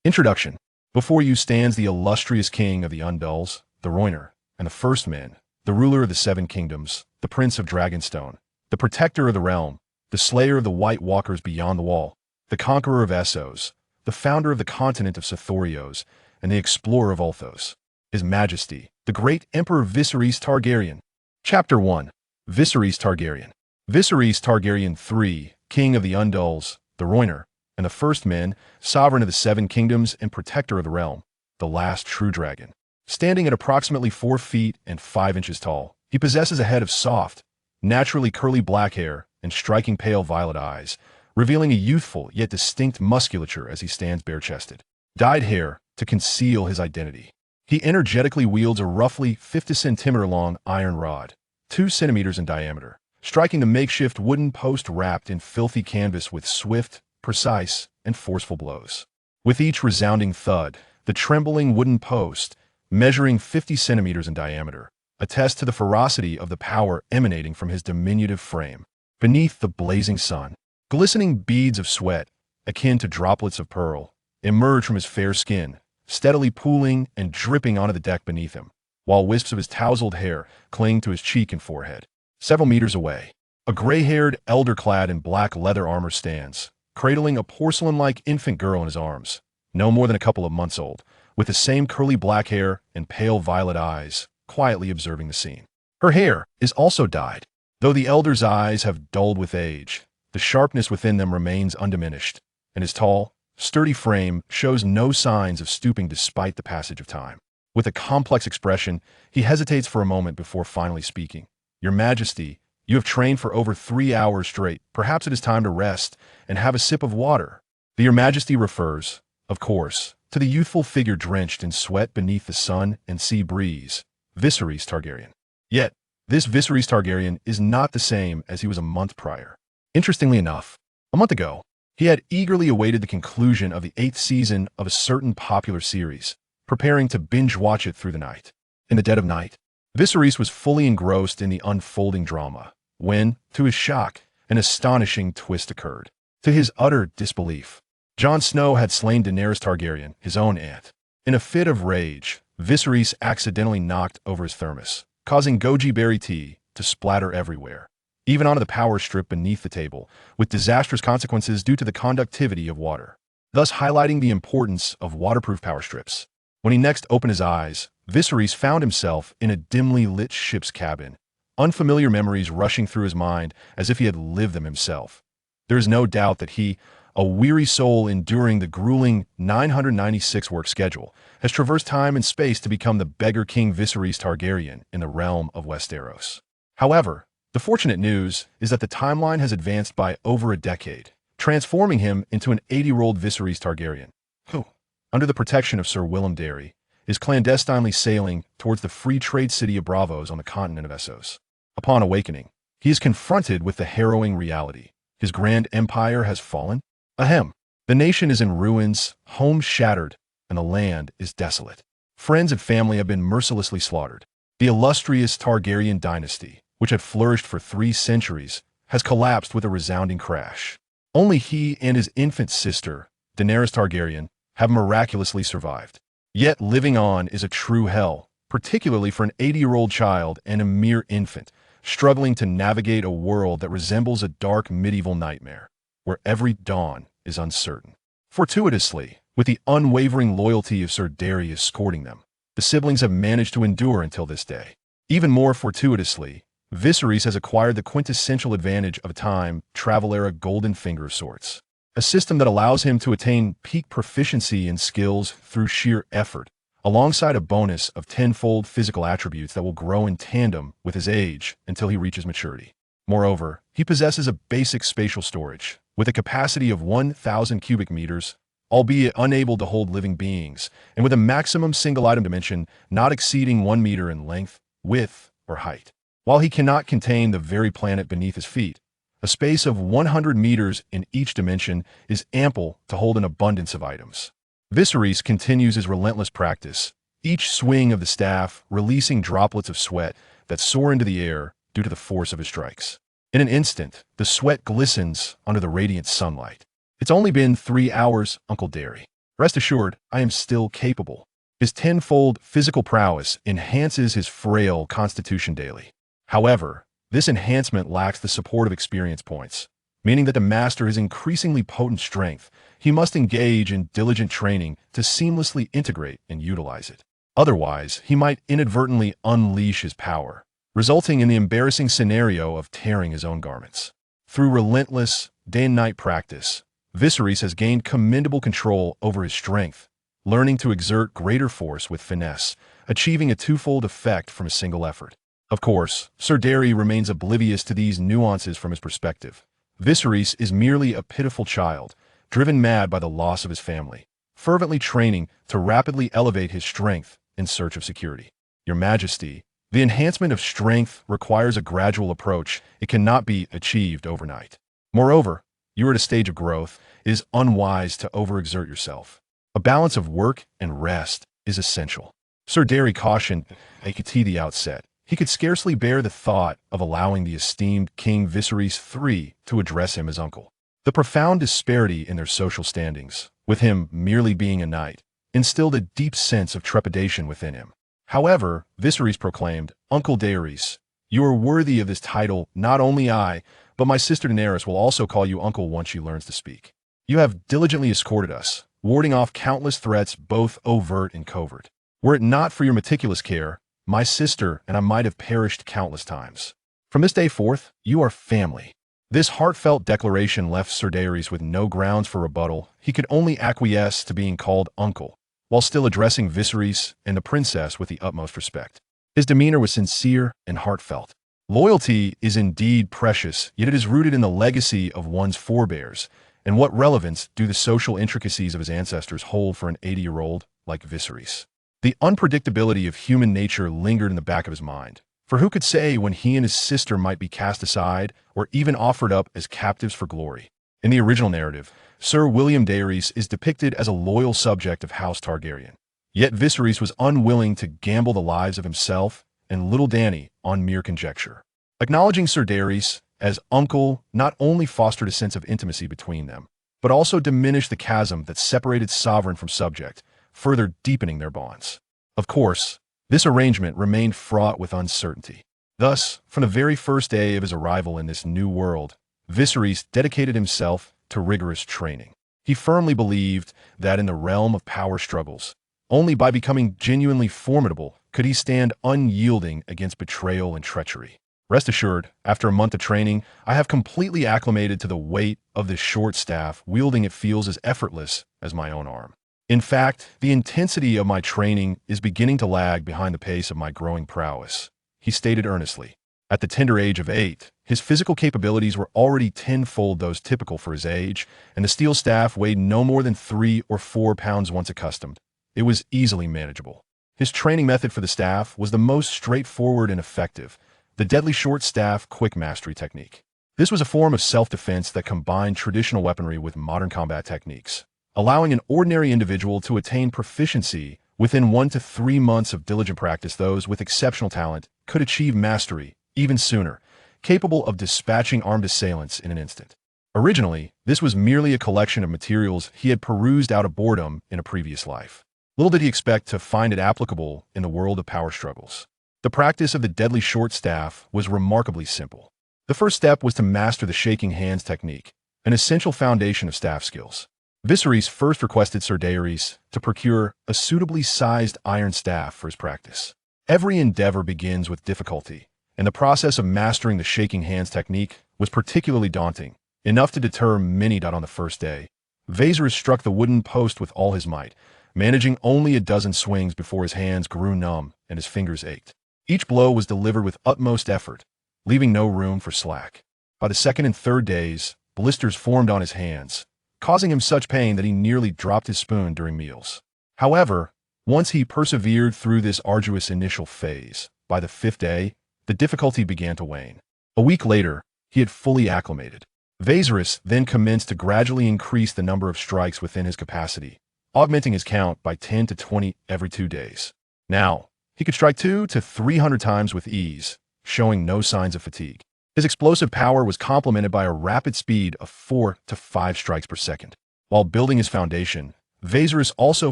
Introduction. Before you stands the illustrious king of the Andals, the Rhoynar, and the First Men, the ruler of the Seven Kingdoms, the prince of Dragonstone, the protector of the realm, the slayer of the White Walkers beyond the wall, the conqueror of Essos, the founder of the continent of Sothoryos, and the explorer of Ulthos, His Majesty, the great Emperor Viserys Targaryen. Chapter 1. Viserys Targaryen. Viserys Targaryen III, king of the Andals, the Rhoynar, and the First Men, sovereign of the Seven Kingdoms and protector of the realm, the last true dragon. Standing at approximately 4 feet and 5 inches tall, he possesses a head of soft, naturally curly black hair and striking pale violet eyes, revealing a youthful yet distinct musculature as he stands bare-chested. Dyed hair to conceal his identity. He energetically wields a roughly 50-centimeter-long iron rod, 2 centimeters in diameter, striking the makeshift wooden post wrapped in filthy canvas with swift, precise, and forceful blows. With each resounding thud, the trembling wooden post, measuring 50 centimeters in diameter, attests to the ferocity of the power emanating from his diminutive frame. Beneath the blazing sun, glistening beads of sweat, akin to droplets of pearl, emerge from his fair skin, steadily pooling and dripping onto the deck beneath him, while wisps of his tousled hair cling to his cheek and forehead. Several meters away, a gray-haired elder clad in black leather armor stands, cradling a porcelain-like infant girl in his arms, no more than a couple of months old, with the same curly black hair and pale violet eyes, quietly observing the scene. Her hair is also dyed. Though the elder's eyes have dulled with age, the sharpness within them remains undiminished, and his tall, sturdy frame shows no signs of stooping despite the passage of time. With a complex expression, he hesitates for a moment before finally speaking. "Your Majesty, you have trained for over 3 hours straight. Perhaps it is time to rest and have a sip of water." The Your Majesty refers, of course, to the youthful figure drenched in sweat beneath the sun and sea breeze, Viserys Targaryen. Yet, this Viserys Targaryen is not the same as he was a month prior. Interestingly enough, a month ago, he had eagerly awaited the conclusion of the 8th season of a certain popular series, preparing to binge-watch it through the night. In the dead of night, Viserys was fully engrossed in the unfolding drama, when, to his shock, an astonishing twist occurred. To his utter disbelief, Jon Snow had slain Daenerys Targaryen, his own aunt. In a fit of rage, Viserys accidentally knocked over his thermos, causing goji berry tea to splatter everywhere, even onto the power strip beneath the table, with disastrous consequences due to the conductivity of water, thus highlighting the importance of waterproof power strips. When he next opened his eyes, Viserys found himself in a dimly lit ship's cabin, unfamiliar memories rushing through his mind as if he had lived them himself. There is no doubt that he, a weary soul enduring the grueling 996-work schedule, has traversed time and space to become the Beggar King Viserys Targaryen in the realm of Westeros. However, the fortunate news is that the timeline has advanced by over a decade, transforming him into an 80-year-old Viserys Targaryen, who, under the protection of Sir Willem Darry, is clandestinely sailing towards the free trade city of Braavos on the continent of Essos. Upon awakening, he is confronted with the harrowing reality. His grand empire has fallen. Ahem. The nation is in ruins, homes shattered, and the land is desolate. Friends and family have been mercilessly slaughtered. The illustrious Targaryen dynasty, which had flourished for 3 centuries, has collapsed with a resounding crash. Only he and his infant sister, Daenerys Targaryen, have miraculously survived. Yet living on is a true hell, particularly for an 80-year-old child and a mere infant, struggling to navigate a world that resembles a dark medieval nightmare, where every dawn is uncertain. Fortuitously, with the unwavering loyalty of Sir Darry escorting them, the siblings have managed to endure until this day. Even more fortuitously, Viserys has acquired the quintessential advantage of a time travel era golden finger of sorts, a system that allows him to attain peak proficiency in skills through sheer effort, alongside a bonus of 10-fold physical attributes that will grow in tandem with his age until he reaches maturity. Moreover, he possesses a basic spatial storage, with a capacity of 1,000 cubic meters, albeit unable to hold living beings, and with a maximum single-item dimension not exceeding 1 meter in length, width, or height. While he cannot contain the very planet beneath his feet, a space of 100 meters in each dimension is ample to hold an abundance of items. Viserys continues his relentless practice, each swing of the staff releasing droplets of sweat that soar into the air due to the force of his strikes. In an instant, the sweat glistens under the radiant sunlight. "It's only been 3 hours, Uncle Darry." Rest assured, I am still capable. His tenfold physical prowess enhances his frail constitution daily. However, this enhancement lacks the support of experience points, meaning that to master his increasingly potent strength, he must engage in diligent training to seamlessly integrate and utilize it. Otherwise, he might inadvertently unleash his power, resulting in the embarrassing scenario of tearing his own garments. Through relentless, day-and-night practice, Viserys has gained commendable control over his strength, learning to exert greater force with finesse, achieving a twofold effect from a single effort. Of course, Ser Dary remains oblivious to these nuances from his perspective. Viserys is merely a pitiful child, driven mad by the loss of his family, fervently training to rapidly elevate his strength in search of security. Your Majesty, the enhancement of strength requires a gradual approach. It cannot be achieved overnight. Moreover, you are at a stage of growth. It is unwise to overexert yourself. A balance of work and rest is essential. Ser Dary cautioned at the outset. He could scarcely bear the thought of allowing the esteemed King Viserys III to address him as uncle. The profound disparity in their social standings, with him merely being a knight, instilled a deep sense of trepidation within him. However, Viserys proclaimed, "Uncle Daenerys, you are worthy of this title. Not only I, but my sister Daenerys will also call you uncle once she learns to speak. You have diligently escorted us, warding off countless threats, both overt and covert. Were it not for your meticulous care, my sister and I might have perished countless times. From this day forth, you are family." This heartfelt declaration left Ser Dary with no grounds for rebuttal. He could only acquiesce to being called uncle, while still addressing Viserys and the princess with the utmost respect. His demeanor was sincere and heartfelt. Loyalty is indeed precious, yet it is rooted in the legacy of one's forebears. And what relevance do the social intricacies of his ancestors hold for an 80-year-old like Viserys? The unpredictability of human nature lingered in the back of his mind. For who could say when he and his sister might be cast aside or even offered up as captives for glory? In the original narrative, Sir William Daenerys is depicted as a loyal subject of House Targaryen. Yet Viserys was unwilling to gamble the lives of himself and little Dany on mere conjecture. Acknowledging Ser Daenerys as uncle not only fostered a sense of intimacy between them, but also diminished the chasm that separated sovereign from subject, further deepening their bonds. Of course, this arrangement remained fraught with uncertainty. Thus, from the very first day of his arrival in this new world, Viserys dedicated himself to rigorous training. He firmly believed that in the realm of power struggles, only by becoming genuinely formidable could he stand unyielding against betrayal and treachery. Rest assured, after a month of training, I have completely acclimated to the weight of this short staff. Wielding it feels as effortless as my own arm. In fact, the intensity of my training is beginning to lag behind the pace of my growing prowess, he stated earnestly. At the tender age of 8, his physical capabilities were already tenfold those typical for his age, and the steel staff weighed no more than 3 or 4 pounds once accustomed. It was easily manageable. His training method for the staff was the most straightforward and effective, the deadly short staff quick mastery technique. This was a form of self-defense that combined traditional weaponry with modern combat techniques, allowing an ordinary individual to attain proficiency within 1 to 3 months of diligent practice. Those with exceptional talent could achieve mastery even sooner, capable of dispatching armed assailants in an instant. Originally, this was merely a collection of materials he had perused out of boredom in a previous life. Little did he expect to find it applicable in the world of power struggles. The practice of the deadly short staff was remarkably simple. The first step was to master the shaking hands technique, an essential foundation of staff skills. Viserys first requested Ser Daenerys to procure a suitably sized iron staff for his practice. Every endeavor begins with difficulty, and the process of mastering the shaking hands technique was particularly daunting, enough to deter many. On the first day, Viserys struck the wooden post with all his might, managing only a dozen swings before his hands grew numb and his fingers ached. Each blow was delivered with utmost effort, leaving no room for slack. By the second and third days, blisters formed on his hands, causing him such pain that he nearly dropped his spoon during meals. However, once he persevered through this arduous initial phase, by the 5th day, the difficulty began to wane. A week later, he had fully acclimated. Viserys then commenced to gradually increase the number of strikes within his capacity, augmenting his count by 10 to 20 every 2 days. Now, he could strike 200 to 300 times with ease, showing no signs of fatigue. His explosive power was complemented by a rapid speed of 4 to 5 strikes per second. While building his foundation, Viserys also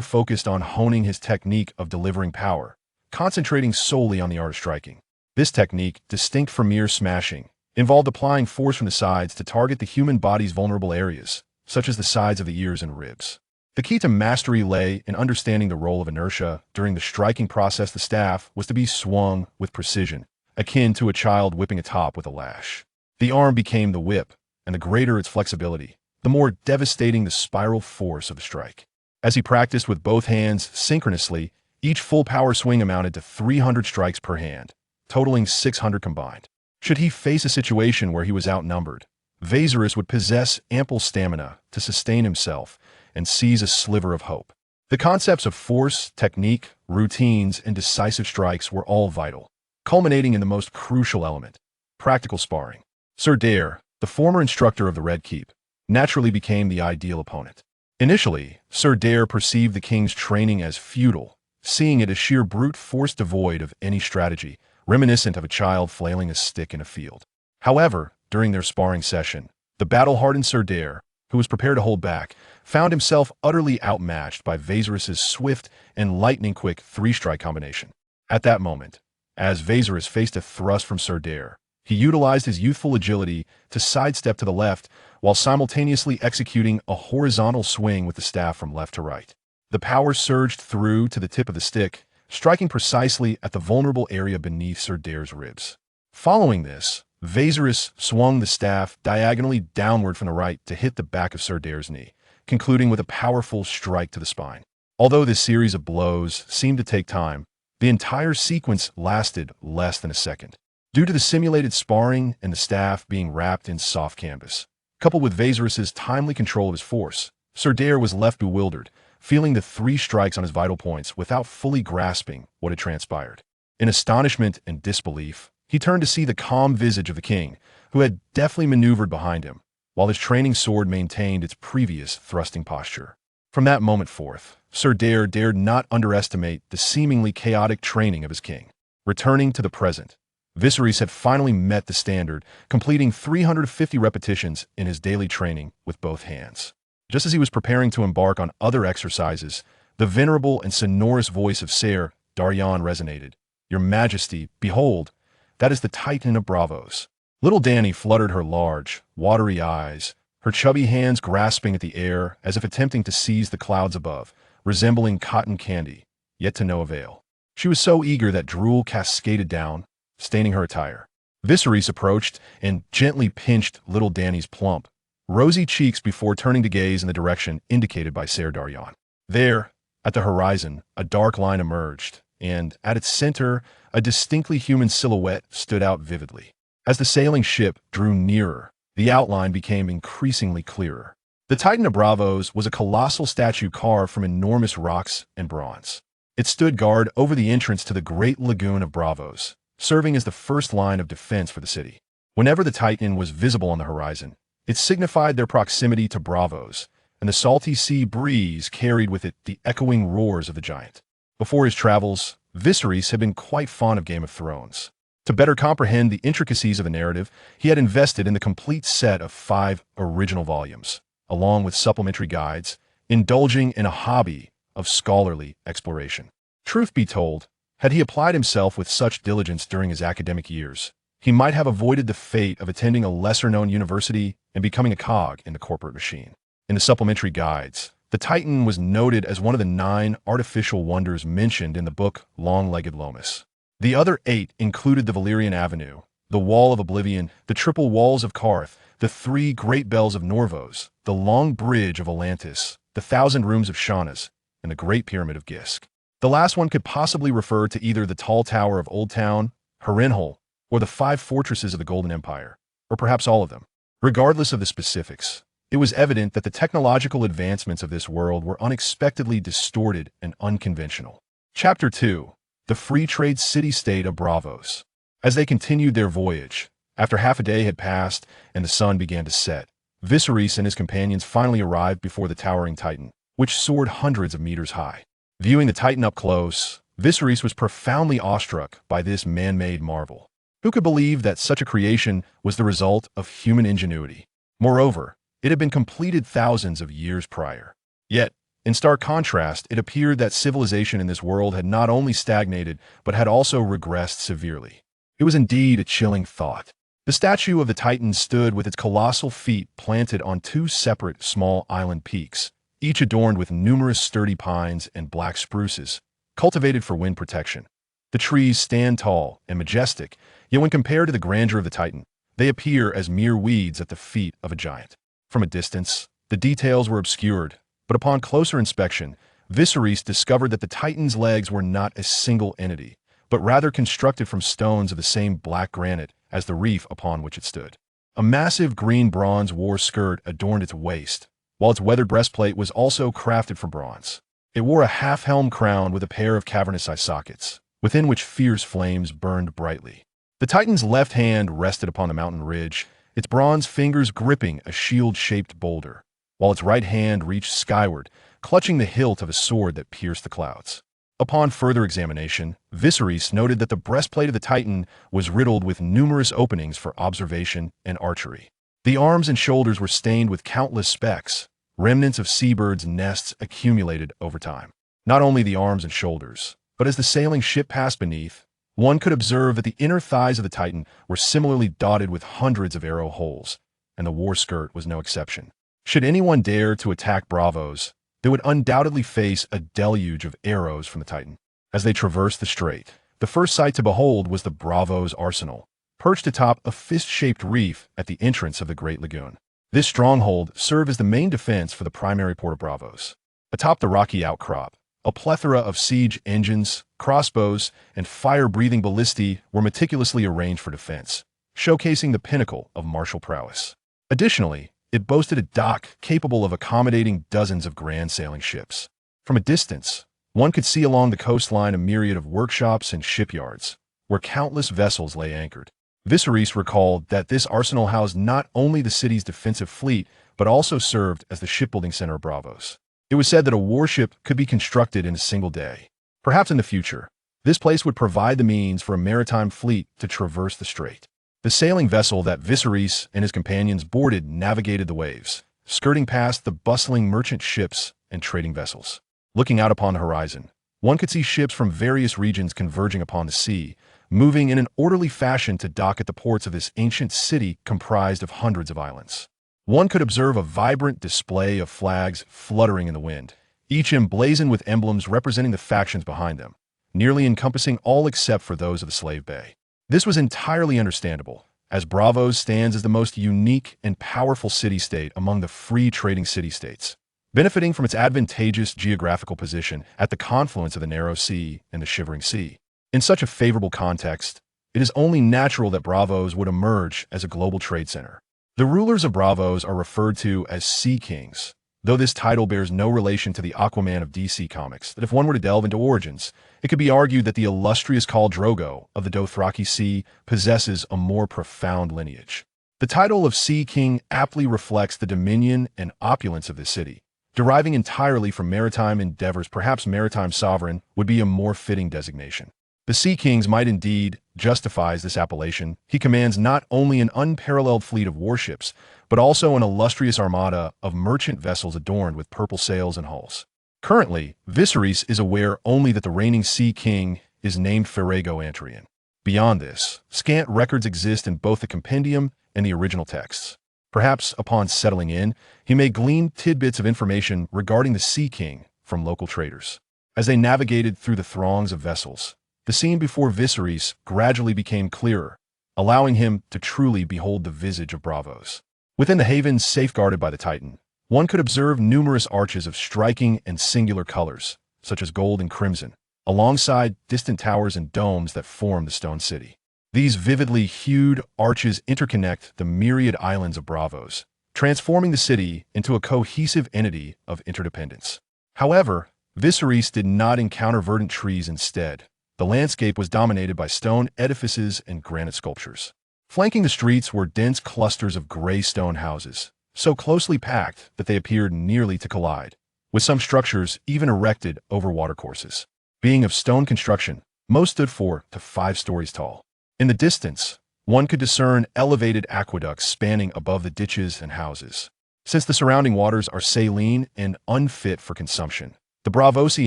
focused on honing his technique of delivering power, concentrating solely on the art of striking. This technique, distinct from mere smashing, involved applying force from the sides to target the human body's vulnerable areas, such as the sides of the ears and ribs. The key to mastery lay in understanding the role of inertia. During the striking process, the staff was to be swung with precision, akin to a child whipping a top with a lash. The arm became the whip, and the greater its flexibility, the more devastating the spiral force of the strike. As he practiced with both hands synchronously, each full power swing amounted to 300 strikes per hand, totaling 600 combined. Should he face a situation where he was outnumbered, Viserys would possess ample stamina to sustain himself and seize a sliver of hope. The concepts of force, technique, routines, and decisive strikes were all vital, culminating in the most crucial element, practical sparring. Sir Dare, the former instructor of the Red Keep, naturally became the ideal opponent. Initially, Sir Dare perceived the king's training as futile, seeing it as sheer brute force devoid of any strategy, reminiscent of a child flailing a stick in a field. However, during their sparring session, the battle-hardened Sir Dare, who was prepared to hold back, found himself utterly outmatched by Viserys' swift and lightning-quick three-strike combination. At that moment, as Viserys faced a thrust from Sir Dare, he utilized his youthful agility to sidestep to the left while simultaneously executing a horizontal swing with the staff from left to right. The power surged through to the tip of the stick, striking precisely at the vulnerable area beneath Sir Dare's ribs. Following this, Viserys swung the staff diagonally downward from the right to hit the back of Sir Dare's knee, concluding with a powerful strike to the spine. Although this series of blows seemed to take time, the entire sequence lasted less than a second. Due to the simulated sparring and the staff being wrapped in soft canvas, coupled with Viserys' timely control of his force, Sir Dare was left bewildered, feeling the three strikes on his vital points without fully grasping what had transpired. In astonishment and disbelief, he turned to see the calm visage of the king, who had deftly maneuvered behind him, while his training sword maintained its previous thrusting posture. From that moment forth, Sir Dare dared not underestimate the seemingly chaotic training of his king. Returning to the present, Viserys had finally met the standard, completing 350 repetitions in his daily training with both hands. Just as he was preparing to embark on other exercises, the venerable and sonorous voice of Ser Daryan resonated. "Your Majesty, behold, that is the Titan of Braavos." Little Dany fluttered her large, watery eyes, her chubby hands grasping at the air as if attempting to seize the clouds above, resembling cotton candy, yet to no avail. She was so eager that drool cascaded down, staining her attire. Viserys approached and gently pinched little Dany's plump, rosy cheeks before turning to gaze in the direction indicated by Ser Daryan. There, at the horizon, a dark line emerged, and at its center, a distinctly human silhouette stood out vividly. As the sailing ship drew nearer, the outline became increasingly clearer. The Titan of Braavos was a colossal statue carved from enormous rocks and bronze. It stood guard over the entrance to the great lagoon of Braavos, serving as the first line of defense for the city. Whenever the Titan was visible on the horizon, it signified their proximity to Braavos, and the salty sea breeze carried with it the echoing roars of the giant. Before his travels, Viserys had been quite fond of Game of Thrones. To better comprehend the intricacies of the narrative, he had invested in the complete set of 5 original volumes, along with supplementary guides, indulging in a hobby of scholarly exploration. Truth be told, had he applied himself with such diligence during his academic years, he might have avoided the fate of attending a lesser-known university and becoming a cog in the corporate machine. In the supplementary guides, the Titan was noted as one of the 9 artificial wonders mentioned in the book Long-Legged Lomas. The other 8 included the Valyrian Avenue, the Wall of Oblivion, the Triple Walls of Karth, the 3 Great Bells of Norvos, the Long Bridge of Atlantis, the 1,000 Rooms of Shaunas, and the Great Pyramid of Gisk. The last one could possibly refer to either the Tall Tower of Old Town, Harrenhal, or the 5 fortresses of the Golden Empire, or perhaps all of them. Regardless of the specifics, it was evident that the technological advancements of this world were unexpectedly distorted and unconventional. Chapter 2. The Free Trade City-State of Braavos. As they continued their voyage, after half a day had passed and the sun began to set, Viserys and his companions finally arrived before the towering Titan, which soared hundreds of meters high. Viewing the Titan up close, Viserys was profoundly awestruck by this man-made marvel. Who could believe that such a creation was the result of human ingenuity? Moreover, it had been completed thousands of years prior. Yet, In stark contrast, it appeared that civilization in this world had not only stagnated, but had also regressed severely. It was indeed a chilling thought. The statue of the Titan stood with its colossal feet planted on two separate small island peaks, each adorned with numerous sturdy pines and black spruces, cultivated for wind protection. The trees stand tall and majestic, yet when compared to the grandeur of the Titan, they appear as mere weeds at the feet of a giant. From a distance, the details were obscured, but upon closer inspection, Viserys discovered that the Titan's legs were not a single entity, but rather constructed from stones of the same black granite as the reef upon which it stood. A massive green bronze war skirt adorned its waist, while its weathered breastplate was also crafted from bronze. It wore a half-helm crown with a pair of cavernous eye sockets, within which fierce flames burned brightly. The Titan's left hand rested upon the mountain ridge, its bronze fingers gripping a shield-shaped boulder, while its right hand reached skyward, clutching the hilt of a sword that pierced the clouds. Upon further examination, Viserys noted that the breastplate of the Titan was riddled with numerous openings for observation and archery. The arms and shoulders were stained with countless specks, remnants of seabirds' nests accumulated over time. Not only the arms and shoulders, but as the sailing ship passed beneath, one could observe that the inner thighs of the Titan were similarly dotted with hundreds of arrow holes, and the war skirt was no exception. Should anyone dare to attack Braavos, they would undoubtedly face a deluge of arrows from the Titan. As they traversed the strait, the first sight to behold was the Braavos arsenal, perched atop a fist-shaped reef at the entrance of the Great Lagoon. This stronghold served as the main defense for the primary port of Braavos. Atop the rocky outcrop, a plethora of siege engines, crossbows, and fire-breathing ballistae were meticulously arranged for defense, showcasing the pinnacle of martial prowess. Additionally, it boasted a dock capable of accommodating dozens of grand sailing ships. From a distance, one could see along the coastline a myriad of workshops and shipyards, where countless vessels lay anchored. Viserys recalled that this arsenal housed not only the city's defensive fleet, but also served as the shipbuilding center of Braavos. It was said that a warship could be constructed in a single day. Perhaps in the future, this place would provide the means for a maritime fleet to traverse the strait. The sailing vessel that Viserys and his companions boarded navigated the waves, skirting past the bustling merchant ships and trading vessels. Looking out upon the horizon, one could see ships from various regions converging upon the sea, moving in an orderly fashion to dock at the ports of this ancient city comprised of hundreds of islands. One could observe a vibrant display of flags fluttering in the wind, each emblazoned with emblems representing the factions behind them, nearly encompassing all except for those of the Slave Bay. This was entirely understandable, as Braavos stands as the most unique and powerful city-state among the free trading city-states, benefiting from its advantageous geographical position at the confluence of the Narrow Sea and the Shivering Sea. In such a favorable context, it is only natural that Braavos would emerge as a global trade center. The rulers of Braavos are referred to as Sea Kings, though this title bears no relation to the Aquaman of DC Comics, that if one were to delve into origins, it could be argued that the illustrious Khal Drogo of the Dothraki Sea possesses a more profound lineage. The title of Sea King aptly reflects the dominion and opulence of this city, deriving entirely from maritime endeavors. Perhaps maritime sovereign would be a more fitting designation. The Sea Kings might indeed justify this appellation. He commands not only an unparalleled fleet of warships, but also an illustrious armada of merchant vessels adorned with purple sails and hulls. Currently, Viserys is aware only that the reigning Sea King is named Ferrago Antrian. Beyond this, scant records exist in both the compendium and the original texts. Perhaps upon settling in, he may glean tidbits of information regarding the Sea King from local traders. As they navigated through the throngs of vessels, the scene before Viserys gradually became clearer, allowing him to truly behold the visage of Braavos. Within the havens safeguarded by the Titan, one could observe numerous arches of striking and singular colors, such as gold and crimson, alongside distant towers and domes that form the stone city. These vividly hued arches interconnect the myriad islands of Braavos, transforming the city into a cohesive entity of interdependence. However, Viserys did not encounter verdant trees instead. The landscape was dominated by stone edifices and granite sculptures. Flanking the streets were dense clusters of gray stone houses, so closely packed that they appeared nearly to collide, with some structures even erected over watercourses. Being of stone construction, most stood 4 to 5 stories tall. In the distance, one could discern elevated aqueducts spanning above the ditches and houses. since the surrounding waters are saline and unfit for consumption. The Braavosi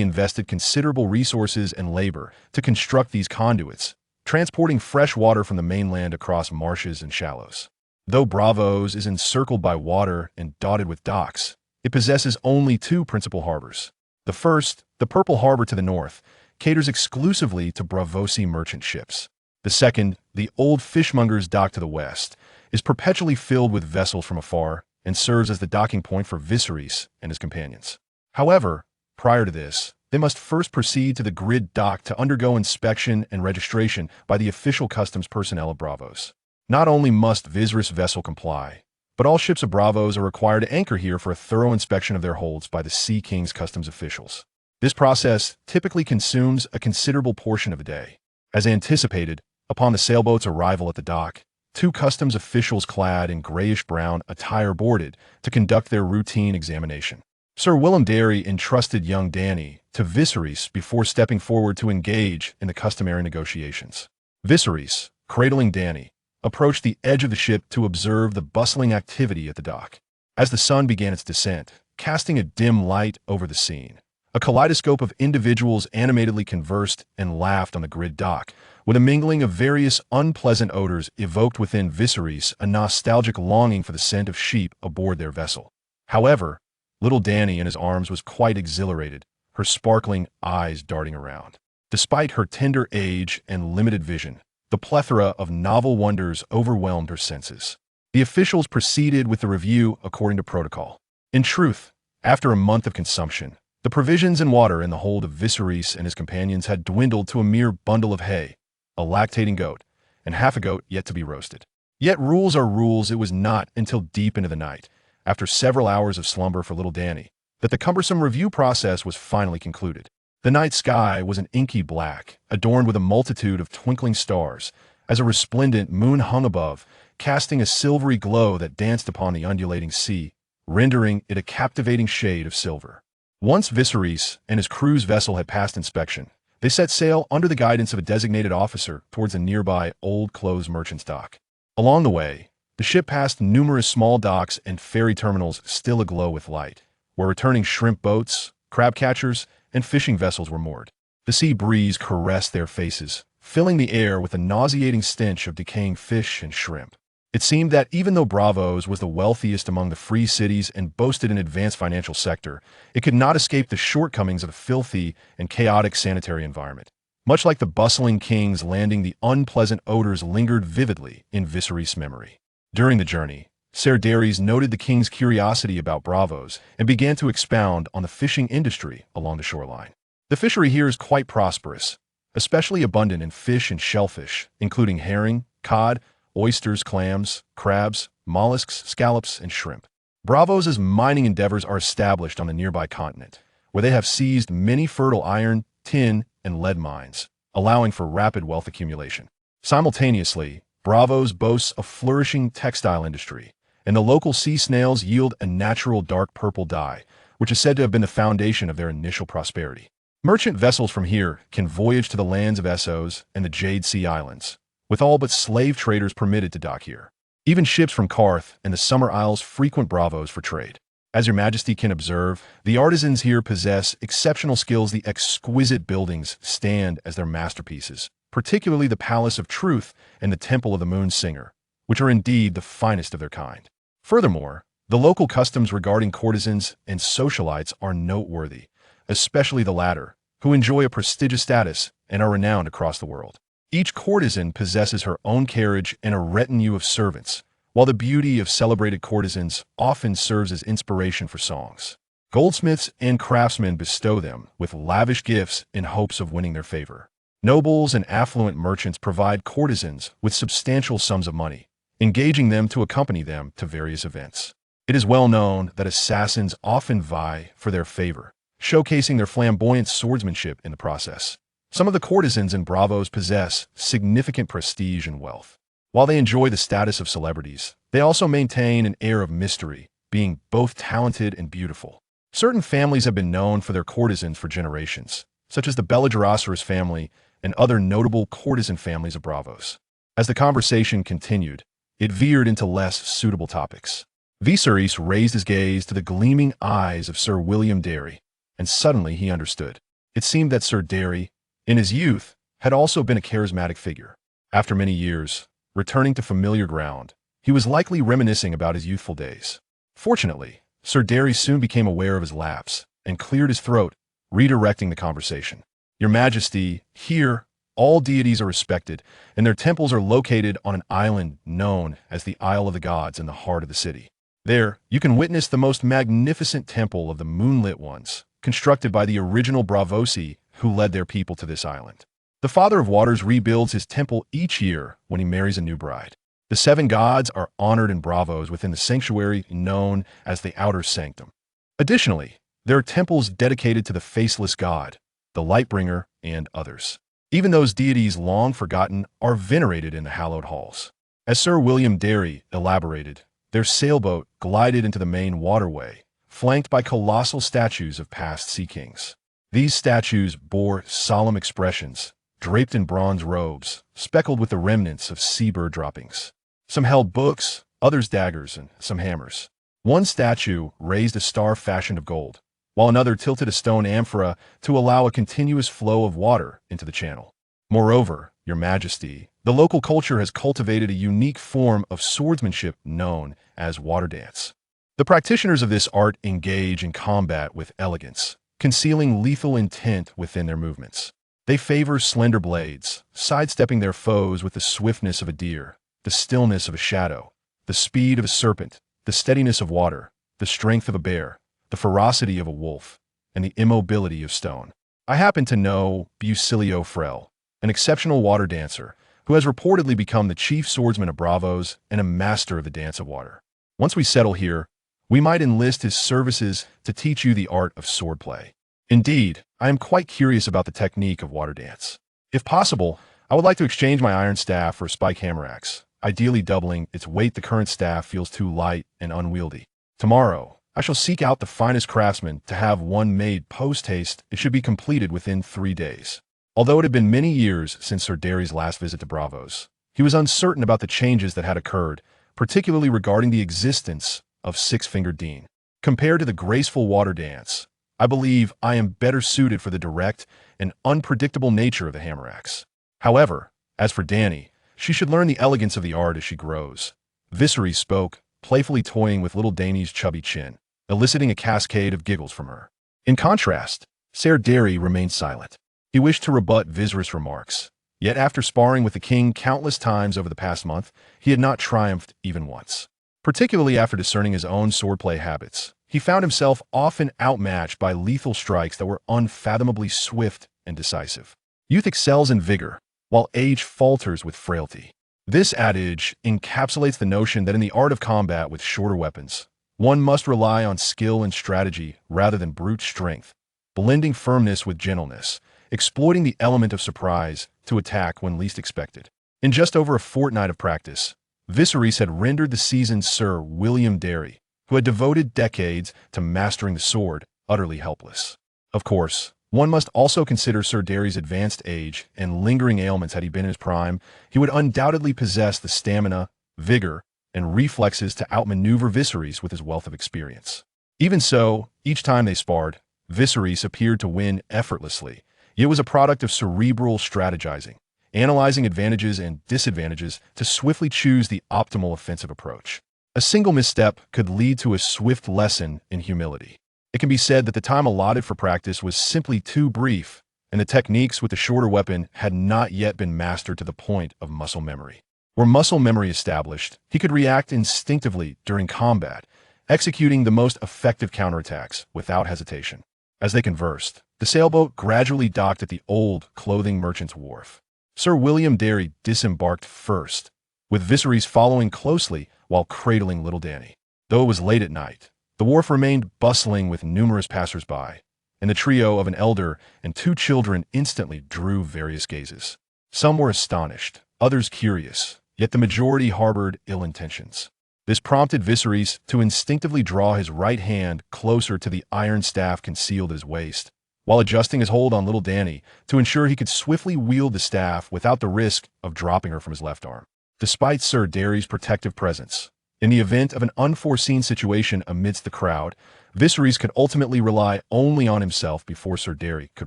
invested considerable resources and labor to construct these conduits, transporting fresh water from the mainland across marshes and shallows. Though Braavos is encircled by water and dotted with docks, it possesses only two principal harbors. The first, the Purple Harbor to the north, caters exclusively to Braavosi merchant ships. The second, the Old Fishmonger's Dock to the west, is perpetually filled with vessels from afar and serves as the docking point for Viserys and his companions. However, prior to this, they must first proceed to the grid dock to undergo inspection and registration by the official customs personnel of Braavos. Not only must Viserys' vessel comply, but all ships of Braavos are required to anchor here for a thorough inspection of their holds by the Sea King's customs officials. This process typically consumes a considerable portion of a day. As anticipated, upon the sailboat's arrival at the dock, two customs officials clad in grayish-brown attire boarded to conduct their routine examination. Sir Willem Darry entrusted young Dany to Viserys before stepping forward to engage in the customary negotiations. Viserys, cradling Dany, approached the edge of the ship to observe the bustling activity at the dock. As the sun began its descent, casting a dim light over the scene, a kaleidoscope of individuals animatedly conversed and laughed on the grid dock, with a mingling of various unpleasant odors evoked within Viserys a nostalgic longing for the scent of sheep aboard their vessel. However, little Dany in his arms was quite exhilarated, her sparkling eyes darting around. Despite her tender age and limited vision, the plethora of novel wonders overwhelmed her senses. The officials proceeded with the review according to protocol. In truth, after a month of consumption, the provisions and water in the hold of Viserys and his companions had dwindled to a mere bundle of hay, a lactating goat, and half a goat yet to be roasted. Yet rules are rules. It was not until deep into the night, after several hours of slumber for little Dany, that the cumbersome review process was finally concluded. The night sky was an inky black, adorned with a multitude of twinkling stars, as a resplendent moon hung above, casting a silvery glow that danced upon the undulating sea, rendering it a captivating shade of silver. Once Viserys and his crew's vessel had passed inspection, they set sail under the guidance of a designated officer towards a nearby old clothes merchant's dock. Along the way, the ship passed numerous small docks and ferry terminals still aglow with light, where returning shrimp boats, crab catchers, and fishing vessels were moored. The sea breeze caressed their faces, filling the air with a nauseating stench of decaying fish and shrimp. It seemed that even though Braavos was the wealthiest among the free cities and boasted an advanced financial sector, it could not escape the shortcomings of a filthy and chaotic sanitary environment. Much like the bustling King's Landing, the unpleasant odors lingered vividly in Viserys' memory. During the journey, Ser Daenerys noted the king's curiosity about Braavos and began to expound on the fishing industry along the shoreline. The fishery here is quite prosperous, especially abundant in fish and shellfish, including herring, cod, oysters, clams, crabs, mollusks, scallops, and shrimp. Braavos' mining endeavors are established on the nearby continent, where they have seized many fertile iron, tin, and lead mines, allowing for rapid wealth accumulation. Simultaneously, Braavos boasts a flourishing textile industry, and the local sea snails yield a natural dark purple dye, which is said to have been the foundation of their initial prosperity. Merchant vessels from here can voyage to the lands of Essos and the Jade Sea Islands, with all but slave traders permitted to dock here. Even ships from Qarth and the Summer Isles frequent Braavos for trade. As your Majesty can observe, the artisans here possess exceptional skills. The exquisite buildings stand as their masterpieces, particularly the Palace of Truth and the Temple of the Moon Singer, which are indeed the finest of their kind. Furthermore, the local customs regarding courtesans and socialites are noteworthy, especially the latter, who enjoy a prestigious status and are renowned across the world. Each courtesan possesses her own carriage and a retinue of servants, while the beauty of celebrated courtesans often serves as inspiration for songs. Goldsmiths and craftsmen bestow them with lavish gifts in hopes of winning their favor. Nobles and affluent merchants provide courtesans with substantial sums of money, engaging them to accompany them to various events. It is well known that assassins often vie for their favor, showcasing their flamboyant swordsmanship in the process. Some of the courtesans in Braavos possess significant prestige and wealth. While they enjoy the status of celebrities, they also maintain an air of mystery, being both talented and beautiful. Certain families have been known for their courtesans for generations, such as the Beligeroceros family and other notable courtesan families of Braavos. As the conversation continued, it veered into less suitable topics. Viserys raised his gaze to the gleaming eyes of Sir William Darry, and suddenly he understood. It seemed that Sir Darry, in his youth, had also been a charismatic figure. After many years, returning to familiar ground, he was likely reminiscing about his youthful days. Fortunately, Sir Darry soon became aware of his lapse and cleared his throat, redirecting the conversation. Your Majesty, here, all deities are respected, and their temples are located on an island known as the Isle of the Gods in the heart of the city. There, you can witness the most magnificent temple of the Moonlit Ones, constructed by the original Braavosi who led their people to this island. The Father of Waters rebuilds his temple each year when he marries a new bride. The 7 gods are honored in Braavos within the sanctuary known as the Outer Sanctum. Additionally, there are temples dedicated to the Faceless God, the Lightbringer, and others. Even those deities long forgotten are venerated in the hallowed halls. As Sir William Darry elaborated, their sailboat glided into the main waterway, flanked by colossal statues of past sea kings. These statues bore solemn expressions, draped in bronze robes, speckled with the remnants of seabird droppings. Some held books, others daggers, and some hammers. One statue raised a star fashioned of gold, while another tilted a stone amphora to allow a continuous flow of water into the channel. Moreover, Your Majesty, the local culture has cultivated a unique form of swordsmanship known as water dance. The practitioners of this art engage in combat with elegance, concealing lethal intent within their movements. They favor slender blades, sidestepping their foes with the swiftness of a deer, the stillness of a shadow, the speed of a serpent, the steadiness of water, the strength of a bear, the ferocity of a wolf, and the immobility of stone. I happen to know Busilio Frel, an exceptional water dancer, who has reportedly become the chief swordsman of Braavos and a master of the dance of water. Once we settle here, we might enlist his services to teach you the art of swordplay. Indeed, I am quite curious about the technique of water dance. If possible, I would like to exchange my iron staff for a spike hammer axe, ideally doubling its weight. The current staff feels too light and unwieldy. Tomorrow, I shall seek out the finest craftsman to have one made post-haste. It should be completed within 3 days. Although it had been many years since Sir Darry's last visit to Braavos, he was uncertain about the changes that had occurred, particularly regarding the existence of Six-Fingered Dean. Compared to the graceful water dance, I believe I am better suited for the direct and unpredictable nature of the hammer axe. However, as for Dany, she should learn the elegance of the art as she grows. Viserys spoke, playfully toying with little Dany's chubby chin, eliciting a cascade of giggles from her. In contrast, Sir Darry remained silent. He wished to rebut Viserys' remarks, yet after sparring with the king countless times over the past month, he had not triumphed even once. Particularly after discerning his own swordplay habits, he found himself often outmatched by lethal strikes that were unfathomably swift and decisive. Youth excels in vigor, while age falters with frailty. This adage encapsulates the notion that in the art of combat with shorter weapons, one must rely on skill and strategy rather than brute strength, blending firmness with gentleness, exploiting the element of surprise to attack when least expected. In just over a fortnight of practice, Viserys had rendered the seasoned Sir William Darry, who had devoted decades to mastering the sword, utterly helpless. Of course, one must also consider Sir Darry's advanced age and lingering ailments. Had he been in his prime, he would undoubtedly possess the stamina, vigor, and reflexes to outmaneuver Viserys with his wealth of experience. Even so, each time they sparred, Viserys appeared to win effortlessly. It was a product of cerebral strategizing, analyzing advantages and disadvantages to swiftly choose the optimal offensive approach. A single misstep could lead to a swift lesson in humility. It can be said that the time allotted for practice was simply too brief, and the techniques with the shorter weapon had not yet been mastered to the point of muscle memory. Were muscle memory established, he could react instinctively during combat, executing the most effective counterattacks without hesitation. As they conversed, the sailboat gradually docked at the old clothing merchant's wharf. Sir William Darry disembarked first, with Viserys following closely while cradling little Dany. Though it was late at night, the wharf remained bustling with numerous passers-by, and the trio of an elder and 2 children instantly drew various gazes. Some were astonished, others curious, yet the majority harbored ill intentions. This prompted Viserys to instinctively draw his right hand closer to the iron staff concealed at his waist, while adjusting his hold on little Dany to ensure he could swiftly wield the staff without the risk of dropping her from his left arm. Despite Sir Darry's protective presence, In the event of an unforeseen situation amidst the crowd, Viserys could ultimately rely only on himself before Ser Derry could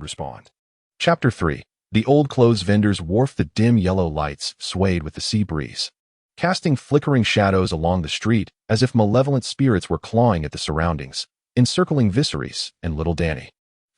respond. Chapter 3. The old clothes vendors wharfed the dim yellow lights swayed with the sea breeze, casting flickering shadows along the street as if malevolent spirits were clawing at the surroundings, encircling Viserys and little Dany,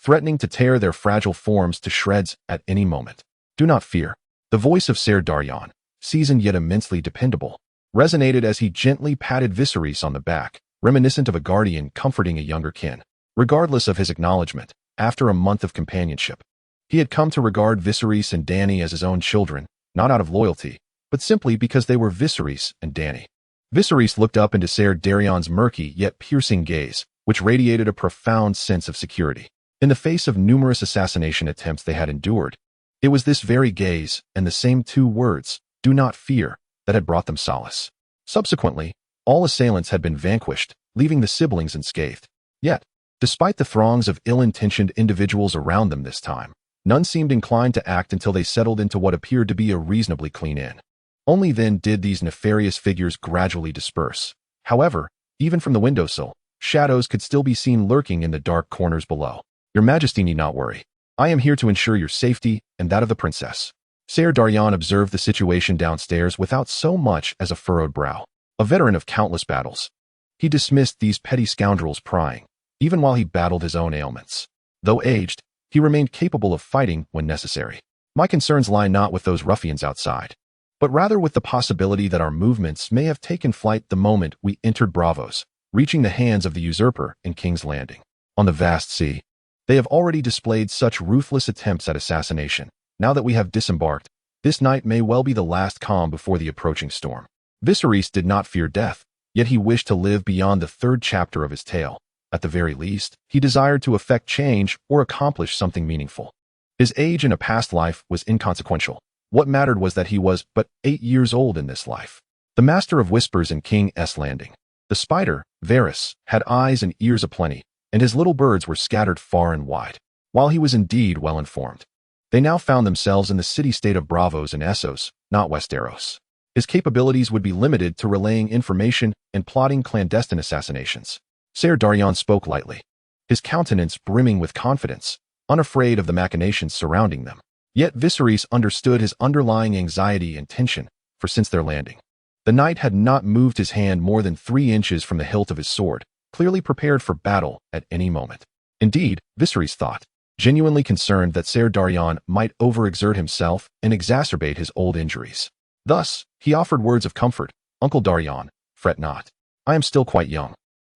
threatening to tear their fragile forms to shreds at any moment. Do not fear. The voice of Ser Daryon, seasoned yet immensely dependable, resonated as he gently patted Viserys on the back, reminiscent of a guardian comforting a younger kin. Regardless of his acknowledgement, after a month of companionship, he had come to regard Viserys and Dany as his own children, not out of loyalty, but simply because they were Viserys and Dany. Viserys looked up into Ser Daryon's murky yet piercing gaze, which radiated a profound sense of security. In the face of numerous assassination attempts they had endured, it was this very gaze and the same two words, "Do not fear," that had brought them solace. Subsequently, all assailants had been vanquished, leaving the siblings unscathed. Yet, despite the throngs of ill-intentioned individuals around them this time, none seemed inclined to act until they settled into what appeared to be a reasonably clean inn. Only then did these nefarious figures gradually disperse. However, even from the windowsill, shadows could still be seen lurking in the dark corners below. "Your Majesty need not worry. I am here to ensure your safety and that of the princess." Ser Daryon observed the situation downstairs without so much as a furrowed brow. A veteran of countless battles, he dismissed these petty scoundrels' prying, even while he battled his own ailments. Though aged, he remained capable of fighting when necessary. "My concerns lie not with those ruffians outside, but rather with the possibility that our movements may have taken flight the moment we entered Braavos, reaching the hands of the usurper in King's Landing. On the vast sea, they have already displayed such ruthless attempts at assassination. Now that we have disembarked, this night may well be the last calm before the approaching storm." Viserys did not fear death, yet he wished to live beyond the third chapter of his tale. At the very least, he desired to effect change or accomplish something meaningful. His age in a past life was inconsequential. What mattered was that he was but 8 years old in this life. The Master of Whispers in King's Landing, the spider, Viserys, had eyes and ears aplenty, and his little birds were scattered far and wide. While he was indeed well informed, they now found themselves in the city-state of Braavos and Essos, not Westeros. His capabilities would be limited to relaying information and plotting clandestine assassinations. Ser Daryon spoke lightly, his countenance brimming with confidence, unafraid of the machinations surrounding them. Yet Viserys understood his underlying anxiety and tension, for since their landing, the knight had not moved his hand more than 3 inches from the hilt of his sword, clearly prepared for battle at any moment. Indeed, Viserys thought, genuinely concerned that Ser Daryon might overexert himself and exacerbate his old injuries. Thus, he offered words of comfort. "Uncle Daryon, fret not. I am still quite young.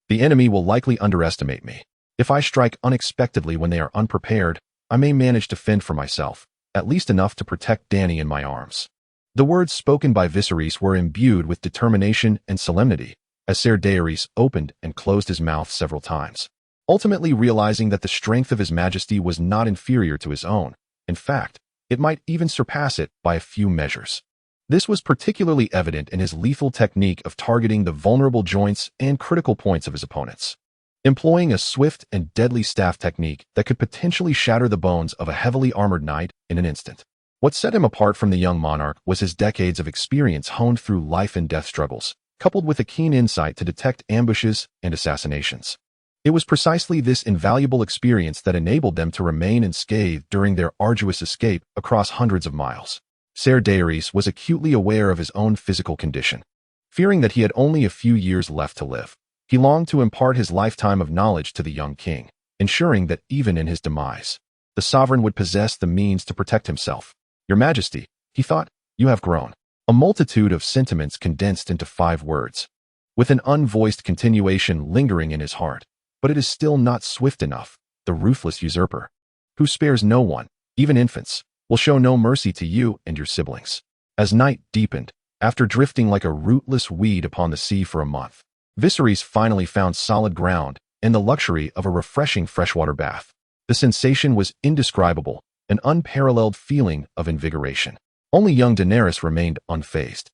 The enemy will likely underestimate me. If I strike unexpectedly when they are unprepared, I may manage to fend for myself, at least enough to protect Dany in my arms." The words spoken by Viserys were imbued with determination and solemnity, as Ser Daenerys opened and closed his mouth several times, ultimately realizing that the strength of his Majesty was not inferior to his own. In fact, it might even surpass it by a few measures. This was particularly evident in his lethal technique of targeting the vulnerable joints and critical points of his opponents, employing a swift and deadly staff technique that could potentially shatter the bones of a heavily armored knight in an instant. What set him apart from the young monarch was his decades of experience honed through life and death struggles, coupled with a keen insight to detect ambushes and assassinations. It was precisely this invaluable experience that enabled them to remain unscathed during their arduous escape across hundreds of miles. Ser Daenerys was acutely aware of his own physical condition. Fearing that he had only a few years left to live, he longed to impart his lifetime of knowledge to the young king, ensuring that even in his demise, the sovereign would possess the means to protect himself. "Your Majesty," he thought, "you have grown." A multitude of sentiments condensed into 5 words, with an unvoiced continuation lingering in his heart. But it is still not swift enough. The ruthless usurper, who spares no one, even infants, will show no mercy to you and your siblings. As night deepened, after drifting like a rootless weed upon the sea for a month, Viserys finally found solid ground and the luxury of a refreshing freshwater bath. The sensation was indescribable, an unparalleled feeling of invigoration. Only young Daenerys remained unfazed.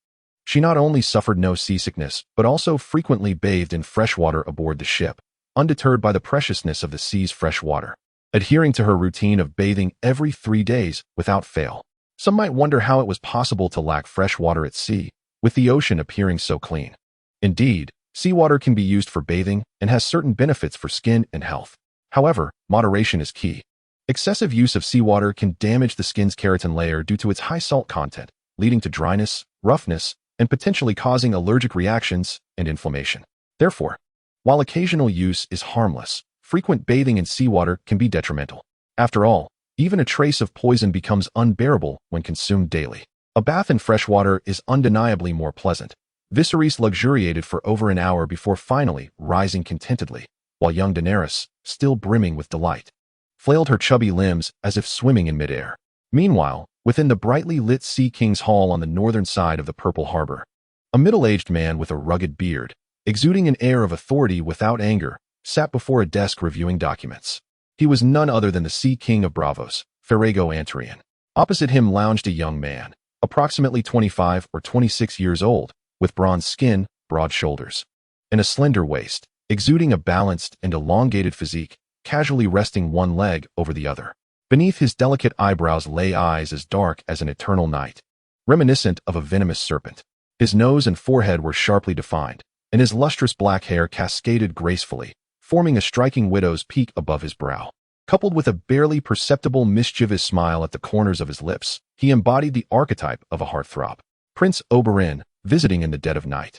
She not only suffered no seasickness, but also frequently bathed in fresh water aboard the ship, undeterred by the preciousness of the sea's fresh water, adhering to her routine of bathing every 3 days without fail. Some might wonder how it was possible to lack fresh water at sea, with the ocean appearing so clean. Indeed, seawater can be used for bathing and has certain benefits for skin and health. However, moderation is key. Excessive use of seawater can damage the skin's keratin layer due to its high salt content, leading to dryness, roughness, and potentially causing allergic reactions and inflammation. Therefore, while occasional use is harmless, frequent bathing in seawater can be detrimental. After all, even a trace of poison becomes unbearable when consumed daily. A bath in fresh water is undeniably more pleasant. Viserys luxuriated for over an hour before finally rising contentedly, while young Daenerys, still brimming with delight, flailed her chubby limbs as if swimming in midair. Meanwhile, within the brightly lit Sea King's Hall on the northern side of the Purple Harbor, a middle-aged man with a rugged beard, exuding an air of authority without anger, sat before a desk reviewing documents. He was none other than the Sea King of Braavos, Ferrago Antarian. Opposite him lounged a young man, approximately 25 or 26 years old, with bronze skin, broad shoulders, and a slender waist, exuding a balanced and elongated physique, casually resting one leg over the other. Beneath his delicate eyebrows lay eyes as dark as an eternal night, reminiscent of a venomous serpent. His nose and forehead were sharply defined, and his lustrous black hair cascaded gracefully, forming a striking widow's peak above his brow. Coupled with a barely perceptible mischievous smile at the corners of his lips, he embodied the archetype of a heartthrob. Prince Oberyn, visiting in the dead of night,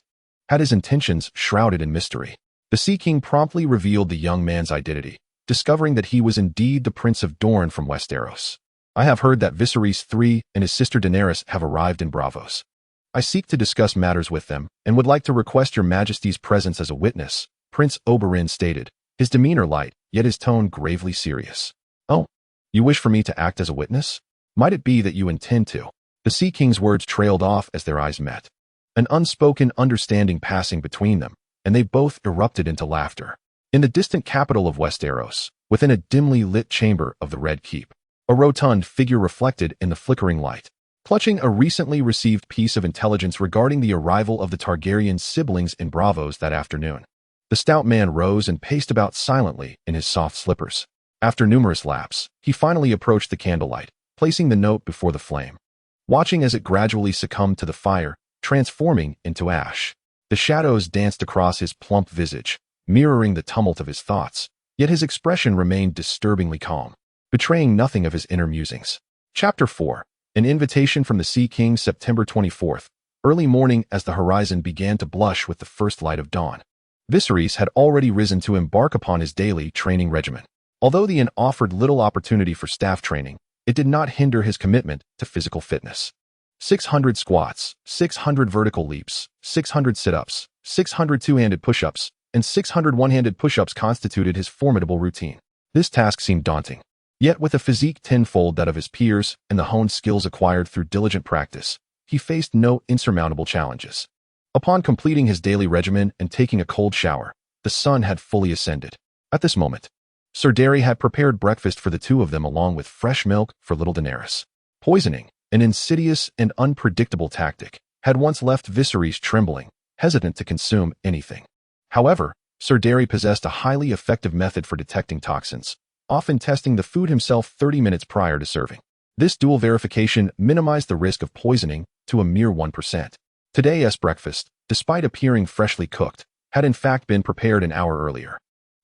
had his intentions shrouded in mystery. The Sea King promptly revealed the young man's identity, discovering that he was indeed the Prince of Dorne from Westeros. I have heard that Viserys III and his sister Daenerys have arrived in Braavos. I seek to discuss matters with them and would like to request your Majesty's presence as a witness, Prince Oberyn stated, his demeanor light, yet his tone gravely serious. Oh, you wish for me to act as a witness? Might it be that you intend to? The Sea King's words trailed off as their eyes met, an unspoken understanding passing between them, and they both erupted into laughter. In the distant capital of Westeros, within a dimly lit chamber of the Red Keep, a rotund figure reflected in the flickering light, clutching a recently received piece of intelligence regarding the arrival of the Targaryen siblings in Braavos that afternoon. The stout man rose and paced about silently in his soft slippers. After numerous laps, he finally approached the candlelight, placing the note before the flame. Watching as it gradually succumbed to the fire, transforming into ash. The shadows danced across his plump visage, mirroring the tumult of his thoughts, yet his expression remained disturbingly calm, betraying nothing of his inner musings. Chapter 4. An invitation from the Sea King, September 24th, early morning as the horizon began to blush with the first light of dawn. Viserys had already risen to embark upon his daily training regimen. Although the inn offered little opportunity for staff training, it did not hinder his commitment to physical fitness. 600 squats, 600 vertical leaps, 600 sit-ups, 600 two-handed push-ups, and 600 one-handed push-ups constituted his formidable routine. This task seemed daunting. Yet with a physique tenfold that of his peers and the honed skills acquired through diligent practice, he faced no insurmountable challenges. Upon completing his daily regimen and taking a cold shower, the sun had fully ascended. At this moment, Sir Darry had prepared breakfast for the two of them along with fresh milk for little Daenerys. Poisoning, an insidious and unpredictable tactic, had once left Viserys trembling, hesitant to consume anything. However, Sir Darry possessed a highly effective method for detecting toxins, often testing the food himself 30 minutes prior to serving. This dual verification minimized the risk of poisoning to a mere 1%. Today's breakfast, despite appearing freshly cooked, had in fact been prepared an hour earlier.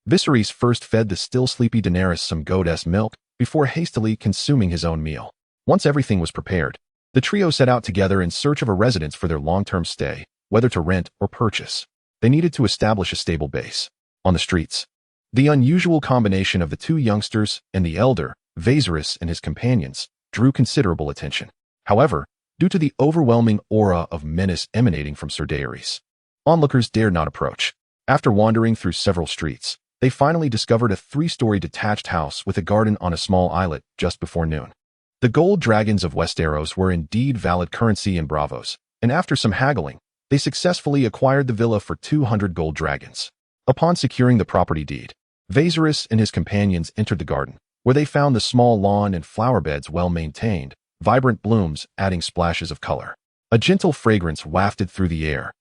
Viserys first fed the still sleepy Daenerys some goat's milk before hastily consuming his own meal. Once everything was prepared, the trio set out together in search of a residence for their long-term stay, whether to rent or purchase. They needed to establish a stable base. On the streets, the unusual combination of the two youngsters and the elder, Viserys and his companions, drew considerable attention. However, due to the overwhelming aura of menace emanating from Sir Daenerys, onlookers dared not approach. After wandering through several streets, they finally discovered a 3-story detached house with a garden on a small islet just before noon. The gold dragons of Westeros were indeed valid currency in Braavos, and after some haggling, they successfully acquired the villa for 200 gold dragons. Upon securing the property deed, Viserys and his companions entered the garden, where they found the small lawn and flower beds well maintained, vibrant blooms adding splashes of color. A gentle fragrance wafted through the air,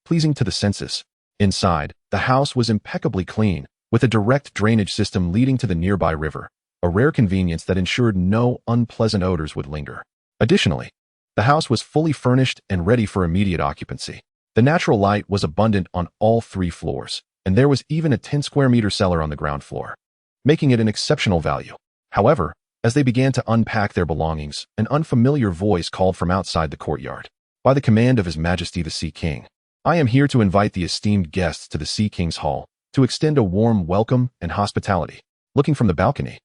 pleasing to the senses. Inside, the house was impeccably clean, with a direct drainage system leading to the nearby river, a rare convenience that ensured no unpleasant odors would linger. Additionally, the house was fully furnished and ready for immediate occupancy. The natural light was abundant on all 3 floors, and there was even a 10-square-meter cellar on the ground floor, making it an exceptional value. However, as they began to unpack their belongings, an unfamiliar voice called from outside the courtyard. By the command of His Majesty the Sea King, I am here to invite the esteemed guests to the Sea King's Hall to extend a warm welcome and hospitality. Looking from the balcony,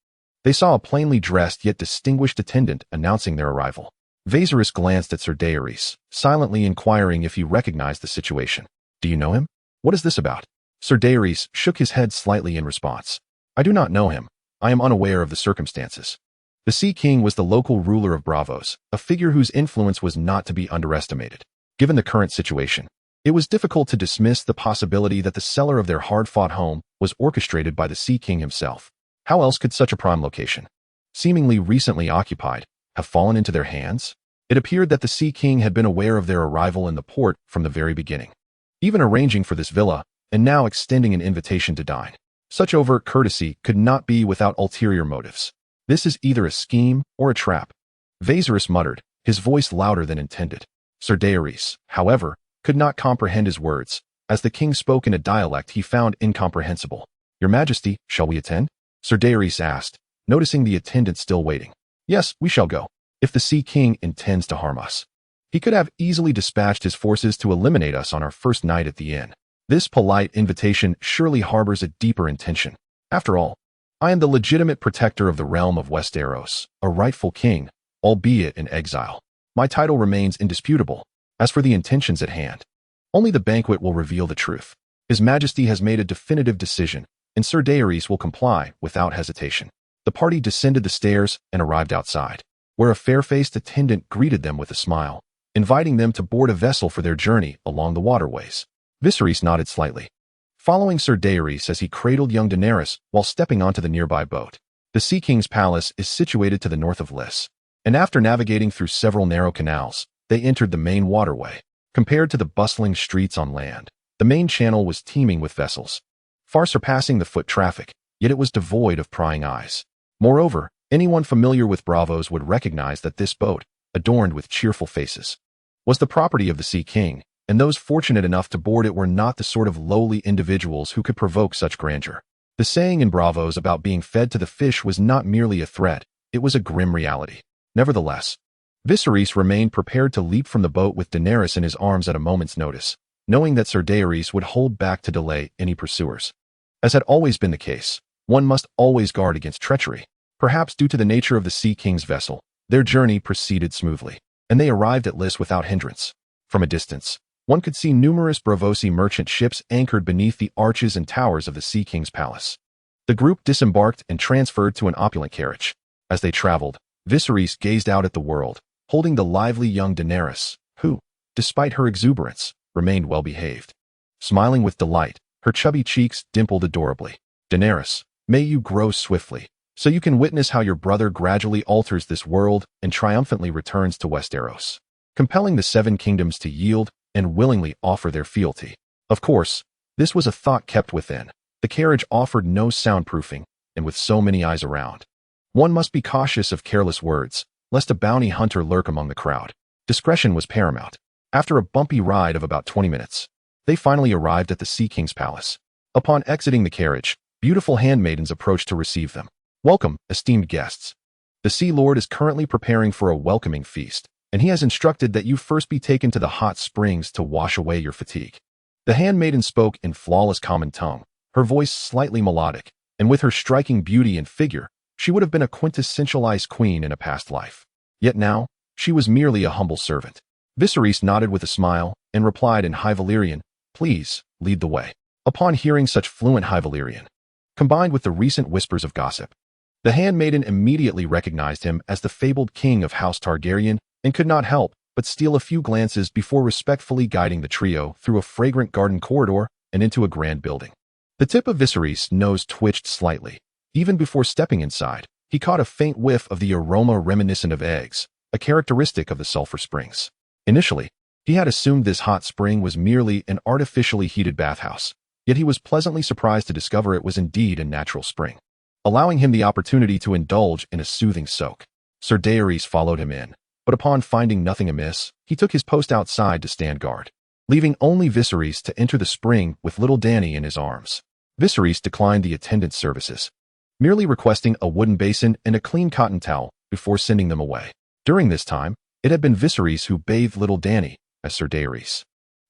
they saw a plainly dressed yet distinguished attendant announcing their arrival. Viserys glanced at Sir Daenerys, silently inquiring if he recognized the situation. Do you know him? What is this about? Sir Daenerys shook his head slightly in response. I do not know him. I am unaware of the circumstances. The Sea King was the local ruler of Braavos, a figure whose influence was not to be underestimated. Given the current situation, it was difficult to dismiss the possibility that the cellar of their hard-fought home was orchestrated by the Sea King himself. How else could such a prime location, seemingly recently occupied, have fallen into their hands? It appeared that the Sea King had been aware of their arrival in the port from the very beginning, even arranging for this villa and now extending an invitation to dine. Such overt courtesy could not be without ulterior motives. This is either a scheme or a trap. Viserys muttered, his voice louder than intended. Sir Daenerys, however, could not comprehend his words, as the king spoke in a dialect he found incomprehensible. Your Majesty, shall we attend? Sir Daenerys asked, noticing the attendant still waiting. Yes, we shall go. If the Sea King intends to harm us, he could have easily dispatched his forces to eliminate us on our first night at the inn. This polite invitation surely harbors a deeper intention. After all, I am the legitimate protector of the realm of Westeros, a rightful king, albeit in exile. My title remains indisputable. As for the intentions at hand, only the banquet will reveal the truth. His Majesty has made a definitive decision, and Sir Daenerys will comply without hesitation. The party descended the stairs and arrived outside, where a fair-faced attendant greeted them with a smile, inviting them to board a vessel for their journey along the waterways. Viserys nodded slightly, following Sir Daenerys as he cradled young Daenerys while stepping onto the nearby boat. The Sea King's palace is situated to the north of Lys, and after navigating through several narrow canals, they entered the main waterway. Compared to the bustling streets on land, the main channel was teeming with vessels, far surpassing the foot traffic, yet it was devoid of prying eyes. Moreover, anyone familiar with Braavos would recognize that this boat, adorned with cheerful faces, was the property of the Sea King, and those fortunate enough to board it were not the sort of lowly individuals who could provoke such grandeur. The saying in Braavos about being fed to the fish was not merely a threat, it was a grim reality. Nevertheless, Viserys remained prepared to leap from the boat with Daenerys in his arms at a moment's notice, knowing that Sir Daenerys would hold back to delay any pursuers. As had always been the case, one must always guard against treachery. Perhaps due to the nature of the Sea King's vessel, their journey proceeded smoothly, and they arrived at Lys without hindrance. From a distance, one could see numerous Braavosi merchant ships anchored beneath the arches and towers of the Sea King's palace. The group disembarked and transferred to an opulent carriage. As they traveled, Viserys gazed out at the world, holding the lively young Daenerys, who, despite her exuberance, remained well-behaved. Smiling with delight, her chubby cheeks dimpled adorably. Daenerys, may you grow swiftly, so you can witness how your brother gradually alters this world and triumphantly returns to Westeros, compelling the 7 kingdoms to yield and willingly offer their fealty. Of course, this was a thought kept within. The carriage offered no soundproofing, and with so many eyes around, one must be cautious of careless words, lest a bounty hunter lurk among the crowd. Discretion was paramount. After a bumpy ride of about 20 minutes, they finally arrived at the Sea King's palace. Upon exiting the carriage, beautiful handmaidens approached to receive them. Welcome, esteemed guests. The Sea Lord is currently preparing for a welcoming feast, and he has instructed that you first be taken to the hot springs to wash away your fatigue. The handmaiden spoke in flawless common tongue, her voice slightly melodic, and with her striking beauty and figure, she would have been a quintessential ice queen in a past life. Yet now, she was merely a humble servant. Viserys nodded with a smile and replied in High Valyrian, "Please, lead the way." Upon hearing such fluent High Valyrian, combined with the recent whispers of gossip, the handmaiden immediately recognized him as the fabled king of House Targaryen and could not help but steal a few glances before respectfully guiding the trio through a fragrant garden corridor and into a grand building. The tip of Viserys' nose twitched slightly. Even before stepping inside, he caught a faint whiff of the aroma reminiscent of eggs, a characteristic of the sulfur springs. Initially, he had assumed this hot spring was merely an artificially heated bathhouse, yet he was pleasantly surprised to discover it was indeed a natural spring, allowing him the opportunity to indulge in a soothing soak. Sir Daenerys followed him in, but upon finding nothing amiss, he took his post outside to stand guard. leaving only Viserys to enter the spring with little Dany in his arms. Viserys declined the attendant's services, merely requesting a wooden basin and a clean cotton towel before sending them away. During this time, it had been Viserys who bathed little Dany, as Sir Daenerys,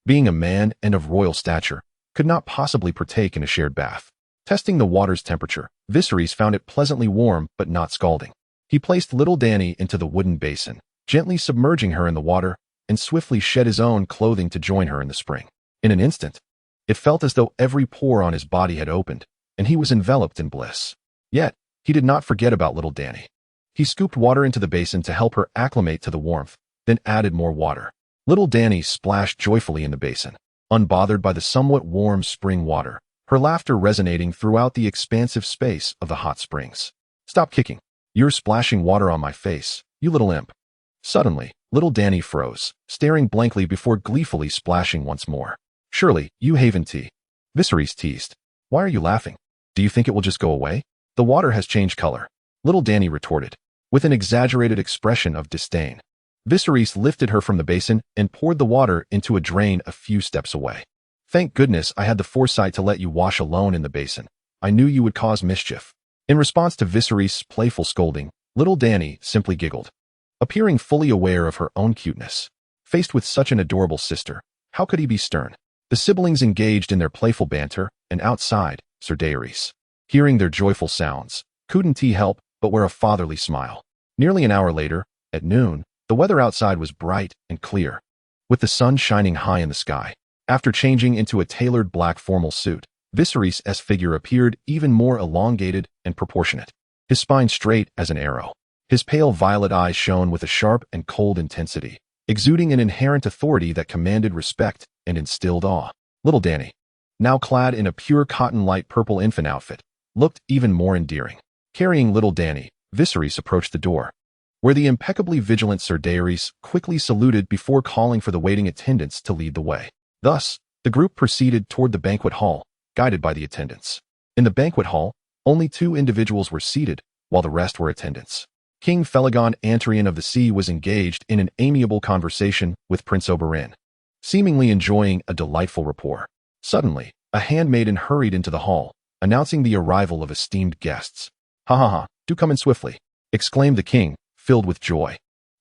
being a man and of royal stature, could not possibly partake in a shared bath. Testing the water's temperature, Viserys found it pleasantly warm but not scalding. He placed little Dany into the wooden basin, gently submerging her in the water, and swiftly shed his own clothing to join her in the spring. In an instant, it felt as though every pore on his body had opened, and he was enveloped in bliss. Yet, he did not forget about little Dany. He scooped water into the basin to help her acclimate to the warmth, then added more water. Little Dany splashed joyfully in the basin, unbothered by the somewhat warm spring water, her laughter resonating throughout the expansive space of the hot springs. "Stop kicking. You're splashing water on my face, you little imp." Suddenly, little Dany froze, staring blankly before gleefully splashing once more. "Surely, you haven tea," Viserys teased. "Why are you laughing? Do you think it will just go away? The water has changed color," little Dany retorted, with an exaggerated expression of disdain. Viserys lifted her from the basin and poured the water into a drain a few steps away. "Thank goodness I had the foresight to let you wash alone in the basin. I knew you would cause mischief." In response to Viserys' playful scolding, little Dany simply giggled, appearing fully aware of her own cuteness. Faced with such an adorable sister, how could he be stern? The siblings engaged in their playful banter, and outside, Sir Daenerys, hearing their joyful sounds, couldn't he help but wear a fatherly smile. Nearly an hour later, at noon, the weather outside was bright and clear, with the sun shining high in the sky. After changing into a tailored black formal suit, Viserys' figure appeared even more elongated and proportionate, his spine straight as an arrow. His pale violet eyes shone with a sharp and cold intensity, exuding an inherent authority that commanded respect and instilled awe. Little Dany, now clad in a pure cotton light purple infant outfit, looked even more endearing. Carrying little Dany, Viserys approached the door, where the impeccably vigilant Sir Daenerys quickly saluted before calling for the waiting attendants to lead the way. Thus, the group proceeded toward the banquet hall, guided by the attendants. In the banquet hall, only 2 individuals were seated, while the rest were attendants. King Felagorn Antarian of the Sea was engaged in an amiable conversation with Prince Oberyn, seemingly enjoying a delightful rapport. Suddenly, a handmaiden hurried into the hall, announcing the arrival of esteemed guests. "Ha ha ha, do come in swiftly," exclaimed the king, filled with joy.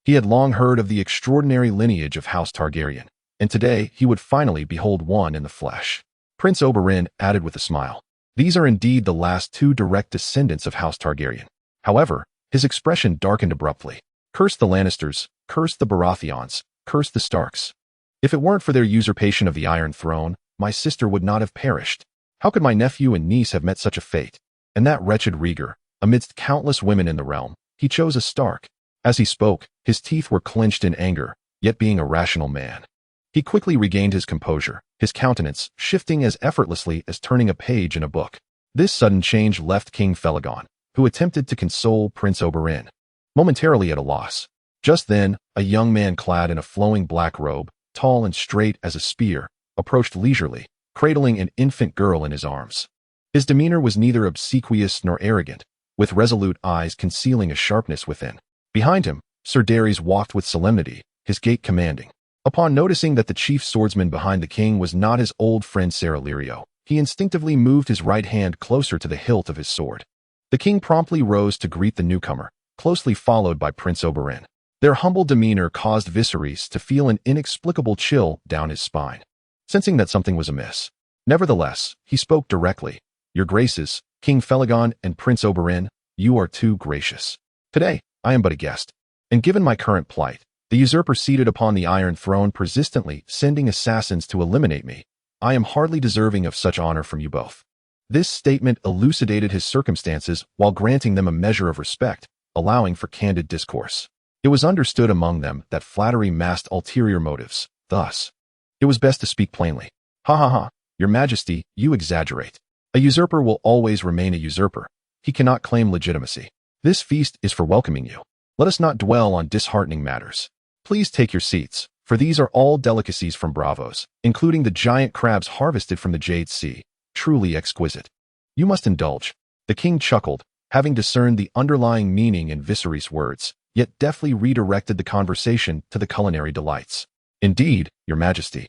He had long heard of the extraordinary lineage of House Targaryen, and today he would finally behold one in the flesh. Prince Oberyn added with a smile, "These are indeed the last 2 direct descendants of House Targaryen." However, his expression darkened abruptly. "Curse the Lannisters, curse the Baratheons, curse the Starks. If it weren't for their usurpation of the Iron Throne, my sister would not have perished. How could my nephew and niece have met such a fate?" And that wretched Rhaegar, amidst countless women in the realm, he chose a Stark. As he spoke, his teeth were clenched in anger, yet being a rational man, he quickly regained his composure, his countenance shifting as effortlessly as turning a page in a book. This sudden change left King Felagorn, who attempted to console Prince Oberyn, momentarily at a loss. Just then, a young man clad in a flowing black robe, tall and straight as a spear, approached leisurely, cradling an infant girl in his arms. His demeanor was neither obsequious nor arrogant, with resolute eyes concealing a sharpness within. Behind him, Sir Daenerys walked with solemnity, his gait commanding. Upon noticing that the chief swordsman behind the king was not his old friend Ser Illyrio, he instinctively moved his right hand closer to the hilt of his sword. The king promptly rose to greet the newcomer, closely followed by Prince Oberyn. Their humble demeanor caused Viserys to feel an inexplicable chill down his spine, sensing that something was amiss. Nevertheless, he spoke directly. "Your graces, King Felagorn and Prince Oberyn, you are too gracious. Today, I am but a guest, and given my current plight, the usurper seated upon the Iron Throne persistently sending assassins to eliminate me, I am hardly deserving of such honor from you both." This statement elucidated his circumstances while granting them a measure of respect, allowing for candid discourse. It was understood among them that flattery masked ulterior motives. Thus, it was best to speak plainly. "Ha ha ha, your majesty, you exaggerate. A usurper will always remain a usurper. He cannot claim legitimacy. This feast is for welcoming you. Let us not dwell on disheartening matters. Please take your seats, for these are all delicacies from Braavos, including the giant crabs harvested from the Jade Sea, truly exquisite. You must indulge." The king chuckled, having discerned the underlying meaning in Viserys' words, yet deftly redirected the conversation to the culinary delights. "Indeed, your majesty.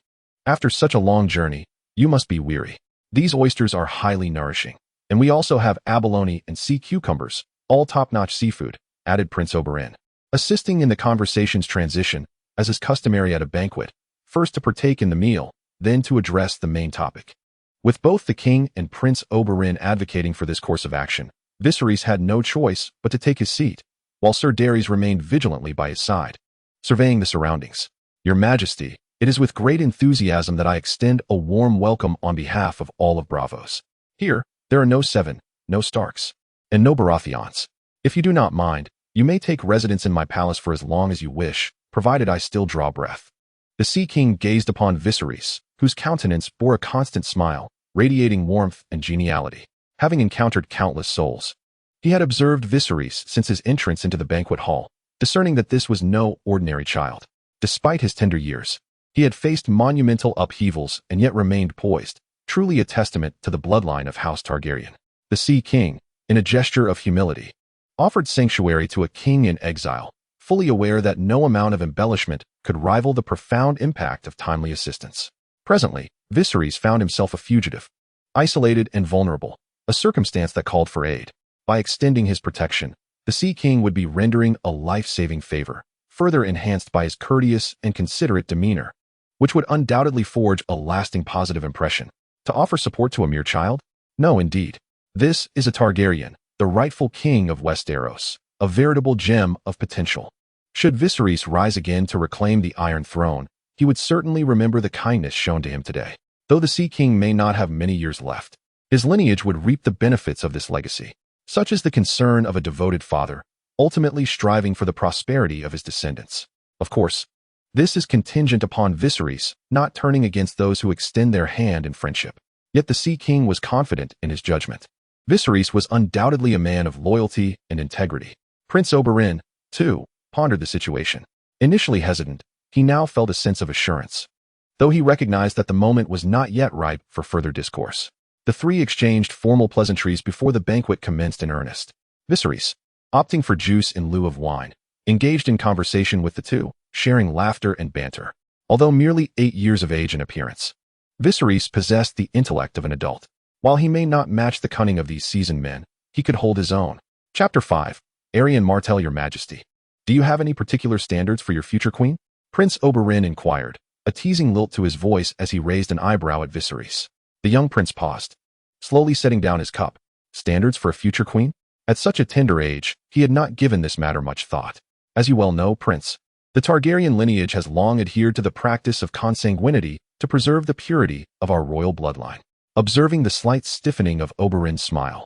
After such a long journey, you must be weary. These oysters are highly nourishing. And we also have abalone and sea cucumbers, all top-notch seafood, added Prince Oberyn, assisting in the conversation's transition, as is customary at a banquet, first to partake in the meal, then to address the main topic. With both the king and Prince Oberyn advocating for this course of action, Viserys had no choice but to take his seat, while Sir Daenerys remained vigilantly by his side, surveying the surroundings. Your Majesty, it is with great enthusiasm that I extend a warm welcome on behalf of all of Braavos. Here, there are no Seven, no Starks, and no Baratheons. If you do not mind, you may take residence in my palace for as long as you wish, provided I still draw breath. The Sea King gazed upon Viserys, whose countenance bore a constant smile, radiating warmth and geniality. Having encountered countless souls, he had observed Viserys since his entrance into the banquet hall, discerning that this was no ordinary child. Despite his tender years, he had faced monumental upheavals and yet remained poised, truly a testament to the bloodline of House Targaryen. The Sea King, in a gesture of humility, offered sanctuary to a king in exile, fully aware that no amount of embellishment could rival the profound impact of timely assistance. Presently, Viserys found himself a fugitive, isolated and vulnerable, a circumstance that called for aid. By extending his protection, the Sea King would be rendering a life-saving favor, further enhanced by his courteous and considerate demeanor, which would undoubtedly forge a lasting positive impression. To offer support to a mere child? No, indeed. This is a Targaryen, the rightful king of Westeros, a veritable gem of potential. Should Viserys rise again to reclaim the Iron Throne, he would certainly remember the kindness shown to him today. Though the Sea King may not have many years left, his lineage would reap the benefits of this legacy, such as the concern of a devoted father, ultimately striving for the prosperity of his descendants. Of course, this is contingent upon Viserys not turning against those who extend their hand in friendship. Yet the Sea King was confident in his judgment. Viserys was undoubtedly a man of loyalty and integrity. Prince Oberyn, too, pondered the situation. Initially hesitant, he now felt a sense of assurance, though he recognized that the moment was not yet ripe for further discourse. The three exchanged formal pleasantries before the banquet commenced in earnest. Viserys, opting for juice in lieu of wine, engaged in conversation with the two, sharing laughter and banter. Although merely 8 years of age and appearance, Viserys possessed the intellect of an adult. While he may not match the cunning of these seasoned men, he could hold his own. Chapter 5. Arianne Martell, Your Majesty. Do you have any particular standards for your future queen? Prince Oberyn inquired, a teasing lilt to his voice as he raised an eyebrow at Viserys. The young prince paused, slowly setting down his cup. Standards for a future queen? At such a tender age, he had not given this matter much thought. As you well know, Prince, the Targaryen lineage has long adhered to the practice of consanguinity to preserve the purity of our royal bloodline. Observing the slight stiffening of Oberyn's smile,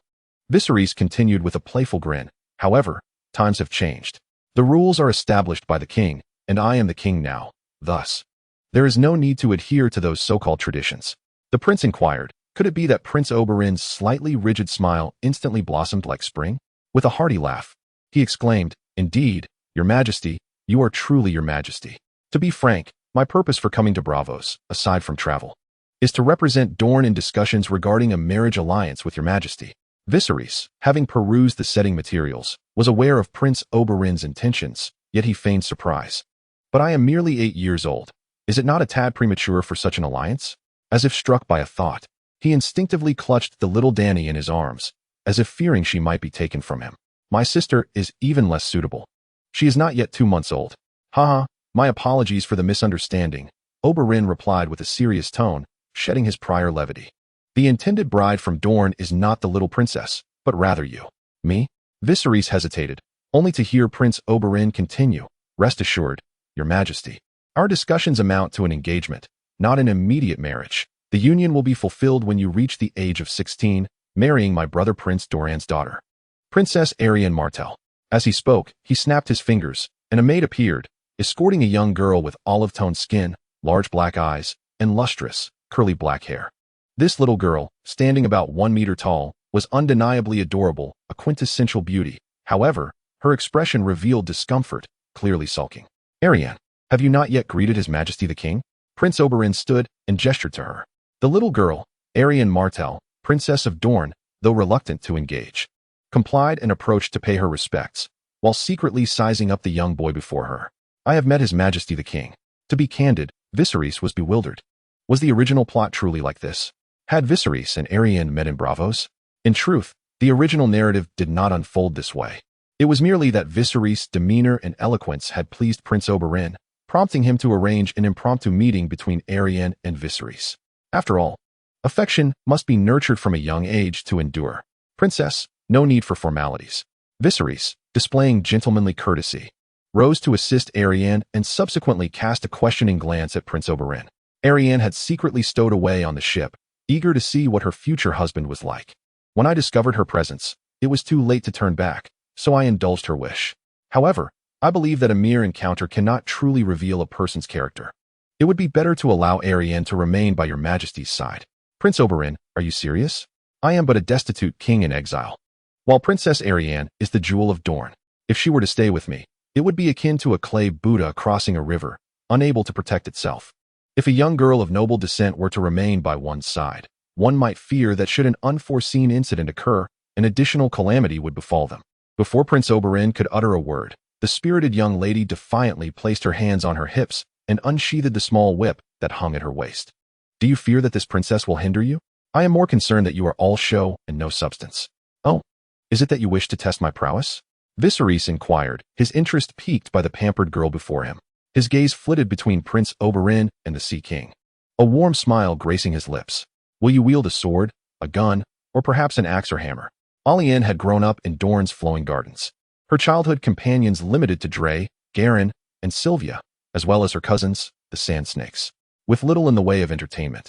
Viserys continued with a playful grin. However, times have changed. The rules are established by the king, and I am the king now. Thus, there is no need to adhere to those so-called traditions. The prince inquired, could it be that Prince Oberyn's slightly rigid smile instantly blossomed like spring? With a hearty laugh, he exclaimed, Indeed, Your Majesty, you are truly Your Majesty. To be frank, my purpose for coming to Braavos, aside from travel, is to represent Dorne in discussions regarding a marriage alliance with Your Majesty. Viserys, having perused the setting materials, was aware of Prince Oberyn's intentions, yet he feigned surprise. But I am merely 8 years old. Is it not a tad premature for such an alliance? As if struck by a thought, he instinctively clutched the little Dany in his arms, as if fearing she might be taken from him. My sister is even less suitable. She is not yet 2 months old. Haha, my apologies for the misunderstanding, Oberyn replied with a serious tone, shedding his prior levity. The intended bride from Dorne is not the little princess, but rather you. Me? Viserys hesitated, only to hear Prince Oberyn continue. Rest assured, Your Majesty, our discussions amount to an engagement, not an immediate marriage. The union will be fulfilled when you reach the age of 16, marrying my brother Prince Doran's daughter, Princess Arianne Martell. As he spoke, he snapped his fingers, and a maid appeared, escorting a young girl with olive-toned skin, large black eyes, and lustrous, curly black hair. This little girl, standing about 1 meter tall, was undeniably adorable, a quintessential beauty. However, her expression revealed discomfort, clearly sulking. Arianne, have you not yet greeted His Majesty the King? Prince Oberyn stood and gestured to her. The little girl, Arianne Martell, Princess of Dorne, though reluctant to engage, complied and approached to pay her respects, while secretly sizing up the young boy before her. I have met His Majesty the King. To be candid, Viserys was bewildered. Was the original plot truly like this? Had Viserys and Arianne met in Braavos? In truth, the original narrative did not unfold this way. It was merely that Viserys' demeanor and eloquence had pleased Prince Oberyn, prompting him to arrange an impromptu meeting between Arianne and Viserys. After all, affection must be nurtured from a young age to endure. Princess, no need for formalities. Viserys, displaying gentlemanly courtesy, rose to assist Arianne and subsequently cast a questioning glance at Prince Oberyn. Arianne had secretly stowed away on the ship, eager to see what her future husband was like. When I discovered her presence, it was too late to turn back, so I indulged her wish. However, I believe that a mere encounter cannot truly reveal a person's character. It would be better to allow Arianne to remain by your Majesty's side. Prince Oberyn, are you serious? I am but a destitute king in exile. While Princess Arianne is the jewel of Dorne, if she were to stay with me, it would be akin to a clay Buddha crossing a river, unable to protect itself. If a young girl of noble descent were to remain by one's side, one might fear that should an unforeseen incident occur, an additional calamity would befall them. Before Prince Oberyn could utter a word, the spirited young lady defiantly placed her hands on her hips and unsheathed the small whip that hung at her waist. Do you fear that this princess will hinder you? I am more concerned that you are all show and no substance. Oh, is it that you wish to test my prowess? Viserys inquired, his interest piqued by the pampered girl before him. His gaze flitted between Prince Oberyn and the Sea King, a warm smile gracing his lips. Will you wield a sword, a gun, or perhaps an axe or hammer? Arianne had grown up in Dorne's flowing gardens. Her childhood companions limited to Dray, Garin, and Sylvia, as well as her cousins, the Sand Snakes, with little in the way of entertainment.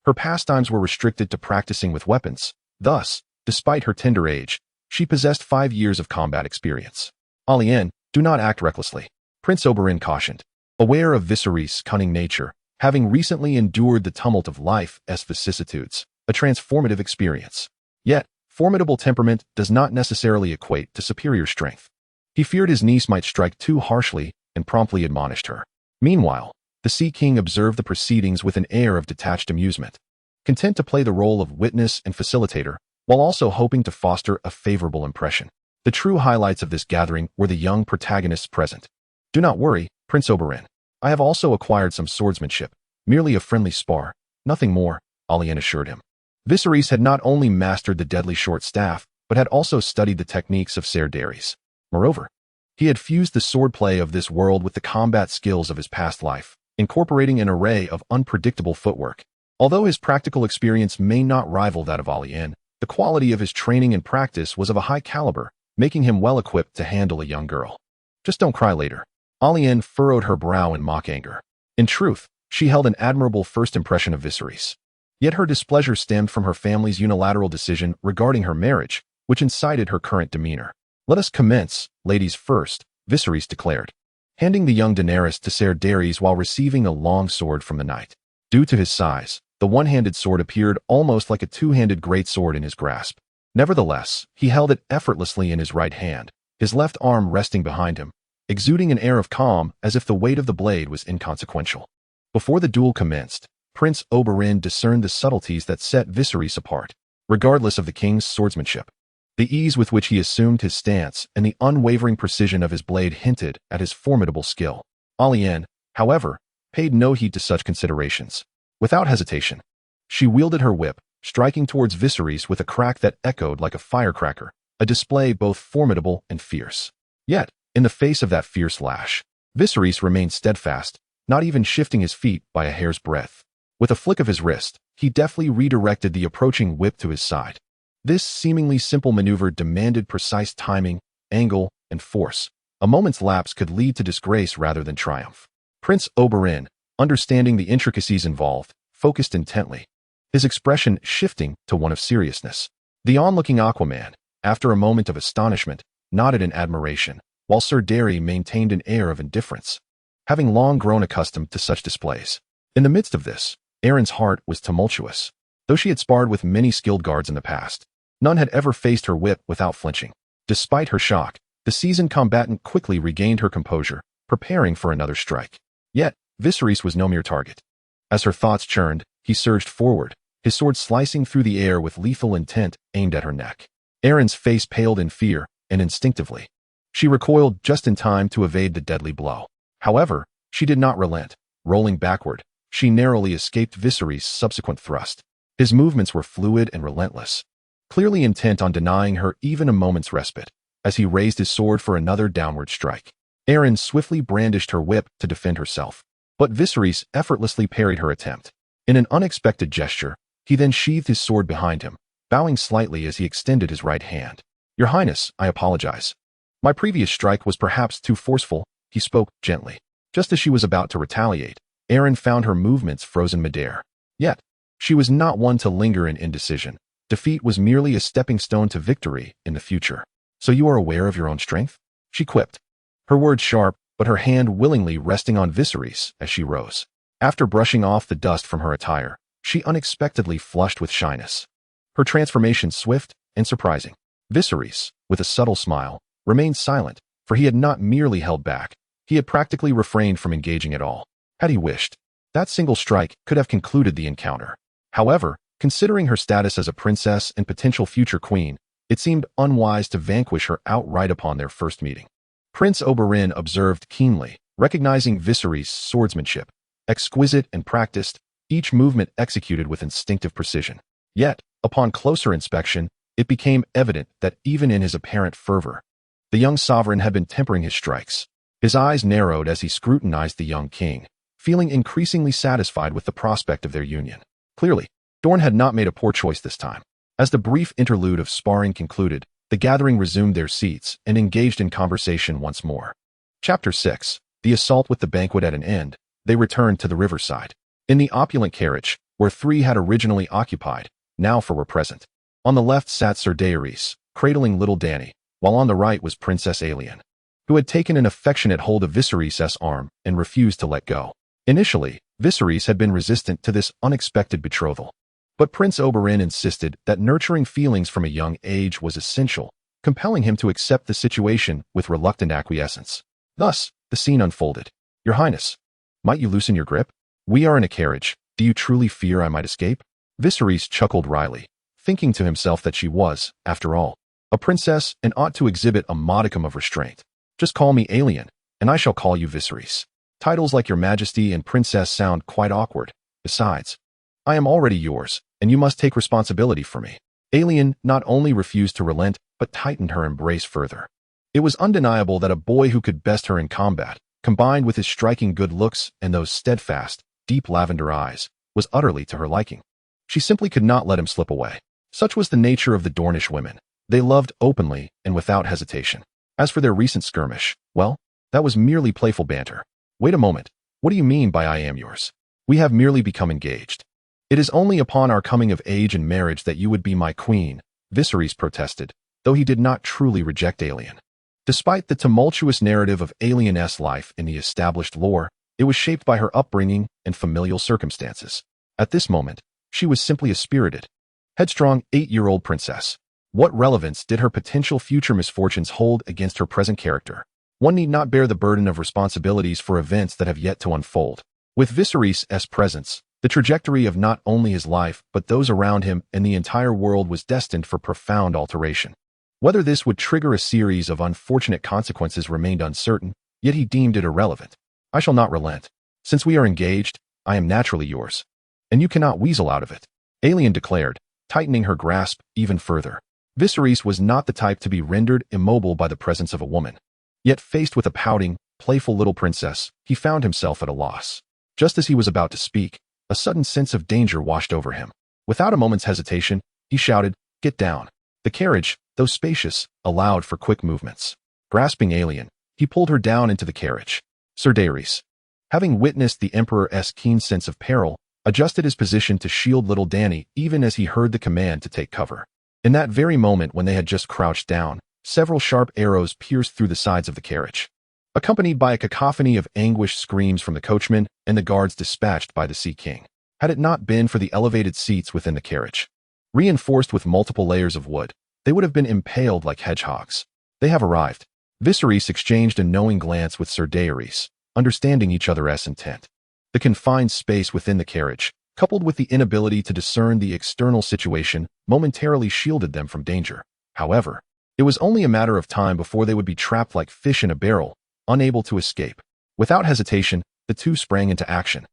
Her pastimes were restricted to practicing with weapons. Thus, despite her tender age, she possessed 5 years of combat experience. Arianne, do not act recklessly, Prince Oberyn cautioned. Aware of Viserys' cunning nature, having recently endured the tumult of life's vicissitudes, a transformative experience. Yet, formidable temperament does not necessarily equate to superior strength. He feared his niece might strike too harshly and promptly admonished her. Meanwhile, the Sea King observed the proceedings with an air of detached amusement, content to play the role of witness and facilitator, while also hoping to foster a favorable impression. The true highlights of this gathering were the young protagonists present. Do not worry, Prince Oberyn. I have also acquired some swordsmanship, merely a friendly spar, nothing more, Arianne assured him. Viserys had not only mastered the deadly short staff, but had also studied the techniques of Ser Daenerys. Moreover, he had fused the swordplay of this world with the combat skills of his past life, incorporating an array of unpredictable footwork. Although his practical experience may not rival that of Arianne, the quality of his training and practice was of a high caliber, making him well equipped to handle a young girl. Just don't cry later. Arianne furrowed her brow in mock anger. In truth, she held an admirable first impression of Viserys. Yet her displeasure stemmed from her family's unilateral decision regarding her marriage, which incited her current demeanor. Let us commence, ladies first, Viserys declared, handing the young Daenerys to Ser Daenerys while receiving a long sword from the knight. Due to his size, the one-handed sword appeared almost like a two-handed greatsword in his grasp. Nevertheless, he held it effortlessly in his right hand, his left arm resting behind him, exuding an air of calm as if the weight of the blade was inconsequential. Before the duel commenced, Prince Oberyn discerned the subtleties that set Viserys apart, regardless of the king's swordsmanship. The ease with which he assumed his stance and the unwavering precision of his blade hinted at his formidable skill. Arianne, however, paid no heed to such considerations. Without hesitation, she wielded her whip, striking towards Viserys with a crack that echoed like a firecracker, a display both formidable and fierce. Yet, in the face of that fierce lash, Viserys remained steadfast, not even shifting his feet by a hair's breadth. With a flick of his wrist, he deftly redirected the approaching whip to his side. This seemingly simple maneuver demanded precise timing, angle, and force. A moment's lapse could lead to disgrace rather than triumph. Prince Oberyn, understanding the intricacies involved, focused intently, his expression shifting to one of seriousness. The onlooking Aquaman, after a moment of astonishment, nodded in admiration, while Ser Daenerys maintained an air of indifference, having long grown accustomed to such displays. In the midst of this, Erin's heart was tumultuous. Though she had sparred with many skilled guards in the past, none had ever faced her whip without flinching. Despite her shock, the seasoned combatant quickly regained her composure, preparing for another strike. Yet, Viserys was no mere target. As her thoughts churned, he surged forward, his sword slicing through the air with lethal intent aimed at her neck. Erin's face paled in fear, and instinctively, she recoiled just in time to evade the deadly blow. However, she did not relent, rolling backward, she narrowly escaped Viserys' subsequent thrust. His movements were fluid and relentless, clearly intent on denying her even a moment's respite, as he raised his sword for another downward strike. Arianne swiftly brandished her whip to defend herself, but Viserys effortlessly parried her attempt. In an unexpected gesture, he then sheathed his sword behind him, bowing slightly as he extended his right hand. "Your Highness, I apologize. My previous strike was perhaps too forceful," he spoke gently. Just as she was about to retaliate, Arianne found her movements frozen midair. Yet, she was not one to linger in indecision. Defeat was merely a stepping stone to victory in the future. "So you are aware of your own strength?" she quipped, her words sharp, but her hand willingly resting on Viserys as she rose. After brushing off the dust from her attire, she unexpectedly flushed with shyness. Her transformation swift and surprising. Viserys, with a subtle smile, remained silent, for he had not merely held back, he had practically refrained from engaging at all. Had he wished, that single strike could have concluded the encounter. However, considering her status as a princess and potential future queen, it seemed unwise to vanquish her outright upon their first meeting. Prince Oberyn observed keenly, recognizing Viserys' swordsmanship, exquisite and practiced, each movement executed with instinctive precision. Yet, upon closer inspection, it became evident that even in his apparent fervor, the young sovereign had been tempering his strikes. His eyes narrowed as he scrutinized the young king, feeling increasingly satisfied with the prospect of their union. Clearly, Dorne had not made a poor choice this time. As the brief interlude of sparring concluded, the gathering resumed their seats and engaged in conversation once more. Chapter 6. The assault with the banquet at an end, they returned to the riverside. In the opulent carriage, where three had originally occupied, now four were present. On the left sat Sir Daenerys, cradling little Dany, while on the right was Princess Arianne, who had taken an affectionate hold of Viserys' arm and refused to let go. Initially, Viserys had been resistant to this unexpected betrothal, but Prince Oberyn insisted that nurturing feelings from a young age was essential, compelling him to accept the situation with reluctant acquiescence. Thus, the scene unfolded. "Your Highness, might you loosen your grip? We are in a carriage. Do you truly fear I might escape?" Viserys chuckled wryly, thinking to himself that she was, after all, a princess and ought to exhibit a modicum of restraint. "Just call me Arianne, and I shall call you Viserys. Titles like your Majesty and Princess sound quite awkward. Besides, I am already yours, and you must take responsibility for me." Arianne not only refused to relent, but tightened her embrace further. It was undeniable that a boy who could best her in combat, combined with his striking good looks and those steadfast, deep lavender eyes, was utterly to her liking. She simply could not let him slip away. Such was the nature of the Dornish women. They loved openly and without hesitation. As for their recent skirmish, well, that was merely playful banter. "Wait a moment. What do you mean by I am yours? We have merely become engaged. It is only upon our coming of age and marriage that you would be my queen," Viserys protested, though he did not truly reject Arianne. Despite the tumultuous narrative of Arianne's life in the established lore, it was shaped by her upbringing and familial circumstances. At this moment, she was simply a spirited, headstrong 8-year-old princess. What relevance did her potential future misfortunes hold against her present character? One need not bear the burden of responsibilities for events that have yet to unfold. With Viserys' presence, the trajectory of not only his life but those around him and the entire world was destined for profound alteration. Whether this would trigger a series of unfortunate consequences remained uncertain, yet he deemed it irrelevant. "I shall not relent. Since we are engaged, I am naturally yours, and you cannot weasel out of it," Arianne declared, tightening her grasp even further. Viserys was not the type to be rendered immobile by the presence of a woman. Yet faced with a pouting, playful little princess, he found himself at a loss. Just as he was about to speak, a sudden sense of danger washed over him. Without a moment's hesitation, he shouted, "Get down." The carriage, though spacious, allowed for quick movements. Grasping Arianne, he pulled her down into the carriage. Sir Daenerys, having witnessed the Emperor's keen sense of peril, adjusted his position to shield little Dany even as he heard the command to take cover. In that very moment when they had just crouched down, several sharp arrows pierced through the sides of the carriage, accompanied by a cacophony of anguished screams from the coachman and the guards dispatched by the Sea King. Had it not been for the elevated seats within the carriage, reinforced with multiple layers of wood, they would have been impaled like hedgehogs. "They have arrived." Viserys exchanged a knowing glance with Sir Daenerys, understanding each other's intent. The confined space within the carriage, coupled with the inability to discern the external situation, momentarily shielded them from danger. However, it was only a matter of time before they would be trapped like fish in a barrel, unable to escape. Without hesitation, the two sprang into action.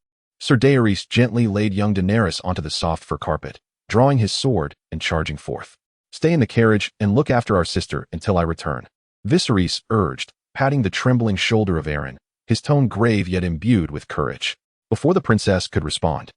Ser Daenerys gently laid young Daenerys onto the soft fur carpet, drawing his sword and charging forth. "Stay in the carriage and look after our sister until I return," Viserys urged, patting the trembling shoulder of Arianne, his tone grave yet imbued with courage. Before the princess could respond,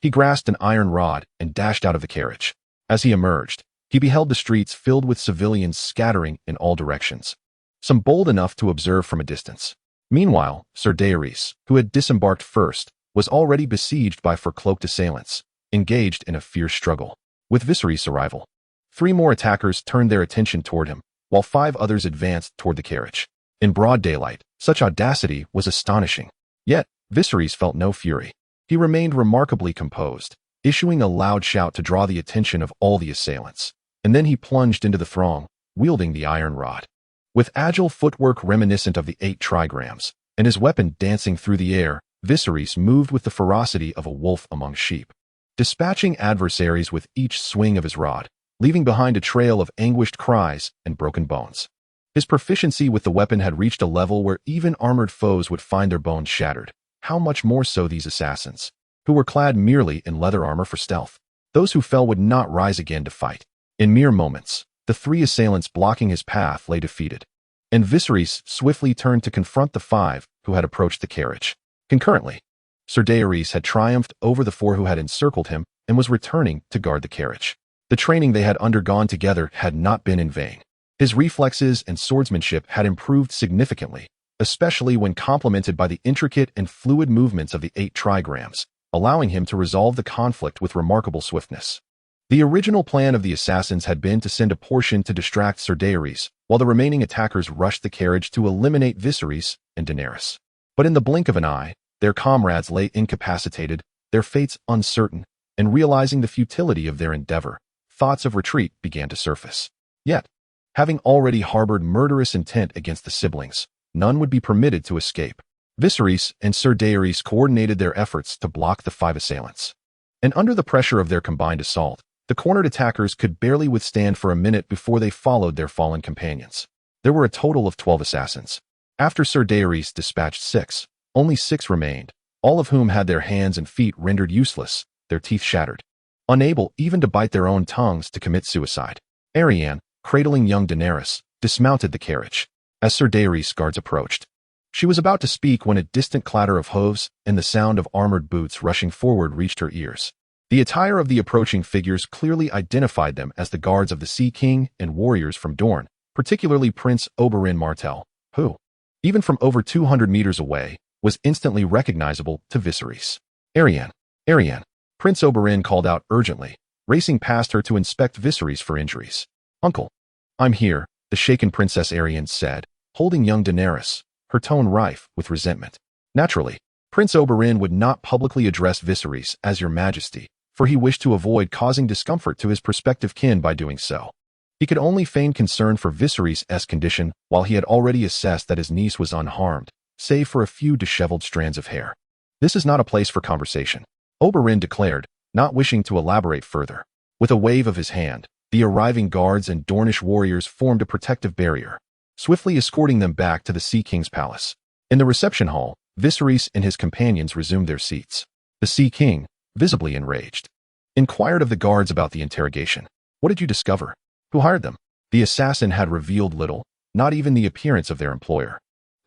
he grasped an iron rod and dashed out of the carriage. As he emerged, he beheld the streets filled with civilians scattering in all directions, some bold enough to observe from a distance. Meanwhile, Ser Daenerys, who had disembarked first, was already besieged by fur-cloaked assailants, engaged in a fierce struggle. With Viserys' arrival, 3 more attackers turned their attention toward him, while 5 others advanced toward the carriage. In broad daylight, such audacity was astonishing. Yet, Viserys felt no fury. He remained remarkably composed, issuing a loud shout to draw the attention of all the assailants. And then he plunged into the throng, wielding the iron rod. With agile footwork reminiscent of the 8 trigrams, and his weapon dancing through the air, Viserys moved with the ferocity of a wolf among sheep, dispatching adversaries with each swing of his rod, leaving behind a trail of anguished cries and broken bones. His proficiency with the weapon had reached a level where even armored foes would find their bones shattered. How much more so these assassins, who were clad merely in leather armor for stealth. Those who fell would not rise again to fight. In mere moments, the 3 assailants blocking his path lay defeated, and Viserys swiftly turned to confront the 5 who had approached the carriage. Concurrently, Ser Daenerys had triumphed over the 4 who had encircled him and was returning to guard the carriage. The training they had undergone together had not been in vain. His reflexes and swordsmanship had improved significantly, especially when complemented by the intricate and fluid movements of the 8 trigrams, allowing him to resolve the conflict with remarkable swiftness. The original plan of the assassins had been to send a portion to distract Ser Daenerys, while the remaining attackers rushed the carriage to eliminate Viserys and Daenerys. But in the blink of an eye, their comrades lay incapacitated, their fates uncertain, and realizing the futility of their endeavor, thoughts of retreat began to surface. Yet, having already harbored murderous intent against the siblings, none would be permitted to escape. Viserys and Ser Daenerys coordinated their efforts to block the 5 assailants. And under the pressure of their combined assault, the cornered attackers could barely withstand for a minute before they followed their fallen companions. There were a total of 12 assassins. After Ser Daenerys dispatched 6, only 6 remained, all of whom had their hands and feet rendered useless, their teeth shattered, unable even to bite their own tongues to commit suicide. Arianne, cradling young Daenerys, dismounted the carriage. As Ser Daenerys' guards approached, she was about to speak when a distant clatter of hooves and the sound of armored boots rushing forward reached her ears. The attire of the approaching figures clearly identified them as the guards of the Sea King and warriors from Dorne, particularly Prince Oberyn Martell, who, even from over 200 meters away, was instantly recognizable to Viserys. "Arianne, Arianne," Prince Oberyn called out urgently, racing past her to inspect Viserys for injuries. "Uncle, I'm here," the shaken Princess Arianne said, holding young Daenerys, her tone rife with resentment. Naturally, Prince Oberyn would not publicly address Viserys as Your Majesty, for he wished to avoid causing discomfort to his prospective kin by doing so. He could only feign concern for Viserys' condition while he had already assessed that his niece was unharmed, save for a few disheveled strands of hair. "This is not a place for conversation," Oberyn declared, not wishing to elaborate further. With a wave of his hand, the arriving guards and Dornish warriors formed a protective barrier, swiftly escorting them back to the Sea King's palace. In the reception hall, Viserys and his companions resumed their seats. The Sea King, visibly enraged, inquired of the guards about the interrogation. "What did you discover? Who hired them?" The assassin had revealed little, not even the appearance of their employer.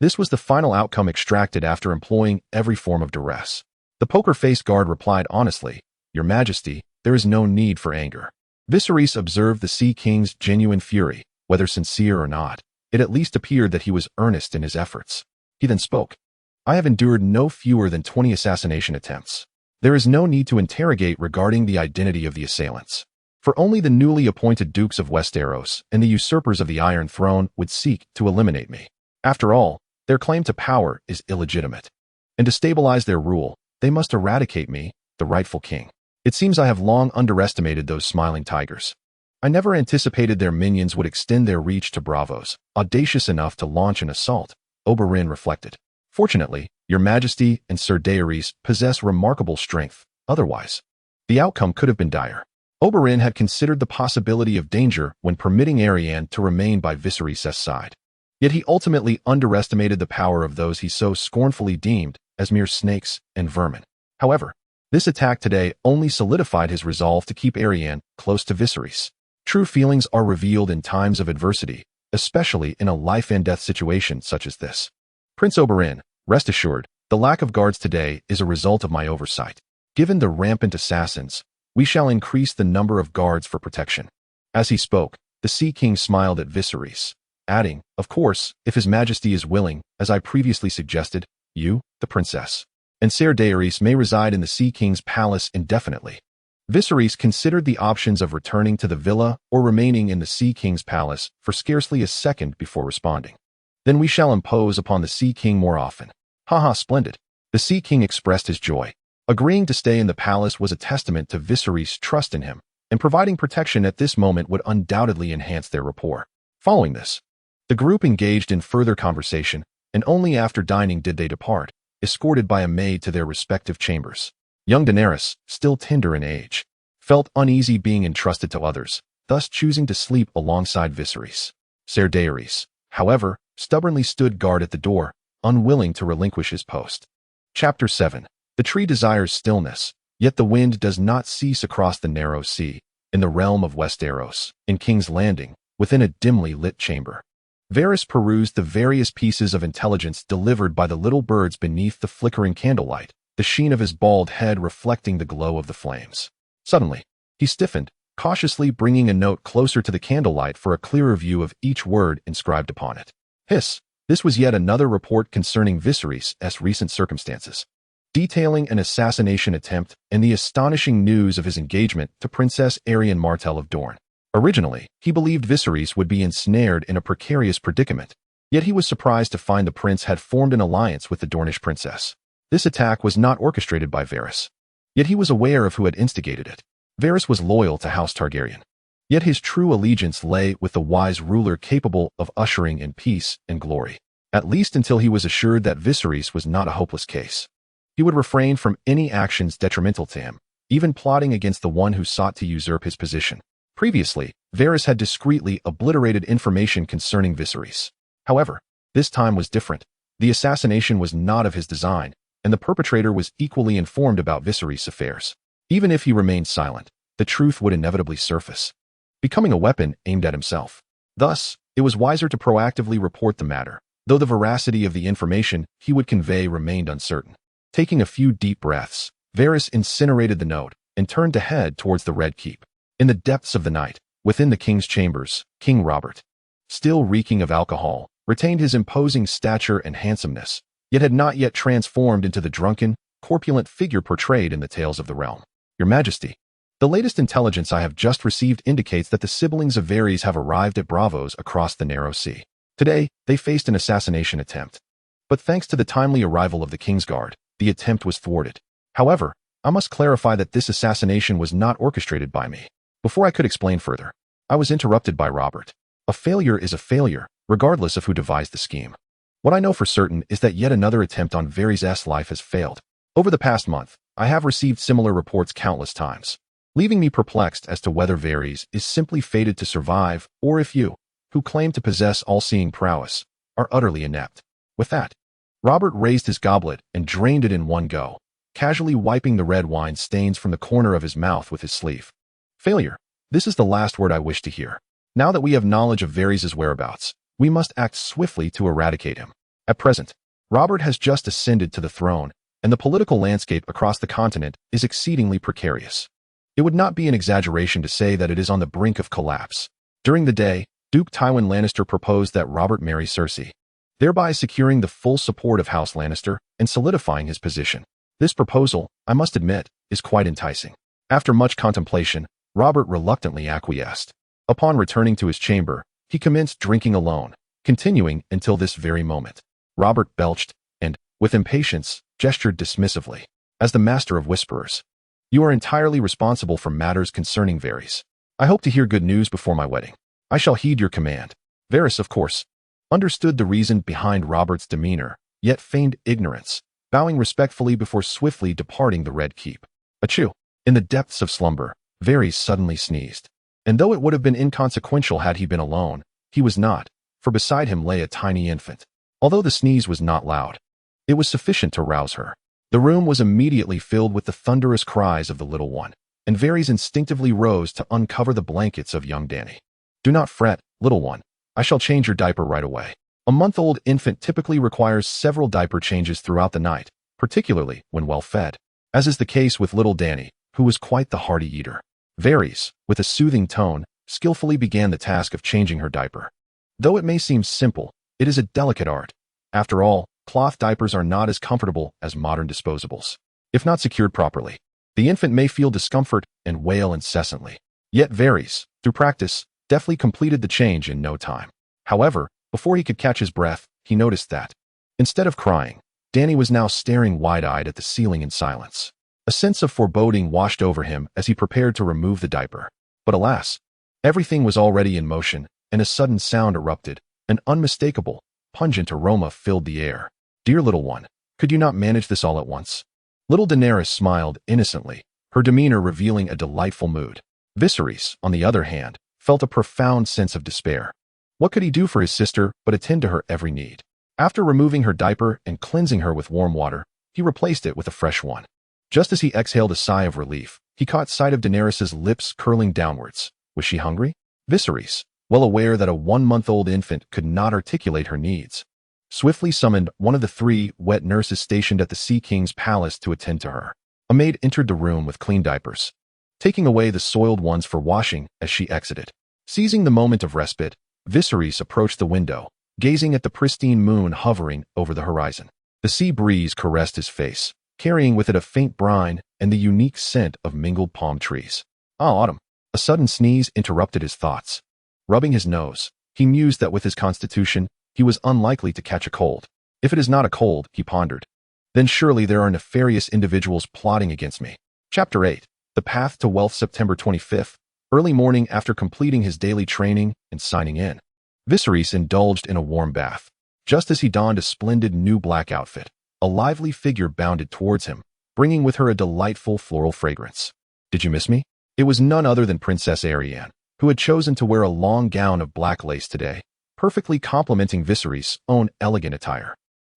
This was the final outcome extracted after employing every form of duress. The poker-faced guard replied honestly, "Your Majesty, there is no need for anger." Viserys observed the Sea King's genuine fury, whether sincere or not. It at least appeared that he was earnest in his efforts. He then spoke. "I have endured no fewer than 20 assassination attempts. There is no need to interrogate regarding the identity of the assailants, for only the newly appointed Dukes of Westeros and the usurpers of the Iron Throne would seek to eliminate me. After all, their claim to power is illegitimate, and to stabilize their rule, they must eradicate me, the rightful king. It seems I have long underestimated those smiling tigers. I never anticipated their minions would extend their reach to Braavos, audacious enough to launch an assault," Oberyn reflected. "Fortunately, Your Majesty and Ser Daenerys possess remarkable strength. Otherwise, the outcome could have been dire." Oberyn had considered the possibility of danger when permitting Arianne to remain by Viserys' side. Yet he ultimately underestimated the power of those he so scornfully deemed as mere snakes and vermin. However, this attack today only solidified his resolve to keep Arianne close to Viserys. True feelings are revealed in times of adversity, especially in a life-and-death situation such as this. Prince Oberyn, rest assured, the lack of guards today is a result of my oversight. Given the rampant assassins, we shall increase the number of guards for protection. As he spoke, the Sea King smiled at Viserys, adding, of course, if His Majesty is willing, as I previously suggested, you, the princess, and Ser Daenerys may reside in the Sea King's palace indefinitely. Viserys considered the options of returning to the villa or remaining in the Sea King's palace for scarcely a second before responding. Then we shall impose upon the Sea King more often. Haha, splendid. The Sea King expressed his joy. Agreeing to stay in the palace was a testament to Viserys' trust in him, and providing protection at this moment would undoubtedly enhance their rapport. Following this, the group engaged in further conversation, and only after dining did they depart, escorted by a maid to their respective chambers. Young Daenerys, still tender in age, felt uneasy being entrusted to others, thus choosing to sleep alongside Viserys. Ser Daenerys, however, stubbornly stood guard at the door, unwilling to relinquish his post. Chapter 7. The tree desires stillness, yet the wind does not cease across the narrow sea, in the realm of Westeros, in King's Landing, within a dimly lit chamber. Varys perused the various pieces of intelligence delivered by the little birds beneath the flickering candlelight, the sheen of his bald head reflecting the glow of the flames. Suddenly, he stiffened, cautiously bringing a note closer to the candlelight for a clearer view of each word inscribed upon it. Hiss! This was yet another report concerning Viserys' recent circumstances, detailing an assassination attempt and the astonishing news of his engagement to Princess Arianne Martell of Dorne. Originally, he believed Viserys would be ensnared in a precarious predicament, yet he was surprised to find the prince had formed an alliance with the Dornish princess. This attack was not orchestrated by Varys, yet he was aware of who had instigated it. Varys was loyal to House Targaryen, yet his true allegiance lay with the wise ruler capable of ushering in peace and glory, at least until he was assured that Viserys was not a hopeless case. He would refrain from any actions detrimental to him, even plotting against the one who sought to usurp his position. Previously, Varys had discreetly obliterated information concerning Viserys. However, this time was different. The assassination was not of his design, and the perpetrator was equally informed about Viserys' affairs. Even if he remained silent, the truth would inevitably surface, becoming a weapon aimed at himself. Thus, it was wiser to proactively report the matter, though the veracity of the information he would convey remained uncertain. Taking a few deep breaths, Varys incinerated the note and turned to head towards the Red Keep. In the depths of the night, within the king's chambers, King Robert, still reeking of alcohol, retained his imposing stature and handsomeness, yet had not yet transformed into the drunken, corpulent figure portrayed in the tales of the realm. Your Majesty, the latest intelligence I have just received indicates that the siblings of Varys have arrived at Braavos across the narrow sea. Today, they faced an assassination attempt. But thanks to the timely arrival of the Kingsguard, the attempt was thwarted. However, I must clarify that this assassination was not orchestrated by me. Before I could explain further, I was interrupted by Robert. A failure is a failure, regardless of who devised the scheme. What I know for certain is that yet another attempt on Varys' life has failed. Over the past month, I have received similar reports countless times, leaving me perplexed as to whether Varys is simply fated to survive, or if you, who claim to possess all-seeing prowess, are utterly inept. With that, Robert raised his goblet and drained it in one go, casually wiping the red wine stains from the corner of his mouth with his sleeve. Failure. This is the last word I wish to hear. Now that we have knowledge of Varys' whereabouts, we must act swiftly to eradicate him. At present, Robert has just ascended to the throne, and the political landscape across the continent is exceedingly precarious. It would not be an exaggeration to say that it is on the brink of collapse. During the day, Duke Tywin Lannister proposed that Robert marry Cersei, thereby securing the full support of House Lannister and solidifying his position. This proposal, I must admit, is quite enticing. After much contemplation, Robert reluctantly acquiesced. Upon returning to his chamber, he commenced drinking alone, continuing until this very moment. Robert belched and, with impatience, gestured dismissively. As the master of whisperers, you are entirely responsible for matters concerning Varys. I hope to hear good news before my wedding. I shall heed your command. Varys, of course, understood the reason behind Robert's demeanor, yet feigned ignorance, bowing respectfully before swiftly departing the Red Keep. Achoo! In the depths of slumber, Varys suddenly sneezed. And though it would have been inconsequential had he been alone, he was not, for beside him lay a tiny infant. Although the sneeze was not loud, it was sufficient to rouse her. The room was immediately filled with the thunderous cries of the little one, and Varys instinctively rose to uncover the blankets of young Dany. "Do not fret, little one. I shall change your diaper right away." A month-old infant typically requires several diaper changes throughout the night, particularly when well fed, as is the case with little Dany, who was quite the hearty eater. Varys, with a soothing tone, skillfully began the task of changing her diaper. Though it may seem simple, it is a delicate art. After all, cloth diapers are not as comfortable as modern disposables. If not secured properly, the infant may feel discomfort and wail incessantly. Yet Varys, through practice, deftly completed the change in no time. However, before he could catch his breath, he noticed that, instead of crying, Dany was now staring wide-eyed at the ceiling in silence. A sense of foreboding washed over him as he prepared to remove the diaper. But alas, everything was already in motion, and a sudden sound erupted. An unmistakable, pungent aroma filled the air. "Dear little one, could you not manage this all at once?" Little Daenerys smiled innocently, her demeanor revealing a delightful mood. Viserys, on the other hand, felt a profound sense of despair. What could he do for his sister but attend to her every need? After removing her diaper and cleansing her with warm water, he replaced it with a fresh one. Just as he exhaled a sigh of relief, he caught sight of Daenerys' lips curling downwards. Was she hungry? Viserys, well aware that a 1-month-old infant could not articulate her needs, swiftly summoned one of the 3 wet nurses stationed at the Sea King's palace to attend to her. A maid entered the room with clean diapers, taking away the soiled ones for washing as she exited. Seizing the moment of respite, Viserys approached the window, gazing at the pristine moon hovering over the horizon. The sea breeze caressed his face, carrying with it a faint brine and the unique scent of mingled palm trees. "Ah, autumn." A sudden sneeze interrupted his thoughts. Rubbing his nose, he mused that with his constitution, he was unlikely to catch a cold. If it is not a cold, he pondered, then surely there are nefarious individuals plotting against me. Chapter 8. The Path to Wealth. September 25th, early morning after completing his daily training and signing in. Viserys indulged in a warm bath. Just as he donned a splendid new black outfit, a lively figure bounded towards him, bringing with her a delightful floral fragrance. "Did you miss me?" It was none other than Princess Arianne, who had chosen to wear a long gown of black lace today, perfectly complementing Viserys' own elegant attire.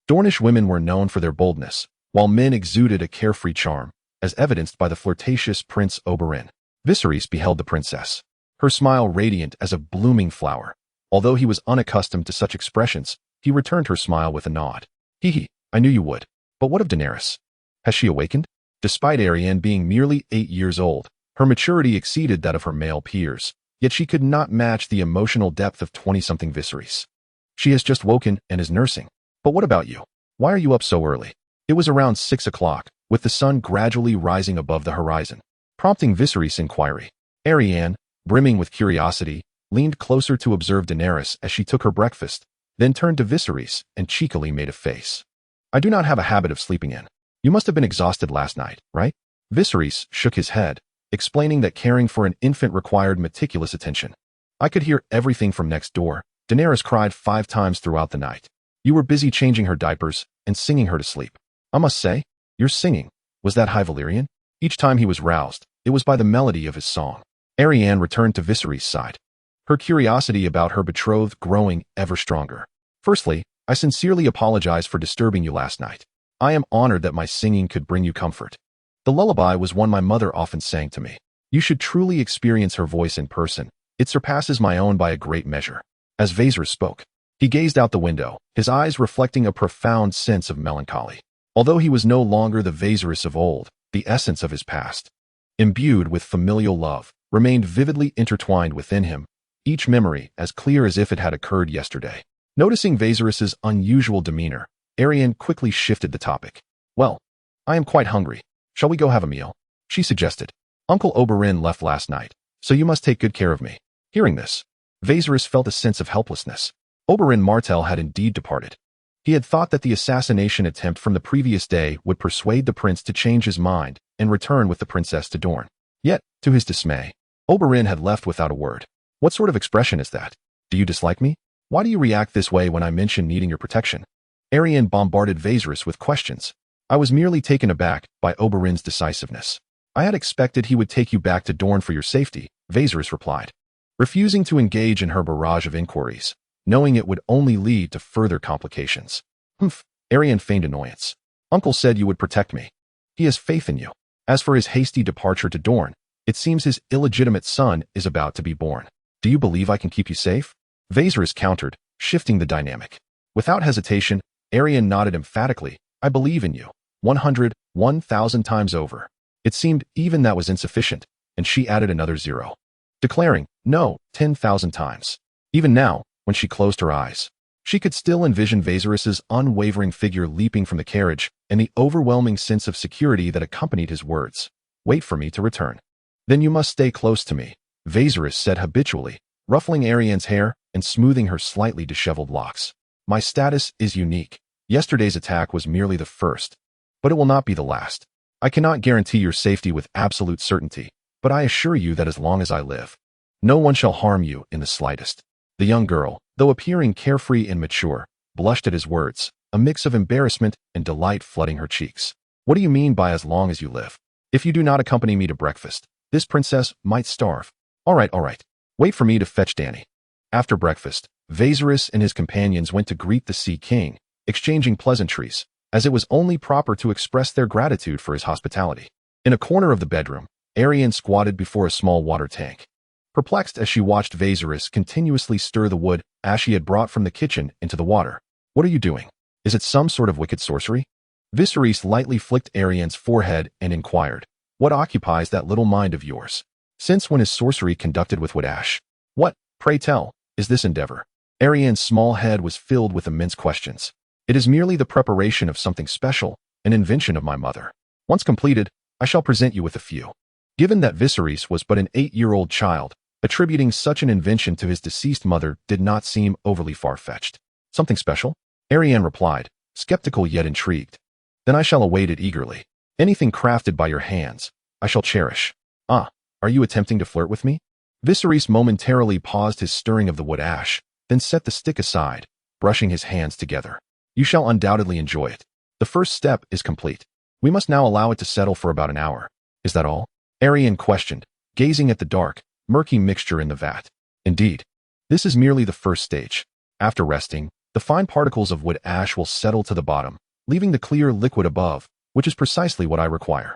Dornish women were known for their boldness, while men exuded a carefree charm, as evidenced by the flirtatious Prince Oberyn. Viserys beheld the princess, her smile radiant as a blooming flower. Although he was unaccustomed to such expressions, he returned her smile with a nod. "Hee, I knew you would. But what of Daenerys? Has she awakened?" Despite Arianne being merely 8 years old, her maturity exceeded that of her male peers, yet she could not match the emotional depth of 20-something Viserys. "She has just woken and is nursing. But what about you? Why are you up so early?" It was around 6 o'clock, with the sun gradually rising above the horizon, prompting Viserys' inquiry. Arianne, brimming with curiosity, leaned closer to observe Daenerys as she took her breakfast, then turned to Viserys and cheekily made a face. "I do not have a habit of sleeping in. You must have been exhausted last night, right?" Viserys shook his head, explaining that caring for an infant required meticulous attention. "I could hear everything from next door. Daenerys cried 5 times throughout the night. You were busy changing her diapers and singing her to sleep. I must say, your singing, was that high Valyrian?" Each time he was roused, it was by the melody of his song. Arianne returned to Viserys' side, her curiosity about her betrothed growing ever stronger. "Firstly, I sincerely apologize for disturbing you last night. I am honored that my singing could bring you comfort. The lullaby was one my mother often sang to me. You should truly experience her voice in person. It surpasses my own by a great measure." As Viserys spoke, he gazed out the window, his eyes reflecting a profound sense of melancholy. Although he was no longer the Viserys of old, the essence of his past, imbued with familial love, remained vividly intertwined within him, each memory as clear as if it had occurred yesterday. Noticing Viserys' unusual demeanor, Arianne quickly shifted the topic. "Well, I am quite hungry. Shall we go have a meal?" she suggested. "Uncle Oberyn left last night, so you must take good care of me." Hearing this, Viserys felt a sense of helplessness. Oberyn Martell had indeed departed. He had thought that the assassination attempt from the previous day would persuade the prince to change his mind and return with the princess to Dorne. Yet, to his dismay, Oberyn had left without a word. "What sort of expression is that? Do you dislike me? Why do you react this way when I mention needing your protection?" Arianne bombarded Viserys with questions. "I was merely taken aback by Oberyn's decisiveness. I had expected he would take you back to Dorne for your safety," Viserys replied, refusing to engage in her barrage of inquiries, knowing it would only lead to further complications. "Arianne feigned annoyance. Uncle said you would protect me. He has faith in you. As for his hasty departure to Dorne, it seems his illegitimate son is about to be born. Do you believe I can keep you safe? Viserys countered, shifting the dynamic. Without hesitation, Arianne nodded emphatically. I believe in you. 1,000 times over. It seemed even that was insufficient, and she added another 0. Declaring, no, 10,000 times. Even now, when she closed her eyes, she could still envision Viserys's unwavering figure leaping from the carriage and the overwhelming sense of security that accompanied his words. Wait for me to return. Then you must stay close to me, Viserys said habitually, ruffling Arianne's hair and smoothing her slightly disheveled locks. My status is unique. Yesterday's attack was merely the first, but it will not be the last. I cannot guarantee your safety with absolute certainty, but I assure you that as long as I live, no one shall harm you in the slightest. The young girl, though appearing carefree and mature, blushed at his words, a mix of embarrassment and delight flooding her cheeks. What do you mean by as long as you live? If you do not accompany me to breakfast, this princess might starve. All right. Wait for me to fetch Dany. After breakfast, Viserys and his companions went to greet the Sea King, exchanging pleasantries, as it was only proper to express their gratitude for his hospitality. In a corner of the bedroom, Arianne squatted before a small water tank, perplexed as she watched Viserys continuously stir the wood ash he had brought from the kitchen into the water. What are you doing? Is it some sort of wicked sorcery? Viserys lightly flicked Arianne's forehead and inquired, what occupies that little mind of yours? Since when is sorcery conducted with wood ash? What, pray tell, is this endeavor? Arianne's small head was filled with immense questions. It is merely the preparation of something special, an invention of my mother. Once completed, I shall present you with a few. Given that Viserys was but an 8-year-old child, attributing such an invention to his deceased mother did not seem overly far-fetched. Something special? Arianne replied, skeptical yet intrigued. Then I shall await it eagerly. Anything crafted by your hands, I shall cherish. Ah, are you attempting to flirt with me? Viserys momentarily paused his stirring of the wood ash, then set the stick aside, brushing his hands together. You shall undoubtedly enjoy it. The first step is complete. We must now allow it to settle for about an hour. Is that all? Arianne questioned, gazing at the dark, murky mixture in the vat. Indeed. This is merely the first stage. After resting, the fine particles of wood ash will settle to the bottom, leaving the clear liquid above, which is precisely what I require.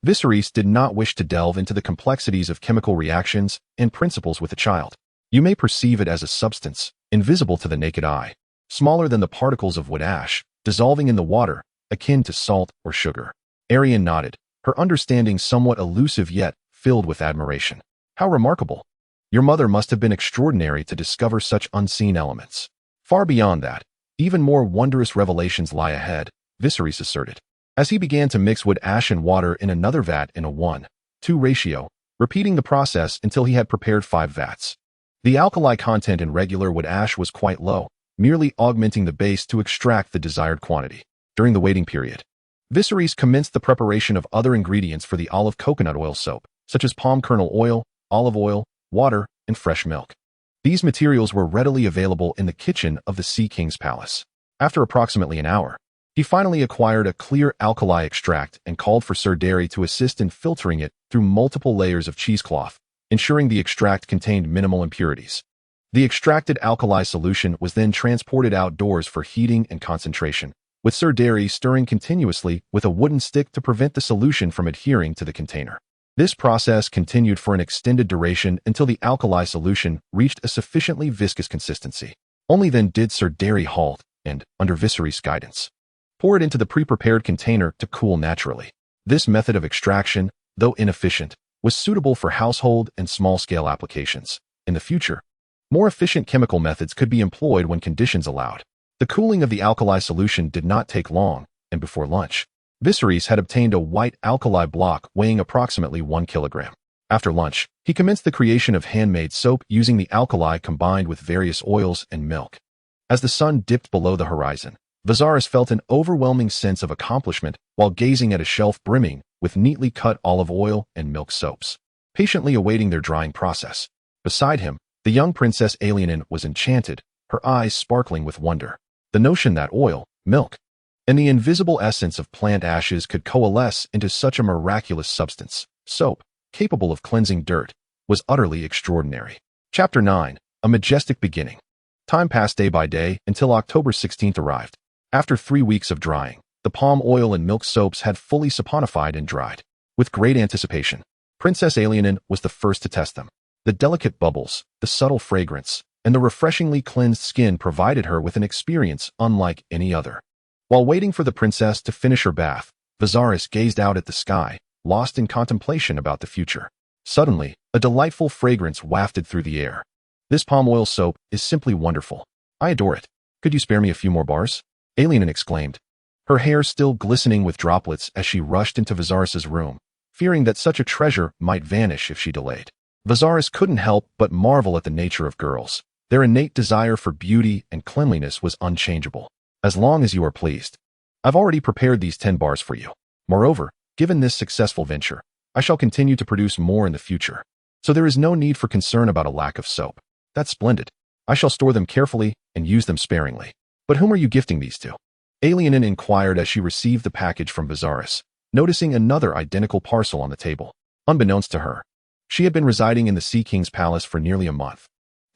Viserys did not wish to delve into the complexities of chemical reactions and principles with a child. You may perceive it as a substance, invisible to the naked eye, smaller than the particles of wood ash, dissolving in the water, akin to salt or sugar. Arianne nodded, her understanding somewhat elusive yet filled with admiration. How remarkable! Your mother must have been extraordinary to discover such unseen elements. Far beyond that, even more wondrous revelations lie ahead, Viserys asserted, as he began to mix wood ash and water in another vat in a 1:2 ratio, repeating the process until he had prepared 5 vats. The alkali content in regular wood ash was quite low, merely augmenting the base to extract the desired quantity. During the waiting period, Viserys commenced the preparation of other ingredients for the olive coconut oil soap, such as palm kernel oil, olive oil, water, and fresh milk. These materials were readily available in the kitchen of the Sea King's palace. After approximately an hour, he finally acquired a clear alkali extract and called for Sir Darry to assist in filtering it through multiple layers of cheesecloth, ensuring the extract contained minimal impurities. The extracted alkali solution was then transported outdoors for heating and concentration, with Sir Darry stirring continuously with a wooden stick to prevent the solution from adhering to the container. This process continued for an extended duration until the alkali solution reached a sufficiently viscous consistency. Only then did Sir Darry halt and, under Viserys' guidance, pour it into the pre-prepared container to cool naturally. This method of extraction, though inefficient, was suitable for household and small-scale applications. In the future, more efficient chemical methods could be employed when conditions allowed. The cooling of the alkali solution did not take long, and before lunch, Viserys had obtained a white alkali block weighing approximately 1 kilogram. After lunch, he commenced the creation of handmade soap using the alkali combined with various oils and milk. As the sun dipped below the horizon, Viserys felt an overwhelming sense of accomplishment while gazing at a shelf brimming with neatly cut olive oil and milk soaps, patiently awaiting their drying process. Beside him, the young Princess Arianne was enchanted, her eyes sparkling with wonder. The notion that oil, milk, and the invisible essence of plant ashes could coalesce into such a miraculous substance, soap, capable of cleansing dirt, was utterly extraordinary. Chapter 9, A Majestic Beginning. Time passed day by day until October 16th arrived. After 3 weeks of drying, The palm oil and milk soaps had fully saponified and dried. With great anticipation, Princess Arianne was the first to test them. The delicate bubbles, the subtle fragrance, and the refreshingly cleansed skin provided her with an experience unlike any other. While waiting for the princess to finish her bath, Viserys gazed out at the sky, lost in contemplation about the future. Suddenly, a delightful fragrance wafted through the air. This palm oil soap is simply wonderful. I adore it. Could you spare me a few more bars? Arianne exclaimed, her hair still glistening with droplets as she rushed into Viserys' room, fearing that such a treasure might vanish if she delayed. Viserys couldn't help but marvel at the nature of girls. Their innate desire for beauty and cleanliness was unchangeable. As long as you are pleased. I've already prepared these 10 bars for you. Moreover, given this successful venture, I shall continue to produce more in the future. So there is no need for concern about a lack of soap. That's splendid. I shall store them carefully and use them sparingly. But whom are you gifting these to? Arianne inquired as she received the package from Viserys, noticing another identical parcel on the table. Unbeknownst to her, she had been residing in the Sea King's palace for nearly a month.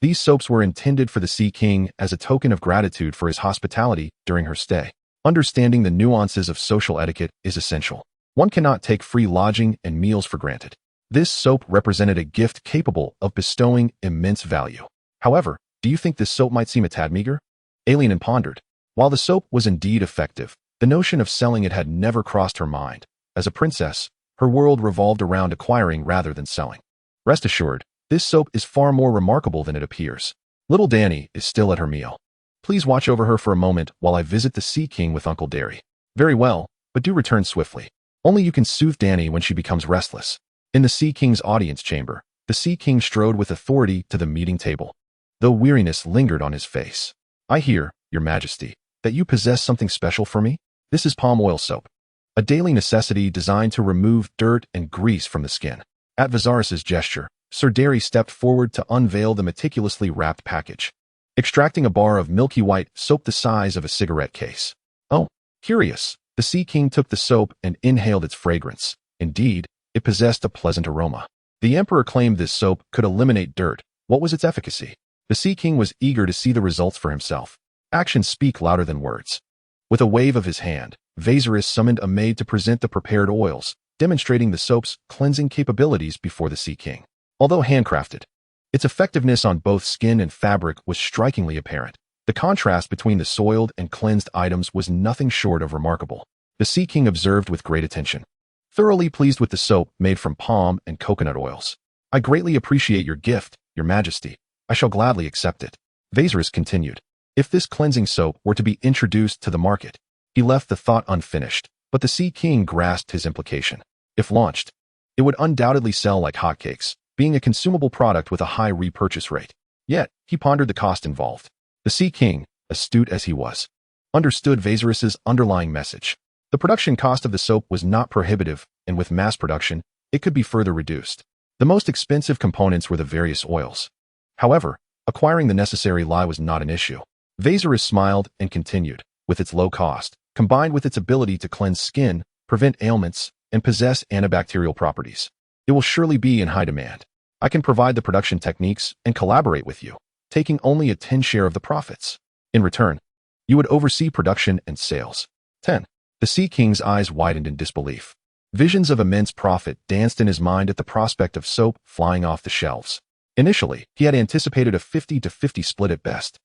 These soaps were intended for the Sea King as a token of gratitude for his hospitality during her stay. Understanding the nuances of social etiquette is essential. One cannot take free lodging and meals for granted. This soap represented a gift capable of bestowing immense value. However, do you think this soap might seem a tad meager? Arianne pondered. While the soap was indeed effective, the notion of selling it had never crossed her mind. As a princess, her world revolved around acquiring rather than selling. Rest assured, this soap is far more remarkable than it appears. Little Dany is still at her meal. Please watch over her for a moment while I visit the Sea King with Uncle Darry. Very well, but do return swiftly. Only you can soothe Dany when she becomes restless. In the Sea King's audience chamber, the Sea King strode with authority to the meeting table, though weariness lingered on his face. I hear, Your Majesty, that you possess something special for me? This is palm oil soap, a daily necessity designed to remove dirt and grease from the skin. At Viserys' gesture, Sir Darry stepped forward to unveil the meticulously wrapped package, extracting a bar of milky white soap the size of a cigarette case. Oh, curious. The Sea King took the soap and inhaled its fragrance. Indeed, it possessed a pleasant aroma. The Emperor claimed this soap could eliminate dirt. What was its efficacy? The Sea King was eager to see the results for himself. Actions speak louder than words. With a wave of his hand, Viserys summoned a maid to present the prepared oils, demonstrating the soap's cleansing capabilities before the Sea King. Although handcrafted, its effectiveness on both skin and fabric was strikingly apparent. The contrast between the soiled and cleansed items was nothing short of remarkable. The Sea King observed with great attention, thoroughly pleased with the soap made from palm and coconut oils. I greatly appreciate your gift, Your Majesty. I shall gladly accept it. Viserys continued. If this cleansing soap were to be introduced to the market, he left the thought unfinished, but the Sea King grasped his implication. If launched, it would undoubtedly sell like hotcakes, being a consumable product with a high repurchase rate. Yet, he pondered the cost involved. The Sea King, astute as he was, understood Viserys' underlying message. The production cost of the soap was not prohibitive, and with mass production, it could be further reduced. The most expensive components were the various oils. However, acquiring the necessary lye was not an issue. Viserys smiled and continued. With its low cost, combined with its ability to cleanse skin, prevent ailments, and possess antibacterial properties, it will surely be in high demand. I can provide the production techniques and collaborate with you, taking only a 10 share of the profits. In return, you would oversee production and sales. 10. The Sea King's eyes widened in disbelief. Visions of immense profit danced in his mind at the prospect of soap flying off the shelves. Initially, he had anticipated a 50-50 split at best,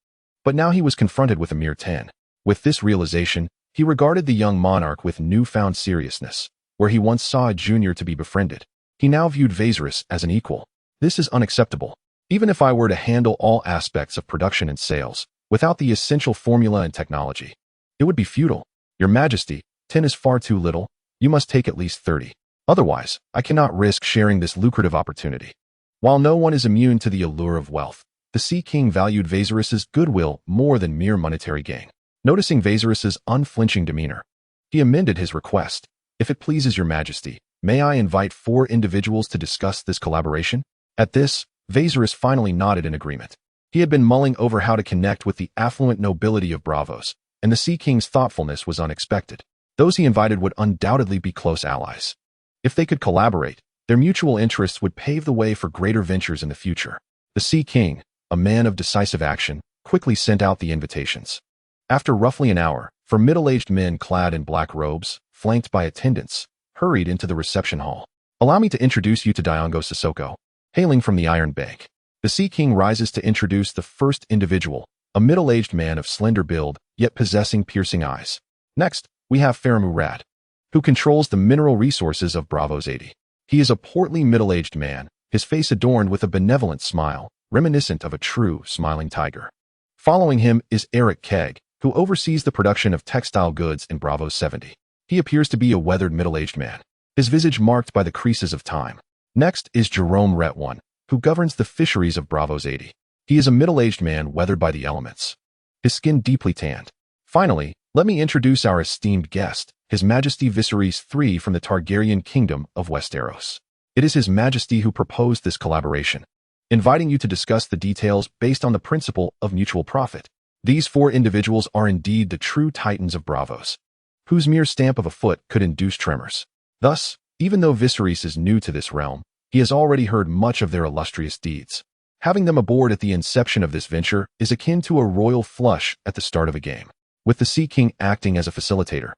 but now he was confronted with a mere 10. With this realization, he regarded the young monarch with newfound seriousness. Where he once saw a junior to be befriended, he now viewed Viserys as an equal. This is unacceptable. Even if I were to handle all aspects of production and sales, without the essential formula and technology, it would be futile. Your Majesty, 10 is far too little. You must take at least 30. Otherwise, I cannot risk sharing this lucrative opportunity. While no one is immune to the allure of wealth, the Sea King valued Viserys' goodwill more than mere monetary gain. Noticing Viserys' unflinching demeanor, he amended his request. If it pleases Your Majesty, may I invite 4 individuals to discuss this collaboration? At this, Viserys finally nodded in agreement. He had been mulling over how to connect with the affluent nobility of Braavos, and the Sea King's thoughtfulness was unexpected. Those he invited would undoubtedly be close allies. If they could collaborate, their mutual interests would pave the way for greater ventures in the future. The Sea King, a man of decisive action, quickly sent out the invitations. After roughly an hour, For middle-aged men clad in black robes, flanked by attendants, hurried into the reception hall. Allow me to introduce you to Diongo Sissoko, hailing from the Iron Bank. The Sea King rises to introduce the first individual, a middle-aged man of slender build, yet possessing piercing eyes. Next, we have Faramurad, who controls the mineral resources of Braavos 80. He is a portly middle-aged man, his face adorned with a benevolent smile, reminiscent of a true smiling tiger. Following him is Eric Kegg, who oversees the production of textile goods in Braavos 70. He appears to be a weathered middle-aged man, his visage marked by the creases of time. Next is Jerome Retwan, who governs the fisheries of Braavos 80. He is a middle-aged man weathered by the elements, his skin deeply tanned. Finally, let me introduce our esteemed guest, His Majesty Viserys III from the Targaryen Kingdom of Westeros. It is His Majesty who proposed this collaboration, inviting you to discuss the details based on the principle of mutual profit. These four individuals are indeed the true titans of Braavos, whose mere stamp of a foot could induce tremors. Thus, even though Viserys is new to this realm, he has already heard much of their illustrious deeds. Having them aboard at the inception of this venture is akin to a royal flush at the start of a game, with the Sea King acting as a facilitator.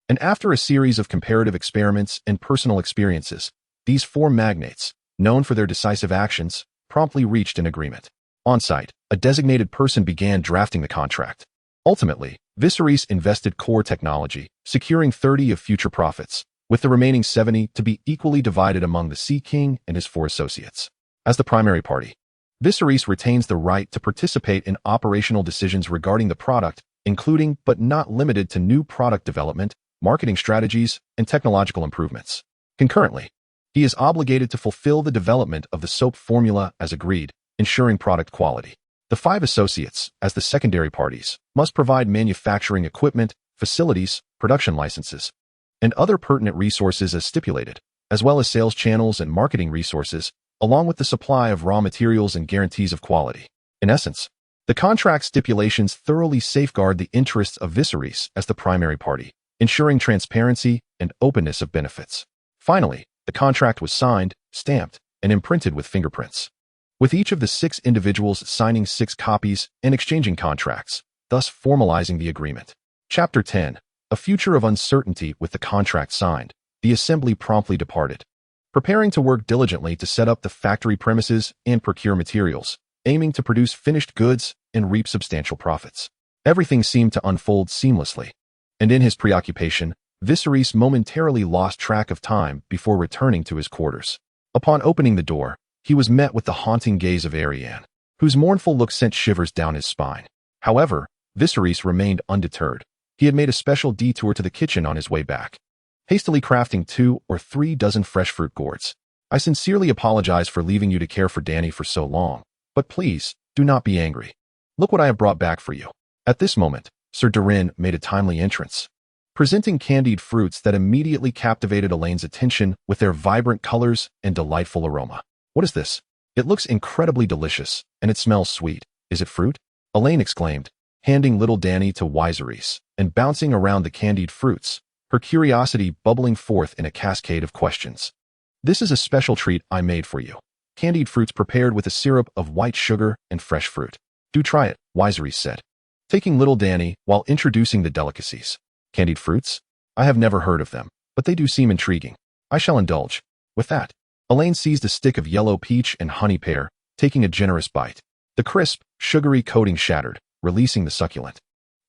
And after a series of comparative experiments and personal experiences, these four magnates, known for their decisive actions, promptly reached an agreement. On-site, a designated person began drafting the contract. Ultimately, Viserys invested core technology, securing 30 of future profits, with the remaining 70 to be equally divided among the Sea King and his four associates. As the primary party, Viserys retains the right to participate in operational decisions regarding the product, including but not limited to new product development, marketing strategies, and technological improvements. Concurrently, he is obligated to fulfill the development of the soap formula as agreed, ensuring product quality. The five associates, as the secondary parties, must provide manufacturing equipment, facilities, production licenses, and other pertinent resources as stipulated, as well as sales channels and marketing resources, along with the supply of raw materials and guarantees of quality. In essence, the contract stipulations thoroughly safeguard the interests of Viserys as the primary party, ensuring transparency and openness of benefits. Finally, the contract was signed, stamped, and imprinted with fingerprints, with each of the 6 individuals signing 6 copies and exchanging contracts, thus formalizing the agreement. Chapter 10. A future of uncertainty. With the contract signed, the assembly promptly departed, preparing to work diligently to set up the factory premises and procure materials, aiming to produce finished goods and reap substantial profits. Everything seemed to unfold seamlessly, and in his preoccupation, Viserys momentarily lost track of time before returning to his quarters. Upon opening the door, he was met with the haunting gaze of Arianne, whose mournful look sent shivers down his spine. However, Viserys remained undeterred. He had made a special detour to the kitchen on his way back, hastily crafting 2 or 3 dozen fresh fruit gourds. I sincerely apologize for leaving you to care for Dany for so long, but please, do not be angry. Look what I have brought back for you. At this moment, Sir Doran made a timely entrance, presenting candied fruits that immediately captivated Elaine's attention with their vibrant colors and delightful aroma. What is this? It looks incredibly delicious, and it smells sweet. Is it fruit? Elaine exclaimed, handing little Dany to Viserys and bouncing around the candied fruits, her curiosity bubbling forth in a cascade of questions. This is a special treat I made for you. Candied fruits prepared with a syrup of white sugar and fresh fruit. Do try it, Viserys said, taking little Dany while introducing the delicacies. Candied fruits? I have never heard of them, but they do seem intriguing. I shall indulge. With that, Elaine seized a stick of yellow peach and honey pear, taking a generous bite. The crisp, sugary coating shattered, releasing the succulent,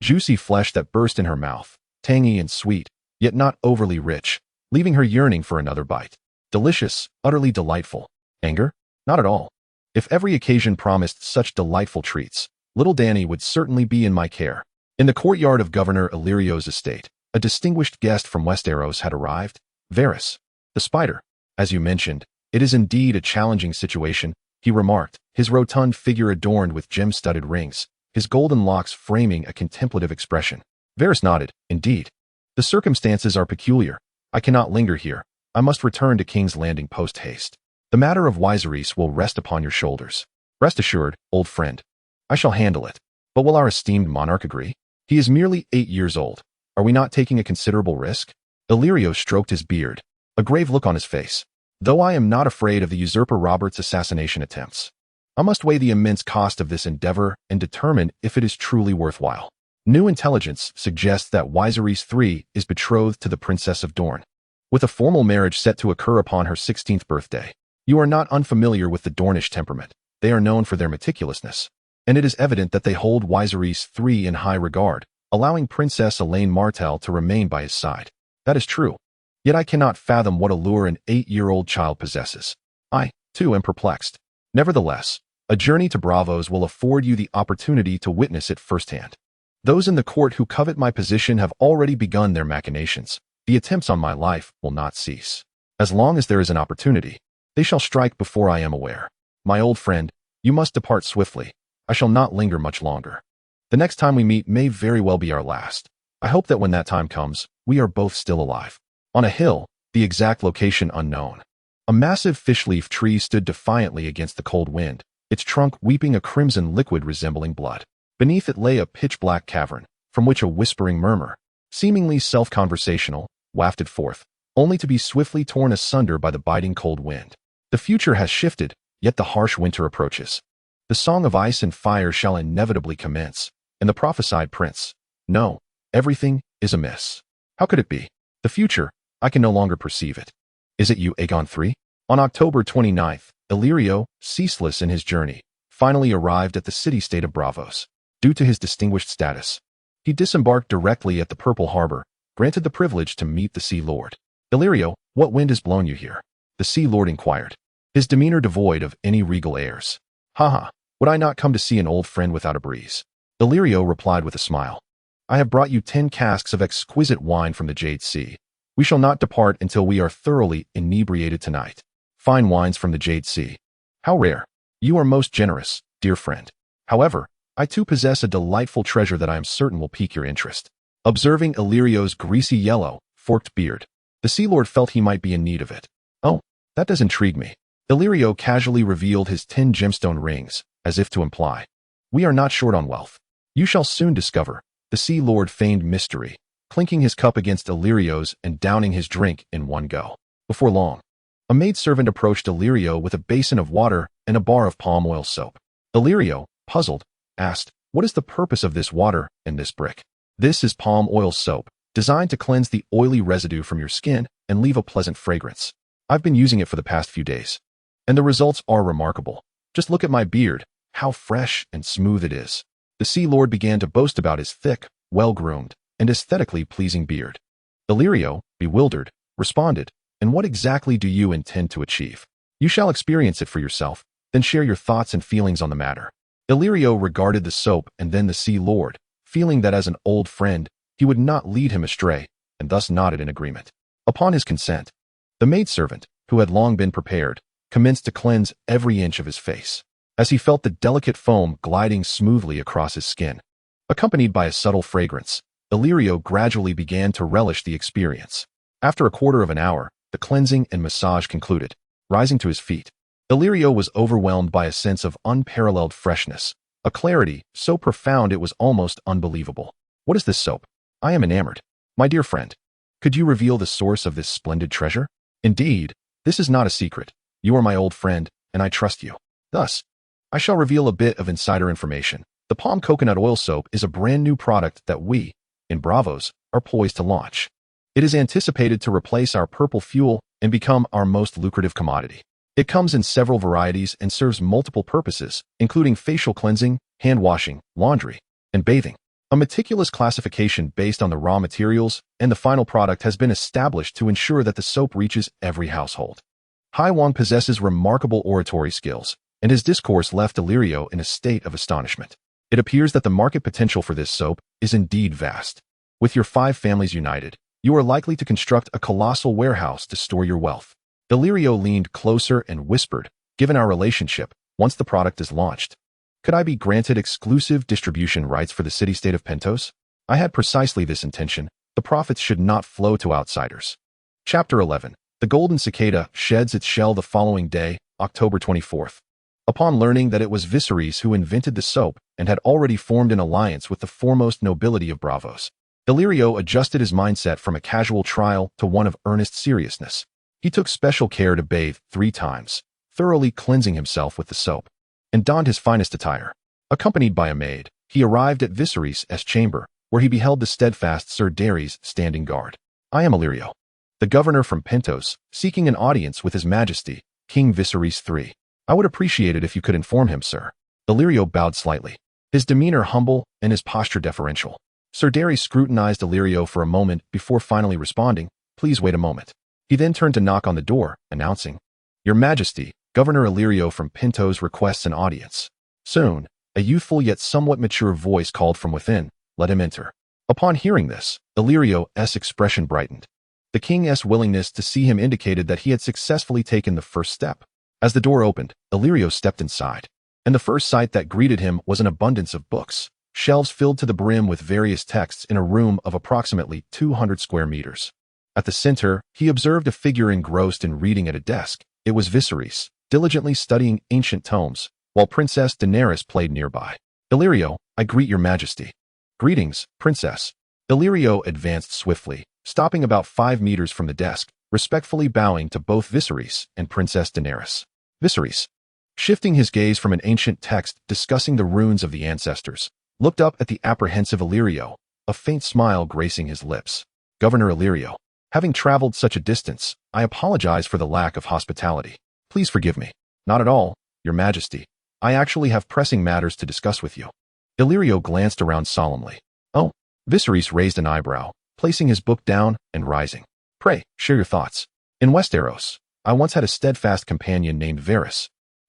juicy flesh that burst in her mouth, tangy and sweet, yet not overly rich, leaving her yearning for another bite. Delicious, utterly delightful. Anger? Not at all. If every occasion promised such delightful treats, little Dany would certainly be in my care. In the courtyard of Governor Illyrio's estate, a distinguished guest from Westeros had arrived, Varys, the spider. As you mentioned, it is indeed a challenging situation, he remarked, his rotund figure adorned with gem-studded rings, his golden locks framing a contemplative expression. Varys nodded. Indeed. The circumstances are peculiar. I cannot linger here. I must return to King's Landing post-haste. The matter of Viserys will rest upon your shoulders. Rest assured, old friend. I shall handle it. But will our esteemed monarch agree? He is merely 8 years old. Are we not taking a considerable risk? Illyrio stroked his beard, a grave look on his face. Though I am not afraid of the usurper Robert's assassination attempts, I must weigh the immense cost of this endeavor and determine if it is truly worthwhile. New intelligence suggests that Viserys III is betrothed to the Princess of Dorne, with a formal marriage set to occur upon her 16th birthday. You are not unfamiliar with the Dornish temperament. They are known for their meticulousness, and it is evident that they hold Viserys III in high regard, allowing Princess Elaine Martell to remain by his side. That is true. Yet I cannot fathom what allure an 8-year-old child possesses. I, too, am perplexed. Nevertheless, a journey to Braavos will afford you the opportunity to witness it firsthand. Those in the court who covet my position have already begun their machinations. The attempts on my life will not cease. As long as there is an opportunity, they shall strike before I am aware. My old friend, you must depart swiftly. I shall not linger much longer. The next time we meet may very well be our last. I hope that when that time comes, we are both still alive. On a hill, the exact location unknown, a massive fishleaf tree stood defiantly against the cold wind, its trunk weeping a crimson liquid resembling blood. Beneath it lay a pitch-black cavern, from which a whispering murmur, seemingly self-conversational, wafted forth, only to be swiftly torn asunder by the biting cold wind. The future has shifted, yet the harsh winter approaches. The song of ice and fire shall inevitably commence, and the prophesied prince. No, everything is amiss. How could it be? The future, I can no longer perceive it. Is it you, Aegon III? On October 29th, Illyrio, ceaseless in his journey, finally arrived at the city-state of Braavos. Due to his distinguished status, he disembarked directly at the Purple Harbor, granted the privilege to meet the Sea Lord. Illyrio, what wind has blown you here? The Sea Lord inquired, his demeanor devoid of any regal airs. Haha, would I not come to see an old friend without a breeze? Illyrio replied with a smile. I have brought you 10 casks of exquisite wine from the Jade Sea. We shall not depart until we are thoroughly inebriated tonight. Fine wines from the Jade Sea. How rare. You are most generous, dear friend. However, I too possess a delightful treasure that I am certain will pique your interest. Observing Illyrio's greasy yellow, forked beard, the Sea Lord felt he might be in need of it. Oh, that does intrigue me. Illyrio casually revealed his 10 gemstone rings, as if to imply, we are not short on wealth. You shall soon discover. The Sea Lord feigned mystery, clinking his cup against Illyrio's and downing his drink in one go. Before long, a maidservant approached Illyrio with a basin of water and a bar of palm oil soap. Illyrio, puzzled, asked, what is the purpose of this water and this brick? This is palm oil soap, designed to cleanse the oily residue from your skin and leave a pleasant fragrance. I've been using it for the past few days, and the results are remarkable. Just look at my beard, how fresh and smooth it is. The Sea Lord began to boast about his thick, well-groomed, and aesthetically pleasing beard. Illyrio, bewildered, responded, and what exactly do you intend to achieve? You shall experience it for yourself, then share your thoughts and feelings on the matter. Illyrio regarded the soap and then the Sea Lord, feeling that as an old friend, he would not lead him astray, and thus nodded in agreement. Upon his consent, the maidservant, who had long been prepared, commenced to cleanse every inch of his face, as he felt the delicate foam gliding smoothly across his skin. Accompanied by a subtle fragrance, Illyrio gradually began to relish the experience. After a quarter of an hour, the cleansing and massage concluded. Rising to his feet, Illyrio was overwhelmed by a sense of unparalleled freshness, a clarity so profound it was almost unbelievable. What is this soap? I am enamored. My dear friend, could you reveal the source of this splendid treasure? Indeed, this is not a secret. You are my old friend, and I trust you. Thus, I shall reveal a bit of insider information. The palm coconut oil soap is a brand new product that we, in Braavos, are poised to launch. It is anticipated to replace our purple fuel and become our most lucrative commodity. It comes in several varieties and serves multiple purposes, including facial cleansing, hand washing, laundry, and bathing. A meticulous classification based on the raw materials and the final product has been established to ensure that the soap reaches every household. Hai Wang possesses remarkable oratory skills, and his discourse left Illyrio in a state of astonishment. It appears that the market potential for this soap is indeed vast. With your 5 families united, you are likely to construct a colossal warehouse to store your wealth. Illyrio leaned closer and whispered, given our relationship, once the product is launched, could I be granted exclusive distribution rights for the city-state of Pentos? I had precisely this intention. The profits should not flow to outsiders. Chapter 11. The Golden Cicada sheds its shell the following day, October 24th. Upon learning that it was Viserys who invented the soap and had already formed an alliance with the foremost nobility of Braavos, Illyrio adjusted his mindset from a casual trial to one of earnest seriousness. He took special care to bathe 3 times, thoroughly cleansing himself with the soap, and donned his finest attire. Accompanied by a maid, he arrived at Viserys' chamber, where he beheld the steadfast Sir Daenerys standing guard. "I am Illyrio, the governor from Pentos, seeking an audience with His Majesty, King Viserys III. I would appreciate it if you could inform him, sir." Illyrio bowed slightly, his demeanor humble and his posture deferential. Sir Daenerys scrutinized Illyrio for a moment before finally responding, "Please wait a moment." He then turned to knock on the door, announcing, "Your Majesty, Governor Illyrio from Pentos requests an audience." Soon, a youthful yet somewhat mature voice called from within, "Let him enter." Upon hearing this, Illyrio's expression brightened. The king's willingness to see him indicated that he had successfully taken the first step. As the door opened, Illyrio stepped inside, and the first sight that greeted him was an abundance of books, shelves filled to the brim with various texts in a room of approximately 200 square meters. At the center, he observed a figure engrossed in reading at a desk. It was Viserys, diligently studying ancient tomes, while Princess Daenerys played nearby. "Illyrio, I greet your Majesty." "Greetings, Princess." Illyrio advanced swiftly, stopping about 5 meters from the desk, respectfully bowing to both Viserys and Princess Daenerys. Viserys, shifting his gaze from an ancient text discussing the runes of the ancestors, looked up at the apprehensive Illyrio, a faint smile gracing his lips. "Governor Illyrio, having traveled such a distance, I apologize for the lack of hospitality. Please forgive me." "Not at all, your Majesty. I actually have pressing matters to discuss with you." Illyrio glanced around solemnly. "Oh." Viserys raised an eyebrow, placing his book down and rising. "Pray, share your thoughts." "In Westeros, I once had a steadfast companion named Varys,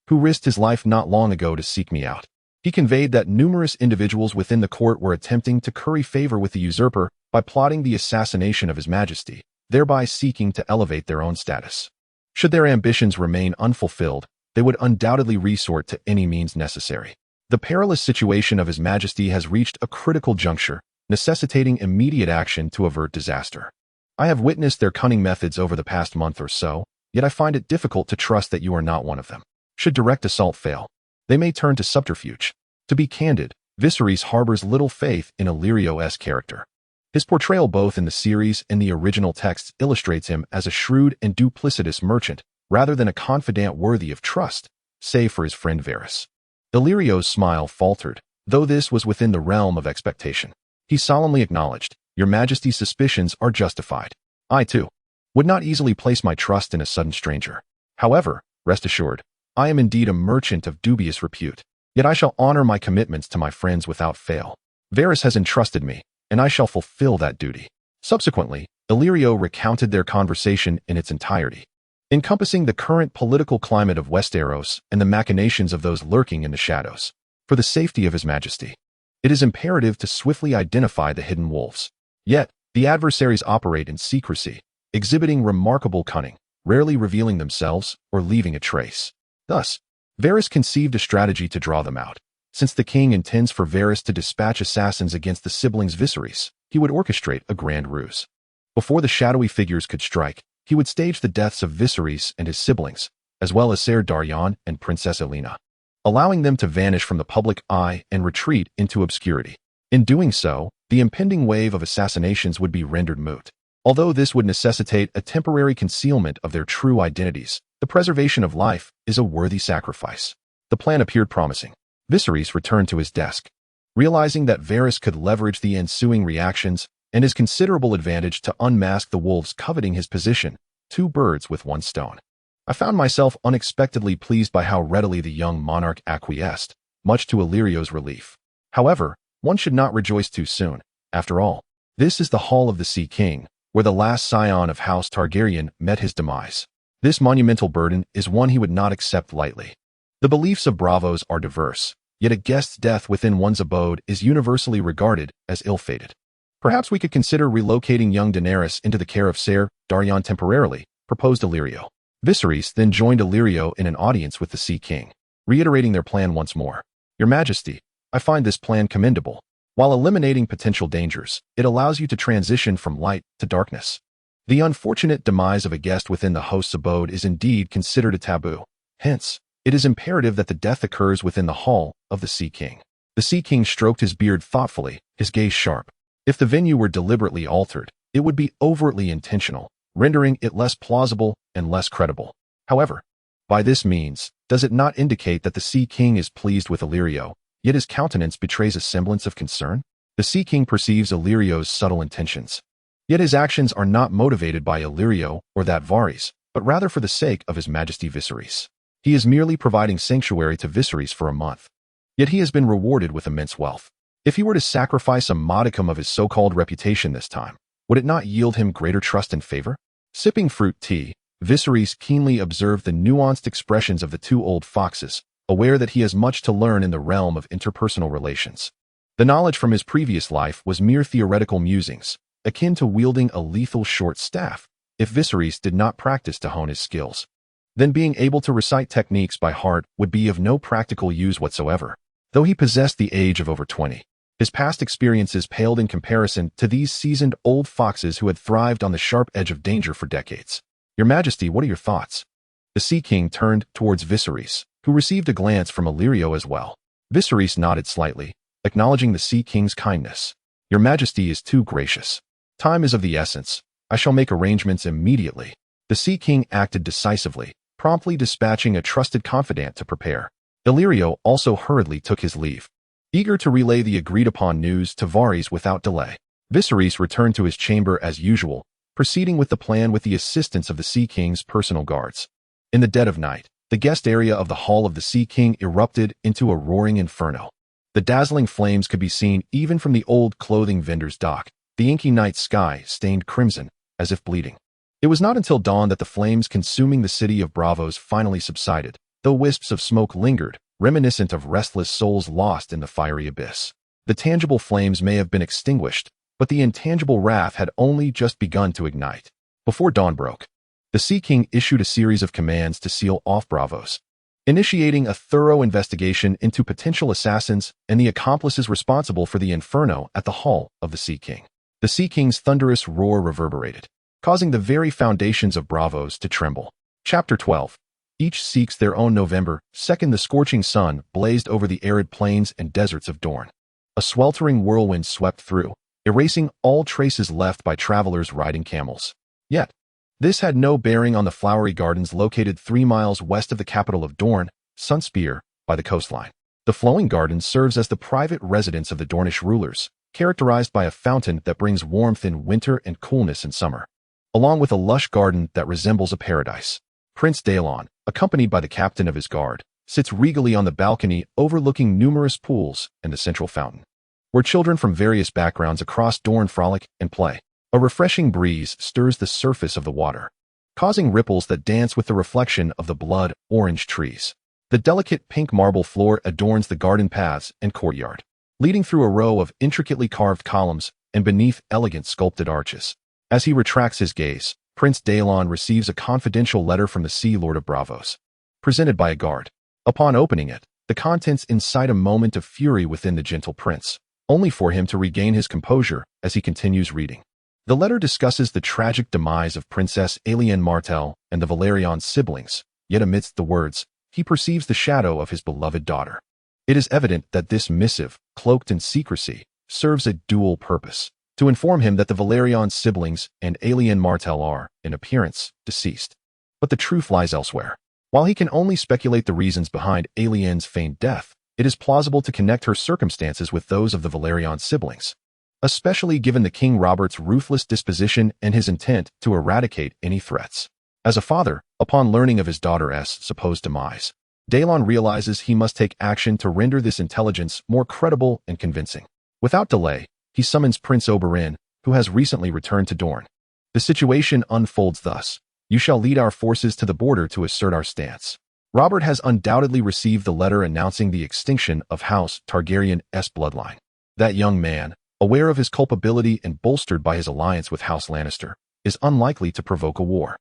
who risked his life not long ago to seek me out. He conveyed that numerous individuals within the court were attempting to curry favor with the usurper by plotting the assassination of His Majesty, thereby seeking to elevate their own status. Should their ambitions remain unfulfilled, they would undoubtedly resort to any means necessary. The perilous situation of His Majesty has reached a critical juncture, necessitating immediate action to avert disaster. I have witnessed their cunning methods over the past month or so, yet I find it difficult to trust that you are not one of them. Should direct assault fail, they may turn to subterfuge. To be candid, Viserys harbors little faith in Illyrio's character. His portrayal both in the series and the original texts illustrates him as a shrewd and duplicitous merchant, rather than a confidant worthy of trust, save for his friend Varys. Illyrio's smile faltered, though this was within the realm of expectation. He solemnly acknowledged, "Your Majesty's suspicions are justified. I, too, would not easily place my trust in a sudden stranger. However, rest assured, I am indeed a merchant of dubious repute, yet I shall honor my commitments to my friends without fail. Varys has entrusted me, and I shall fulfill that duty." Subsequently, Illyrio recounted their conversation in its entirety, encompassing the current political climate of Westeros and the machinations of those lurking in the shadows. For the safety of His Majesty, it is imperative to swiftly identify the hidden wolves. Yet, the adversaries operate in secrecy, exhibiting remarkable cunning, rarely revealing themselves or leaving a trace. Thus, Varys conceived a strategy to draw them out. Since the king intends for Varys to dispatch assassins against the siblings Viserys, he would orchestrate a grand ruse. Before the shadowy figures could strike, he would stage the deaths of Viserys and his siblings, as well as Ser Daryon and Princess Elena, allowing them to vanish from the public eye and retreat into obscurity. In doing so, the impending wave of assassinations would be rendered moot. Although this would necessitate a temporary concealment of their true identities, the preservation of life is a worthy sacrifice. The plan appeared promising. Viserys returned to his desk, realizing that Varys could leverage the ensuing reactions and his considerable advantage to unmask the wolves coveting his position. 2 birds with 1 stone. I found myself unexpectedly pleased by how readily the young monarch acquiesced, much to Illyrio's relief. However, one should not rejoice too soon. After all, this is the Hall of the Sea King, where the last scion of House Targaryen met his demise. This monumental burden is one he would not accept lightly. The beliefs of Braavos are diverse, yet a guest's death within one's abode is universally regarded as ill-fated. "Perhaps we could consider relocating young Daenerys into the care of Ser Daryon temporarily," proposed Illyrio. Viserys then joined Illyrio in an audience with the Sea King, reiterating their plan once more. "Your Majesty, I find this plan commendable. While eliminating potential dangers, it allows you to transition from light to darkness. The unfortunate demise of a guest within the host's abode is indeed considered a taboo. Hence, it is imperative that the death occurs within the Hall of the Sea King." The Sea King stroked his beard thoughtfully, his gaze sharp. If the venue were deliberately altered, it would be overtly intentional, rendering it less plausible and less credible. However, by this means, does it not indicate that the Sea King is pleased with Illyrio, yet his countenance betrays a semblance of concern? The Sea King perceives Illyrio's subtle intentions. Yet his actions are not motivated by Illyrio or that Varys, but rather for the sake of his Majesty Viserys. He is merely providing sanctuary to Viserys for a month. Yet he has been rewarded with immense wealth. If he were to sacrifice a modicum of his so-called reputation this time, would it not yield him greater trust and favor? Sipping fruit tea, Viserys keenly observed the nuanced expressions of the two old foxes, aware that he has much to learn in the realm of interpersonal relations. The knowledge from his previous life was mere theoretical musings, akin to wielding a lethal short staff, if Viserys did not practice to hone his skills. Then being able to recite techniques by heart would be of no practical use whatsoever. Though he possessed the age of over 20, his past experiences paled in comparison to these seasoned old foxes who had thrived on the sharp edge of danger for decades. Your Majesty, what are your thoughts? The Sea King turned towards Viserys, who received a glance from Illyrio as well. Viserys nodded slightly, acknowledging the Sea King's kindness. Your Majesty is too gracious. Time is of the essence. I shall make arrangements immediately. The Sea King acted decisively, promptly dispatching a trusted confidant to prepare. Illyrio also hurriedly took his leave, eager to relay the agreed-upon news to Varys without delay. Viserys returned to his chamber as usual, proceeding with the plan with the assistance of the Sea King's personal guards. In the dead of night, the guest area of the Hall of the Sea King erupted into a roaring inferno. The dazzling flames could be seen even from the old clothing vendor's dock, the inky night sky stained crimson, as if bleeding. It was not until dawn that the flames consuming the city of Braavos finally subsided, though wisps of smoke lingered, reminiscent of restless souls lost in the fiery abyss. The tangible flames may have been extinguished, but the intangible wrath had only just begun to ignite. Before dawn broke, the Sea King issued a series of commands to seal off Braavos, initiating a thorough investigation into potential assassins and the accomplices responsible for the inferno at the Hall of the Sea King. The Sea King's thunderous roar reverberated, causing the very foundations of Braavos to tremble. Chapter 12. Each seeks their own November 2nd. The scorching sun blazed over the arid plains and deserts of Dorne. A sweltering whirlwind swept through, erasing all traces left by travelers riding camels. Yet, this had no bearing on the flowery gardens located 3 miles west of the capital of Dorne, Sunspear, by the coastline. The flowing garden serves as the private residence of the Dornish rulers, characterized by a fountain that brings warmth in winter and coolness in summer, along with a lush garden that resembles a paradise. Prince Daelon, accompanied by the captain of his guard, sits regally on the balcony overlooking numerous pools and the central fountain, where children from various backgrounds across Dorne frolic and play. A refreshing breeze stirs the surface of the water, causing ripples that dance with the reflection of the blood-orange trees. The delicate pink marble floor adorns the garden paths and courtyard, leading through a row of intricately carved columns and beneath elegant sculpted arches. As he retracts his gaze, Prince Daelon receives a confidential letter from the Sea Lord of Braavos, presented by a guard. Upon opening it, the contents incite a moment of fury within the gentle prince, only for him to regain his composure as he continues reading. The letter discusses the tragic demise of Princess Arianne Martell and the Valyrian siblings, yet amidst the words, he perceives the shadow of his beloved daughter. It is evident that this missive, cloaked in secrecy, serves a dual purpose: to inform him that the Valyrian siblings and Arianne Martell are, in appearance, deceased. But the truth lies elsewhere. While he can only speculate the reasons behind Arianne's feigned death, it is plausible to connect her circumstances with those of the Valyrian siblings, especially given the King Robert's ruthless disposition and his intent to eradicate any threats. As a father, upon learning of his daughter's supposed demise, Daelon realizes he must take action to render this intelligence more credible and convincing. Without delay, he summons Prince Oberyn, who has recently returned to Dorne. The situation unfolds thus: you shall lead our forces to the border to assert our stance. Robert has undoubtedly received the letter announcing the extinction of House Targaryen's bloodline. That young man, aware of his culpability and bolstered by his alliance with House Lannister, is unlikely to provoke a war.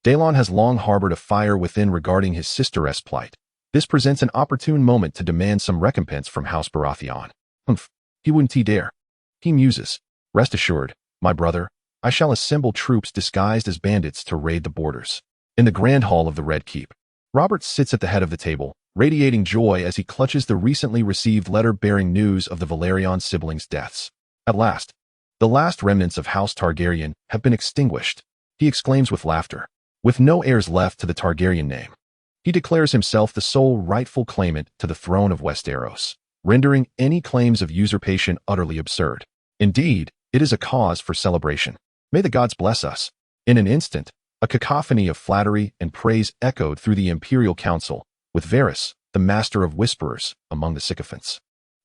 Daelon has long harbored a fire within regarding his sister's plight. This presents an opportune moment to demand some recompense from House Baratheon. He wouldn't dare. He muses. Rest assured, my brother, I shall assemble troops disguised as bandits to raid the borders. In the Grand Hall of the Red Keep, Robert sits at the head of the table, radiating joy as he clutches the recently received letter bearing news of the Valyrian siblings' deaths. At last, the last remnants of House Targaryen have been extinguished, he exclaims with laughter. With no heirs left to the Targaryen name, he declares himself the sole rightful claimant to the throne of Westeros. rendering any claims of usurpation utterly absurd. Indeed, it is a cause for celebration. May the gods bless us. In an instant, a cacophony of flattery and praise echoed through the Imperial Council, with Varys, the master of whisperers, among the sycophants.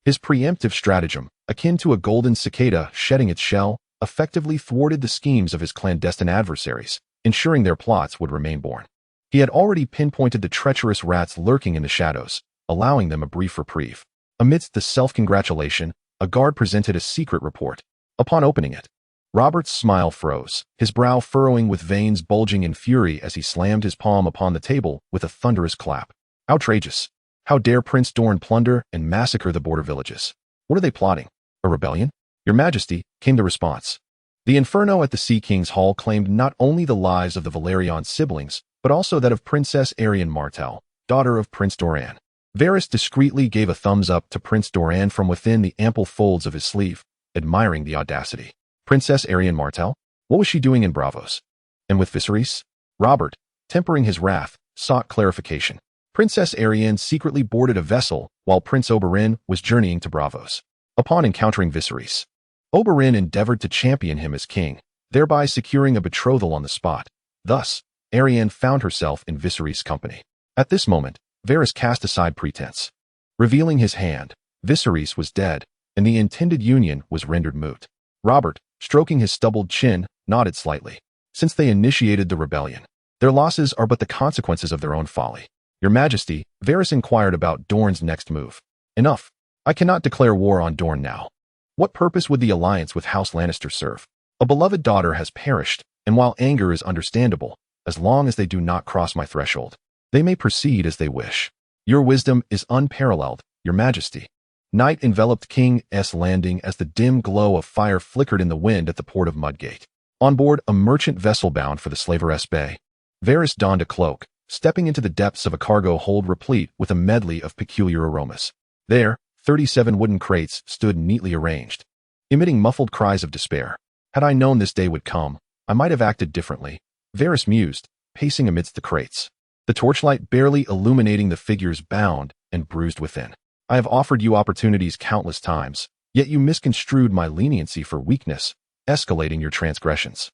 His preemptive stratagem, akin to a golden cicada shedding its shell, effectively thwarted the schemes of his clandestine adversaries, ensuring their plots would remain born. He had already pinpointed the treacherous rats lurking in the shadows, allowing them a brief reprieve. Amidst the self-congratulation, a guard presented a secret report. Upon opening it, Robert's smile froze, his brow furrowing with veins bulging in fury as he slammed his palm upon the table with a thunderous clap. Outrageous! How dare Prince Dorne plunder and massacre the border villages? What are they plotting? A rebellion? Your Majesty, came the response. The inferno at the Sea King's Hall claimed not only the lives of the Valerian siblings, but also that of Princess Arianne Martell, daughter of Prince Doran. Varys discreetly gave a thumbs up to Prince Doran from within the ample folds of his sleeve, admiring the audacity. Princess Arianne Martell? What was she doing in Braavos? And with Viserys? Robert, tempering his wrath, sought clarification. Princess Arianne secretly boarded a vessel while Prince Oberyn was journeying to Braavos. Upon encountering Viserys, Oberyn endeavored to champion him as king, thereby securing a betrothal on the spot. Thus, Arianne found herself in Viserys' company. At this moment, Varys cast aside pretense. Revealing his hand, Viserys was dead, and the intended union was rendered moot. Robert, stroking his stubbled chin, nodded slightly. Since they initiated the rebellion, their losses are but the consequences of their own folly. Your Majesty, Varys inquired about Dorne's next move. Enough. I cannot declare war on Dorne now. What purpose would the alliance with House Lannister serve? A beloved daughter has perished, and while anger is understandable, as long as they do not cross my threshold, they may proceed as they wish. Your wisdom is unparalleled, Your Majesty. Night enveloped King's Landing as the dim glow of fire flickered in the wind at the port of Mudgate. On board a merchant vessel bound for the Slaveress Bay, Varys donned a cloak, stepping into the depths of a cargo hold replete with a medley of peculiar aromas. There, 37 wooden crates stood neatly arranged, emitting muffled cries of despair. Had I known this day would come, I might have acted differently, Varys mused, pacing amidst the crates, the torchlight barely illuminating the figures bound and bruised within. I have offered you opportunities countless times, yet you misconstrued my leniency for weakness, escalating your transgressions.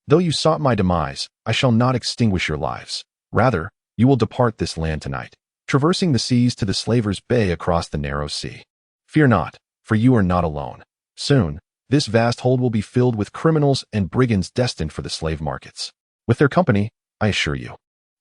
Though you sought my demise, I shall not extinguish your lives. Rather, you will depart this land tonight, traversing the seas to the Slaver's Bay across the narrow sea. Fear not, for you are not alone. Soon, this vast hold will be filled with criminals and brigands destined for the slave markets. With their company, I assure you,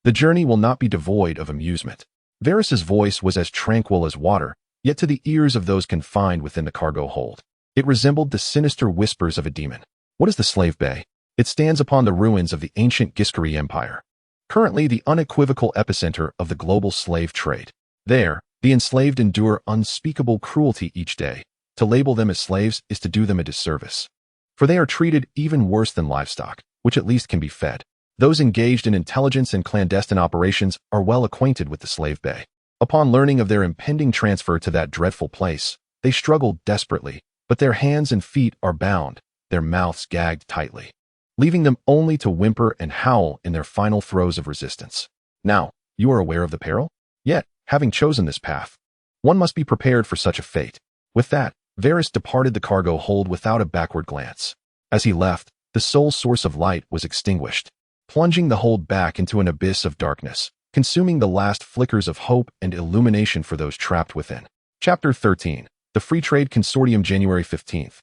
the journey will not be devoid of amusement. Varys' voice was as tranquil as water, yet to the ears of those confined within the cargo hold, it resembled the sinister whispers of a demon. What is the Slave Bay? It stands upon the ruins of the ancient Giscari Empire, currently the unequivocal epicenter of the global slave trade. There, the enslaved endure unspeakable cruelty each day. To label them as slaves is to do them a disservice, for they are treated even worse than livestock, which at least can be fed. Those engaged in intelligence and clandestine operations are well acquainted with the Slave Bay. Upon learning of their impending transfer to that dreadful place, they struggle desperately, but their hands and feet are bound, their mouths gagged tightly, leaving them only to whimper and howl in their final throes of resistance. Now, you are aware of the peril? Yet, having chosen this path, one must be prepared for such a fate. With that, Varys departed the cargo hold without a backward glance. As he left, the sole source of light was extinguished, plunging the hold back into an abyss of darkness, consuming the last flickers of hope and illumination for those trapped within. Chapter 13. The Free Trade Consortium, January 15th.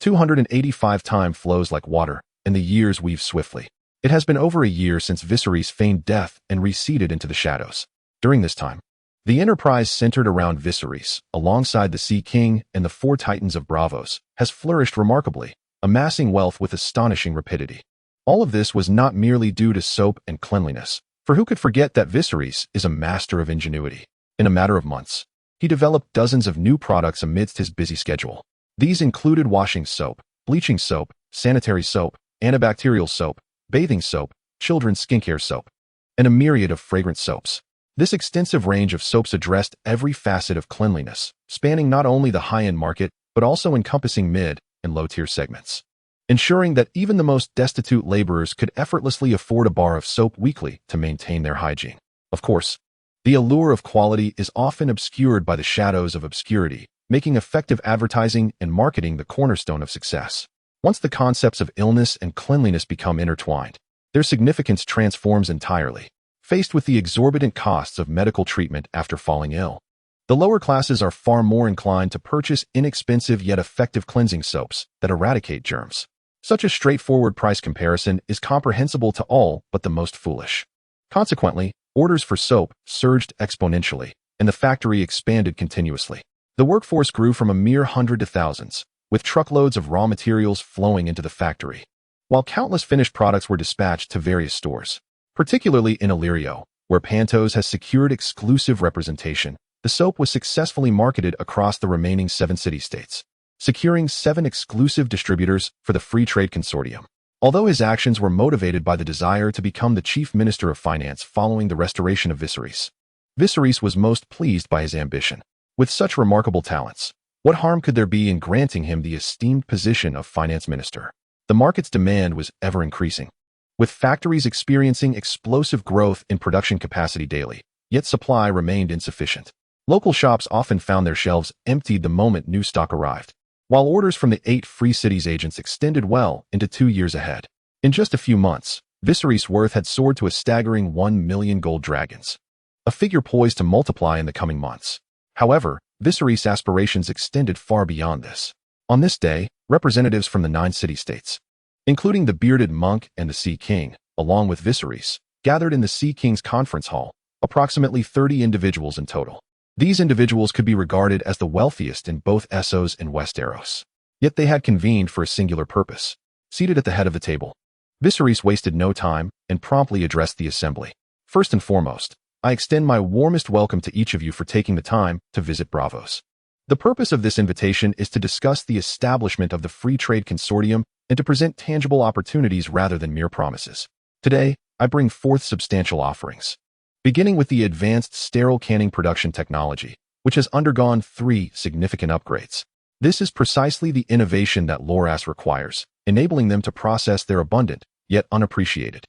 285 time flows like water, and the years weave swiftly. It has been over a year since Viserys feigned death and receded into the shadows. During this time, the enterprise centered around Viserys, alongside the Sea King and the 4 Titans of Braavos, has flourished remarkably, amassing wealth with astonishing rapidity. All of this was not merely due to soap and cleanliness, for who could forget that Viserys is a master of ingenuity. In a matter of months, he developed dozens of new products amidst his busy schedule. These included washing soap, bleaching soap, sanitary soap, antibacterial soap, bathing soap, children's skincare soap, and a myriad of fragrant soaps. This extensive range of soaps addressed every facet of cleanliness, spanning not only the high-end market, but also encompassing mid and low-tier segments, ensuring that even the most destitute laborers could effortlessly afford a bar of soap weekly to maintain their hygiene. Of course, the allure of quality is often obscured by the shadows of obscurity, making effective advertising and marketing the cornerstone of success. Once the concepts of illness and cleanliness become intertwined, their significance transforms entirely. Faced with the exorbitant costs of medical treatment after falling ill, the lower classes are far more inclined to purchase inexpensive yet effective cleansing soaps that eradicate germs. Such a straightforward price comparison is comprehensible to all but the most foolish. Consequently, orders for soap surged exponentially, and the factory expanded continuously. The workforce grew from a mere 100 to thousands, with truckloads of raw materials flowing into the factory, while countless finished products were dispatched to various stores. Particularly in Illyrio, where Pantos has secured exclusive representation, the soap was successfully marketed across the remaining 7 city-states, securing 7 exclusive distributors for the Free Trade Consortium. Although his actions were motivated by the desire to become the chief minister of finance following the restoration of Viserys, Viserys was most pleased by his ambition. With such remarkable talents, what harm could there be in granting him the esteemed position of finance minister? The market's demand was ever increasing, with factories experiencing explosive growth in production capacity daily, yet supply remained insufficient. Local shops often found their shelves emptied the moment new stock arrived, while orders from the 8 Free Cities agents extended well into 2 years ahead. In just a few months, Viserys' worth had soared to a staggering 1 million gold dragons, a figure poised to multiply in the coming months. However, Viserys' aspirations extended far beyond this. On this day, representatives from the 9 city-states, including the bearded monk and the Sea King, along with Viserys, gathered in the Sea King's conference hall, approximately 30 individuals in total. These individuals could be regarded as the wealthiest in both Essos and Westeros. Yet they had convened for a singular purpose. Seated at the head of the table, Viserys wasted no time and promptly addressed the assembly. First and foremost, I extend my warmest welcome to each of you for taking the time to visit Braavos. The purpose of this invitation is to discuss the establishment of the Free Trade Consortium and to present tangible opportunities rather than mere promises. Today, I bring forth substantial offerings, beginning with the advanced sterile canning production technology, which has undergone 3 significant upgrades. This is precisely the innovation that Loras requires, enabling them to process their abundant, yet unappreciated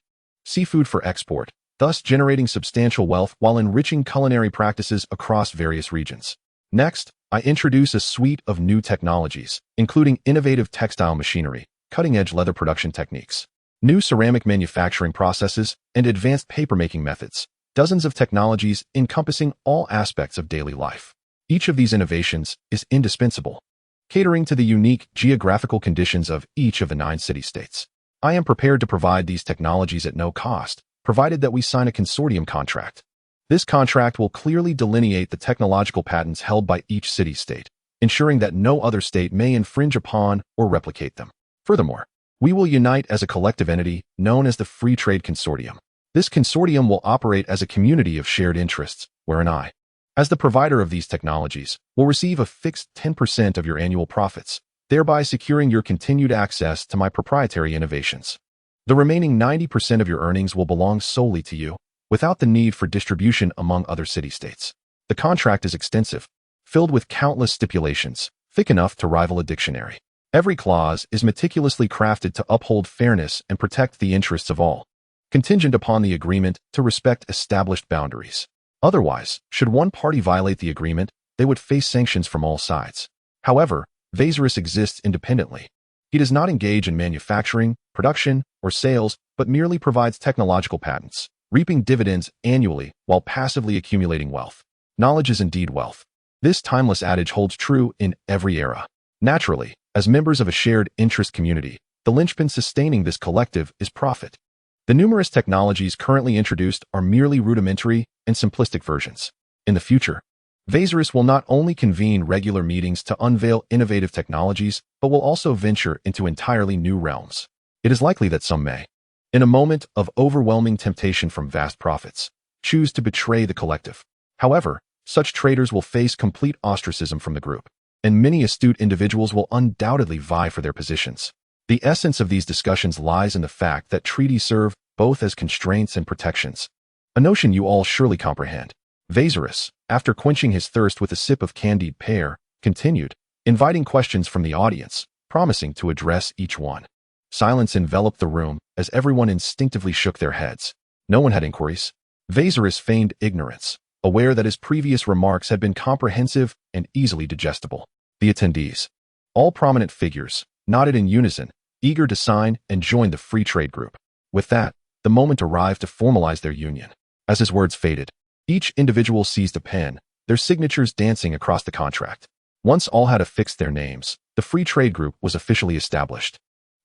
seafood for export, thus generating substantial wealth while enriching culinary practices across various regions. Next, I introduce a suite of new technologies, including innovative textile machinery, cutting-edge leather production techniques, new ceramic manufacturing processes, and advanced papermaking methods. Dozens of technologies encompassing all aspects of daily life. Each of these innovations is indispensable, catering to the unique geographical conditions of each of the 9 city-states. I am prepared to provide these technologies at no cost, provided that we sign a consortium contract. This contract will clearly delineate the technological patents held by each city-state, ensuring that no other state may infringe upon or replicate them. Furthermore, we will unite as a collective entity known as the Free Trade Consortium. This consortium will operate as a community of shared interests, wherein I, as the provider of these technologies, will receive a fixed 10% of your annual profits, thereby securing your continued access to my proprietary innovations. The remaining 90% of your earnings will belong solely to you, without the need for distribution among other city-states. The contract is extensive, filled with countless stipulations, thick enough to rival a dictionary. Every clause is meticulously crafted to uphold fairness and protect the interests of all, contingent upon the agreement to respect established boundaries. Otherwise, should one party violate the agreement, they would face sanctions from all sides. However, Viserys exists independently. He does not engage in manufacturing, production, or sales, but merely provides technological patents, reaping dividends annually while passively accumulating wealth. Knowledge is indeed wealth. This timeless adage holds true in every era. Naturally, as members of a shared interest community, the linchpin sustaining this collective is profit. The numerous technologies currently introduced are merely rudimentary and simplistic versions. In the future, Viserys will not only convene regular meetings to unveil innovative technologies, but will also venture into entirely new realms. It is likely that some may, in a moment of overwhelming temptation from vast profits, choose to betray the collective. However, such traitors will face complete ostracism from the group, and many astute individuals will undoubtedly vie for their positions. The essence of these discussions lies in the fact that treaties serve both as constraints and protections, a notion you all surely comprehend. Viserys, after quenching his thirst with a sip of candied pear, continued, inviting questions from the audience, promising to address each one. Silence enveloped the room as everyone instinctively shook their heads. No one had inquiries. Viserys feigned ignorance, aware that his previous remarks had been comprehensive and easily digestible. The attendees, all prominent figures, nodded in unison, eager to sign and join the free trade group. With that, the moment arrived to formalize their union. As his words faded, each individual seized a pen, their signatures dancing across the contract. Once all had affixed their names, the free trade group was officially established.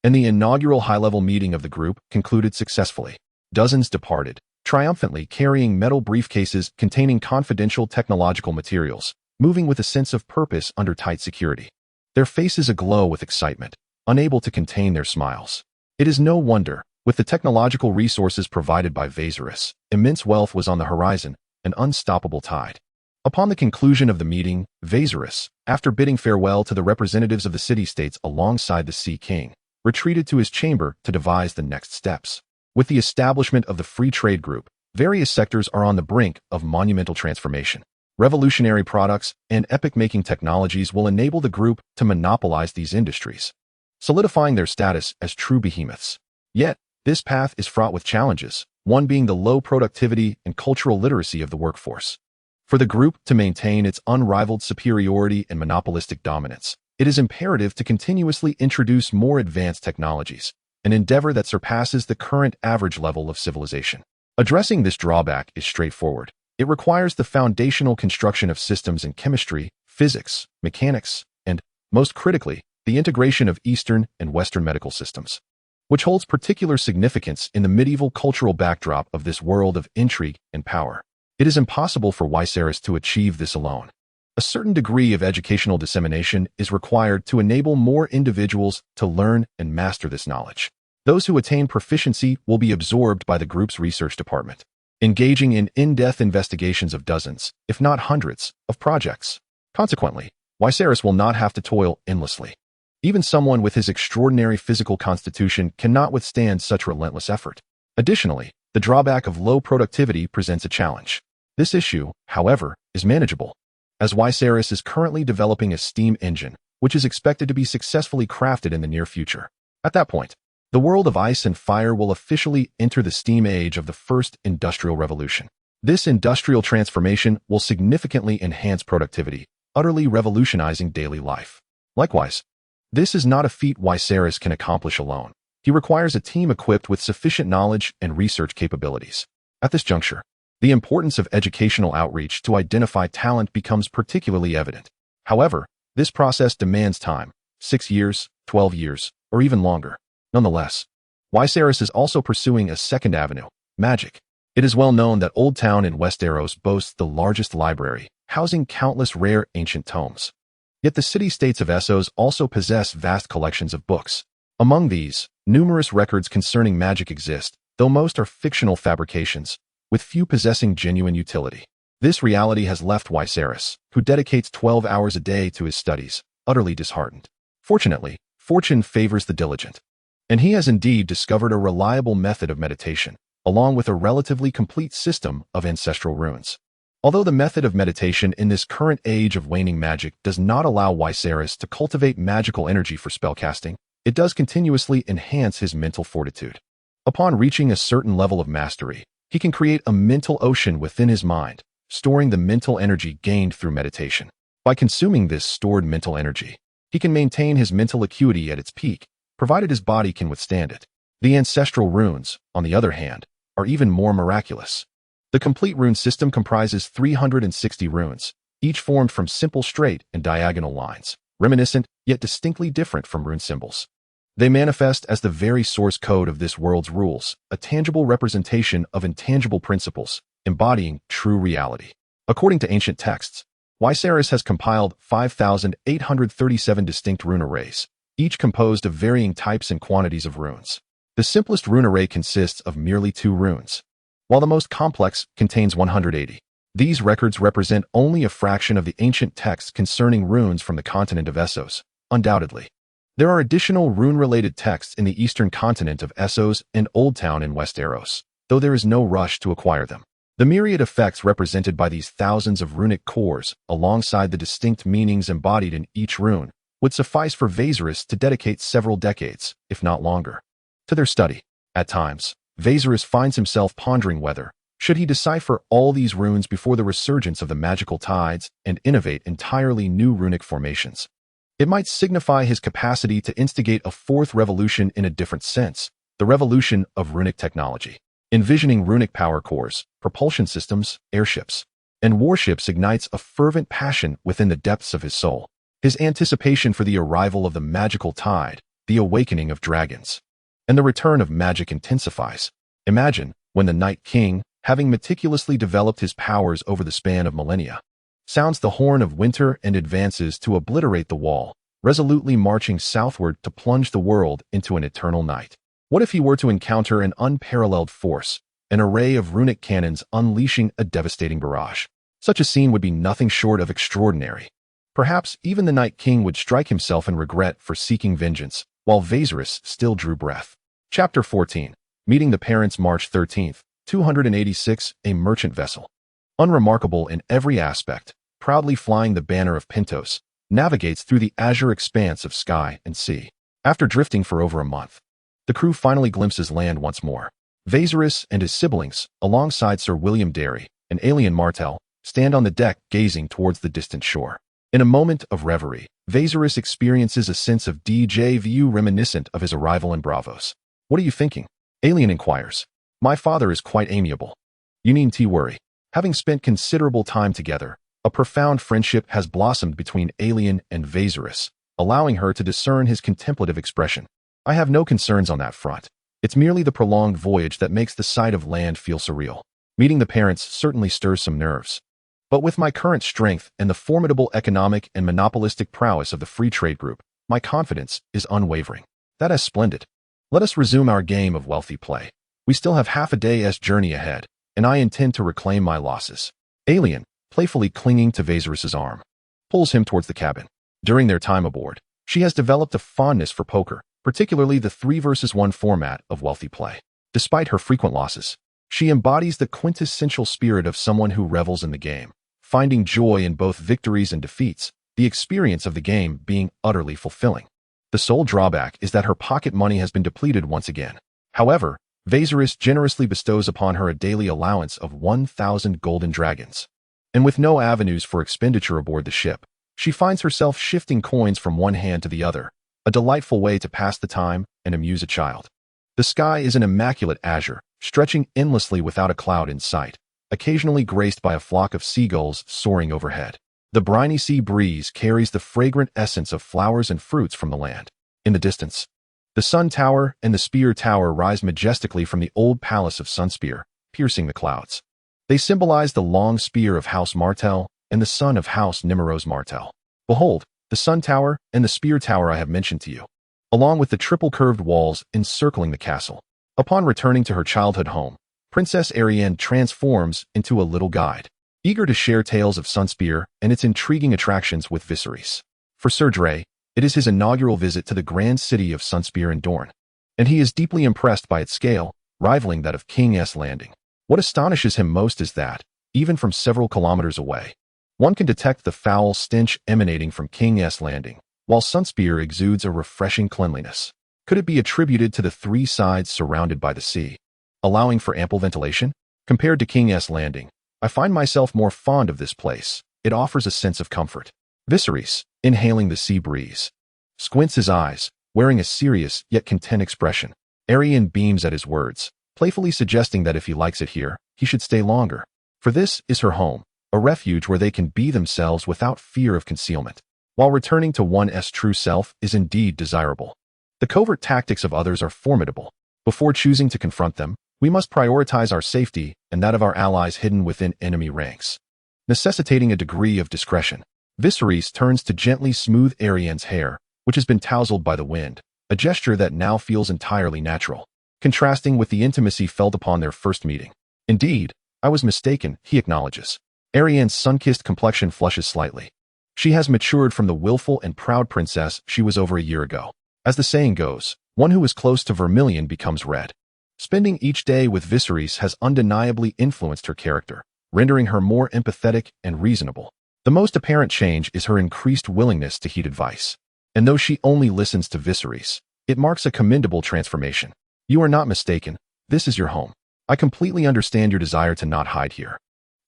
And the inaugural high-level meeting of the group concluded successfully. Dozens departed, triumphantly carrying metal briefcases containing confidential technological materials, moving with a sense of purpose under tight security. Their faces aglow with excitement, unable to contain their smiles. It is no wonder, with the technological resources provided by Viserys, immense wealth was on the horizon, an unstoppable tide. Upon the conclusion of the meeting, Viserys, after bidding farewell to the representatives of the city-states alongside the Sea King, retreated to his chamber to devise the next steps. With the establishment of the Free Trade Group, various sectors are on the brink of monumental transformation. Revolutionary products and epic-making technologies will enable the group to monopolize these industries, solidifying their status as true behemoths. Yet, this path is fraught with challenges, one being the low productivity and cultural literacy of the workforce. For the group to maintain its unrivaled superiority and monopolistic dominance, it is imperative to continuously introduce more advanced technologies, an endeavor that surpasses the current average level of civilization. Addressing this drawback is straightforward. It requires the foundational construction of systems in chemistry, physics, mechanics, and, most critically, the integration of Eastern and Western medical systems, which holds particular significance in the medieval cultural backdrop of this world of intrigue and power. It is impossible for Viserys to achieve this alone. A certain degree of educational dissemination is required to enable more individuals to learn and master this knowledge. Those who attain proficiency will be absorbed by the group's research department, engaging in in-depth investigations of dozens, if not hundreds, of projects. Consequently, Viserys will not have to toil endlessly. Even someone with his extraordinary physical constitution cannot withstand such relentless effort. Additionally, the drawback of low productivity presents a challenge. This issue, however, is manageable, as Viserys is currently developing a steam engine, which is expected to be successfully crafted in the near future. At that point, the world of ice and fire will officially enter the steam age of the first industrial revolution. This industrial transformation will significantly enhance productivity, utterly revolutionizing daily life. Likewise, this is not a feat Viserys can accomplish alone. He requires a team equipped with sufficient knowledge and research capabilities. At this juncture, the importance of educational outreach to identify talent becomes particularly evident. However, this process demands time, 6 years, 12 years, or even longer. Nonetheless, Viserys is also pursuing a second avenue, magic. It is well known that Old Town in Westeros boasts the largest library, housing countless rare ancient tomes. Yet the city-states of Essos also possess vast collections of books. Among these, numerous records concerning magic exist, though most are fictional fabrications, with few possessing genuine utility. This reality has left Viserys, who dedicates 12 hours a day to his studies, utterly disheartened. Fortunately, fortune favors the diligent, and he has indeed discovered a reliable method of meditation, along with a relatively complete system of ancestral runes. Although the method of meditation in this current age of waning magic does not allow Viserys to cultivate magical energy for spellcasting, it does continuously enhance his mental fortitude. Upon reaching a certain level of mastery, he can create a mental ocean within his mind, storing the mental energy gained through meditation. By consuming this stored mental energy, he can maintain his mental acuity at its peak, provided his body can withstand it. The ancestral runes, on the other hand, are even more miraculous. The complete rune system comprises 360 runes, each formed from simple straight and diagonal lines, reminiscent yet distinctly different from rune symbols. They manifest as the very source code of this world's rules, a tangible representation of intangible principles, embodying true reality. According to ancient texts, Viserys has compiled 5,837 distinct rune arrays, each composed of varying types and quantities of runes. The simplest rune array consists of merely 2 runes, while the most complex contains 180. These records represent only a fraction of the ancient texts concerning runes from the continent of Essos, undoubtedly. There are additional rune-related texts in the eastern continent of Essos and Old Town in Westeros, though there is no rush to acquire them. The myriad effects represented by these thousands of runic cores, alongside the distinct meanings embodied in each rune, would suffice for Viserys to dedicate several decades, if not longer, to their study. At times, Viserys finds himself pondering whether, should he decipher all these runes before the resurgence of the magical tides and innovate entirely new runic formations. It might signify his capacity to instigate a fourth revolution in a different sense, the revolution of runic technology. Envisioning runic power cores, propulsion systems, airships, and warships ignites a fervent passion within the depths of his soul. His anticipation for the arrival of the magical tide, the awakening of dragons, and the return of magic intensifies. Imagine when the Night King, having meticulously developed his powers over the span of millennia, sounds the horn of winter and advances to obliterate the wall, resolutely marching southward to plunge the world into an eternal night. What if he were to encounter an unparalleled force, an array of runic cannons unleashing a devastating barrage? Such a scene would be nothing short of extraordinary. Perhaps even the Night King would strike himself in regret for seeking vengeance, while Viserys still drew breath. Chapter 14. Meeting the Parents, March 13th, 286, a merchant vessel. Unremarkable in every aspect, proudly flying the banner of Pentos, navigates through the azure expanse of sky and sea. After drifting for over a month, the crew finally glimpses land once more. Viserys and his siblings, alongside Sir William Darry and alien Martell, stand on the deck gazing towards the distant shore. In a moment of reverie, Viserys experiences a sense of déjà vu reminiscent of his arrival in Braavos. "What are you thinking?" Alien inquires. "My father is quite amiable. You needn't worry." Having spent considerable time together, a profound friendship has blossomed between Alien and Viserys, allowing her to discern his contemplative expression. "I have no concerns on that front. It's merely the prolonged voyage that makes the sight of land feel surreal. Meeting the Parents certainly stirs some nerves. But with my current strength and the formidable economic and monopolistic prowess of the Free Trade Group, my confidence is unwavering." "That is splendid. Let us resume our game of wealthy play. We still have half a day's journey ahead, and I intend to reclaim my losses." Alien, playfully clinging to Viserys' arm, pulls him towards the cabin. During their time aboard, she has developed a fondness for poker, particularly the 3 versus 1 format of wealthy play. Despite her frequent losses, she embodies the quintessential spirit of someone who revels in the game, finding joy in both victories and defeats, the experience of the game being utterly fulfilling. The sole drawback is that her pocket money has been depleted once again. However, Viserys generously bestows upon her a daily allowance of 1,000 golden dragons. And with no avenues for expenditure aboard the ship, she finds herself shifting coins from one hand to the other, a delightful way to pass the time and amuse a child. The sky is an immaculate azure, stretching endlessly without a cloud in sight, occasionally graced by a flock of seagulls soaring overhead. The briny sea breeze carries the fragrant essence of flowers and fruits from the land. In the distance, the Sun Tower and the Spear Tower rise majestically from the old palace of Sunspear, piercing the clouds. They symbolize the long spear of House Martell and the son of House Nymeros Martell. Behold, the Sun Tower and the Spear Tower I have mentioned to you, along with the triple curved walls encircling the castle. Upon returning to her childhood home, Princess Arianne transforms into a little guide, eager to share tales of Sunspear and its intriguing attractions with Viserys. For Sir Dray, it is his inaugural visit to the grand city of Sunspear and Dorne, and he is deeply impressed by its scale, rivaling that of King's Landing. What astonishes him most is that, even from several kilometers away, one can detect the foul stench emanating from King's Landing, while Sunspear exudes a refreshing cleanliness. Could it be attributed to the 3 sides surrounded by the sea, allowing for ample ventilation? Compared to King's Landing, I find myself more fond of this place. It offers a sense of comfort. Viserys, inhaling the sea breeze, squints his eyes, wearing a serious yet content expression. Arianne beams at his words, playfully suggesting that if he likes it here, he should stay longer. For this is her home, a refuge where they can be themselves without fear of concealment, while returning to one's true self is indeed desirable. The covert tactics of others are formidable. Before choosing to confront them, we must prioritize our safety and that of our allies hidden within enemy ranks, necessitating a degree of discretion. Viserys turns to gently smooth Arianne's hair, which has been tousled by the wind, a gesture that now feels entirely natural, contrasting with the intimacy felt upon their first meeting. "Indeed, I was mistaken," he acknowledges. Arianne's sun-kissed complexion flushes slightly. She has matured from the willful and proud princess she was over a year ago. As the saying goes, one who is close to vermilion becomes red. Spending each day with Viserys has undeniably influenced her character, rendering her more empathetic and reasonable. The most apparent change is her increased willingness to heed advice. And though she only listens to Viserys, it marks a commendable transformation. "You are not mistaken. This is your home. I completely understand your desire to not hide here.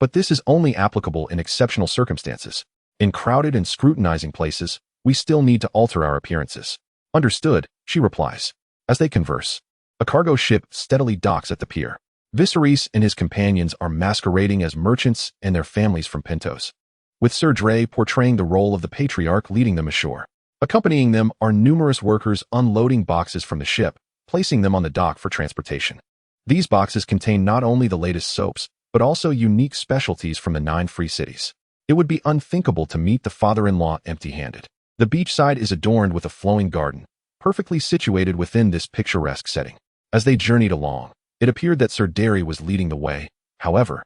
But this is only applicable in exceptional circumstances. In crowded and scrutinizing places, We still need to alter our appearances. Understood, she replies. As they converse, a cargo ship steadily docks at the pier. Viserys and his companions are masquerading as merchants and their families from Pentos, with Ser Dre portraying the role of the patriarch leading them ashore. Accompanying them are numerous workers unloading boxes from the ship, placing them on the dock for transportation. These boxes contain not only the latest soaps, but also unique specialties from the 9 free cities. It would be unthinkable to meet the father-in-law empty-handed. The beachside is adorned with a flowing garden, perfectly situated within this picturesque setting. As they journeyed along, it appeared that Ser Dary was leading the way. However,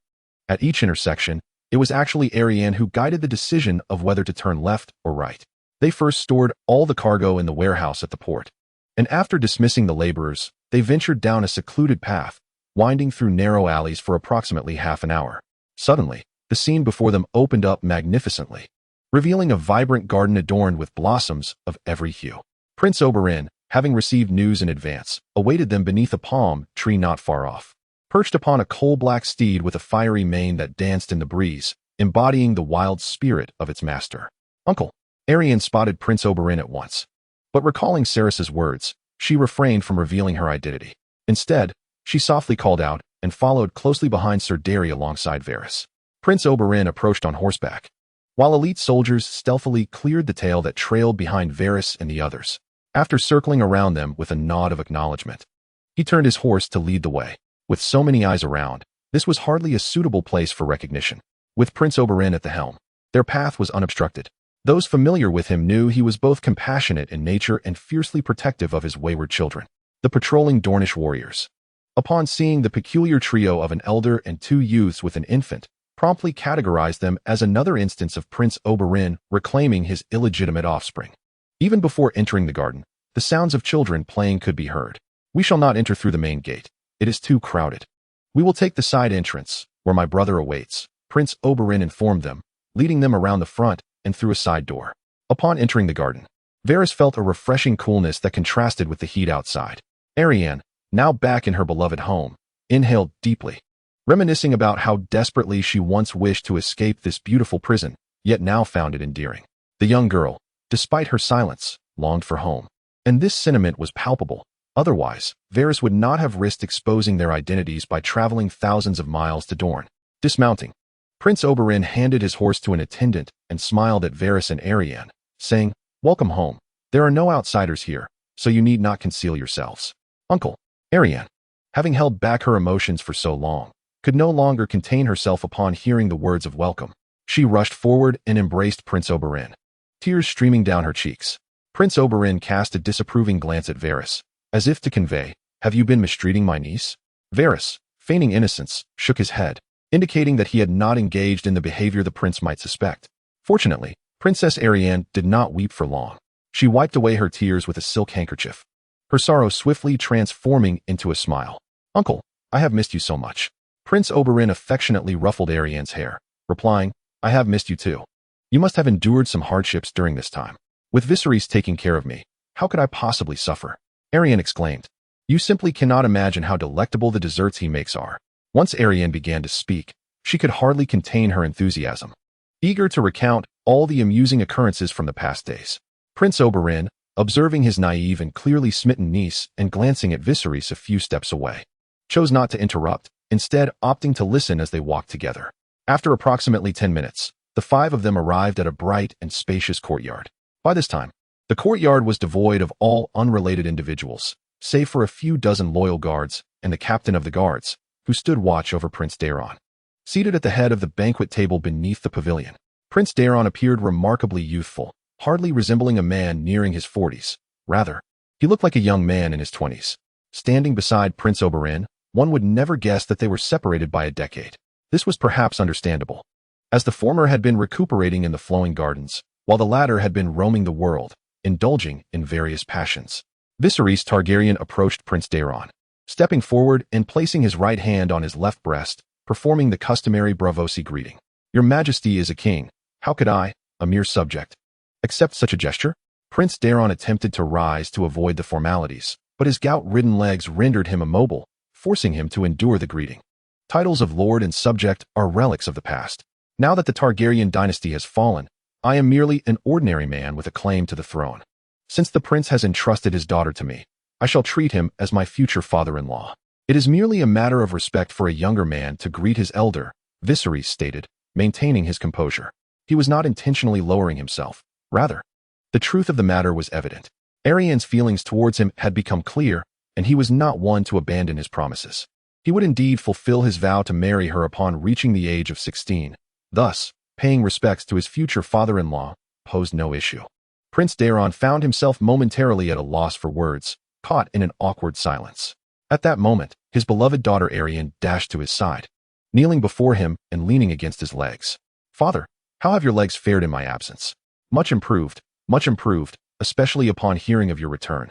at each intersection, it was actually Arianne who guided the decision of whether to turn left or right. They first stored all the cargo in the warehouse at the port, and after dismissing the laborers, they ventured down a secluded path, winding through narrow alleys for approximately half an hour. Suddenly, the scene before them opened up magnificently, revealing a vibrant garden adorned with blossoms of every hue. Prince Oberyn, having received news in advance, awaited them beneath a palm tree not far off. Perched upon a coal-black steed with a fiery mane that danced in the breeze, embodying the wild spirit of its master. Uncle. Arianne spotted Prince Oberyn at once. But recalling Cerys's words, she refrained from revealing her identity. Instead, she softly called out and followed closely behind Ser Dary alongside Varys. Prince Oberyn approached on horseback, while elite soldiers stealthily cleared the tail that trailed behind Varys and the others. After circling around them with a nod of acknowledgement, he turned his horse to lead the way. With so many eyes around, this was hardly a suitable place for recognition. With Prince Oberyn at the helm, their path was unobstructed. Those familiar with him knew he was both compassionate in nature and fiercely protective of his wayward children. The patrolling Dornish warriors, upon seeing the peculiar trio of an elder and 2 youths with an infant, promptly categorized them as another instance of Prince Oberyn reclaiming his illegitimate offspring. Even before entering the garden, the sounds of children playing could be heard. We shall not enter through the main gate. It is too crowded. We will take the side entrance, where my brother awaits, Prince Oberyn informed them, leading them around the front and through a side door. Upon entering the garden, Varys felt a refreshing coolness that contrasted with the heat outside. Arianne, now back in her beloved home, inhaled deeply, reminiscing about how desperately she once wished to escape this beautiful prison, yet now found it endearing. The young girl, despite her silence, longed for home. And this sentiment was palpable. Otherwise, Varys would not have risked exposing their identities by traveling thousands of miles to Dorne. Dismounting, Prince Oberyn handed his horse to an attendant and smiled at Varys and Arianne, saying, "Welcome home. There are no outsiders here, so you need not conceal yourselves." Uncle. Arianne, having held back her emotions for so long, could no longer contain herself upon hearing the words of welcome. She rushed forward and embraced Prince Oberyn, tears streaming down her cheeks. Prince Oberyn cast a disapproving glance at Varys, as if to convey, "Have you been mistreating my niece?" Varys, feigning innocence, shook his head, indicating that he had not engaged in the behavior the prince might suspect. Fortunately, Princess Arianne did not weep for long. She wiped away her tears with a silk handkerchief, her sorrow swiftly transforming into a smile. "Uncle, I have missed you so much." Prince Oberyn affectionately ruffled Arianne's hair, replying, "I have missed you too. You must have endured some hardships during this time. With Viserys taking care of me, how could I possibly suffer?" Arianne exclaimed, "You simply cannot imagine how delectable the desserts he makes are." Once Arianne began to speak, she could hardly contain her enthusiasm, eager to recount all the amusing occurrences from the past days. Prince Oberyn, observing his naive and clearly smitten niece and glancing at Viserys a few steps away, chose not to interrupt, instead opting to listen as they walked together. After approximately 10 minutes, the 5 of them arrived at a bright and spacious courtyard. By this time, the courtyard was devoid of all unrelated individuals, save for a few dozen loyal guards and the captain of the guards, who stood watch over Prince Daeron. Seated at the head of the banquet table beneath the pavilion, Prince Daeron appeared remarkably youthful, hardly resembling a man nearing his 40s. Rather, he looked like a young man in his 20s. Standing beside Prince Oberyn, one would never guess that they were separated by a decade. This was perhaps understandable, as the former had been recuperating in the flowing gardens, while the latter had been roaming the world, indulging in various passions. Viserys Targaryen approached Prince Daeron, stepping forward and placing his right hand on his left breast, performing the customary Braavosi greeting. "Your Majesty is a king. How could I, a mere subject, accept such a gesture?" Prince Daeron attempted to rise to avoid the formalities, but his gout-ridden legs rendered him immobile, forcing him to endure the greeting. Titles of lord and subject are relics of the past. Now that the Targaryen dynasty has fallen, I am merely an ordinary man with a claim to the throne. Since the prince has entrusted his daughter to me, I shall treat him as my future father-in-law. It is merely a matter of respect for a younger man to greet his elder, Viserys stated, maintaining his composure. He was not intentionally lowering himself. Rather, the truth of the matter was evident. Arianne's feelings towards him had become clear, and he was not one to abandon his promises. He would indeed fulfill his vow to marry her upon reaching the age of 16. Thus, paying respects to his future father-in-law posed no issue. Prince Daeron found himself momentarily at a loss for words, caught in an awkward silence. At that moment, his beloved daughter Arianne dashed to his side, kneeling before him and leaning against his legs. "Father, how have your legs fared in my absence?" Much improved, especially upon hearing of your return.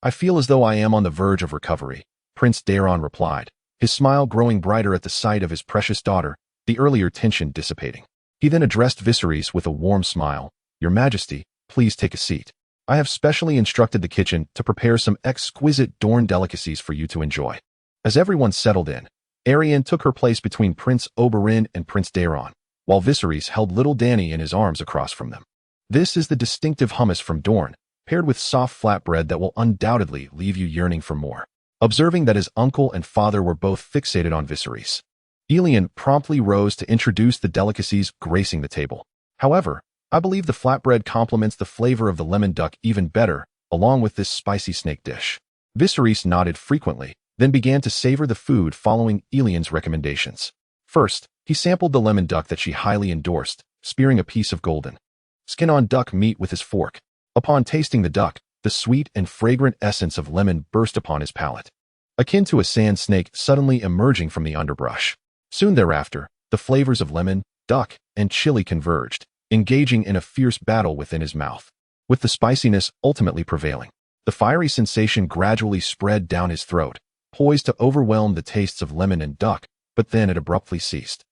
"I feel as though I am on the verge of recovery," Prince Daeron replied, his smile growing brighter at the sight of his precious daughter, the earlier tension dissipating. He then addressed Viserys with a warm smile. "Your Majesty, please take a seat. I have specially instructed the kitchen to prepare some exquisite Dorne delicacies for you to enjoy." As everyone settled in, Arianne took her place between Prince Oberyn and Prince Daeron, while Viserys held little Dany in his arms across from them. This is the distinctive hummus from Dorne, paired with soft flatbread that will undoubtedly leave you yearning for more. Observing that his uncle and father were both fixated on Viserys, Elian promptly rose to introduce the delicacies gracing the table. "However, I believe the flatbread complements the flavor of the lemon duck even better, along with this spicy snake dish." Viserys nodded frequently, then began to savor the food following Elian's recommendations. First, he sampled the lemon duck that she highly endorsed, spearing a piece of golden skin-on duck meat with his fork. Upon tasting the duck, the sweet and fragrant essence of lemon burst upon his palate, akin to a sand snake suddenly emerging from the underbrush. Soon thereafter, the flavors of lemon, duck, and chili converged, engaging in a fierce battle within his mouth, with the spiciness ultimately prevailing. The fiery sensation gradually spread down his throat, poised to overwhelm the tastes of lemon and duck, but then it abruptly ceased.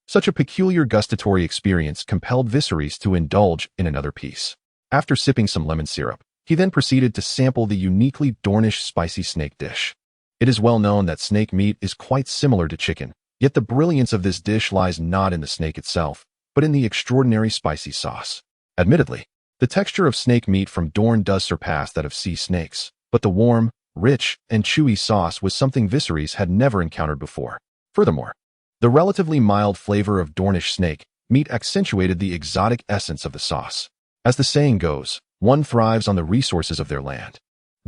Such a peculiar gustatory experience compelled Viserys to indulge in another piece. After sipping some lemon syrup, he then proceeded to sample the uniquely Dornish spicy snake dish. It is well known that snake meat is quite similar to chicken, yet the brilliance of this dish lies not in the snake itself, but in the extraordinary spicy sauce. Admittedly, the texture of snake meat from Dorne does surpass that of sea snakes, but the warm, rich, and chewy sauce was something Viserys had never encountered before. Furthermore, the relatively mild flavor of Dornish snake meat accentuated the exotic essence of the sauce. As the saying goes, one thrives on the resources of their land.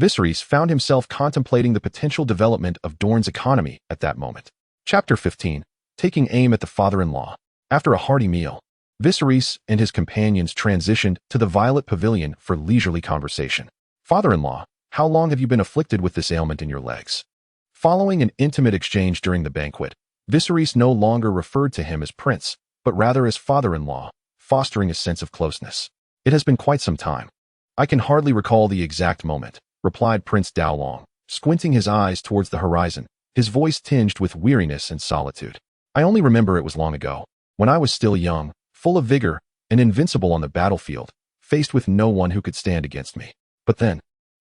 Viserys found himself contemplating the potential development of Dorne's economy at that moment. Chapter 15. Taking aim at the father-in-law. After a hearty meal, Viserys and his companions transitioned to the Violet Pavilion for leisurely conversation. "Father-in-law, how long have you been afflicted with this ailment in your legs?" Following an intimate exchange during the banquet, Viserys no longer referred to him as prince, but rather as father-in-law, fostering a sense of closeness. "It has been quite some time. I can hardly recall the exact moment," replied Prince Dowlong, squinting his eyes towards the horizon, his voice tinged with weariness and solitude. "I only remember it was long ago, when I was still young, full of vigor, and invincible on the battlefield, faced with no one who could stand against me. But then,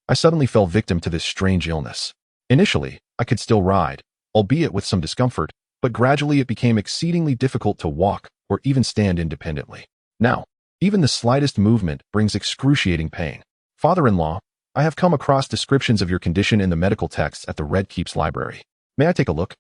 I suddenly fell victim to this strange illness. Initially, I could still ride, albeit with some discomfort, but gradually it became exceedingly difficult to walk or even stand independently. Now, even the slightest movement brings excruciating pain. Father-in-law, I have come across descriptions of your condition in the medical texts at the Red Keep's library. May I take a look?"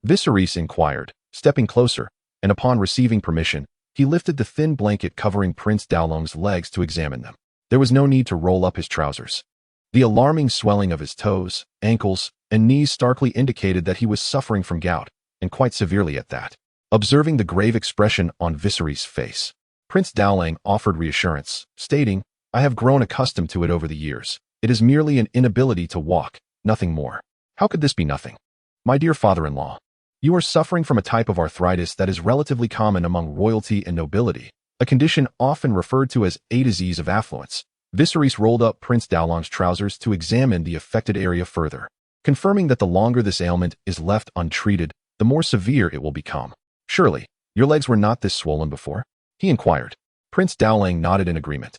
Viserys inquired, stepping closer, and upon receiving permission, he lifted the thin blanket covering Prince Dowlong's legs to examine them. There was no need to roll up his trousers. The alarming swelling of his toes, ankles, and knees starkly indicated that he was suffering from gout, and quite severely at that. Observing the grave expression on Viserys' face, Prince Dowling offered reassurance, stating, "I have grown accustomed to it over the years. It is merely an inability to walk, nothing more." "How could this be nothing? My dear father-in-law, you are suffering from a type of arthritis that is relatively common among royalty and nobility, a condition often referred to as a disease of affluence." Viserys rolled up Prince Dowlong's trousers to examine the affected area further, confirming that the longer this ailment is left untreated, the more severe it will become. "Surely, your legs were not this swollen before?" he inquired. Prince Dowling nodded in agreement,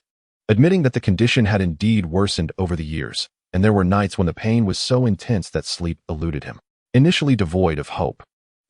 admitting that the condition had indeed worsened over the years, and there were nights when the pain was so intense that sleep eluded him. Initially devoid of hope,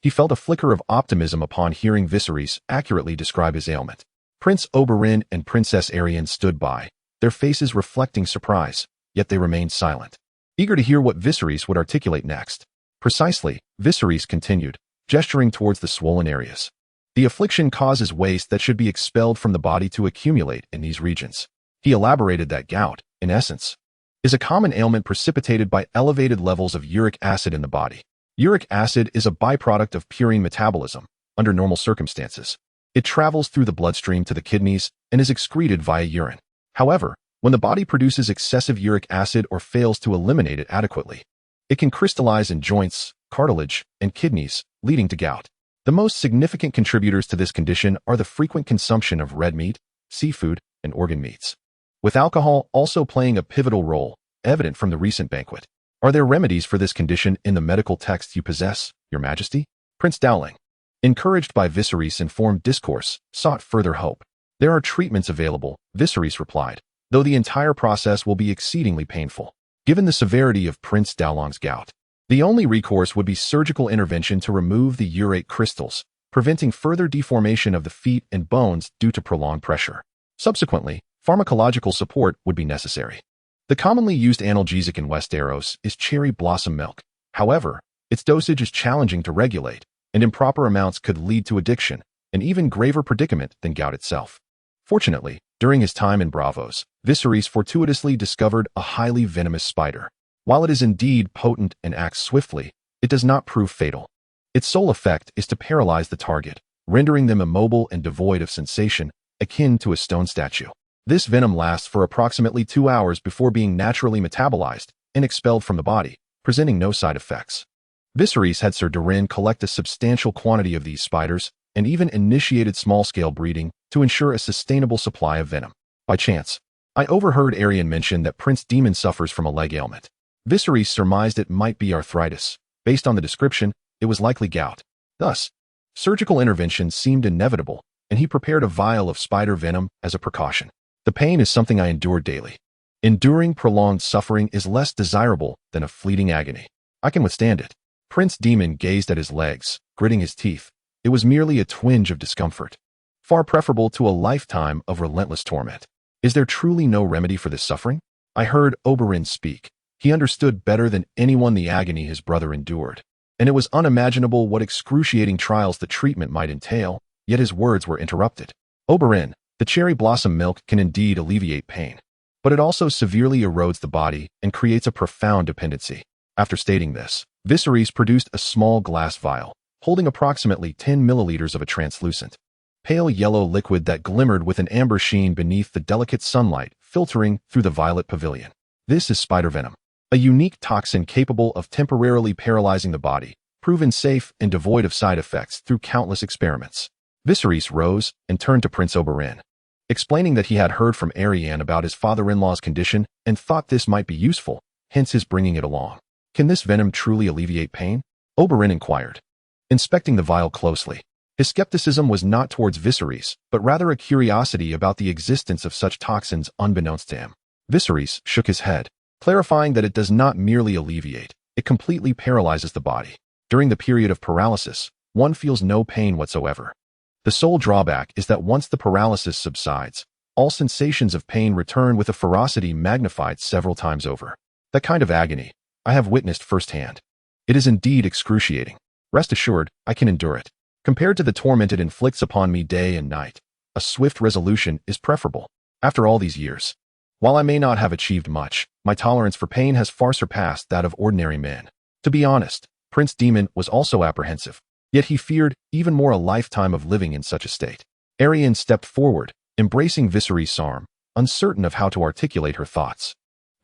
he felt a flicker of optimism upon hearing Viserys accurately describe his ailment. Prince Oberyn and Princess Arianne stood by, their faces reflecting surprise, yet they remained silent, eager to hear what Viserys would articulate next. Precisely, Viserys continued, gesturing towards the swollen areas. The affliction causes waste that should be expelled from the body to accumulate in these regions. He elaborated that gout, in essence, is a common ailment precipitated by elevated levels of uric acid in the body. Uric acid is a byproduct of purine metabolism, under normal circumstances. It travels through the bloodstream to the kidneys and is excreted via urine. However, when the body produces excessive uric acid or fails to eliminate it adequately, it can crystallize in joints, cartilage, and kidneys, leading to gout. The most significant contributors to this condition are the frequent consumption of red meat, seafood, and organ meats, with alcohol also playing a pivotal role, evident from the recent banquet. Are there remedies for this condition in the medical texts you possess, Your Majesty? Prince Dowling, encouraged by Viserys' informed discourse, sought further hope. There are treatments available, Viserys replied, though the entire process will be exceedingly painful. Given the severity of Prince Dowling's gout, the only recourse would be surgical intervention to remove the urate crystals, preventing further deformation of the feet and bones due to prolonged pressure. Subsequently, pharmacological support would be necessary. The commonly used analgesic in Westeros is cherry blossom milk. However, its dosage is challenging to regulate, and improper amounts could lead to addiction, an even graver predicament than gout itself. Fortunately, during his time in Braavos, Viserys fortuitously discovered a highly venomous spider. While it is indeed potent and acts swiftly, it does not prove fatal. Its sole effect is to paralyze the target, rendering them immobile and devoid of sensation, akin to a stone statue. This venom lasts for approximately 2 hours before being naturally metabolized and expelled from the body, presenting no side effects. Viserys had Sir Doran collect a substantial quantity of these spiders and even initiated small-scale breeding to ensure a sustainable supply of venom. By chance, I overheard Arianne mention that Prince Daemon suffers from a leg ailment. Viserys surmised it might be arthritis. Based on the description, it was likely gout. Thus, surgical intervention seemed inevitable, and he prepared a vial of spider venom as a precaution. The pain is something I endure daily. Enduring prolonged suffering is less desirable than a fleeting agony. I can withstand it. Prince Daemon gazed at his legs, gritting his teeth. It was merely a twinge of discomfort, far preferable to a lifetime of relentless torment. Is there truly no remedy for this suffering? I heard Oberyn speak. He understood better than anyone the agony his brother endured, and it was unimaginable what excruciating trials the treatment might entail, yet his words were interrupted. Oberyn, the cherry blossom milk can indeed alleviate pain, but it also severely erodes the body and creates a profound dependency. After stating this, Viserys produced a small glass vial, holding approximately 10 milliliters of a translucent, pale yellow liquid that glimmered with an amber sheen beneath the delicate sunlight filtering through the violet pavilion. This is spider venom, a unique toxin capable of temporarily paralyzing the body, proven safe and devoid of side effects through countless experiments. Viserys rose and turned to Prince Oberyn, explaining that he had heard from Arianne about his father-in-law's condition and thought this might be useful, hence his bringing it along. Can this venom truly alleviate pain? Oberyn inquired, inspecting the vial closely. His skepticism was not towards Viserys, but rather a curiosity about the existence of such toxins unbeknownst to him. Viserys shook his head, clarifying that it does not merely alleviate, it completely paralyzes the body. During the period of paralysis, one feels no pain whatsoever. The sole drawback is that once the paralysis subsides, all sensations of pain return with a ferocity magnified several times over. That kind of agony, I have witnessed firsthand. It is indeed excruciating. Rest assured, I can endure it. Compared to the torment it inflicts upon me day and night, a swift resolution is preferable. After all these years, while I may not have achieved much, my tolerance for pain has far surpassed that of ordinary men. To be honest, Prince Daemon was also apprehensive, yet he feared even more a lifetime of living in such a state. Arianne stepped forward, embracing Viserys' arm, uncertain of how to articulate her thoughts.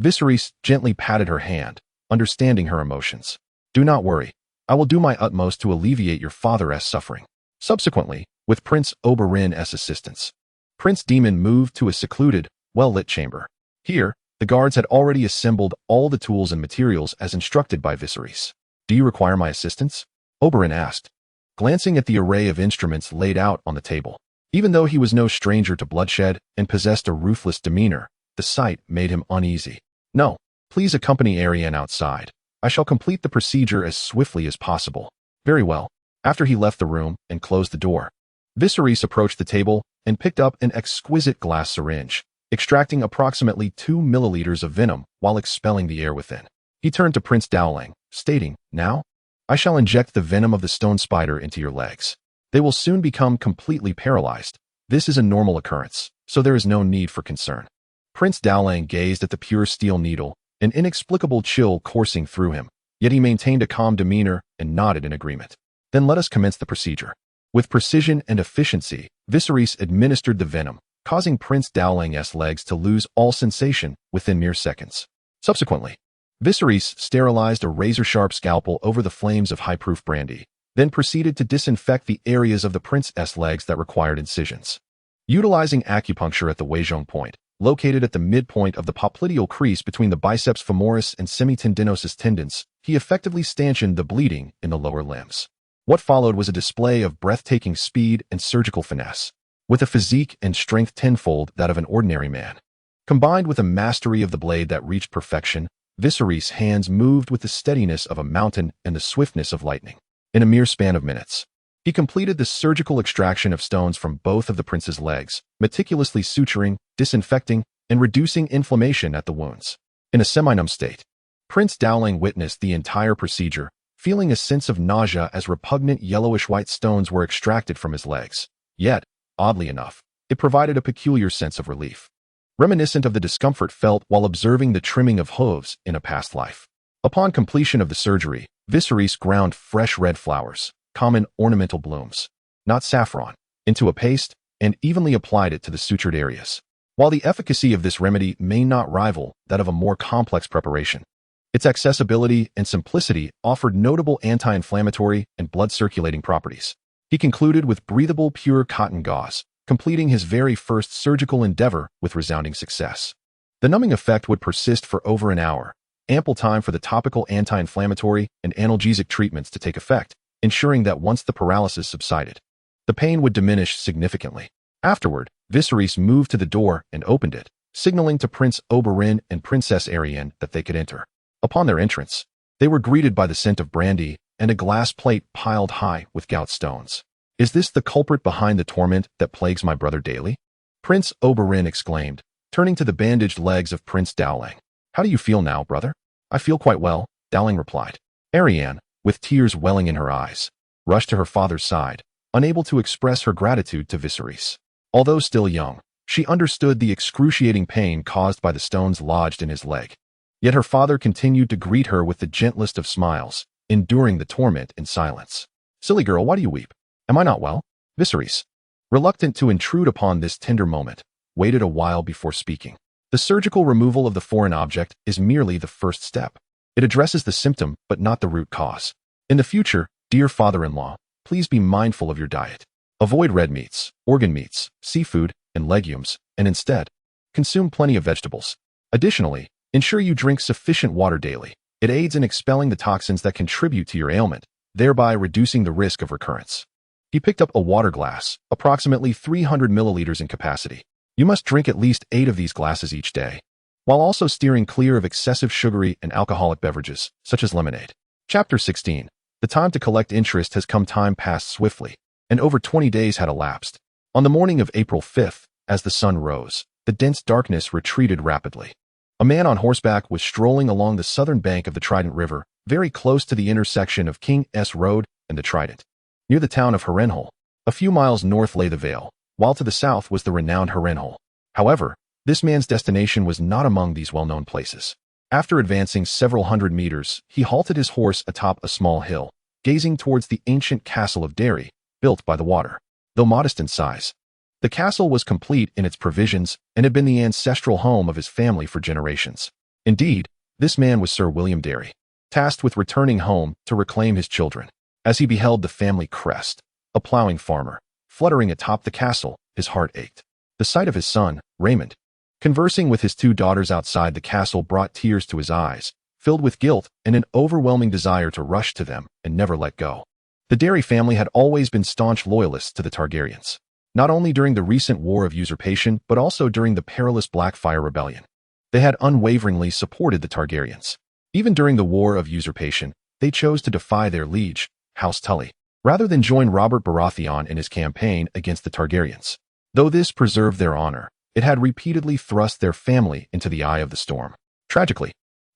Viserys gently patted her hand, understanding her emotions. Do not worry. I will do my utmost to alleviate your father's suffering. Subsequently, with Prince Oberyn's assistance, Prince Daemon moved to a secluded, well-lit chamber. Here, the guards had already assembled all the tools and materials as instructed by Viserys. Do you require my assistance? Oberyn asked, glancing at the array of instruments laid out on the table. Even though he was no stranger to bloodshed and possessed a ruthless demeanor, the sight made him uneasy. No, please accompany Arianne outside. I shall complete the procedure as swiftly as possible. Very well. After he left the room and closed the door, Viserys approached the table and picked up an exquisite glass syringe, extracting approximately 2 milliliters of venom while expelling the air within. He turned to Prince Dowling, stating, "Now, I shall inject the venom of the stone spider into your legs. They will soon become completely paralyzed. This is a normal occurrence, so there is no need for concern." Prince Dowling gazed at the pure steel needle, an inexplicable chill coursing through him, yet he maintained a calm demeanor and nodded in agreement. "Then let us commence the procedure." With precision and efficiency, Viserys administered the venom, causing Prince Dowling's legs to lose all sensation within mere seconds. Subsequently, Viserys sterilized a razor-sharp scalpel over the flames of high-proof brandy, then proceeded to disinfect the areas of the prince's legs that required incisions. Utilizing acupuncture at the Weijong point, located at the midpoint of the popliteal crease between the biceps femoris and semitendinosus tendons, he effectively stanchioned the bleeding in the lower limbs. What followed was a display of breathtaking speed and surgical finesse, with a physique and strength tenfold that of an ordinary man. Combined with a mastery of the blade that reached perfection, Viserys' hands moved with the steadiness of a mountain and the swiftness of lightning. In a mere span of minutes, he completed the surgical extraction of stones from both of the prince's legs, meticulously suturing, disinfecting, and reducing inflammation at the wounds. In a semi-numb state, Prince Dowling witnessed the entire procedure, feeling a sense of nausea as repugnant yellowish-white stones were extracted from his legs. Yet, oddly enough, it provided a peculiar sense of relief, reminiscent of the discomfort felt while observing the trimming of hooves in a past life. Upon completion of the surgery, Viserys ground fresh red flowers, common ornamental blooms, not saffron, into a paste and evenly applied it to the sutured areas. While the efficacy of this remedy may not rival that of a more complex preparation, its accessibility and simplicity offered notable anti-inflammatory and blood-circulating properties. He concluded with breathable pure cotton gauze, completing his very first surgical endeavor with resounding success. The numbing effect would persist for over an hour, ample time for the topical anti-inflammatory and analgesic treatments to take effect, ensuring that once the paralysis subsided, the pain would diminish significantly. Afterward, Viserys moved to the door and opened it, signaling to Prince Oberyn and Princess Arianne that they could enter. Upon their entrance, they were greeted by the scent of brandy and a glass plate piled high with gout stones. "Is this the culprit behind the torment that plagues my brother daily?" Prince Oberyn exclaimed, turning to the bandaged legs of Prince Dowling. "How do you feel now, brother?" "I feel quite well," Dowling replied. Arianne, with tears welling in her eyes, rushed to her father's side, unable to express her gratitude to Viserys. Although still young, she understood the excruciating pain caused by the stones lodged in his leg. Yet her father continued to greet her with the gentlest of smiles, enduring the torment in silence. "Silly girl, why do you weep? Am I not well?" Viserys, reluctant to intrude upon this tender moment, waited a while before speaking. The surgical removal of the foreign object is merely the first step. It addresses the symptom, but not the root cause. In the future, dear father-in-law, please be mindful of your diet. Avoid red meats, organ meats, seafood, and legumes, and instead, consume plenty of vegetables. Additionally, ensure you drink sufficient water daily. It aids in expelling the toxins that contribute to your ailment, thereby reducing the risk of recurrence. He picked up a water glass, approximately 300 milliliters in capacity. You must drink at least 8 of these glasses each day, while also steering clear of excessive sugary and alcoholic beverages, such as lemonade. Chapter 16. The time to collect interest has come. Time passed swiftly, and over 20 days had elapsed. On the morning of April 5th, as the sun rose, the dense darkness retreated rapidly. A man on horseback was strolling along the southern bank of the Trident River, very close to the intersection of King's Road and the Trident. Near the town of Harrenhal, a few miles north lay the Vale, while to the south was the renowned Harrenhal. However, this man's destination was not among these well-known places. After advancing several hundred meters, he halted his horse atop a small hill, gazing towards the ancient castle of Derry, built by the water. Though modest in size, the castle was complete in its provisions and had been the ancestral home of his family for generations. Indeed, this man was Sir William Derry, tasked with returning home to reclaim his children. As he beheld the family crest, a plowing farmer, fluttering atop the castle, his heart ached. The sight of his son, Raymond, conversing with his 2 daughters outside the castle brought tears to his eyes, filled with guilt and an overwhelming desire to rush to them and never let go. The Derry family had always been staunch loyalists to the Targaryens, not only during the recent War of Usurpation but also during the perilous Blackfire Rebellion. They had unwaveringly supported the Targaryens. Even during the War of Usurpation, they chose to defy their liege, House Tully, rather than join Robert Baratheon in his campaign against the Targaryens. Though this preserved their honor, it had repeatedly thrust their family into the eye of the storm. Tragically,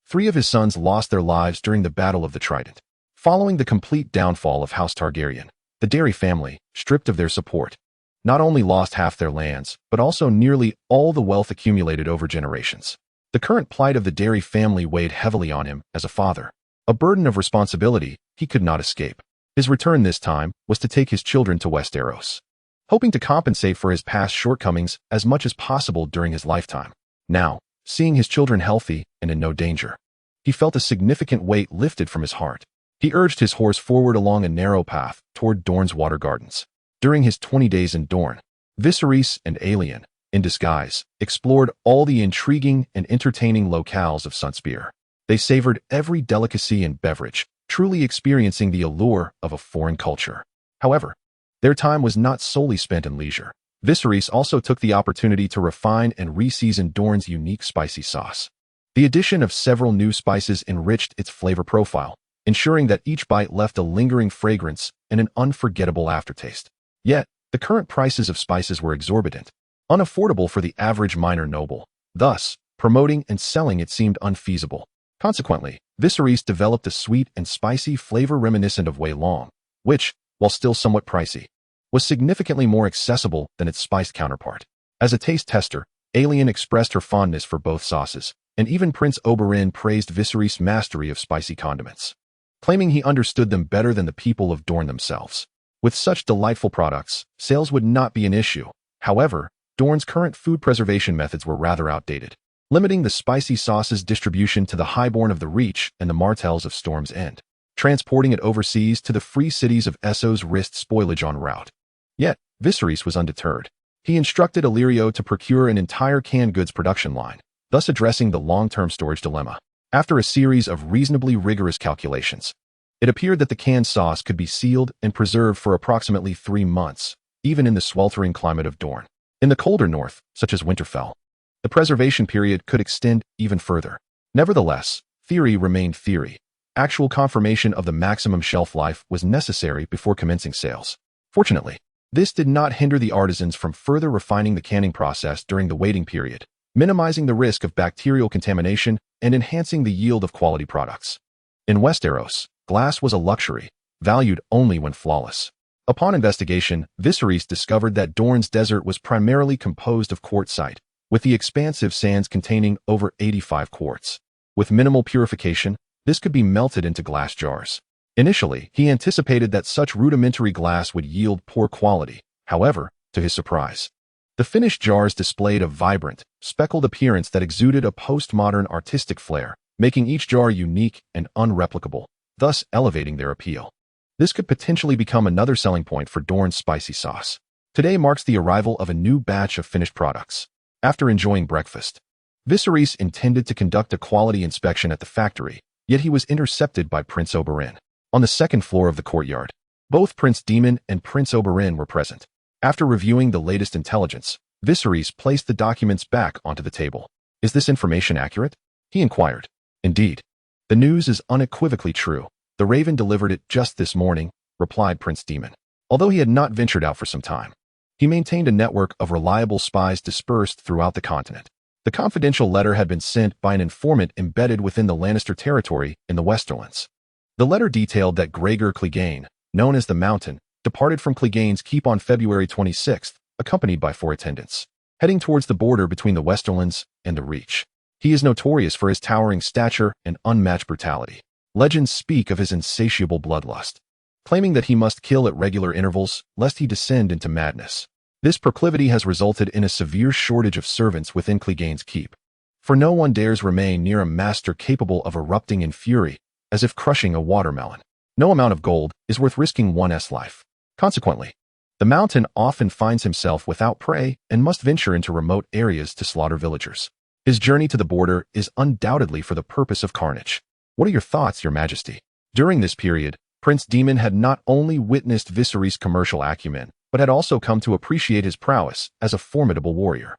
3 of his sons lost their lives during the Battle of the Trident. Following the complete downfall of House Targaryen, the Derry family, stripped of their support, not only lost half their lands, but also nearly all the wealth accumulated over generations. The current plight of the Derry family weighed heavily on him as a father, a burden of responsibility he could not escape. His return this time was to take his children to Westeros, hoping to compensate for his past shortcomings as much as possible during his lifetime. Now, seeing his children healthy and in no danger, he felt a significant weight lifted from his heart. He urged his horse forward along a narrow path toward Dorne's water gardens. During his 20 days in Dorne, Viserys and Arianne, in disguise, explored all the intriguing and entertaining locales of Sunspear. They savored every delicacy and beverage, truly experiencing the allure of a foreign culture. However, their time was not solely spent in leisure. Viserys also took the opportunity to refine and re-season Dorne's unique spicy sauce. The addition of several new spices enriched its flavor profile, ensuring that each bite left a lingering fragrance and an unforgettable aftertaste. Yet, the current prices of spices were exorbitant, unaffordable for the average minor noble. Thus, promoting and selling it seemed unfeasible. Consequently, Viserys developed a sweet and spicy flavor reminiscent of Wei Long, which, while still somewhat pricey, was significantly more accessible than its spiced counterpart. As a taste tester, Arianne expressed her fondness for both sauces, and even Prince Oberyn praised Viserys' mastery of spicy condiments, claiming he understood them better than the people of Dorne themselves. With such delightful products, sales would not be an issue. However, Dorne's current food preservation methods were rather outdated, limiting the spicy sauce's distribution to the highborn of the Reach and the Martells of Storm's End. Transporting it overseas to the free cities of Essos risked spoilage en route. Yet, Viserys was undeterred. He instructed Illyrio to procure an entire canned goods production line, thus addressing the long-term storage dilemma. After a series of reasonably rigorous calculations, it appeared that the canned sauce could be sealed and preserved for approximately 3 months, even in the sweltering climate of Dorne. In the colder north, such as Winterfell, the preservation period could extend even further. Nevertheless, theory remained theory. Actual confirmation of the maximum shelf life was necessary before commencing sales. Fortunately, this did not hinder the artisans from further refining the canning process during the waiting period, minimizing the risk of bacterial contamination and enhancing the yield of quality products. In Westeros, glass was a luxury, valued only when flawless. Upon investigation, Viserys discovered that Dorne's desert was primarily composed of quartzite, with the expansive sands containing over 85 quartz. With minimal purification, this could be melted into glass jars. Initially, he anticipated that such rudimentary glass would yield poor quality. However, to his surprise, the finished jars displayed a vibrant, speckled appearance that exuded a postmodern artistic flair, making each jar unique and unreplicable, thus elevating their appeal. This could potentially become another selling point for Dorne's spicy sauce. Today marks the arrival of a new batch of finished products. After enjoying breakfast, Viserys intended to conduct a quality inspection at the factory, yet he was intercepted by Prince Oberyn. On the second floor of the courtyard, both Prince Daemon and Prince Oberyn were present. After reviewing the latest intelligence, Viserys placed the documents back onto the table. "Is this information accurate?" he inquired. "Indeed. The news is unequivocally true. The Raven delivered it just this morning," replied Prince Daemon. Although he had not ventured out for some time, he maintained a network of reliable spies dispersed throughout the continent. The confidential letter had been sent by an informant embedded within the Lannister territory in the Westerlands. The letter detailed that Gregor Clegane, known as the Mountain, departed from Clegane's keep on February 26th, accompanied by 4 attendants, heading towards the border between the Westerlands and the Reach. He is notorious for his towering stature and unmatched brutality. Legends speak of his insatiable bloodlust, claiming that he must kill at regular intervals lest he descend into madness. This proclivity has resulted in a severe shortage of servants within Clegane's keep, for no one dares remain near a master capable of erupting in fury, as if crushing a watermelon. No amount of gold is worth risking one's life. Consequently, the Mountain often finds himself without prey and must venture into remote areas to slaughter villagers. His journey to the border is undoubtedly for the purpose of carnage. What are your thoughts, Your Majesty? During this period, Prince Daemon had not only witnessed Viserys' commercial acumen, but had also come to appreciate his prowess as a formidable warrior.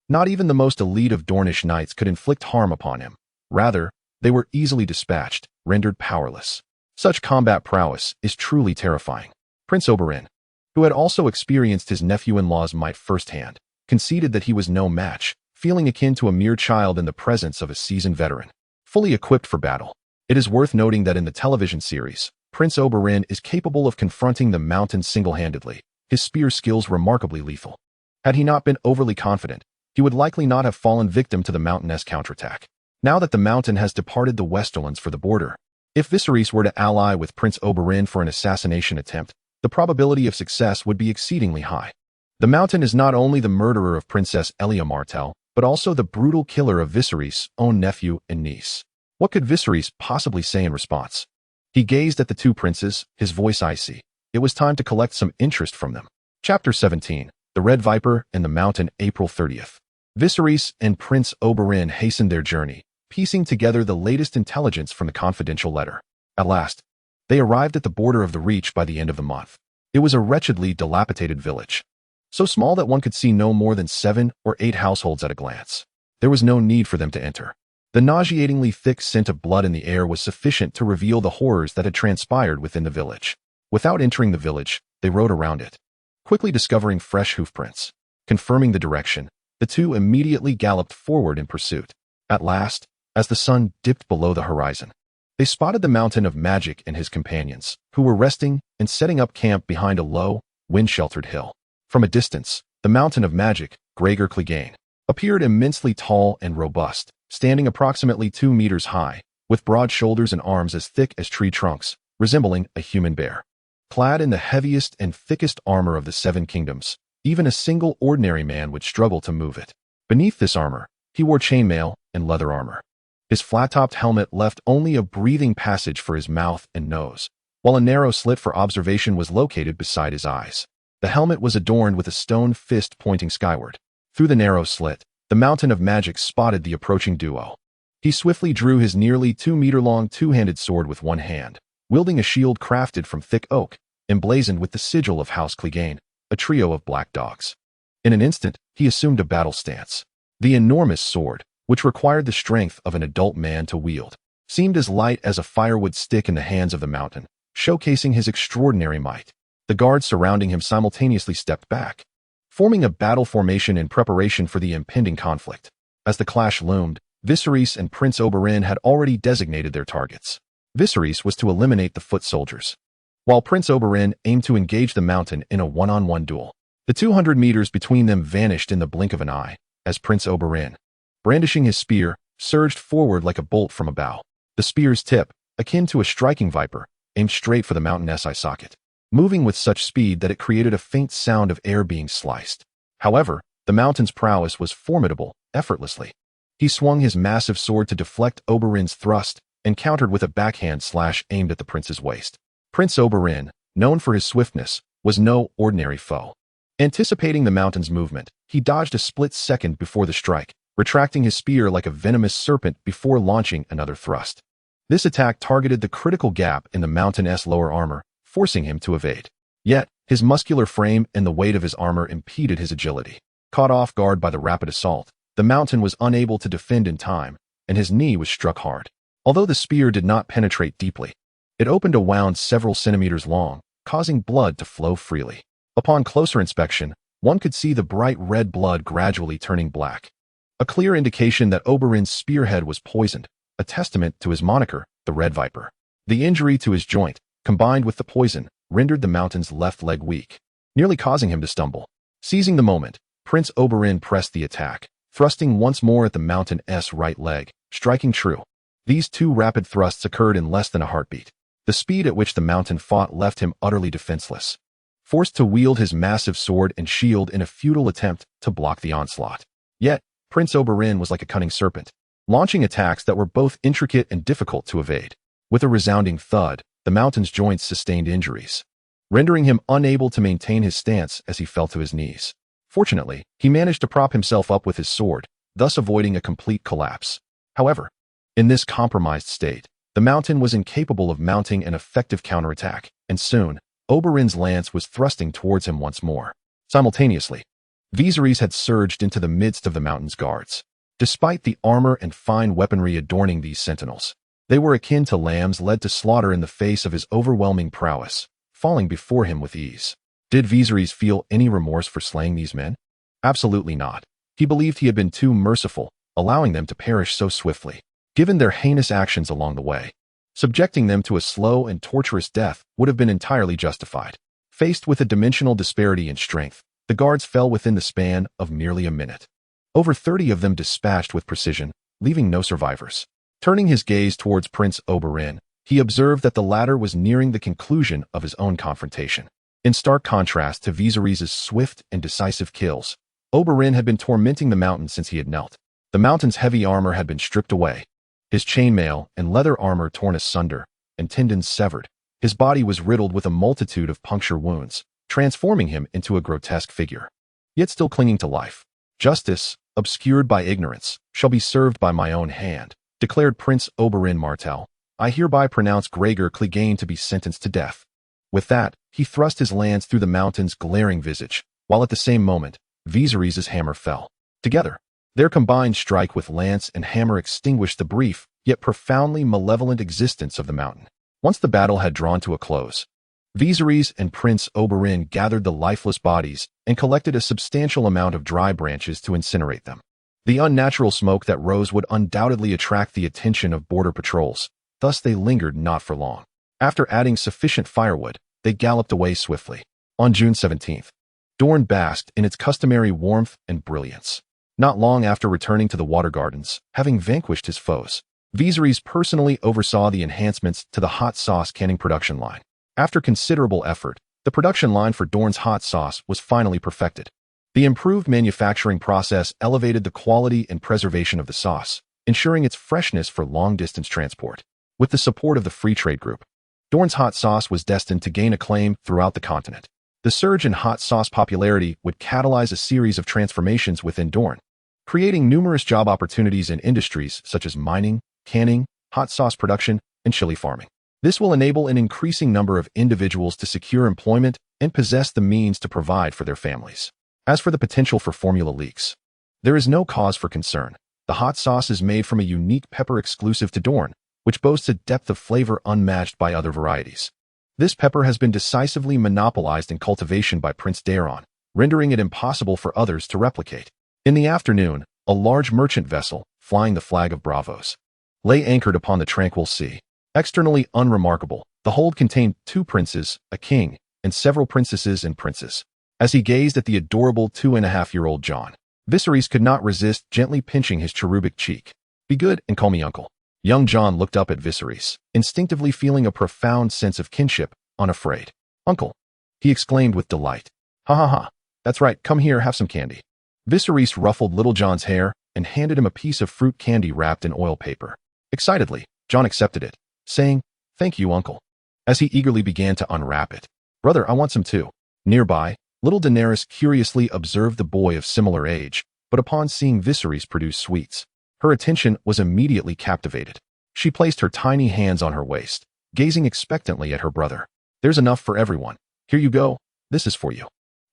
Not even the most elite of Dornish knights could inflict harm upon him. Rather, they were easily dispatched, rendered powerless. Such combat prowess is truly terrifying. Prince Oberyn, who had also experienced his nephew-in-law's might firsthand, conceded that he was no match, feeling akin to a mere child in the presence of a seasoned veteran, fully equipped for battle. It is worth noting that in the television series, Prince Oberyn is capable of confronting the Mountain single-handedly, his spear skills remarkably lethal. Had he not been overly confident, he would likely not have fallen victim to the Mountain-esque counterattack. Now that the Mountain has departed the Westerlands for the border, if Viserys were to ally with Prince Oberyn for an assassination attempt, the probability of success would be exceedingly high. The Mountain is not only the murderer of Princess Elia Martell, but also the brutal killer of Viserys' own nephew and niece. What could Viserys possibly say in response? He gazed at the two princes, his voice icy. It was time to collect some interest from them. Chapter 17, The Red Viper and the Mountain, April 30th. Viserys and Prince Oberyn hastened their journey, piecing together the latest intelligence from the confidential letter. At last, they arrived at the border of the Reach by the end of the month. It was a wretchedly dilapidated village, so small that one could see no more than 7 or 8 households at a glance. There was no need for them to enter. The nauseatingly thick scent of blood in the air was sufficient to reveal the horrors that had transpired within the village. Without entering the village, they rode around it, quickly discovering fresh hoofprints. Confirming the direction, the two immediately galloped forward in pursuit. At last, as the sun dipped below the horizon, they spotted the Mountain of Magic and his companions, who were resting and setting up camp behind a low, wind-sheltered hill. From a distance, the Mountain of Magic, Gregor Clegane, appeared immensely tall and robust, standing approximately 2 meters high, with broad shoulders and arms as thick as tree trunks, resembling a human bear. Clad in the heaviest and thickest armor of the 7 kingdoms, even a single ordinary man would struggle to move it. Beneath this armor, he wore chainmail and leather armor. His flat-topped helmet left only a breathing passage for his mouth and nose, while a narrow slit for observation was located beside his eyes. The helmet was adorned with a stone fist pointing skyward. Through the narrow slit, the Mountain of Magic spotted the approaching duo. He swiftly drew his nearly 2-meter-long two-handed sword with one hand, wielding a shield crafted from thick oak, emblazoned with the sigil of House Clegane, a trio of black dogs. In an instant, he assumed a battle stance. The enormous sword, which required the strength of an adult man to wield, seemed as light as a firewood stick in the hands of the Mountain, showcasing his extraordinary might. The guards surrounding him simultaneously stepped back, forming a battle formation in preparation for the impending conflict. As the clash loomed, Viserys and Prince Oberyn had already designated their targets. Viserys was to eliminate the foot soldiers, while Prince Oberyn aimed to engage the Mountain in a one-on-one duel. The 200 meters between them vanished in the blink of an eye, as Prince Oberyn, brandishing his spear, surged forward like a bolt from a bow. The spear's tip, akin to a striking viper, aimed straight for the Mountain's eye socket, moving with such speed that it created a faint sound of air being sliced. However, the Mountain's prowess was formidable, effortlessly. He swung his massive sword to deflect Oberyn's thrust and countered with a backhand slash aimed at the prince's waist. Prince Oberyn, known for his swiftness, was no ordinary foe. Anticipating the Mountain's movement, he dodged a split second before the strike, retracting his spear like a venomous serpent before launching another thrust. This attack targeted the critical gap in the Mountain's lower armor, forcing him to evade. Yet, his muscular frame and the weight of his armor impeded his agility. Caught off guard by the rapid assault, the Mountain was unable to defend in time, and his knee was struck hard. Although the spear did not penetrate deeply, it opened a wound several centimeters long, causing blood to flow freely. Upon closer inspection, one could see the bright red blood gradually turning black, a clear indication that Oberyn's spearhead was poisoned, a testament to his moniker, the Red Viper. The injury to his joint, combined with the poison, rendered the Mountain's left leg weak, nearly causing him to stumble. Seizing the moment, Prince Oberyn pressed the attack, thrusting once more at the Mountain's right leg, striking true. These two rapid thrusts occurred in less than a heartbeat. The speed at which the Mountain fought left him utterly defenseless, forced to wield his massive sword and shield in a futile attempt to block the onslaught. Yet, Prince Oberyn was like a cunning serpent, launching attacks that were both intricate and difficult to evade. With a resounding thud, the Mountain's joints sustained injuries, rendering him unable to maintain his stance as he fell to his knees. Fortunately, he managed to prop himself up with his sword, thus avoiding a complete collapse. However, in this compromised state, the Mountain was incapable of mounting an effective counterattack, and soon, Oberyn's lance was thrusting towards him once more. Simultaneously, Viserys had surged into the midst of the Mountain's guards. Despite the armor and fine weaponry adorning these sentinels, they were akin to lambs led to slaughter in the face of his overwhelming prowess, falling before him with ease. Did Viserys feel any remorse for slaying these men? Absolutely not. He believed he had been too merciful, allowing them to perish so swiftly. Given their heinous actions along the way, subjecting them to a slow and torturous death would have been entirely justified. Faced with a dimensional disparity in strength, the guards fell within the span of merely a minute. Over 30 of them dispatched with precision, leaving no survivors. Turning his gaze towards Prince Oberyn, he observed that the latter was nearing the conclusion of his own confrontation. In stark contrast to Viserys' swift and decisive kills, Oberyn had been tormenting the mountain since he had knelt. The mountain's heavy armor had been stripped away, his chainmail and leather armor torn asunder, and tendons severed. His body was riddled with a multitude of puncture wounds, transforming him into a grotesque figure. Yet still clinging to life. Justice, obscured by ignorance, shall be served by my own hand, declared Prince Oberyn Martell. I hereby pronounce Gregor Clegane to be sentenced to death. With that, he thrust his lance through the mountain's glaring visage, while at the same moment, Viserys' hammer fell. Together, their combined strike with lance and hammer extinguished the brief, yet profoundly malevolent existence of the mountain. Once the battle had drawn to a close, Viserys and Prince Oberyn gathered the lifeless bodies and collected a substantial amount of dry branches to incinerate them. The unnatural smoke that rose would undoubtedly attract the attention of border patrols, thus they lingered not for long. After adding sufficient firewood, they galloped away swiftly. On June 17th, Dorne basked in its customary warmth and brilliance. Not long after returning to the Water Gardens, having vanquished his foes, Viserys personally oversaw the enhancements to the hot sauce canning production line. After considerable effort, the production line for Dorne's hot sauce was finally perfected. The improved manufacturing process elevated the quality and preservation of the sauce, ensuring its freshness for long-distance transport. With the support of the Free Trade Group, Dorne's hot sauce was destined to gain acclaim throughout the continent. The surge in hot sauce popularity would catalyze a series of transformations within Dorne, creating numerous job opportunities in industries such as mining, canning, hot sauce production, and chili farming. This will enable an increasing number of individuals to secure employment and possess the means to provide for their families. As for the potential for formula leaks, there is no cause for concern. The hot sauce is made from a unique pepper exclusive to Dorne, which boasts a depth of flavor unmatched by other varieties. This pepper has been decisively monopolized in cultivation by Prince Daeron, rendering it impossible for others to replicate. In the afternoon, a large merchant vessel, flying the flag of Braavos, lay anchored upon the tranquil sea. Externally unremarkable, the hold contained 2 princes, a king, and several princesses and princes. As he gazed at the adorable 2.5-year-old Jon, Viserys could not resist gently pinching his cherubic cheek. Be good and call me uncle. Young Jon looked up at Viserys, instinctively feeling a profound sense of kinship, unafraid. Uncle, he exclaimed with delight. Ha ha ha, that's right, come here, have some candy. Viserys ruffled Little Jon's hair and handed him a piece of fruit candy wrapped in oil paper. Excitedly, Jon accepted it, saying, thank you, uncle, as he eagerly began to unwrap it. Brother, I want some too. Nearby, little Daenerys curiously observed the boy of similar age, but upon seeing Viserys produce sweets, her attention was immediately captivated. She placed her tiny hands on her waist, gazing expectantly at her brother. There's enough for everyone. Here you go. This is for you.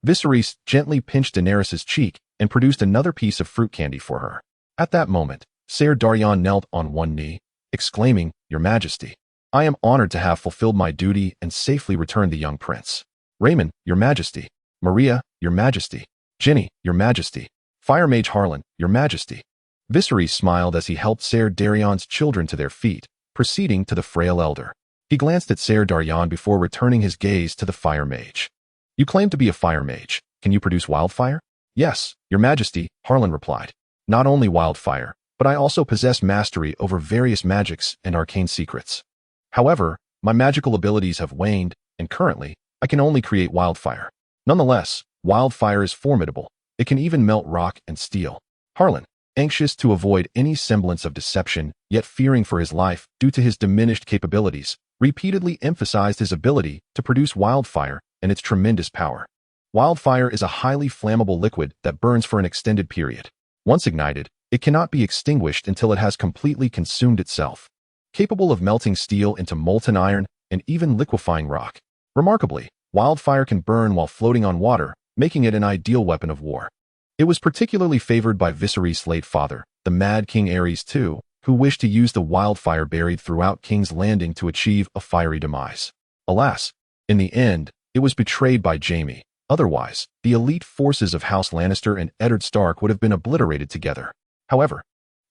Viserys gently pinched Daenerys' cheek and produced another piece of fruit candy for her. At that moment, Ser Darion knelt on one knee, exclaiming, Your Majesty, I am honored to have fulfilled my duty and safely returned the young prince. Raymond, Your Majesty. Maria, Your Majesty. Ginny, Your Majesty. Fire Mage Harlan, Your Majesty. Viserys smiled as he helped Ser Darion's children to their feet, proceeding to the frail elder. He glanced at Ser Darion before returning his gaze to the Fire Mage. You claim to be a Fire Mage. Can you produce wildfire? Yes, Your Majesty, Harlan replied. Not only wildfire, but I also possess mastery over various magics and arcane secrets. However, my magical abilities have waned, and currently, I can only create wildfire. Nonetheless, wildfire is formidable. It can even melt rock and steel. Harlan, anxious to avoid any semblance of deception, yet fearing for his life due to his diminished capabilities, repeatedly emphasized his ability to produce wildfire and its tremendous power. Wildfire is a highly flammable liquid that burns for an extended period. Once ignited, it cannot be extinguished until it has completely consumed itself. Capable of melting steel into molten iron and even liquefying rock. Remarkably, wildfire can burn while floating on water, making it an ideal weapon of war. It was particularly favored by Viserys' late father, the Mad King Aerys II, who wished to use the wildfire buried throughout King's Landing to achieve a fiery demise. Alas, in the end, it was betrayed by Jaime, Otherwise, the elite forces of House Lannister and Eddard Stark would have been obliterated together. However,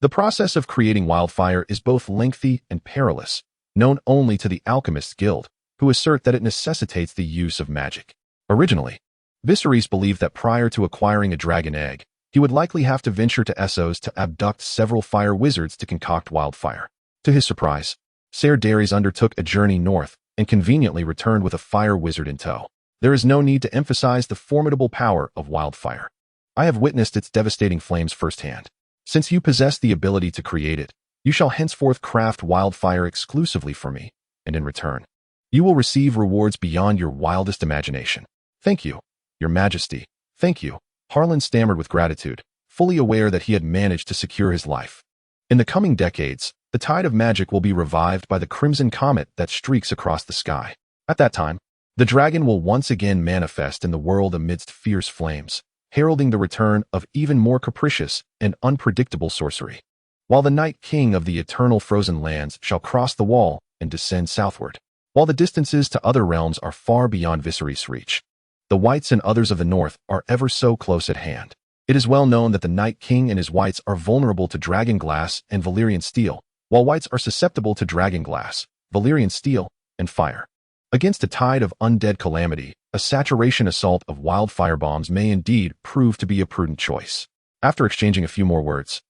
the process of creating wildfire is both lengthy and perilous, known only to the Alchemists Guild, who assert that it necessitates the use of magic. Originally, Viserys believed that prior to acquiring a dragon egg, he would likely have to venture to Essos to abduct several fire wizards to concoct wildfire. To his surprise, Ser Daenerys undertook a journey north and conveniently returned with a fire wizard in tow. There is no need to emphasize the formidable power of wildfire. I have witnessed its devastating flames firsthand. Since you possess the ability to create it, you shall henceforth craft wildfire exclusively for me, and in return, you will receive rewards beyond your wildest imagination. Thank you, Your Majesty. Thank you. Harlan stammered with gratitude, fully aware that he had managed to secure his life. In the coming decades, the tide of magic will be revived by the crimson comet that streaks across the sky. At that time, the dragon will once again manifest in the world amidst fierce flames, heralding the return of even more capricious and unpredictable sorcery. While the Night King of the eternal frozen lands shall cross the wall and descend southward, while the distances to other realms are far beyond Viserys' reach, the Whites and others of the north are ever so close at hand. It is well known that the Night King and his Whites are vulnerable to dragon glass and Valyrian steel, while Whites are susceptible to dragon glass, Valyrian steel, and fire. Against a tide of undead calamity, a saturation assault of wildfire bombs may indeed prove to be a prudent choice. After exchanging a few more words,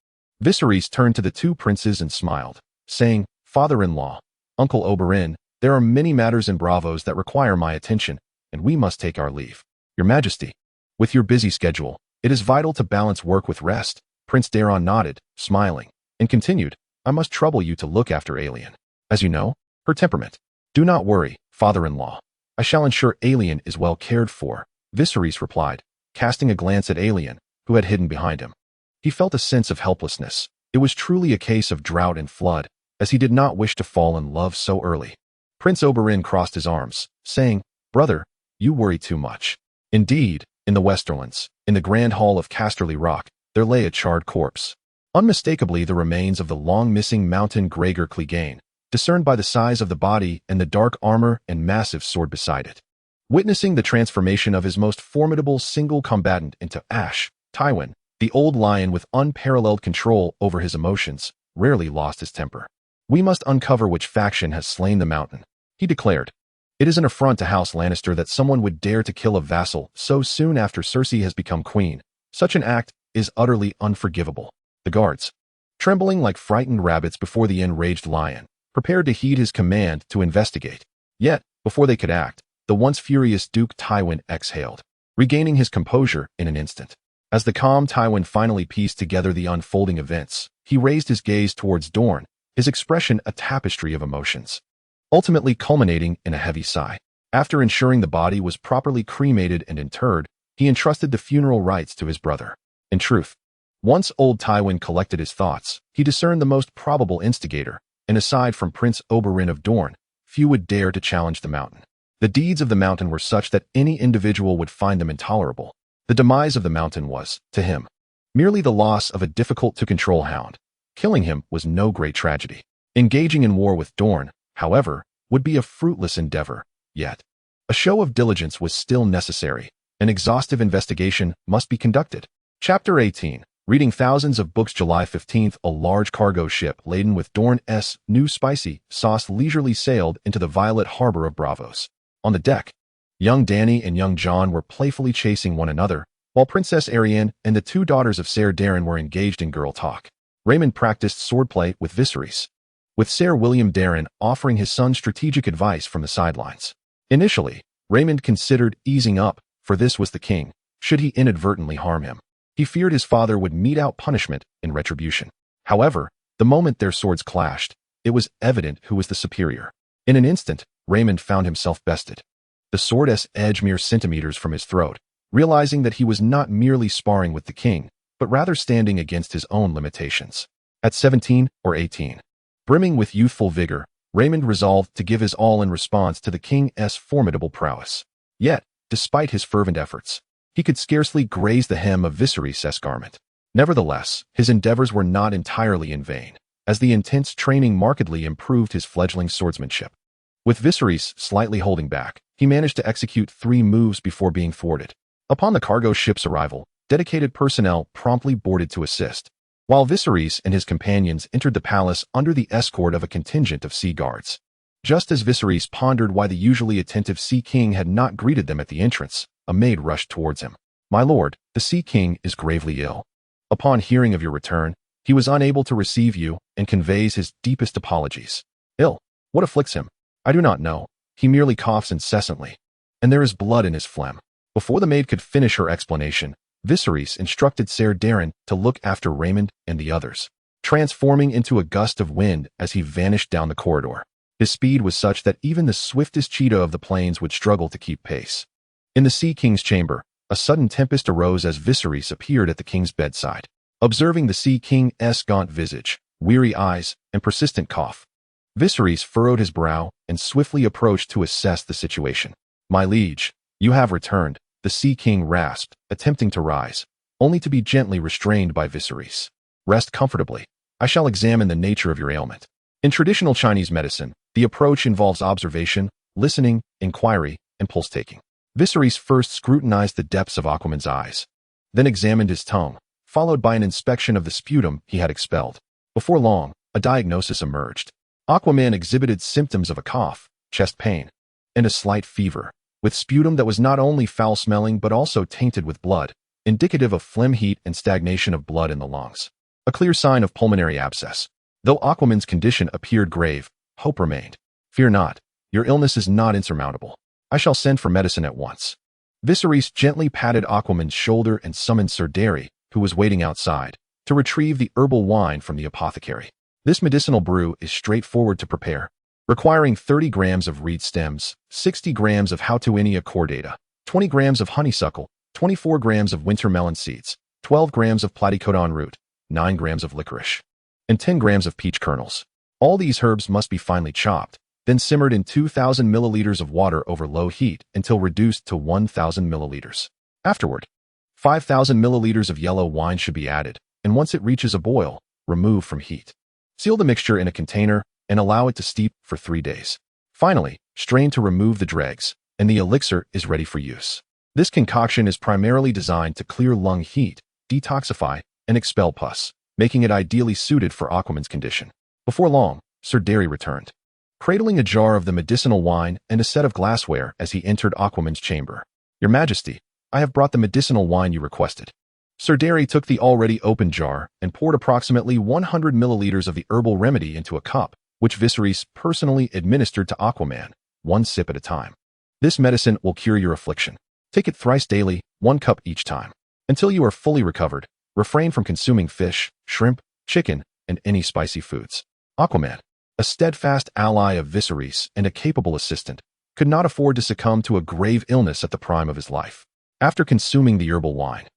Viserys turned to the two princes and smiled, saying, "Father-in-law, Uncle Oberyn, there are many matters in Braavos that require my attention, and we must take our leave. Your Majesty, with your busy schedule, it is vital to balance work with rest." Prince Daeron nodded, smiling, and continued, "I must trouble you to look after Arianne. As you know, her temperament. Do not worry, father-in-law. I shall ensure Arianne is well cared for," Viserys replied, casting a glance at Arianne, who had hidden behind him. He felt a sense of helplessness. It was truly a case of drought and flood, as he did not wish to fall in love so early. Prince Oberyn crossed his arms, saying, "Brother, you worry too much." Indeed, in the Westerlands, in the Grand Hall of Casterly Rock, there lay a charred corpse. Unmistakably the remains of the long-missing mountain Gregor Clegane, discerned by the size of the body and the dark armor and massive sword beside it. Witnessing the transformation of his most formidable single combatant into Ash, Tywin, the old lion with unparalleled control over his emotions, rarely lost his temper. "We must uncover which faction has slain the mountain," he declared. "It is an affront to House Lannister that someone would dare to kill a vassal so soon after Cersei has become queen. Such an act is utterly unforgivable." The guards, trembling like frightened rabbits before the enraged lion, prepared to heed his command to investigate. Yet, before they could act, the once furious Duke Tywin exhaled, regaining his composure in an instant. As the calm Tywin finally pieced together the unfolding events, he raised his gaze towards Dorne, his expression a tapestry of emotions, ultimately culminating in a heavy sigh. After ensuring the body was properly cremated and interred, he entrusted the funeral rites to his brother. In truth, once old Tywin collected his thoughts, he discerned the most probable instigator, and aside from Prince Oberyn of Dorne, few would dare to challenge the mountain. The deeds of the mountain were such that any individual would find them intolerable. The demise of the mountain was, to him, merely the loss of a difficult-to-control hound. Killing him was no great tragedy. Engaging in war with Dorne, however, would be a fruitless endeavor. Yet, a show of diligence was still necessary. An exhaustive investigation must be conducted. Chapter 18. Reading thousands of books. July 15th, a large cargo ship laden with Dorne's new spicy sauce leisurely sailed into the violet harbor of Braavos. On the deck, young Dany and young Jon were playfully chasing one another, while Princess Arianne and the two daughters of Ser Daeron were engaged in girl talk. Raymond practiced swordplay with Viserys, with Ser William Daeron offering his son strategic advice from the sidelines. Initially, Raymond considered easing up, for this was the king, should he inadvertently harm him. He feared his father would mete out punishment in retribution. However, the moment their swords clashed, it was evident who was the superior. In an instant, Raymond found himself bested, the sword's edge mere centimeters from his throat, realizing that he was not merely sparring with the king, but rather standing against his own limitations. At 17 or 18, brimming with youthful vigor, Raymond resolved to give his all in response to the king's formidable prowess. Yet, despite his fervent efforts, he could scarcely graze the hem of Viserys' garment. Nevertheless, his endeavors were not entirely in vain, as the intense training markedly improved his fledgling swordsmanship. With Viserys slightly holding back, he managed to execute 3 moves before being thwarted. Upon the cargo ship's arrival, dedicated personnel promptly boarded to assist, while Viserys and his companions entered the palace under the escort of a contingent of sea guards. Just as Viserys pondered why the usually attentive Sea King had not greeted them at the entrance, a maid rushed towards him. "My lord, the Sea King is gravely ill. Upon hearing of your return, he was unable to receive you and conveys his deepest apologies." "Ill? What afflicts him?" "I do not know. He merely coughs incessantly, and there is blood in his phlegm." Before the maid could finish her explanation, Viserys instructed Ser Daren to look after Raymond and the others, transforming into a gust of wind as he vanished down the corridor. His speed was such that even the swiftest cheetah of the plains would struggle to keep pace. In the Sea King's chamber, a sudden tempest arose as Viserys appeared at the king's bedside. Observing the Sea King's gaunt visage, weary eyes, and persistent cough, Viserys furrowed his brow and swiftly approached to assess the situation. "My liege, you have returned," the Sea King rasped, attempting to rise, only to be gently restrained by Viserys. "Rest comfortably. I shall examine the nature of your ailment." In traditional Chinese medicine, the approach involves observation, listening, inquiry, and pulse-taking. Viserys first scrutinized the depths of Aquaman's eyes, then examined his tongue, followed by an inspection of the sputum he had expelled. Before long, a diagnosis emerged. Aquaman exhibited symptoms of a cough, chest pain, and a slight fever, with sputum that was not only foul-smelling but also tainted with blood, indicative of phlegm, heat, and stagnation of blood in the lungs. A clear sign of pulmonary abscess. Though Aquaman's condition appeared grave, hope remained. "Fear not. Your illness is not insurmountable. I shall send for medicine at once." Viserys gently patted Aquaman's shoulder and summoned Ser Daren, who was waiting outside, to retrieve the herbal wine from the apothecary. This medicinal brew is straightforward to prepare, requiring 30 grams of reed stems, 60 grams of Houtuinia cordata, 20 grams of honeysuckle, 24 grams of winter melon seeds, 12 grams of platycodon root, 9 grams of licorice, and 10 grams of peach kernels. All these herbs must be finely chopped, then simmered in 2,000 milliliters of water over low heat until reduced to 1,000 milliliters. Afterward, 5,000 milliliters of yellow wine should be added, and once it reaches a boil, remove from heat. Seal the mixture in a container and allow it to steep for 3 days. Finally, strain to remove the dregs, and the elixir is ready for use. This concoction is primarily designed to clear lung heat, detoxify, and expel pus, making it ideally suited for Aquaman's condition. Before long, Ser Daren returned, cradling a jar of the medicinal wine and a set of glassware as he entered Aquaman's chamber. "Your Majesty, I have brought the medicinal wine you requested." Ser Daren took the already opened jar and poured approximately 100 milliliters of the herbal remedy into a cup, which Viserys personally administered to Aquaman, 1 sip at a time. "This medicine will cure your affliction. Take it thrice daily, 1 cup each time. Until you are fully recovered, refrain from consuming fish, shrimp, chicken, and any spicy foods." Aquaman, a steadfast ally of Viserys and a capable assistant, could not afford to succumb to a grave illness at the prime of his life. After consuming the herbal wine,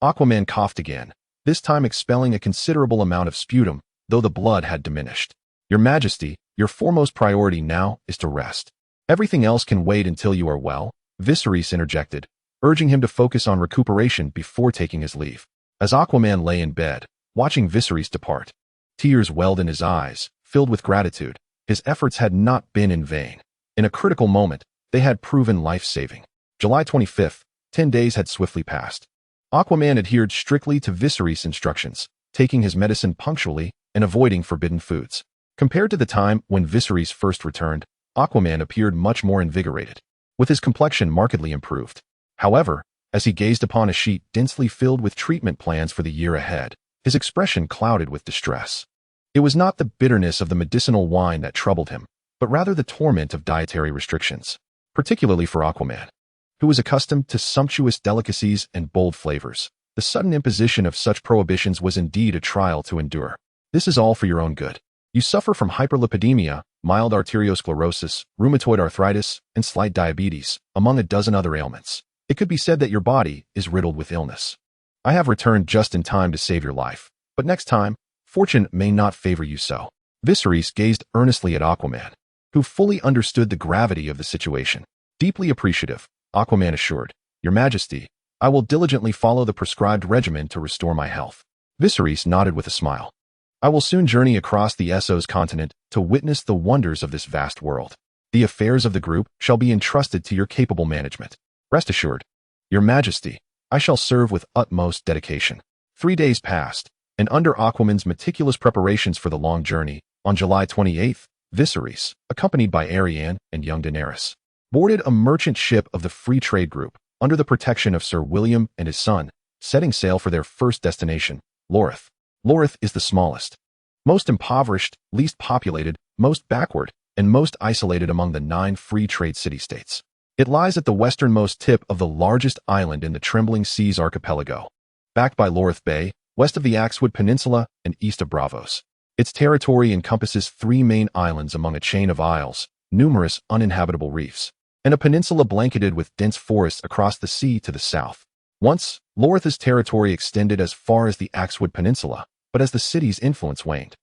Aquaman coughed again, this time expelling a considerable amount of sputum, though the blood had diminished. "Your Majesty, your foremost priority now is to rest. Everything else can wait until you are well," Viserys interjected, urging him to focus on recuperation before taking his leave. As Aquaman lay in bed, watching Viserys depart, tears welled in his eyes, filled with gratitude. His efforts had not been in vain. In a critical moment, they had proven life-saving. July 25th, 10 days had swiftly passed. Aquaman adhered strictly to Viserys' instructions, taking his medicine punctually and avoiding forbidden foods. Compared to the time when Viserys first returned, Aquaman appeared much more invigorated, with his complexion markedly improved. However, as he gazed upon a sheet densely filled with treatment plans for the year ahead, his expression clouded with distress. It was not the bitterness of the medicinal wine that troubled him, but rather the torment of dietary restrictions, particularly for Aquaman, who was accustomed to sumptuous delicacies and bold flavors. The sudden imposition of such prohibitions was indeed a trial to endure. "This is all for your own good. You suffer from hyperlipidemia, mild arteriosclerosis, rheumatoid arthritis, and slight diabetes, among a dozen other ailments. It could be said that your body is riddled with illness. I have returned just in time to save your life, but next time, fortune may not favor you so." Viserys gazed earnestly at Aquaman, who fully understood the gravity of the situation. Deeply appreciative, Aquaman assured, "Your Majesty, I will diligently follow the prescribed regimen to restore my health." Viserys nodded with a smile. "I will soon journey across the Essos continent to witness the wonders of this vast world. The affairs of the group shall be entrusted to your capable management. Rest assured, "Your Majesty, I shall serve with utmost dedication." 3 days passed, and under Aquaman's meticulous preparations for the long journey, on July 28th, Viserys, accompanied by Arianne and young Daenerys, boarded a merchant ship of the Free Trade Group under the protection of Sir William and his son, setting sail for their first destination, Lorith. Lorith is the smallest, most impoverished, least populated, most backward, and most isolated among the 9 free trade city-states. It lies at the westernmost tip of the largest island in the Trembling Seas archipelago, backed by Lorith Bay, west of the Axewood Peninsula and east of Braavos. Its territory encompasses 3 main islands among a chain of isles, numerous uninhabitable reefs, and a peninsula blanketed with dense forests across the sea to the south. Once, Lorith's territory extended as far as the Axewood Peninsula, but as the city's influence waned,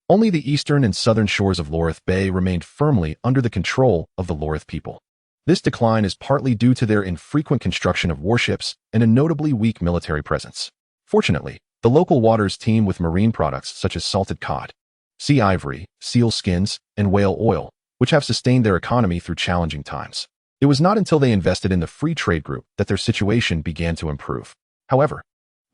only the eastern and southern shores of Lorith Bay remained firmly under the control of the Lorith people. This decline is partly due to their infrequent construction of warships and a notably weak military presence. Fortunately, the local waters teem with marine products such as salted cod, sea ivory, seal skins, and whale oil, which have sustained their economy through challenging times. It was not until they invested in the Free Trade Group that their situation began to improve. However,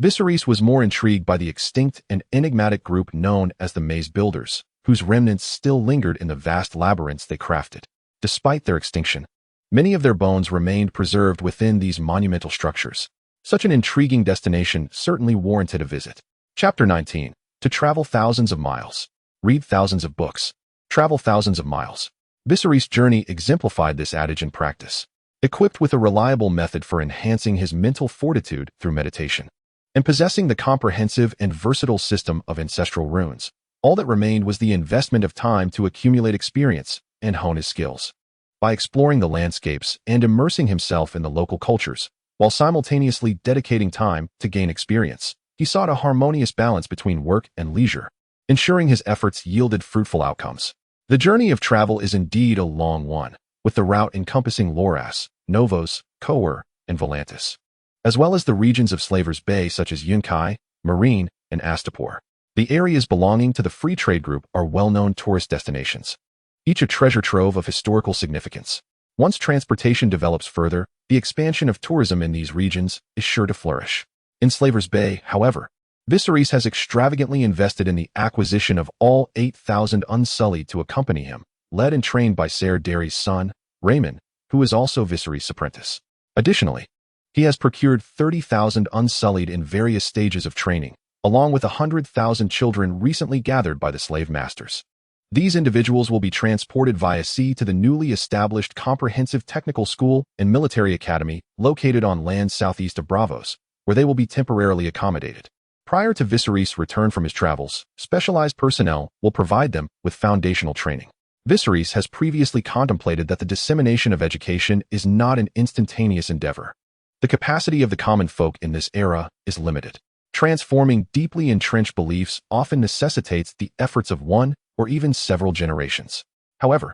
Viserys was more intrigued by the extinct and enigmatic group known as the Maze Builders, whose remnants still lingered in the vast labyrinths they crafted. Despite their extinction, many of their bones remained preserved within these monumental structures. Such an intriguing destination certainly warranted a visit. Chapter 19. To travel thousands of miles. Read thousands of books. Travel thousands of miles. Viserys' journey exemplified this adage in practice. Equipped with a reliable method for enhancing his mental fortitude through meditation, and possessing the comprehensive and versatile system of ancestral runes, all that remained was the investment of time to accumulate experience and hone his skills. By exploring the landscapes and immersing himself in the local cultures, while simultaneously dedicating time to gain experience, he sought a harmonious balance between work and leisure, ensuring his efforts yielded fruitful outcomes. The journey of travel is indeed a long one, with the route encompassing Loras, Novos, Conqueror, and Volantis, as well as the regions of Slaver's Bay such as Yunkai, Marine, and Astapor. The areas belonging to the Free Trade Group are well-known tourist destinations, each a treasure trove of historical significance. Once transportation develops further, the expansion of tourism in these regions is sure to flourish. In Slaver's Bay, however, Viserys has extravagantly invested in the acquisition of all 8,000 Unsullied to accompany him, led and trained by Ser Derry's son, Raymond, who is also Viserys' apprentice. Additionally, he has procured 30,000 Unsullied in various stages of training, along with 100,000 children recently gathered by the slave masters. These individuals will be transported via sea to the newly established Comprehensive Technical School and Military Academy located on land southeast of Braavos, where they will be temporarily accommodated. Prior to Viserys' return from his travels, specialized personnel will provide them with foundational training. Viserys has previously contemplated that the dissemination of education is not an instantaneous endeavor. The capacity of the common folk in this era is limited. Transforming deeply entrenched beliefs often necessitates the efforts of one or even several generations. However,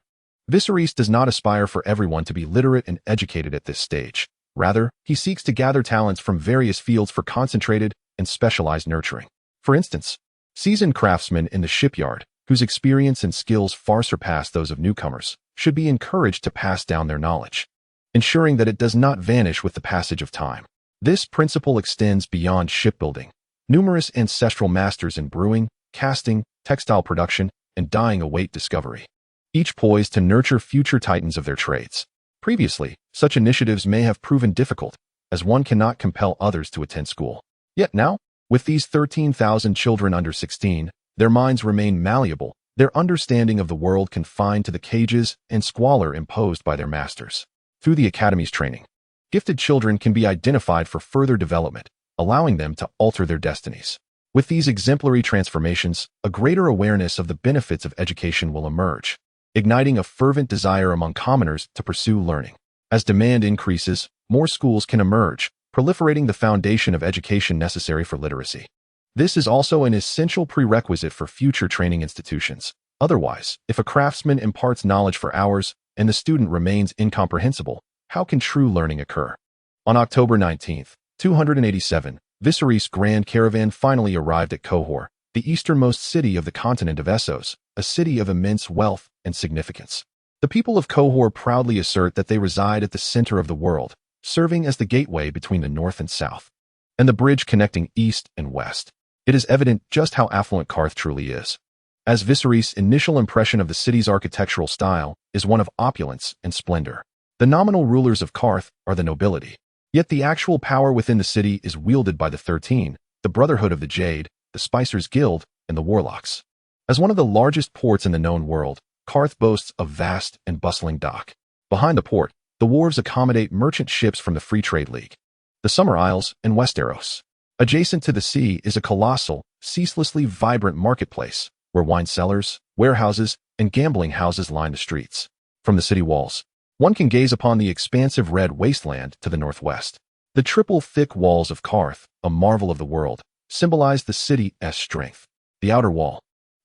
Viserys does not aspire for everyone to be literate and educated at this stage. Rather, he seeks to gather talents from various fields for concentrated and specialized nurturing. For instance, seasoned craftsmen in the shipyard, whose experience and skills far surpass those of newcomers, should be encouraged to pass down their knowledge, ensuring that it does not vanish with the passage of time. This principle extends beyond shipbuilding. Numerous ancestral masters in brewing, casting, textile production, and dyeing await discovery, each poised to nurture future titans of their trades. Previously, such initiatives may have proven difficult, as one cannot compel others to attend school. Yet now, with these 13,000 children under 16, their minds remain malleable, their understanding of the world confined to the cages and squalor imposed by their masters. Through the Academy's training, gifted children can be identified for further development, allowing them to alter their destinies. With these exemplary transformations, a greater awareness of the benefits of education will emerge, igniting a fervent desire among commoners to pursue learning. As demand increases, more schools can emerge, proliferating the foundation of education necessary for literacy. This is also an essential prerequisite for future training institutions. Otherwise, if a craftsman imparts knowledge for hours and the student remains incomprehensible, how can true learning occur? On October 19, 287, Viserys' grand caravan finally arrived at Conqueror, the easternmost city of the continent of Essos, a city of immense wealth and significance. The people of Conqueror proudly assert that they reside at the center of the world, serving as the gateway between the north and south, and the bridge connecting east and west. It is evident just how affluent Qarth truly is, as Viserys' initial impression of the city's architectural style is one of opulence and splendor. The nominal rulers of Qarth are the nobility, yet the actual power within the city is wielded by the 13, the Brotherhood of the Jade, the Spicers Guild, and the Warlocks. As one of the largest ports in the known world, Qarth boasts a vast and bustling dock. Behind the port, the wharves accommodate merchant ships from the Free Trade League, the Summer Isles, and Westeros. Adjacent to the sea is a colossal, ceaselessly vibrant marketplace, where wine cellars, warehouses, and gambling houses line the streets. From the city walls, one can gaze upon the expansive red wasteland to the northwest. The triple thick walls of Qarth, a marvel of the world, symbolize the city's strength. The outer wall,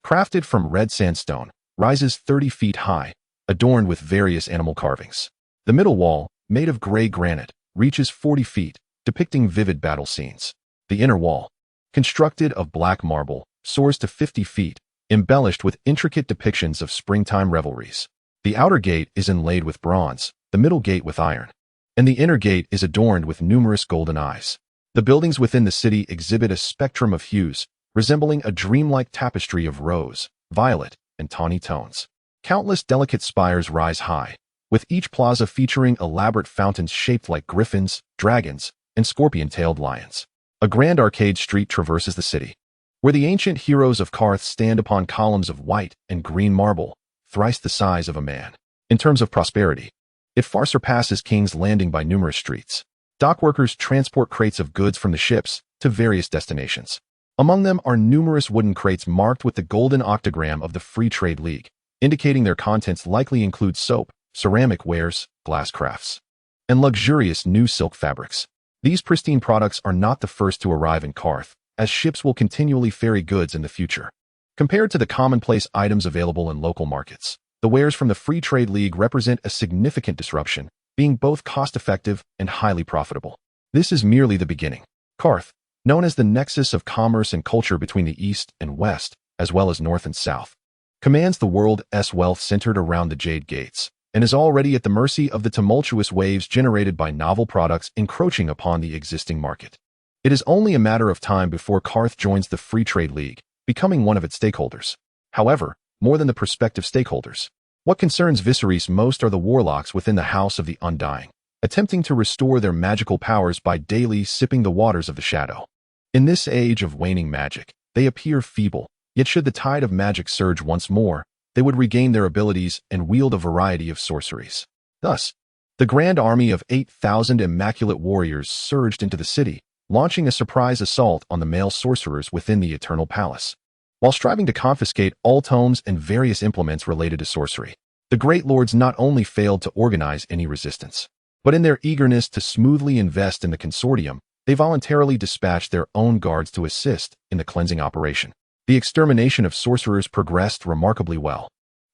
crafted from red sandstone, rises 30 feet high, adorned with various animal carvings. The middle wall, made of gray granite, reaches 40 feet, depicting vivid battle scenes. The inner wall, constructed of black marble, soars to 50 feet, embellished with intricate depictions of springtime revelries. The outer gate is inlaid with bronze, the middle gate with iron, and the inner gate is adorned with numerous golden eyes. The buildings within the city exhibit a spectrum of hues, resembling a dreamlike tapestry of rose, violet, and tawny tones. Countless delicate spires rise high, with each plaza featuring elaborate fountains shaped like griffins, dragons, and scorpion-tailed lions. A grand arcade street traverses the city, where the ancient heroes of Qarth stand upon columns of white and green marble, thrice the size of a man. In terms of prosperity, it far surpasses King's Landing by numerous streets. Dockworkers transport crates of goods from the ships to various destinations. Among them are numerous wooden crates marked with the golden octagram of the Free Trade League, indicating their contents likely include soap, ceramic wares, glass crafts, and luxurious new silk fabrics. These pristine products are not the first to arrive in Qarth, as ships will continually ferry goods in the future. Compared to the commonplace items available in local markets, the wares from the Free Trade League represent a significant disruption, being both cost-effective and highly profitable. This is merely the beginning. Qarth, known as the nexus of commerce and culture between the East and West, as well as North and South, commands the world's wealth centered around the Jade Gates, and is already at the mercy of the tumultuous waves generated by novel products encroaching upon the existing market. It is only a matter of time before Qarth joins the Free Trade League, becoming one of its stakeholders. However, more than the prospective stakeholders, what concerns Viserys most are the warlocks within the House of the Undying, attempting to restore their magical powers by daily sipping the waters of the shadow. In this age of waning magic, they appear feeble, yet should the tide of magic surge once more, they would regain their abilities and wield a variety of sorceries. Thus, the grand army of 8,000 immaculate warriors surged into the city, launching a surprise assault on the male sorcerers within the Eternal Palace. While striving to confiscate all tomes and various implements related to sorcery, the Great Lords not only failed to organize any resistance, but in their eagerness to smoothly invest in the consortium, they voluntarily dispatched their own guards to assist in the cleansing operation. The extermination of sorcerers progressed remarkably well.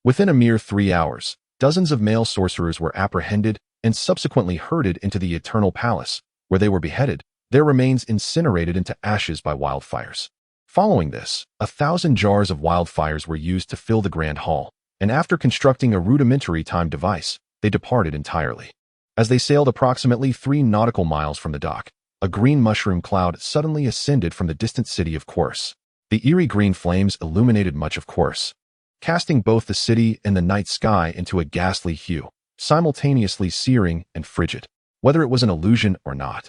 Within a mere 3 hours, dozens of male sorcerers were apprehended and subsequently herded into the Eternal Palace, where they were beheaded, their remains incinerated into ashes by wildfires. Following this, 1,000 jars of wildfires were used to fill the Grand Hall, and after constructing a rudimentary time device, they departed entirely. As they sailed approximately 3 nautical miles from the dock, a green mushroom cloud suddenly ascended from the distant city of Qurs. The eerie green flames illuminated much of Qurs, casting both the city and the night sky into a ghastly hue, simultaneously searing and frigid. Whether it was an illusion or not,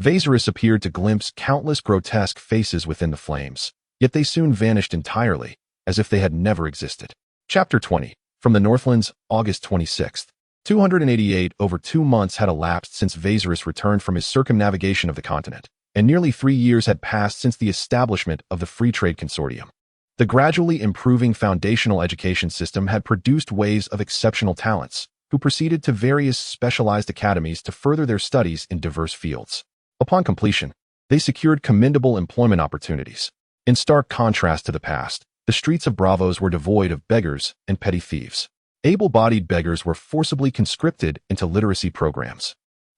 Viserys appeared to glimpse countless grotesque faces within the flames, yet they soon vanished entirely, as if they had never existed. Chapter 20. From the Northlands, August 26th. 288. Over 2 months had elapsed since Viserys returned from his circumnavigation of the continent, and nearly 3 years had passed since the establishment of the Free Trade Consortium. The gradually improving foundational education system had produced waves of exceptional talents, who proceeded to various specialized academies to further their studies in diverse fields. Upon completion, they secured commendable employment opportunities. In stark contrast to the past, the streets of Braavos were devoid of beggars and petty thieves. Able-bodied beggars were forcibly conscripted into literacy programs,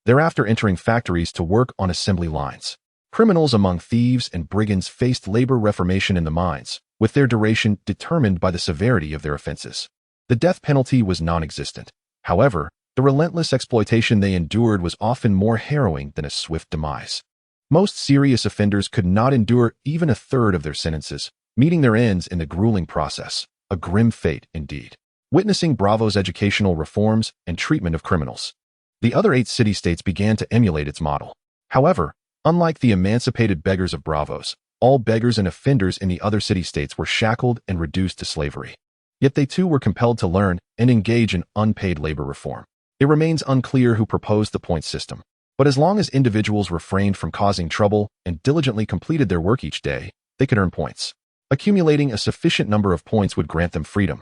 thereafter entering factories to work on assembly lines. Criminals among thieves and brigands faced labor reformation in the mines, with their duration determined by the severity of their offenses. The death penalty was non-existent. However, The relentless exploitation they endured was often more harrowing than a swift demise. Most serious offenders could not endure even a third of their sentences, meeting their ends in the grueling process, a grim fate indeed. Witnessing Braavos' educational reforms and treatment of criminals, the other 8 city-states began to emulate its model. However, unlike the emancipated beggars of Braavos, all beggars and offenders in the other city-states were shackled and reduced to slavery. Yet they too were compelled to learn and engage in unpaid labor reform. It remains unclear who proposed the point system, but as long as individuals refrained from causing trouble and diligently completed their work each day, they could earn points. Accumulating a sufficient number of points would grant them freedom.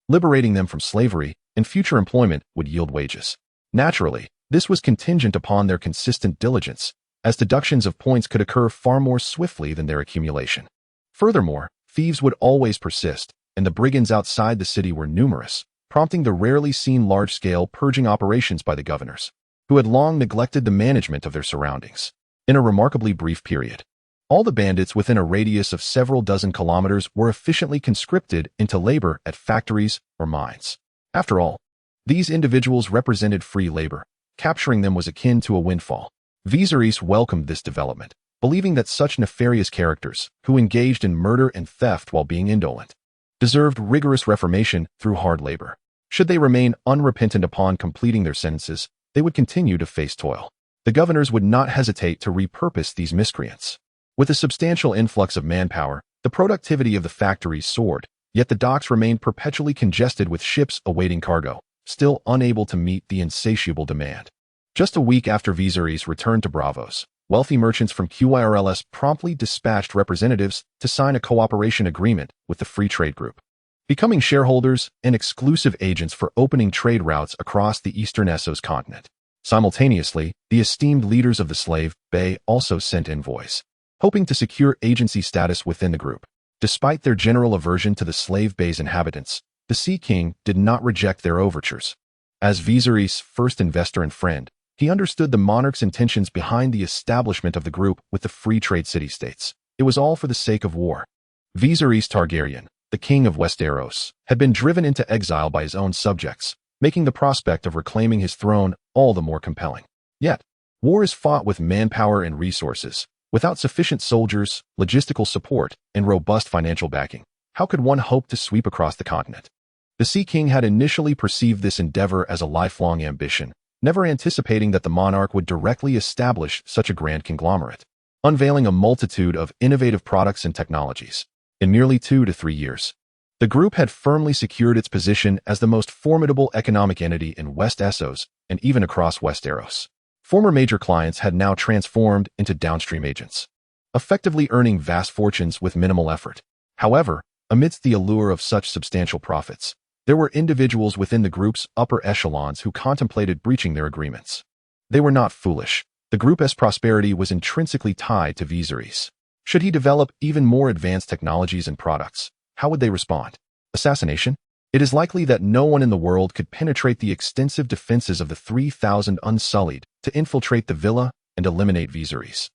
Liberating them from slavery and future employment would yield wages. Naturally, this was contingent upon their consistent diligence, as deductions of points could occur far more swiftly than their accumulation. Furthermore, thieves would always persist, and the brigands outside the city were numerous, prompting the rarely seen large-scale purging operations by the governors, who had long neglected the management of their surroundings. In a remarkably brief period, all the bandits within a radius of several dozen kilometers were efficiently conscripted into labor at factories or mines. After all, these individuals represented free labor. Capturing them was akin to a windfall. Viserys welcomed this development, believing that such nefarious characters, who engaged in murder and theft while being indolent, deserved rigorous reformation through hard labor. Should they remain unrepentant upon completing their sentences, they would continue to face toil. The governors would not hesitate to repurpose these miscreants. With a substantial influx of manpower, the productivity of the factories soared, yet the docks remained perpetually congested with ships awaiting cargo, still unable to meet the insatiable demand. Just a week after Viserys returned to Braavos, wealthy merchants from QIRLS promptly dispatched representatives to sign a cooperation agreement with the Free Trade Group, becoming shareholders and exclusive agents for opening trade routes across the eastern Essos continent. Simultaneously, the esteemed leaders of the slave bay also sent envoys, hoping to secure agency status within the group. Despite their general aversion to the slave bay's inhabitants, the Sea King did not reject their overtures. As Viserys' first investor and friend, he understood the monarch's intentions behind the establishment of the group with the free trade city-states. It was all for the sake of war. Viserys Targaryen, the king of Westeros, had been driven into exile by his own subjects, making the prospect of reclaiming his throne all the more compelling. Yet, war is fought with manpower and resources. Without sufficient soldiers, logistical support, and robust financial backing, how could one hope to sweep across the continent? The Sea King had initially perceived this endeavor as a lifelong ambition, never anticipating that the monarch would directly establish such a grand conglomerate, unveiling a multitude of innovative products and technologies. In merely 2 to 3 years, the group had firmly secured its position as the most formidable economic entity in West Essos and even across Westeros. Former major clients had now transformed into downstream agents, effectively earning vast fortunes with minimal effort. However, amidst the allure of such substantial profits, there were individuals within the group's upper echelons who contemplated breaching their agreements. They were not foolish. The group's prosperity was intrinsically tied to Viserys. Should he develop even more advanced technologies and products, how would they respond? Assassination? It is likely that no one in the world could penetrate the extensive defenses of the 3,000 Unsullied to infiltrate the villa and eliminate Viserys,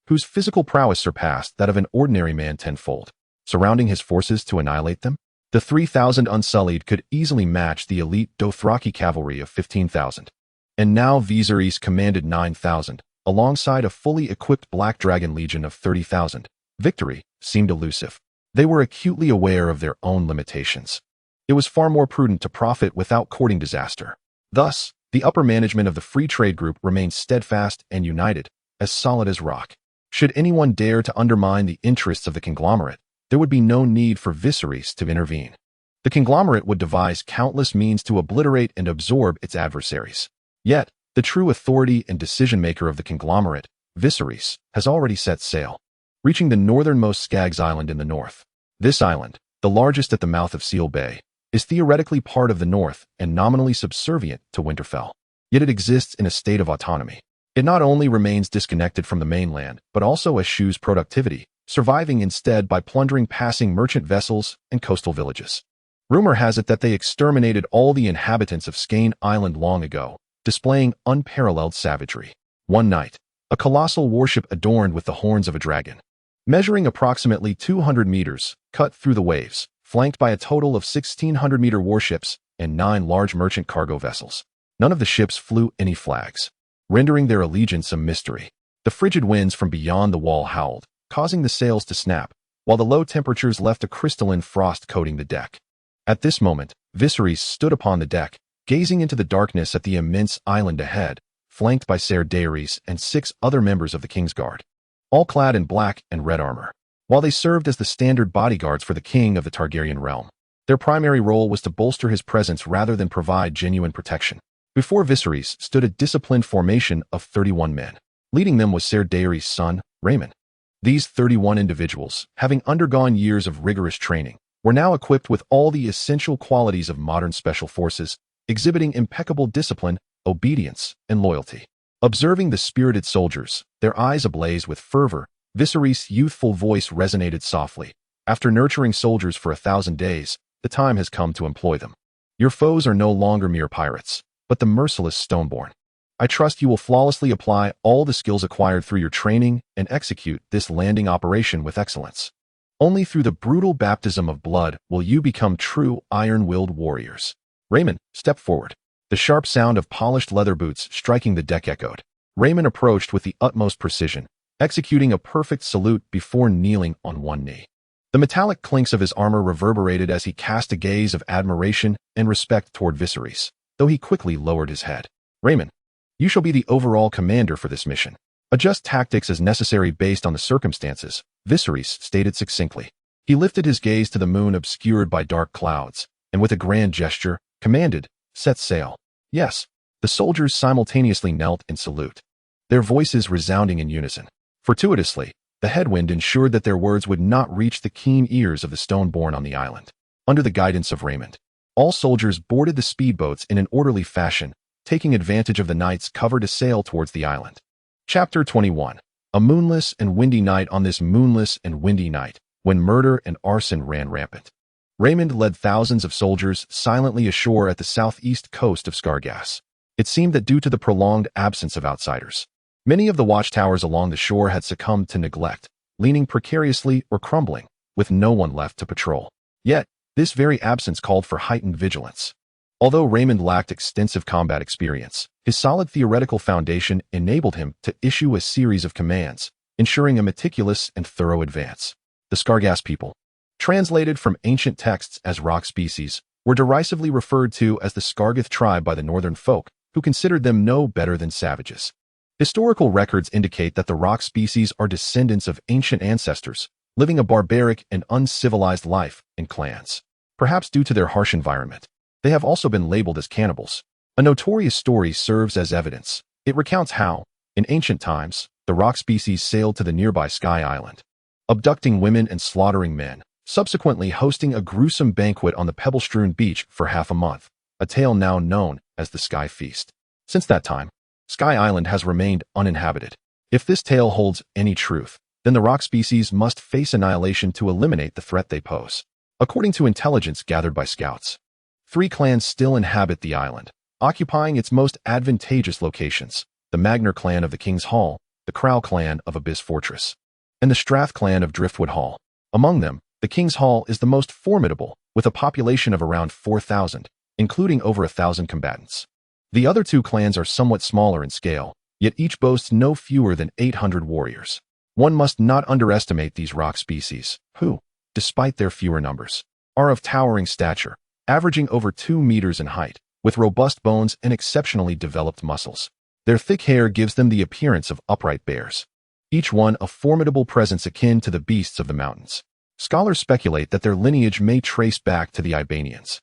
whose physical prowess surpassed that of an ordinary man tenfold. Surrounding his forces to annihilate them, the 3,000 Unsullied could easily match the elite Dothraki cavalry of 15,000. And now Viserys commanded 9,000, alongside a fully equipped Black Dragon Legion of 30,000. Victory seemed elusive. They were acutely aware of their own limitations. It was far more prudent to profit without courting disaster. Thus, the upper management of the Free Trade Group remained steadfast and united, as solid as rock. Should anyone dare to undermine the interests of the conglomerate, there would be no need for Viserys to intervene. The conglomerate would devise countless means to obliterate and absorb its adversaries. Yet, the true authority and decision-maker of the conglomerate, Viserys, has already set sail, reaching the northernmost Skaggs Island in the north. This island, the largest at the mouth of Seal Bay, is theoretically part of the north and nominally subservient to Winterfell. Yet it exists in a state of autonomy. It not only remains disconnected from the mainland, but also eschews productivity, surviving instead by plundering passing merchant vessels and coastal villages. Rumor has it that they exterminated all the inhabitants of Skane Island long ago, displaying unparalleled savagery. One night, a colossal warship adorned with the horns of a dragon, measuring approximately 200 meters, cut through the waves, flanked by a total of 1,600-meter warships and 9 large merchant cargo vessels. None of the ships flew any flags, rendering their allegiance a mystery. The frigid winds from beyond the wall howled, causing the sails to snap, while the low temperatures left a crystalline frost coating the deck. At this moment, Viserys stood upon the deck, gazing into the darkness at the immense island ahead, flanked by Ser Daenerys and 6 other members of the King's Guard, all clad in black and red armor. While they served as the standard bodyguards for the king of the Targaryen realm, their primary role was to bolster his presence rather than provide genuine protection. Before Viserys stood a disciplined formation of 31 men. Leading them was Ser Daenerys' son, Raymond. These 31 individuals, having undergone years of rigorous training, were now equipped with all the essential qualities of modern special forces, exhibiting impeccable discipline, obedience, and loyalty. Observing the spirited soldiers, their eyes ablaze with fervor, Viserys' youthful voice resonated softly. After nurturing soldiers for 1,000 days, the time has come to employ them. Your foes are no longer mere pirates, but the merciless Stoneborn. I trust you will flawlessly apply all the skills acquired through your training and execute this landing operation with excellence. Only through the brutal baptism of blood will you become true iron-willed warriors. Raymond, step forward. The sharp sound of polished leather boots striking the deck echoed. Raymond approached with the utmost precision, executing a perfect salute before kneeling on one knee. The metallic clinks of his armor reverberated as he cast a gaze of admiration and respect toward Viserys, though he quickly lowered his head. Raymond, you shall be the overall commander for this mission. Adjust tactics as necessary based on the circumstances, Viserys stated succinctly. He lifted his gaze to the moon obscured by dark clouds, and with a grand gesture, commanded, set sail. Yes, the soldiers simultaneously knelt in salute, their voices resounding in unison. Fortuitously, the headwind ensured that their words would not reach the keen ears of the Stoneborn on the island. Under the guidance of Raymond, all soldiers boarded the speedboats in an orderly fashion, taking advantage of the night's cover to sail towards the island. Chapter 21. A moonless and windy night. On this moonless and windy night, when murder and arson ran rampant, Raymond led thousands of soldiers silently ashore at the southeast coast of Skargas. It seemed that due to the prolonged absence of outsiders, many of the watchtowers along the shore had succumbed to neglect, leaning precariously or crumbling, with no one left to patrol. Yet, this very absence called for heightened vigilance. Although Raymond lacked extensive combat experience, his solid theoretical foundation enabled him to issue a series of commands, ensuring a meticulous and thorough advance. The Skargas people, translated from ancient texts as rock species, were derisively referred to as the Skargath tribe by the northern folk, who considered them no better than savages. Historical records indicate that the rock species are descendants of ancient ancestors, living a barbaric and uncivilized life in clans. Perhaps due to their harsh environment, they have also been labeled as cannibals. A notorious story serves as evidence. It recounts how, in ancient times, the rock species sailed to the nearby Sky Island, abducting women and slaughtering men, subsequently hosting a gruesome banquet on the pebble-strewn beach for half a month, a tale now known as the Sky Feast. Since that time, Sky Island has remained uninhabited. If this tale holds any truth, then the rock species must face annihilation to eliminate the threat they pose. According to intelligence gathered by scouts, 3 clans still inhabit the island, occupying its most advantageous locations: the Magnar clan of the King's Hall, the Crow clan of Abyss Fortress, and the Strath clan of Driftwood Hall. Among them, the King's Hall is the most formidable, with a population of around 4,000, including over 1,000 combatants. The other 2 clans are somewhat smaller in scale, yet each boasts no fewer than 800 warriors. One must not underestimate these rock species, who, despite their fewer numbers, are of towering stature, averaging over 2 meters in height, with robust bones and exceptionally developed muscles. Their thick hair gives them the appearance of upright bears, each one a formidable presence akin to the beasts of the mountains. Scholars speculate that their lineage may trace back to the Ibanians.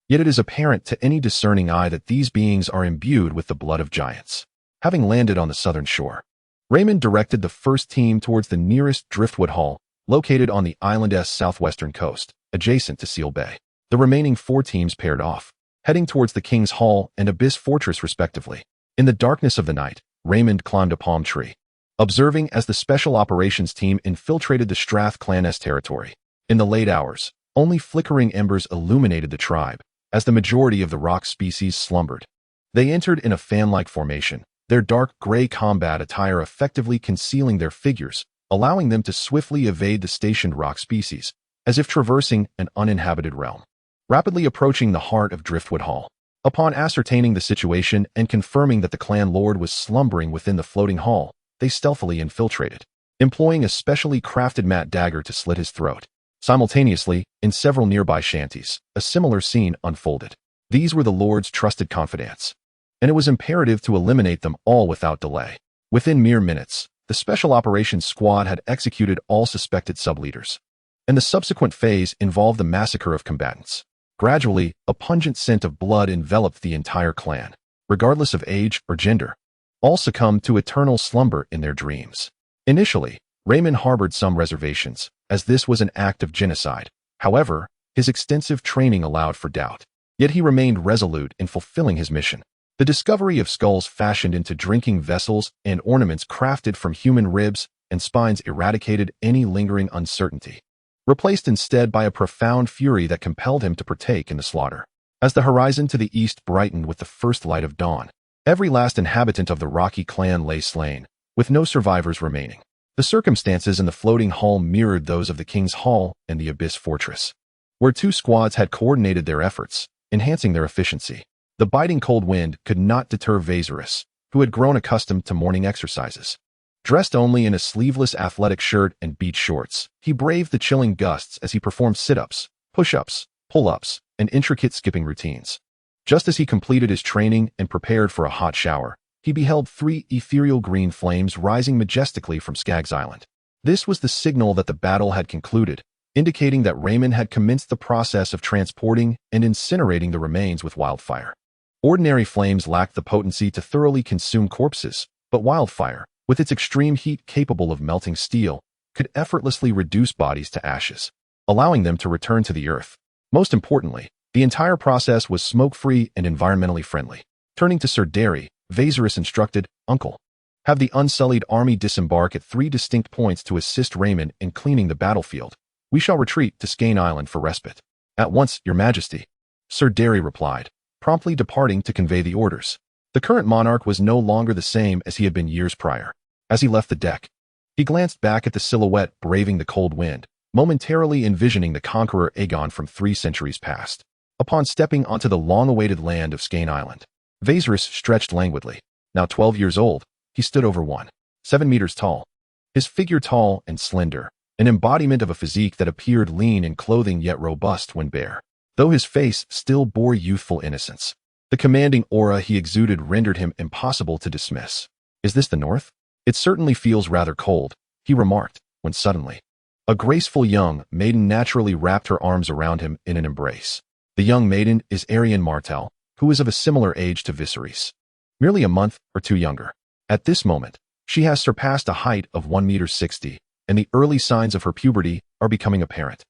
Yet it is apparent to any discerning eye that these beings are imbued with the blood of giants. Having landed on the southern shore, Raymond directed the first team towards the nearest Driftwood Hall, located on the island's southwestern coast, adjacent to Seal Bay. The remaining 4 teams paired off, heading towards the King's Hall and Abyss Fortress respectively. In the darkness of the night, Raymond climbed a palm tree, observing as the Special Operations team infiltrated the Strath clan's territory. In the late hours, only flickering embers illuminated the tribe, as the majority of the rock species slumbered. They entered in a fan-like formation, their dark gray combat attire effectively concealing their figures, allowing them to swiftly evade the stationed rock species, as if traversing an uninhabited realm. Rapidly approaching the heart of Driftwood Hall, Upon ascertaining the situation and confirming that the clan lord was slumbering within the floating hall, they stealthily infiltrated, employing a specially crafted matte dagger to slit his throat. Simultaneously, in several nearby shanties, a similar scene unfolded. These were the lord's trusted confidants, and it was imperative to eliminate them all without delay. Within mere minutes, the Special Operations Squad had executed all suspected sub-leaders, and the subsequent phase involved the massacre of combatants. Gradually, a pungent scent of blood enveloped the entire clan. Regardless of age or gender, all succumbed to eternal slumber in their dreams. Initially, Raymond harbored some reservations, as this was an act of genocide. However, his extensive training allowed for doubt. Yet he remained resolute in fulfilling his mission. The discovery of skulls fashioned into drinking vessels and ornaments crafted from human ribs and spines eradicated any lingering uncertainty, replaced instead by a profound fury that compelled him to partake in the slaughter. As the horizon to the east brightened with the first light of dawn, every last inhabitant of the Rocky clan lay slain, with no survivors remaining. The circumstances in the floating hall mirrored those of the King's Hall and the Abyss Fortress, where two squads had coordinated their efforts, enhancing their efficiency. The biting cold wind could not deter Viserys, who had grown accustomed to morning exercises. Dressed only in a sleeveless athletic shirt and beach shorts, he braved the chilling gusts as he performed sit-ups, push-ups, pull-ups, and intricate skipping routines. Just as he completed his training and prepared for a hot shower, he beheld 3 ethereal green flames rising majestically from Skaggs Island. This was the signal that the battle had concluded, indicating that Raymond had commenced the process of transporting and incinerating the remains with wildfire. Ordinary flames lacked the potency to thoroughly consume corpses, but wildfire, with its extreme heat capable of melting steel, could effortlessly reduce bodies to ashes, allowing them to return to the earth. Most importantly, the entire process was smoke-free and environmentally friendly. Turning to Sir Derry, Viserys instructed, "Uncle, have the Unsullied army disembark at 3 distinct points to assist Raymond in cleaning the battlefield. We shall retreat to Skaggs Island for respite." "At once, Your Majesty," Sir Derry replied, promptly departing to convey the orders. The current monarch was no longer the same as he had been years prior. As he left the deck, he glanced back at the silhouette braving the cold wind, momentarily envisioning the conqueror Aegon from 3 centuries past. Upon stepping onto the long-awaited land of Skaggs Island, Viserys stretched languidly. Now 12 years old, he stood over 1.7 meters tall. His figure tall and slender, an embodiment of a physique that appeared lean in clothing yet robust when bare, though his face still bore youthful innocence. The commanding aura he exuded rendered him impossible to dismiss. "Is this the north? It certainly feels rather cold," he remarked, when suddenly, a graceful young maiden naturally wrapped her arms around him in an embrace. The young maiden is Arianne Martell, who is of a similar age to Viserys, merely a month or 2 younger. At this moment, she has surpassed a height of 1.60 meters, and the early signs of her puberty are becoming apparent.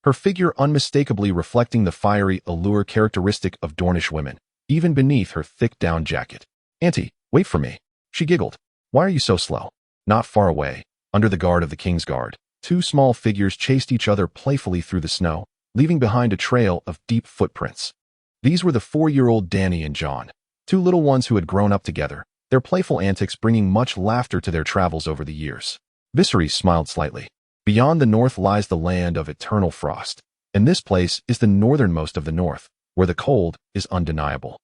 Her figure unmistakably reflecting the fiery allure characteristic of Dornish women, even beneath her thick down jacket. "Auntie, wait for me," she giggled. "Why are you so slow?" Not far away, under the guard of the King's Guard, 2 small figures chased each other playfully through the snow, leaving behind a trail of deep footprints. These were the 4-year-old Dany and Jon, 2 little ones who had grown up together, their playful antics bringing much laughter to their travels over the years. Viserys smiled slightly. Beyond the north lies the land of eternal frost, and this place is the northernmost of the north, where the cold is undeniable.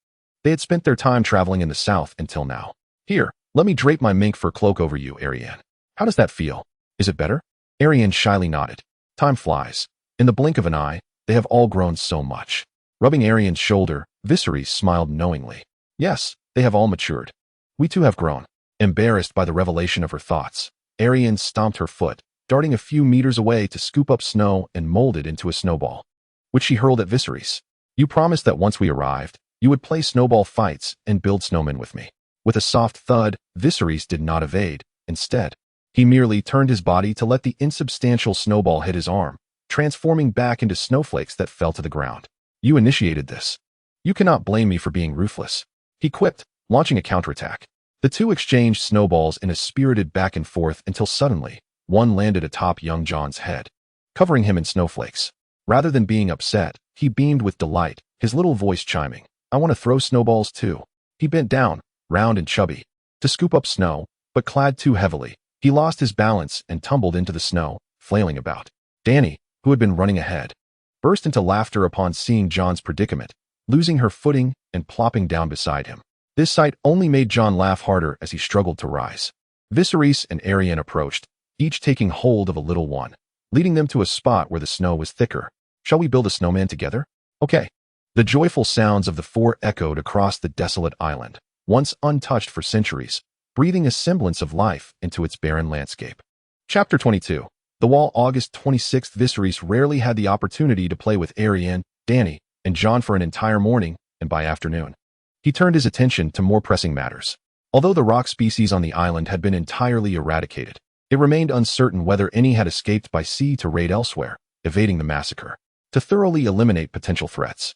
They had spent their time traveling in the south until now. "Here, let me drape my mink fur cloak over you, Arianne. How does that feel? Is it better?" Arianne shyly nodded. Time flies. In the blink of an eye, they have all grown so much. Rubbing Arianne's shoulder, Viserys smiled knowingly. "Yes, they have all matured. We too have grown." Embarrassed by the revelation of her thoughts, Arianne stomped her foot, darting a few meters away to scoop up snow and mold it into a snowball, which she hurled at Viserys. "You promised that once we arrived, you would play snowball fights and build snowmen with me." With a soft thud, Viserys did not evade. Instead, he merely turned his body to let the insubstantial snowball hit his arm, transforming back into snowflakes that fell to the ground. "You initiated this. You cannot blame me for being ruthless," he quipped, launching a counterattack. The 2 exchanged snowballs in a spirited back and forth until suddenly, one landed atop young Jon's head, covering him in snowflakes. Rather than being upset, he beamed with delight, his little voice chiming, "I want to throw snowballs too." He bent down, round and chubby, to scoop up snow, but clad too heavily, he lost his balance and tumbled into the snow, flailing about. Dany, who had been running ahead, burst into laughter upon seeing Jon's predicament, losing her footing and plopping down beside him. This sight only made Jon laugh harder as he struggled to rise. Viserys and Arianne approached, each taking hold of a little one, leading them to a spot where the snow was thicker. "Shall we build a snowman together?" "Okay." The joyful sounds of the four echoed across the desolate island, once untouched for centuries, breathing a semblance of life into its barren landscape. Chapter 22. The Wall. August 26th. Viserys rarely had the opportunity to play with Arianne, Dany, and Jon for an entire morning, and by afternoon, he turned his attention to more pressing matters. Although the rock species on the island had been entirely eradicated, it remained uncertain whether any had escaped by sea to raid elsewhere, evading the massacre. To thoroughly eliminate potential threats,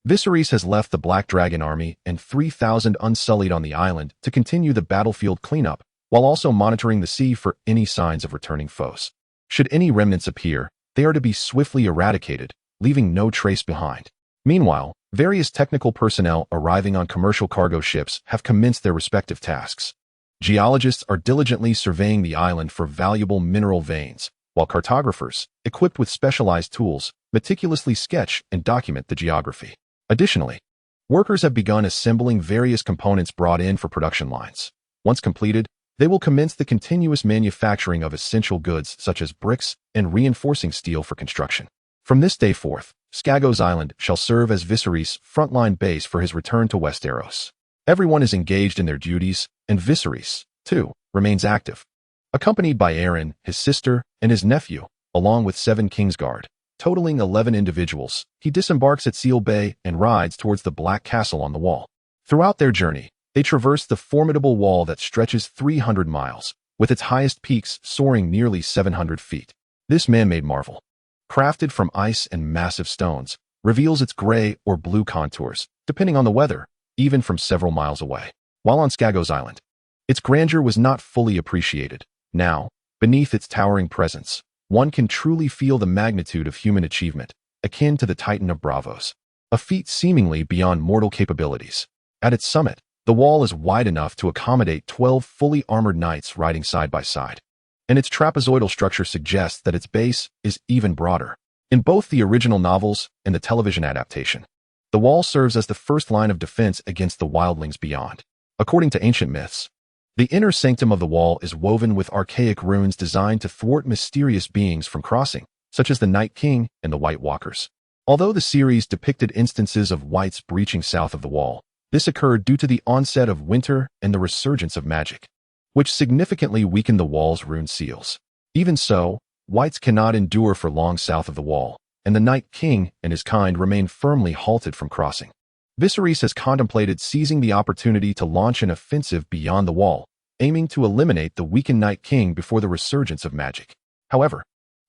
Viserys has left the Black Dragon army and 3,000 Unsullied on the island to continue the battlefield cleanup, while also monitoring the sea for any signs of returning foes. Should any remnants appear, they are to be swiftly eradicated, leaving no trace behind. Meanwhile, various technical personnel arriving on commercial cargo ships have commenced their respective tasks. Geologists are diligently surveying the island for valuable mineral veins, while cartographers, equipped with specialized tools, meticulously sketch and document the geography. Additionally, workers have begun assembling various components brought in for production lines. Once completed, they will commence the continuous manufacturing of essential goods such as bricks and reinforcing steel for construction. From this day forth, Skagos Island shall serve as Viserys' frontline base for his return to Westeros. Everyone is engaged in their duties, and Viserys, too, remains active. Accompanied by Arianne, his sister, and his nephew, along with 7 Kingsguard, totaling 11 individuals, he disembarks at Seal Bay and rides towards the Black Castle on the Wall. Throughout their journey, they traverse the formidable wall that stretches 300 miles, with its highest peaks soaring nearly 700 feet. This man-made marvel, crafted from ice and massive stones, reveals its gray or blue contours, depending on the weather, even from several miles away. While on Skagos Island, its grandeur was not fully appreciated. Now, beneath its towering presence, one can truly feel the magnitude of human achievement, akin to the Titan of Braavos, a feat seemingly beyond mortal capabilities. At its summit, the wall is wide enough to accommodate 12 fully armored knights riding side by side, and its trapezoidal structure suggests that its base is even broader. In both the original novels and the television adaptation, the wall serves as the first line of defense against the wildlings beyond. According to ancient myths, the inner sanctum of the wall is woven with archaic runes designed to thwart mysterious beings from crossing, such as the Night King and the White Walkers. Although the series depicted instances of whites breaching south of the wall, this occurred due to the onset of winter and the resurgence of magic, which significantly weakened the wall's rune seals. Even so, whites cannot endure for long south of the wall, and the Night King and his kind remain firmly halted from crossing. Viserys has contemplated seizing the opportunity to launch an offensive beyond the wall, aiming to eliminate the weakened Night King before the resurgence of magic. However,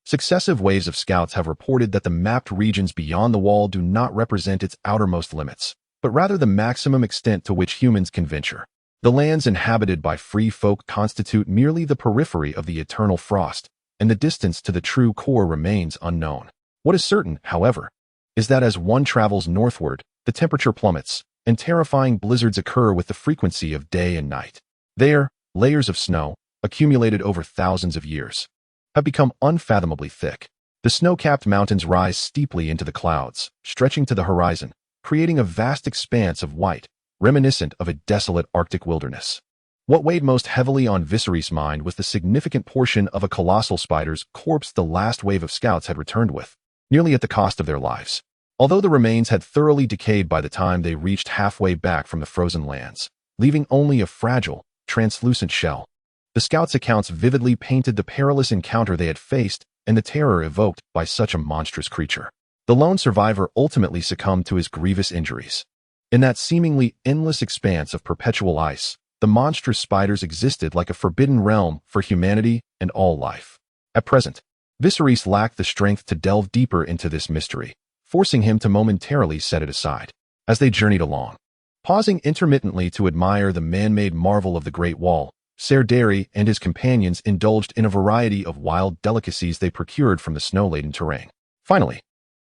successive waves of scouts have reported that the mapped regions beyond the wall do not represent its outermost limits, but rather the maximum extent to which humans can venture. The lands inhabited by free folk constitute merely the periphery of the eternal frost, and the distance to the true core remains unknown. What is certain, however, is that as one travels northward, the temperature plummets, and terrifying blizzards occur with the frequency of day and night. There, layers of snow, accumulated over thousands of years, have become unfathomably thick. The snow-capped mountains rise steeply into the clouds, stretching to the horizon, creating a vast expanse of white, reminiscent of a desolate Arctic wilderness. What weighed most heavily on Viserys' mind was the significant portion of a colossal spider's corpse the last wave of scouts had returned with, nearly at the cost of their lives. Although the remains had thoroughly decayed by the time they reached halfway back from the frozen lands, leaving only a fragile, translucent shell, the scouts' accounts vividly painted the perilous encounter they had faced and the terror evoked by such a monstrous creature. The lone survivor ultimately succumbed to his grievous injuries. In that seemingly endless expanse of perpetual ice, the monstrous spiders existed like a forbidden realm for humanity and all life. At present, Viserys lacked the strength to delve deeper into this mystery, forcing him to momentarily set it aside. As they journeyed along, pausing intermittently to admire the man-made marvel of the Great Wall, Ser Dairy and his companions indulged in a variety of wild delicacies they procured from the snow-laden terrain. Finally,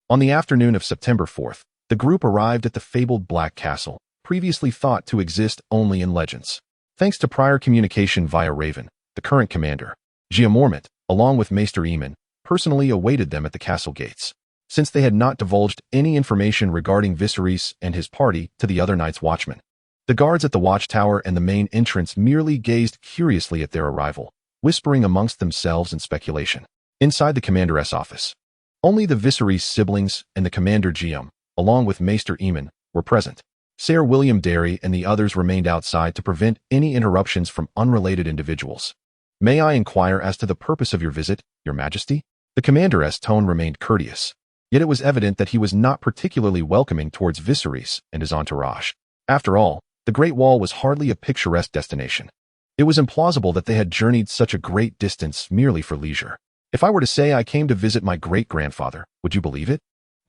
on the afternoon of September 4th, the group arrived at the fabled Black Castle, previously thought to exist only in legends. Thanks to prior communication via Raven, the current commander, Giamormont, along with Maester Aemon, personally awaited them at the castle gates. since they had not divulged any information regarding Viserys and his party to the other Night's Watchmen. The guards at the watchtower and the main entrance merely gazed curiously at their arrival, whispering amongst themselves in speculation. Inside the commander's office, only the Viserys siblings and the Commander Guillaume, along with Maester Aemon, were present. Sir William Derry and the others remained outside to prevent any interruptions from unrelated individuals. "May I inquire as to the purpose of your visit, Your Majesty?" The commander's tone remained courteous, yet it was evident that he was not particularly welcoming towards Viserys and his entourage. After all, the Great Wall was hardly a picturesque destination. It was implausible that they had journeyed such a great distance merely for leisure. "If I were to say I came to visit my great-grandfather, would you believe it?"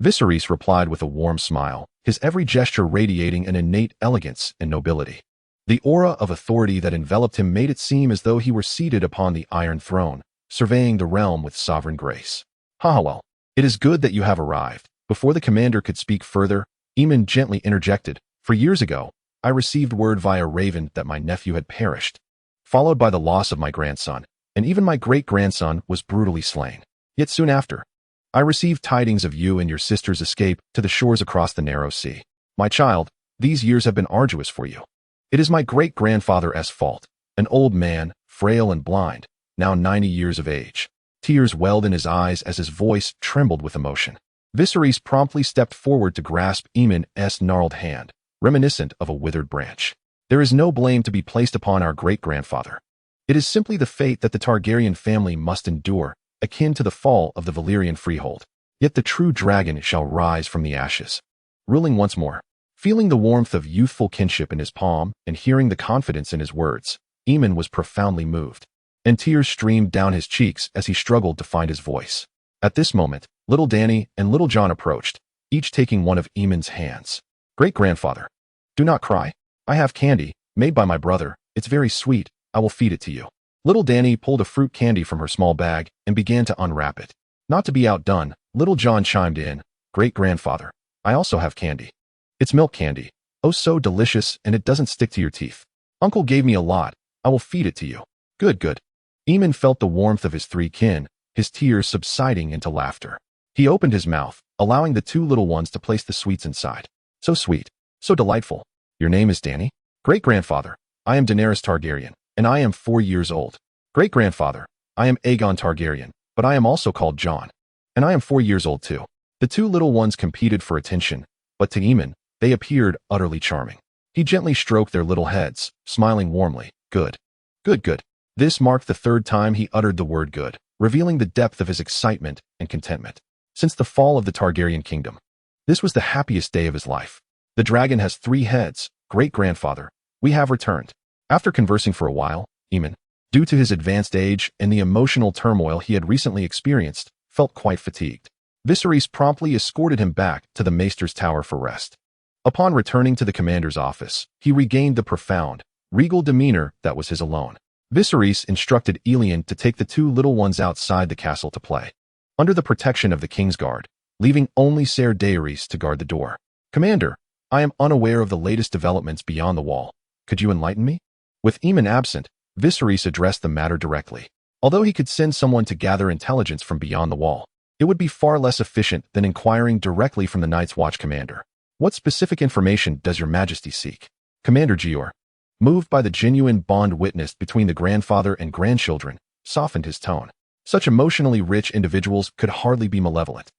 Viserys replied with a warm smile, his every gesture radiating an innate elegance and nobility. The aura of authority that enveloped him made it seem as though he were seated upon the Iron Throne, surveying the realm with sovereign grace. Well, it is good that you have arrived." Before the commander could speak further, Aemon gently interjected, "For years ago, I received word via Raven that my nephew had perished, followed by the loss of my grandson, and even my great-grandson was brutally slain. Yet soon after, I received tidings of you and your sister's escape to the shores across the narrow sea. My child, these years have been arduous for you. It is my great-grandfather's fault, an old man, frail and blind, now 90 years of age." Tears welled in his eyes as his voice trembled with emotion. Viserys promptly stepped forward to grasp Aemon's gnarled hand, reminiscent of a withered branch. "There is no blame to be placed upon our great-grandfather. It is simply the fate that the Targaryen family must endure, akin to the fall of the Valyrian freehold. Yet the true dragon shall rise from the ashes, ruling once more." Feeling the warmth of youthful kinship in his palm and hearing the confidence in his words, Aemon was profoundly moved, and tears streamed down his cheeks as he struggled to find his voice. At this moment, little Dany and little Jon approached, each taking one of Aemon's hands. "Great-grandfather, do not cry. I have candy, made by my brother. It's very sweet. I will feed it to you." Little Dany pulled a fruit candy from her small bag and began to unwrap it. Not to be outdone, little Jon chimed in, "Great-grandfather, I also have candy. It's milk candy. Oh, so delicious, and it doesn't stick to your teeth. Uncle gave me a lot. I will feed it to you." "Good, good." Aemon felt the warmth of his three kin, his tears subsiding into laughter. He opened his mouth, allowing the two little ones to place the sweets inside. "So sweet, so delightful. Your name is Dany?" "Great-grandfather, I am Daenerys Targaryen, and I am 4 years old." "Great-grandfather, I am Aegon Targaryen, but I am also called Jon, and I am 4 years old too." The two little ones competed for attention, but to Aemon, they appeared utterly charming. He gently stroked their little heads, smiling warmly. "Good. Good, good." This marked the third time he uttered the word good, revealing the depth of his excitement and contentment. Since the fall of the Targaryen kingdom, this was the happiest day of his life. "The dragon has 3 heads, great-grandfather. We have returned." After conversing for a while, Aemon, due to his advanced age and the emotional turmoil he had recently experienced, felt quite fatigued. Viserys promptly escorted him back to the Maester's tower for rest. Upon returning to the commander's office, he regained the profound, regal demeanor that was his alone. Viserys instructed Aelion to take the two little ones outside the castle to play, under the protection of the King's Guard, leaving only Ser Daenerys to guard the door. "Commander, I am unaware of the latest developments beyond the wall. Could you enlighten me?" With Aemon absent, Viserys addressed the matter directly. Although he could send someone to gather intelligence from beyond the wall, it would be far less efficient than inquiring directly from the Night's Watch commander. "What specific information does your Majesty seek?" Commander Gior, moved by the genuine bond witnessed between the grandfather and grandchildren, softened his tone. Such emotionally rich individuals could hardly be malevolent.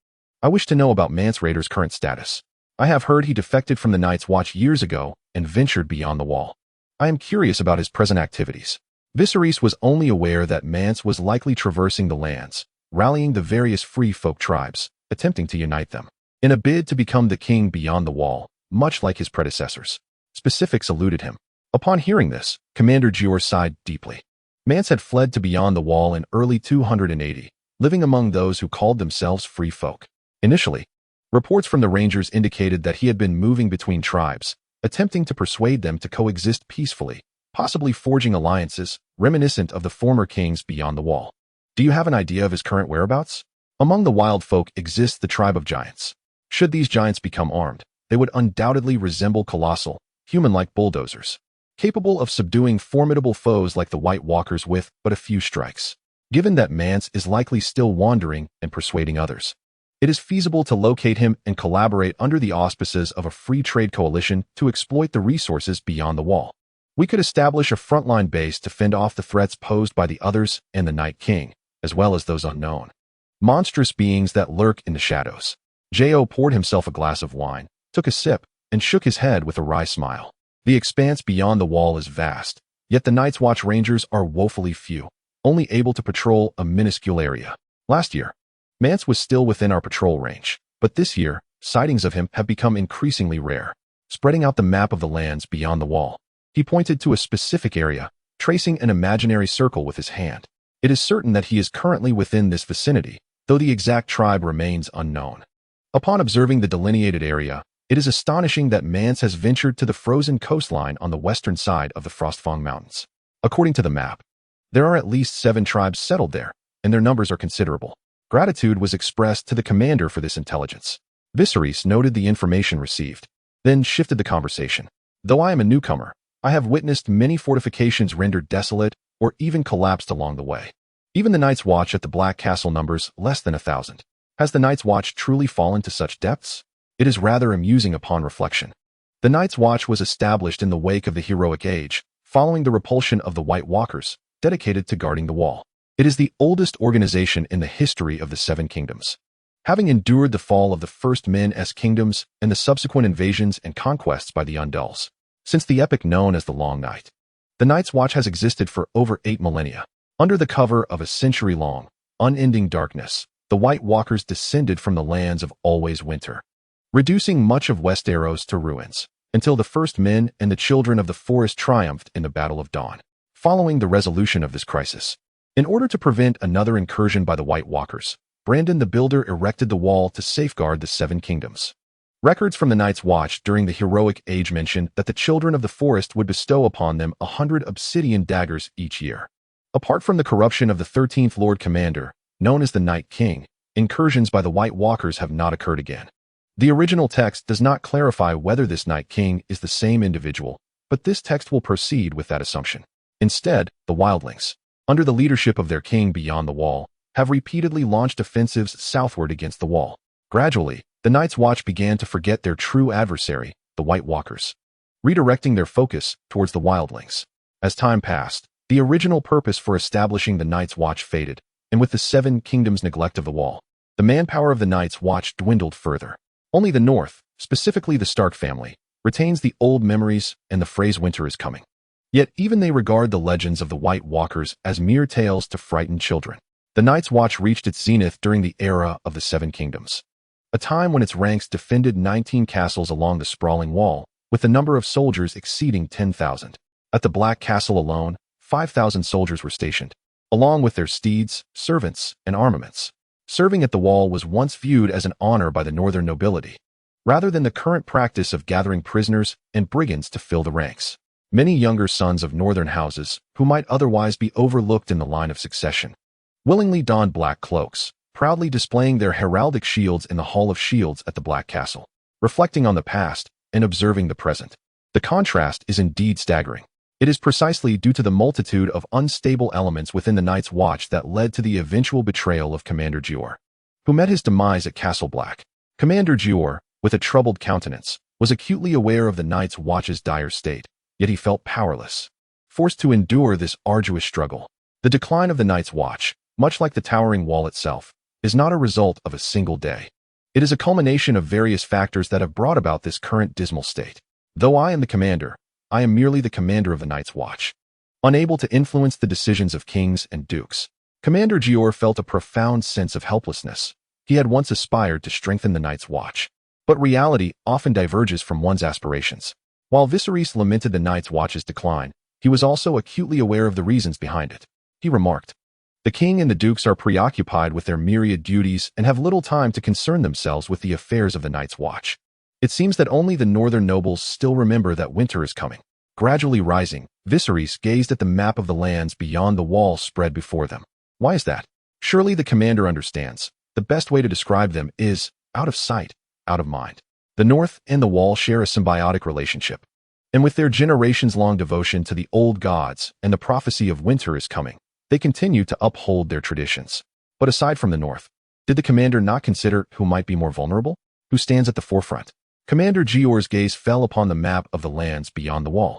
"I wish to know about Mance Rayder's current status. I have heard he defected from the Night's Watch years ago and ventured beyond the wall. I am curious about his present activities." Viserys was only aware that Mance was likely traversing the lands, rallying the various free folk tribes, attempting to unite them, in a bid to become the king beyond the wall, much like his predecessors. Specifics eluded him. Upon hearing this, Commander Gior sighed deeply. Mance had fled to beyond the wall in early 280, living among those who called themselves free folk. Initially, reports from the Rangers indicated that he had been moving between tribes, attempting to persuade them to coexist peacefully, possibly forging alliances reminiscent of the former kings beyond the wall. "Do you have an idea of his current whereabouts?" "Among the wild folk exists the tribe of giants. Should these giants become armed, they would undoubtedly resemble colossal, human-like bulldozers, capable of subduing formidable foes like the White Walkers with but a few strikes. Given that Mance is likely still wandering and persuading others, It is feasible to locate him and collaborate under the auspices of a free trade coalition to exploit the resources beyond the wall. We could establish a frontline base to fend off the threats posed by the others and the Night King, as well as those unknown monstrous beings that lurk in the shadows. Jo poured himself a glass of wine, took a sip, and shook his head with a wry smile. The expanse beyond the wall is vast, yet the Night's Watch Rangers are woefully few, only able to patrol a minuscule area. Last year, Mance was still within our patrol range, but this year, sightings of him have become increasingly rare. Spreading out the map of the lands beyond the wall, he pointed to a specific area, tracing an imaginary circle with his hand. It is certain that he is currently within this vicinity, though the exact tribe remains unknown. Upon observing the delineated area, it is astonishing that Mance has ventured to the frozen coastline on the western side of the Frostfang Mountains. According to the map, there are at least 7 tribes settled there, and their numbers are considerable. Gratitude was expressed to the commander for this intelligence. Viserys noted the information received, then shifted the conversation. Though I am a newcomer, I have witnessed many fortifications rendered desolate or even collapsed along the way. Even the Night's Watch at the Black Castle numbers less than 1,000. Has the Night's Watch truly fallen to such depths? It is rather amusing upon reflection. The Night's Watch was established in the wake of the heroic age, following the repulsion of the White Walkers, dedicated to guarding the wall. It is the oldest organization in the history of the Seven Kingdoms. Having endured the fall of the first Men-s kingdoms and the subsequent invasions and conquests by the Andals, since the epoch known as the Long Night, the Night's Watch has existed for over 8 millennia. Under the cover of a century-long, unending darkness, the White Walkers descended from the lands of always winter, reducing much of Westeros to ruins, until the first men and the children of the forest triumphed in the Battle of Dawn. Following the resolution of this crisis, in order to prevent another incursion by the White Walkers, Brandon the Builder erected the wall to safeguard the Seven Kingdoms. Records from the Night's Watch during the heroic age mentioned that the children of the forest would bestow upon them 100 obsidian daggers each year. Apart from the corruption of the 13th Lord Commander, known as the Night King, incursions by the White Walkers have not occurred again. The original text does not clarify whether this Night King is the same individual, but this text will proceed with that assumption. Instead, the Wildlings, under the leadership of their king beyond the wall, have repeatedly launched offensives southward against the wall. Gradually, the Night's Watch began to forget their true adversary, the White Walkers, redirecting their focus towards the Wildlings. As time passed, the original purpose for establishing the Night's Watch faded, and with the Seven Kingdoms' neglect of the wall, the manpower of the Night's Watch dwindled further. Only the North, specifically the Stark family, retains the old memories and the phrase winter is coming. Yet even they regard the legends of the White Walkers as mere tales to frighten children. The Night's Watch reached its zenith during the era of the Seven Kingdoms, a time when its ranks defended 19 castles along the sprawling wall, with the number of soldiers exceeding 10,000. At the Black Castle alone, 5,000 soldiers were stationed, along with their steeds, servants, and armaments. Serving at the wall was once viewed as an honor by the northern nobility, rather than the current practice of gathering prisoners and brigands to fill the ranks. Many younger sons of northern houses, who might otherwise be overlooked in the line of succession, willingly donned black cloaks, proudly displaying their heraldic shields in the Hall of Shields at the Black Castle, reflecting on the past and observing the present. The contrast is indeed staggering. It is precisely due to the multitude of unstable elements within the Night's Watch that led to the eventual betrayal of Commander Jeor, who met his demise at Castle Black. Commander Jeor, with a troubled countenance, was acutely aware of the Night's Watch's dire state, yet he felt powerless, forced to endure this arduous struggle. The decline of the Night's Watch, much like the towering wall itself, is not a result of a single day. It is a culmination of various factors that have brought about this current dismal state. Though I am the commander, I am merely the commander of the Night's Watch. Unable to influence the decisions of kings and dukes, Commander Jeor felt a profound sense of helplessness. He had once aspired to strengthen the Night's Watch, but reality often diverges from one's aspirations. While Viserys lamented the Night's Watch's decline, he was also acutely aware of the reasons behind it. He remarked, "The king and the dukes are preoccupied with their myriad duties and have little time to concern themselves with the affairs of the Night's Watch. It seems that only the northern nobles still remember that winter is coming." Gradually rising, Viserys gazed at the map of the lands beyond the wall spread before them. Why is that? Surely the commander understands. The best way to describe them is out of sight, out of mind. The North and the Wall share a symbiotic relationship, and with their generations-long devotion to the old gods and the prophecy of winter is coming, they continue to uphold their traditions. But aside from the North, Did the commander not consider who might be more vulnerable? Who stands at the forefront? Commander Gior's gaze fell upon the map of the lands beyond the wall,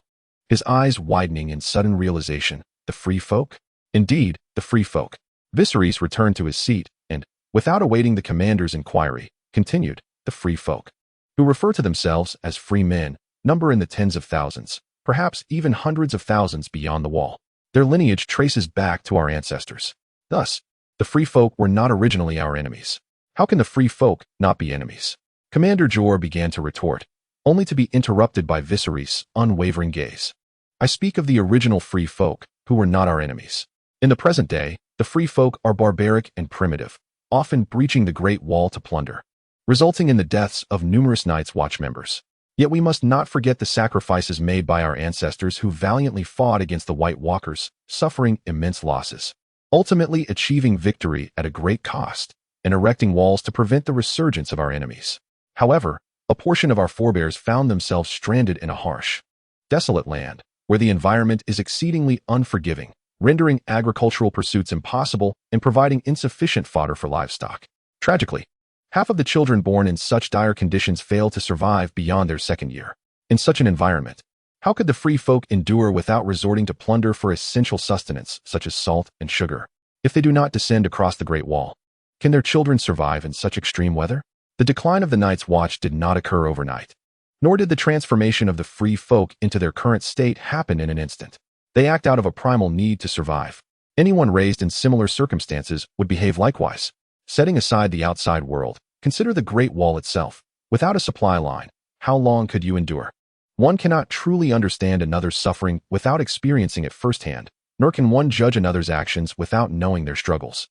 his eyes widening in sudden realization. The free folk? Indeed, the free folk. Viserys returned to his seat and, without awaiting the commander's inquiry, continued, the free folk, who refer to themselves as free men, number in the tens of thousands, perhaps even hundreds of thousands beyond the wall. Their lineage traces back to our ancestors. Thus, the free folk were not originally our enemies. How can the free folk not be enemies? Commander Jor began to retort, only to be interrupted by Viserys' unwavering gaze. I speak of the original free folk, who were not our enemies. In the present day, the free folk are barbaric and primitive, often breaching the Great Wall to plunder, resulting in the deaths of numerous Night's Watch members. Yet we must not forget the sacrifices made by our ancestors who valiantly fought against the White Walkers, suffering immense losses, ultimately achieving victory at a great cost, and erecting walls to prevent the resurgence of our enemies. However, a portion of our forebears found themselves stranded in a harsh, desolate land, where the environment is exceedingly unforgiving, rendering agricultural pursuits impossible and providing insufficient fodder for livestock. Tragically, half of the children born in such dire conditions fail to survive beyond their second year. In such an environment, how could the free folk endure without resorting to plunder for essential sustenance, such as salt and sugar? If they do not descend across the Great Wall, can their children survive in such extreme weather? The decline of the Night's Watch did not occur overnight, nor did the transformation of the free folk into their current state happen in an instant. They act out of a primal need to survive. Anyone raised in similar circumstances would behave likewise. Setting aside the outside world, consider the Great Wall itself. Without a supply line, how long could you endure? One cannot truly understand another's suffering without experiencing it firsthand, nor can one judge another's actions without knowing their struggles.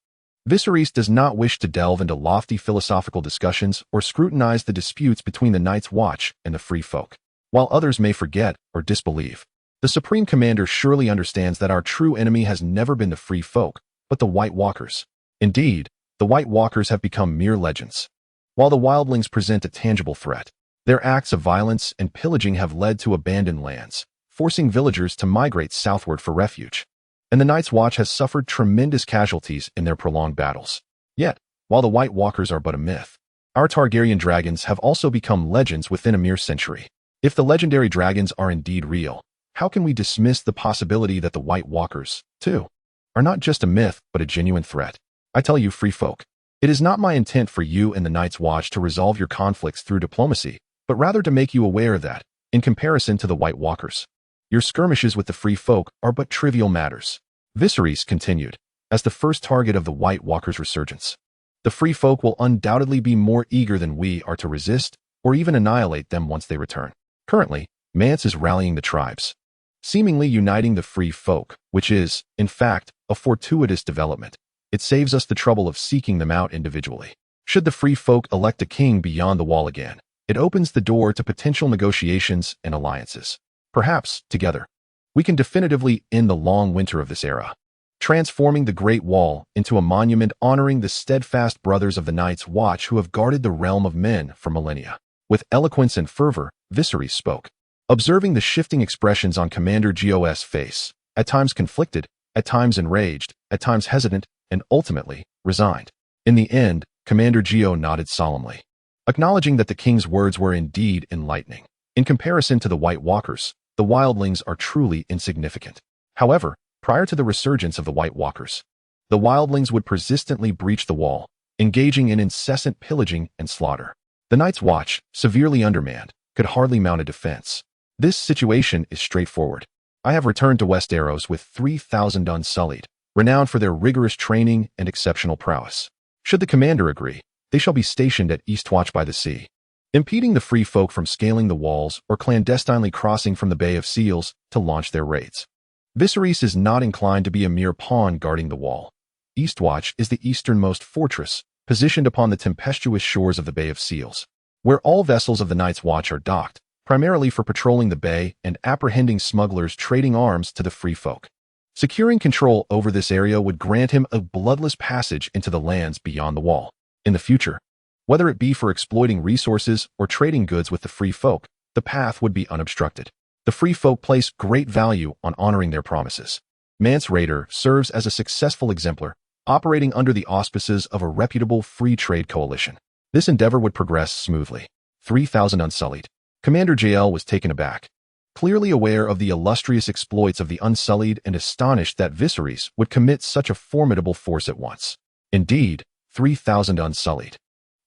Viserys does not wish to delve into lofty philosophical discussions or scrutinize the disputes between the Night's Watch and the free folk. While others may forget or disbelieve, the Supreme Commander surely understands that our true enemy has never been the free folk, but the White Walkers. Indeed, the White Walkers have become mere legends. While the wildlings present a tangible threat, their acts of violence and pillaging have led to abandoned lands, forcing villagers to migrate southward for refuge. And the Night's Watch has suffered tremendous casualties in their prolonged battles. Yet, while the White Walkers are but a myth, our Targaryen dragons have also become legends within a mere century. If the legendary dragons are indeed real, how can we dismiss the possibility that the White Walkers, too, are not just a myth but a genuine threat? I tell you, free folk, it is not my intent for you and the Night's Watch to resolve your conflicts through diplomacy, but rather to make you aware that, in comparison to the White Walkers, your skirmishes with the free folk are but trivial matters. Viserys continued, as the first target of the White Walkers' resurgence. The free folk will undoubtedly be more eager than we are to resist or even annihilate them once they return. Currently, Mance is rallying the tribes, seemingly uniting the free folk, which is, in fact, a fortuitous development. It saves us the trouble of seeking them out individually. Should the free folk elect a king beyond the wall again, it opens the door to potential negotiations and alliances. Perhaps, together, we can definitively end the long winter of this era, transforming the Great Wall into a monument honoring the steadfast brothers of the Night's Watch who have guarded the realm of men for millennia. With eloquence and fervor, Viserys spoke, observing the shifting expressions on Commander Gior's face, at times conflicted, at times enraged, at times hesitant, and ultimately, resigned. In the end, Commander Gior nodded solemnly, acknowledging that the king's words were indeed enlightening. In comparison to the White Walkers, the wildlings are truly insignificant. However, prior to the resurgence of the White Walkers, the wildlings would persistently breach the wall, engaging in incessant pillaging and slaughter. The Night's Watch, severely undermanned, could hardly mount a defense. This situation is straightforward. I have returned to Westeros with 3,000 Unsullied, renowned for their rigorous training and exceptional prowess. Should the commander agree, they shall be stationed at Eastwatch by the Sea, impeding the free folk from scaling the walls or clandestinely crossing from the Bay of Seals to launch their raids. Viserys is not inclined to be a mere pawn guarding the wall. Eastwatch is the easternmost fortress, positioned upon the tempestuous shores of the Bay of Seals, where all vessels of the Night's Watch are docked, primarily for patrolling the bay and apprehending smugglers trading arms to the free folk. Securing control over this area would grant him a bloodless passage into the lands beyond the wall. In the future, whether it be for exploiting resources or trading goods with the free folk, the path would be unobstructed. The free folk place great value on honoring their promises. Mance Rayder serves as a successful exemplar, operating under the auspices of a reputable free trade coalition. This endeavor would progress smoothly. 3,000 Unsullied. Commander JL was taken aback, clearly aware of the illustrious exploits of the Unsullied and astonished that Viserys would commit such a formidable force at once. Indeed, 3,000 Unsullied,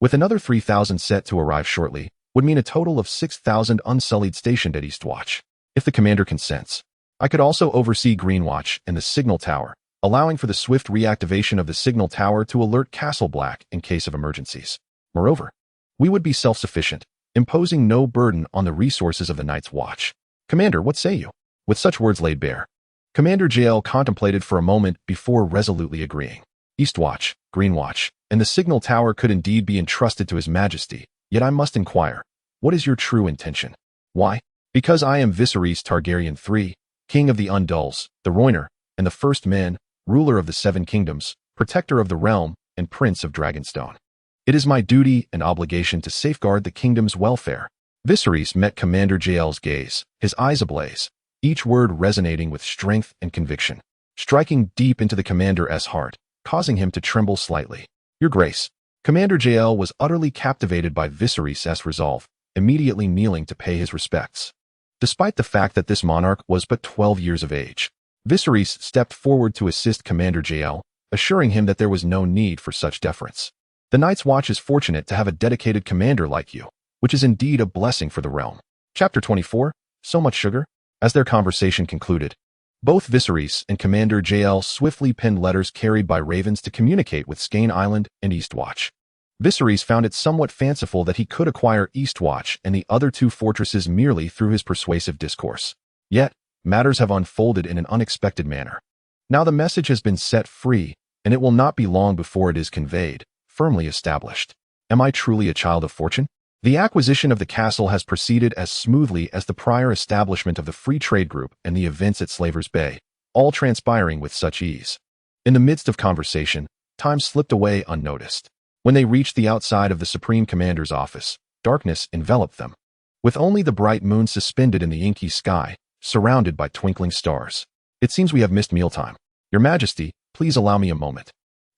with another 3,000 set to arrive shortly, would mean a total of 6,000 Unsullied stationed at Eastwatch. If the commander consents, I could also oversee Greenwatch and the Signal Tower, allowing for the swift reactivation of the Signal Tower to alert Castle Black in case of emergencies. Moreover, we would be self-sufficient, imposing no burden on the resources of the Night's Watch. Commander, what say you? With such words laid bare, Commander JL contemplated for a moment before resolutely agreeing. Eastwatch, Greenwatch, and the Signal Tower could indeed be entrusted to His Majesty, yet I must inquire, what is your true intention? Why? Because I am Viserys Targaryen III, King of the Andals, the Rhoynar, and the First Man, ruler of the Seven Kingdoms, protector of the realm, and Prince of Dragonstone. It is my duty and obligation to safeguard the kingdom's welfare. Viserys met Commander JL's gaze, his eyes ablaze, each word resonating with strength and conviction, striking deep into the commander's heart, causing him to tremble slightly. Your Grace. Commander JL was utterly captivated by Viserys' resolve, immediately kneeling to pay his respects. Despite the fact that this monarch was but 12 years of age, Viserys stepped forward to assist Commander JL, assuring him that there was no need for such deference. The Night's Watch is fortunate to have a dedicated commander like you, which is indeed a blessing for the realm. Chapter 24, So Much Sugar? As their conversation concluded, both Viserys and Commander JL swiftly penned letters carried by ravens to communicate with Skane Island and Eastwatch. Viserys found it somewhat fanciful that he could acquire Eastwatch and the other two fortresses merely through his persuasive discourse. Yet, matters have unfolded in an unexpected manner. Now the message has been set free, and it will not be long before it is conveyed, firmly established. Am I truly a child of fortune? The acquisition of the castle has proceeded as smoothly as the prior establishment of the Free Trade Group and the events at Slaver's Bay, all transpiring with such ease. In the midst of conversation, time slipped away unnoticed. When they reached the outside of the Supreme Commander's office, darkness enveloped them, with only the bright moon suspended in the inky sky, surrounded by twinkling stars. It seems we have missed mealtime. Your Majesty, please allow me a moment.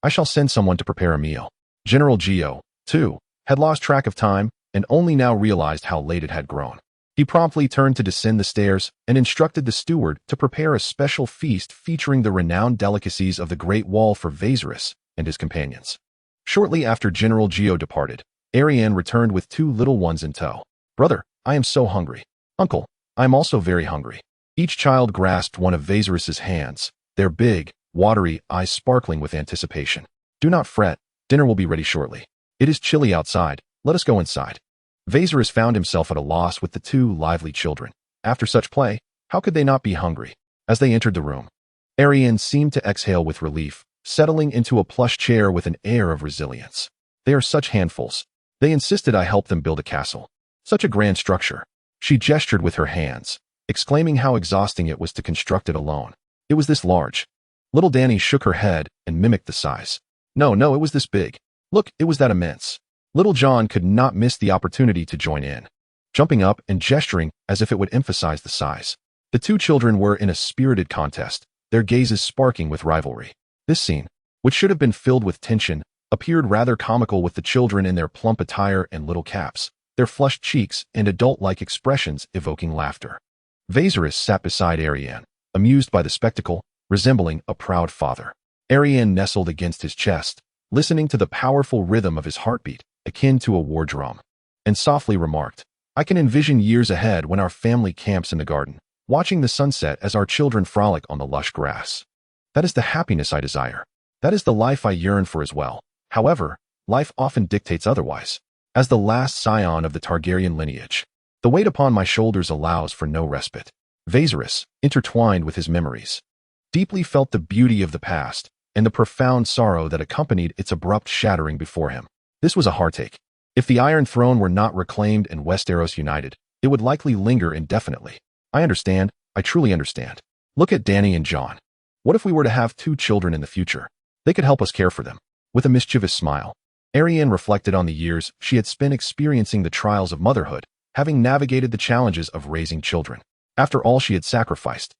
I shall send someone to prepare a meal. General Geo, too, had lost track of time and only now realized how late it had grown. He promptly turned to descend the stairs and instructed the steward to prepare a special feast featuring the renowned delicacies of the Great Wall for Viserys and his companions. Shortly after General Geo departed, Arianne returned with two little ones in tow. Brother, I am so hungry. Uncle, I am also very hungry. Each child grasped one of Viserys' hands, their big, watery eyes sparkling with anticipation. Do not fret, dinner will be ready shortly. It is chilly outside, let us go inside. Viserys found himself at a loss with the two lively children. After such play, how could they not be hungry? As they entered the room, Arianne seemed to exhale with relief, settling into a plush chair with an air of resilience. They are such handfuls. They insisted I help them build a castle. Such a grand structure. She gestured with her hands, exclaiming how exhausting it was to construct it alone. It was this large. Little Dany shook her head and mimicked the size. No, it was this big. Look, it was that immense. Little Jon could not miss the opportunity to join in, jumping up and gesturing as if it would emphasize the size. The two children were in a spirited contest, their gazes sparking with rivalry. This scene, which should have been filled with tension, appeared rather comical with the children in their plump attire and little caps, their flushed cheeks and adult-like expressions evoking laughter. Viserys sat beside Arianne, amused by the spectacle, resembling a proud father. Arianne nestled against his chest, listening to the powerful rhythm of his heartbeat, akin to a war drum, and softly remarked, I can envision years ahead when our family camps in the garden, watching the sunset as our children frolic on the lush grass. That is the happiness I desire. That is the life I yearn for as well. However, life often dictates otherwise. As the last scion of the Targaryen lineage, the weight upon my shoulders allows for no respite. Viserys, intertwined with his memories, deeply felt the beauty of the past and the profound sorrow that accompanied its abrupt shattering before him. This was a heartache. If the Iron Throne were not reclaimed and Westeros united, it would likely linger indefinitely. I understand. I truly understand. Look at Dany and Jon. What if we were to have two children in the future? They could help us care for them. With a mischievous smile, Arianne reflected on the years she had spent experiencing the trials of motherhood, having navigated the challenges of raising children. After all she had sacrificed,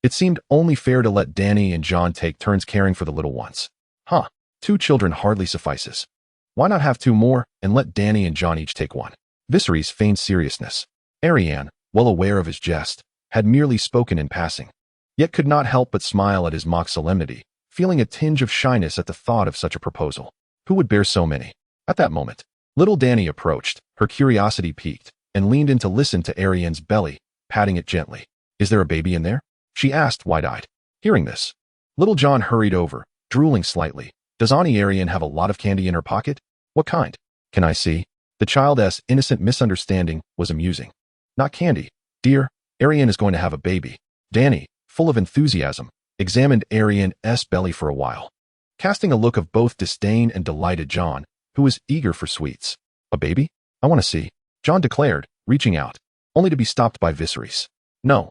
it seemed only fair to let Dany and Jon take turns caring for the little ones. Huh, 2 children hardly suffices. Why not have 2 more, and let Dany and Jon each take one? Viserys feigned seriousness. Arianne, well aware of his jest, had merely spoken in passing, yet could not help but smile at his mock solemnity, feeling a tinge of shyness at the thought of such a proposal. Who would bear so many? At that moment, little Dany approached, her curiosity piqued, and leaned in to listen to Arianne's belly, patting it gently. Is there a baby in there? She asked, wide-eyed. Hearing this, little Jon hurried over, drooling slightly. Does Auntie Arianne have a lot of candy in her pocket? What kind? Can I see? The child's innocent misunderstanding was amusing. Not candy. Dear, Arianne is going to have a baby. Dany, full of enthusiasm, examined Arianne's belly for a while, casting a look of both disdain and delight at Jon, who was eager for sweets. A baby? I want to see, Jon declared, reaching out, only to be stopped by Viserys. No,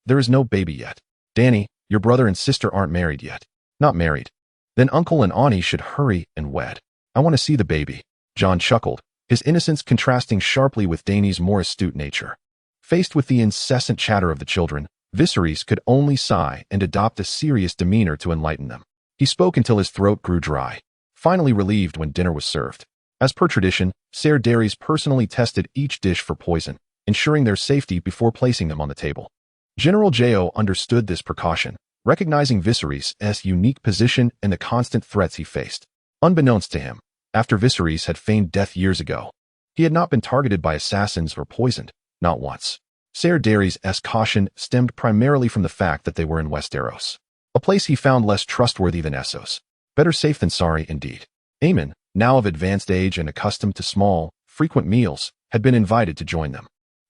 there is no baby yet. Dany, your brother and sister aren't married yet. Not married. Then uncle and auntie should hurry and wed. I want to see the baby. Jon chuckled, his innocence contrasting sharply with Dany's more astute nature. Faced with the incessant chatter of the children, Viserys could only sigh and adopt a serious demeanor to enlighten them. He spoke until his throat grew dry, finally relieved when dinner was served. As per tradition, Ser Daenerys personally tested each dish for poison, ensuring their safety before placing them on the table. General Jo understood this precaution, recognizing Viserys' unique position and the constant threats he faced. Unbeknownst to him, after Viserys had feigned death years ago, he had not been targeted by assassins or poisoned, not once. Ser Daenerys' caution stemmed primarily from the fact that they were in Westeros, a place he found less trustworthy than Essos. Better safe than sorry, indeed. Aemon, now of advanced age and accustomed to small, frequent meals, had been invited to join them.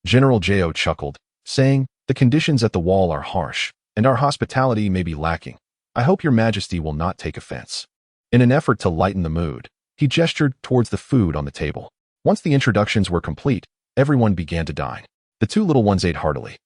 General Jo chuckled, saying, the conditions at the wall are harsh, and our hospitality may be lacking. I hope your Majesty will not take offense. In an effort to lighten the mood, he gestured towards the food on the table. Once the introductions were complete, everyone began to dine. The 2 little ones ate heartily,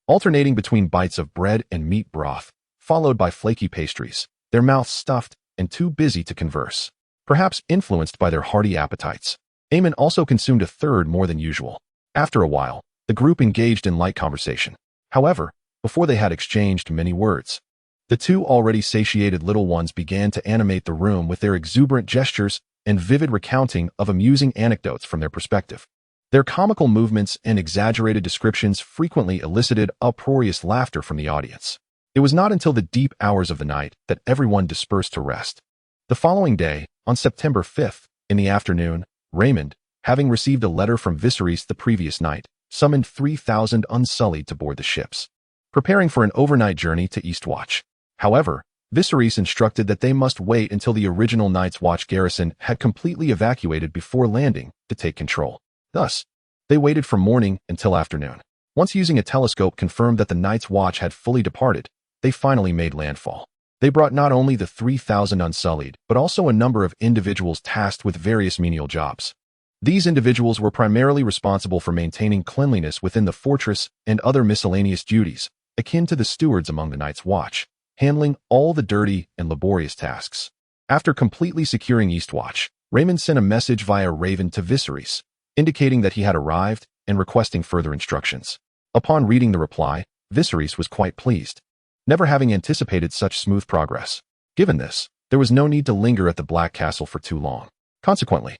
alternating between bites of bread and meat broth, followed by flaky pastries, their mouths stuffed and too busy to converse, perhaps influenced by their hearty appetites. Aemon also consumed a third more than usual. After a while, the group engaged in light conversation. However, before they had exchanged many words, the 2 already satiated little ones began to animate the room with their exuberant gestures and vivid recounting of amusing anecdotes from their perspective. Their comical movements and exaggerated descriptions frequently elicited uproarious laughter from the audience. It was not until the deep hours of the night that everyone dispersed to rest. The following day, on September 5th, in the afternoon, Raymond, having received a letter from Viserys the previous night, summoned 3,000 Unsullied to board the ships, preparing for an overnight journey to Eastwatch. However, Viserys instructed that they must wait until the original Night's Watch garrison had completely evacuated before landing to take control. Thus, they waited from morning until afternoon. Once using a telescope confirmed that the Night's Watch had fully departed, they finally made landfall. They brought not only the 3,000 Unsullied, but also a number of individuals tasked with various menial jobs. These individuals were primarily responsible for maintaining cleanliness within the fortress and other miscellaneous duties, akin to the stewards among the Night's Watch, handling all the dirty and laborious tasks. After completely securing Eastwatch, Raymond sent a message via Raven to Viserys, indicating that he had arrived and requesting further instructions. Upon reading the reply, Viserys was quite pleased, never having anticipated such smooth progress. Given this, there was no need to linger at the Black Castle for too long. Consequently,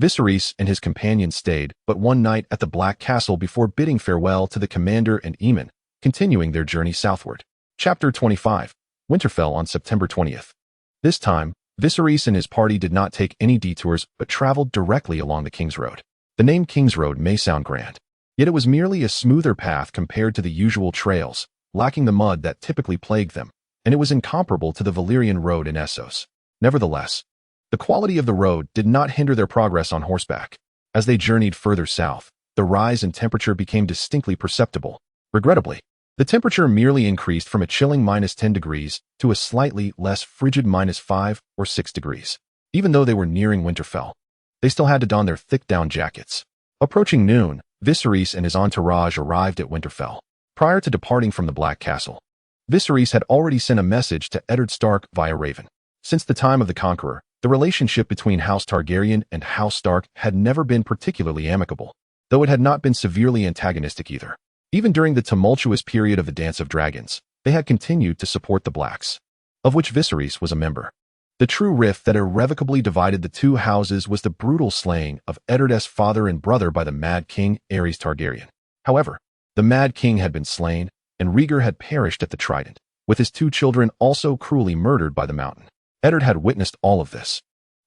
Viserys and his companions stayed but one night at the Black Castle before bidding farewell to the commander and Aemon, continuing their journey southward. Chapter 25. Winterfell on September 20th. This time, Viserys and his party did not take any detours but traveled directly along the King's Road. The name King's Road may sound grand, yet it was merely a smoother path compared to the usual trails, lacking the mud that typically plagued them, and it was incomparable to the Valyrian road in Essos. Nevertheless, the quality of the road did not hinder their progress on horseback. As they journeyed further south, the rise in temperature became distinctly perceptible. Regrettably, the temperature merely increased from a chilling -10 degrees to a slightly less frigid -5 or 6 degrees. Even though they were nearing Winterfell, they still had to don their thick down jackets. Approaching noon, Viserys and his entourage arrived at Winterfell. Prior to departing from the Black Castle, Viserys had already sent a message to Eddard Stark via Raven. Since the time of the Conqueror, the relationship between House Targaryen and House Stark had never been particularly amicable, though it had not been severely antagonistic either. Even during the tumultuous period of the Dance of Dragons, they had continued to support the Blacks, of which Viserys was a member. The true rift that irrevocably divided the two houses was the brutal slaying of Eddard's father and brother by the Mad King Aerys Targaryen. However, the Mad King had been slain, and Rhaegar had perished at the Trident, with his two children also cruelly murdered by the Mountain. Eddard had witnessed all of this,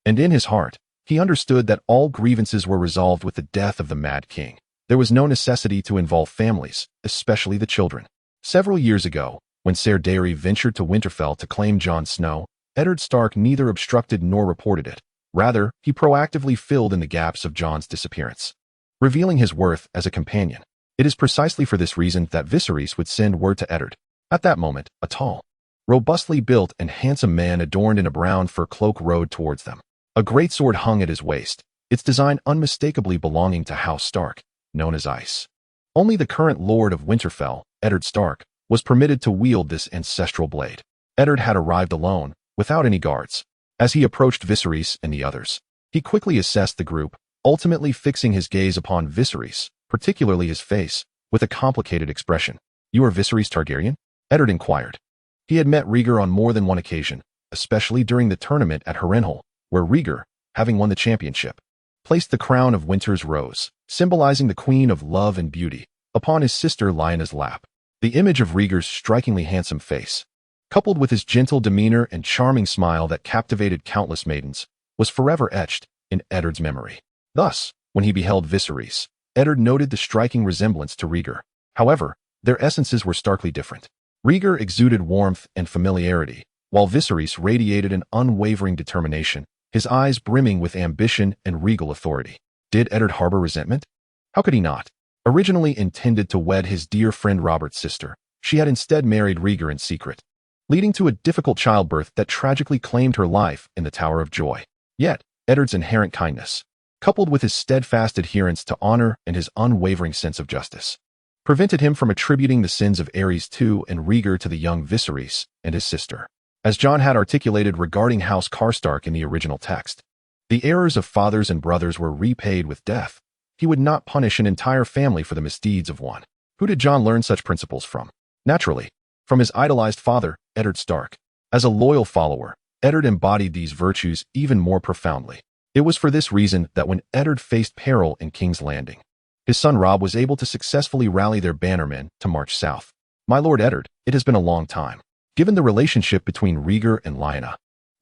and in his heart, he understood that all grievances were resolved with the death of the Mad King. There was no necessity to involve families, especially the children. Several years ago, when Ser Dairy ventured to Winterfell to claim Jon Snow, Eddard Stark neither obstructed nor reported it. Rather, he proactively filled in the gaps of Jon's disappearance, revealing his worth as a companion. It is precisely for this reason that Viserys would send word to Eddard. At that moment, a tall, robustly built and handsome man adorned in a brown fur cloak rode towards them. A great sword hung at his waist, its design unmistakably belonging to House Stark, known as Ice. Only the current Lord of Winterfell, Eddard Stark, was permitted to wield this ancestral blade. Eddard had arrived alone, without any guards. As he approached Viserys and the others, he quickly assessed the group, ultimately fixing his gaze upon Viserys, particularly his face, with a complicated expression. "You are Viserys Targaryen?" Eddard inquired. He had met Rhaegar on more than one occasion, especially during the tournament at Harrenhal, where Rhaegar, having won the championship, placed the crown of Winter's Rose, symbolizing the queen of love and beauty, upon his sister Lyanna's lap. The image of Rhaegar's strikingly handsome face, coupled with his gentle demeanor and charming smile that captivated countless maidens, was forever etched in Eddard's memory. Thus, when he beheld Viserys, Eddard noted the striking resemblance to Rhaegar. However, their essences were starkly different. Rhaegar exuded warmth and familiarity, while Viserys radiated an unwavering determination, his eyes brimming with ambition and regal authority. Did Eddard harbor resentment? How could he not? Originally intended to wed his dear friend Robert's sister, she had instead married Rhaegar in secret, leading to a difficult childbirth that tragically claimed her life in the Tower of Joy. Yet, Eddard's inherent kindness, coupled with his steadfast adherence to honor and his unwavering sense of justice, prevented him from attributing the sins of Aerys II and Rhaegar to the young Viserys and his sister. As Jon had articulated regarding House Karstark in the original text, the errors of fathers and brothers were repaid with death. He would not punish an entire family for the misdeeds of one. Who did Jon learn such principles from? Naturally, from his idolized father, Eddard Stark. As a loyal follower, Eddard embodied these virtues even more profoundly. It was for this reason that when Eddard faced peril in King's Landing, his son Robb was able to successfully rally their bannermen to march south. "My lord Eddard, it has been a long time." Given the relationship between Rhaegar and Lyanna,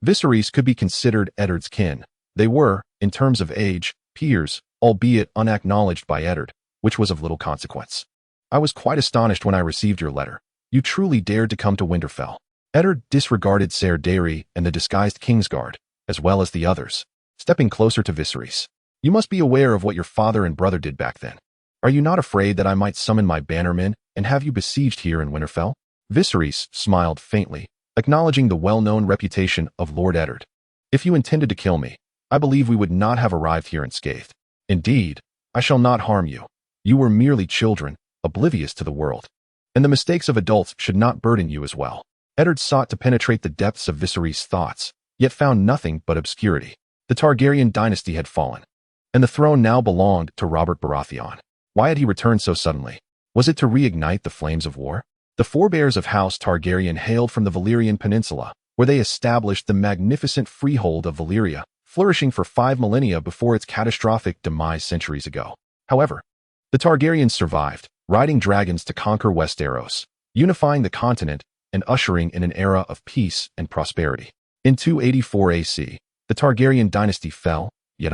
Viserys could be considered Eddard's kin. They were, in terms of age, peers, albeit unacknowledged by Eddard, which was of little consequence. "I was quite astonished when I received your letter. You truly dared to come to Winterfell." Eddard disregarded Ser Dairy and the disguised Kingsguard, as well as the others, stepping closer to Viserys. "You must be aware of what your father and brother did back then. Are you not afraid that I might summon my bannermen and have you besieged here in Winterfell?" Viserys smiled faintly, acknowledging the well-known reputation of Lord Eddard. "If you intended to kill me, I believe we would not have arrived here unscathed. Indeed, I shall not harm you. You were merely children, oblivious to the world, and the mistakes of adults should not burden you as well." Eddard sought to penetrate the depths of Viserys' thoughts, yet found nothing but obscurity. The Targaryen dynasty had fallen, and the throne now belonged to Robert Baratheon. Why had he returned so suddenly? Was it to reignite the flames of war? The forebears of House Targaryen hailed from the Valyrian Peninsula, where they established the magnificent freehold of Valyria, flourishing for 5 millennia before its catastrophic demise centuries ago. However, the Targaryens survived, riding dragons to conquer Westeros, unifying the continent and ushering in an era of peace and prosperity. In 284 AC, the Targaryen dynasty fell, yet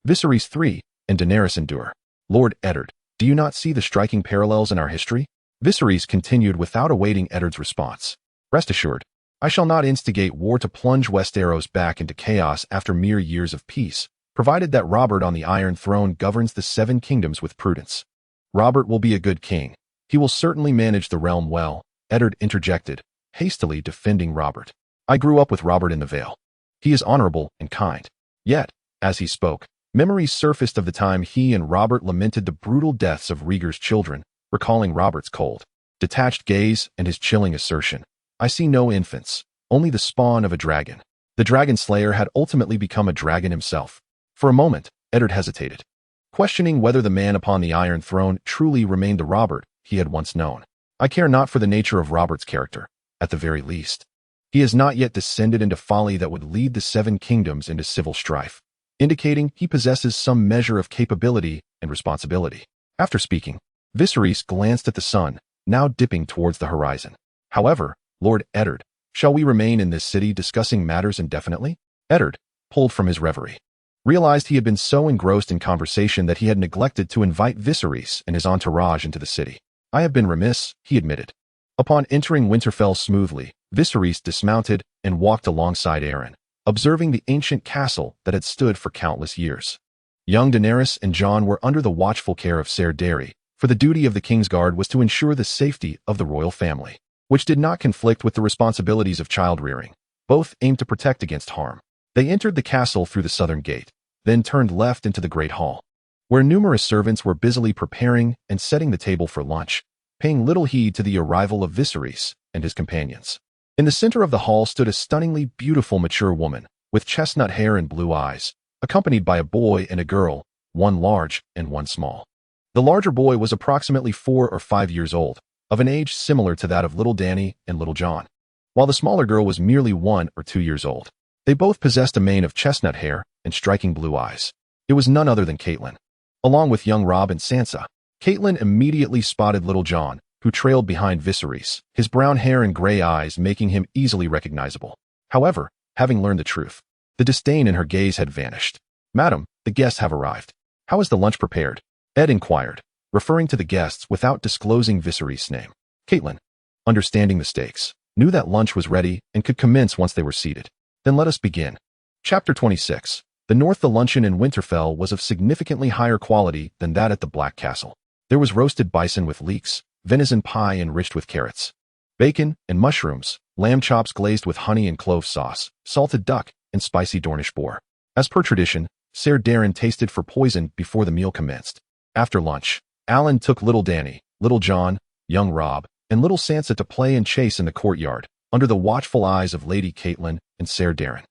Viserys III, and Daenerys endure. "Lord Eddard, do you not see the striking parallels in our history?" Viserys continued without awaiting Eddard's response. "Rest assured, I shall not instigate war to plunge Westeros back into chaos after mere years of peace, provided that Robert on the Iron Throne governs the 7 kingdoms with prudence. Robert will be a good king. He will certainly manage the realm well," Eddard interjected, hastily defending Robert. "I grew up with Robert in the Vale. He is honorable and kind." Yet, as he spoke, memories surfaced of the time he and Robert lamented the brutal deaths of Rhaegar's children, recalling Robert's cold, detached gaze and his chilling assertion, "I see no infants, only the spawn of a dragon." The dragon slayer had ultimately become a dragon himself. For a moment, Eddard hesitated, questioning whether the man upon the Iron Throne truly remained the Robert he had once known. "I care not for the nature of Robert's character, at the very least. He has not yet descended into folly that would lead the seven kingdoms into civil strife, indicating he possesses some measure of capability and responsibility. After speaking, Viserys glanced at the sun, now dipping towards the horizon. However, Lord Eddard, shall we remain in this city discussing matters indefinitely? Eddard, pulled from his reverie, realized he had been so engrossed in conversation that he had neglected to invite Viserys and his entourage into the city. I have been remiss, he admitted. Upon entering Winterfell smoothly, Viserys dismounted and walked alongside Arianne, observing the ancient castle that had stood for countless years. Young Daenerys and Jon were under the watchful care of Ser Dairy, for the duty of the Kingsguard was to ensure the safety of the royal family, which did not conflict with the responsibilities of child-rearing. Both aimed to protect against harm. They entered the castle through the southern gate, then turned left into the great hall, where numerous servants were busily preparing and setting the table for lunch, paying little heed to the arrival of Viserys and his companions. In the center of the hall stood a stunningly beautiful mature woman, with chestnut hair and blue eyes, accompanied by a boy and a girl, one large and one small. The larger boy was approximately 4 or 5 years old, of an age similar to that of little Dany and little Jon, while the smaller girl was merely 1 or 2 years old. They both possessed a mane of chestnut hair and striking blue eyes. It was none other than Catelyn. Along with young Robb and Sansa, Catelyn immediately spotted little Jon, who trailed behind Viserys, his brown hair and gray eyes making him easily recognizable. However, having learned the truth, the disdain in her gaze had vanished. "Madam, the guests have arrived. How is the lunch prepared?" Ed inquired, referring to the guests without disclosing Viserys' name. Catelyn, understanding the stakes, knew that lunch was ready and could commence once they were seated. "Then let us begin." Chapter 26. The luncheon in Winterfell was of significantly higher quality than that at the Black Castle. There was roasted bison with leeks, venison pie enriched with carrots, bacon and mushrooms, lamb chops glazed with honey and clove sauce, salted duck, and spicy Dornish boar. As per tradition, Ser Dairy tasted for poison before the meal commenced. After lunch, Alan took little Dany, little Jon, young Robb, and little Sansa to play and chase in the courtyard, under the watchful eyes of Lady Catelyn and Ser Dairy.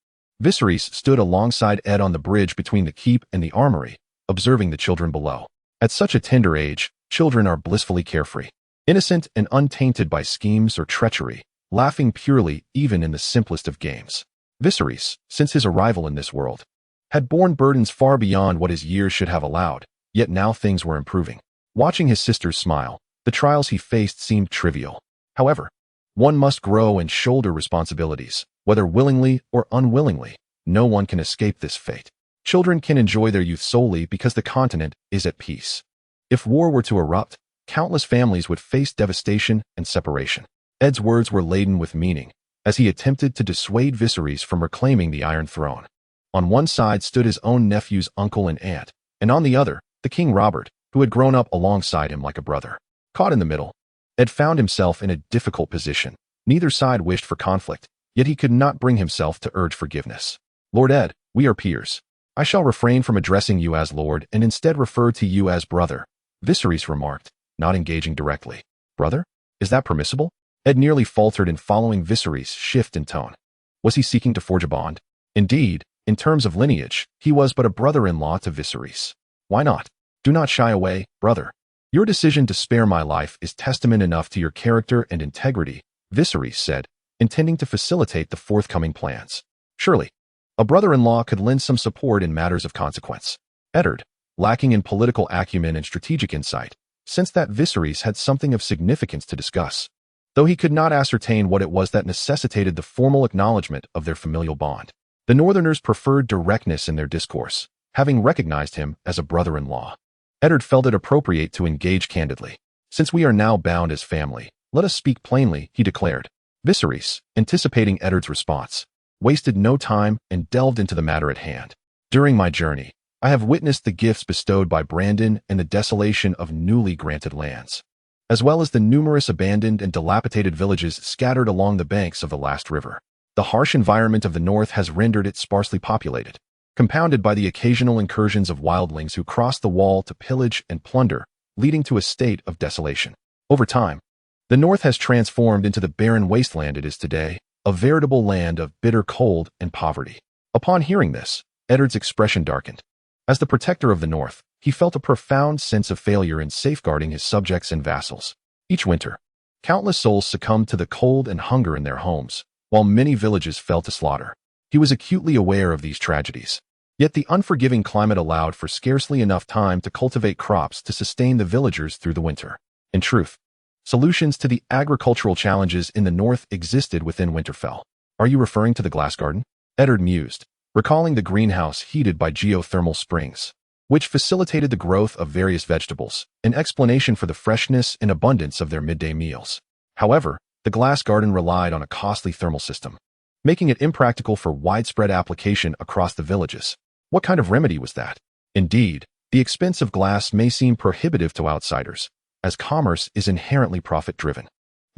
Viserys stood alongside Ed on the bridge between the keep and the armory, observing the children below. At such a tender age, children are blissfully carefree, innocent and untainted by schemes or treachery, laughing purely even in the simplest of games. Viserys, since his arrival in this world, had borne burdens far beyond what his years should have allowed, yet now things were improving. Watching his sisters smile, the trials he faced seemed trivial. However, one must grow and shoulder responsibilities, whether willingly or unwillingly. No one can escape this fate. Children can enjoy their youth solely because the continent is at peace. If war were to erupt, countless families would face devastation and separation. Ed's words were laden with meaning, as he attempted to dissuade Viserys from reclaiming the Iron Throne. On one side stood his own nephew's uncle and aunt, and on the other, the King Robert, who had grown up alongside him like a brother. Caught in the middle, Ed found himself in a difficult position. Neither side wished for conflict, yet he could not bring himself to urge forgiveness. "Lord Ed, we are peers. I shall refrain from addressing you as Lord and instead refer to you as brother," Viserys remarked, not engaging directly. "Brother? Is that permissible?" Ed nearly faltered in following Viserys' shift in tone. Was he seeking to forge a bond? Indeed, in terms of lineage, he was but a brother-in-law to Viserys. "Why not? Do not shy away, brother. Your decision to spare my life is testament enough to your character and integrity," Viserys said, intending to facilitate the forthcoming plans. Surely, a brother-in-law could lend some support in matters of consequence. Eddard, lacking in political acumen and strategic insight, sensed that Viserys had something of significance to discuss, though he could not ascertain what it was that necessitated the formal acknowledgement of their familial bond. The Northerners preferred directness in their discourse, having recognized him as a brother-in-law. Eddard felt it appropriate to engage candidly. "Since we are now bound as family, let us speak plainly," he declared. Viserys, anticipating Eddard's response, wasted no time and delved into the matter at hand. "During my journey, I have witnessed the gifts bestowed by Brandon and the desolation of newly granted lands, as well as the numerous abandoned and dilapidated villages scattered along the banks of the Last River. The harsh environment of the north has rendered it sparsely populated, compounded by the occasional incursions of wildlings who cross the wall to pillage and plunder, leading to a state of desolation. Over time, the north has transformed into the barren wasteland it is today, a veritable land of bitter cold and poverty." Upon hearing this, Eddard's expression darkened. As the protector of the north, he felt a profound sense of failure in safeguarding his subjects and vassals. Each winter, countless souls succumbed to the cold and hunger in their homes, while many villages fell to slaughter. He was acutely aware of these tragedies. Yet the unforgiving climate allowed for scarcely enough time to cultivate crops to sustain the villagers through the winter. In truth, solutions to the agricultural challenges in the north existed within Winterfell. Are you referring to the glass garden? Eddard mused, recalling the greenhouse heated by geothermal springs, which facilitated the growth of various vegetables, an explanation for the freshness and abundance of their midday meals. However, the glass garden relied on a costly thermal system, making it impractical for widespread application across the villages. What kind of remedy was that? Indeed, the expense of glass may seem prohibitive to outsiders, as commerce is inherently profit-driven.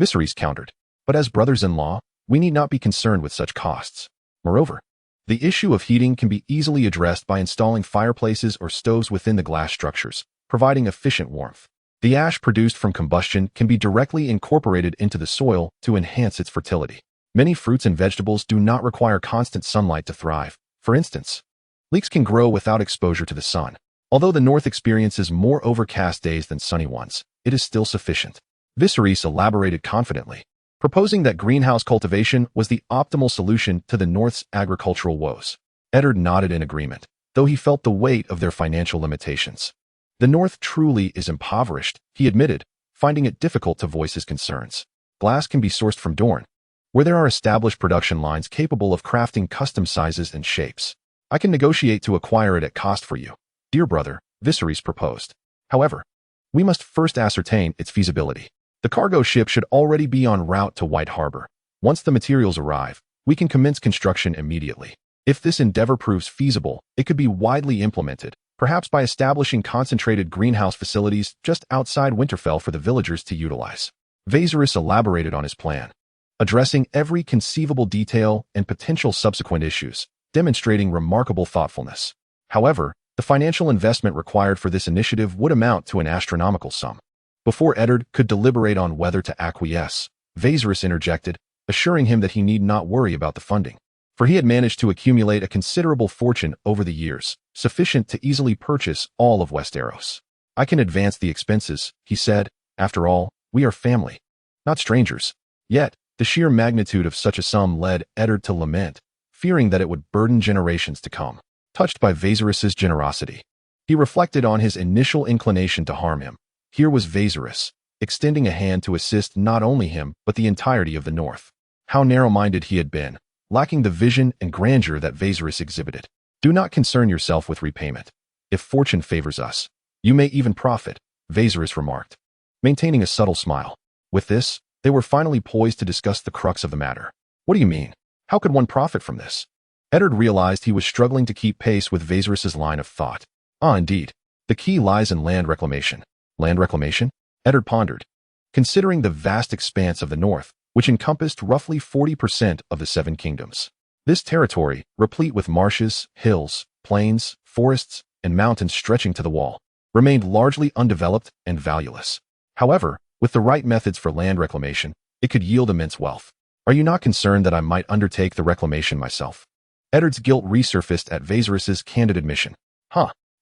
Viserys countered, but as brothers-in-law, we need not be concerned with such costs. Moreover, the issue of heating can be easily addressed by installing fireplaces or stoves within the glass structures, providing efficient warmth. The ash produced from combustion can be directly incorporated into the soil to enhance its fertility. Many fruits and vegetables do not require constant sunlight to thrive. For instance, leeks can grow without exposure to the sun. Although the north experiences more overcast days than sunny ones, it is still sufficient. Viserys elaborated confidently, proposing that greenhouse cultivation was the optimal solution to the north's agricultural woes. Eddard nodded in agreement, though he felt the weight of their financial limitations. The north truly is impoverished, he admitted, finding it difficult to voice his concerns. Glass can be sourced from Dorne, where there are established production lines capable of crafting custom sizes and shapes. I can negotiate to acquire it at cost for you, dear brother, Viserys proposed. However, we must first ascertain its feasibility. The cargo ship should already be en route to White Harbor. Once the materials arrive, we can commence construction immediately. If this endeavor proves feasible, it could be widely implemented, perhaps by establishing concentrated greenhouse facilities just outside Winterfell for the villagers to utilize. Viserys elaborated on his plan, addressing every conceivable detail and potential subsequent issues, demonstrating remarkable thoughtfulness. However, the financial investment required for this initiative would amount to an astronomical sum. Before Eddard could deliberate on whether to acquiesce, Viserys interjected, assuring him that he need not worry about the funding, for he had managed to accumulate a considerable fortune over the years, sufficient to easily purchase all of Westeros. I can advance the expenses, he said. After all, we are family, not strangers. Yet, the sheer magnitude of such a sum led Eddard to lament, fearing that it would burden generations to come. Touched by Viserys' generosity, he reflected on his initial inclination to harm him. Here was Viserys, extending a hand to assist not only him but the entirety of the north. How narrow-minded he had been, lacking the vision and grandeur that Viserys exhibited. Do not concern yourself with repayment. If fortune favors us, you may even profit, Viserys remarked, maintaining a subtle smile. With this, they were finally poised to discuss the crux of the matter. What do you mean? How could one profit from this? Eddard realized he was struggling to keep pace with Viserys' line of thought. Indeed. The key lies in land reclamation. Land reclamation? Eddard pondered, considering the vast expanse of the north, which encompassed roughly 40% of the Seven Kingdoms. This territory, replete with marshes, hills, plains, forests, and mountains stretching to the wall, remained largely undeveloped and valueless. However, with the right methods for land reclamation, it could yield immense wealth. Are you not concerned that I might undertake the reclamation myself? Eddard's guilt resurfaced at Viserys' candid admission.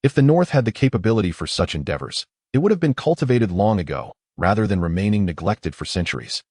If the north had the capability for such endeavors, it would have been cultivated long ago, rather than remaining neglected for centuries.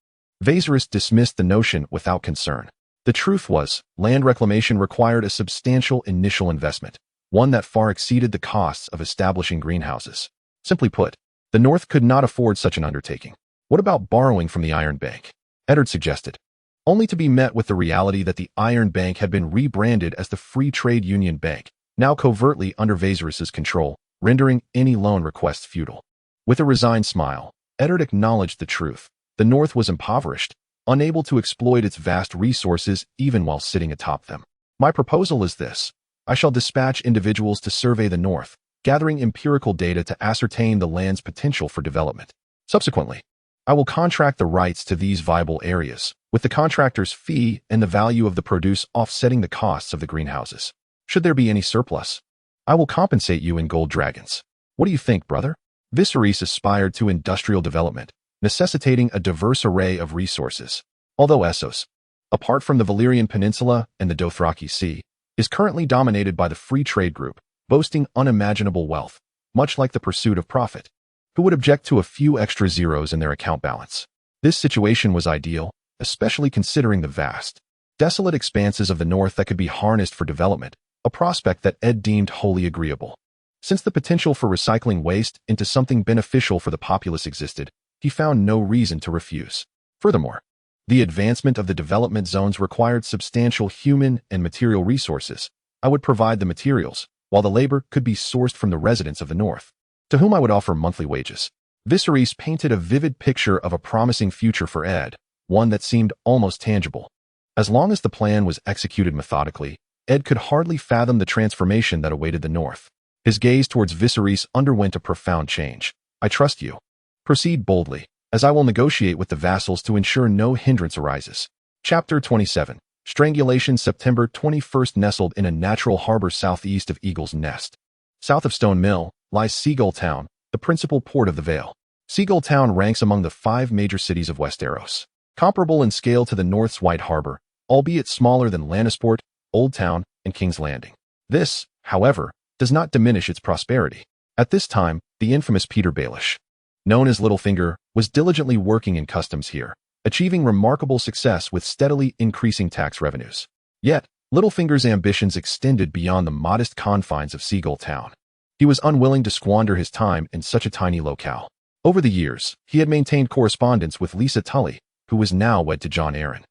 Viserys dismissed the notion without concern. The truth was, land reclamation required a substantial initial investment, one that far exceeded the costs of establishing greenhouses. Simply put, the north could not afford such an undertaking. What about borrowing from the Iron Bank? Eddard suggested, only to be met with the reality that the Iron Bank had been rebranded as the Free Trade Union Bank, now covertly under Viserys' control, rendering any loan requests futile. With a resigned smile, Eddard acknowledged the truth. The north was impoverished, unable to exploit its vast resources even while sitting atop them. My proposal is this. I shall dispatch individuals to survey the north, gathering empirical data to ascertain the land's potential for development. Subsequently, I will contract the rights to these viable areas, with the contractor's fee and the value of the produce offsetting the costs of the greenhouses. Should there be any surplus, I will compensate you in gold dragons. What do you think, brother? Viserys aspired to industrial development, necessitating a diverse array of resources. Although Essos, apart from the Valyrian Peninsula and the Dothraki Sea, is currently dominated by the Free Trade Group, boasting unimaginable wealth, much like the pursuit of profit. Who would object to a few extra zeros in their account balance? This situation was ideal, especially considering the vast, desolate expanses of the north that could be harnessed for development, a prospect that Ed deemed wholly agreeable. Since the potential for recycling waste into something beneficial for the populace existed, he found no reason to refuse. Furthermore, the advancement of the development zones required substantial human and material resources. I would provide the materials, while the labor could be sourced from the residents of the north, to whom I would offer monthly wages. Viserys painted a vivid picture of a promising future for Ed, one that seemed almost tangible. As long as the plan was executed methodically, Ed could hardly fathom the transformation that awaited the north. His gaze towards Viserys underwent a profound change. I trust you. Proceed boldly, as I will negotiate with the vassals to ensure no hindrance arises. Chapter 27. Strangulation. September 21st. Nestled in a natural harbor southeast of Eagle's Nest, south of Stone Mill, lies Seagull Town, the principal port of the Vale. Seagull Town ranks among the 5 major cities of Westeros, comparable in scale to the North's White Harbor, albeit smaller than Lannisport, Old Town, and King's Landing. This, however, does not diminish its prosperity. At this time, the infamous Peter Baelish, known as Littlefinger, was diligently working in customs here, achieving remarkable success with steadily increasing tax revenues. Yet, Littlefinger's ambitions extended beyond the modest confines of Seagull Town. He was unwilling to squander his time in such a tiny locale. Over the years, he had maintained correspondence with Lisa Tully, who was now wed to Jon Arryn,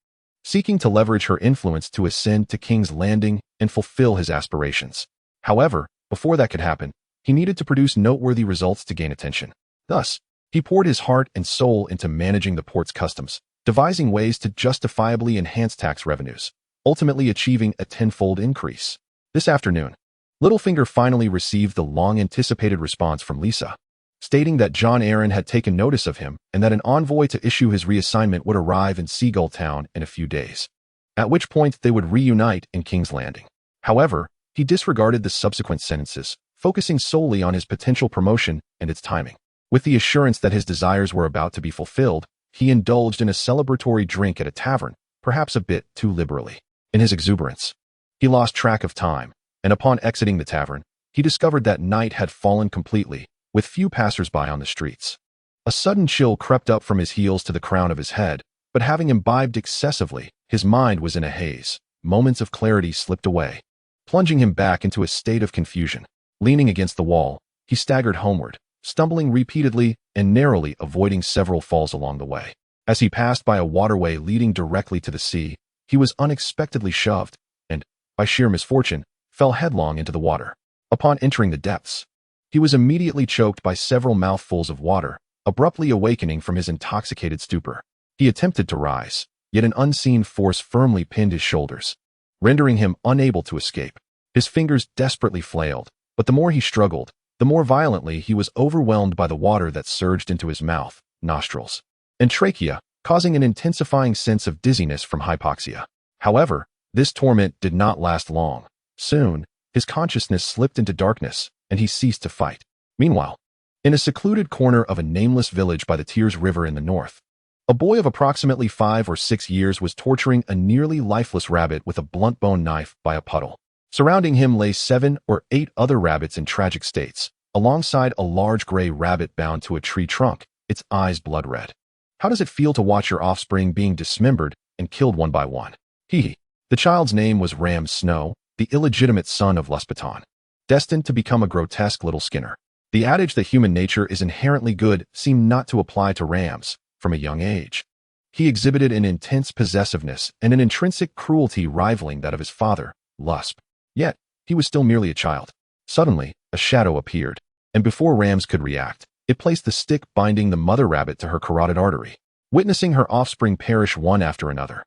seeking to leverage her influence to ascend to King's Landing and fulfill his aspirations. However, before that could happen, he needed to produce noteworthy results to gain attention. Thus, he poured his heart and soul into managing the port's customs, devising ways to justifiably enhance tax revenues, ultimately achieving a tenfold increase. This afternoon, Littlefinger finally received the long-anticipated response from Lisa, stating that Jon Arryn had taken notice of him and that an envoy to issue his reassignment would arrive in Seagull Town in a few days, at which point they would reunite in King's Landing. However, he disregarded the subsequent sentences, focusing solely on his potential promotion and its timing. With the assurance that his desires were about to be fulfilled, he indulged in a celebratory drink at a tavern, perhaps a bit too liberally. In his exuberance, he lost track of time, and upon exiting the tavern, he discovered that night had fallen completely, with few passers-by on the streets. A sudden chill crept up from his heels to the crown of his head, but having imbibed excessively, his mind was in a haze. Moments of clarity slipped away, plunging him back into a state of confusion. Leaning against the wall, he staggered homeward, stumbling repeatedly and narrowly avoiding several falls along the way. As he passed by a waterway leading directly to the sea, he was unexpectedly shoved, and, by sheer misfortune, fell headlong into the water. Upon entering the depths, he was immediately choked by several mouthfuls of water, abruptly awakening from his intoxicated stupor. He attempted to rise, yet an unseen force firmly pinned his shoulders, rendering him unable to escape. His fingers desperately flailed, but the more he struggled, the more violently he was overwhelmed by the water that surged into his mouth, nostrils, and trachea, causing an intensifying sense of dizziness from hypoxia. However, this torment did not last long. Soon, his consciousness slipped into darkness, and he ceased to fight. Meanwhile, in a secluded corner of a nameless village by the Tears River in the north, a boy of approximately 5 or 6 years was torturing a nearly lifeless rabbit with a blunt bone knife by a puddle. Surrounding him lay 7 or 8 other rabbits in tragic states, alongside a large gray rabbit bound to a tree trunk, its eyes blood red. How does it feel to watch your offspring being dismembered and killed one by one? The child's name was Ram Snow, the illegitimate son of Luspaton, destined to become a grotesque little Skinner. The adage that human nature is inherently good seemed not to apply to Rams from a young age. He exhibited an intense possessiveness and an intrinsic cruelty rivaling that of his father, Lusp. Yet, he was still merely a child. Suddenly, a shadow appeared, and before Rams could react, it placed the stick binding the mother rabbit to her carotid artery, witnessing her offspring perish one after another.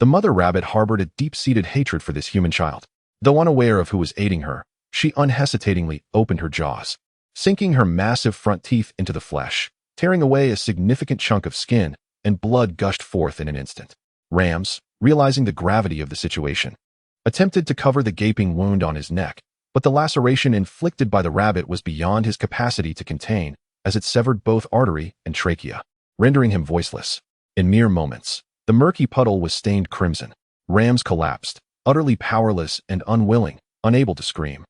The mother rabbit harbored a deep-seated hatred for this human child. Though unaware of who was aiding her, she unhesitatingly opened her jaws, sinking her massive front teeth into the flesh, tearing away a significant chunk of skin, and blood gushed forth in an instant. Rams, realizing the gravity of the situation, attempted to cover the gaping wound on his neck, but the laceration inflicted by the rabbit was beyond his capacity to contain, as it severed both artery and trachea, rendering him voiceless. In mere moments, the murky puddle was stained crimson. Rams collapsed, utterly powerless and unwilling, unable to scream,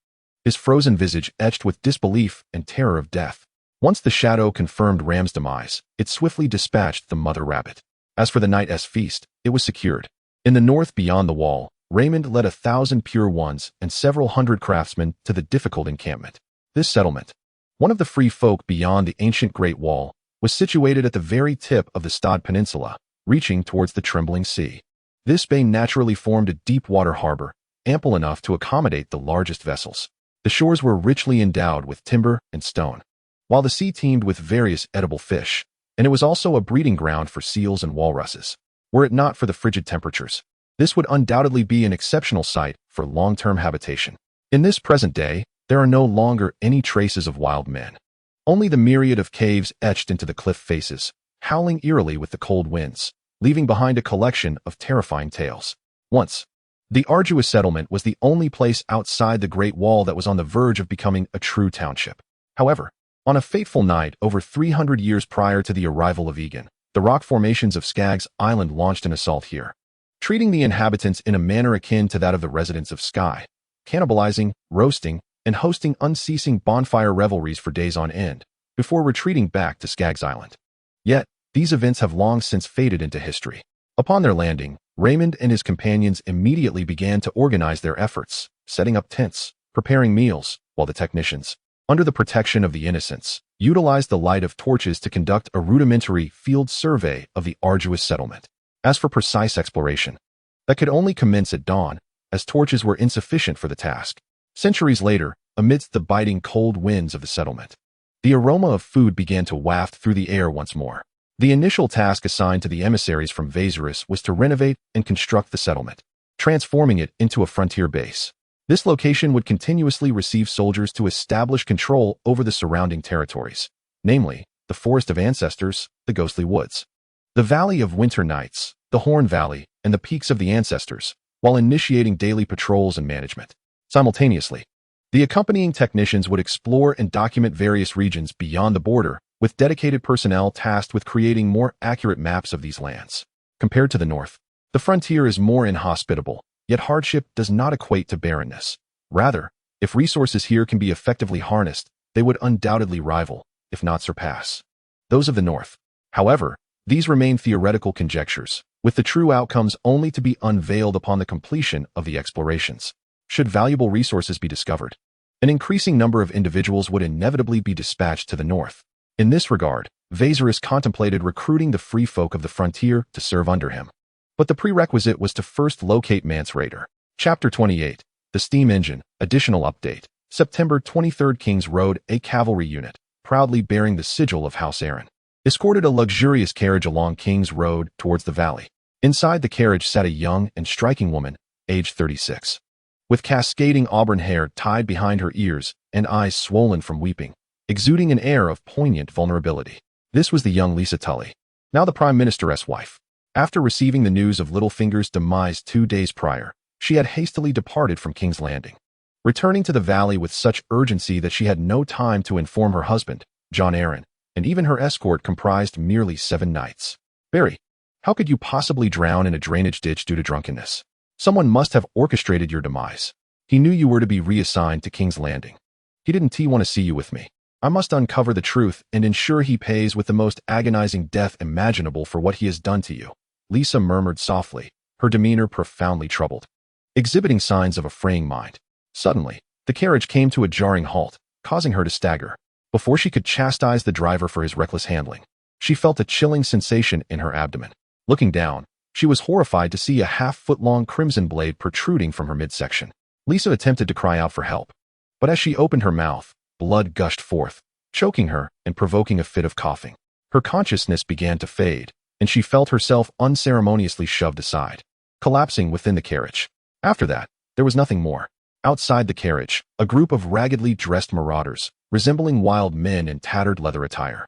his frozen visage etched with disbelief and terror of death. Once the shadow confirmed Ram's demise, it swiftly dispatched the mother rabbit. As for the night's feast, it was secured. In the north beyond the wall, Raymond led 1,000 pure ones and several hundred craftsmen to the difficult encampment. This settlement, one of the free folk beyond the ancient Great Wall, was situated at the very tip of the Stad Peninsula, reaching towards the Trembling Sea. This bay naturally formed a deep-water harbor, ample enough to accommodate the largest vessels. The shores were richly endowed with timber and stone, while the sea teemed with various edible fish, and it was also a breeding ground for seals and walruses. Were it not for the frigid temperatures, this would undoubtedly be an exceptional site for long-term habitation. In this present day, there are no longer any traces of wild men. Only the myriad of caves etched into the cliff faces, howling eerily with the cold winds, leaving behind a collection of terrifying tales. Once, the arduous settlement was the only place outside the Great Wall that was on the verge of becoming a true township. However, on a fateful night over 300 years prior to the arrival of Egan, the rock formations of Skaggs Island launched an assault here, treating the inhabitants in a manner akin to that of the residents of Skye, cannibalizing, roasting, and hosting unceasing bonfire revelries for days on end, before retreating back to Skaggs Island. Yet, these events have long since faded into history. Upon their landing, Raymond and his companions immediately began to organize their efforts, setting up tents, preparing meals, while the technicians, under the protection of the innocents, utilized the light of torches to conduct a rudimentary field survey of the arduous settlement. As for precise exploration, that could only commence at dawn, as torches were insufficient for the task. Centuries later, amidst the biting cold winds of the settlement, the aroma of food began to waft through the air once more. The initial task assigned to the emissaries from Viserys was to renovate and construct the settlement, transforming it into a frontier base. This location would continuously receive soldiers to establish control over the surrounding territories, namely, the Forest of Ancestors, the Ghostly Woods, the Valley of Winter Nights, the Horn Valley, and the Peaks of the Ancestors, while initiating daily patrols and management. Simultaneously, the accompanying technicians would explore and document various regions beyond the border, with dedicated personnel tasked with creating more accurate maps of these lands. Compared to the north, the frontier is more inhospitable, yet hardship does not equate to barrenness. Rather, if resources here can be effectively harnessed, they would undoubtedly rival, if not surpass, those of the north. However, these remain theoretical conjectures, with the true outcomes only to be unveiled upon the completion of the explorations. Should valuable resources be discovered, an increasing number of individuals would inevitably be dispatched to the north. In this regard, Viserys contemplated recruiting the free folk of the frontier to serve under him. But the prerequisite was to first locate Mance Rayder. Chapter 28, The Steam Engine, Additional Update, September 23. King's Road, a cavalry unit, proudly bearing the sigil of House Arryn, escorted a luxurious carriage along King's Road towards the valley. Inside the carriage sat a young and striking woman, aged 36. With cascading auburn hair tied behind her ears and eyes swollen from weeping, exuding an air of poignant vulnerability. This was the young Lisa Tully, now the Prime Minister's wife. After receiving the news of Littlefinger's demise 2 days prior, she had hastily departed from King's Landing, returning to the valley with such urgency that she had no time to inform her husband, Jon Arryn, and even her escort comprised merely 7 knights. Barry, how could you possibly drown in a drainage ditch due to drunkenness? Someone must have orchestrated your demise. He knew you were to be reassigned to King's Landing. He didn't want to see you with me. I must uncover the truth and ensure he pays with the most agonizing death imaginable for what he has done to you, Lisa murmured softly, her demeanor profoundly troubled, exhibiting signs of a fraying mind. Suddenly, the carriage came to a jarring halt, causing her to stagger. Before she could chastise the driver for his reckless handling, she felt a chilling sensation in her abdomen. Looking down, she was horrified to see a half-foot-long crimson blade protruding from her midsection. Lisa attempted to cry out for help, but as she opened her mouth, blood gushed forth, choking her and provoking a fit of coughing. Her consciousness began to fade, and she felt herself unceremoniously shoved aside, collapsing within the carriage. After that, there was nothing more. Outside the carriage, a group of raggedly dressed marauders, resembling wild men in tattered leather attire,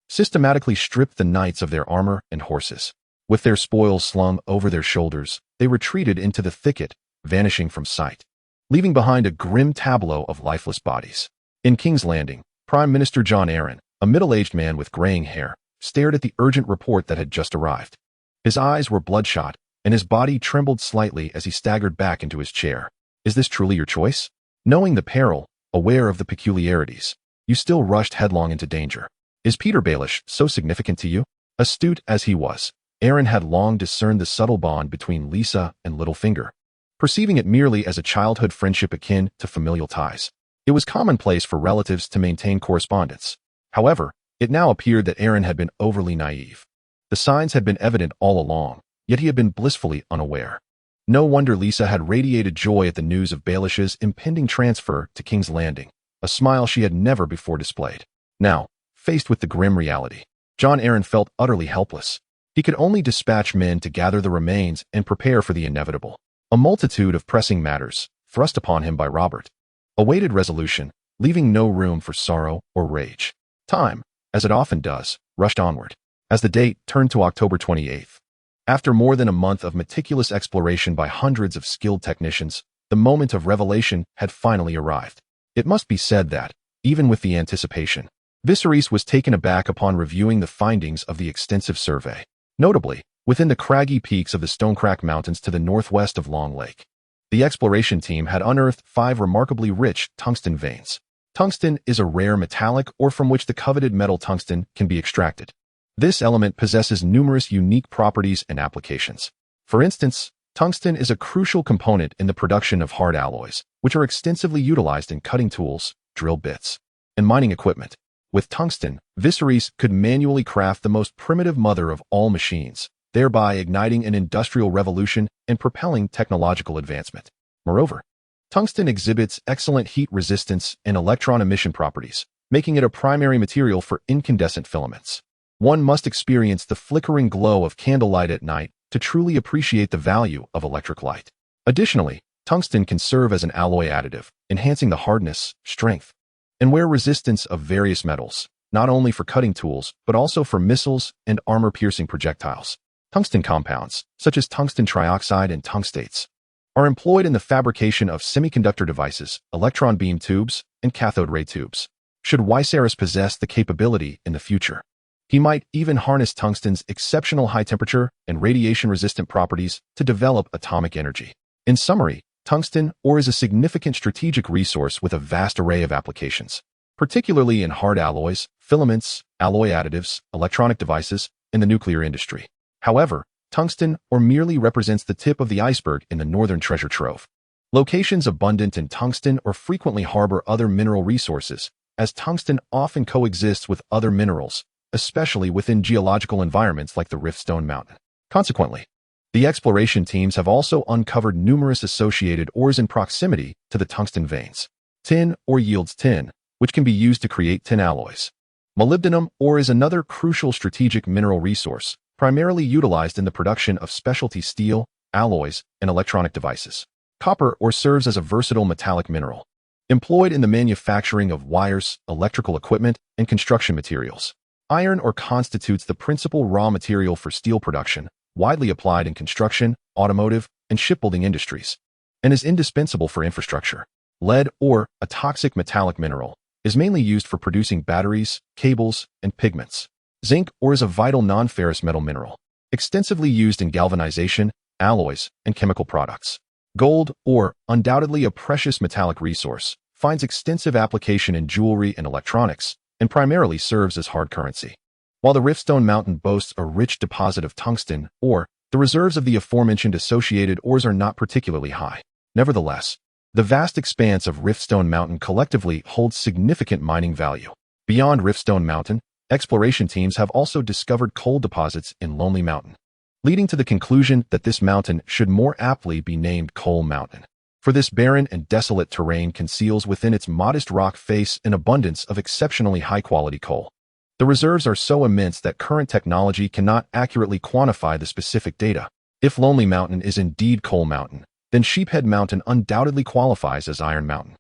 systematically stripped the knights of their armor and horses. With their spoils slung over their shoulders, they retreated into the thicket, vanishing from sight, leaving behind a grim tableau of lifeless bodies. In King's Landing, Prime Minister Jon Arryn, a middle-aged man with graying hair, stared at the urgent report that had just arrived. His eyes were bloodshot, and his body trembled slightly as he staggered back into his chair. Is this truly your choice? Knowing the peril, aware of the peculiarities, you still rushed headlong into danger. Is Peter Baelish so significant to you? Astute as he was, Arianne had long discerned the subtle bond between Lisa and Littlefinger, perceiving it merely as a childhood friendship akin to familial ties. It was commonplace for relatives to maintain correspondence. However, it now appeared that Arianne had been overly naive. The signs had been evident all along, yet he had been blissfully unaware. No wonder Lisa had radiated joy at the news of Baelish's impending transfer to King's Landing, a smile she had never before displayed. Now, faced with the grim reality, Jon Arryn felt utterly helpless. He could only dispatch men to gather the remains and prepare for the inevitable. A multitude of pressing matters, thrust upon him by Robert, awaited resolution, leaving no room for sorrow or rage. Time, as it often does, rushed onward. As the date turned to October 28th, after more than a month of meticulous exploration by hundreds of skilled technicians, the moment of revelation had finally arrived. It must be said that, even with the anticipation, Viserys was taken aback upon reviewing the findings of the extensive survey. Notably, within the craggy peaks of the Stonecrack Mountains to the northwest of Long Lake, the exploration team had unearthed 5 remarkably rich tungsten veins. Tungsten is a rare metallic ore from which the coveted metal tungsten can be extracted. This element possesses numerous unique properties and applications. For instance, tungsten is a crucial component in the production of hard alloys, which are extensively utilized in cutting tools, drill bits, and mining equipment. With tungsten, Viserys could manually craft the most primitive mother of all machines, thereby igniting an industrial revolution and propelling technological advancement. Moreover, tungsten exhibits excellent heat resistance and electron emission properties, making it a primary material for incandescent filaments. One must experience the flickering glow of candlelight at night to truly appreciate the value of electric light. Additionally, tungsten can serve as an alloy additive, enhancing the hardness, strength, and wear resistance of various metals, not only for cutting tools, but also for missiles and armor-piercing projectiles. Tungsten compounds, such as tungsten trioxide and tungstates, are employed in the fabrication of semiconductor devices, electron beam tubes, and cathode ray tubes. Should Viserys possess the capability in the future, he might even harness tungsten's exceptional high temperature and radiation-resistant properties to develop atomic energy. In summary, tungsten ore is a significant strategic resource with a vast array of applications, particularly in hard alloys, filaments, alloy additives, electronic devices, and the nuclear industry. However, tungsten ore merely represents the tip of the iceberg in the northern treasure trove. Locations abundant in tungsten ore frequently harbor other mineral resources, as tungsten often coexists with other minerals, especially within geological environments like the Riftstone Mountain. Consequently, the exploration teams have also uncovered numerous associated ores in proximity to the tungsten veins. Tin ore yields tin, which can be used to create tin alloys. Molybdenum ore is another crucial strategic mineral resource, primarily utilized in the production of specialty steel, alloys, and electronic devices. Copper ore serves as a versatile metallic mineral, employed in the manufacturing of wires, electrical equipment, and construction materials. Iron ore constitutes the principal raw material for steel production, widely applied in construction, automotive, and shipbuilding industries, and is indispensable for infrastructure. Lead ore, a toxic metallic mineral, is mainly used for producing batteries, cables, and pigments. Zinc ore is a vital non-ferrous metal mineral, extensively used in galvanization, alloys, and chemical products. Gold ore, undoubtedly a precious metallic resource, finds extensive application in jewelry and electronics, and primarily serves as hard currency. While the Riftstone Mountain boasts a rich deposit of tungsten ore, the reserves of the aforementioned associated ores are not particularly high. Nevertheless, the vast expanse of Riftstone Mountain collectively holds significant mining value. Beyond Riftstone Mountain, exploration teams have also discovered coal deposits in Lonely Mountain, leading to the conclusion that this mountain should more aptly be named Coal Mountain. For this barren and desolate terrain conceals within its modest rock face an abundance of exceptionally high-quality coal. The reserves are so immense that current technology cannot accurately quantify the specific data. If Lonely Mountain is indeed Coal Mountain, then Sheephead Mountain undoubtedly qualifies as Iron Mountain,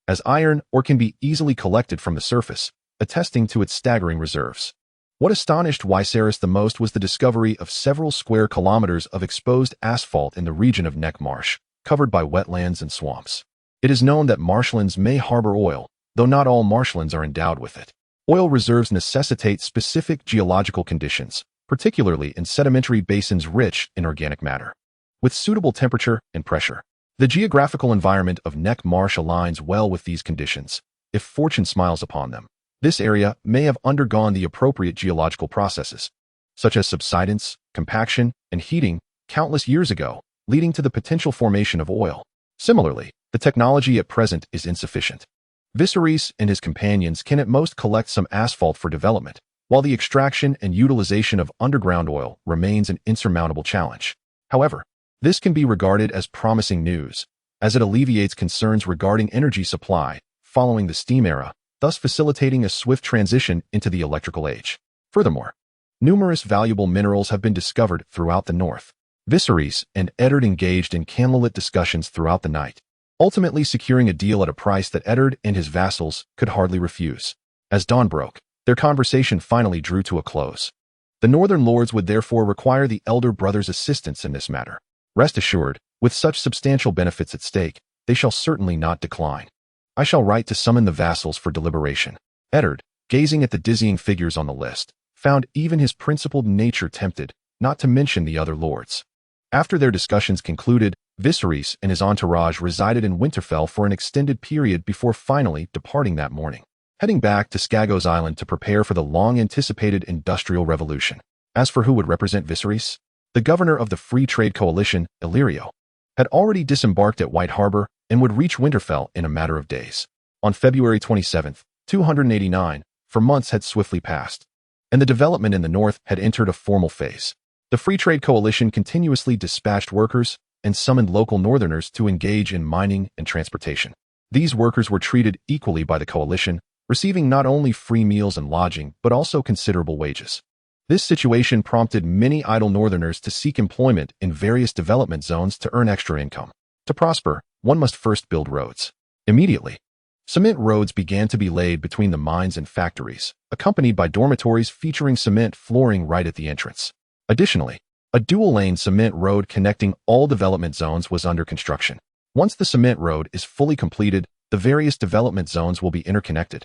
as iron ore can be easily collected from the surface, attesting to its staggering reserves. What astonished Viserys the most was the discovery of several square kilometers of exposed asphalt in the region of Neck Marsh, covered by wetlands and swamps. It is known that marshlands may harbor oil, though not all marshlands are endowed with it. Oil reserves necessitate specific geological conditions, particularly in sedimentary basins rich in organic matter, with suitable temperature and pressure. The geographical environment of Neck Marsh aligns well with these conditions. If fortune smiles upon them, this area may have undergone the appropriate geological processes, such as subsidence, compaction, and heating countless years ago, leading to the potential formation of oil. Similarly, the technology at present is insufficient. Viserys and his companions can at most collect some asphalt for development, while the extraction and utilization of underground oil remains an insurmountable challenge. However, this can be regarded as promising news, as it alleviates concerns regarding energy supply following the steam era, thus facilitating a swift transition into the electrical age. Furthermore, numerous valuable minerals have been discovered throughout the north. Viserys and Eddard engaged in candlelit discussions throughout the night, ultimately securing a deal at a price that Eddard and his vassals could hardly refuse. As dawn broke, their conversation finally drew to a close. The northern lords would therefore require the elder brother's assistance in this matter. Rest assured, with such substantial benefits at stake, they shall certainly not decline. I shall write to summon the vassals for deliberation. Eddard, gazing at the dizzying figures on the list, found even his principled nature tempted, not to mention the other lords. After their discussions concluded, Viserys and his entourage resided in Winterfell for an extended period before finally departing that morning, heading back to Skagos Island to prepare for the long-anticipated Industrial Revolution. As for who would represent Viserys, the governor of the Free Trade Coalition, Illyrio, had already disembarked at White Harbor and would reach Winterfell in a matter of days. On February 27, 289, for months had swiftly passed, and the development in the north had entered a formal phase. The Free Trade Coalition continuously dispatched workers and summoned local northerners to engage in mining and transportation. These workers were treated equally by the coalition, receiving not only free meals and lodging, but also considerable wages. This situation prompted many idle northerners to seek employment in various development zones to earn extra income. To prosper, one must first build roads. Immediately, cement roads began to be laid between the mines and factories, accompanied by dormitories featuring cement flooring right at the entrance. Additionally, a dual-lane cement road connecting all development zones was under construction. Once the cement road is fully completed, the various development zones will be interconnected,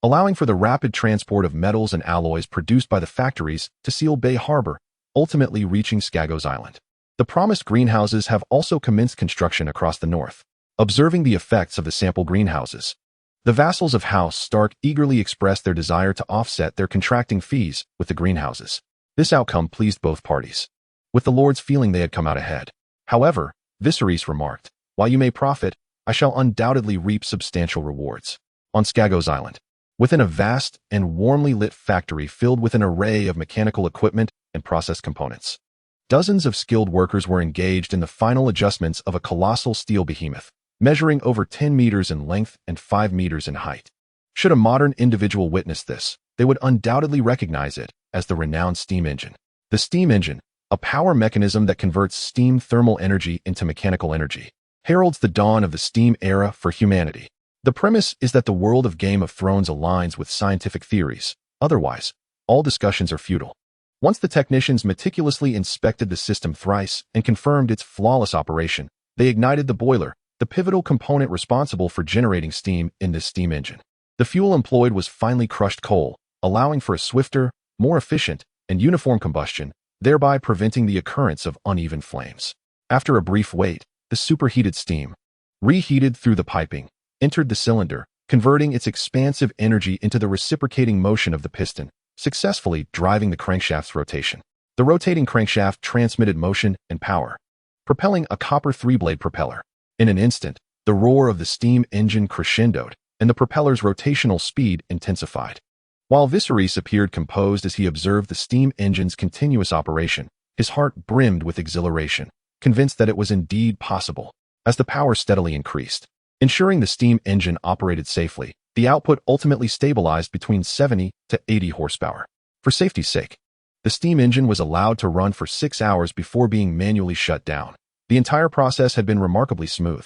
allowing for the rapid transport of metals and alloys produced by the factories to Seal Bay Harbor, ultimately reaching Skagos Island. The promised greenhouses have also commenced construction across the north. Observing the effects of the sample greenhouses, the vassals of House Stark eagerly expressed their desire to offset their contracting fees with the greenhouses. This outcome pleased both parties, with the lords feeling they had come out ahead. However, Viserys remarked, "While you may profit, I shall undoubtedly reap substantial rewards." On Skagos Island, within a vast and warmly lit factory filled with an array of mechanical equipment and process components, dozens of skilled workers were engaged in the final adjustments of a colossal steel behemoth, measuring over 10 meters in length and 5 meters in height. Should a modern individual witness this, they would undoubtedly recognize it as the renowned steam engine. The steam engine, a power mechanism that converts steam thermal energy into mechanical energy, heralds the dawn of the steam era for humanity. The premise is that the world of Game of Thrones aligns with scientific theories. Otherwise, all discussions are futile. Once the technicians meticulously inspected the system thrice and confirmed its flawless operation, they ignited the boiler, the pivotal component responsible for generating steam in this steam engine. The fuel employed was finely crushed coal, allowing for a swifter, more efficient, and uniform combustion, thereby preventing the occurrence of uneven flames. After a brief wait, the superheated steam, reheated through the piping, entered the cylinder, converting its expansive energy into the reciprocating motion of the piston, successfully driving the crankshaft's rotation. The rotating crankshaft transmitted motion and power, propelling a copper three-blade propeller. In an instant, the roar of the steam engine crescendoed, and the propeller's rotational speed intensified. While Viserys appeared composed as he observed the steam engine's continuous operation, his heart brimmed with exhilaration, convinced that it was indeed possible. As the power steadily increased, ensuring the steam engine operated safely, the output ultimately stabilized between 70 to 80 horsepower. For safety's sake, the steam engine was allowed to run for 6 hours before being manually shut down. The entire process had been remarkably smooth,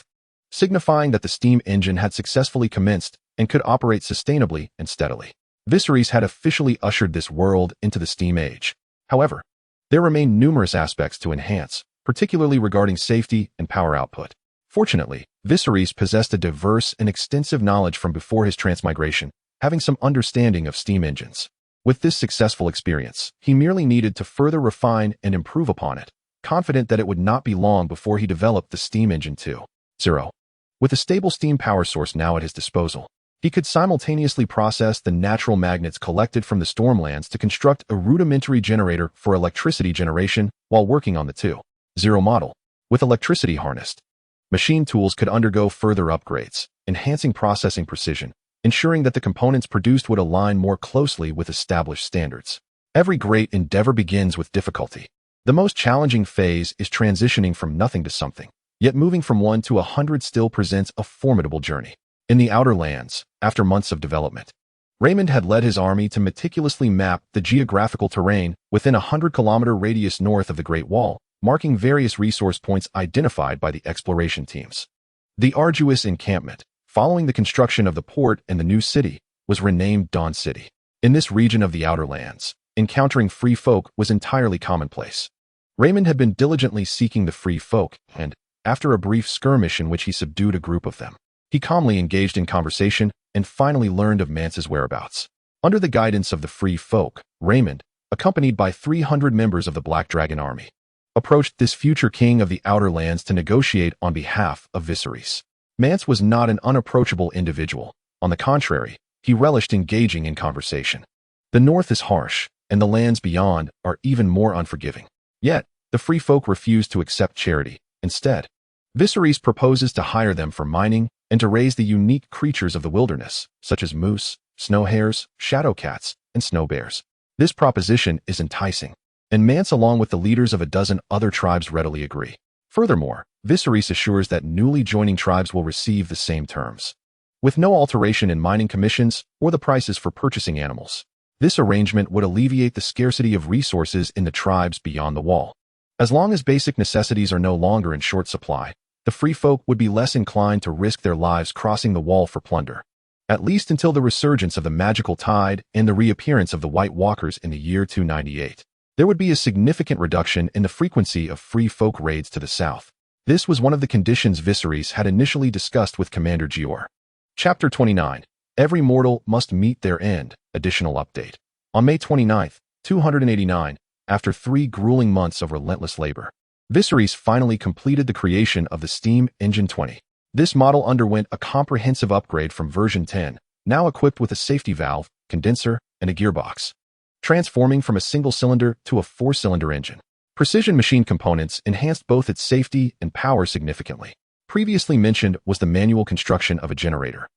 signifying that the steam engine had successfully commenced and could operate sustainably and steadily. Viserys had officially ushered this world into the steam age. However, there remained numerous aspects to enhance, particularly regarding safety and power output. Fortunately, Viserys possessed a diverse and extensive knowledge from before his transmigration, having some understanding of steam engines. With this successful experience, he merely needed to further refine and improve upon it, confident that it would not be long before he developed the steam engine 2.0. With a stable steam power source now at his disposal, He could simultaneously process the natural magnets collected from the Stormlands to construct a rudimentary generator for electricity generation while working on the 2.0 model. With electricity harnessed, machine tools could undergo further upgrades, enhancing processing precision, ensuring that the components produced would align more closely with established standards. Every great endeavor begins with difficulty. The most challenging phase is transitioning from nothing to something, yet moving from 1 to 100 still presents a formidable journey. In the Outer Lands, after months of development, Raymond had led his army to meticulously map the geographical terrain within a 100-kilometer radius north of the Great Wall, marking various resource points identified by the exploration teams. The arduous encampment, following the construction of the port and the new city, was renamed Dawn City. In this region of the Outer Lands, encountering free folk was entirely commonplace. Raymond had been diligently seeking the free folk, and, after a brief skirmish in which he subdued a group of them, he calmly engaged in conversation and finally learned of Mance's whereabouts. Under the guidance of the free folk, Raymond, accompanied by 300 members of the Black Dragon army, approached this future king of the Outer Lands to negotiate on behalf of Viserys. Mance was not an unapproachable individual. On the contrary, he relished engaging in conversation. The north is harsh, and the lands beyond are even more unforgiving. Yet, the free folk refuse to accept charity. Instead, Viserys proposes to hire them for mining and to raise the unique creatures of the wilderness, such as moose, snow hares, shadow cats, and snow bears. This proposition is enticing, and Mance along with the leaders of a dozen other tribes readily agree. Furthermore, Viserys assures that newly joining tribes will receive the same terms, with no alteration in mining commissions or the prices for purchasing animals. This arrangement would alleviate the scarcity of resources in the tribes beyond the wall. As long as basic necessities are no longer in short supply, the free folk would be less inclined to risk their lives crossing the wall for plunder, at least until the resurgence of the magical tide and the reappearance of the White Walkers in the year 298. There would be a significant reduction in the frequency of free folk raids to the south. This was one of the conditions Viserys had initially discussed with Commander Gior. Chapter 29. Every mortal must meet their end. Additional update. On May 29, 289, after 3 grueling months of relentless labor, Viserys finally completed the creation of the Steam Engine 20. This model underwent a comprehensive upgrade from version 10, now equipped with a safety valve, condenser, and a gearbox, transforming from a single-cylinder to a 4-cylinder engine. Precision machine components enhanced both its safety and power significantly. Previously mentioned was the manual construction of a generator,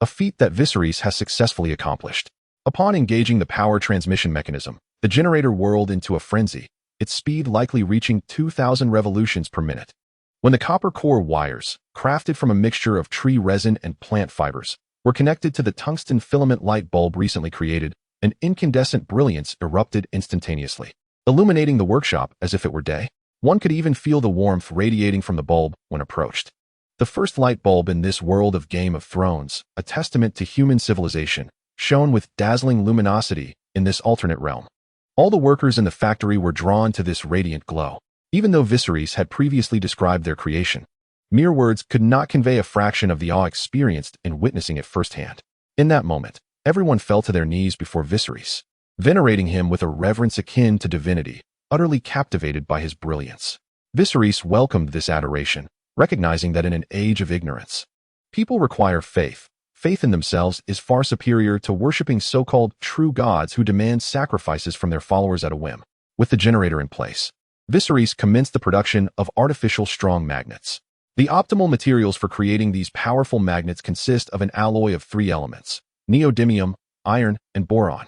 a feat that Viserys has successfully accomplished. Upon engaging the power transmission mechanism, the generator whirled into a frenzy, its speed likely reaching 2,000 revolutions per minute. When the copper core wires, crafted from a mixture of tree resin and plant fibers, were connected to the tungsten filament light bulb recently created, an incandescent brilliance erupted instantaneously, illuminating the workshop as if it were day. One could even feel the warmth radiating from the bulb when approached. The first light bulb in this world of Game of Thrones, a testament to human civilization, shone with dazzling luminosity in this alternate realm. All the workers in the factory were drawn to this radiant glow. Even though Viserys had previously described their creation, mere words could not convey a fraction of the awe experienced in witnessing it firsthand. In that moment, everyone fell to their knees before Viserys, venerating him with a reverence akin to divinity, utterly captivated by his brilliance. Viserys welcomed this adoration, recognizing that in an age of ignorance, people require faith. Faith in themselves is far superior to worshipping so-called true gods who demand sacrifices from their followers at a whim. With the generator in place, Viserys commenced the production of artificial strong magnets. The optimal materials for creating these powerful magnets consist of an alloy of 3 elements, neodymium, iron, and boron,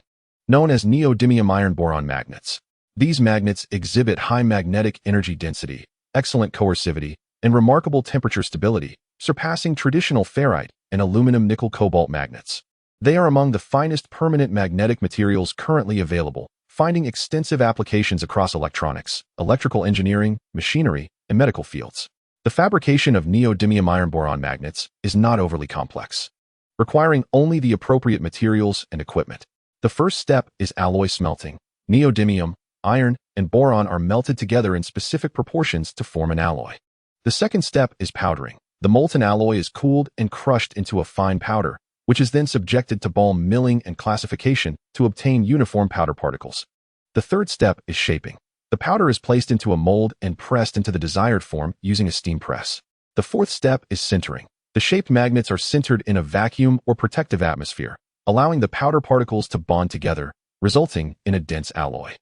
known as neodymium iron boron magnets. These magnets exhibit high magnetic energy density, excellent coercivity, and remarkable temperature stability, surpassing traditional ferrite and aluminum nickel cobalt magnets. They are among the finest permanent magnetic materials currently available, finding extensive applications across electronics, electrical engineering, machinery, and medical fields. The fabrication of neodymium iron boron magnets is not overly complex, requiring only the appropriate materials and equipment. The first step is alloy smelting. Neodymium, iron, and boron are melted together in specific proportions to form an alloy. The second step is powdering. The molten alloy is cooled and crushed into a fine powder, which is then subjected to balm milling and classification to obtain uniform powder particles. The third step is shaping. The powder is placed into a mold and pressed into the desired form using a steam press. The fourth step is sintering. The shaped magnets are sintered in a vacuum or protective atmosphere, allowing the powder particles to bond together, resulting in a dense alloy.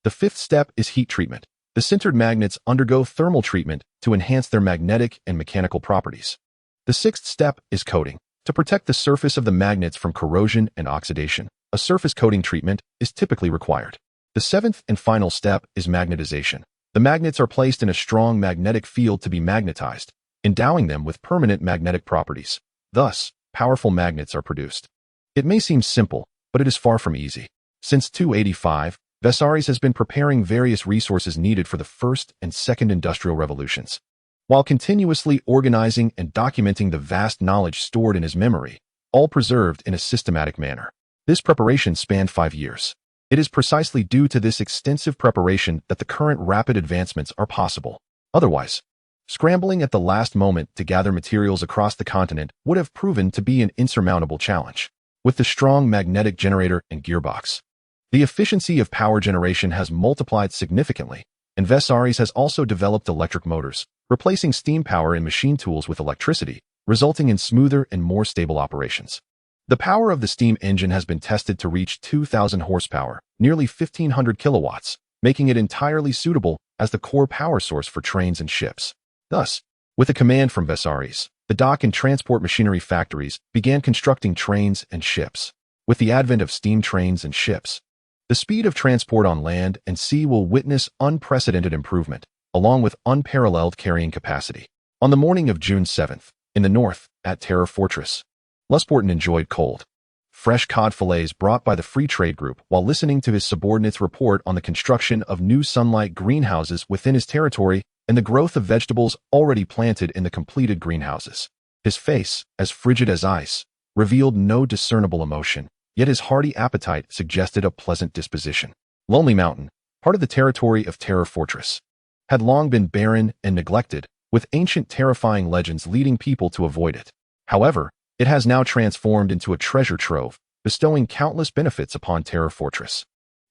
The fifth step is heat treatment. The sintered magnets undergo thermal treatment to enhance their magnetic and mechanical properties. The sixth step is coating. To protect the surface of the magnets from corrosion and oxidation, a surface coating treatment is typically required. The seventh and final step is magnetization. The magnets are placed in a strong magnetic field to be magnetized, endowing them with permanent magnetic properties. Thus, powerful magnets are produced. It may seem simple, but it is far from easy. Since 285, Viserys has been preparing various resources needed for the First and Second Industrial Revolutions. While continuously organizing and documenting the vast knowledge stored in his memory, all preserved in a systematic manner. This preparation spanned 5 years. It is precisely due to this extensive preparation that the current rapid advancements are possible. Otherwise, scrambling at the last moment to gather materials across the continent would have proven to be an insurmountable challenge. With the strong magnetic generator and gearbox, the efficiency of power generation has multiplied significantly, and Viserys has also developed electric motors, replacing steam power in machine tools with electricity, resulting in smoother and more stable operations. The power of the steam engine has been tested to reach 2,000 horsepower, nearly 1,500 kilowatts, making it entirely suitable as the core power source for trains and ships. Thus, with a command from Viserys, the dock and transport machinery factories began constructing trains and ships. With the advent of steam trains and ships, the speed of transport on land and sea will witness unprecedented improvement, along with unparalleled carrying capacity. On the morning of June 7th, in the north, at Terror Fortress, Lustborton enjoyed cold, fresh cod fillets brought by the Free Trade Group while listening to his subordinates report on the construction of new sunlight greenhouses within his territory and the growth of vegetables already planted in the completed greenhouses. His face, as frigid as ice, revealed no discernible emotion, yet his hearty appetite suggested a pleasant disposition. Lonely Mountain, part of the territory of Terror Fortress, had long been barren and neglected, with ancient terrifying legends leading people to avoid it. However, it has now transformed into a treasure trove, bestowing countless benefits upon Terror Fortress.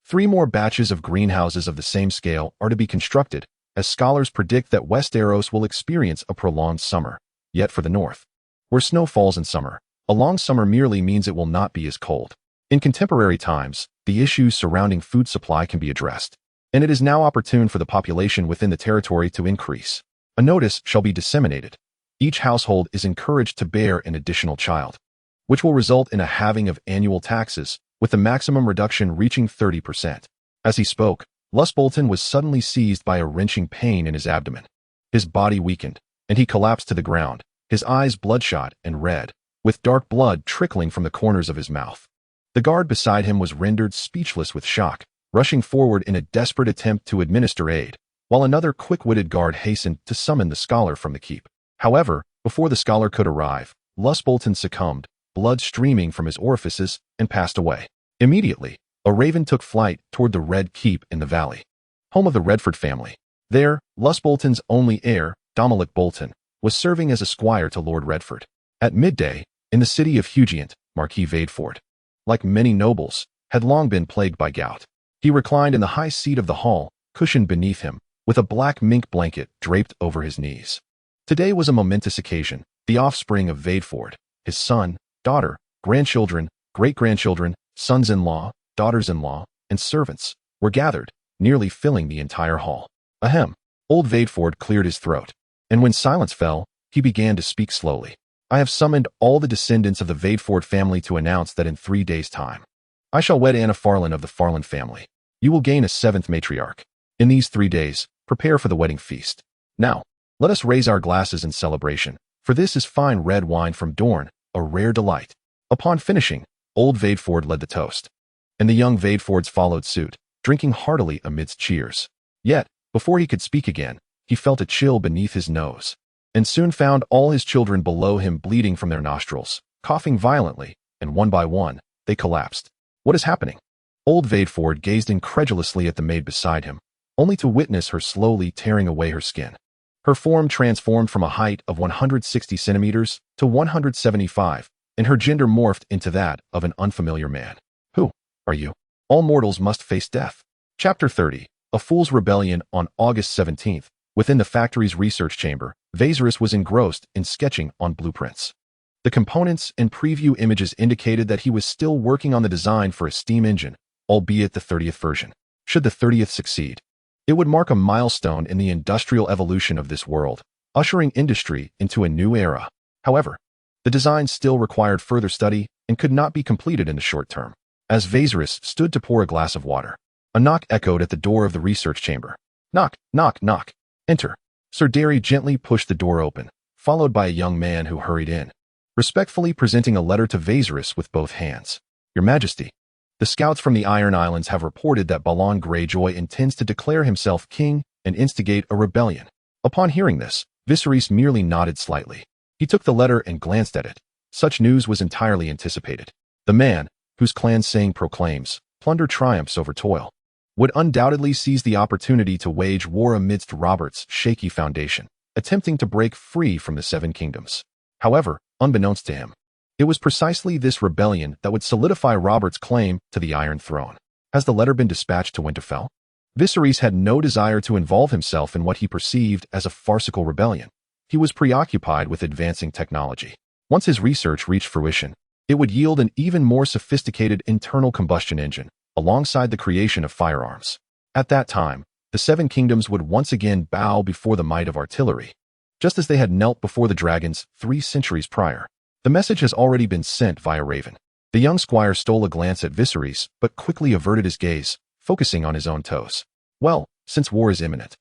3 more batches of greenhouses of the same scale are to be constructed, as scholars predict that Westeros will experience a prolonged summer. Yet for the north, where snow falls in summer, a long summer merely means it will not be as cold. In contemporary times, the issues surrounding food supply can be addressed, and it is now opportune for the population within the territory to increase. A notice shall be disseminated. Each household is encouraged to bear an additional child, which will result in a halving of annual taxes, with the maximum reduction reaching 30%. As he spoke, Lustbolton was suddenly seized by a wrenching pain in his abdomen. His body weakened, and he collapsed to the ground, his eyes bloodshot and red, with dark blood trickling from the corners of his mouth. The guard beside him was rendered speechless with shock, rushing forward in a desperate attempt to administer aid, while another quick-witted guard hastened to summon the scholar from the keep. However, before the scholar could arrive, Lustbolton succumbed, blood streaming from his orifices, and passed away. Immediately, a raven took flight toward the Red Keep in the valley, home of the Redford family. There, Lustbolton's only heir, Dominic Bolton, was serving as a squire to Lord Redford. At midday, in the city of Hugiant, Marquis Vadeford, like many nobles, had long been plagued by gout. He reclined in the high seat of the hall, cushioned beneath him, with a black mink blanket draped over his knees. Today was a momentous occasion. The offspring of Vadeford, his son, daughter, grandchildren, great-grandchildren, sons-in-law, daughters-in-law, and servants, were gathered, nearly filling the entire hall. Ahem. Old Vadeford cleared his throat, and when silence fell, he began to speak slowly. I have summoned all the descendants of the Vadeford family to announce that in 3 days' time, I shall wed Anna Farland of the Farland family. You will gain a 7th matriarch. In these 3 days, prepare for the wedding feast. Now, let us raise our glasses in celebration, for this is fine red wine from Dorne, a rare delight. Upon finishing, old Vadeford led the toast, and the young Vadefords followed suit, drinking heartily amidst cheers. Yet, before he could speak again, he felt a chill beneath his nose, and soon found all his children below him bleeding from their nostrils, coughing violently, and one by one, they collapsed. What is happening? Old Vadeford gazed incredulously at the maid beside him, only to witness her slowly tearing away her skin. Her form transformed from a height of 160 centimeters to 175, and her gender morphed into that of an unfamiliar man. Who are you? All mortals must face death. Chapter 30. A Fool's Rebellion. On August 17th, Within the factory's research chamber, Viserys was engrossed in sketching on blueprints. The components and preview images indicated that he was still working on the design for a steam engine, albeit the 30th version. Should the 30th succeed, it would mark a milestone in the industrial evolution of this world, ushering industry into a new era. However, the design still required further study and could not be completed in the short term. As Viserys stood to pour a glass of water, a knock echoed at the door of the research chamber. Knock, knock, knock. Enter. Sir Darry gently pushed the door open, followed by a young man who hurried in, respectfully presenting a letter to Viserys with both hands. Your Majesty, the scouts from the Iron Islands have reported that Balon Greyjoy intends to declare himself king and instigate a rebellion. Upon hearing this, Viserys merely nodded slightly. He took the letter and glanced at it. Such news was entirely anticipated. The man, whose clan saying proclaims, plunder triumphs over toil, would undoubtedly seize the opportunity to wage war amidst Robert's shaky foundation, attempting to break free from the Seven Kingdoms. However, unbeknownst to him, it was precisely this rebellion that would solidify Robert's claim to the Iron Throne. Has the letter been dispatched to Winterfell? Viserys had no desire to involve himself in what he perceived as a farcical rebellion. He was preoccupied with advancing technology. Once his research reached fruition, it would yield an even more sophisticated internal combustion engine, alongside the creation of firearms. At that time, the Seven Kingdoms would once again bow before the might of artillery, just as they had knelt before the dragons 3 centuries prior. The message has already been sent via Raven. The young squire stole a glance at Viserys, but quickly averted his gaze, focusing on his own toes. Well, since war is imminent,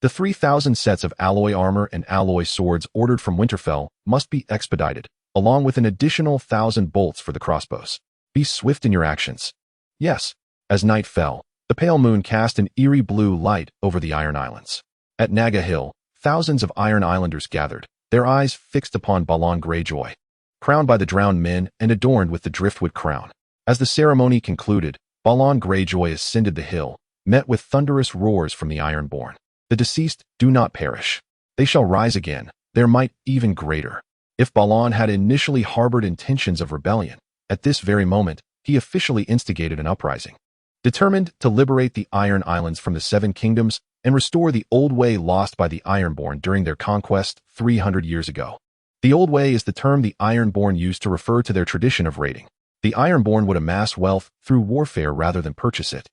the 3,000 sets of alloy armor and alloy swords ordered from Winterfell must be expedited, along with an additional 1,000 bolts for the crossbows. Be swift in your actions. Yes. As night fell, the pale moon cast an eerie blue light over the Iron Islands. At Naga Hill, thousands of Iron Islanders gathered, their eyes fixed upon Balon Greyjoy, crowned by the drowned men and adorned with the driftwood crown. As the ceremony concluded, Balon Greyjoy ascended the hill, met with thunderous roars from the Ironborn. The deceased do not perish. They shall rise again, their might even greater. If Balon had initially harbored intentions of rebellion, at this very moment, he officially instigated an uprising, determined to liberate the Iron Islands from the Seven Kingdoms and restore the old way lost by the Ironborn during their conquest 300 years ago. The old way is the term the Ironborn used to refer to their tradition of raiding. The Ironborn would amass wealth through warfare rather than purchase it,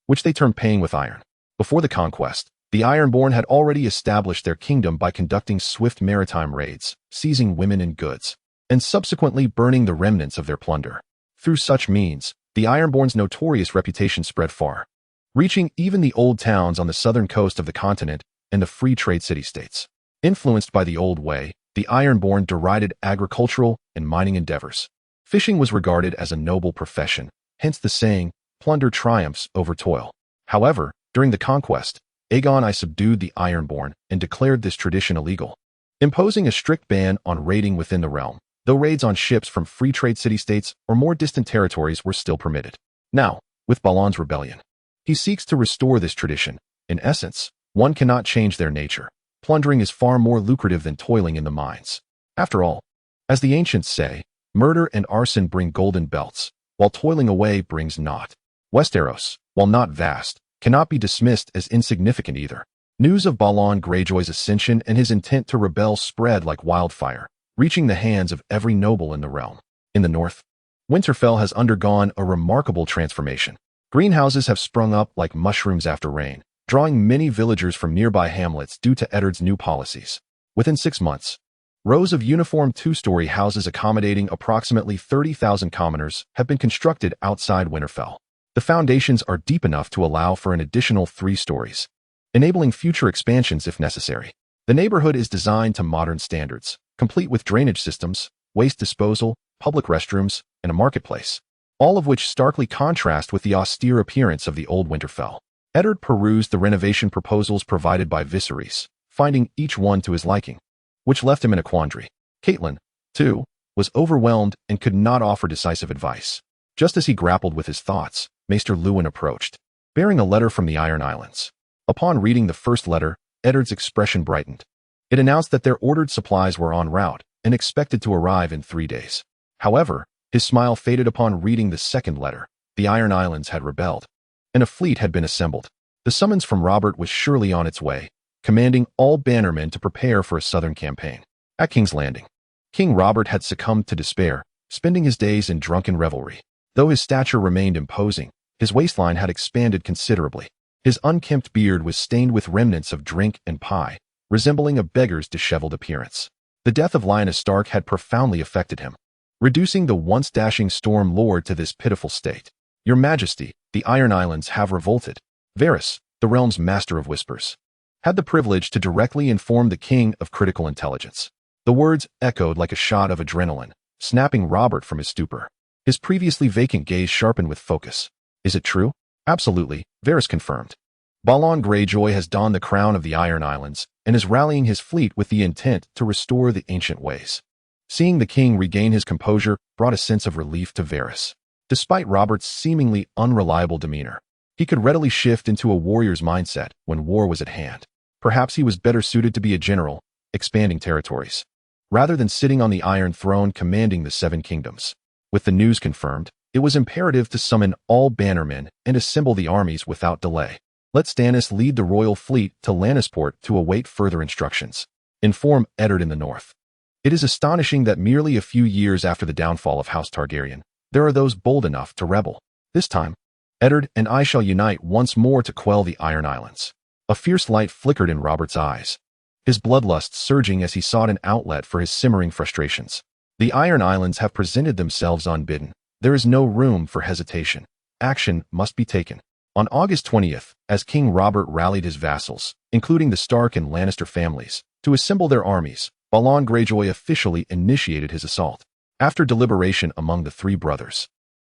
which they termed paying with iron. Before the conquest, the Ironborn had already established their kingdom by conducting swift maritime raids, seizing women and goods, and subsequently burning the remnants of their plunder. Through such means, the Ironborn's notorious reputation spread far, reaching even the old towns on the southern coast of the continent and the free trade city-states. Influenced by the old way, the Ironborn derided agricultural and mining endeavors. Fishing was regarded as a noble profession, hence the saying, plunder triumphs over toil. However, during the conquest, Aegon I subdued the Ironborn and declared this tradition illegal, imposing a strict ban on raiding within the realm, though raids on ships from free trade city-states or more distant territories were still permitted. Now, with Balon's rebellion, he seeks to restore this tradition. In essence, one cannot change their nature. Plundering is far more lucrative than toiling in the mines. After all, as the ancients say, murder and arson bring golden belts, while toiling away brings naught. Westeros, while not vast, cannot be dismissed as insignificant either. News of Balon Greyjoy's ascension and his intent to rebel spread like wildfire, reaching the hands of every noble in the realm. In the north, Winterfell has undergone a remarkable transformation. Greenhouses have sprung up like mushrooms after rain, drawing many villagers from nearby hamlets due to Eddard's new policies. Within 6 months, rows of uniform 2-story houses accommodating approximately 30,000 commoners have been constructed outside Winterfell. The foundations are deep enough to allow for an additional 3 stories, enabling future expansions if necessary. The neighborhood is designed to modern standards, complete with drainage systems, waste disposal, public restrooms, and a marketplace, all of which starkly contrast with the austere appearance of the old Winterfell. Eddard perused the renovation proposals provided by Viserys, finding each one to his liking, which left him in a quandary. Catelyn, too, was overwhelmed and could not offer decisive advice. Just as he grappled with his thoughts, Maester Luwin approached, bearing a letter from the Iron Islands. Upon reading the first letter, Eddard's expression brightened. It announced that their ordered supplies were en route and expected to arrive in 3 days. However, his smile faded upon reading the second letter. The Iron Islands had rebelled, and a fleet had been assembled. The summons from Robert was surely on its way, commanding all bannermen to prepare for a southern campaign. At King's Landing, King Robert had succumbed to despair, spending his days in drunken revelry. Though his stature remained imposing, his waistline had expanded considerably. His unkempt beard was stained with remnants of drink and pie, resembling a beggar's disheveled appearance. The death of Lyanna Stark had profoundly affected him, reducing the once dashing Storm Lord to this pitiful state. Your Majesty, the Iron Islands have revolted. Viserys, the realm's master of whispers, had the privilege to directly inform the king of critical intelligence. The words echoed like a shot of adrenaline, snapping Robert from his stupor. His previously vacant gaze sharpened with focus. Is it true? Absolutely, Viserys confirmed. Balon Greyjoy has donned the crown of the Iron Islands and is rallying his fleet with the intent to restore the ancient ways. Seeing the king regain his composure brought a sense of relief to Viserys. Despite Robert's seemingly unreliable demeanor, he could readily shift into a warrior's mindset when war was at hand. Perhaps he was better suited to be a general, expanding territories, rather than sitting on the Iron Throne commanding the Seven Kingdoms. With the news confirmed, it was imperative to summon all bannermen and assemble the armies without delay. Let Stannis lead the royal fleet to Lannisport to await further instructions. Inform Eddard in the north. It is astonishing that merely a few years after the downfall of House Targaryen, there are those bold enough to rebel. This time, Eddard and I shall unite once more to quell the Iron Islands. A fierce light flickered in Robert's eyes, his bloodlust surging as he sought an outlet for his simmering frustrations. The Iron Islands have presented themselves unbidden. There is no room for hesitation. Action must be taken. On August 20th, as King Robert rallied his vassals, including the Stark and Lannister families, to assemble their armies, Balon Greyjoy officially initiated his assault. After deliberation among the three brothers,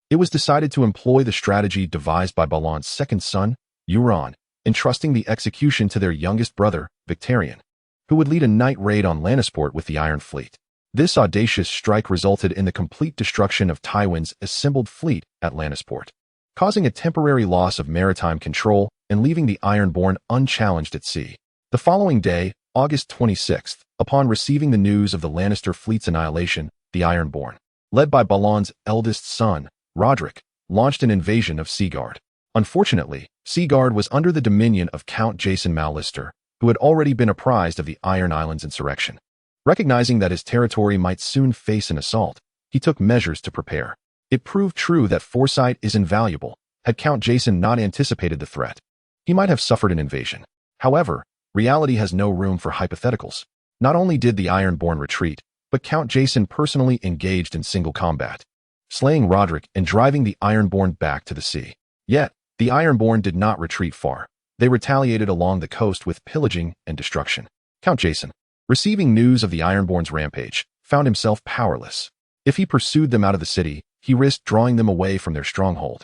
it was decided to employ the strategy devised by Balon's second son, Euron, entrusting the execution to their youngest brother, Victarion, who would lead a night raid on Lannisport with the Iron Fleet. This audacious strike resulted in the complete destruction of Tywin's assembled fleet at Lannisport, causing a temporary loss of maritime control and leaving the Ironborn unchallenged at sea. The following day, August 26th, upon receiving the news of the Lannister fleet's annihilation, the Ironborn, led by Balon's eldest son, Roderick, launched an invasion of Seaguard. Unfortunately, Seaguard was under the dominion of Count Jason Mallister, who had already been apprised of the Iron Islands insurrection. Recognizing that his territory might soon face an assault, he took measures to prepare. It proved true that foresight is invaluable. Had Count Jason not anticipated the threat, he might have suffered an invasion. However, reality has no room for hypotheticals. Not only did the Ironborn retreat, but Count Jason personally engaged in single combat, slaying Roderick and driving the Ironborn back to the sea. Yet, the Ironborn did not retreat far. They retaliated along the coast with pillaging and destruction. Count Jason, receiving news of the Ironborn's rampage, found himself powerless. If he pursued them out of the city, he risked drawing them away from their stronghold,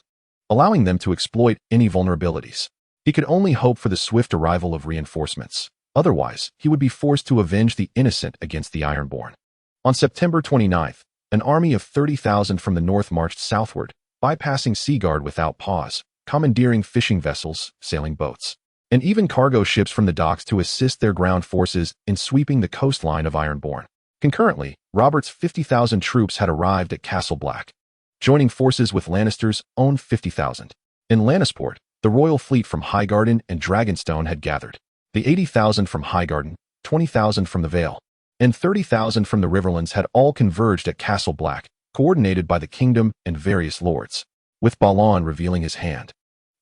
allowing them to exploit any vulnerabilities. He could only hope for the swift arrival of reinforcements. Otherwise, he would be forced to avenge the innocent against the Ironborn. On September 29th, an army of 30,000 from the north marched southward, bypassing Seaguard without pause, commandeering fishing vessels, sailing boats, and even cargo ships from the docks to assist their ground forces in sweeping the coastline of Ironborn. Concurrently, Robert's 50,000 troops had arrived at Castle Black, joining forces with Lannister's own 50,000. In Lannisport, the royal fleet from Highgarden and Dragonstone had gathered. The 80,000 from Highgarden, 20,000 from the Vale, and 30,000 from the Riverlands had all converged at Castle Black, coordinated by the kingdom and various lords, with Balon revealing his hand.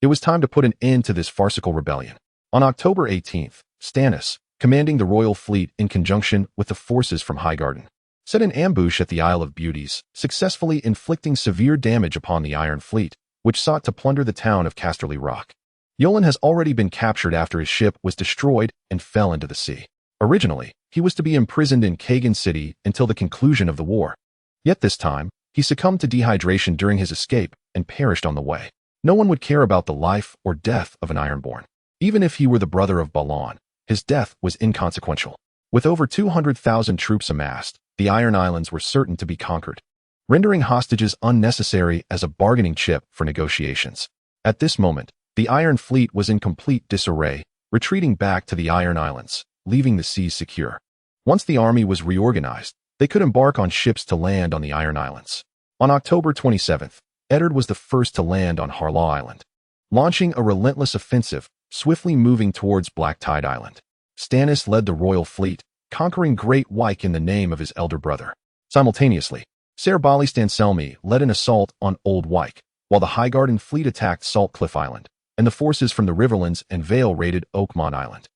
It was time to put an end to this farcical rebellion. On October 18th, Stannis, commanding the royal fleet in conjunction with the forces from Highgarden, set an ambush at the Isle of Beauties, successfully inflicting severe damage upon the Iron Fleet, which sought to plunder the town of Casterly Rock. Yolen has already been captured after his ship was destroyed and fell into the sea. Originally, he was to be imprisoned in Kagan City until the conclusion of the war. Yet this time, he succumbed to dehydration during his escape and perished on the way. No one would care about the life or death of an Ironborn. Even if he were the brother of Balon, his death was inconsequential. With over 200,000 troops amassed, the Iron Islands were certain to be conquered, rendering hostages unnecessary as a bargaining chip for negotiations. At this moment, the Iron Fleet was in complete disarray, retreating back to the Iron Islands, leaving the seas secure. Once the army was reorganized, they could embark on ships to land on the Iron Islands. On October 27th, Eddard was the first to land on Harlaw Island, launching a relentless offensive, swiftly moving towards Black Tide Island. Stannis led the royal fleet, conquering Great White in the name of his elder brother. Simultaneously, Ser Bali Stanselmi led an assault on Old White, while the Highgarden fleet attacked Salt Cliff Island, and the forces from the Riverlands and Vale raided Oakmont Island.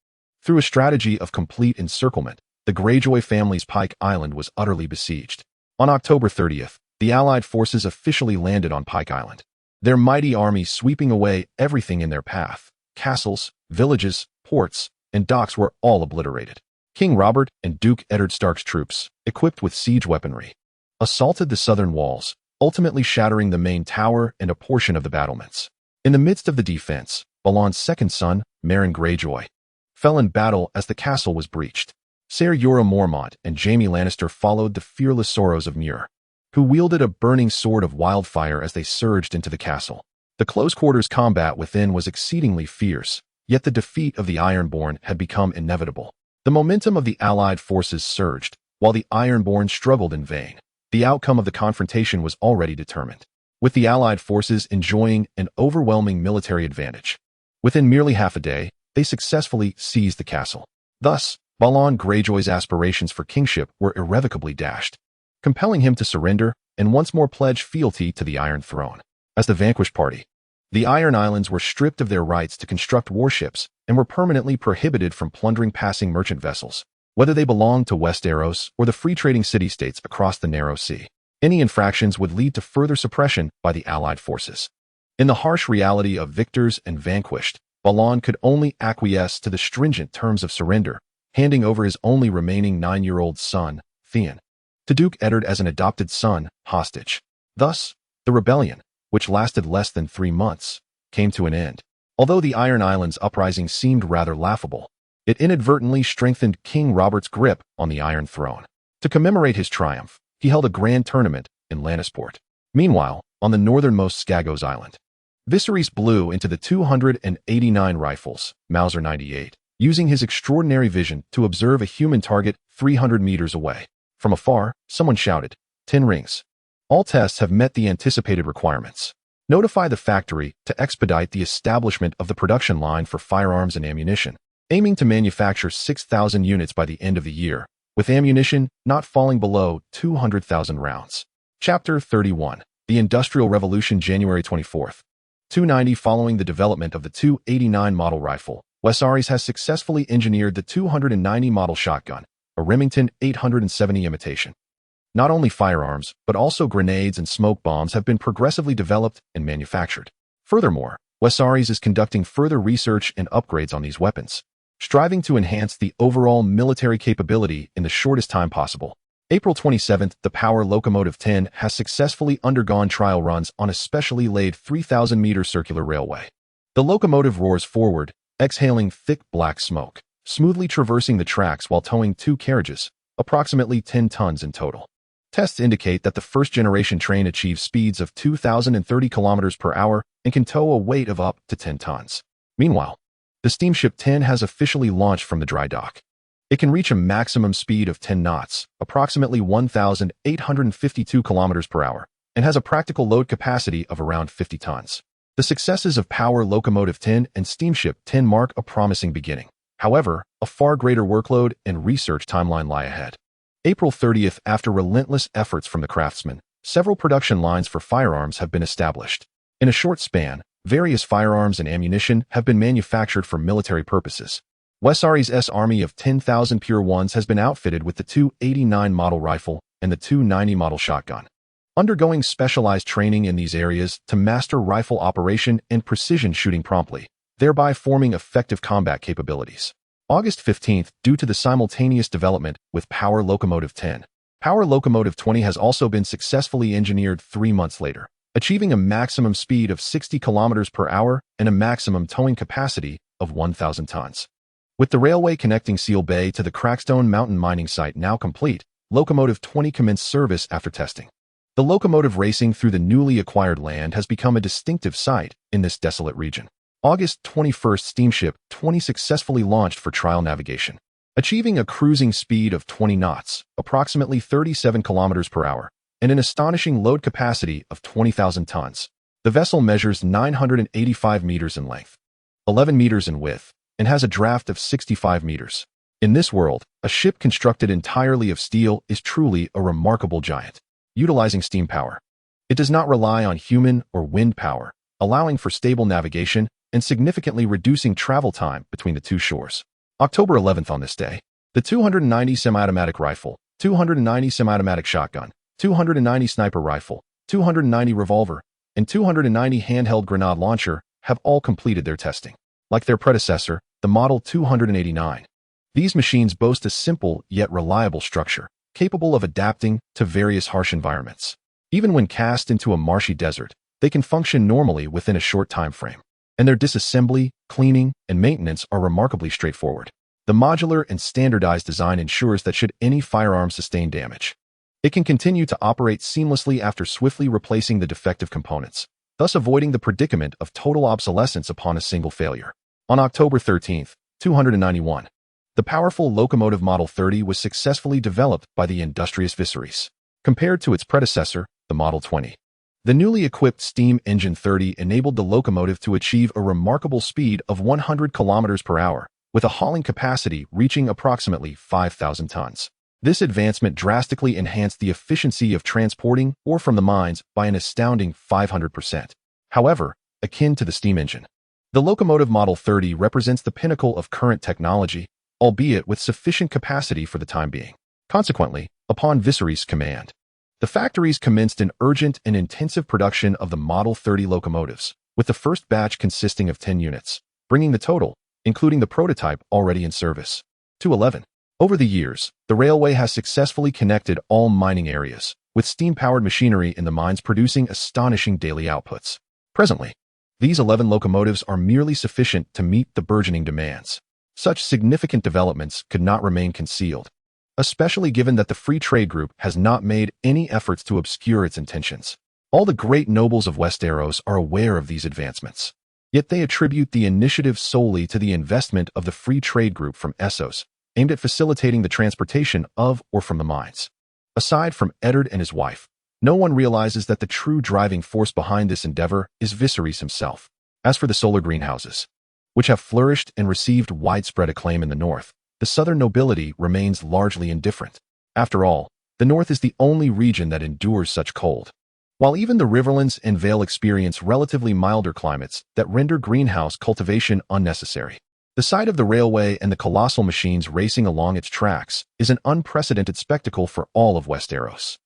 Through a strategy of complete encirclement, the Greyjoy family's Pike Island was utterly besieged. On October 30th, the Allied forces officially landed on Pike Island, their mighty army sweeping away everything in their path. Castles, villages, ports, and docks were all obliterated. King Robert and Duke Eddard Stark's troops, equipped with siege weaponry, assaulted the southern walls, ultimately shattering the main tower and a portion of the battlements. In the midst of the defense, Balon's second son, Meryn Greyjoy, fell in battle as the castle was breached. Ser Jorah Mormont and Jaime Lannister followed the fearless sorrows of Muir, who wielded a burning sword of wildfire as they surged into the castle. The close-quarters combat within was exceedingly fierce, yet the defeat of the Ironborn had become inevitable. The momentum of the Allied forces surged, while the Ironborn struggled in vain. The outcome of the confrontation was already determined, with the Allied forces enjoying an overwhelming military advantage. Within merely half a day, they successfully seized the castle. Thus, Balon Greyjoy's aspirations for kingship were irrevocably dashed, compelling him to surrender and once more pledge fealty to the Iron Throne. As the vanquished party, the Iron Islands were stripped of their rights to construct warships and were permanently prohibited from plundering passing merchant vessels, whether they belonged to Westeros or the free-trading city-states across the Narrow Sea. Any infractions would lead to further suppression by the Allied forces. In the harsh reality of victors and vanquished, Balon could only acquiesce to the stringent terms of surrender, handing over his only remaining 9-year-old son, Theon, to Duke Eddard as an adopted son, hostage. Thus, the rebellion, which lasted less than 3 months, came to an end. Although the Iron Islands uprising seemed rather laughable, it inadvertently strengthened King Robert's grip on the Iron Throne. To commemorate his triumph, he held a grand tournament in Lannisport. Meanwhile, on the northernmost Skagos Island, Viserys blew into the 289 rifles, Mauser 98, using his extraordinary vision to observe a human target 300 meters away. From afar, someone shouted, 10 rings. All tests have met the anticipated requirements. Notify the factory to expedite the establishment of the production line for firearms and ammunition, aiming to manufacture 6,000 units by the end of the year, with ammunition not falling below 200,000 rounds. Chapter 31. The Industrial Revolution, January 24th. 290. Following the development of the 289 model rifle, Viserys has successfully engineered the 290 model shotgun, a Remington 870 imitation. Not only firearms, but also grenades and smoke bombs have been progressively developed and manufactured. Furthermore, Viserys is conducting further research and upgrades on these weapons, striving to enhance the overall military capability in the shortest time possible. April 27th, the Power Locomotive 10 has successfully undergone trial runs on a specially laid 3,000-meter circular railway. The locomotive roars forward, exhaling thick black smoke, smoothly traversing the tracks while towing 2 carriages, approximately 10 tons in total. Tests indicate that the first-generation train achieves speeds of 2,030 kilometers per hour and can tow a weight of up to 10 tons. Meanwhile, the steamship 10 has officially launched from the dry dock. It can reach a maximum speed of 10 knots, approximately 1,852 kilometers per hour, and has a practical load capacity of around 50 tons. The successes of Power Locomotive 10 and Steamship 10 mark a promising beginning. However, a far greater workload and research timeline lie ahead. April 30th, after relentless efforts from the craftsmen, several production lines for firearms have been established. In a short span, various firearms and ammunition have been manufactured for military purposes. Viserys' army of 10,000 Pure Ones has been outfitted with the 289 model rifle and the 290 model shotgun, undergoing specialized training in these areas to master rifle operation and precision shooting promptly, thereby forming effective combat capabilities. August 15th, due to the simultaneous development with Power Locomotive 10, Power Locomotive 20 has also been successfully engineered 3 months later, achieving a maximum speed of 60 kilometers per hour and a maximum towing capacity of 1,000 tons. With the railway connecting Seal Bay to the Crackstone Mountain mining site now complete, Locomotive 20 commenced service after testing. The locomotive racing through the newly acquired land has become a distinctive sight in this desolate region. August 21st, Steamship 20 successfully launched for trial navigation, achieving a cruising speed of 20 knots, approximately 37 kilometers per hour, and an astonishing load capacity of 20,000 tons. The vessel measures 985 meters in length, 11 meters in width, and has a draft of 65 meters. In this world, a ship constructed entirely of steel is truly a remarkable giant, utilizing steam power. It does not rely on human or wind power, allowing for stable navigation and significantly reducing travel time between the two shores. October 11th on this day, the 290 semi-automatic rifle, 290 semi-automatic shotgun, 290 sniper rifle, 290 revolver, and 290 handheld grenade launcher have all completed their testing. Like their predecessor, the Model 289. These machines boast a simple yet reliable structure, capable of adapting to various harsh environments. Even when cast into a marshy desert, they can function normally within a short time frame, and their disassembly, cleaning, and maintenance are remarkably straightforward. The modular and standardized design ensures that should any firearm sustain damage, it can continue to operate seamlessly after swiftly replacing the defective components, thus avoiding the predicament of total obsolescence upon a single failure. On October 13th, 291, the powerful locomotive Model 30 was successfully developed by the industrious Viserys. Compared to its predecessor, the Model 20, the newly equipped steam engine 30 enabled the locomotive to achieve a remarkable speed of 100 kilometers per hour, with a hauling capacity reaching approximately 5,000 tons. This advancement drastically enhanced the efficiency of transporting ore from the mines by an astounding 500%. However, akin to the steam engine, the locomotive Model 30 represents the pinnacle of current technology, albeit with sufficient capacity for the time being. Consequently, upon Viserys' command, the factories commenced an urgent and intensive production of the Model 30 locomotives, with the first batch consisting of 10 units, bringing the total, including the prototype already in service, to 11. Over the years, the railway has successfully connected all mining areas, with steam-powered machinery in the mines producing astonishing daily outputs. Presently, these 11 locomotives are merely sufficient to meet the burgeoning demands. Such significant developments could not remain concealed, especially given that the Free Trade Group has not made any efforts to obscure its intentions. All the great nobles of Westeros are aware of these advancements, yet they attribute the initiative solely to the investment of the Free Trade Group from Essos, aimed at facilitating the transportation of or from the mines. Aside from Eddard and his wife, no one realizes that the true driving force behind this endeavor is Viserys himself. As for the solar greenhouses, which have flourished and received widespread acclaim in the north, the southern nobility remains largely indifferent. After all, the north is the only region that endures such cold, while even the Riverlands and Vale experience relatively milder climates that render greenhouse cultivation unnecessary. The sight of the railway and the colossal machines racing along its tracks is an unprecedented spectacle for all of Westeros.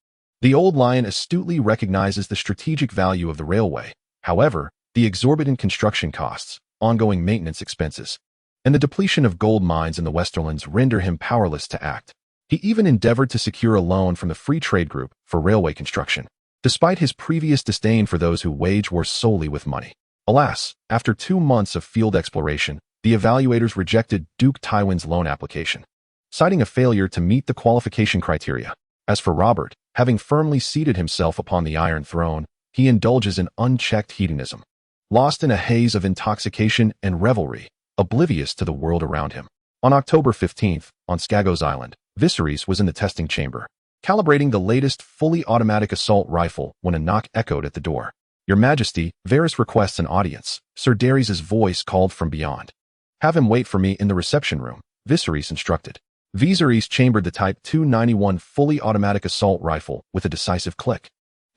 The Old Lion astutely recognizes the strategic value of the railway. However, the exorbitant construction costs, ongoing maintenance expenses, and the depletion of gold mines in the Westerlands render him powerless to act. He even endeavored to secure a loan from the Free Trade Group for railway construction, despite his previous disdain for those who wage war solely with money. Alas, after 2 months of field exploration, the evaluators rejected Duke Tywin's loan application, citing a failure to meet the qualification criteria. As for Robert, having firmly seated himself upon the Iron Throne, he indulges in unchecked hedonism, lost in a haze of intoxication and revelry, oblivious to the world around him. On October 15th, on Skagos Island, Viserys was in the testing chamber, calibrating the latest fully automatic assault rifle when a knock echoed at the door. "Your Majesty, Varys requests an audience," Sir Daenerys' voice called from beyond. "Have him wait for me in the reception room," Viserys instructed. Viserys chambered the Type 291 fully automatic assault rifle with a decisive click,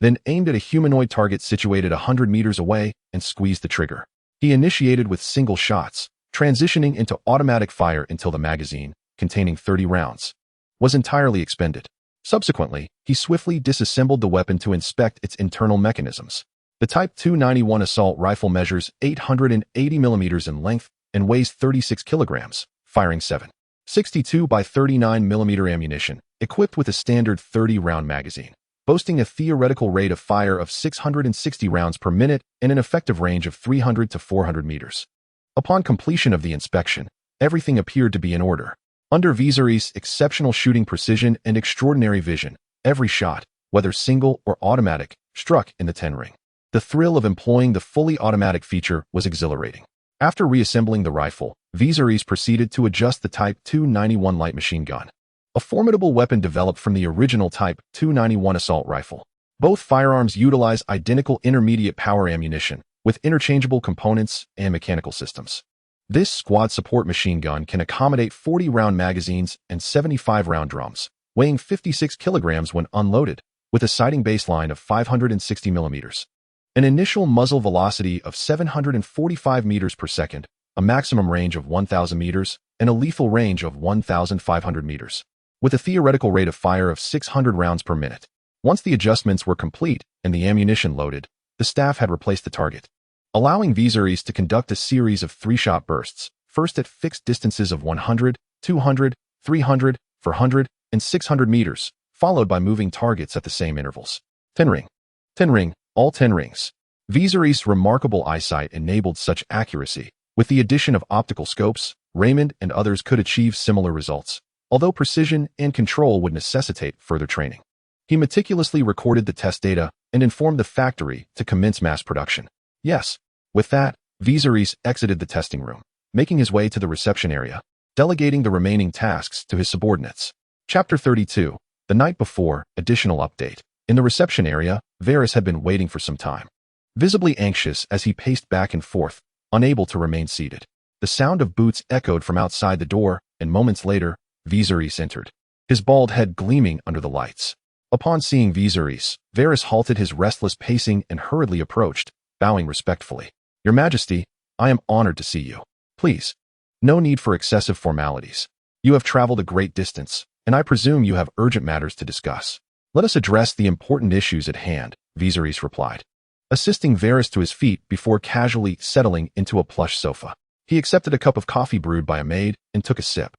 then aimed at a humanoid target situated 100 meters away and squeezed the trigger. He initiated with single shots, transitioning into automatic fire until the magazine, containing 30 rounds, was entirely expended. Subsequently, he swiftly disassembled the weapon to inspect its internal mechanisms. The Type 291 assault rifle measures 880 millimeters in length and weighs 36 kilograms, firing 7.62 by 39 millimeter ammunition, equipped with a standard 30-round magazine, boasting a theoretical rate of fire of 660 rounds per minute and an effective range of 300 to 400 meters. Upon completion of the inspection, everything appeared to be in order. Under Viserys' exceptional shooting precision and extraordinary vision, every shot, whether single or automatic, struck in the 10 ring. The thrill of employing the fully automatic feature was exhilarating. After reassembling the rifle, Viserys proceeded to adjust the Type 291 light machine gun, a formidable weapon developed from the original Type 291 assault rifle. Both firearms utilize identical intermediate power ammunition, with interchangeable components and mechanical systems. This squad support machine gun can accommodate 40-round magazines and 75-round drums, weighing 56 kilograms when unloaded, with a sighting baseline of 560 millimeters. An initial muzzle velocity of 745 meters per second, a maximum range of 1,000 meters, and a lethal range of 1,500 meters, with a theoretical rate of fire of 600 rounds per minute. Once the adjustments were complete and the ammunition loaded, the staff had replaced the target, allowing Viserys to conduct a series of 3-shot bursts, first at fixed distances of 100, 200, 300, 400, and 600 meters, followed by moving targets at the same intervals. 10 ring. 10 ring, all 10 rings. Viserys' remarkable eyesight enabled such accuracy. With the addition of optical scopes, Raymond and others could achieve similar results, although precision and control would necessitate further training. He meticulously recorded the test data and informed the factory to commence mass production. Yes. With that, Viserys exited the testing room, making his way to the reception area, delegating the remaining tasks to his subordinates. Chapter 32. The night before, additional update. In the reception area, Varys had been waiting for some time, visibly anxious as he paced back and forth, unable to remain seated. The sound of boots echoed from outside the door, and moments later, Viserys entered, his bald head gleaming under the lights. Upon seeing Viserys, Varys halted his restless pacing and hurriedly approached, bowing respectfully. Your Majesty, I am honored to see you. Please. No need for excessive formalities. You have traveled a great distance, and I presume you have urgent matters to discuss. Let us address the important issues at hand, Viserys replied, assisting Varys to his feet before casually settling into a plush sofa. He accepted a cup of coffee brewed by a maid and took a sip.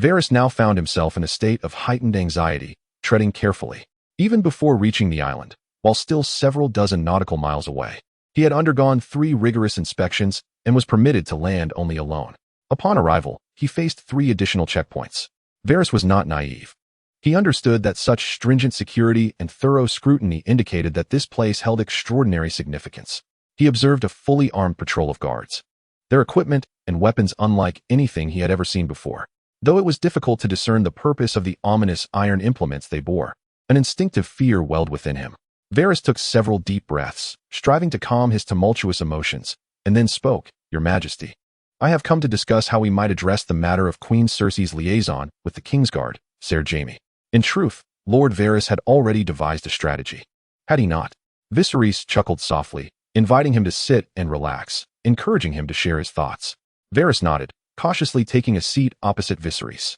Varys now found himself in a state of heightened anxiety, treading carefully. Even before reaching the island, while still several dozen nautical miles away, he had undergone 3 rigorous inspections and was permitted to land only alone. Upon arrival, he faced 3 additional checkpoints. Varys was not naive. He understood that such stringent security and thorough scrutiny indicated that this place held extraordinary significance. He observed a fully armed patrol of guards, their equipment and weapons unlike anything he had ever seen before. Though it was difficult to discern the purpose of the ominous iron implements they bore, an instinctive fear welled within him. Varys took several deep breaths, striving to calm his tumultuous emotions, and then spoke. Your Majesty, I have come to discuss how we might address the matter of Queen Cersei's liaison with the Kingsguard, Ser Jaime. In truth, Lord Varys had already devised a strategy. Had he not? Viserys chuckled softly, inviting him to sit and relax, encouraging him to share his thoughts. Varys nodded, cautiously taking a seat opposite Viserys.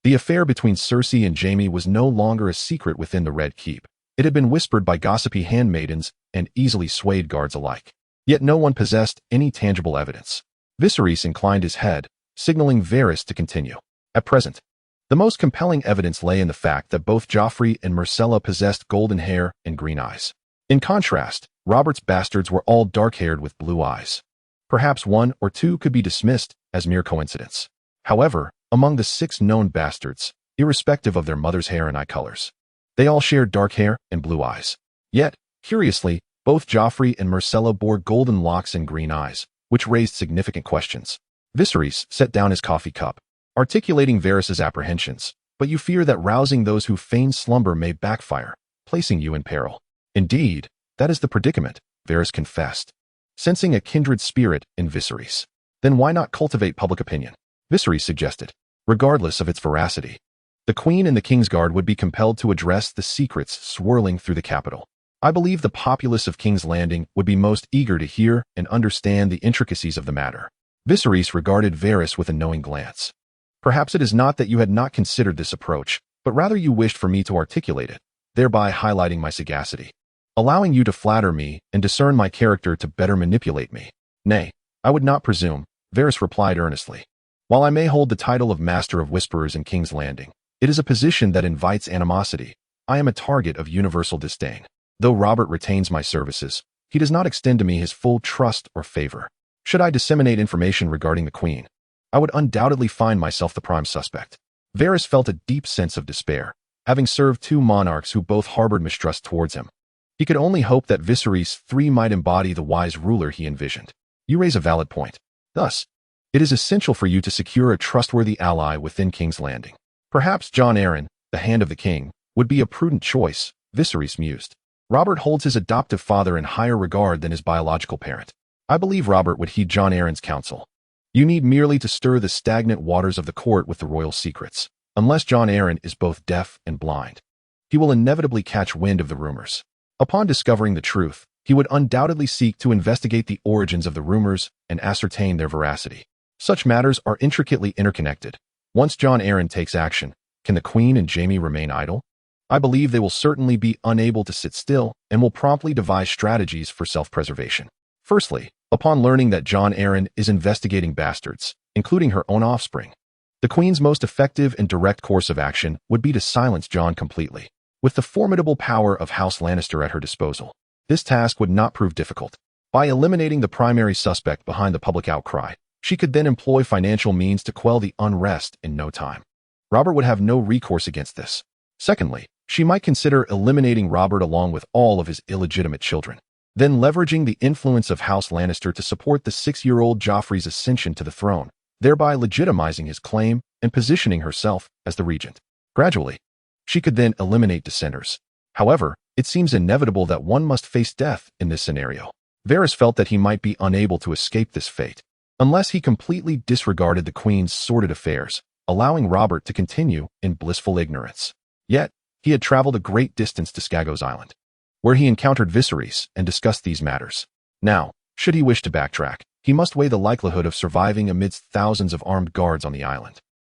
The affair between Cersei and Jaime was no longer a secret within the Red Keep. It had been whispered by gossipy handmaidens and easily swayed guards alike. Yet no one possessed any tangible evidence. Viserys inclined his head, signaling Varys to continue. At present, the most compelling evidence lay in the fact that both Joffrey and Myrcella possessed golden hair and green eyes. In contrast, Robert's bastards were all dark-haired with blue eyes. Perhaps 1 or 2 could be dismissed as mere coincidence. However, among the 6 known bastards, irrespective of their mother's hair and eye colors, they all shared dark hair and blue eyes. Yet, curiously, both Joffrey and Myrcella bore golden locks and green eyes, which raised significant questions. Viserys set down his coffee cup, articulating Varys's apprehensions. But you fear that rousing those who feign slumber may backfire, placing you in peril. Indeed, that is the predicament, Varys confessed, sensing a kindred spirit in Viserys. Then why not cultivate public opinion? Viserys suggested, regardless of its veracity. The Queen and the Kingsguard would be compelled to address the secrets swirling through the capital. I believe the populace of King's Landing would be most eager to hear and understand the intricacies of the matter. Viserys regarded Varys with a knowing glance. Perhaps it is not that you had not considered this approach, but rather you wished for me to articulate it, thereby highlighting my sagacity, allowing you to flatter me and discern my character to better manipulate me. Nay, I would not presume, Varys replied earnestly. While I may hold the title of Master of Whisperers in King's Landing, it is a position that invites animosity. I am a target of universal disdain. Though Robert retains my services, he does not extend to me his full trust or favor. Should I disseminate information regarding the Queen, I would undoubtedly find myself the prime suspect. Varys felt a deep sense of despair, having served 2 monarchs who both harbored mistrust towards him. He could only hope that Viserys III might embody the wise ruler he envisioned. You raise a valid point. Thus, it is essential for you to secure a trustworthy ally within King's Landing. Perhaps Jon Arryn, the Hand of the King, would be a prudent choice, Viserys mused. Robert holds his adoptive father in higher regard than his biological parent. I believe Robert would heed Jon Arryn's counsel. You need merely to stir the stagnant waters of the court with the royal secrets. Unless Jon Arryn is both deaf and blind, he will inevitably catch wind of the rumors. Upon discovering the truth, he would undoubtedly seek to investigate the origins of the rumors and ascertain their veracity. Such matters are intricately interconnected. Once Jon Arryn takes action, can the Queen and Jaime remain idle? I believe they will certainly be unable to sit still and will promptly devise strategies for self-preservation. Firstly, upon learning that Jon Arryn is investigating bastards, including her own offspring, the Queen's most effective and direct course of action would be to silence Jon completely. With the formidable power of House Lannister at her disposal, this task would not prove difficult. By eliminating the primary suspect behind the public outcry, she could then employ financial means to quell the unrest in no time. Robert would have no recourse against this. Secondly, she might consider eliminating Robert along with all of his illegitimate children, then leveraging the influence of House Lannister to support the 6-year-old Joffrey's ascension to the throne, thereby legitimizing his claim and positioning herself as the regent. Gradually, she could then eliminate dissenters. However, it seems inevitable that one must face death in this scenario. Varys felt that he might be unable to escape this fate, unless he completely disregarded the Queen's sordid affairs, allowing Robert to continue in blissful ignorance. Yet, he had traveled a great distance to Skagos Island, where he encountered Viserys and discussed these matters. Now, should he wish to backtrack, he must weigh the likelihood of surviving amidst thousands of armed guards on the island.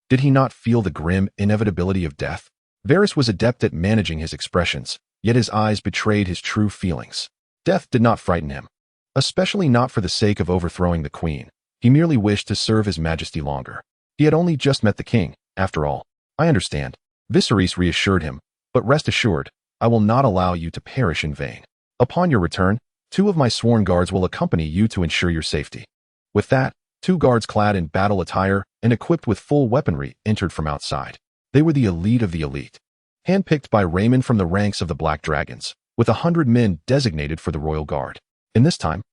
Did he not feel the grim inevitability of death? Varys was adept at managing his expressions, yet his eyes betrayed his true feelings. Death did not frighten him, especially not for the sake of overthrowing the Queen. He merely wished to serve His Majesty longer. He had only just met the king, after all. I understand, Viserys reassured him, but rest assured, I will not allow you to perish in vain. Upon your return, 2 of my sworn guards will accompany you to ensure your safety. With that, 2 guards clad in battle attire and equipped with full weaponry entered from outside. They were the elite of the elite, handpicked by Raymond from the ranks of the Black Dragons, with 100 men designated for the Royal Guard. In this time,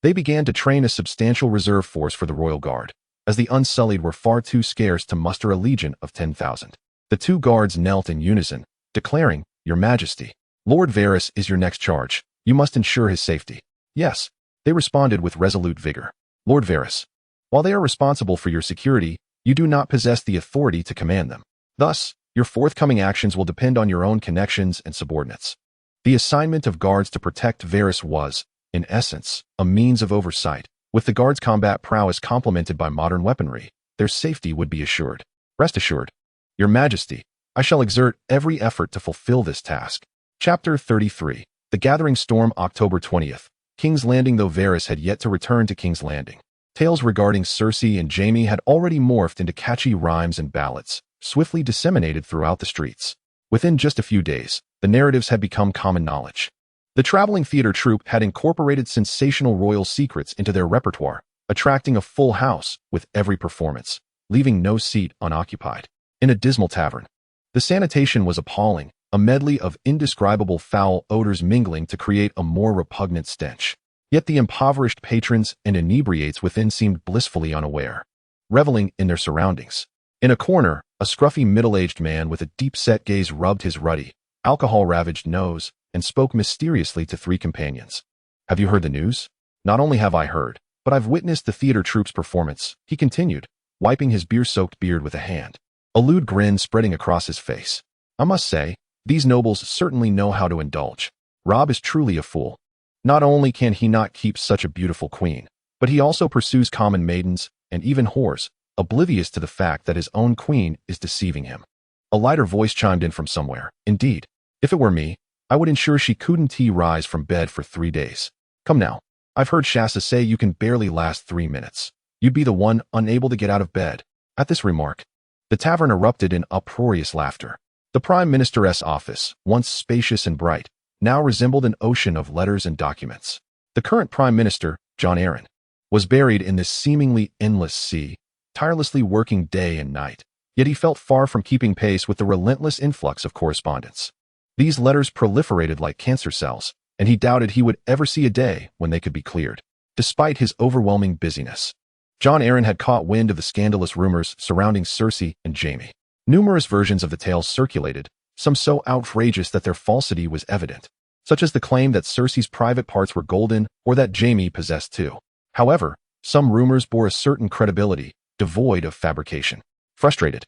they began to train a substantial reserve force for the Royal Guard, as the Unsullied were far too scarce to muster a legion of 10,000. The 2 guards knelt in unison, declaring, "Your Majesty, Lord Varys is your next charge. You must ensure his safety." "Yes," they responded with resolute vigor. "Lord Varys, while they are responsible for your security, you do not possess the authority to command them. Thus, your forthcoming actions will depend on your own connections and subordinates." The assignment of guards to protect Varys was, in essence, a means of oversight. With the guards' combat prowess complemented by modern weaponry, their safety would be assured. "Rest assured, Your Majesty, I shall exert every effort to fulfill this task." Chapter 33. The Gathering Storm, October 20th. King's Landing. Though Varys had yet to return to King's Landing, tales regarding Cersei and Jaime had already morphed into catchy rhymes and ballads, swiftly disseminated throughout the streets. Within just a few days, the narratives had become common knowledge. The traveling theater troupe had incorporated sensational royal secrets into their repertoire, attracting a full house with every performance, leaving no seat unoccupied. In a dismal tavern, the sanitation was appalling, a medley of indescribable foul odors mingling to create a more repugnant stench. Yet the impoverished patrons and inebriates within seemed blissfully unaware, reveling in their surroundings. In a corner, a scruffy middle-aged man with a deep-set gaze rubbed his ruddy, alcohol-ravaged nose and spoke mysteriously to 3 companions. "Have you heard the news?" "Not only have I heard, but I've witnessed the theater troupe's performance," he continued, wiping his beer-soaked beard with a hand, a lewd grin spreading across his face. "I must say, these nobles certainly know how to indulge. Robb is truly a fool. Not only can he not keep such a beautiful queen, but he also pursues common maidens and even whores, oblivious to the fact that his own queen is deceiving him." A lighter voice chimed in from somewhere. "Indeed, if it were me, I would ensure she couldn't rise from bed for 3 days. Come now, I've heard Shasta say you can barely last 3 minutes. You'd be the one unable to get out of bed." At this remark, the tavern erupted in uproarious laughter. The Prime Minister's office, once spacious and bright, now resembled an ocean of letters and documents. The current Prime Minister, Jon Arryn, was buried in this seemingly endless sea, tirelessly working day and night, yet he felt far from keeping pace with the relentless influx of correspondence. These letters proliferated like cancer cells, and he doubted he would ever see a day when they could be cleared. Despite his overwhelming busyness, Jon Arryn had caught wind of the scandalous rumors surrounding Cersei and Jaime. Numerous versions of the tales circulated, some so outrageous that their falsity was evident, such as the claim that Cersei's private parts were golden or that Jaime possessed 2. However, Some rumors bore a certain credibility, devoid of fabrication. Frustrated,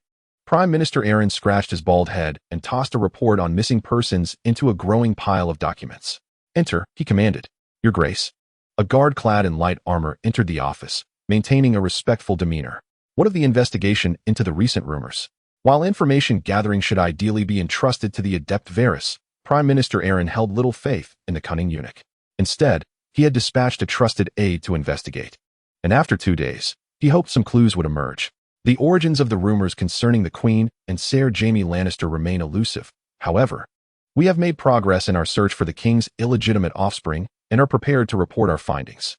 Prime Minister Aeron scratched his bald head and tossed a report on missing persons into a growing pile of documents. "Enter," he commanded. "Your Grace." A guard clad in light armor entered the office, maintaining a respectful demeanor. "What of the investigation into the recent rumors?" While information gathering should ideally be entrusted to the adept Viserys, Prime Minister Aeron held little faith in the cunning eunuch. Instead, he had dispatched a trusted aide to investigate. And after 2 days, he hoped some clues would emerge. The origins of the rumors concerning the Queen and Ser Jaime Lannister remain elusive. However, we have made progress in our search for the King's illegitimate offspring and are prepared to report our findings.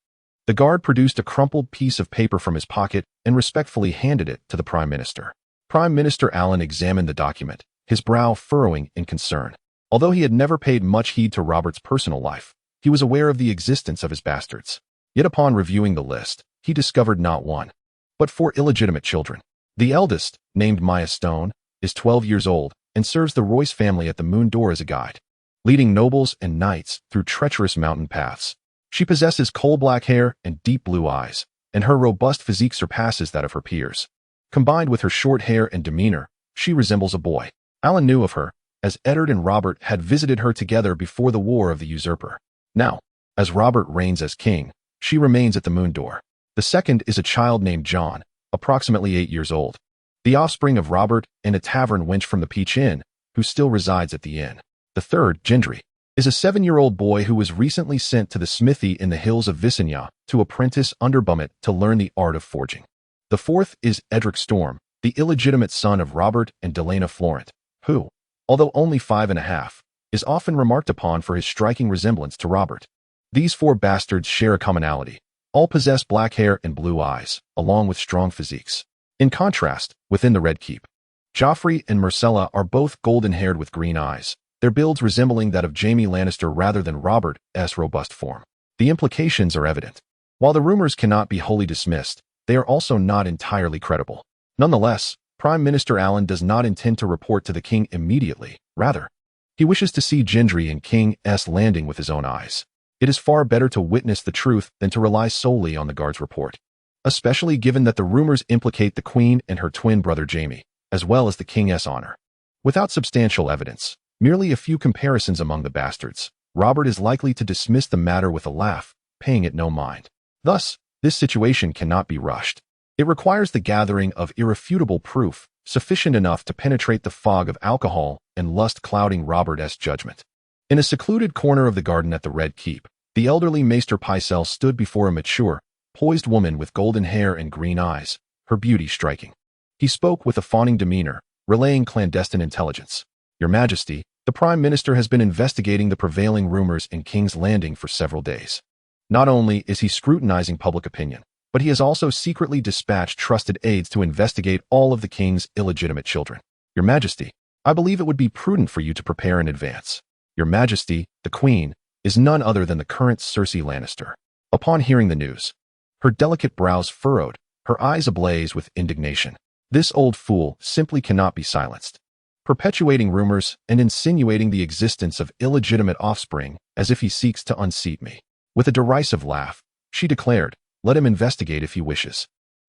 The guard produced a crumpled piece of paper from his pocket and respectfully handed it to the Prime Minister. Prime Minister Alan examined the document, his brow furrowing in concern. Although he had never paid much heed to Robert's personal life, he was aware of the existence of his bastards. Yet upon reviewing the list, he discovered not one, but 4 illegitimate children. The eldest, named Maya Stone, is 12 years old and serves the Royce family at the Moon Door as a guide, leading nobles and knights through treacherous mountain paths. She possesses coal-black hair and deep blue eyes, and her robust physique surpasses that of her peers. Combined with her short hair and demeanor, she resembles a boy. Alan knew of her, as Eddard and Robert had visited her together before the War of the Usurper. Now, as Robert reigns as king, she remains at the Moon Door. The second is a child named Jon, approximately 8 years old, the offspring of Robert and a tavern wench from the Peach Inn, who still resides at the inn. The third, Gendry, is a 7-year-old boy who was recently sent to the smithy in the hills of Visenya to apprentice under Bummet to learn the art of forging. The fourth is Edric Storm, the illegitimate son of Robert and Delena Florent, who, although only 5.5, is often remarked upon for his striking resemblance to Robert. These 4 bastards share a commonality. All possess black hair and blue eyes, along with strong physiques. In contrast, within the Red Keep, Joffrey and Myrcella are both golden-haired with green eyes, their builds resembling that of Jaime Lannister rather than Robert's robust form. The implications are evident. While the rumors cannot be wholly dismissed, they are also not entirely credible. Nonetheless, Prime Minister Alan does not intend to report to the king immediately. Rather, he wishes to see Gendry and King's Landing with his own eyes. It is far better to witness the truth than to rely solely on the guard's report, especially given that the rumors implicate the Queen and her twin brother Jaime, as well as the King's honor. Without substantial evidence, merely a few comparisons among the bastards, Robert is likely to dismiss the matter with a laugh, paying it no mind. Thus, this situation cannot be rushed. It requires the gathering of irrefutable proof, sufficient enough to penetrate the fog of alcohol and lust clouding Robert's judgment. In a secluded corner of the garden at the Red Keep, the elderly Maester Pycelle stood before a mature, poised woman with golden hair and green eyes, her beauty striking. He spoke with a fawning demeanor, relaying clandestine intelligence. "Your Majesty, the Prime Minister has been investigating the prevailing rumors in King's Landing for several days. Not only is he scrutinizing public opinion, but he has also secretly dispatched trusted aides to investigate all of the King's illegitimate children. Your Majesty, I believe it would be prudent for you to prepare in advance. Your Majesty, the Queen, is none other than the current Cersei Lannister." Upon hearing the news, her delicate brows furrowed, her eyes ablaze with indignation. This old fool simply cannot be silenced, perpetuating rumors and insinuating the existence of illegitimate offspring as if he seeks to unseat me. With a derisive laugh, she declared, "Let him investigate if he wishes.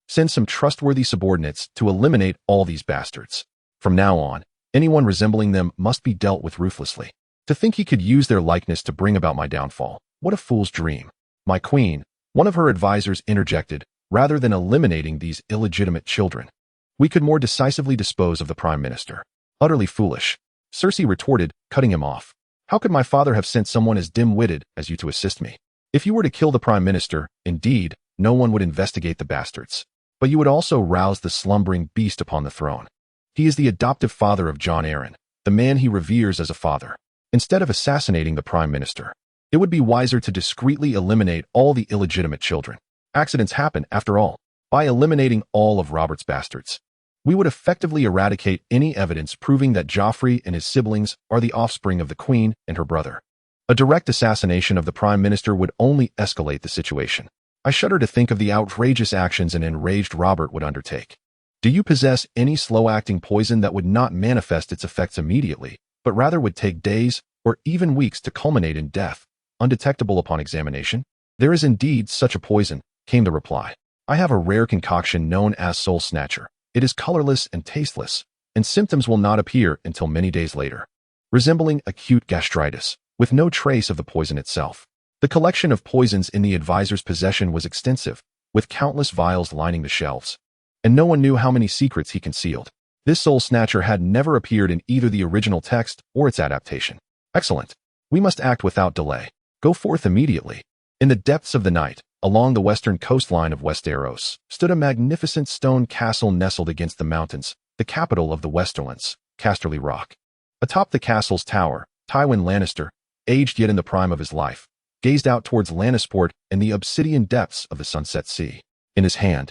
Send some trustworthy subordinates to eliminate all these bastards. From now on, anyone resembling them must be dealt with ruthlessly. To think he could use their likeness to bring about my downfall. What a fool's dream." "My queen," one of her advisors interjected, "rather than eliminating these illegitimate children, we could more decisively dispose of the Prime Minister." "Utterly foolish," Cersei retorted, cutting him off. "How could my father have sent someone as dim-witted as you to assist me? If you were to kill the Prime Minister, indeed, no one would investigate the bastards. But you would also rouse the slumbering beast upon the throne. He is the adoptive father of Jon Arryn, the man he reveres as a father. Instead of assassinating the Prime Minister, it would be wiser to discreetly eliminate all the illegitimate children. Accidents happen, after all. By eliminating all of Robert's bastards, we would effectively eradicate any evidence proving that Joffrey and his siblings are the offspring of the Queen and her brother. A direct assassination of the Prime Minister would only escalate the situation. I shudder to think of the outrageous actions an enraged Robert would undertake. Do you possess any slow-acting poison that would not manifest its effects immediately, but rather would take days or even weeks to culminate in death, undetectable upon examination? There is indeed such a poison, came the reply. I have a rare concoction known as Soul Snatcher. It is colorless and tasteless, and symptoms will not appear until many days later, resembling acute gastritis, with no trace of the poison itself. The collection of poisons in the advisor's possession was extensive, with countless vials lining the shelves, and no one knew how many secrets he concealed. This Soul Snatcher had never appeared in either the original text or its adaptation. Excellent. We must act without delay. Go forth immediately. In the depths of the night, along the western coastline of Westeros, stood a magnificent stone castle nestled against the mountains, the capital of the Westerlands, Casterly Rock. Atop the castle's tower, Tywin Lannister, aged yet in the prime of his life, gazed out towards Lannisport and the obsidian depths of the Sunset Sea. In his hand,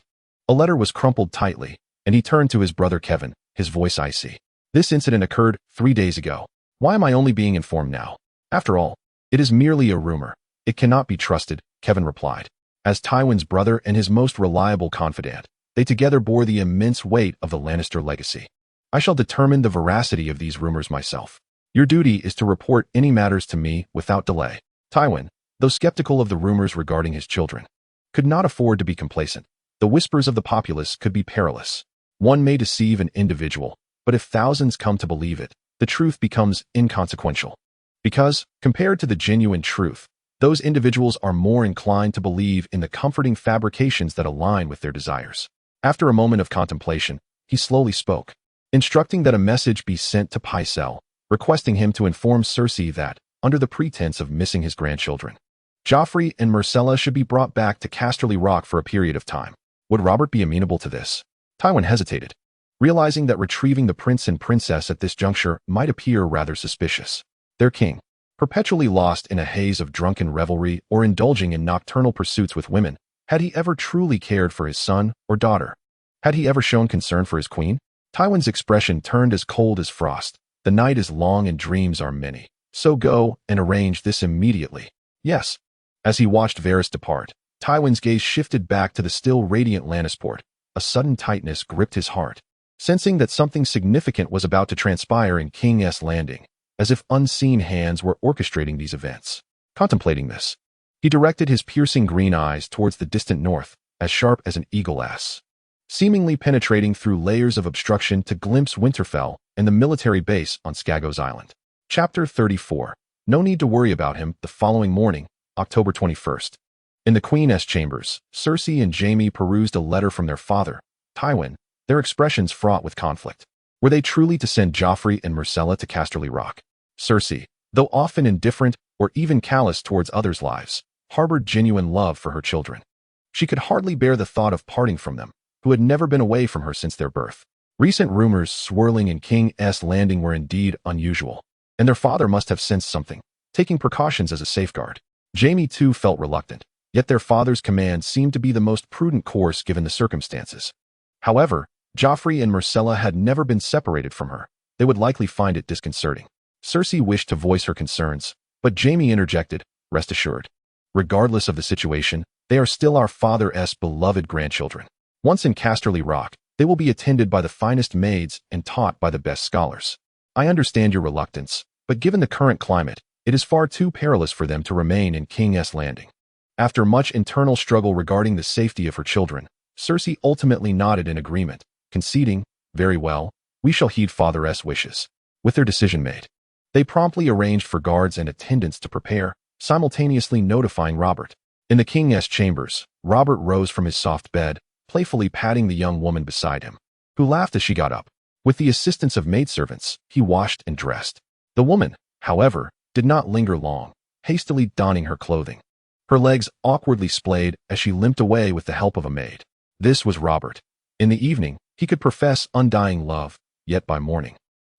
a letter was crumpled tightly, and he turned to his brother Kevin, his voice icy. This incident occurred 3 days ago. Why am I only being informed now? After all, it is merely a rumor. It cannot be trusted, Kevin replied. As Tywin's brother and his most reliable confidant, they together bore the immense weight of the Lannister legacy. I shall determine the veracity of these rumors myself. Your duty is to report any matters to me without delay. Tywin, though skeptical of the rumors regarding his children, could not afford to be complacent. The whispers of the populace could be perilous. One may deceive an individual, but if thousands come to believe it, the truth becomes inconsequential. Because, compared to the genuine truth, those individuals are more inclined to believe in the comforting fabrications that align with their desires. After a moment of contemplation, he slowly spoke, instructing that a message be sent to Pycelle, requesting him to inform Cersei that, under the pretense of missing his grandchildren, Joffrey and Myrcella should be brought back to Casterly Rock for a period of time. Would Robert be amenable to this? Tywin hesitated, realizing that retrieving the prince and princess at this juncture might appear rather suspicious. Their king, perpetually lost in a haze of drunken revelry or indulging in nocturnal pursuits with women, had he ever truly cared for his son or daughter? Had he ever shown concern for his queen? Tywin's expression turned as cold as frost. The night is long and dreams are many. So go and arrange this immediately. Yes. As he watched Varys depart, Tywin's gaze shifted back to the still radiant Lannisport. A sudden tightness gripped his heart, sensing that something significant was about to transpire in King's Landing, as if unseen hands were orchestrating these events. Contemplating this, he directed his piercing green eyes towards the distant north, as sharp as an eagle-ass, seemingly penetrating through layers of obstruction to glimpse Winterfell and the military base on Skagos Island. Chapter 34. No need to worry about him. The following morning, October 21st. In the Queen's chambers, Cersei and Jaime perused a letter from their father, Tywin, their expressions fraught with conflict. Were they truly to send Joffrey and Myrcella to Casterly Rock? Cersei, though often indifferent or even callous towards others' lives, harbored genuine love for her children. She could hardly bear the thought of parting from them, who had never been away from her since their birth. Recent rumors swirling in King's Landing were indeed unusual, and their father must have sensed something, taking precautions as a safeguard. Jaime too felt reluctant, yet their father's command seemed to be the most prudent course given the circumstances. However, Joffrey and Myrcella had never been separated from her. They would likely find it disconcerting. Cersei wished to voice her concerns, but Jaime interjected, rest assured. Regardless of the situation, they are still our father's beloved grandchildren. Once in Casterly Rock, they will be attended by the finest maids and taught by the best scholars. I understand your reluctance, but given the current climate, it is far too perilous for them to remain in King's Landing. After much internal struggle regarding the safety of her children, Cersei ultimately nodded in agreement, conceding, very well, we shall heed Father's wishes. With their decision made, they promptly arranged for guards and attendants to prepare, simultaneously notifying Robert. In the King's chambers, Robert rose from his soft bed, playfully patting the young woman beside him, who laughed as she got up. With the assistance of maidservants, he washed and dressed. The woman, however, did not linger long, hastily donning her clothing. Her legs awkwardly splayed as she limped away with the help of a maid. This was Robert. In the evening, he could profess undying love, yet by morning,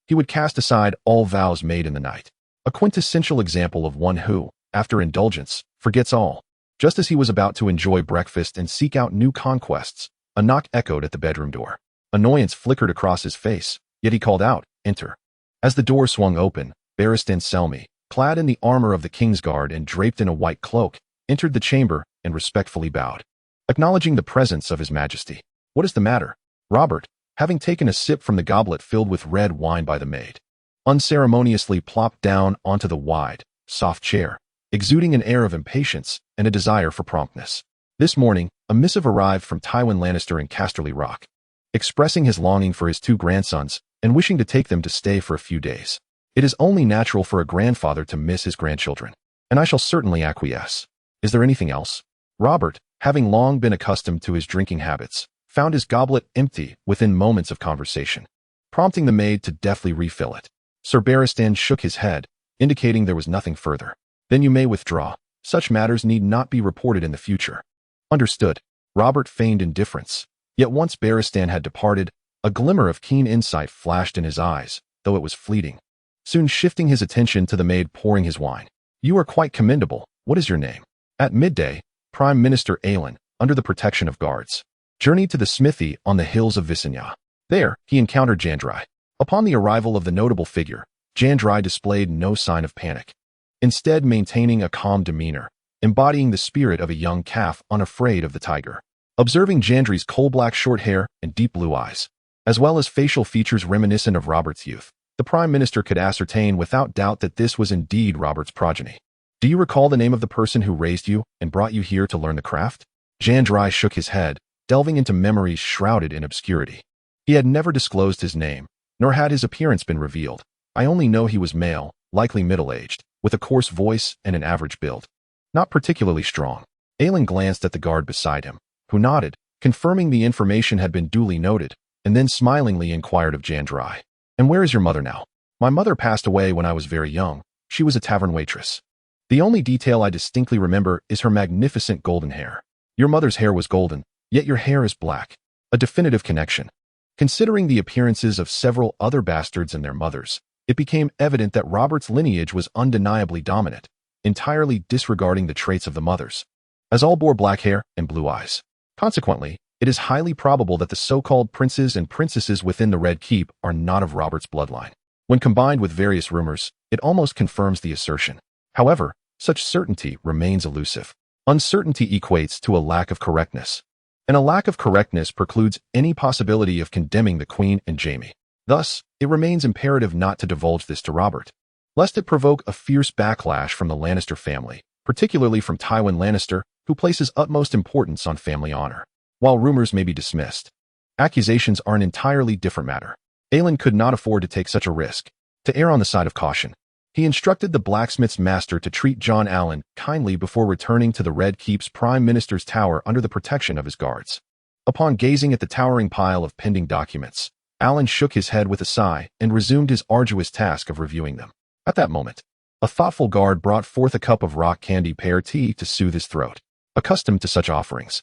he would cast aside all vows made in the night. A quintessential example of one who, after indulgence, forgets all. Just as he was about to enjoy breakfast and seek out new conquests, a knock echoed at the bedroom door. Annoyance flickered across his face, yet he called out, enter. As the door swung open, Barristan Selmy, clad in the armor of the Kingsguard and draped in a white cloak, entered the chamber and respectfully bowed, acknowledging the presence of his Majesty. What is the matter? Robert, having taken a sip from the goblet filled with red wine by the maid, unceremoniously plopped down onto the wide, soft chair, exuding an air of impatience and a desire for promptness. This morning, a missive arrived from Tywin Lannister in Casterly Rock, expressing his longing for his two grandsons and wishing to take them to stay for a few days. It is only natural for a grandfather to miss his grandchildren, and I shall certainly acquiesce. Is there anything else? Robert, having long been accustomed to his drinking habits, found his goblet empty within moments of conversation, prompting the maid to deftly refill it. Sir Barristan shook his head, indicating there was nothing further. Then you may withdraw. Such matters need not be reported in the future. Understood. Robert feigned indifference. Yet once Barristan had departed, a glimmer of keen insight flashed in his eyes, though it was fleeting. Soon shifting his attention to the maid pouring his wine. You are quite commendable. What is your name? At midday, Prime Minister Aelin, under the protection of guards, journeyed to the smithy on the hills of Visenya. There, he encountered Jandrai. Upon the arrival of the notable figure, Jandrai displayed no sign of panic, instead maintaining a calm demeanor, embodying the spirit of a young calf unafraid of the tiger. Observing Jandri's coal-black short hair and deep blue eyes, as well as facial features reminiscent of Robert's youth, the Prime Minister could ascertain without doubt that this was indeed Robert's progeny. Do you recall the name of the person who raised you and brought you here to learn the craft? Jandrai shook his head, delving into memories shrouded in obscurity. He had never disclosed his name, nor had his appearance been revealed. I only know he was male, likely middle-aged, with a coarse voice and an average build. Not particularly strong. Aelin glanced at the guard beside him, who nodded, confirming the information had been duly noted, and then smilingly inquired of Jandrai. And where is your mother now? My mother passed away when I was very young. She was a tavern waitress. The only detail I distinctly remember is her magnificent golden hair. Your mother's hair was golden, yet your hair is black. A definitive connection. Considering the appearances of several other bastards and their mothers, it became evident that Robert's lineage was undeniably dominant, entirely disregarding the traits of the mothers, as all bore black hair and blue eyes. Consequently, it is highly probable that the so-called princes and princesses within the Red Keep are not of Robert's bloodline. When combined with various rumors, it almost confirms the assertion. However, such certainty remains elusive. Uncertainty equates to a lack of correctness, and a lack of correctness precludes any possibility of condemning the Queen and Jaime. Thus, it remains imperative not to divulge this to Robert, lest it provoke a fierce backlash from the Lannister family, particularly from Tywin Lannister, who places utmost importance on family honor. While rumors may be dismissed, accusations are an entirely different matter. Aelin could not afford to take such a risk. To err on the side of caution, he instructed the blacksmith's master to treat Jon Allen kindly before returning to the Red Keep's Prime Minister's tower under the protection of his guards. Upon gazing at the towering pile of pending documents, Allen shook his head with a sigh and resumed his arduous task of reviewing them. At that moment, a thoughtful guard brought forth a cup of rock candy pear tea to soothe his throat. Accustomed to such offerings,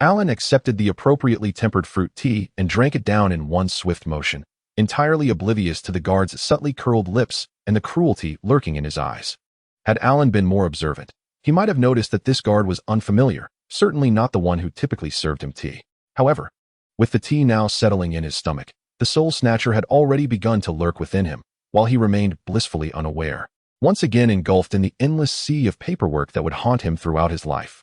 Allen accepted the appropriately tempered fruit tea and drank it down in one swift motion, entirely oblivious to the guard's subtly curled lips and the cruelty lurking in his eyes. Had Allen been more observant, he might have noticed that this guard was unfamiliar, certainly not the one who typically served him tea. However, with the tea now settling in his stomach, the soul snatcher had already begun to lurk within him, while he remained blissfully unaware, once again engulfed in the endless sea of paperwork that would haunt him throughout his life.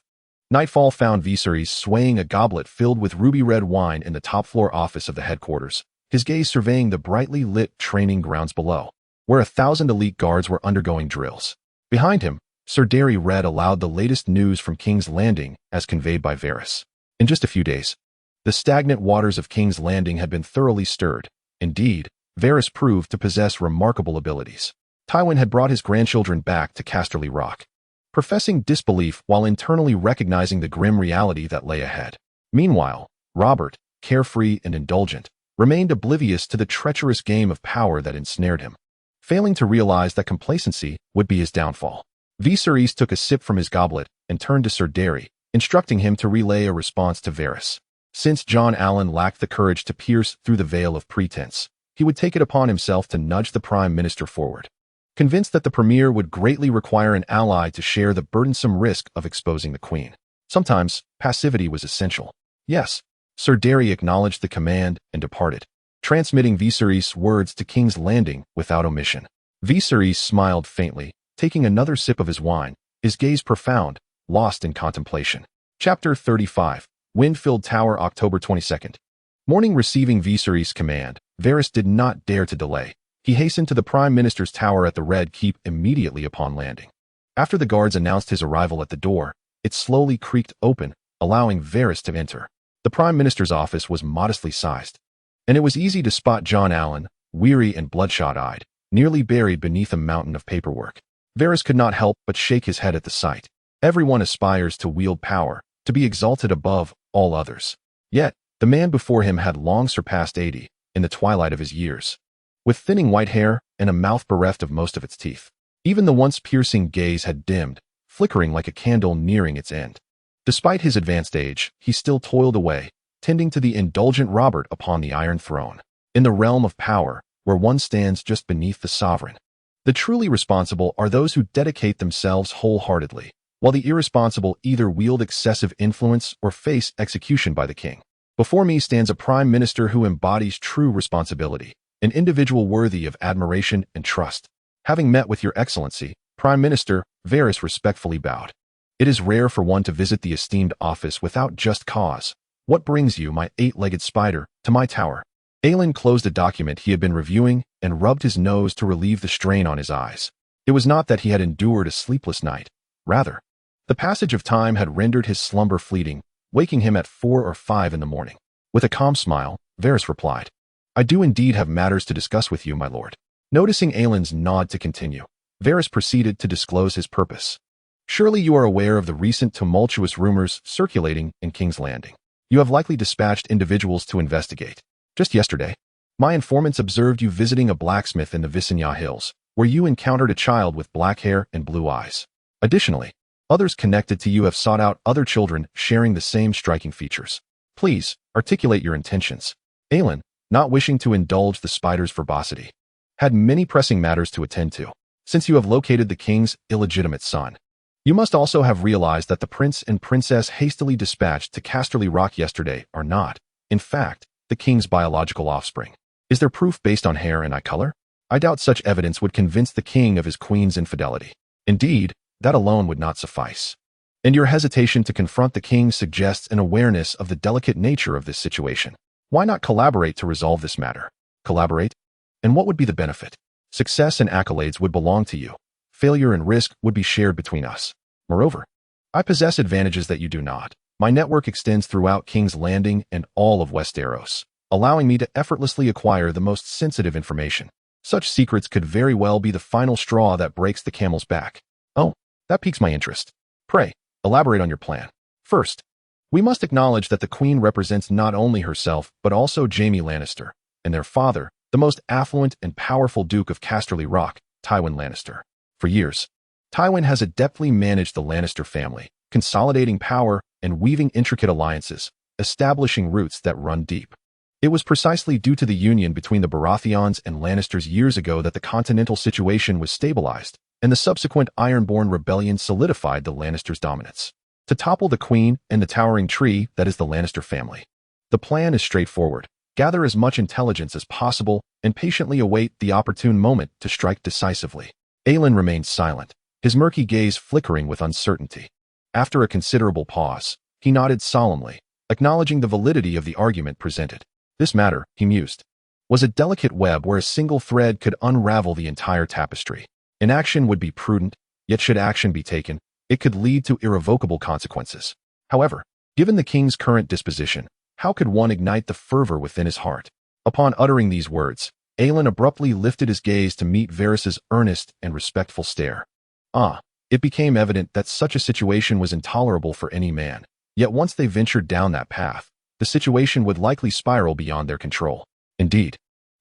Nightfall found Viserys swaying a goblet filled with ruby-red wine in the top-floor office of the headquarters, his gaze surveying the brightly lit training grounds below, where 1,000 elite guards were undergoing drills. Behind him, Sir Darry read aloud the latest news from King's Landing as conveyed by Varys. In just a few days, the stagnant waters of King's Landing had been thoroughly stirred. Indeed, Varys proved to possess remarkable abilities. Tywin had brought his grandchildren back to Casterly Rock, professing disbelief while internally recognizing the grim reality that lay ahead. Meanwhile, Robert, carefree and indulgent, remained oblivious to the treacherous game of power that ensnared him, failing to realize that complacency would be his downfall. Viserys took a sip from his goblet and turned to Sir Darry, instructing him to relay a response to Varys. Since Jon Allen lacked the courage to pierce through the veil of pretense, he would take it upon himself to nudge the Prime Minister forward, convinced that the Premier would greatly require an ally to share the burdensome risk of exposing the Queen. Sometimes, passivity was essential. Yes, Sir Darry acknowledged the command and departed, transmitting Viserys' words to King's Landing without omission. Viserys smiled faintly, taking another sip of his wine, his gaze profound, lost in contemplation. Chapter 35, Wind-Filled Tower, October 22nd. Morning. Receiving Viserys' command, Varys did not dare to delay. He hastened to the Prime Minister's tower at the Red Keep immediately upon landing. After the guards announced his arrival at the door, it slowly creaked open, allowing Varys to enter. The Prime Minister's office was modestly sized, and it was easy to spot John Allen, weary and bloodshot-eyed, nearly buried beneath a mountain of paperwork. Varys could not help but shake his head at the sight. Everyone aspires to wield power, to be exalted above all others. Yet, the man before him had long surpassed 80, in the twilight of his years, with thinning white hair and a mouth bereft of most of its teeth. Even the once piercing gaze had dimmed, flickering like a candle nearing its end. Despite his advanced age, he still toiled away, tending to the indulgent Robert upon the Iron Throne. In the realm of power, where one stands just beneath the sovereign, the truly responsible are those who dedicate themselves wholeheartedly, while the irresponsible either wield excessive influence or face execution by the king. Before me stands a prime minister who embodies true responsibility, an individual worthy of admiration and trust. Having met with your excellency, Prime Minister, Varys respectfully bowed. It is rare for one to visit the esteemed office without just cause. What brings you, my eight-legged spider, to my tower? Aelin closed a document he had been reviewing and rubbed his nose to relieve the strain on his eyes. It was not that he had endured a sleepless night. Rather, the passage of time had rendered his slumber fleeting, waking him at 4 or 5 in the morning. With a calm smile, Varys replied, I do indeed have matters to discuss with you, my lord. Noticing Aelin's nod to continue, Varys proceeded to disclose his purpose. Surely you are aware of the recent tumultuous rumors circulating in King's Landing. You have likely dispatched individuals to investigate. Just yesterday, my informants observed you visiting a blacksmith in the Visenya Hills, where you encountered a child with black hair and blue eyes. Additionally, others connected to you have sought out other children sharing the same striking features. Please, articulate your intentions. Aelin, not wishing to indulge the spider's verbosity, had many pressing matters to attend to. Since you have located the king's illegitimate son, you must also have realized that the prince and princess hastily dispatched to Casterly Rock yesterday are not, in fact, the king's biological offspring. Is there proof based on hair and eye color? I doubt such evidence would convince the king of his queen's infidelity. Indeed, that alone would not suffice. And your hesitation to confront the king suggests an awareness of the delicate nature of this situation. Why not collaborate to resolve this matter? Collaborate? And what would be the benefit? Success and accolades would belong to you. Failure and risk would be shared between us. Moreover, I possess advantages that you do not. My network extends throughout King's Landing and all of Westeros, allowing me to effortlessly acquire the most sensitive information. Such secrets could very well be the final straw that breaks the camel's back. Oh, that piques my interest. Pray, elaborate on your plan. First, we must acknowledge that the Queen represents not only herself but also Jaime Lannister, and their father, the most affluent and powerful Duke of Casterly Rock, Tywin Lannister. For years, Tywin has adeptly managed the Lannister family, consolidating power and weaving intricate alliances, establishing roots that run deep. It was precisely due to the union between the Baratheons and Lannisters years ago that the continental situation was stabilized, and the subsequent Ironborn rebellion solidified the Lannisters' dominance. To topple the Queen and the towering tree that is the Lannister family. The plan is straightforward. Gather as much intelligence as possible and patiently await the opportune moment to strike decisively. Aelin remained silent, his murky gaze flickering with uncertainty. After a considerable pause, he nodded solemnly, acknowledging the validity of the argument presented. This matter, he mused, was a delicate web where a single thread could unravel the entire tapestry. Inaction would be prudent, yet should action be taken, it could lead to irrevocable consequences. However, given the king's current disposition, how could one ignite the fervor within his heart? Upon uttering these words, Aelin abruptly lifted his gaze to meet Varys's earnest and respectful stare. It became evident that such a situation was intolerable for any man. Yet once they ventured down that path, the situation would likely spiral beyond their control. Indeed,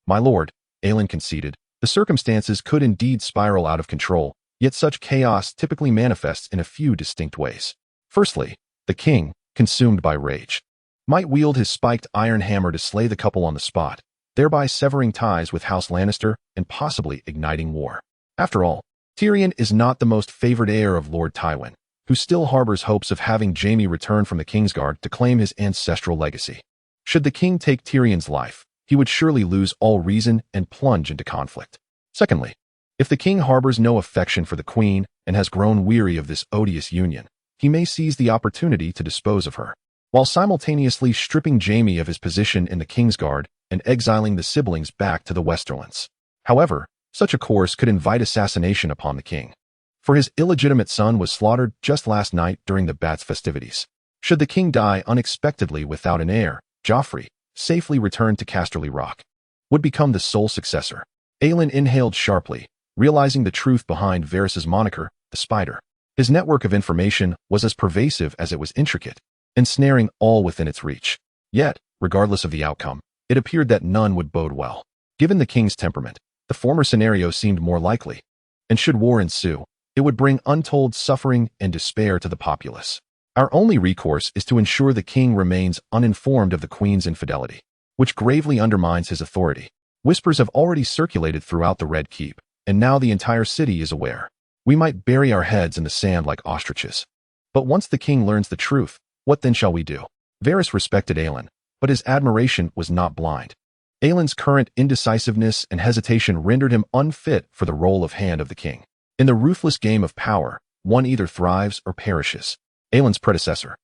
my lord, Aelin conceded, the circumstances could indeed spiral out of control, yet such chaos typically manifests in a few distinct ways. Firstly, the king, consumed by rage, might wield his spiked iron hammer to slay the couple on the spot, thereby severing ties with House Lannister and possibly igniting war. After all, Tyrion is not the most favored heir of Lord Tywin, who still harbors hopes of having Jaime return from the Kingsguard to claim his ancestral legacy. Should the king take Tyrion's life, he would surely lose all reason and plunge into conflict. Secondly, if the king harbors no affection for the queen and has grown weary of this odious union, he may seize the opportunity to dispose of her, while simultaneously stripping Jaime of his position in the Kingsguard and exiling the siblings back to the Westerlands. However, such a course could invite assassination upon the king, for his illegitimate son was slaughtered just last night during the Bats festivities. Should the king die unexpectedly without an heir, Joffrey, safely returned to Casterly Rock, would become the sole successor. Aelin inhaled sharply, realizing the truth behind Varys' moniker, the Spider. His network of information was as pervasive as it was intricate, ensnaring all within its reach. Yet, regardless of the outcome, it appeared that none would bode well. Given the king's temperament, the former scenario seemed more likely, and should war ensue, it would bring untold suffering and despair to the populace. Our only recourse is to ensure the king remains uninformed of the queen's infidelity, which gravely undermines his authority. Whispers have already circulated throughout the Red Keep, and now the entire city is aware. We might bury our heads in the sand like ostriches. But once the king learns the truth, what then shall we do? Varys respected Aelin, but his admiration was not blind. Aelin's current indecisiveness and hesitation rendered him unfit for the role of Hand of the King. In the ruthless game of power, one either thrives or perishes. Aelin's predecessor,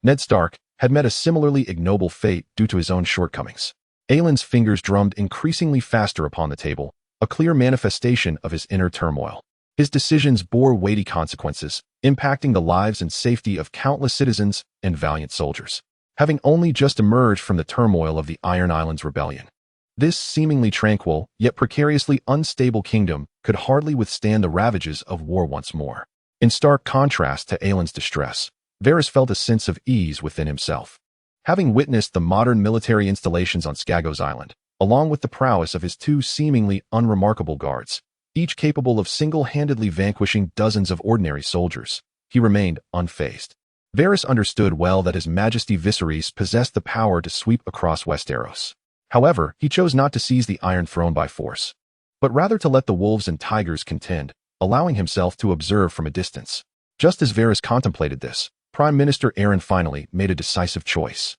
Ned Stark, had met a similarly ignoble fate due to his own shortcomings. Aelin's fingers drummed increasingly faster upon the table, a clear manifestation of his inner turmoil. His decisions bore weighty consequences, impacting the lives and safety of countless citizens and valiant soldiers. Having only just emerged from the turmoil of the Iron Islands Rebellion, this seemingly tranquil, yet precariously unstable kingdom could hardly withstand the ravages of war once more. In stark contrast to Aelin's distress, Varys felt a sense of ease within himself. Having witnessed the modern military installations on Skagos Island, along with the prowess of his two seemingly unremarkable guards, each capable of single-handedly vanquishing dozens of ordinary soldiers, he remained unfazed. Varys understood well that His Majesty Viserys possessed the power to sweep across Westeros. However, he chose not to seize the Iron Throne by force, but rather to let the wolves and tigers contend, allowing himself to observe from a distance. Just as Varys contemplated this, Prime Minister Aeron finally made a decisive choice.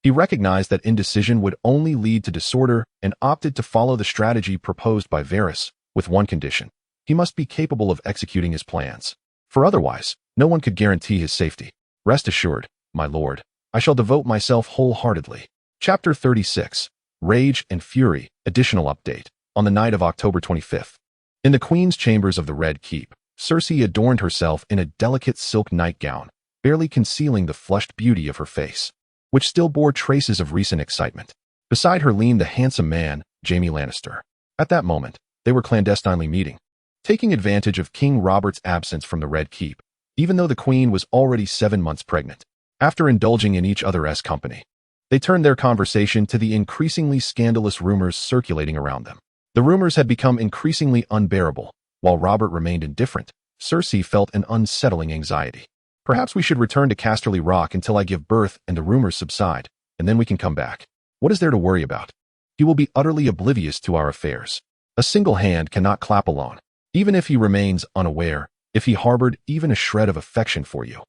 He recognized that indecision would only lead to disorder and opted to follow the strategy proposed by Varys, with one condition: he must be capable of executing his plans. For otherwise, no one could guarantee his safety. Rest assured, my lord, I shall devote myself wholeheartedly. Chapter 36, Rage and Fury, additional update. On the night of October 25th, in the Queen's chambers of the Red Keep, Cersei adorned herself in a delicate silk nightgown, barely concealing the flushed beauty of her face, which still bore traces of recent excitement. Beside her leaned the handsome man, Jaime Lannister. At that moment, they were clandestinely meeting, taking advantage of King Robert's absence from the Red Keep, even though the Queen was already 7 months pregnant. After indulging in each other's company, they turned their conversation to the increasingly scandalous rumors circulating around them. The rumors had become increasingly unbearable. While Robert remained indifferent, Cersei felt an unsettling anxiety. Perhaps we should return to Casterly Rock until I give birth and the rumors subside, and then we can come back. What is there to worry about? He will be utterly oblivious to our affairs. A single hand cannot clap alone. Even if he remains unaware, if he harbored even a shred of affection for you,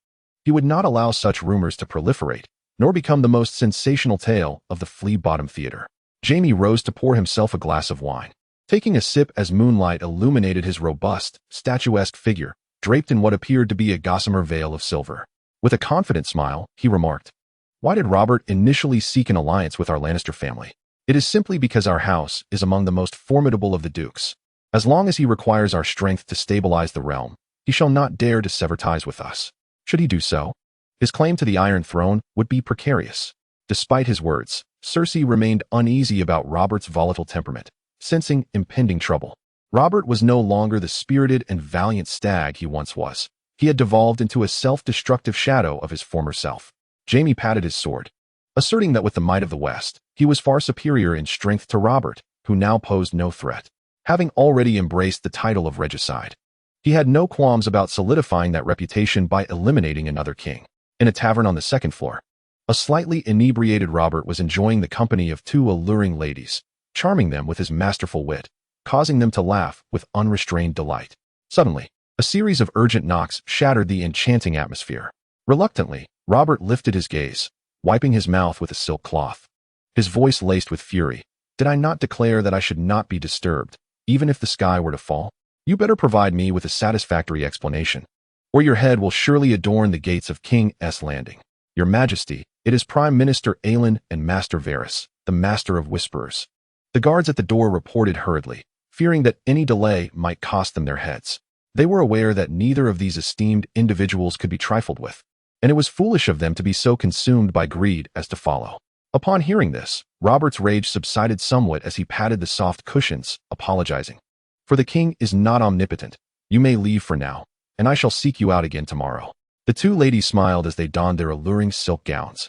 he would not allow such rumors to proliferate, nor become the most sensational tale of the flea-bottom theater. Jaime rose to pour himself a glass of wine, taking a sip as moonlight illuminated his robust, statuesque figure, draped in what appeared to be a gossamer veil of silver. With a confident smile, he remarked, "Why did Robert initially seek an alliance with our Lannister family? It is simply because our house is among the most formidable of the dukes. As long as he requires our strength to stabilize the realm, he shall not dare to sever ties with us. Should he do so, his claim to the Iron Throne would be precarious." Despite his words, Cersei remained uneasy about Robert's volatile temperament, sensing impending trouble. Robert was no longer the spirited and valiant stag he once was. He had devolved into a self-destructive shadow of his former self. Jaime patted his sword, asserting that with the might of the West, he was far superior in strength to Robert, who now posed no threat. Having already embraced the title of regicide, he had no qualms about solidifying that reputation by eliminating another king. In a tavern on the second floor, a slightly inebriated Robert was enjoying the company of two alluring ladies, charming them with his masterful wit, causing them to laugh with unrestrained delight. Suddenly, a series of urgent knocks shattered the enchanting atmosphere. Reluctantly, Robert lifted his gaze, wiping his mouth with a silk cloth. His voice laced with fury. "Did I not declare that I should not be disturbed, even if the sky were to fall? You better provide me with a satisfactory explanation, or your head will surely adorn the gates of King S. Landing. Your Majesty, it is Prime Minister Aelin and Master Varys, the Master of Whisperers." The guards at the door reported hurriedly, fearing that any delay might cost them their heads. They were aware that neither of these esteemed individuals could be trifled with. and it was foolish of them to be so consumed by greed as to follow. Upon hearing this, Robert's rage subsided somewhat as he patted the soft cushions, apologizing. For the king is not omnipotent. You may leave for now, and I shall seek you out again tomorrow. The two ladies smiled as they donned their alluring silk gowns,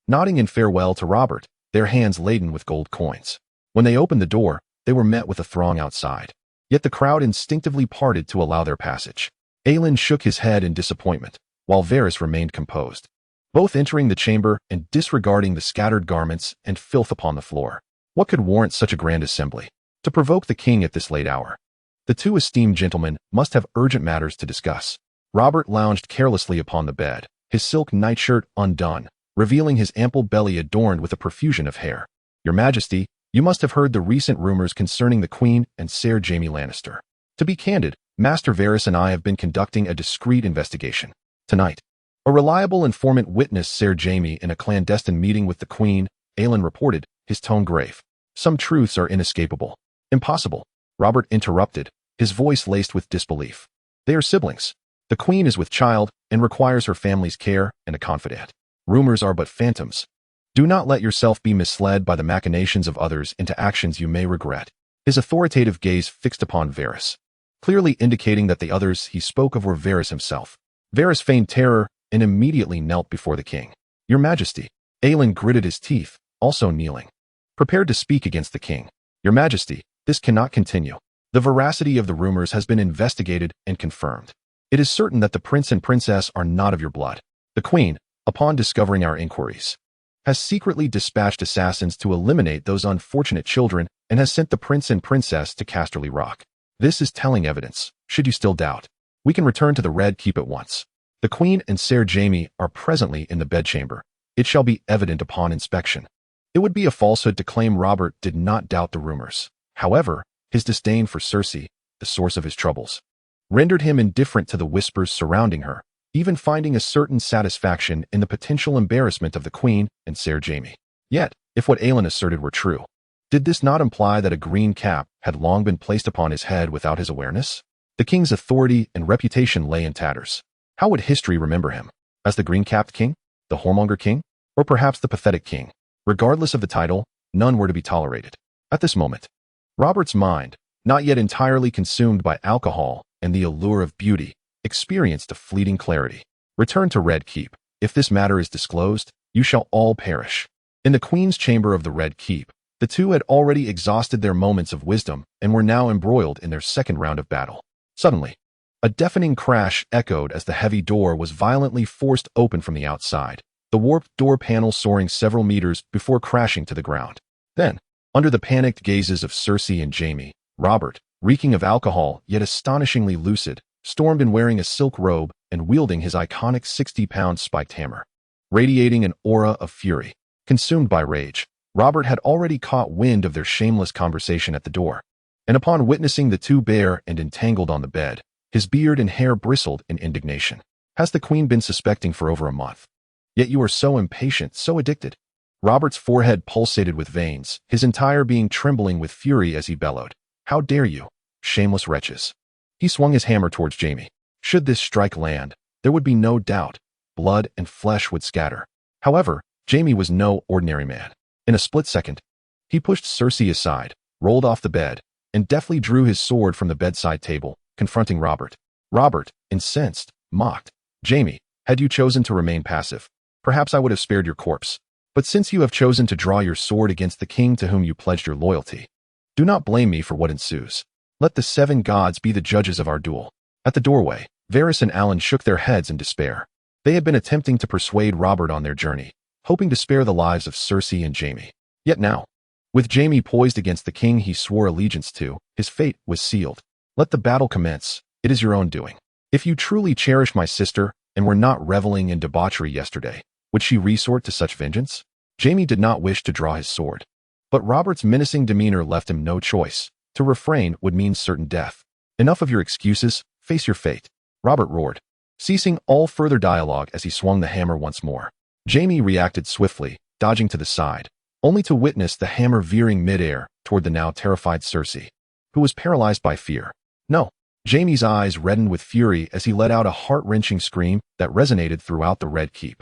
nodding in farewell to Robert, their hands laden with gold coins. When they opened the door, they were met with a throng outside. Yet the crowd instinctively parted to allow their passage. Aelin shook his head in disappointment, while Varys remained composed, both entering the chamber and disregarding the scattered garments and filth upon the floor. What could warrant such a grand assembly? To provoke the king at this late hour? The two esteemed gentlemen must have urgent matters to discuss. Robert lounged carelessly upon the bed, his silk nightshirt undone, revealing his ample belly adorned with a profusion of hair. Your Majesty, you must have heard the recent rumors concerning the Queen and Ser Jaime Lannister. To be candid, Master Varys and I have been conducting a discreet investigation. Tonight, a reliable informant witnessed Ser Jaime in a clandestine meeting with the Queen, Aelin reported, his tone grave. Some truths are inescapable. Impossible, Robert interrupted, his voice laced with disbelief. They are siblings. The Queen is with child and requires her family's care and a confidant. Rumors are but phantoms. Do not let yourself be misled by the machinations of others into actions you may regret. His authoritative gaze fixed upon Varys, clearly indicating that the others he spoke of were Varys himself. Varys feigned terror and immediately knelt before the king. Your Majesty. Aelin gritted his teeth, also kneeling, prepared to speak against the king. Your Majesty, this cannot continue. The veracity of the rumors has been investigated and confirmed. It is certain that the prince and princess are not of your blood. The Queen, upon discovering our inquiries, has secretly dispatched assassins to eliminate those unfortunate children and has sent the prince and princess to Casterly Rock. This is telling evidence. Should you still doubt, we can return to the Red Keep at once. The Queen and Ser Jaime are presently in the bedchamber. It shall be evident upon inspection. It would be a falsehood to claim Robert did not doubt the rumors. However, his disdain for Cersei, the source of his troubles, rendered him indifferent to the whispers surrounding her, even finding a certain satisfaction in the potential embarrassment of the Queen and Ser Jaime. Yet, if what Aelin asserted were true, did this not imply that a green cap had long been placed upon his head without his awareness? The king's authority and reputation lay in tatters. How would history remember him? As the green-capped king? The whoremonger king? Or perhaps the pathetic king? Regardless of the title, none were to be tolerated. At this moment, Robert's mind, not yet entirely consumed by alcohol and the allure of beauty, experienced a fleeting clarity. Return to Red Keep. If this matter is disclosed, you shall all perish. In the Queen's chamber of the Red Keep, the two had already exhausted their moments of wisdom and were now embroiled in their second round of battle. Suddenly, a deafening crash echoed as the heavy door was violently forced open from the outside, the warped door panel soaring several meters before crashing to the ground. Then, under the panicked gazes of Cersei and Jaime, Robert, reeking of alcohol yet astonishingly lucid, stormed in wearing a silk robe and wielding his iconic 60-pound spiked hammer. Radiating an aura of fury, consumed by rage, Robert had already caught wind of their shameless conversation at the door, and upon witnessing the two bare and entangled on the bed, his beard and hair bristled in indignation. Has the Queen been suspecting for over a month? Yet you are so impatient, so addicted. Robert's forehead pulsated with veins, his entire being trembling with fury as he bellowed. How dare you, shameless wretches? He swung his hammer towards Jaime. Should this strike land, there would be no doubt. Blood and flesh would scatter. However, Jaime was no ordinary man. In a split second, he pushed Cersei aside, rolled off the bed, and deftly drew his sword from the bedside table, confronting Robert. Robert, incensed, mocked. Jaime, had you chosen to remain passive, perhaps I would have spared your corpse. But since you have chosen to draw your sword against the king to whom you pledged your loyalty, do not blame me for what ensues. Let the 7 gods be the judges of our duel. At the doorway, Varys and Alan shook their heads in despair. They had been attempting to persuade Robert on their journey, hoping to spare the lives of Cersei and Jaime. Yet now, with Jaime poised against the king he swore allegiance to, his fate was sealed. Let the battle commence. It is your own doing. If you truly cherish my sister and were not reveling in debauchery yesterday, would she resort to such vengeance? Jaime did not wish to draw his sword, but Robert's menacing demeanor left him no choice. To refrain would mean certain death. Enough of your excuses, face your fate, Robert roared, ceasing all further dialogue as he swung the hammer once more. Jaime reacted swiftly, dodging to the side, only to witness the hammer veering midair toward the now terrified Cersei, who was paralyzed by fear. No, Jaime's eyes reddened with fury as he let out a heart-wrenching scream that resonated throughout the Red Keep.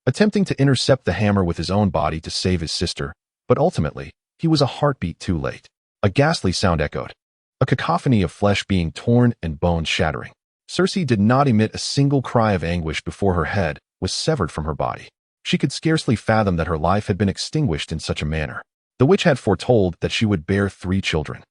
Attempting to intercept the hammer with his own body to save his sister, but ultimately, he was a heartbeat too late. A ghastly sound echoed, a cacophony of flesh being torn and bones shattering. Cersei did not emit a single cry of anguish before her head was severed from her body. She could scarcely fathom that her life had been extinguished in such a manner. The witch had foretold that she would bear 3 children,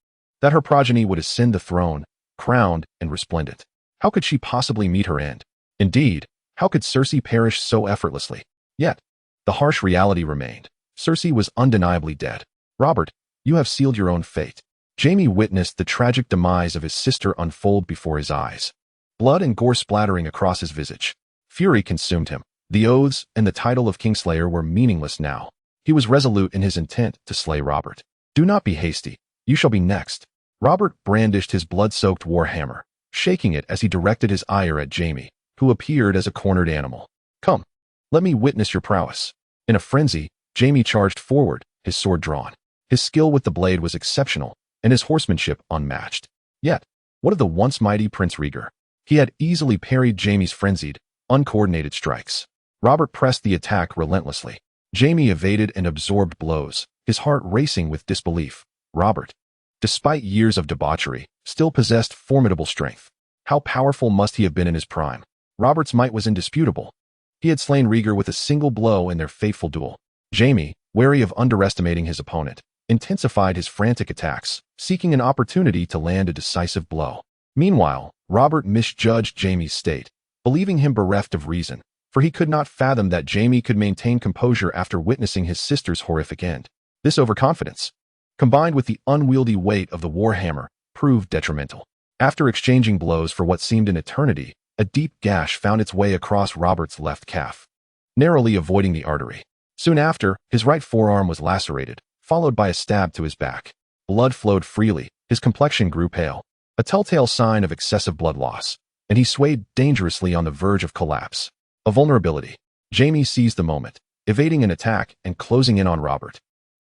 that her progeny would ascend the throne, crowned and resplendent. How could she possibly meet her end? Indeed, how could Cersei perish so effortlessly? Yet, the harsh reality remained. Cersei was undeniably dead. Robert, you have sealed your own fate. Jaime witnessed the tragic demise of his sister unfold before his eyes. Blood and gore splattering across his visage. Fury consumed him. The oaths and the title of Kingslayer were meaningless now. He was resolute in his intent to slay Robert. Do not be hasty. You shall be next. Robert brandished his blood-soaked warhammer, shaking it as he directed his ire at Jaime, who appeared as a cornered animal. Come, let me witness your prowess. In a frenzy, Jaime charged forward, his sword drawn. His skill with the blade was exceptional, and his horsemanship unmatched. Yet, what of the once mighty Prince Rhaegar? He had easily parried Jaime's frenzied, uncoordinated strikes. Robert pressed the attack relentlessly. Jaime evaded and absorbed blows, his heart racing with disbelief. Robert, despite years of debauchery, still possessed formidable strength. How powerful must he have been in his prime? Robert's might was indisputable. He had slain Rhaegar with a single blow in their fateful duel. Jaime, wary of underestimating his opponent, intensified his frantic attacks, seeking an opportunity to land a decisive blow. Meanwhile, Robert misjudged Jaime's state, believing him bereft of reason, for he could not fathom that Jaime could maintain composure after witnessing his sister's horrific end. This overconfidence, combined with the unwieldy weight of the warhammer, proved detrimental. After exchanging blows for what seemed an eternity, a deep gash found its way across Robert's left calf, narrowly avoiding the artery. Soon after, his right forearm was lacerated, followed by a stab to his back. Blood flowed freely, his complexion grew pale, a telltale sign of excessive blood loss, and he swayed dangerously on the verge of collapse. A vulnerability. Jaime seized the moment, evading an attack and closing in on Robert.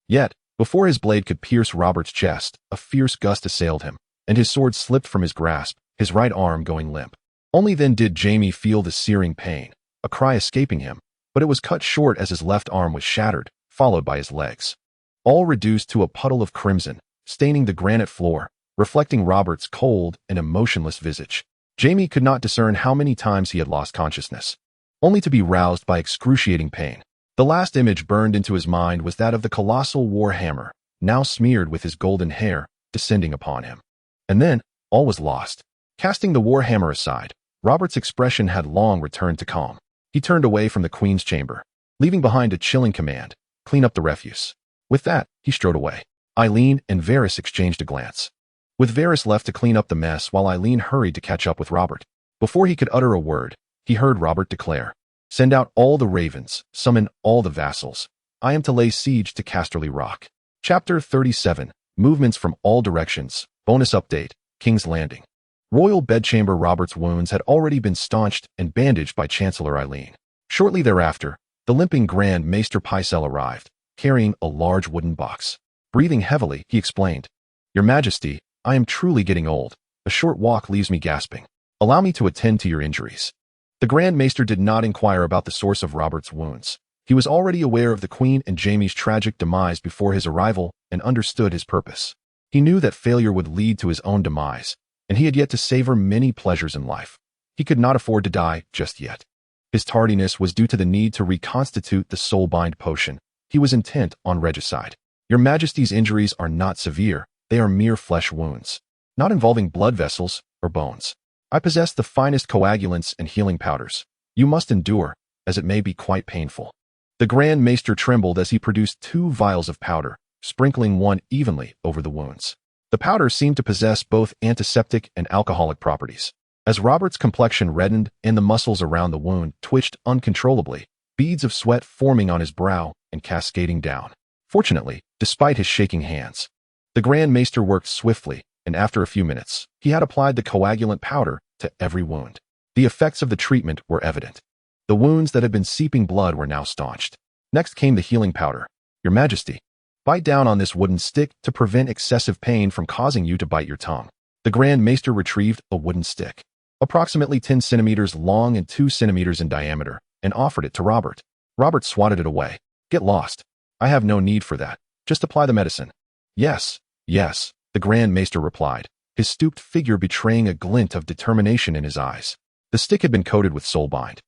Yet, before his blade could pierce Robert's chest, a fierce gust assailed him, and his sword slipped from his grasp, his right arm going limp. Only then did Jaime feel the searing pain, a cry escaping him, but it was cut short as his left arm was shattered, followed by his legs, all reduced to a puddle of crimson, staining the granite floor, reflecting Robert's cold and emotionless visage. Jaime could not discern how many times he had lost consciousness, only to be roused by excruciating pain. The last image burned into his mind was that of the colossal warhammer, now smeared with his golden hair, descending upon him. And then, all was lost. Casting the warhammer aside, Robert's expression had long returned to calm. He turned away from the Queen's chamber, leaving behind a chilling command: clean up the refuse. With that, he strode away. Eileen and Varys exchanged a glance, with Varys left to clean up the mess while Eileen hurried to catch up with Robert. Before he could utter a word, he heard Robert declare, "Send out all the ravens, summon all the vassals. I am to lay siege to Casterly Rock." Chapter 37, Movements from All Directions. Bonus update, King's Landing. Royal bedchamber Robert's wounds had already been staunched and bandaged by Chancellor Eileen. Shortly thereafter, the limping Grand Maester Pycelle arrived, carrying a large wooden box. Breathing heavily, he explained, "Your Majesty, I am truly getting old. A short walk leaves me gasping. Allow me to attend to your injuries." The Grand Maester did not inquire about the source of Robert's wounds. He was already aware of the Queen and Jaime's tragic demise before his arrival and understood his purpose. He knew that failure would lead to his own demise, and he had yet to savor many pleasures in life. He could not afford to die just yet. His tardiness was due to the need to reconstitute the soulbind potion. He was intent on regicide. "Your Majesty's injuries are not severe. They are mere flesh wounds, not involving blood vessels or bones. I possess the finest coagulants and healing powders. You must endure, as it may be quite painful." The Grand Maester trembled as he produced 2 vials of powder, sprinkling one evenly over the wounds. The powder seemed to possess both antiseptic and alcoholic properties. As Robert's complexion reddened and the muscles around the wound twitched uncontrollably, beads of sweat forming on his brow and cascading down. Fortunately, despite his shaking hands, the Grand Maester worked swiftly, and after a few minutes, he had applied the coagulant powder to every wound. The effects of the treatment were evident. The wounds that had been seeping blood were now staunched. Next came the healing powder. "Your Majesty, bite down on this wooden stick to prevent excessive pain from causing you to bite your tongue." The Grand Maester retrieved a wooden stick, approximately 10 centimeters long and 2 centimeters in diameter, and offered it to Robert. Robert swatted it away. Get lost. I have no need for that. Just apply the medicine. Yes, yes, the Grand Maester replied, his stooped figure betraying a glint of determination in his eyes. The stick had been coated with soulbind,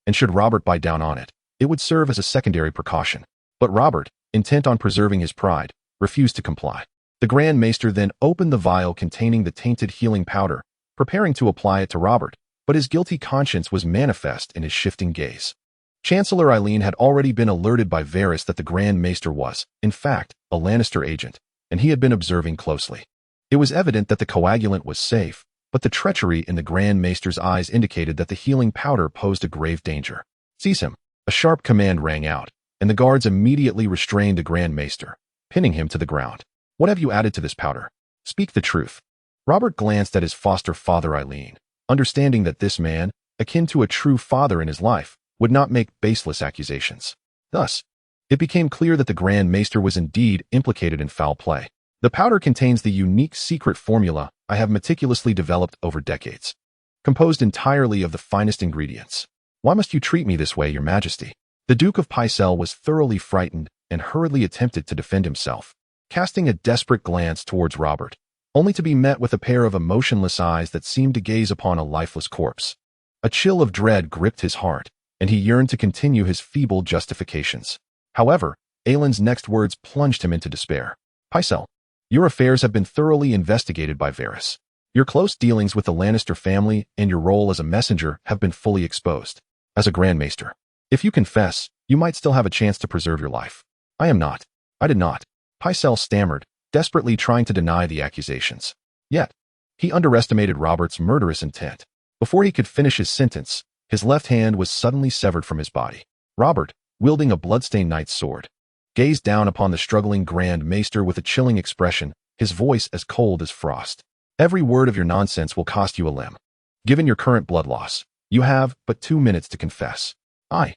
and should Robert bite down on it, it would serve as a secondary precaution. But Robert, intent on preserving his pride, refused to comply. The Grand Maester then opened the vial containing the tainted healing powder, preparing to apply it to Robert, but his guilty conscience was manifest in his shifting gaze. Chancellor Aelin had already been alerted by Varys that the Grand Maester was, in fact, a Lannister agent, and he had been observing closely. It was evident that the coagulant was safe, but the treachery in the Grand Maester's eyes indicated that the healing powder posed a grave danger. Seize him! A sharp command rang out, and the guards immediately restrained the Grand Maester, pinning him to the ground. What have you added to this powder? Speak the truth. Robert glanced at his foster father Aelin, understanding that this man, akin to a true father in his life, would not make baseless accusations. Thus, it became clear that the Grand Maester was indeed implicated in foul play. The powder contains the unique secret formula I have meticulously developed over decades, composed entirely of the finest ingredients. Why must you treat me this way, Your Majesty? The Duke of Pycelle was thoroughly frightened and hurriedly attempted to defend himself, casting a desperate glance towards Robert, only to be met with a pair of emotionless eyes that seemed to gaze upon a lifeless corpse. A chill of dread gripped his heart, and he yearned to continue his feeble justifications. However, Aelin's next words plunged him into despair. Pycelle, your affairs have been thoroughly investigated by Varys. Your close dealings with the Lannister family and your role as a messenger have been fully exposed. As a Grand Maester, if you confess, you might still have a chance to preserve your life. I did not. Pycelle stammered, desperately trying to deny the accusations. Yet, he underestimated Robert's murderous intent. Before he could finish his sentence, his left hand was suddenly severed from his body. Robert, wielding a bloodstained knight's sword, gazed down upon the struggling Grand Maester with a chilling expression, his voice as cold as frost. Every word of your nonsense will cost you a limb. Given your current blood loss, you have but 2 minutes to confess. I.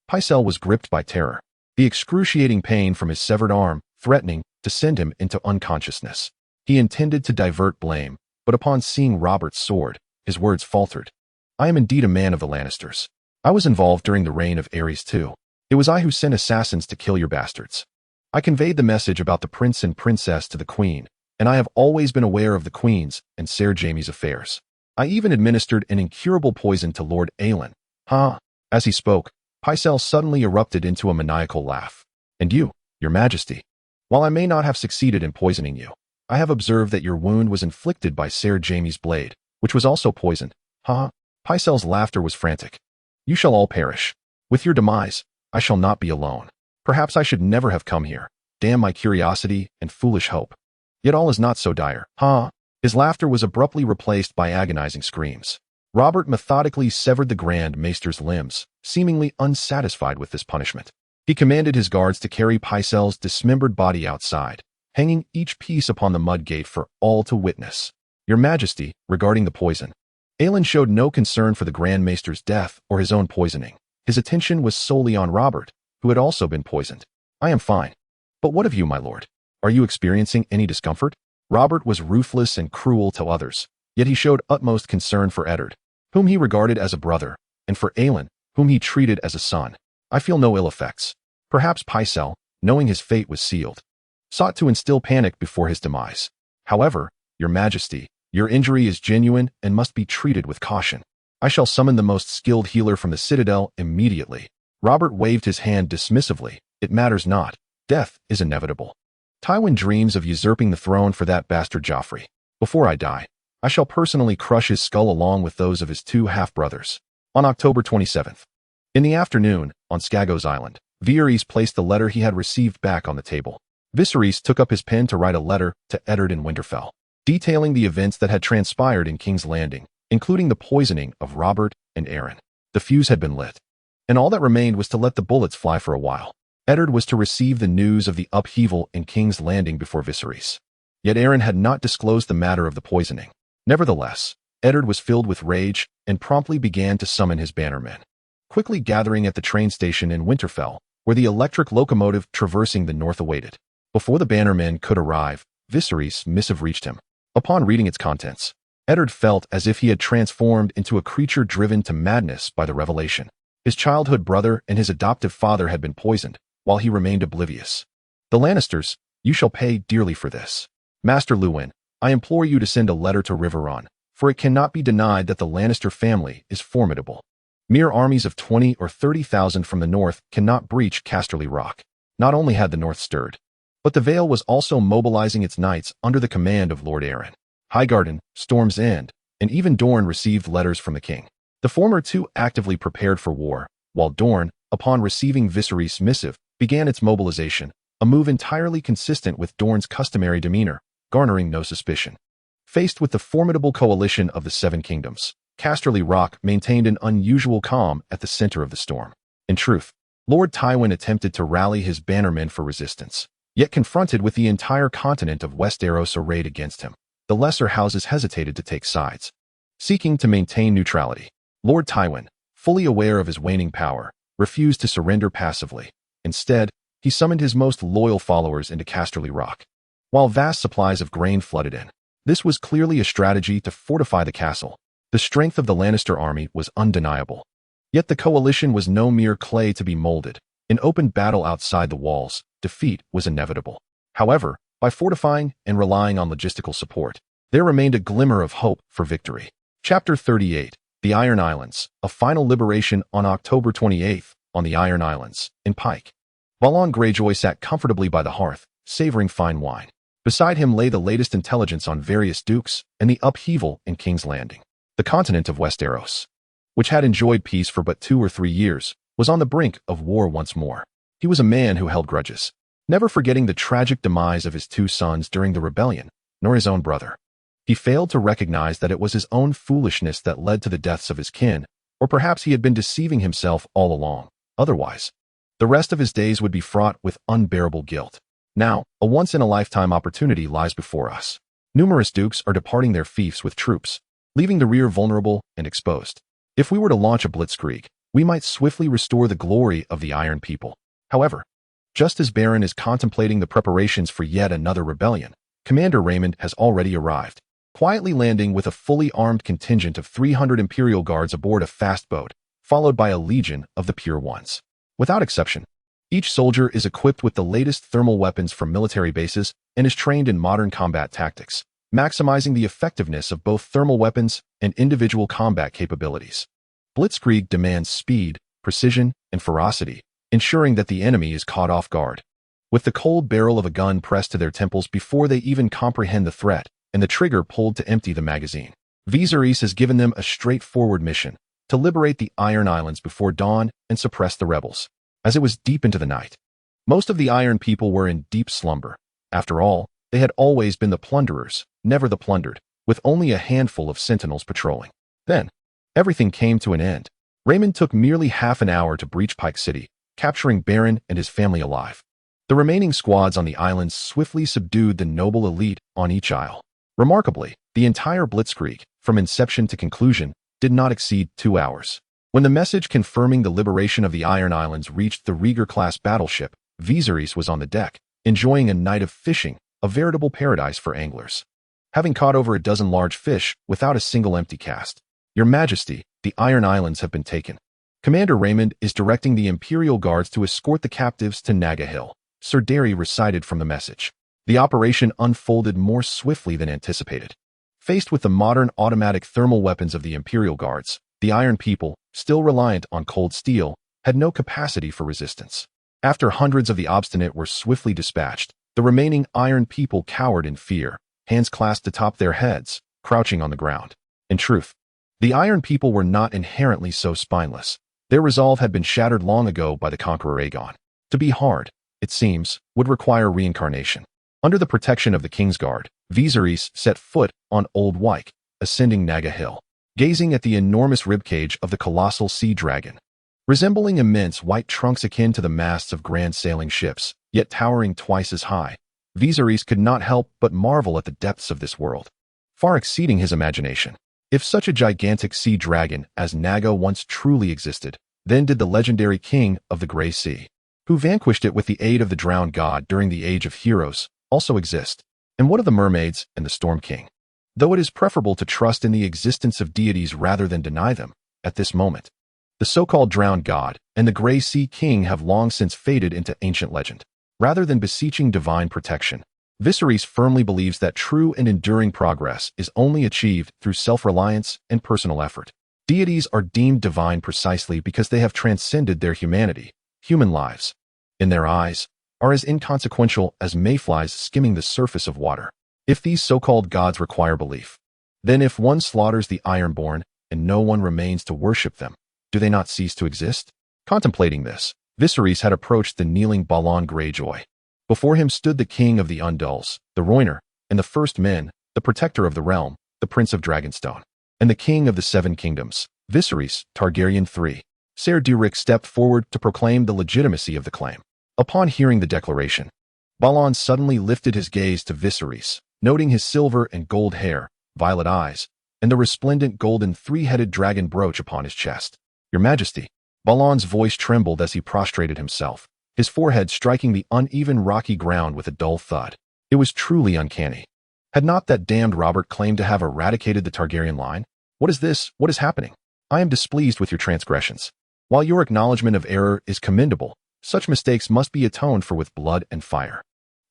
Pycelle was gripped by terror, the excruciating pain from his severed arm threatening to send him into unconsciousness. He intended to divert blame, but upon seeing Robert's sword, his words faltered. I am indeed a man of the Lannisters. I was involved during the reign of Aerys too. It was I who sent assassins to kill your bastards. I conveyed the message about the prince and princess to the queen, and I have always been aware of the queen's and Ser Jaime's affairs. I even administered an incurable poison to Lord Aelin. As he spoke, Pycelle suddenly erupted into a maniacal laugh. And you, Your Majesty, while I may not have succeeded in poisoning you, I have observed that your wound was inflicted by Ser Jaime's blade, which was also poisoned. Pycelle's laughter was frantic. You shall all perish. With your demise, I shall not be alone. Perhaps I should never have come here. Damn my curiosity and foolish hope. Yet all is not so dire. His laughter was abruptly replaced by agonizing screams. Robert methodically severed the Grand Maester's limbs, seemingly unsatisfied with this punishment. He commanded his guards to carry Pycelle's dismembered body outside, hanging each piece upon the mud gate for all to witness. Your Majesty, regarding the poison. Aelin showed no concern for the Grand Maester's death or his own poisoning. His attention was solely on Robert, who had also been poisoned. I am fine. But what of you, my lord? Are you experiencing any discomfort? Robert was ruthless and cruel to others, yet he showed utmost concern for Eddard, whom he regarded as a brother, and for Aelin, whom he treated as a son. I feel no ill effects. Perhaps Pycelle, knowing his fate was sealed, sought to instill panic before his demise. However, Your Majesty, your injury is genuine and must be treated with caution. I shall summon the most skilled healer from the Citadel immediately. Robert waved his hand dismissively. It matters not. Death is inevitable. Tywin dreams of usurping the throne for that bastard Joffrey. Before I die, I shall personally crush his skull along with those of his 2 half-brothers. On October 27th. In the afternoon, on Skagos Island, Viserys placed the letter he had received back on the table. Viserys took up his pen to write a letter to Eddard in Winterfell, detailing the events that had transpired in King's Landing, including the poisoning of Robert and Arryn. The fuse had been lit, and all that remained was to let the bullets fly for a while. Eddard was to receive the news of the upheaval in King's Landing before Viserys. Yet Arryn had not disclosed the matter of the poisoning. Nevertheless, Eddard was filled with rage and promptly began to summon his bannermen, quickly gathering at the train station in Winterfell, where the electric locomotive traversing the north awaited. Before the bannermen could arrive, Viserys' missive reached him. Upon reading its contents, Eddard felt as if he had transformed into a creature driven to madness by the revelation. His childhood brother and his adoptive father had been poisoned, while he remained oblivious. The Lannisters, you shall pay dearly for this. Master Luwin, I implore you to send a letter to Riverrun, for it cannot be denied that the Lannister family is formidable. Mere armies of 20 or 30,000 from the north cannot breach Casterly Rock. Not only had the north stirred, but the Vale was also mobilizing its knights under the command of Lord Arryn. Highgarden, Storm's End, and even Dorne received letters from the king. The former two actively prepared for war, while Dorne, upon receiving Viserys' missive, began its mobilization, a move entirely consistent with Dorne's customary demeanor, garnering no suspicion. Faced with the formidable coalition of the Seven Kingdoms, Casterly Rock maintained an unusual calm at the center of the storm. In truth, Lord Tywin attempted to rally his bannermen for resistance, yet confronted with the entire continent of Westeros arrayed against him, the lesser houses hesitated to take sides. Seeking to maintain neutrality, Lord Tywin, fully aware of his waning power, refused to surrender passively. Instead, he summoned his most loyal followers into Casterly Rock. While vast supplies of grain flooded in, this was clearly a strategy to fortify the castle. The strength of the Lannister army was undeniable. Yet the coalition was no mere clay to be molded. In open battle outside the walls, defeat was inevitable. However, by fortifying and relying on logistical support, there remained a glimmer of hope for victory. Chapter 38, The Iron Islands, a final liberation on October 28th on the Iron Islands, in Pike. Valon Greyjoy sat comfortably by the hearth, savoring fine wine. Beside him lay the latest intelligence on various dukes and the upheaval in King's Landing. The continent of Westeros, which had enjoyed peace for but 2 or 3 years, was on the brink of war once more. He was a man who held grudges, never forgetting the tragic demise of his 2 sons during the rebellion, nor his own brother. He failed to recognize that it was his own foolishness that led to the deaths of his kin, or perhaps he had been deceiving himself all along. Otherwise, the rest of his days would be fraught with unbearable guilt. Now, a once-in-a-lifetime opportunity lies before us. Numerous dukes are departing their fiefs with troops, leaving the rear vulnerable and exposed. If we were to launch a blitzkrieg, we might swiftly restore the glory of the Iron People. However, just as Baron is contemplating the preparations for yet another rebellion, Commander Raymond has already arrived, quietly landing with a fully armed contingent of 300 Imperial guards aboard a fast boat, followed by a legion of the Pure Ones. Without exception, each soldier is equipped with the latest thermal weapons from military bases and is trained in modern combat tactics, maximizing the effectiveness of both thermal weapons and individual combat capabilities. Blitzkrieg demands speed, precision, and ferocity, ensuring that the enemy is caught off guard. With the cold barrel of a gun pressed to their temples before they even comprehend the threat, and the trigger pulled to empty the magazine, Viserys has given them a straightforward mission: to liberate the Iron Islands before dawn and suppress the rebels. As it was deep into the night, most of the Iron People were in deep slumber. After all, they had always been the plunderers, never the plundered, with only a handful of sentinels patrolling. Then, everything came to an end. Raymond took merely half an hour to breach Pike City, capturing Baron and his family alive. The remaining squads on the islands swiftly subdued the noble elite on each isle. Remarkably, the entire blitzkrieg, from inception to conclusion, did not exceed 2 hours. When the message confirming the liberation of the Iron Islands reached the Rhaegar-class battleship, Viserys was on the deck, enjoying a night of fishing, a veritable paradise for anglers. Having caught over a dozen large fish without a single empty cast. Your Majesty, the Iron Islands have been taken. Commander Raymond is directing the Imperial Guards to escort the captives to Naga Hill, Sir Darry recited from the message. The operation unfolded more swiftly than anticipated. Faced with the modern automatic thermal weapons of the Imperial Guards, the Iron People, still reliant on cold steel, had no capacity for resistance. After hundreds of the obstinate were swiftly dispatched, the remaining Iron People cowered in fear, hands clasped atop their heads, crouching on the ground. In truth, the Iron People were not inherently so spineless. Their resolve had been shattered long ago by the Conqueror Aegon. To be hard, it seems, would require reincarnation. Under the protection of the Kingsguard, Viserys set foot on Old Wyke, ascending Naga Hill, gazing at the enormous ribcage of the colossal sea dragon. Resembling immense white trunks akin to the masts of grand sailing ships, yet towering twice as high, Viserys could not help but marvel at the depths of this world, far exceeding his imagination. If such a gigantic sea dragon as Naga once truly existed, then did the legendary king of the Grey Sea, who vanquished it with the aid of the drowned god during the Age of Heroes, also exist. And what of the mermaids and the Storm King? though it is preferable to trust in the existence of deities rather than deny them at this moment. The so-called drowned god and the Grey Sea King have long since faded into ancient legend. Rather than beseeching divine protection, Viserys firmly believes that true and enduring progress is only achieved through self-reliance and personal effort. Deities are deemed divine precisely because they have transcended their humanity. Human lives, in their eyes, are as inconsequential as mayflies skimming the surface of water. If these so-called gods require belief, then if one slaughters the Ironborn and no one remains to worship them, do they not cease to exist? Contemplating this, Viserys had approached the kneeling Balon Greyjoy. Before him stood the king of the Andals, the Rhoynar, and the first men, the protector of the realm, the prince of Dragonstone, and the king of the Seven Kingdoms, Viserys Targaryen III. Ser Durick stepped forward to proclaim the legitimacy of the claim. Upon hearing the declaration, Balon suddenly lifted his gaze to Viserys, noting his silver and gold hair, violet eyes, and the resplendent golden three-headed dragon brooch upon his chest. Your Majesty. Balon's voice trembled as he prostrated himself, his forehead striking the uneven rocky ground with a dull thud. It was truly uncanny. Had not that damned Robert claimed to have eradicated the Targaryen line? What is this? What is happening? I am displeased with your transgressions. While your acknowledgement of error is commendable, such mistakes must be atoned for with blood and fire.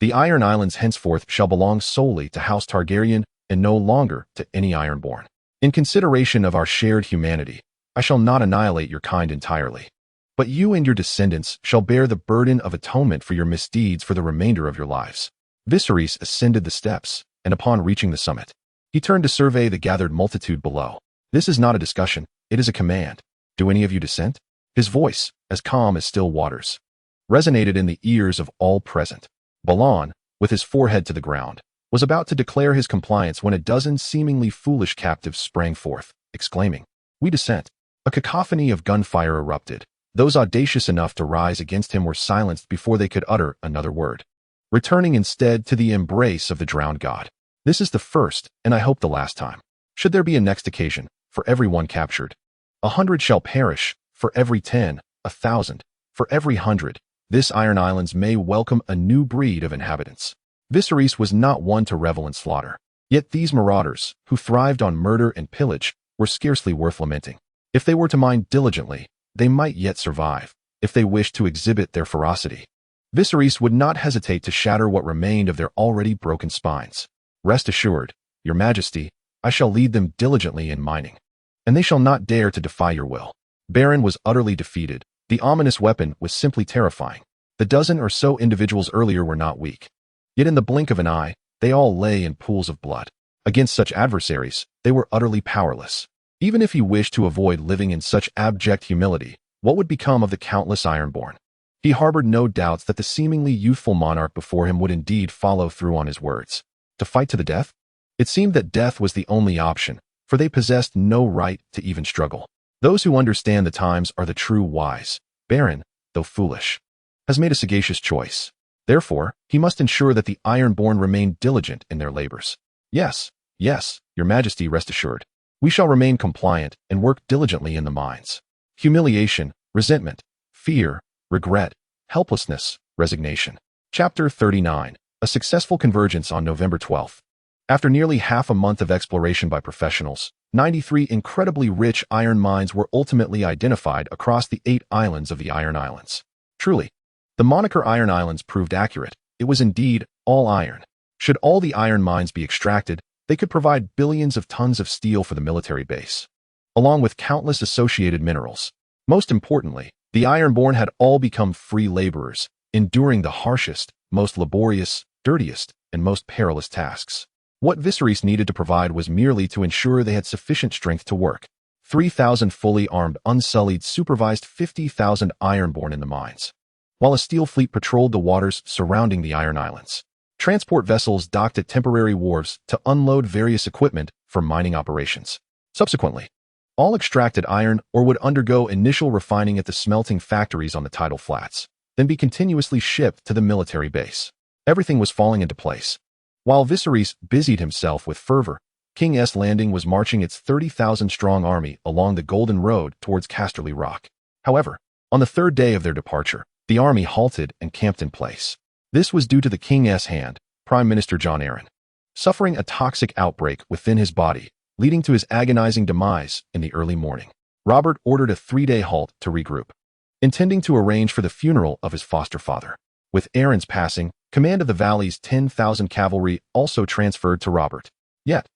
The Iron Islands henceforth shall belong solely to House Targaryen and no longer to any Ironborn. In consideration of our shared humanity, I shall not annihilate your kind entirely. But you and your descendants shall bear the burden of atonement for your misdeeds for the remainder of your lives. Viserys ascended the steps, and upon reaching the summit, he turned to survey the gathered multitude below. This is not a discussion, it is a command. Do any of you dissent? His voice, as calm as still waters, resonated in the ears of all present. Balon, with his forehead to the ground, was about to declare his compliance when a dozen seemingly foolish captives sprang forth, exclaiming, "We dissent." A cacophony of gunfire erupted. Those audacious enough to rise against him were silenced before they could utter another word, returning instead to the embrace of the drowned god. This is the first, and I hope the last time. Should there be a next occasion, for every one captured, 100 shall perish, for every 10, 1,000, for every 100. This Iron Islands may welcome a new breed of inhabitants. Viserys was not one to revel in slaughter. Yet these marauders, who thrived on murder and pillage, were scarcely worth lamenting. If they were to mine diligently, they might yet survive, if they wished to exhibit their ferocity. Viserys would not hesitate to shatter what remained of their already broken spines. Rest assured, your Majesty, I shall lead them diligently in mining, and they shall not dare to defy your will. Baron was utterly defeated. The ominous weapon was simply terrifying. The dozen or so individuals earlier were not weak. Yet in the blink of an eye, they all lay in pools of blood. Against such adversaries, they were utterly powerless. Even if he wished to avoid living in such abject humility, what would become of the countless Ironborn? He harbored no doubts that the seemingly youthful monarch before him would indeed follow through on his words. To fight to the death? It seemed that death was the only option, for they possessed no right to even struggle. Those who understand the times are the true wise. Baron, though foolish, has made a sagacious choice. Therefore, he must ensure that the Ironborn remain diligent in their labors. Yes, your Majesty, rest assured. We shall remain compliant and work diligently in the mines. Humiliation, resentment, fear, regret, helplessness, resignation. Chapter 39. A successful convergence on November 12th. After nearly half a month of exploration by professionals, 93 incredibly rich iron mines were ultimately identified across the 8 islands of the Iron Islands. Truly, the moniker Iron Islands proved accurate. It was indeed all iron. Should all the iron mines be extracted, they could provide billions of tons of steel for the military base, along with countless associated minerals. Most importantly, the Ironborn had all become free laborers, enduring the harshest, most laborious, dirtiest, and most perilous tasks. What Viserys needed to provide was merely to ensure they had sufficient strength to work. 3,000 fully armed Unsullied supervised 50,000 Ironborn in the mines, while a steel fleet patrolled the waters surrounding the Iron Islands. Transport vessels docked at temporary wharves to unload various equipment for mining operations. Subsequently, all extracted iron ore would undergo initial refining at the smelting factories on the tidal flats, then be continuously shipped to the military base. Everything was falling into place. While Viserys busied himself with fervor, King S Landing was marching its 30,000-strong army along the Golden Road towards Casterly Rock. However, on the third day of their departure, the army halted and camped in place. This was due to the King S hand, Prime Minister Jon Arryn. suffering a toxic outbreak within his body, leading to his agonizing demise in the early morning. Robert ordered a 3-day halt to regroup, intending to arrange for the funeral of his foster father. With Aeron's passing, command of the valley's 10,000 cavalry also transferred to Robert. Yet,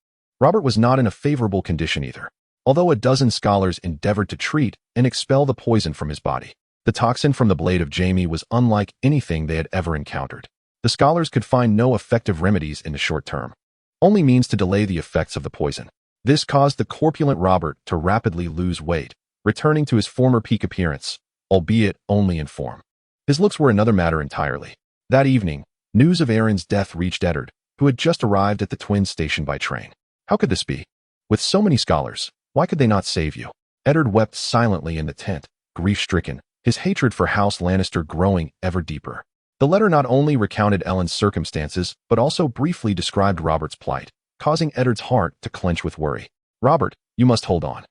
Robert was not in a favorable condition either. Although a dozen scholars endeavored to treat and expel the poison from his body, the toxin from the blade of Jaime was unlike anything they had ever encountered. The scholars could find no effective remedies in the short term, only means to delay the effects of the poison. This caused the corpulent Robert to rapidly lose weight, returning to his former peak appearance, albeit only in form. His looks were another matter entirely. That evening, news of Aeron's death reached Eddard, who had just arrived at the twin station by train. How could this be? With so many scholars, why could they not save you? Eddard wept silently in the tent, grief-stricken, his hatred for House Lannister growing ever deeper. The letter not only recounted Ellen's circumstances, but also briefly described Robert's plight, causing Eddard's heart to clench with worry. Robert, you must hold on.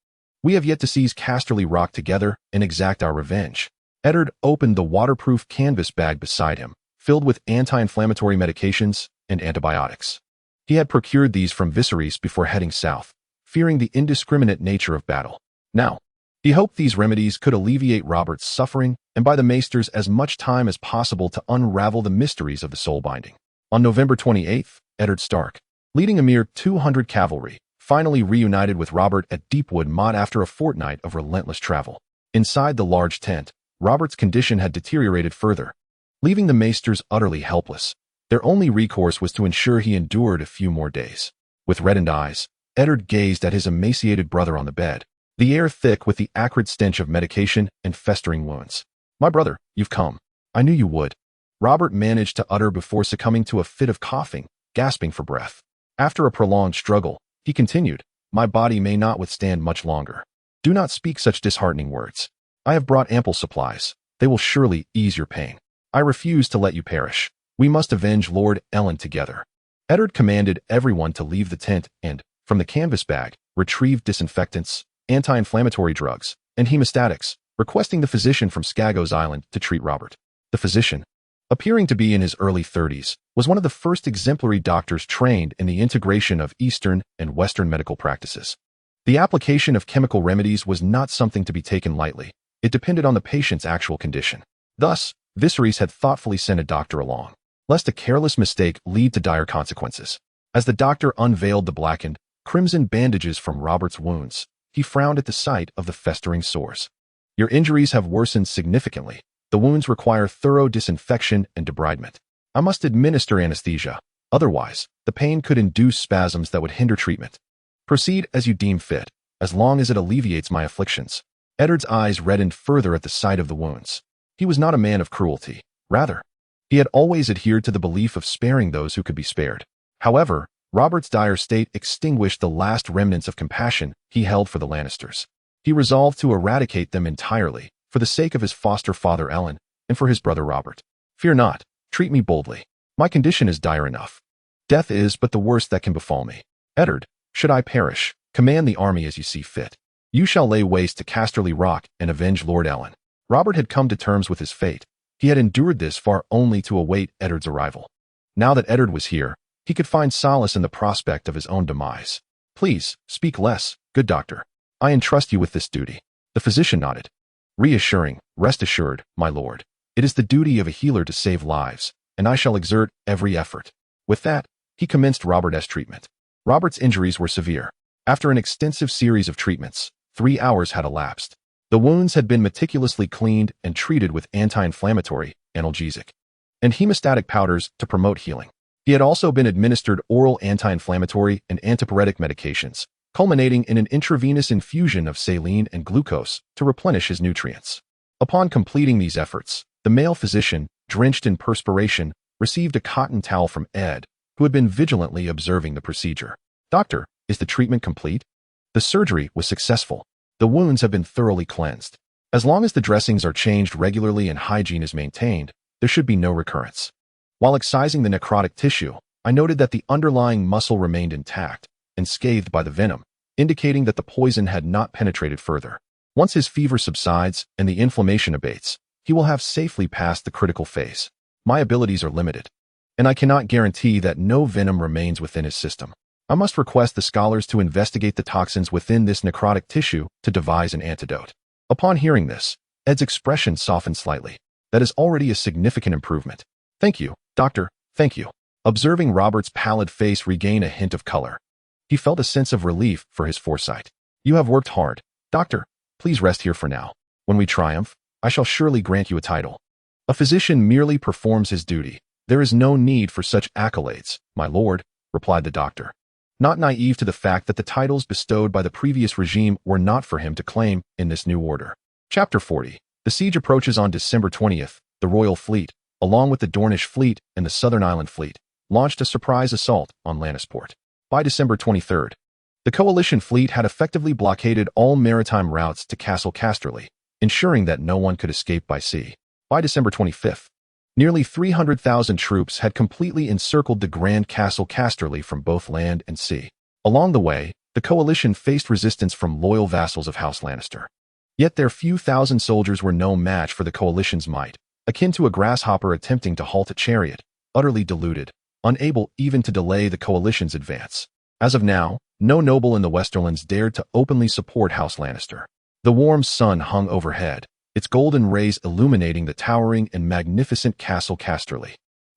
We have yet to seize Casterly Rock together and exact our revenge. Eddard opened the waterproof canvas bag beside him, filled with anti-inflammatory medications and antibiotics. He had procured these from Viserys before heading south, fearing the indiscriminate nature of battle. Now, he hoped these remedies could alleviate Robert's suffering and buy the maesters as much time as possible to unravel the mysteries of the soul binding. On November 28th, Eddard Stark, leading a mere 200 cavalry, finally reunited with Robert at Deepwood Motte after a fortnight of relentless travel. Inside the large tent, Robert's condition had deteriorated further, leaving the maesters utterly helpless. Their only recourse was to ensure he endured a few more days. With reddened eyes, Eddard gazed at his emaciated brother on the bed, the air thick with the acrid stench of medication and festering wounds. "My brother, you've come. I knew you would," Robert managed to utter before succumbing to a fit of coughing, gasping for breath. After a prolonged struggle, he continued, "My body may not withstand much longer. Do not speak such disheartening words. I have brought ample supplies. They will surely ease your pain. I refuse to let you perish. We must avenge Lord Ellen together." Eddard commanded everyone to leave the tent and, from the canvas bag, retrieve disinfectants, anti-inflammatory drugs, and hemostatics, requesting the physician from Skagos Island to treat Robert. The physician, appearing to be in his early 30s, was one of the first exemplary doctors trained in the integration of Eastern and Western medical practices. The application of chemical remedies was not something to be taken lightly. It depended on the patient's actual condition. Thus, Viserys had thoughtfully sent a doctor along, lest a careless mistake lead to dire consequences. As the doctor unveiled the blackened, crimson bandages from Robert's wounds, he frowned at the sight of the festering sores. "Your injuries have worsened significantly. The wounds require thorough disinfection and debridement. I must administer anesthesia. Otherwise, the pain could induce spasms that would hinder treatment. Proceed as you deem fit, as long as it alleviates my afflictions." Eddard's eyes reddened further at the sight of the wounds. He was not a man of cruelty. Rather, he had always adhered to the belief of sparing those who could be spared. However, Robert's dire state extinguished the last remnants of compassion he held for the Lannisters. He resolved to eradicate them entirely, for the sake of his foster father Ellen and for his brother Robert. "Fear not, treat me boldly. My condition is dire enough. Death is but the worst that can befall me. Eddard, should I perish, command the army as you see fit. You shall lay waste to Casterly Rock and avenge Lord Ellen." Robert had come to terms with his fate. He had endured this far only to await Eddard's arrival. Now that Eddard was here, he could find solace in the prospect of his own demise. "Please, speak less, good doctor. I entrust you with this duty." The physician nodded. "Reassuring, rest assured, my lord. It is the duty of a healer to save lives, and I shall exert every effort." With that, he commenced Robert's treatment. Robert's injuries were severe. After an extensive series of treatments, 3 hours had elapsed. The wounds had been meticulously cleaned and treated with anti-inflammatory, analgesic, and hemostatic powders to promote healing. He had also been administered oral anti-inflammatory and antipyretic medications, culminating in an intravenous infusion of saline and glucose to replenish his nutrients. Upon completing these efforts, the male physician, drenched in perspiration, received a cotton towel from Ed, who had been vigilantly observing the procedure. "Doctor, is the treatment complete?" "The surgery was successful. The wounds have been thoroughly cleansed. As long as the dressings are changed regularly and hygiene is maintained, there should be no recurrence." While excising the necrotic tissue, I noted that the underlying muscle remained intact, unscathed by the venom, indicating that the poison had not penetrated further. Once his fever subsides and the inflammation abates, he will have safely passed the critical phase. My abilities are limited. and I cannot guarantee that no venom remains within his system. I must request the scholars to investigate the toxins within this necrotic tissue to devise an antidote. Upon hearing this, Ed's expression softened slightly. That is already a significant improvement. Thank you, Doctor, thank you. Observing Robert's pallid face regain a hint of color, he felt a sense of relief for his foresight. You have worked hard. Doctor, please rest here for now. When we triumph, I shall surely grant you a title. A physician merely performs his duty. There is no need for such accolades, my lord, replied the doctor, not naive to the fact that the titles bestowed by the previous regime were not for him to claim in this new order. Chapter 40. The siege approaches on December 20th. The royal fleet, along with the Dornish fleet and the Southern Island fleet, launched a surprise assault on Lannisport. By December 23rd, the coalition fleet had effectively blockaded all maritime routes to Castle Casterly, ensuring that no one could escape by sea. By December 25th, nearly 300,000 troops had completely encircled the Grand Castle Casterly from both land and sea. Along the way, the coalition faced resistance from loyal vassals of House Lannister. Yet their few thousand soldiers were no match for the coalition's might, akin to a grasshopper attempting to halt a chariot, utterly deluded, unable even to delay the coalition's advance. As of now, no noble in the Westerlands dared to openly support House Lannister. The warm sun hung overhead, its golden rays illuminating the towering and magnificent Castle Casterly,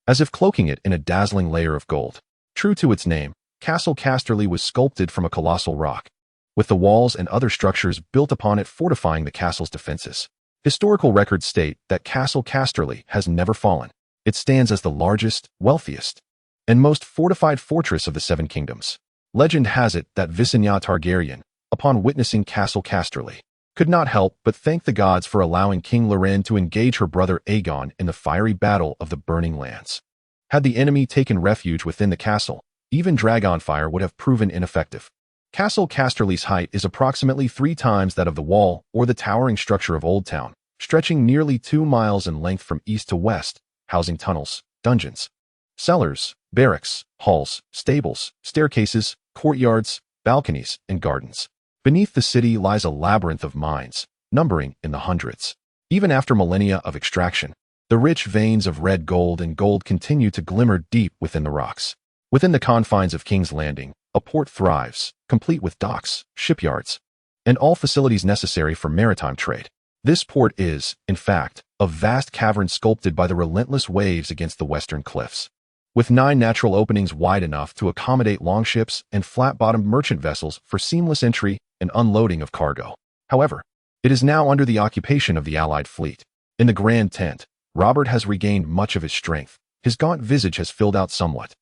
as if cloaking it in a dazzling layer of gold. True to its name, Castle Casterly was sculpted from a colossal rock, with the walls and other structures built upon it fortifying the castle's defenses. Historical records state that Castle Casterly has never fallen. It stands as the largest, wealthiest, and most fortified fortress of the Seven Kingdoms. Legend has it that Viserys Targaryen, upon witnessing Castle Casterly, could not help but thank the gods for allowing King Loren to engage her brother Aegon in the fiery battle of the Burning Lands. Had the enemy taken refuge within the castle, even Dragonfire would have proven ineffective. Castle Casterly's height is approximately 3 times that of the wall or the towering structure of Old Town, stretching nearly 2 miles in length from east to west, housing tunnels, dungeons, cellars, barracks, halls, stables, staircases, courtyards, balconies, and gardens. Beneath the city lies a labyrinth of mines, numbering in the hundreds. Even after millennia of extraction, the rich veins of red gold and gold continue to glimmer deep within the rocks. Within the confines of King's Landing, a port thrives, complete with docks, shipyards, and all facilities necessary for maritime trade. This port is, in fact, a vast cavern sculpted by the relentless waves against the western cliffs, with 9 natural openings wide enough to accommodate longships and flat-bottomed merchant vessels for seamless entry and unloading of cargo. However, it is now under the occupation of the Allied fleet. In the Grand Tent, Robert has regained much of his strength. His gaunt visage has filled out somewhat,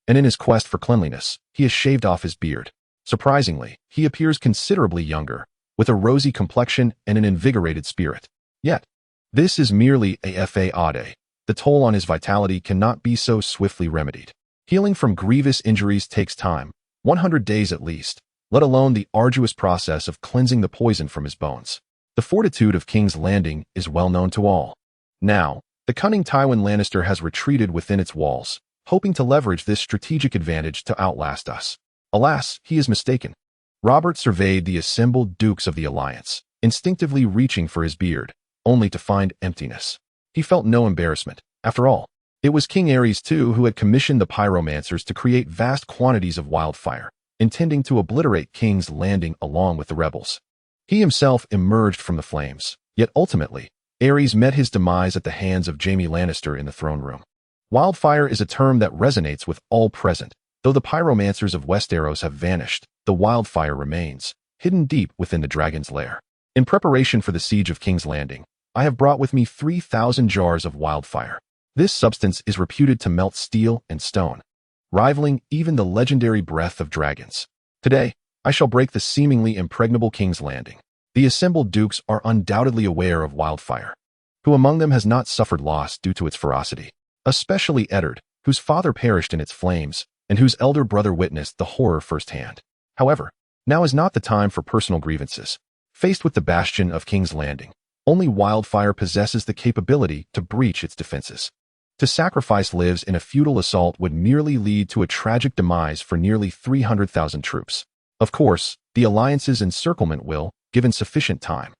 and in his quest for cleanliness, he has shaved off his beard. Surprisingly, he appears considerably younger, with a rosy complexion and an invigorated spirit. Yet, this is merely a fade. The toll on his vitality cannot be so swiftly remedied. Healing from grievous injuries takes time, 100 days at least, let alone the arduous process of cleansing the poison from his bones. The fortitude of King's Landing is well known to all. Now, the cunning Tywin Lannister has retreated within its walls, hoping to leverage this strategic advantage to outlast us. Alas, he is mistaken. Robert surveyed the assembled dukes of the Alliance, instinctively reaching for his beard, only to find emptiness. He felt no embarrassment. After all, it was King Aerys too who had commissioned the pyromancers to create vast quantities of wildfire, intending to obliterate King's Landing along with the rebels. He himself emerged from the flames, yet ultimately, Aerys met his demise at the hands of Jaime Lannister in the throne room. Wildfire is a term that resonates with all present. Though the pyromancers of Westeros have vanished, the wildfire remains, hidden deep within the dragon's lair. In preparation for the siege of King's Landing, I have brought with me 3,000 jars of wildfire. This substance is reputed to melt steel and stone, rivaling even the legendary breath of dragons. Today, I shall break the seemingly impregnable King's Landing. The assembled dukes are undoubtedly aware of wildfire. Who among them has not suffered loss due to its ferocity? Especially Eddard, whose father perished in its flames, and whose elder brother witnessed the horror firsthand. However, now is not the time for personal grievances. Faced with the bastion of King's Landing, only wildfire possesses the capability to breach its defenses. To sacrifice lives in a futile assault would merely lead to a tragic demise for nearly 300,000 troops. Of course, the Alliance's encirclement will, given sufficient time,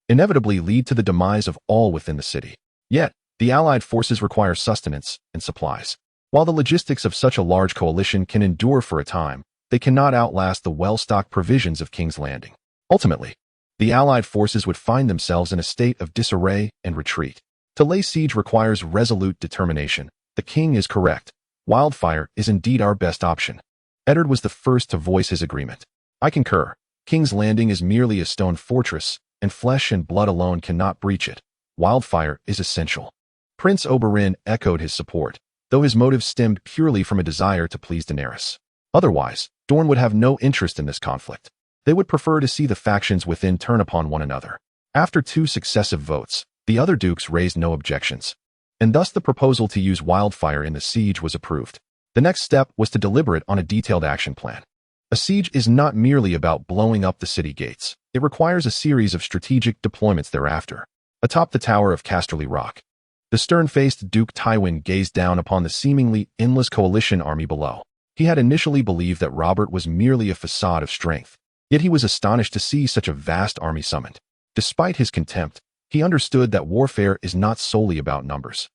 inevitably lead to the demise of all within the city. Yet, the Allied forces require sustenance and supplies. While the logistics of such a large coalition can endure for a time, they cannot outlast the well-stocked provisions of King's Landing. Ultimately, the Allied forces would find themselves in a state of disarray and retreat. To lay siege requires resolute determination. The king is correct. Wildfire is indeed our best option. Eddard was the first to voice his agreement. I concur. King's Landing is merely a stone fortress, and flesh and blood alone cannot breach it. Wildfire is essential. Prince Oberyn echoed his support, though his motives stemmed purely from a desire to please Daenerys. Otherwise, Dorne would have no interest in this conflict. They would prefer to see the factions within turn upon one another. After 2 successive votes, the other dukes raised no objections, and thus the proposal to use wildfire in the siege was approved. The next step was to deliberate on a detailed action plan. A siege is not merely about blowing up the city gates. It requires a series of strategic deployments thereafter. Atop the tower of Casterly Rock, the stern-faced Duke Tywin gazed down upon the seemingly endless coalition army below. He had initially believed that Robert was merely a facade of strength, yet he was astonished to see such a vast army summoned. Despite his contempt, he understood that warfare is not solely about numbers.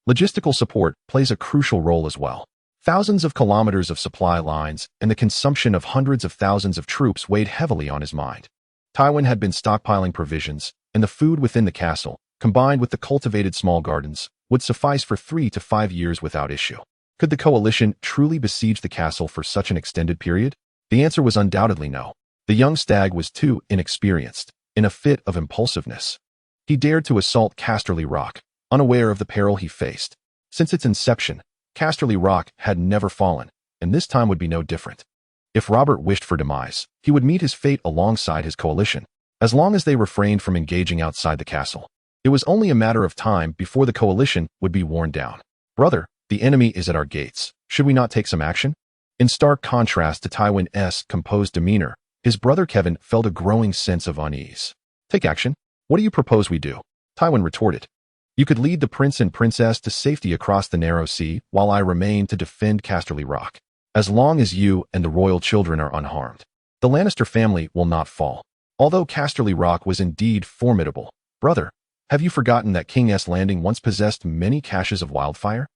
Logistical support plays a crucial role as well. Thousands of kilometers of supply lines and the consumption of hundreds of thousands of troops weighed heavily on his mind. Tywin had been stockpiling provisions, and the food within the castle, combined with the cultivated small gardens, would suffice for 3 to 5 years without issue. Could the coalition truly besiege the castle for such an extended period? The answer was undoubtedly no. The young stag was too inexperienced. In a fit of impulsiveness, he dared to assault Casterly Rock, unaware of the peril he faced. Since its inception, Casterly Rock had never fallen, and this time would be no different. If Robert wished for demise, he would meet his fate alongside his coalition, as long as they refrained from engaging outside the castle. It was only a matter of time before the coalition would be worn down. Brother, the enemy is at our gates. Should we not take some action? In stark contrast to Tywin's composed demeanor, his brother Kevin felt a growing sense of unease. Take action? What do you propose we do? Tywin retorted. You could lead the prince and princess to safety across the narrow sea, while I remain to defend Casterly Rock. As long as you and the royal children are unharmed, the Lannister family will not fall. Although Casterly Rock was indeed formidable, brother, have you forgotten that King's Landing once possessed many caches of wildfire?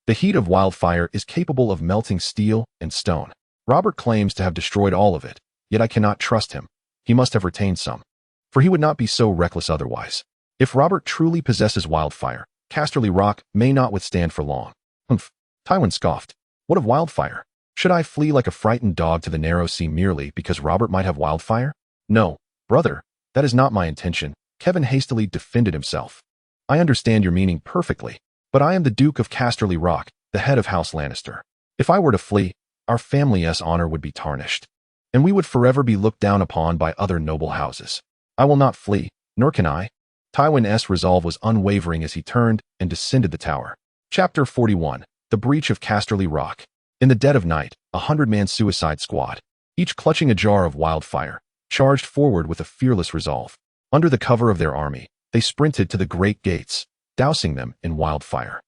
The heat of wildfire is capable of melting steel and stone. Robert claims to have destroyed all of it, yet I cannot trust him. He must have retained some, for he would not be so reckless otherwise. If Robert truly possesses wildfire, Casterly Rock may not withstand for long. Humph. Tywin scoffed. What of wildfire? Should I flee like a frightened dog to the narrow sea merely because Robert might have wildfire? No, brother, that is not my intention. Kevin hastily defended himself. I understand your meaning perfectly, but I am the Duke of Casterly Rock, the head of House Lannister. If I were to flee, our family's honor would be tarnished, and we would forever be looked down upon by other noble houses. I will not flee, nor can I. Tywin's resolve was unwavering as he turned and descended the tower. Chapter 41. The Breach of Casterly Rock. In the dead of night, 100-man suicide squad, each clutching a jar of wildfire, charged forward with a fearless resolve. Under the cover of their army, they sprinted to the great gates, dousing them in wildfire.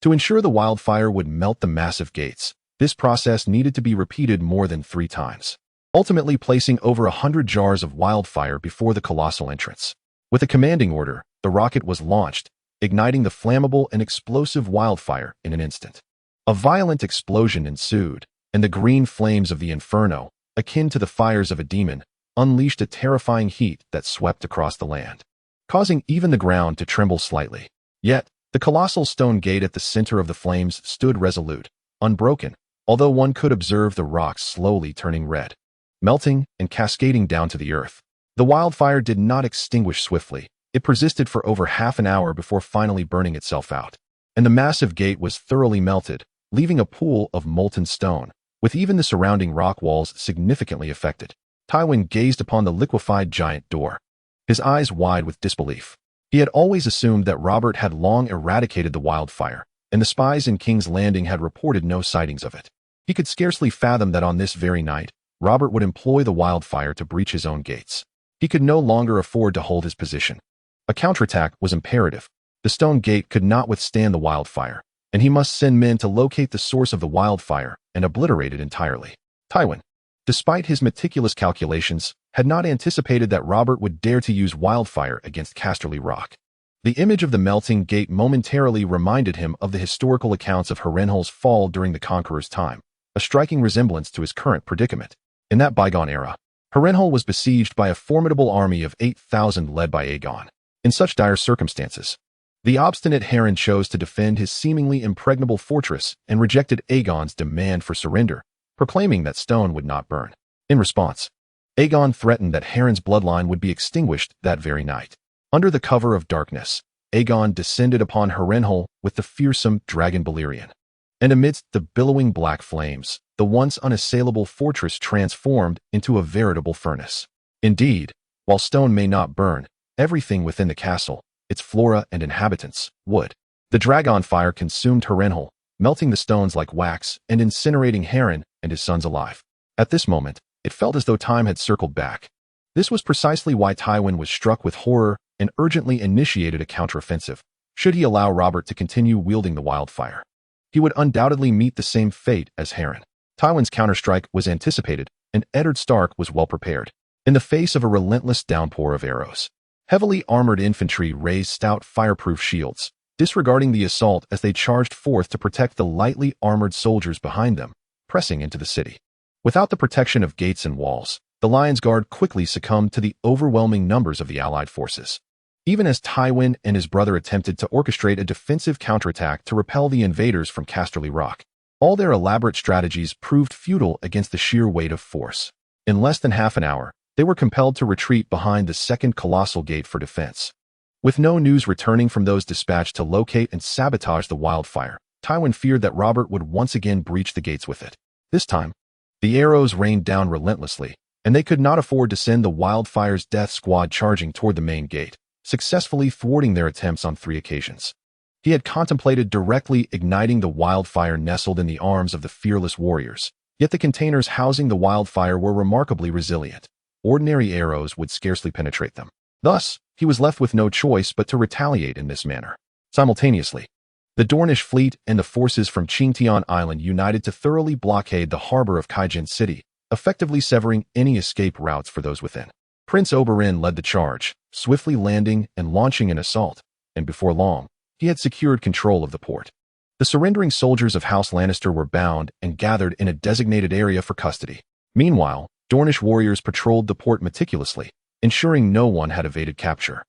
To ensure the wildfire would melt the massive gates, this process needed to be repeated more than 3 times, ultimately placing over 100 jars of wildfire before the colossal entrance. With a commanding order, the rocket was launched, igniting the flammable and explosive wildfire in an instant. A violent explosion ensued, and the green flames of the inferno, akin to the fires of a demon, unleashed a terrifying heat that swept across the land, causing even the ground to tremble slightly. Yet, the colossal stone gate at the center of the flames stood resolute, unbroken, although one could observe the rocks slowly turning red, melting and cascading down to the earth. The wildfire did not extinguish swiftly. It persisted for over half an hour before finally burning itself out, and the massive gate was thoroughly melted, leaving a pool of molten stone, with even the surrounding rock walls significantly affected. Tywin gazed upon the liquefied giant door, his eyes wide with disbelief. He had always assumed that Robert had long eradicated the wildfire, and the spies in King's Landing had reported no sightings of it. He could scarcely fathom that on this very night, Robert would employ the wildfire to breach his own gates. He could no longer afford to hold his position. A counterattack was imperative. The stone gate could not withstand the wildfire, and he must send men to locate the source of the wildfire and obliterate it entirely. Tywin, despite his meticulous calculations, had not anticipated that Robert would dare to use wildfire against Casterly Rock. The image of the melting gate momentarily reminded him of the historical accounts of Harrenhal's fall during the Conqueror's time, a striking resemblance to his current predicament. In that bygone era, Harrenhal was besieged by a formidable army of 8,000 led by Aegon. In such dire circumstances, the obstinate Harren chose to defend his seemingly impregnable fortress and rejected Aegon's demand for surrender, proclaiming that stone would not burn. In response, Aegon threatened that Harren's bloodline would be extinguished that very night. Under the cover of darkness, Aegon descended upon Harrenhal with the fearsome dragon Balerion. And amidst the billowing black flames, the once unassailable fortress transformed into a veritable furnace. Indeed, while stone may not burn, everything within the castle, its flora and inhabitants, would. The Dragonfire consumed Harrenhal, melting the stones like wax and incinerating Harren and his sons alive. At this moment, it felt as though time had circled back. This was precisely why Tywin was struck with horror and urgently initiated a counteroffensive. Should he allow Robert to continue wielding the wildfire, he would undoubtedly meet the same fate as Harren. Tywin's counterstrike was anticipated, and Eddard Stark was well prepared. In the face of a relentless downpour of arrows, heavily armored infantry raised stout fireproof shields, disregarding the assault as they charged forth to protect the lightly armored soldiers behind them, pressing into the city. Without the protection of gates and walls, the Lion's Guard quickly succumbed to the overwhelming numbers of the allied forces. Even as Tywin and his brother attempted to orchestrate a defensive counterattack to repel the invaders from Casterly Rock, all their elaborate strategies proved futile against the sheer weight of force. In less than half an hour, they were compelled to retreat behind the second colossal gate for defense. With no news returning from those dispatched to locate and sabotage the wildfire, Tywin feared that Robert would once again breach the gates with it. This time, the arrows rained down relentlessly, and they could not afford to send the wildfire's death squad charging toward the main gate, successfully thwarting their attempts on 3 occasions. He had contemplated directly igniting the wildfire nestled in the arms of the fearless warriors, yet the containers housing the wildfire were remarkably resilient. Ordinary arrows would scarcely penetrate them. Thus, he was left with no choice but to retaliate in this manner. Simultaneously, the Dornish fleet and the forces from Qingtian Island united to thoroughly blockade the harbor of Kaijin City, effectively severing any escape routes for those within. Prince Oberyn led the charge, swiftly landing and launching an assault, and before long, he had secured control of the port. The surrendering soldiers of House Lannister were bound and gathered in a designated area for custody. Meanwhile, Dornish warriors patrolled the port meticulously, ensuring no one had evaded capture.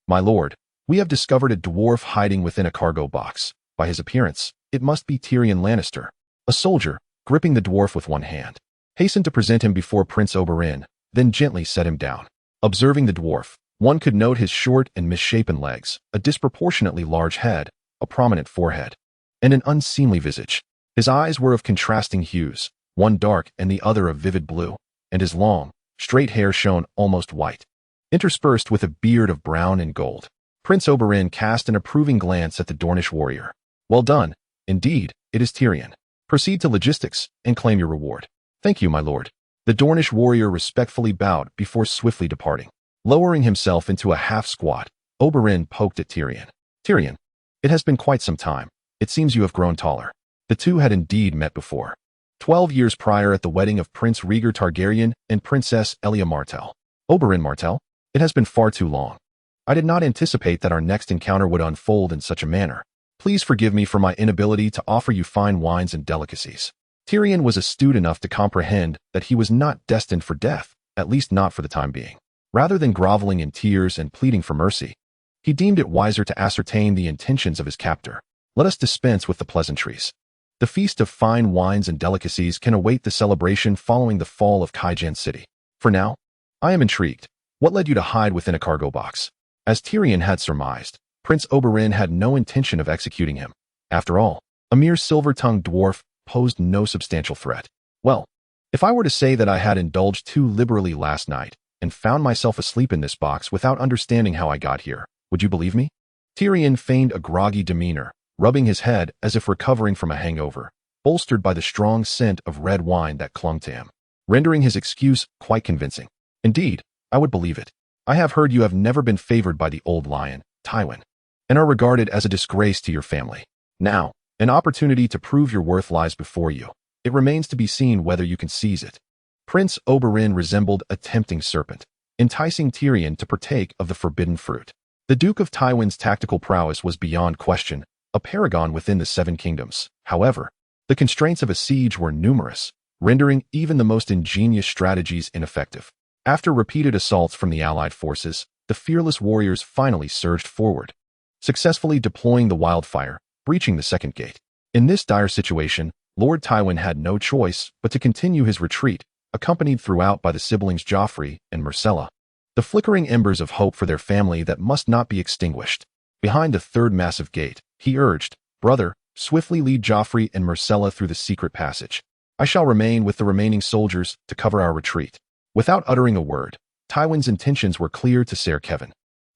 "My lord, we have discovered a dwarf hiding within a cargo box. By his appearance, it must be Tyrion Lannister." A soldier, gripping the dwarf with one hand, hastened to present him before Prince Oberyn, then gently set him down. Observing the dwarf, one could note his short and misshapen legs, a disproportionately large head, a prominent forehead, and an unseemly visage. His eyes were of contrasting hues, one dark and the other of vivid blue, and his long, straight hair shone almost white, interspersed with a beard of brown and gold. Prince Oberyn cast an approving glance at the Dornish warrior. "Well done. Indeed, it is Tyrion. Proceed to logistics and claim your reward." "Thank you, my lord." The Dornish warrior respectfully bowed before swiftly departing. Lowering himself into a half-squat, Oberyn poked at Tyrion. "Tyrion, it has been quite some time. It seems you have grown taller." The two had indeed met before. 12 years prior at the wedding of Prince Rhaegar Targaryen and Princess Elia Martell. "Oberyn Martell, it has been far too long. I did not anticipate that our next encounter would unfold in such a manner. Please forgive me for my inability to offer you fine wines and delicacies." Tyrion was astute enough to comprehend that he was not destined for death, at least not for the time being. Rather than groveling in tears and pleading for mercy, he deemed it wiser to ascertain the intentions of his captor. "Let us dispense with the pleasantries. The feast of fine wines and delicacies can await the celebration following the fall of Kaijin City. For now, I am intrigued. What led you to hide within a cargo box?" As Tyrion had surmised, Prince Oberyn had no intention of executing him. After all, a mere silver-tongued dwarf posed no substantial threat. "Well, if I were to say that I had indulged too liberally last night and found myself asleep in this box without understanding how I got here, would you believe me?" Tyrion feigned a groggy demeanor, rubbing his head as if recovering from a hangover, bolstered by the strong scent of red wine that clung to him, rendering his excuse quite convincing. "Indeed, I would believe it. I have heard you have never been favored by the old lion, Tywin, and are regarded as a disgrace to your family. Now, an opportunity to prove your worth lies before you. It remains to be seen whether you can seize it." Prince Oberyn resembled a tempting serpent, enticing Tyrion to partake of the forbidden fruit. The Duke of Tywin's tactical prowess was beyond question, a paragon within the Seven Kingdoms. However, the constraints of a siege were numerous, rendering even the most ingenious strategies ineffective. After repeated assaults from the allied forces, the fearless warriors finally surged forward, successfully deploying the wildfire, breaching the second gate. In this dire situation, Lord Tywin had no choice but to continue his retreat, accompanied throughout by the siblings Joffrey and Myrcella, the flickering embers of hope for their family that must not be extinguished. Behind a third massive gate, he urged, "Brother, swiftly lead Joffrey and Myrcella through the secret passage. I shall remain with the remaining soldiers to cover our retreat." Without uttering a word, Tywin's intentions were clear to Ser Kevan.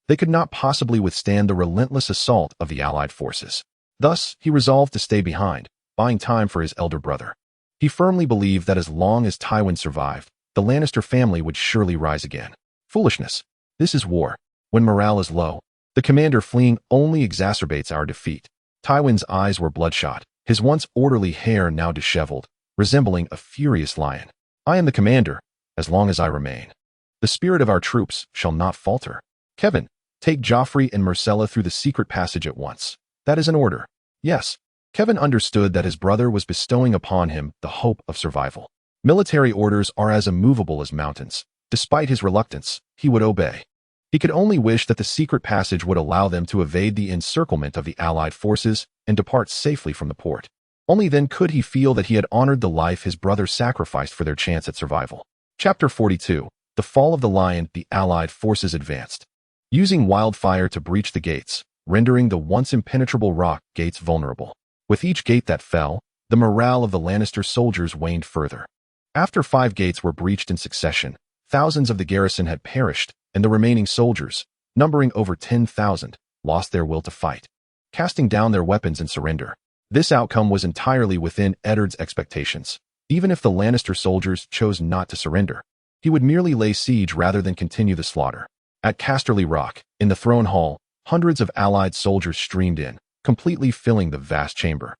They could not possibly withstand the relentless assault of the allied forces. Thus, he resolved to stay behind, buying time for his elder brother. He firmly believed that as long as Tywin survived, the Lannister family would surely rise again. Foolishness. This is war. When morale is low, the commander fleeing only exacerbates our defeat. Tywin's eyes were bloodshot, his once orderly hair now disheveled, resembling a furious lion. "I am the commander, as long as I remain. The spirit of our troops shall not falter. Kevan, take Joffrey and Myrcella through the secret passage at once. That is an order." Yes, Kevan understood that his brother was bestowing upon him the hope of survival. Military orders are as immovable as mountains. Despite his reluctance, he would obey. He could only wish that the secret passage would allow them to evade the encirclement of the allied forces and depart safely from the port. Only then could he feel that he had honored the life his brother sacrificed for their chance at survival. Chapter 42. The Fall of the Lion. The allied forces advanced, using wildfire to breach the gates, rendering the once impenetrable rock gates vulnerable. With each gate that fell, the morale of the Lannister soldiers waned further. After 5 gates were breached in succession, thousands of the garrison had perished, and the remaining soldiers, numbering over 10,000, lost their will to fight, casting down their weapons in surrender. This outcome was entirely within Eddard's expectations. Even if the Lannister soldiers chose not to surrender, he would merely lay siege rather than continue the slaughter. At Casterly Rock, in the throne hall, hundreds of allied soldiers streamed in, completely filling the vast chamber,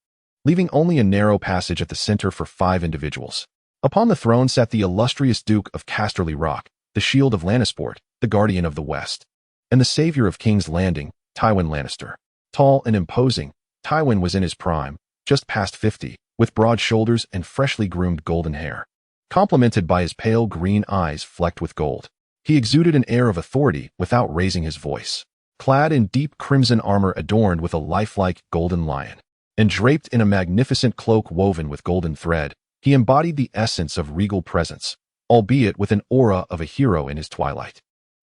leaving only a narrow passage at the center for 5 individuals. Upon the throne sat the illustrious Duke of Casterly Rock, the Shield of Lannisport, the Guardian of the West, and the savior of King's Landing, Tywin Lannister. Tall and imposing, Tywin was in his prime, just past 50, with broad shoulders and freshly groomed golden hair, complemented by his pale green eyes flecked with gold. He exuded an air of authority without raising his voice. Clad in deep crimson armor adorned with a lifelike golden lion, and draped in a magnificent cloak woven with golden thread, he embodied the essence of regal presence, albeit with an aura of a hero in his twilight.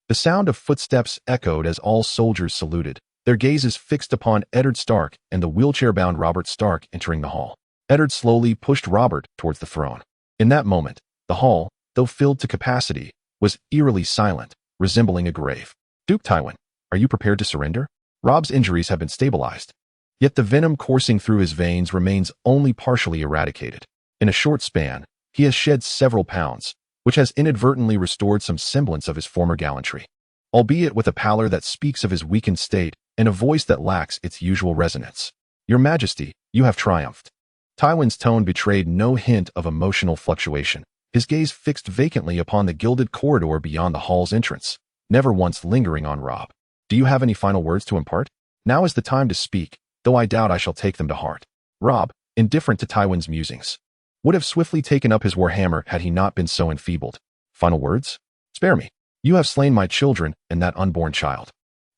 The sound of footsteps echoed as all soldiers saluted, their gazes fixed upon Eddard Stark and the wheelchair-bound Robert Stark entering the hall. Eddard slowly pushed Robert towards the throne. In that moment, the hall, though filled to capacity, was eerily silent, resembling a grave. "Duke Tywin, are you prepared to surrender?" Rob's injuries have been stabilized, yet the venom coursing through his veins remains only partially eradicated. In a short span, he has shed several pounds, which has inadvertently restored some semblance of his former gallantry, albeit with a pallor that speaks of his weakened state and a voice that lacks its usual resonance. "Your Majesty, you have triumphed." Tywin's tone betrayed no hint of emotional fluctuation, his gaze fixed vacantly upon the gilded corridor beyond the hall's entrance, never once lingering on Robb. "Do you have any final words to impart? Now is the time to speak, though I doubt I shall take them to heart." Robb, indifferent to Tywin's musings, would have swiftly taken up his warhammer had he not been so enfeebled. "Final words? Spare me. You have slain my children and that unborn child.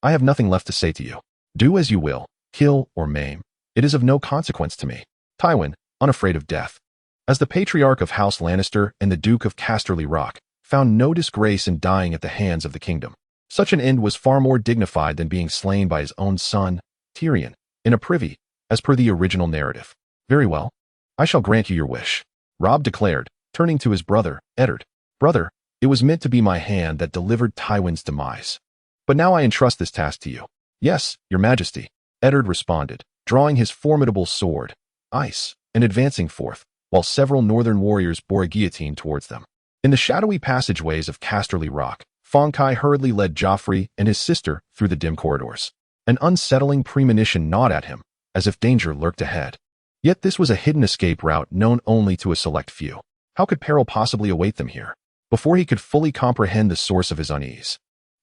I have nothing left to say to you. Do as you will, kill or maim. It is of no consequence to me." Tywin, unafraid of death, as the patriarch of House Lannister and the Duke of Casterly Rock, found no disgrace in dying at the hands of the kingdom. Such an end was far more dignified than being slain by his own son, Tyrion, in a privy, as per the original narrative. "Very well. I shall grant you your wish," Robb declared, turning to his brother, Eddard. "Brother, it was meant to be my hand that delivered Tywin's demise. But now I entrust this task to you." "Yes, your Majesty," Eddard responded, drawing his formidable sword, Ice, and advancing forth, while several northern warriors bore a guillotine towards them. In the shadowy passageways of Casterly Rock, Fonkai hurriedly led Joffrey and his sister through the dim corridors. An unsettling premonition gnawed at him, as if danger lurked ahead. Yet this was a hidden escape route known only to a select few. How could peril possibly await them here? Before he could fully comprehend the source of his unease,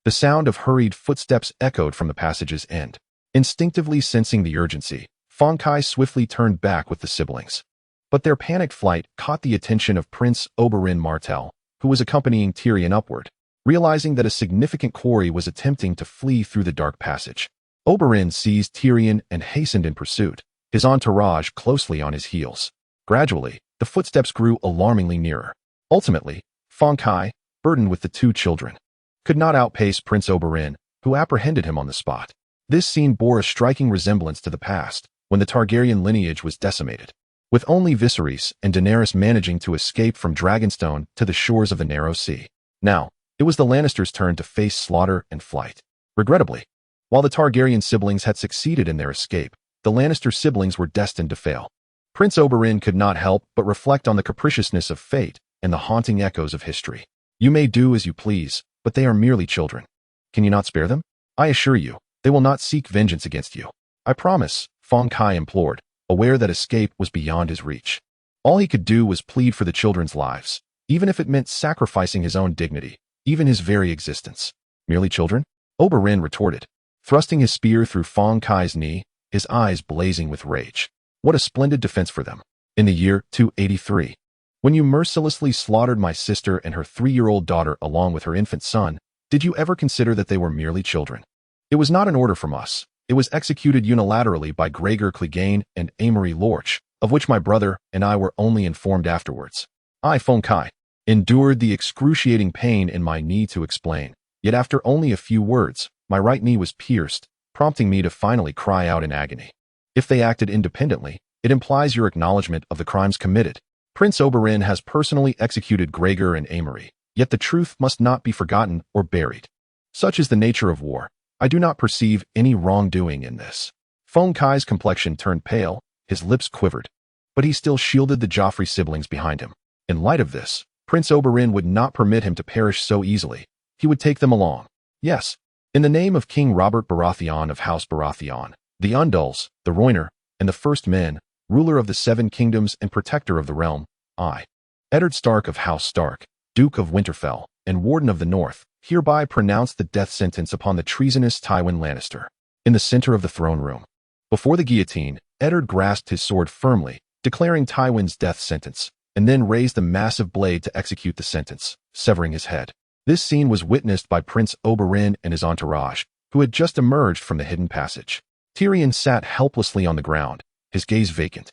The sound of hurried footsteps echoed from the passage's end. Instinctively sensing the urgency, Fong Kai swiftly turned back with the siblings. But their panicked flight caught the attention of Prince Oberyn Martell, who was accompanying Tyrion upward. Realizing that a significant quarry was attempting to flee through the dark passage, Oberyn seized Tyrion and hastened in pursuit, his entourage closely on his heels. Gradually, the footsteps grew alarmingly nearer. Ultimately, Fong Kai, burdened with the two children, could not outpace Prince Oberyn, who apprehended him on the spot. This scene bore a striking resemblance to the past, when the Targaryen lineage was decimated, with only Viserys and Daenerys managing to escape from Dragonstone to the shores of the Narrow Sea. Now, it was the Lannisters' turn to face slaughter and flight. Regrettably, while the Targaryen siblings had succeeded in their escape, the Lannister siblings were destined to fail. Prince Oberyn could not help but reflect on the capriciousness of fate and the haunting echoes of history. You may do as you please, but they are merely children. Can you not spare them? I assure you, they will not seek vengeance against you. I promise, Fong Kai implored, aware that escape was beyond his reach. All he could do was plead for the children's lives, even if it meant sacrificing his own dignity, even his very existence. Merely children? Oberyn retorted, thrusting his spear through Fong Kai's knee, his eyes blazing with rage. What a splendid defense for them. In the year 283, when you mercilessly slaughtered my sister and her 3-year-old daughter along with her infant son, did you ever consider that they were merely children? It was not an order from us. It was executed unilaterally by Gregor Clegane and Amory Lorch, of which my brother and I were only informed afterwards. I, Fong Kai, endured the excruciating pain in my knee to explain, yet after only a few words, my right knee was pierced, prompting me to finally cry out in agony. If they acted independently, it implies your acknowledgement of the crimes committed. Prince Oberyn has personally executed Gregor and Amory, yet the truth must not be forgotten or buried. Such is the nature of war. I do not perceive any wrongdoing in this. Fong Kai's complexion turned pale, his lips quivered, but he still shielded the Joffrey siblings behind him. In light of this, Prince Oberyn would not permit him to perish so easily. He would take them along. Yes, in the name of King Robert Baratheon of House Baratheon, the Andals, the Rhoynar, and the First Men, ruler of the Seven Kingdoms and protector of the realm, I, Eddard Stark of House Stark, Duke of Winterfell, and Warden of the North, hereby pronounce the death sentence upon the treasonous Tywin Lannister. In the center of the throne room, before the guillotine, Eddard grasped his sword firmly, declaring Tywin's death sentence, and then raised a massive blade to execute the sentence, severing his head. This scene was witnessed by Prince Oberyn and his entourage, who had just emerged from the hidden passage. Tyrion sat helplessly on the ground, his gaze vacant,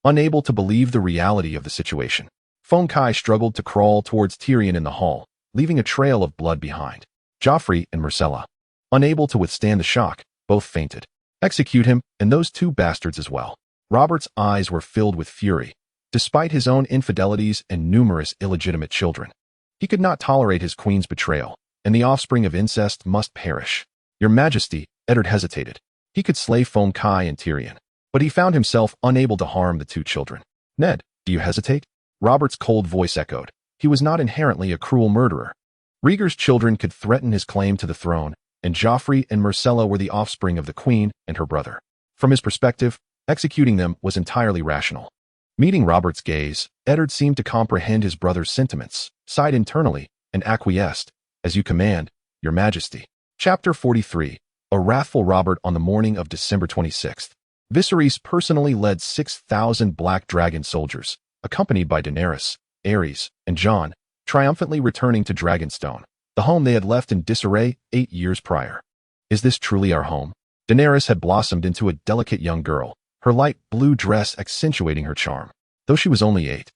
unable to believe the reality of the situation. Fong Kai struggled to crawl towards Tyrion in the hall, leaving a trail of blood behind. Joffrey and Myrcella, unable to withstand the shock, both fainted. Execute him, and those two bastards as well. Robert's eyes were filled with fury. Despite his own infidelities and numerous illegitimate children, he could not tolerate his queen's betrayal, and the offspring of incest must perish. Your Majesty, Eddard hesitated. He could slay Fong Kai and Tyrion, but he found himself unable to harm the two children. Ned, do you hesitate? Robert's cold voice echoed. He was not inherently a cruel murderer. Rhaegar's children could threaten his claim to the throne, and Joffrey and Myrcella were the offspring of the queen and her brother. From his perspective, executing them was entirely rational. Meeting Robert's gaze, Eddard seemed to comprehend his brother's sentiments, sighed internally, and acquiesced. As you command, Your Majesty. Chapter 43. A wrathful Robert. On the morning of December 26th, Viserys personally led 6,000 Black Dragon soldiers, accompanied by Daenerys, Aerys, and Jon, triumphantly returning to Dragonstone, the home they had left in disarray 8 years prior. Is this truly our home? Daenerys had blossomed into a delicate young girl, her light blue dress accentuating her charm. Though she was only 8,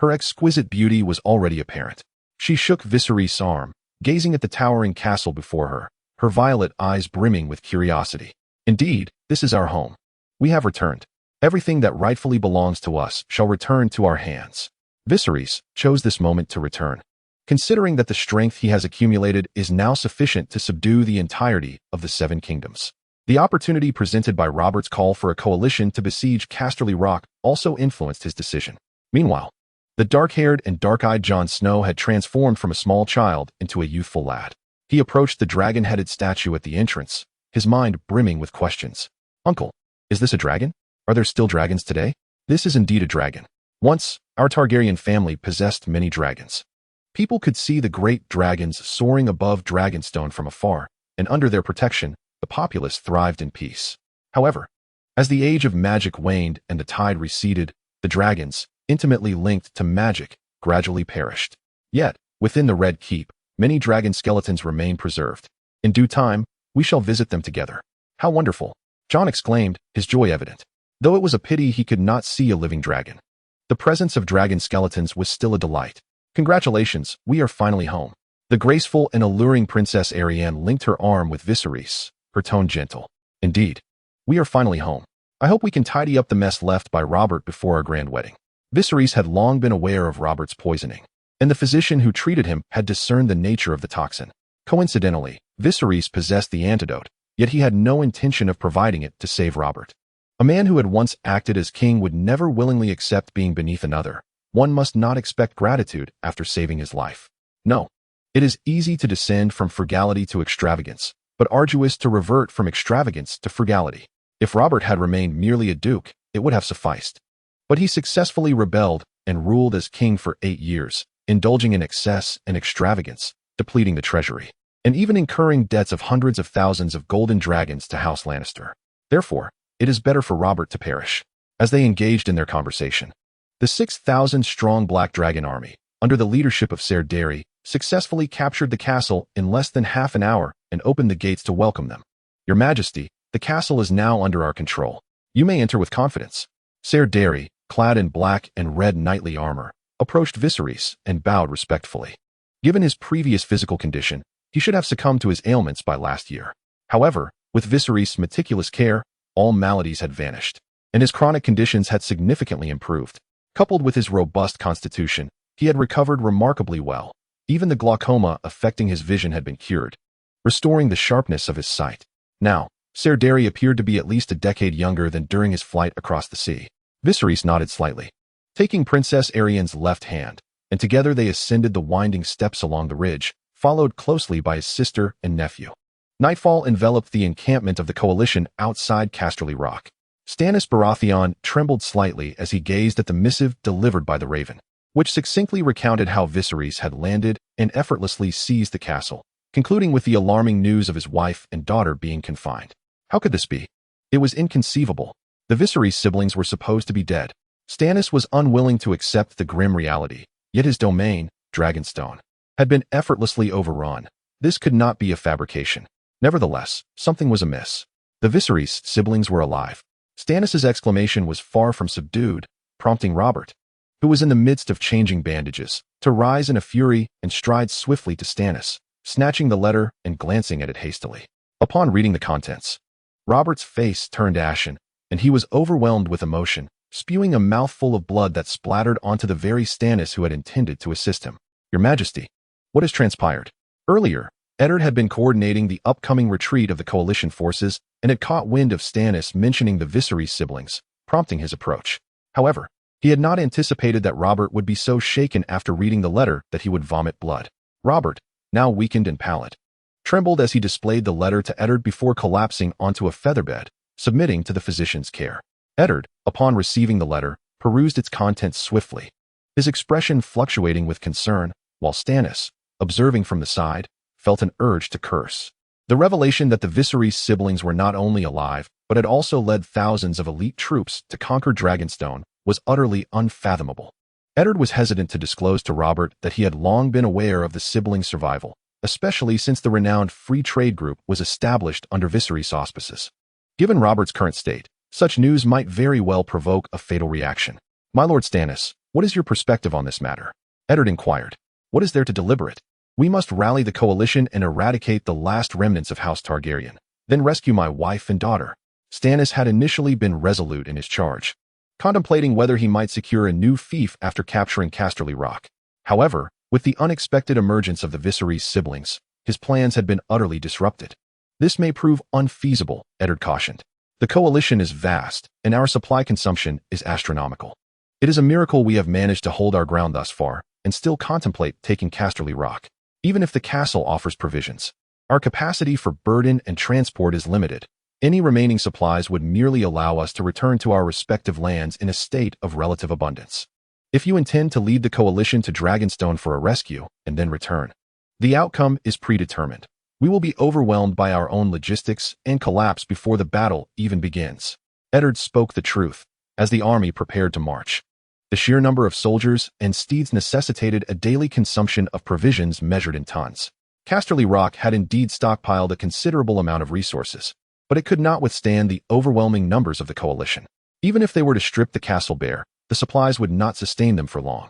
her exquisite beauty was already apparent. She shook Viserys' arm, gazing at the towering castle before her violet eyes brimming with curiosity. Indeed, this is our home. We have returned. Everything that rightfully belongs to us shall return to our hands. Viserys chose this moment to return, considering that the strength he has accumulated is now sufficient to subdue the entirety of the Seven Kingdoms. The opportunity presented by Robert's call for a coalition to besiege Casterly Rock also influenced his decision. Meanwhile, the dark-haired and dark-eyed Jon Snow had transformed from a small child into a youthful lad. He approached the dragon-headed statue at the entrance, his mind brimming with questions. Uncle, is this a dragon? Are there still dragons today? This is indeed a dragon. Once, our Targaryen family possessed many dragons. People could see the great dragons soaring above Dragonstone from afar, and under their protection, the populace thrived in peace. However, as the age of magic waned and the tide receded, the dragons, intimately linked to magic, gradually perished. Yet, within the Red Keep, many dragon skeletons remain preserved. In due time, we shall visit them together. How wonderful! Jon exclaimed, his joy evident. Though it was a pity he could not see a living dragon. The presence of dragon skeletons was still a delight. Congratulations, we are finally home. The graceful and alluring Princess Arianne linked her arm with Viserys, her tone gentle. Indeed, we are finally home. I hope we can tidy up the mess left by Robert before our grand wedding. Viserys had long been aware of Robert's poisoning, and the physician who treated him had discerned the nature of the toxin. Coincidentally, Viserys possessed the antidote, yet he had no intention of providing it to save Robert. A man who had once acted as king would never willingly accept being beneath another. One must not expect gratitude after saving his life. No. It is easy to descend from frugality to extravagance, but arduous to revert from extravagance to frugality. If Robert had remained merely a duke, it would have sufficed. But he successfully rebelled and ruled as king for 8 years, indulging in excess and extravagance, depleting the treasury, and even incurring debts of hundreds of thousands of golden dragons to House Lannister. Therefore, it is better for Robert to perish. As they engaged in their conversation, the 6,000-strong Black Dragon army, under the leadership of Ser Dairy, successfully captured the castle in less than half an hour and opened the gates to welcome them. Your Majesty, the castle is now under our control. You may enter with confidence. Ser Dairy, clad in black and red knightly armor, approached Viserys and bowed respectfully. Given his previous physical condition, he should have succumbed to his ailments by last year. However, with Viserys' meticulous care, all maladies had vanished, and his chronic conditions had significantly improved. Coupled with his robust constitution, he had recovered remarkably well. Even the glaucoma affecting his vision had been cured, restoring the sharpness of his sight. Now, Ser Dairy appeared to be at least a decade younger than during his flight across the sea. Viserys nodded slightly, taking Princess Arianne's left hand, and together they ascended the winding steps along the ridge, followed closely by his sister and nephew. Nightfall enveloped the encampment of the coalition outside Casterly Rock. Stannis Baratheon trembled slightly as he gazed at the missive delivered by the Raven, which succinctly recounted how Viserys had landed and effortlessly seized the castle, concluding with the alarming news of his wife and daughter being confined. How could this be? It was inconceivable. The Viserys siblings were supposed to be dead. Stannis was unwilling to accept the grim reality, yet his domain, Dragonstone, had been effortlessly overrun. This could not be a fabrication. Nevertheless, something was amiss. The Viserys siblings were alive. Stannis' exclamation was far from subdued, prompting Robert, who was in the midst of changing bandages, to rise in a fury and stride swiftly to Stannis, snatching the letter and glancing at it hastily. Upon reading the contents, Robert's face turned ashen, and he was overwhelmed with emotion, spewing a mouthful of blood that splattered onto the very Stannis who had intended to assist him. Your Majesty, what has transpired? Earlier, Eddard had been coordinating the upcoming retreat of the coalition forces and had caught wind of Stannis mentioning the Viserys siblings, prompting his approach. However, he had not anticipated that Robert would be so shaken after reading the letter that he would vomit blood. Robert, now weakened and pallid, trembled as he displayed the letter to Eddard before collapsing onto a featherbed, submitting to the physician's care. Eddard, upon receiving the letter, perused its contents swiftly, his expression fluctuating with concern, while Stannis, observing from the side, felt an urge to curse. The revelation that the Viserys siblings were not only alive, but had also led thousands of elite troops to conquer Dragonstone was utterly unfathomable. Eddard was hesitant to disclose to Robert that he had long been aware of the siblings' survival, especially since the renowned Free Trade Group was established under Viserys auspices. Given Robert's current state, such news might very well provoke a fatal reaction. My Lord Stannis, what is your perspective on this matter? Eddard inquired. What is there to deliberate? We must rally the coalition and eradicate the last remnants of House Targaryen, then rescue my wife and daughter. Stannis had initially been resolute in his charge, contemplating whether he might secure a new fief after capturing Casterly Rock. However, with the unexpected emergence of the Viserys siblings, his plans had been utterly disrupted. This may prove unfeasible, Eddard cautioned. The coalition is vast, and our supply consumption is astronomical. It is a miracle we have managed to hold our ground thus far, and still contemplate taking Casterly Rock. Even if the castle offers provisions, our capacity for burden and transport is limited. Any remaining supplies would merely allow us to return to our respective lands in a state of relative abundance. if you intend to lead the coalition to Dragonstone for a rescue and then return. The outcome is predetermined. We will be overwhelmed by our own logistics and collapse before the battle even begins. Eddard spoke the truth as the army prepared to march. The sheer number of soldiers and steeds necessitated a daily consumption of provisions measured in tons. Casterly Rock had indeed stockpiled a considerable amount of resources, but it could not withstand the overwhelming numbers of the coalition. Even if they were to strip the castle bare, the supplies would not sustain them for long.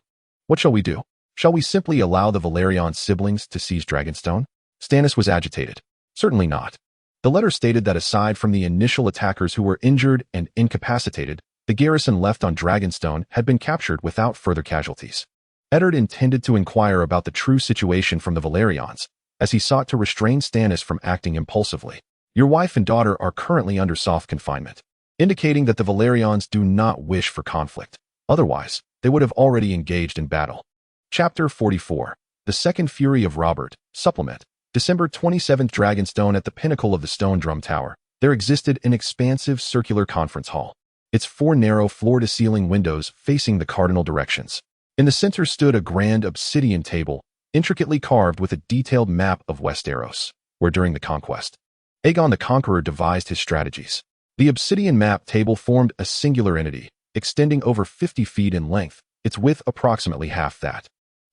What shall we do? Shall we simply allow the Valyrian siblings to seize Dragonstone? Stannis was agitated. Certainly not. The letter stated that aside from the initial attackers who were injured and incapacitated, the garrison left on Dragonstone had been captured without further casualties. Eddard intended to inquire about the true situation from the Valyrians, as he sought to restrain Stannis from acting impulsively. Your wife and daughter are currently under soft confinement, indicating that the Valyrians do not wish for conflict. Otherwise, they would have already engaged in battle. Chapter 44. The Second Fury of Robert. Supplement. December 27th. Dragonstone. At the pinnacle of the Stone Drum Tower, there existed an expansive circular conference hall. Its 4 narrow floor-to-ceiling windows facing the cardinal directions. In the center stood a grand obsidian table, intricately carved with a detailed map of Westeros, where during the conquest, Aegon the Conqueror devised his strategies. The obsidian map table formed a singular entity, extending over 50 feet in length, its width approximately half that,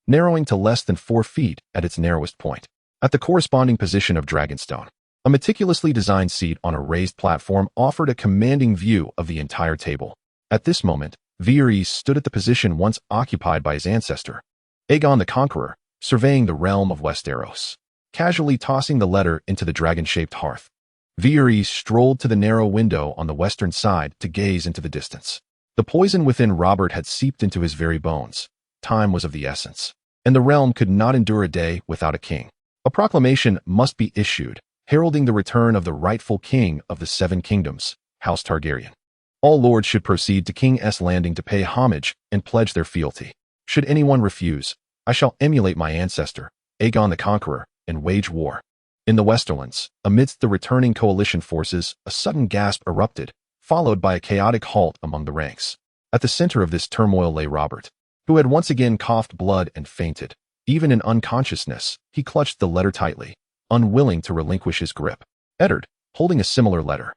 narrowing to less than 4 feet at its narrowest point. At the corresponding position of Dragonstone, a meticulously designed seat on a raised platform offered a commanding view of the entire table. At this moment, Viserys stood at the position once occupied by his ancestor, Aegon the Conqueror, surveying the realm of Westeros. Casually tossing the letter into the dragon-shaped hearth, Viserys strolled to the narrow window on the western side to gaze into the distance. The poison within Robert had seeped into his very bones. Time was of the essence, and the realm could not endure a day without a king. A proclamation must be issued, heralding the return of the rightful king of the Seven Kingdoms, House Targaryen. All lords should proceed to King's Landing to pay homage and pledge their fealty. Should anyone refuse, I shall emulate my ancestor, Aegon the Conqueror, and wage war. In the Westerlands, amidst the returning coalition forces, a sudden gasp erupted, followed by a chaotic halt among the ranks. At the center of this turmoil lay Robert, who had once again coughed blood and fainted. Even in unconsciousness, he clutched the letter tightly, unwilling to relinquish his grip. Eddard, holding a similar letter,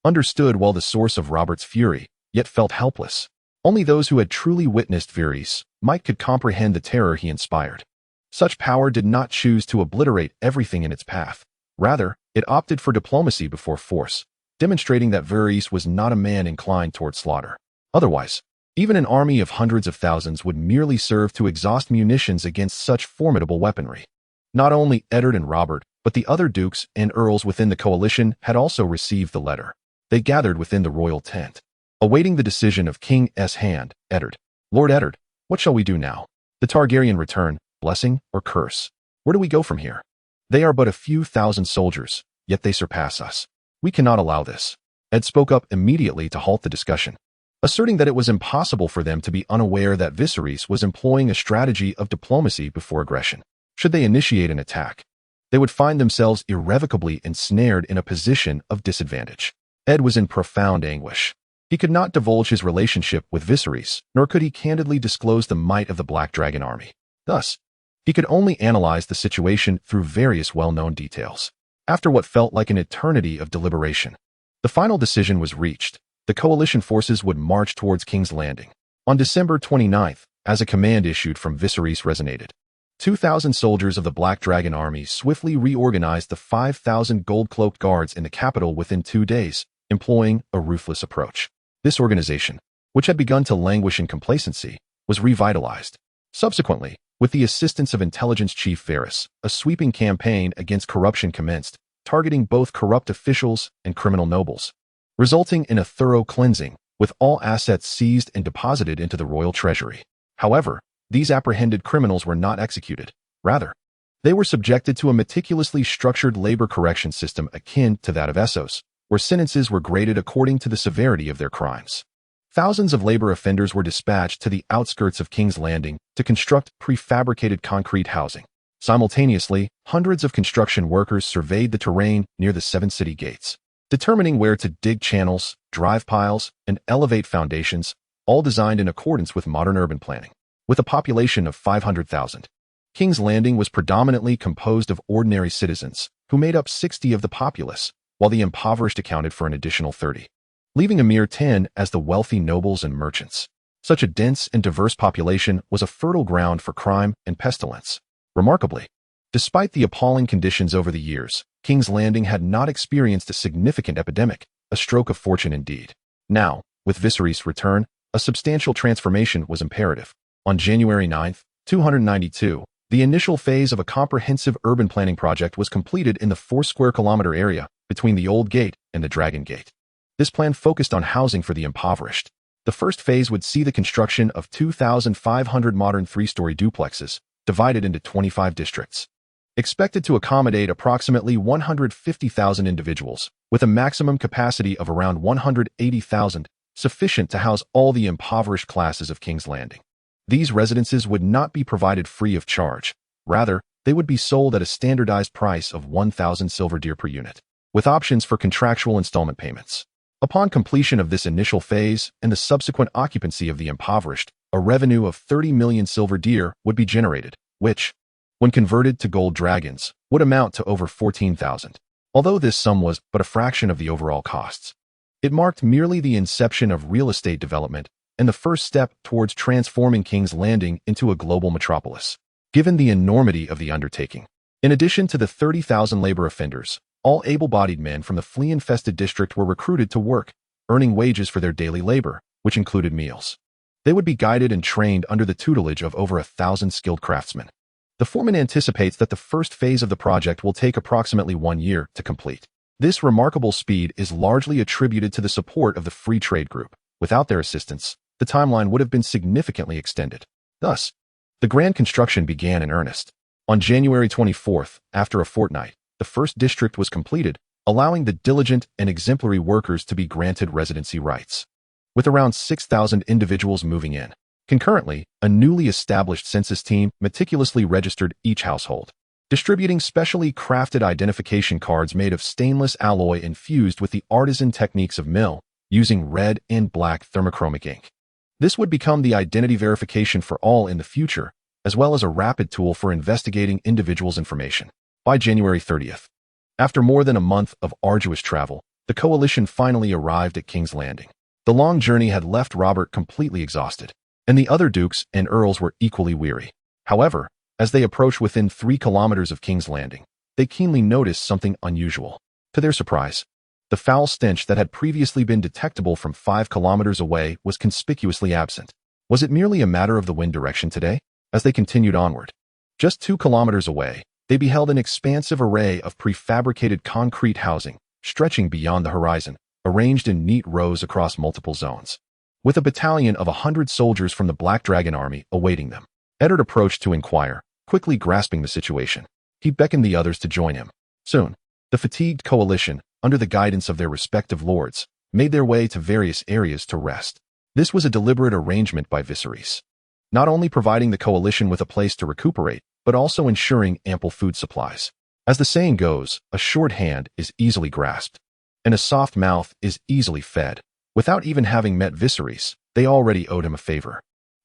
understood well the source of Robert's fury, yet felt helpless. Only those who had truly witnessed Viserys could comprehend the terror he inspired. Such power did not choose to obliterate everything in its path. Rather, it opted for diplomacy before force, demonstrating that Viserys was not a man inclined toward slaughter. Otherwise, even an army of hundreds of thousands would merely serve to exhaust munitions against such formidable weaponry. Not only Eddard and Robert, but the other dukes and earls within the coalition had also received the letter. They gathered within the royal tent, awaiting the decision of King's Hand. Eddard. Lord Eddard, what shall we do now? The Targaryen return, blessing or curse? Where do we go from here? They are but a few thousand soldiers, yet they surpass us. We cannot allow this. Ed spoke up immediately to halt the discussion, asserting that it was impossible for them to be unaware that Viserys was employing a strategy of diplomacy before aggression. Should they initiate an attack, they would find themselves irrevocably ensnared in a position of disadvantage. Ed was in profound anguish. He could not divulge his relationship with Viserys, nor could he candidly disclose the might of the Black Dragon army. Thus, he could only analyze the situation through various well-known details. After what felt like an eternity of deliberation, the final decision was reached. The coalition forces would march towards King's Landing. On December 29th, as a command issued from Viserys resonated, 2,000 soldiers of the Black Dragon army swiftly reorganized the 5,000 gold-cloaked guards in the capital within 2 days, employing a ruthless approach. This organization, which had begun to languish in complacency, was revitalized. Subsequently, with the assistance of intelligence chief Viserys, a sweeping campaign against corruption commenced, targeting both corrupt officials and criminal nobles, resulting in a thorough cleansing, with all assets seized and deposited into the royal treasury. However, these apprehended criminals were not executed. Rather, they were subjected to a meticulously structured labor correction system akin to that of Essos, where sentences were graded according to the severity of their crimes. Thousands of labor offenders were dispatched to the outskirts of King's Landing to construct prefabricated concrete housing. Simultaneously, hundreds of construction workers surveyed the terrain near the 7 city gates, determining where to dig channels, drive piles, and elevate foundations, all designed in accordance with modern urban planning. with a population of 500,000. King's Landing was predominantly composed of ordinary citizens, who made up 60 of the populace, while the impoverished accounted for an additional 30, leaving a mere 10 as the wealthy nobles and merchants. Such a dense and diverse population was a fertile ground for crime and pestilence. Remarkably, despite the appalling conditions over the years, King's Landing had not experienced a significant epidemic, a stroke of fortune indeed. Now, with Viserys' return, a substantial transformation was imperative. On January 9, 292, the initial phase of a comprehensive urban planning project was completed in the 4-square-kilometer area between the Old Gate and the Dragon Gate. This plan focused on housing for the impoverished. The first phase would see the construction of 2,500 modern 3-story duplexes, divided into 25 districts, expected to accommodate approximately 150,000 individuals, with a maximum capacity of around 180,000, sufficient to house all the impoverished classes of King's Landing. These residences would not be provided free of charge. Rather, they would be sold at a standardized price of 1,000 silver deer per unit, with options for contractual installment payments. Upon completion of this initial phase and the subsequent occupancy of the impoverished, a revenue of 30 million silver deer would be generated, which, when converted to gold dragons, would amount to over 14,000. Although this sum was but a fraction of the overall costs, it marked merely the inception of real estate development and the first step towards transforming King's Landing into a global metropolis. Given the enormity of the undertaking, in addition to the 30,000 labor offenders, all able-bodied men from the flea-infested district were recruited to work, earning wages for their daily labor, which included meals. They would be guided and trained under the tutelage of over 1,000 skilled craftsmen. The foreman anticipates that the first phase of the project will take approximately 1 year to complete. This remarkable speed is largely attributed to the support of the Free Trade Group. Without their assistance, the timeline would have been significantly extended. Thus, the grand construction began in earnest. On January 24th, after a fortnight, the first district was completed, allowing the diligent and exemplary workers to be granted residency rights, with around 6,000 individuals moving in. Concurrently, a newly established census team meticulously registered each household, distributing specially crafted identification cards made of stainless alloy infused with the artisan techniques of mill, using red and black thermochromic ink. This would become the identity verification for all in the future, as well as a rapid tool for investigating individuals' information. By January 30th, after more than a month of arduous travel, the coalition finally arrived at King's Landing. The long journey had left Robert completely exhausted, and the other dukes and earls were equally weary. However, as they approached within 3 kilometers of King's Landing, they keenly noticed something unusual. To their surprise, the foul stench that had previously been detectable from 5 kilometers away was conspicuously absent. Was it merely a matter of the wind direction today? As they continued onward, just 2 kilometers away, they beheld an expansive array of prefabricated concrete housing, stretching beyond the horizon, arranged in neat rows across multiple zones, with a battalion of 100 soldiers from the Black Dragon army awaiting them. Eddard approached to inquire, quickly grasping the situation. He beckoned the others to join him. Soon, the fatigued coalition, under the guidance of their respective lords, made their way to various areas to rest. This was a deliberate arrangement by Viserys, not only providing the coalition with a place to recuperate, but also ensuring ample food supplies. As the saying goes, a short hand is easily grasped, and a soft mouth is easily fed. Without even having met Viserys, they already owed him a favor.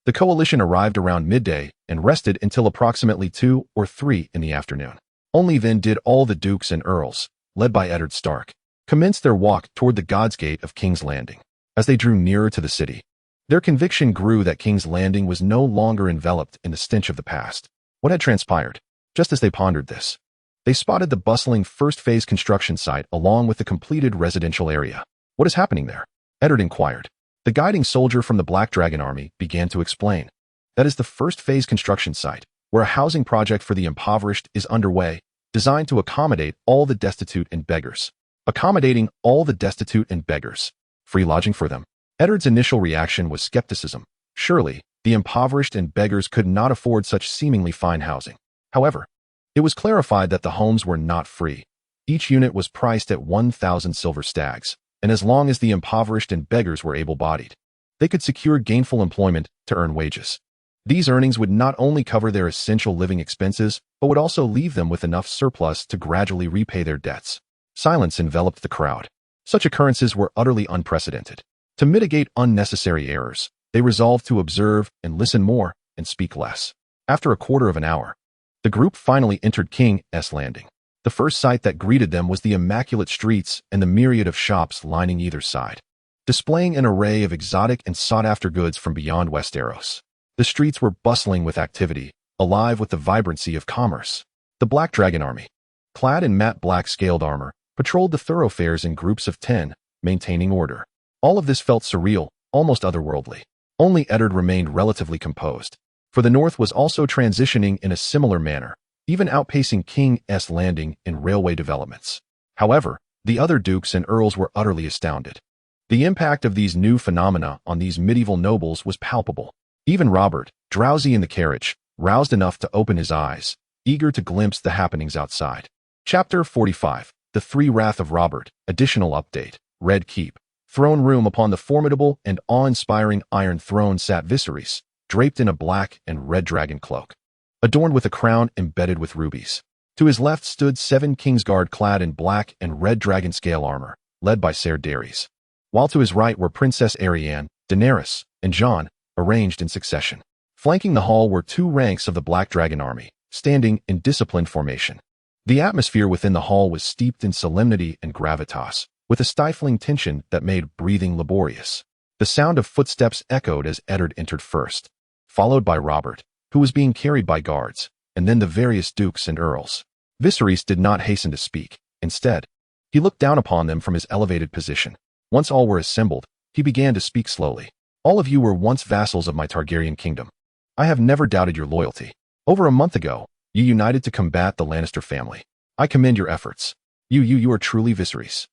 The coalition arrived around midday and rested until approximately 2 or 3 in the afternoon. Only then did all the dukes and earls, led by Eddard Stark, commence their walk toward the God's Gate of King's Landing. As they drew nearer to the city, their conviction grew that King's Landing was no longer enveloped in the stench of the past. What had transpired? Just as they pondered this, they spotted the bustling first-phase construction site along with the completed residential area. What is happening there? Eddard inquired. The guiding soldier from the Black Dragon army began to explain. That is the first-phase construction site, where a housing project for the impoverished is underway, designed to accommodate all the destitute and beggars. Accommodating all the destitute and beggars. Free lodging for them. Eddard's initial reaction was skepticism. Surely, the impoverished and beggars could not afford such seemingly fine housing. However, it was clarified that the homes were not free. Each unit was priced at 1,000 silver stags, and as long as the impoverished and beggars were able-bodied, they could secure gainful employment to earn wages. These earnings would not only cover their essential living expenses, but would also leave them with enough surplus to gradually repay their debts. Silence enveloped the crowd. Such occurrences were utterly unprecedented. To mitigate unnecessary errors, they resolved to observe and listen more, and speak less. After a quarter of an hour, the group finally entered King's Landing. The first sight that greeted them was the immaculate streets and the myriad of shops lining either side, displaying an array of exotic and sought-after goods from beyond Westeros. The streets were bustling with activity, alive with the vibrancy of commerce. The Black Dragon Army, clad in matte black scaled armor, patrolled the thoroughfares in groups of 10, maintaining order. All of this felt surreal, almost otherworldly. Only Eddard remained relatively composed, for the North was also transitioning in a similar manner, even outpacing King's Landing in railway developments. However, the other dukes and earls were utterly astounded. The impact of these new phenomena on these medieval nobles was palpable. Even Robert, drowsy in the carriage, roused enough to open his eyes, eager to glimpse the happenings outside. Chapter 45, The Three Wrath of Robert, Additional Update, Red Keep. Throne room. Upon the formidable and awe-inspiring Iron Throne sat Viserys, draped in a black and red dragon cloak, adorned with a crown embedded with rubies. To his left stood 7 Kingsguard clad in black and red dragon scale armor, led by Ser Daenerys, while to his right were Princess Arianne, Daenerys, and Jon, arranged in succession. Flanking the hall were 2 ranks of the Black Dragon Army, standing in disciplined formation. The atmosphere within the hall was steeped in solemnity and gravitas, with a stifling tension that made breathing laborious. The sound of footsteps echoed as Eddard entered first, followed by Robert, who was being carried by guards, and then the various dukes and earls. Viserys did not hasten to speak. Instead, he looked down upon them from his elevated position. Once all were assembled, he began to speak slowly. All of you were once vassals of my Targaryen kingdom. I have never doubted your loyalty. Over a month ago, you united to combat the Lannister family. I commend your efforts. You are truly Viserys.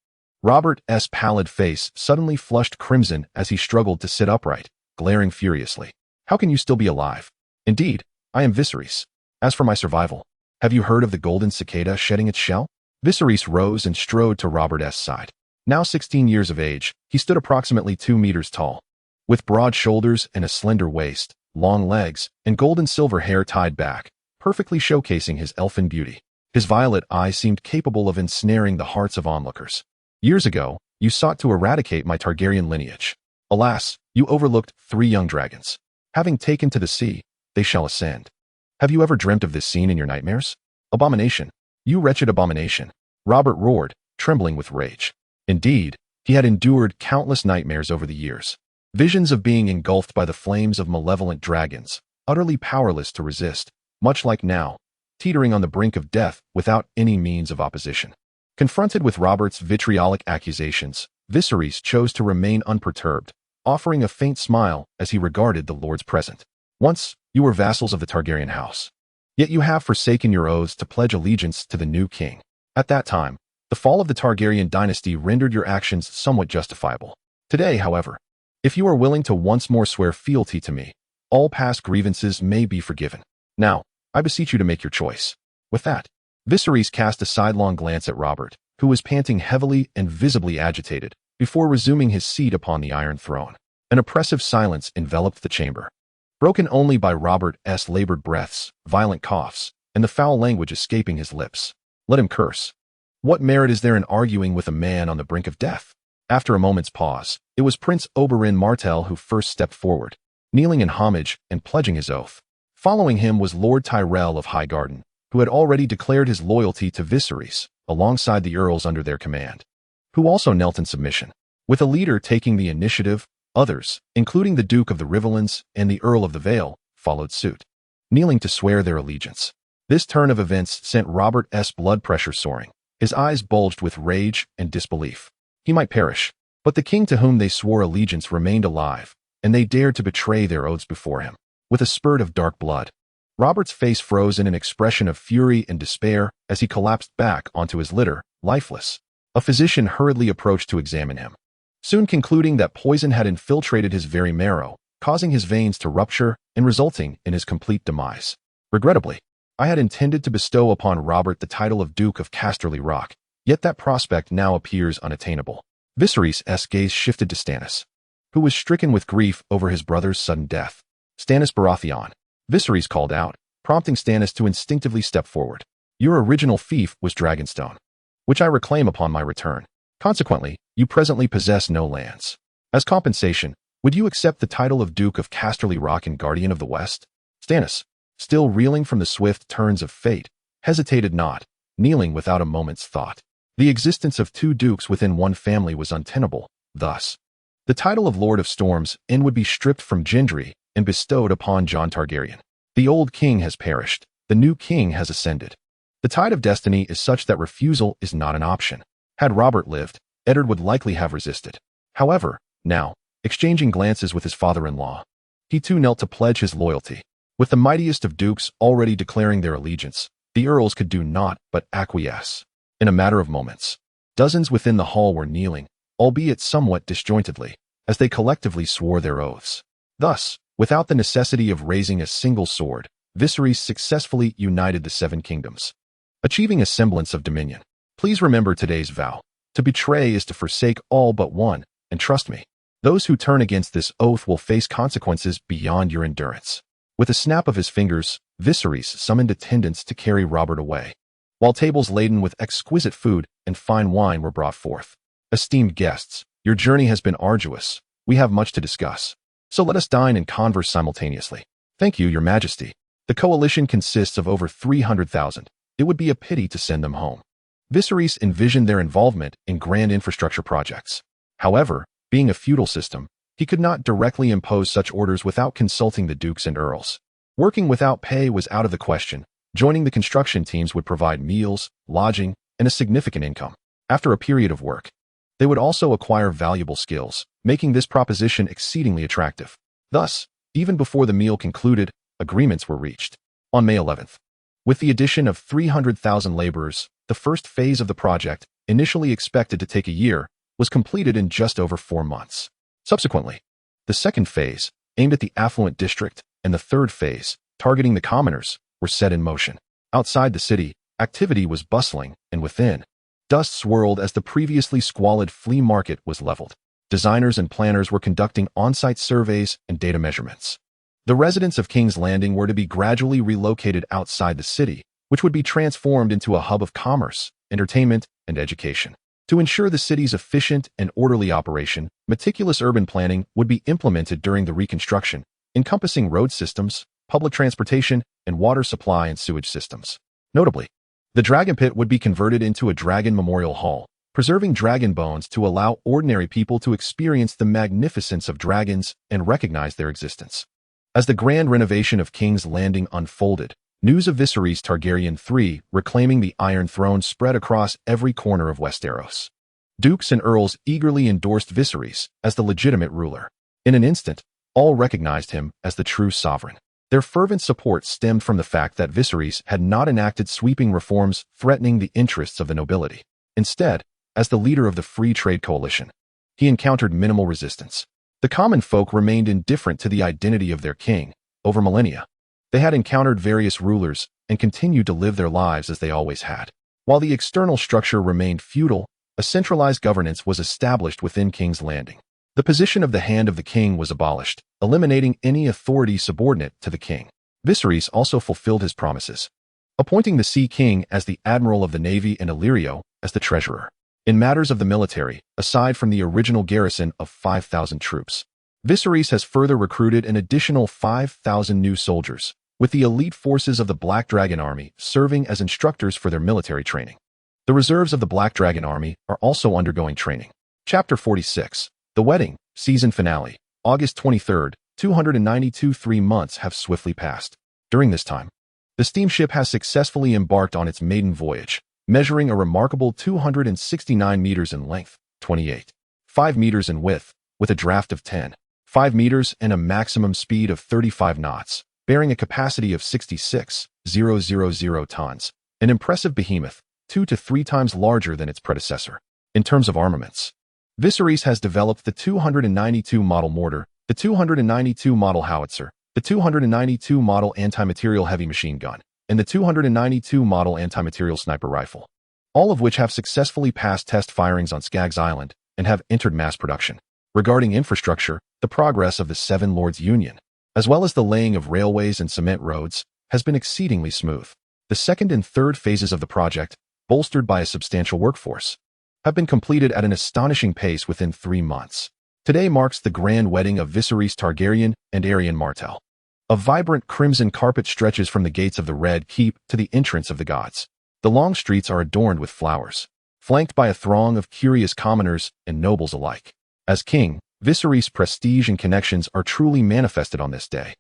Robert's pallid face suddenly flushed crimson as he struggled to sit upright, glaring furiously. How can you still be alive? Indeed, I am Viserys. As for my survival, have you heard of the golden cicada shedding its shell? Viserys rose and strode to Robert's side. Now 16 years of age, he stood approximately 2 meters tall, with broad shoulders and a slender waist, long legs, and gold-and-silver hair tied back, perfectly showcasing his elfin beauty. His violet eyes seemed capable of ensnaring the hearts of onlookers. Years ago, you sought to eradicate my Targaryen lineage. Alas, you overlooked 3 young dragons. Having taken to the sea, they shall ascend. Have you ever dreamt of this scene in your nightmares? Abomination. You wretched abomination. Robert roared, trembling with rage. Indeed, he had endured countless nightmares over the years. Visions of being engulfed by the flames of malevolent dragons, utterly powerless to resist, much like now, teetering on the brink of death without any means of opposition. Confronted with Robert's vitriolic accusations, Viserys chose to remain unperturbed, offering a faint smile as he regarded the lords present. Once, you were vassals of the Targaryen house. Yet you have forsaken your oaths to pledge allegiance to the new king. At that time, the fall of the Targaryen dynasty rendered your actions somewhat justifiable. Today, however, if you are willing to once more swear fealty to me, all past grievances may be forgiven. Now, I beseech you to make your choice. With that, Viserys cast a sidelong glance at Robert, who was panting heavily and visibly agitated, before resuming his seat upon the Iron Throne. An oppressive silence enveloped the chamber, broken only by Robert's labored breaths, violent coughs, and the foul language escaping his lips. Let him curse. What merit is there in arguing with a man on the brink of death? After a moment's pause, it was Prince Oberyn Martell who first stepped forward, kneeling in homage and pledging his oath. Following him was Lord Tyrell of Highgarden, who had already declared his loyalty to Viserys, alongside the earls under their command, who also knelt in submission. With a leader taking the initiative, others, including the Duke of the Riverlands and the Earl of the Vale, followed suit, kneeling to swear their allegiance. This turn of events sent Robert's blood pressure soaring. His eyes bulged with rage and disbelief. He might perish, but the king to whom they swore allegiance remained alive, and they dared to betray their oaths before him. With a spurt of dark blood, Robert's face froze in an expression of fury and despair as he collapsed back onto his litter, lifeless. A physician hurriedly approached to examine him, soon concluding that poison had infiltrated his very marrow, causing his veins to rupture and resulting in his complete demise. Regrettably, I had intended to bestow upon Robert the title of Duke of Casterly Rock, yet that prospect now appears unattainable. Viserys' gaze shifted to Stannis, who was stricken with grief over his brother's sudden death. Stannis Baratheon, Viserys called out, prompting Stannis to instinctively step forward. Your original fief was Dragonstone, which I reclaim upon my return. Consequently, you presently possess no lands. As compensation, would you accept the title of Duke of Casterly Rock and Guardian of the West? Stannis, still reeling from the swift turns of fate, hesitated not, kneeling without a moment's thought. The existence of two dukes within one family was untenable, thus. The title of Lord of Storms would be stripped from Gendry and bestowed upon Jon Targaryen. The old king has perished, the new king has ascended. The tide of destiny is such that refusal is not an option. Had Robert lived, Eddard would likely have resisted. However, now, exchanging glances with his father-in-law, he too knelt to pledge his loyalty. With the mightiest of dukes already declaring their allegiance, the earls could do naught but acquiesce. In a matter of moments, dozens within the hall were kneeling, albeit somewhat disjointedly, as they collectively swore their oaths. Thus, without the necessity of raising a single sword, Viserys successfully united the Seven Kingdoms, achieving a semblance of dominion. Please remember today's vow. To betray is to forsake all but one, and trust me, those who turn against this oath will face consequences beyond your endurance. With a snap of his fingers, Viserys summoned attendants to carry Robert away, while tables laden with exquisite food and fine wine were brought forth. Esteemed guests, your journey has been arduous. We have much to discuss. So let us dine and converse simultaneously. Thank you, your majesty. The coalition consists of over 300,000. It would be a pity to send them home. Viserys envisioned their involvement in grand infrastructure projects. However, being a feudal system, he could not directly impose such orders without consulting the dukes and earls. Working without pay was out of the question. Joining the construction teams would provide meals, lodging, and a significant income. After a period of work, they would also acquire valuable skills, making this proposition exceedingly attractive. Thus, even before the meal concluded, agreements were reached. On May 11th, with the addition of 300,000 laborers, the first phase of the project, initially expected to take a year, was completed in just over 4 months. Subsequently, the second phase, aimed at the affluent district, and the third phase, targeting the commoners, were set in motion. Outside the city, activity was bustling, and within, dust swirled as the previously squalid flea market was leveled. Designers and planners were conducting on-site surveys and data measurements. The residents of King's Landing were to be gradually relocated outside the city, which would be transformed into a hub of commerce, entertainment, and education. To ensure the city's efficient and orderly operation, meticulous urban planning would be implemented during the reconstruction, encompassing road systems, public transportation, and water supply and sewage systems. Notably, the Dragon Pit would be converted into a dragon memorial hall, preserving dragon bones to allow ordinary people to experience the magnificence of dragons and recognize their existence. As the grand renovation of King's Landing unfolded, news of Viserys Targaryen III reclaiming the Iron Throne spread across every corner of Westeros. Dukes and earls eagerly endorsed Viserys as the legitimate ruler. In an instant, all recognized him as the true sovereign. Their fervent support stemmed from the fact that Viserys had not enacted sweeping reforms threatening the interests of the nobility. Instead, as the leader of the Free Trade Coalition, he encountered minimal resistance. The common folk remained indifferent to the identity of their king. Over millennia, they had encountered various rulers and continued to live their lives as they always had. While the external structure remained feudal, a centralized governance was established within King's Landing. The position of the Hand of the King was abolished, eliminating any authority subordinate to the king. Viserys also fulfilled his promises, appointing the Sea King as the Admiral of the Navy and Illyrio as the Treasurer. In matters of the military, aside from the original garrison of 5,000 troops, Viserys has further recruited an additional 5,000 new soldiers, with the elite forces of the Black Dragon Army serving as instructors for their military training. The reserves of the Black Dragon Army are also undergoing training. Chapter 46. The Wedding, Season Finale, August 23rd, 292. 3 months have swiftly passed. During this time, the steamship has successfully embarked on its maiden voyage, measuring a remarkable 269 meters in length, 28.5 meters in width, with a draft of 10.5 meters and a maximum speed of 35 knots, bearing a capacity of 66,000 tons, an impressive behemoth, 2 to 3 times larger than its predecessor. In terms of armaments, Viserys has developed the 292 model mortar, the 292 model howitzer, the 292 model anti-material heavy machine gun, and the 292 model anti-material sniper rifle, all of which have successfully passed test firings on Skaggs Island and have entered mass production. Regarding infrastructure, the progress of the Seven Lords Union, as well as the laying of railways and cement roads, has been exceedingly smooth. The second and third phases of the project, bolstered by a substantial workforce, have been completed at an astonishing pace within 3 months. Today marks the grand wedding of Viserys Targaryen and Arianne Martell. A vibrant crimson carpet stretches from the gates of the Red Keep to the entrance of the gods. The long streets are adorned with flowers, flanked by a throng of curious commoners and nobles alike. As king, Viserys' prestige and connections are truly manifested on this day.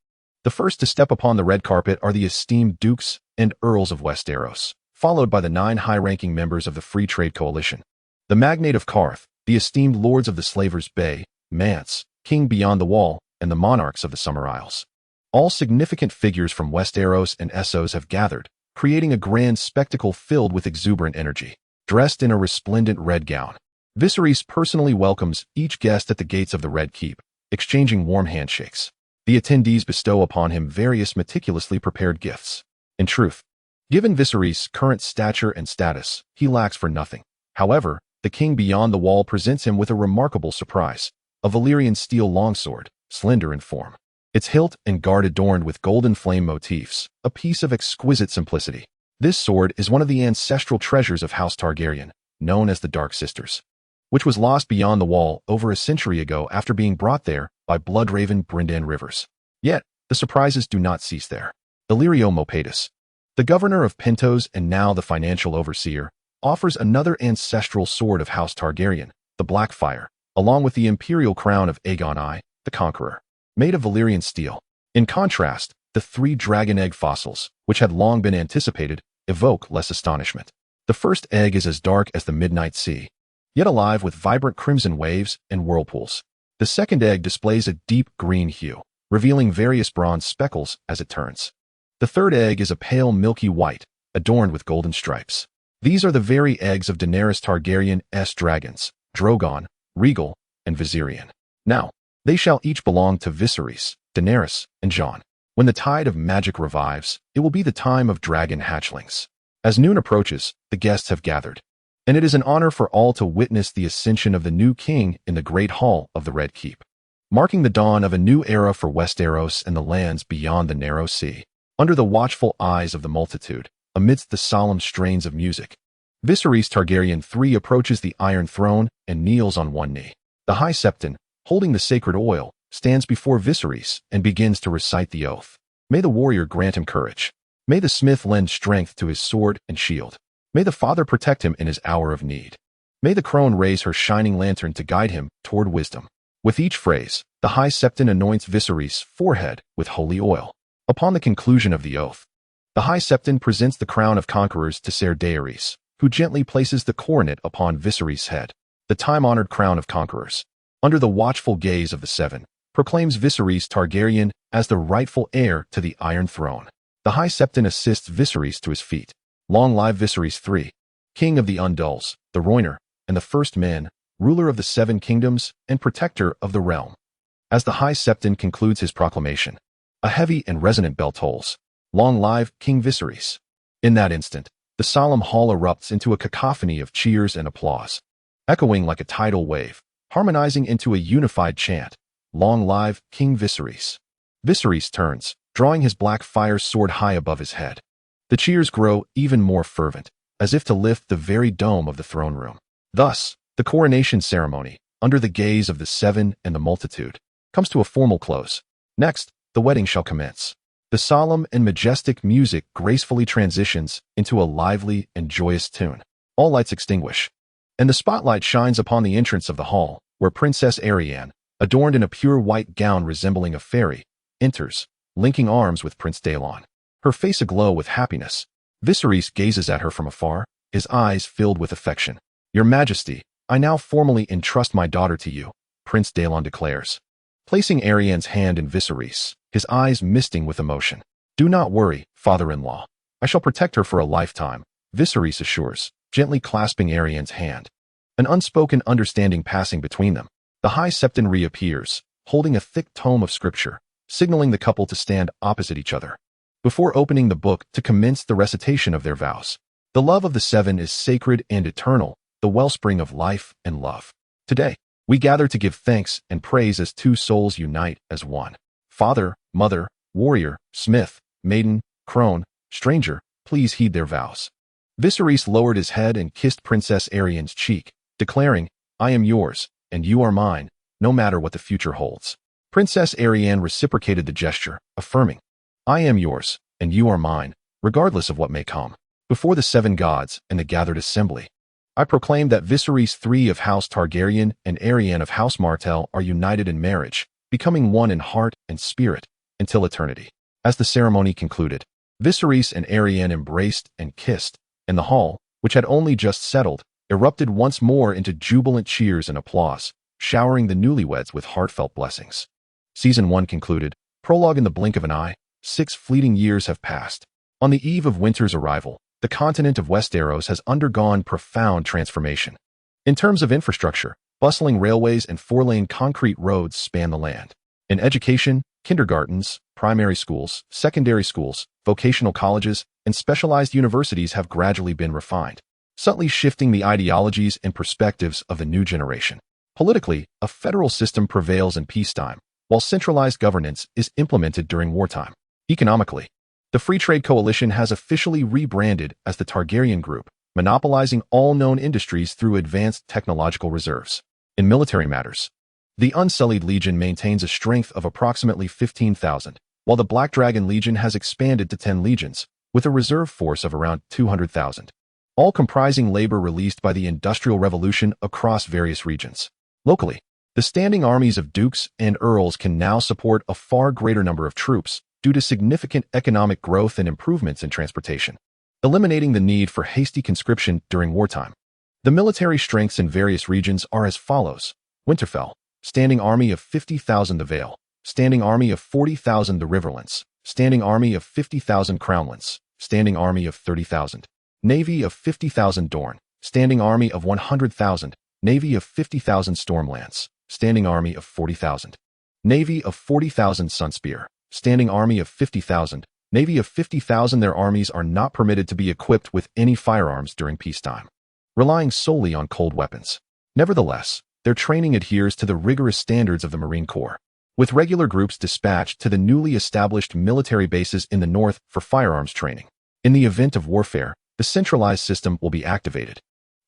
The first to step upon the red carpet are the esteemed dukes and earls of Westeros, followed by the 9 high-ranking members of the Free Trade Coalition. The Magnate of Qarth, the esteemed lords of the Slavers' Bay, Mance, King Beyond the Wall, and the monarchs of the Summer Isles. All significant figures from Westeros and Essos have gathered, creating a grand spectacle filled with exuberant energy. Dressed in a resplendent red gown, Viserys personally welcomes each guest at the gates of the Red Keep, exchanging warm handshakes. The attendees bestow upon him various meticulously prepared gifts. In truth, given Viserys' current stature and status, he lacks for nothing. However, the King Beyond the Wall presents him with a remarkable surprise, a Valyrian steel longsword, slender in form. Its hilt and guard adorned with golden flame motifs, a piece of exquisite simplicity. This sword is one of the ancestral treasures of House Targaryen, known as the Dark Sisters, which was lost beyond the wall over a century ago after being brought there by Bloodraven Brynden Rivers. Yet, the surprises do not cease there. Illyrio Mopatis, the governor of Pentos and now the financial overseer, offers another ancestral sword of House Targaryen, the Blackfire, along with the imperial crown of Aegon I, the Conqueror, made of Valyrian steel. In contrast, the 3 dragon egg fossils, which had long been anticipated, evoke less astonishment. The first egg is as dark as the midnight sea, yet alive with vibrant crimson waves and whirlpools. The second egg displays a deep green hue, revealing various bronze speckles as it turns. The third egg is a pale milky white, adorned with golden stripes. These are the very eggs of Daenerys Targaryen's dragons, Drogon, Rhaegal, and Viserion. Now, they shall each belong to Viserys, Daenerys, and Jon. When the tide of magic revives, it will be the time of dragon hatchlings. As noon approaches, the guests have gathered, and it is an honor for all to witness the ascension of the new king in the Great Hall of the Red Keep, marking the dawn of a new era for Westeros and the lands beyond the narrow sea. Under the watchful eyes of the multitude, amidst the solemn strains of music, Viserys Targaryen III approaches the Iron Throne and kneels on one knee. The High Septon, holding the sacred oil, stands before Viserys and begins to recite the oath. May the warrior grant him courage. May the smith lend strength to his sword and shield. May the Father protect him in his hour of need. May the crone raise her shining lantern to guide him toward wisdom. With each phrase, the High Septon anoints Viserys' forehead with holy oil. Upon the conclusion of the oath, the High Septon presents the crown of conquerors to Ser Daenerys, who gently places the coronet upon Viserys' head. The time-honored crown of conquerors, under the watchful gaze of the 7, proclaims Viserys Targaryen as the rightful heir to the Iron Throne. The High Septon assists Viserys to his feet. Long live Viserys III, King of the Andals, the Rhoynar, and the First Men, ruler of the 7 kingdoms and protector of the realm. As the High Septon concludes his proclamation, a heavy and resonant bell tolls. Long live King Viserys. In that instant, the solemn hall erupts into a cacophony of cheers and applause, echoing like a tidal wave, harmonizing into a unified chant. Long live King Viserys. Viserys turns, drawing his black fire sword high above his head. The cheers grow even more fervent, as if to lift the very dome of the throne room. Thus, the coronation ceremony, under the gaze of the 7 and the multitude, comes to a formal close. Next, the wedding shall commence. The solemn and majestic music gracefully transitions into a lively and joyous tune. All lights extinguish, and the spotlight shines upon the entrance of the hall, where Princess Arianne, adorned in a pure white gown resembling a fairy, enters, linking arms with Prince Daelon. Her face aglow with happiness, Viserys gazes at her from afar, his eyes filled with affection. Your Majesty, I now formally entrust my daughter to you, Prince Daelon declares, placing Arianne's hand in Viserys, his eyes misting with emotion. Do not worry, father-in-law. I shall protect her for a lifetime, Viserys assures, gently clasping Arianne's hand. An unspoken understanding passing between them. The High Septon reappears, holding a thick tome of scripture, signaling the couple to stand opposite each other, before opening the book to commence the recitation of their vows. The love of the 7 is sacred and eternal, the wellspring of life and love. Today, we gather to give thanks and praise as 2 souls unite as one. Father, mother, warrior, smith, maiden, crone, stranger, please heed their vows. Viserys lowered his head and kissed Princess Arianne's cheek, declaring, I am yours, and you are mine, no matter what the future holds. Princess Arianne reciprocated the gesture, affirming, "I am yours, and you are mine, regardless of what may come. Before the seven gods and the gathered assembly, I proclaim that Viserys III of House Targaryen and Arianne of House Martell are united in marriage, becoming one in heart and spirit, until eternity." As the ceremony concluded, Viserys and Arianne embraced and kissed, and the hall, which had only just settled, erupted once more into jubilant cheers and applause, showering the newlyweds with heartfelt blessings. Season 1 concluded. Prologue: in the blink of an eye, 6 fleeting years have passed. On the eve of winter's arrival, the continent of Westeros has undergone profound transformation. In terms of infrastructure, bustling railways and 4-lane concrete roads span the land. In education, kindergartens, primary schools, secondary schools, vocational colleges, and specialized universities have gradually been refined, subtly shifting the ideologies and perspectives of the new generation. Politically, a federal system prevails in peacetime, while centralized governance is implemented during wartime. Economically, the Free Trade Coalition has officially rebranded as the Targaryen Group, monopolizing all known industries through advanced technological reserves. In military matters, the Unsullied Legion maintains a strength of approximately 15,000, while the Black Dragon Legion has expanded to 10 legions, with a reserve force of around 200,000, all comprising labor released by the Industrial Revolution across various regions. Locally, the standing armies of dukes and earls can now support a far greater number of troops due to significant economic growth and improvements in transportation, eliminating the need for hasty conscription during wartime. The military strengths in various regions are as follows: Winterfell, standing army of 50,000 the Vale, standing army of 40,000 the Riverlands, standing army of 50,000 Crownlands, standing army of 30,000, navy of 50,000 Dorne, standing army of 100,000, navy of 50,000 Stormlands, standing army of 40,000, navy of 40,000 Sunspear, standing army of 50,000, navy of 50,000. Their armies are not permitted to be equipped with any firearms during peacetime, relying solely on cold weapons. Nevertheless, their training adheres to the rigorous standards of the Marine Corps, with regular groups dispatched to the newly established military bases in the north for firearms training. In the event of warfare, the centralized system will be activated,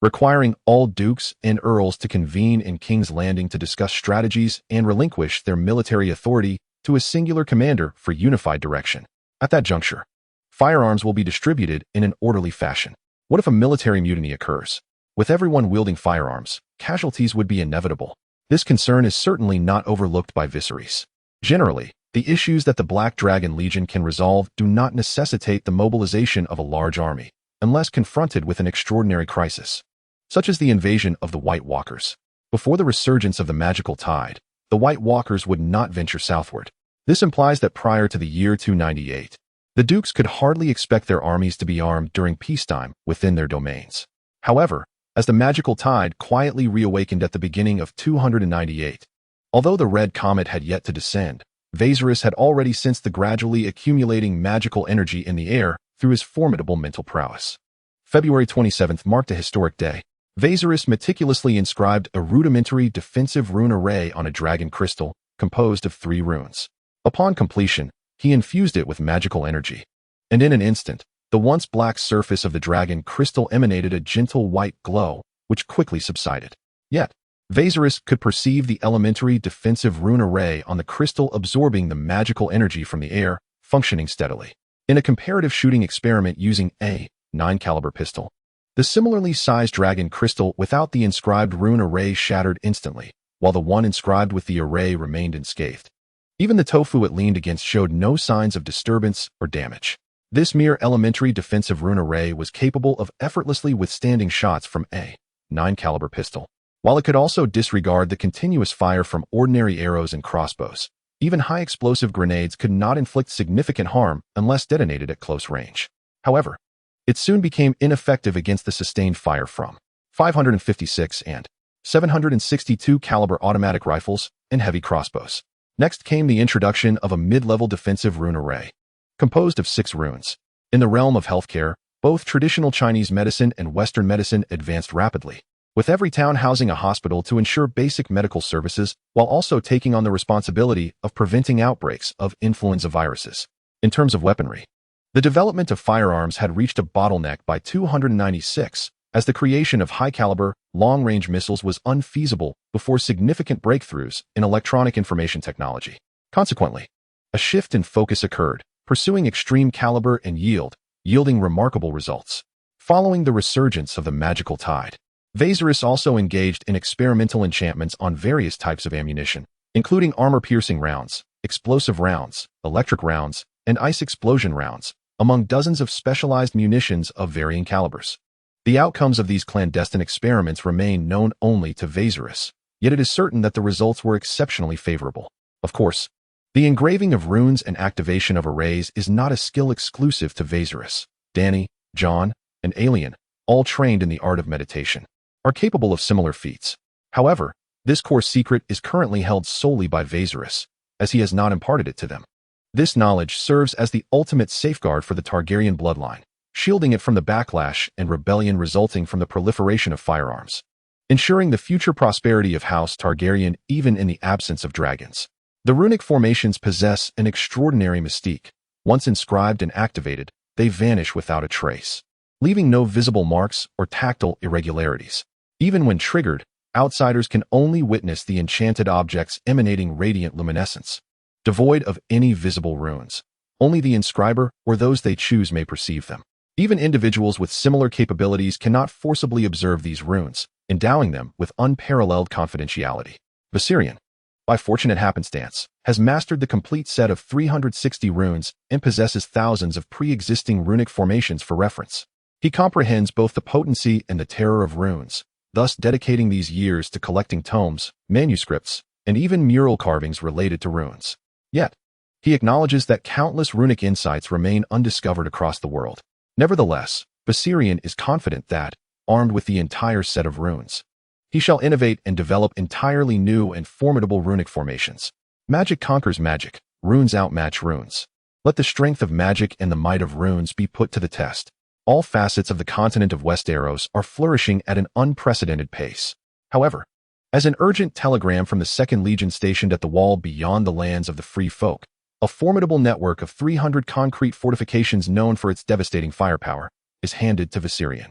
requiring all dukes and earls to convene in King's Landing to discuss strategies and relinquish their military authority to a singular commander for unified direction. At that juncture, firearms will be distributed in an orderly fashion. What if a military mutiny occurs? With everyone wielding firearms, casualties would be inevitable. This concern is certainly not overlooked by Viserys. Generally, the issues that the Black Dragon Legion can resolve do not necessitate the mobilization of a large army, unless confronted with an extraordinary crisis, such as the invasion of the White Walkers. Before the resurgence of the magical tide, the White Walkers would not venture southward. This implies that prior to the year 298, the dukes could hardly expect their armies to be armed during peacetime within their domains. However, as the magical tide quietly reawakened at the beginning of 298, although the Red Comet had yet to descend, Viserys had already sensed the gradually accumulating magical energy in the air through his formidable mental prowess. February 27th marked a historic day. Viserys meticulously inscribed a rudimentary defensive rune array on a dragon crystal composed of 3 runes. Upon completion, he infused it with magical energy, and in an instant, the once black surface of the dragon crystal emanated a gentle white glow, which quickly subsided. Yet, Viserys could perceive the elementary defensive rune array on the crystal absorbing the magical energy from the air, functioning steadily. In a comparative shooting experiment using a 9-caliber pistol, the similarly sized dragon crystal without the inscribed rune array shattered instantly, while the one inscribed with the array remained unscathed. Even the tofu it leaned against showed no signs of disturbance or damage. This mere elementary defensive rune array was capable of effortlessly withstanding shots from a 9-caliber pistol. While it could also disregard the continuous fire from ordinary arrows and crossbows, even high-explosive grenades could not inflict significant harm unless detonated at close range. However, it soon became ineffective against the sustained fire from 556 and 762 caliber automatic rifles and heavy crossbows. Next came the introduction of a mid-level defensive rune array, composed of 6 runes. In the realm of healthcare, both traditional Chinese medicine and Western medicine advanced rapidly, with every town housing a hospital to ensure basic medical services while also taking on the responsibility of preventing outbreaks of influenza viruses. In terms of weaponry, the development of firearms had reached a bottleneck by 296, as the creation of high-caliber, long-range missiles was unfeasible before significant breakthroughs in electronic information technology. Consequently, a shift in focus occurred, pursuing extreme caliber and yielding remarkable results. Following the resurgence of the magical tide, Viserys also engaged in experimental enchantments on various types of ammunition, including armor-piercing rounds, explosive rounds, electric rounds, and ice explosion rounds, among dozens of specialized munitions of varying calibers. The outcomes of these clandestine experiments remain known only to Viserys, yet it is certain that the results were exceptionally favorable. Of course, the engraving of runes and activation of arrays is not a skill exclusive to Viserys. Dany, Jon, and Arianne, all trained in the art of meditation, are capable of similar feats. However, this core secret is currently held solely by Viserys, as he has not imparted it to them. This knowledge serves as the ultimate safeguard for the Targaryen bloodline, shielding it from the backlash and rebellion resulting from the proliferation of firearms, ensuring the future prosperity of House Targaryen even in the absence of dragons. The runic formations possess an extraordinary mystique. Once inscribed and activated, they vanish without a trace, leaving no visible marks or tactile irregularities. Even when triggered, outsiders can only witness the enchanted objects emanating radiant luminescence, devoid of any visible runes. Only the inscriber or those they choose may perceive them. Even individuals with similar capabilities cannot forcibly observe these runes, endowing them with unparalleled confidentiality. Viserys, by fortunate happenstance, has mastered the complete set of 360 runes and possesses thousands of pre-existing runic formations for reference. He comprehends both the potency and the terror of runes, thus dedicating these years to collecting tomes, manuscripts, and even mural carvings related to runes. Yet, he acknowledges that countless runic insights remain undiscovered across the world. Nevertheless, Viserys is confident that, armed with the entire set of runes, he shall innovate and develop entirely new and formidable runic formations. Magic conquers magic, runes outmatch runes. Let the strength of magic and the might of runes be put to the test. All facets of the continent of Westeros are flourishing at an unprecedented pace. However, as an urgent telegram from the 2nd Legion stationed at the wall beyond the lands of the free folk, a formidable network of 300 concrete fortifications known for its devastating firepower, is handed to Viserys.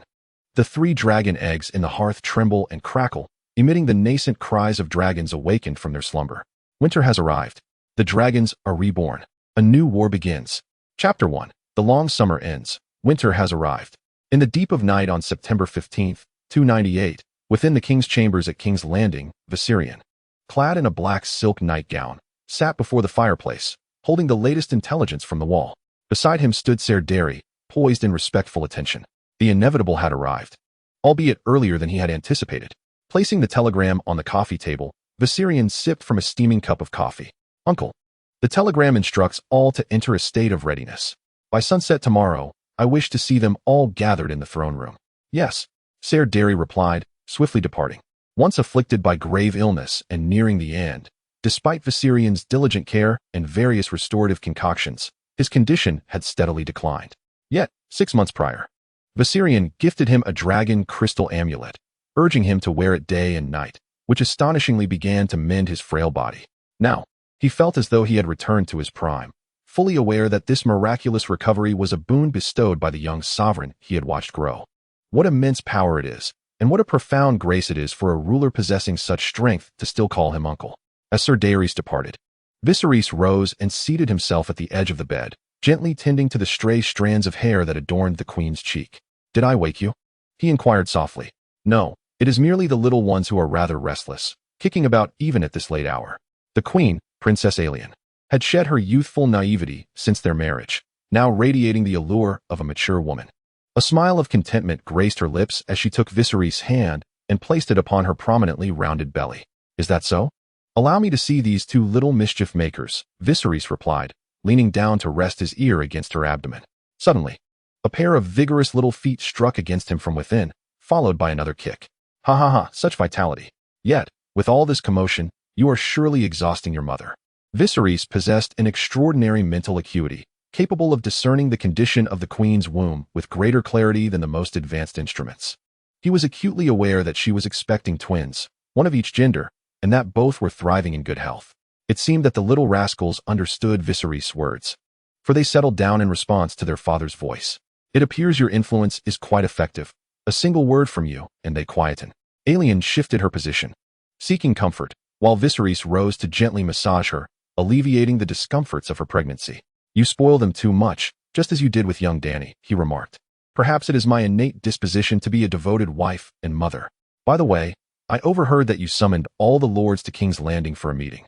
The 3 dragon eggs in the hearth tremble and crackle, emitting the nascent cries of dragons awakened from their slumber. Winter has arrived. The dragons are reborn. A new war begins. Chapter 1. The long summer ends. Winter has arrived. In the deep of night on September 15, 298, within the king's chambers at King's Landing, Viserys, clad in a black silk nightgown, sat before the fireplace, holding the latest intelligence from the wall. Beside him stood Ser Dary, poised in respectful attention. The inevitable had arrived, albeit earlier than he had anticipated. Placing the telegram on the coffee table, Viserys sipped from a steaming cup of coffee. Uncle, the telegram instructs all to enter a state of readiness. By sunset tomorrow, I wish to see them all gathered in the throne room. Yes, Ser Dary replied, swiftly departing. Once afflicted by grave illness and nearing the end, despite Viserys' diligent care and various restorative concoctions, his condition had steadily declined. Yet, 6 months prior, Viserys gifted him a dragon crystal amulet, urging him to wear it day and night, which astonishingly began to mend his frail body. Now, he felt as though he had returned to his prime, fully aware that this miraculous recovery was a boon bestowed by the young sovereign he had watched grow. What immense power it is, and what a profound grace it is for a ruler possessing such strength to still call him uncle. As Ser Darius departed, Viserys rose and seated himself at the edge of the bed, gently tending to the stray strands of hair that adorned the queen's cheek. "Did I wake you?" he inquired softly. "No, it is merely the little ones who are rather restless, kicking about even at this late hour." The queen, Princess Arianne, had shed her youthful naivety since their marriage, now radiating the allure of a mature woman. A smile of contentment graced her lips as she took Viserys' hand and placed it upon her prominently rounded belly. "Is that so? Allow me to see these 2 little mischief makers," Viserys replied, leaning down to rest his ear against her abdomen. Suddenly, a pair of vigorous little feet struck against him from within, followed by another kick. "Ha ha ha, such vitality. Yet, with all this commotion, you are surely exhausting your mother." Viserys possessed an extraordinary mental acuity, capable of discerning the condition of the queen's womb with greater clarity than the most advanced instruments. He was acutely aware that she was expecting twins, one of each gender, and that both were thriving in good health. It seemed that the little rascals understood Viserys' words, for they settled down in response to their father's voice. "It appears your influence is quite effective. A single word from you, and they quieten." Arianne shifted her position, seeking comfort, while Viserys rose to gently massage her, alleviating the discomforts of her pregnancy. "You spoil them too much, just as you did with young Dany," he remarked. "Perhaps it is my innate disposition to be a devoted wife and mother. By the way, I overheard that you summoned all the lords to King's Landing for a meeting.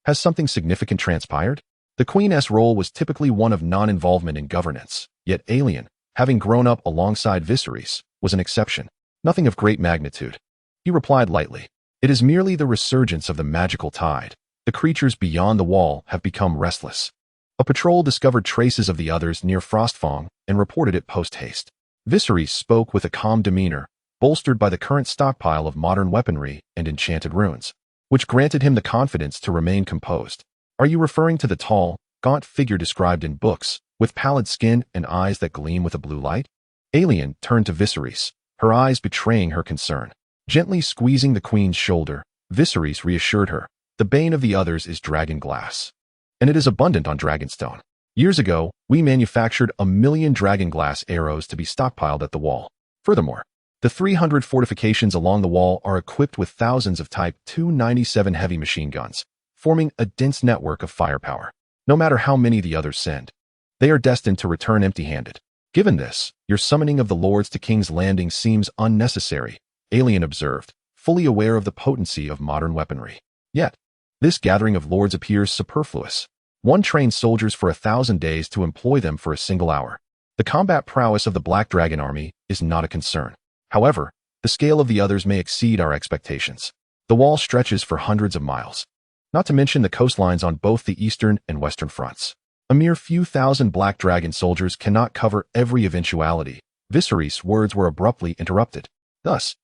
Has something significant transpired?" The Queen's role was typically one of non-involvement in governance, yet Arianne, having grown up alongside Viserys, was an exception. "Nothing of great magnitude," he replied lightly. "It is merely the resurgence of the magical tide. The creatures beyond the wall have become restless." A patrol discovered traces of the others near Frostfang and reported it post-haste. Viserys spoke with a calm demeanor, bolstered by the current stockpile of modern weaponry and enchanted runes, which granted him the confidence to remain composed. "Are you referring to the tall, gaunt figure described in books, with pallid skin and eyes that gleam with a blue light?" Arianne turned to Viserys, her eyes betraying her concern. Gently squeezing the Queen's shoulder, Viserys reassured her, "The bane of the others is dragon glass, and it is abundant on Dragonstone. Years ago, we manufactured 1,000,000 dragon glass arrows to be stockpiled at the wall. Furthermore, the 300 fortifications along the wall are equipped with thousands of Type 297 heavy machine guns, forming a dense network of firepower. No matter how many the others send, they are destined to return empty-handed. Given this, your summoning of the lords to King's Landing seems unnecessary," Arianne observed, fully aware of the potency of modern weaponry. "Yet, this gathering of lords appears superfluous. One trains soldiers for 1,000 days to employ them for a single hour. The combat prowess of the Black Dragon army is not a concern. However, the scale of the others may exceed our expectations. The wall stretches for hundreds of miles, not to mention the coastlines on both the eastern and western fronts. A mere few thousand Black Dragon soldiers cannot cover every eventuality." Viserys' words were abruptly interrupted. "Thus,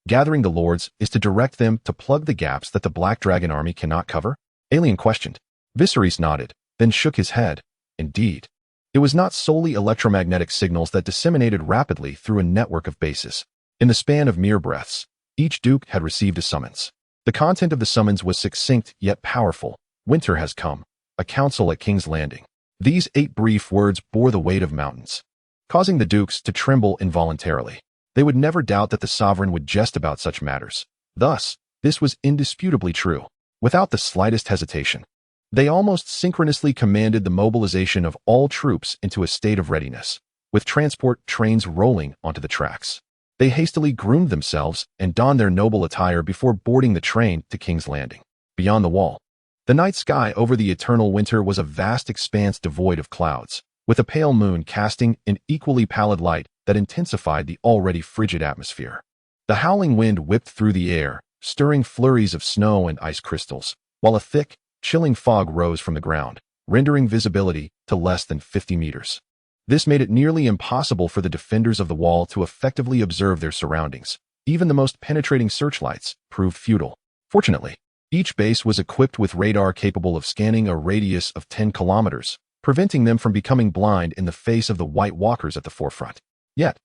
gathering the lords is to direct them to plug the gaps that the Black Dragon army cannot cover?" Arianne questioned. Viserys nodded, then shook his head. "Indeed. It was not solely electromagnetic signals that disseminated rapidly through a network of bases. In the span of mere breaths, each duke had received a summons. The content of the summons was succinct yet powerful. Winter has come. A council at King's Landing. These 8 brief words bore the weight of mountains, causing the dukes to tremble involuntarily. They would never doubt that the sovereign would jest about such matters. Thus, this was indisputably true. Without the slightest hesitation, they almost synchronously commanded the mobilization of all troops into a state of readiness, with transport trains rolling onto the tracks. They hastily groomed themselves and donned their noble attire before boarding the train to King's Landing. Beyond the wall, the night sky over the eternal winter was a vast expanse devoid of clouds, with a pale moon casting an equally pallid light that intensified the already frigid atmosphere. The howling wind whipped through the air, stirring flurries of snow and ice crystals, while a thick, chilling fog rose from the ground, rendering visibility to less than 50 meters. This made it nearly impossible for the defenders of the wall to effectively observe their surroundings. Even the most penetrating searchlights proved futile. Fortunately, each base was equipped with radar capable of scanning a radius of 10 kilometers, preventing them from becoming blind in the face of the White Walkers at the forefront. Yet,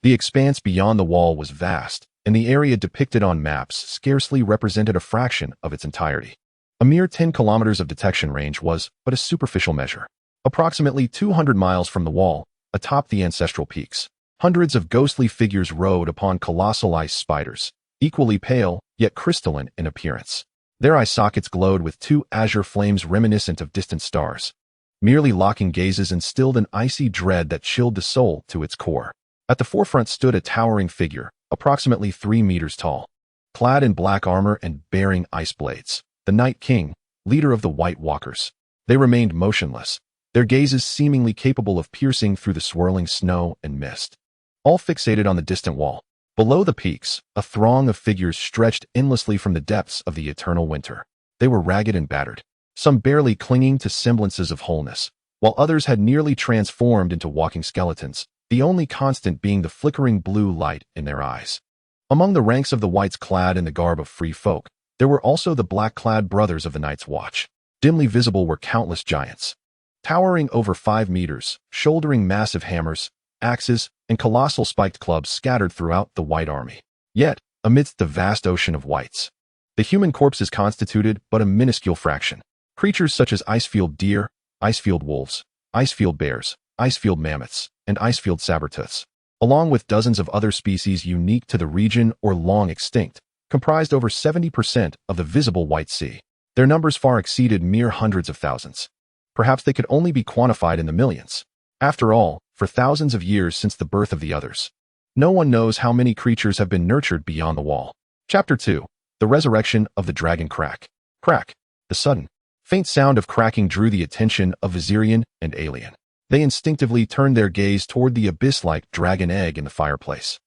the expanse beyond the wall was vast, and the area depicted on maps scarcely represented a fraction of its entirety. A mere 10 kilometers of detection range was but a superficial measure. Approximately 200 miles from the wall, atop the ancestral peaks, hundreds of ghostly figures rode upon colossal ice spiders, equally pale yet crystalline in appearance. Their eye sockets glowed with 2 azure flames reminiscent of distant stars. Merely locking gazes instilled an icy dread that chilled the soul to its core. At the forefront stood a towering figure, approximately 3 meters tall, clad in black armor and bearing ice blades. The Night King, leader of the White Walkers. They remained motionless, their gazes seemingly capable of piercing through the swirling snow and mist. All fixated on the distant wall. Below the peaks, a throng of figures stretched endlessly from the depths of the eternal winter. They were ragged and battered, some barely clinging to semblances of wholeness, while others had nearly transformed into walking skeletons, the only constant being the flickering blue light in their eyes. Among the ranks of the whites clad in the garb of free folk, there were also the black-clad brothers of the Night's Watch. Dimly visible were countless giants, towering over 5 meters, shouldering massive hammers, axes, and colossal spiked clubs scattered throughout the White Army. Yet, amidst the vast ocean of whites, the human corpses constituted but a minuscule fraction. Creatures such as Icefield deer, Icefield wolves, Icefield bears, Icefield mammoths, and Icefield saber-tooths, along with dozens of other species unique to the region or long extinct, comprised over 70% of the visible White Sea. Their numbers far exceeded mere hundreds of thousands. Perhaps they could only be quantified in the millions. After all, for thousands of years since the birth of the others, no one knows how many creatures have been nurtured beyond the wall. Chapter 2. The Resurrection of the Dragon Crack. Crack. The sudden, faint sound of cracking drew the attention of Viserion and Arianne. They instinctively turned their gaze toward the abyss-like dragon egg in the fireplace,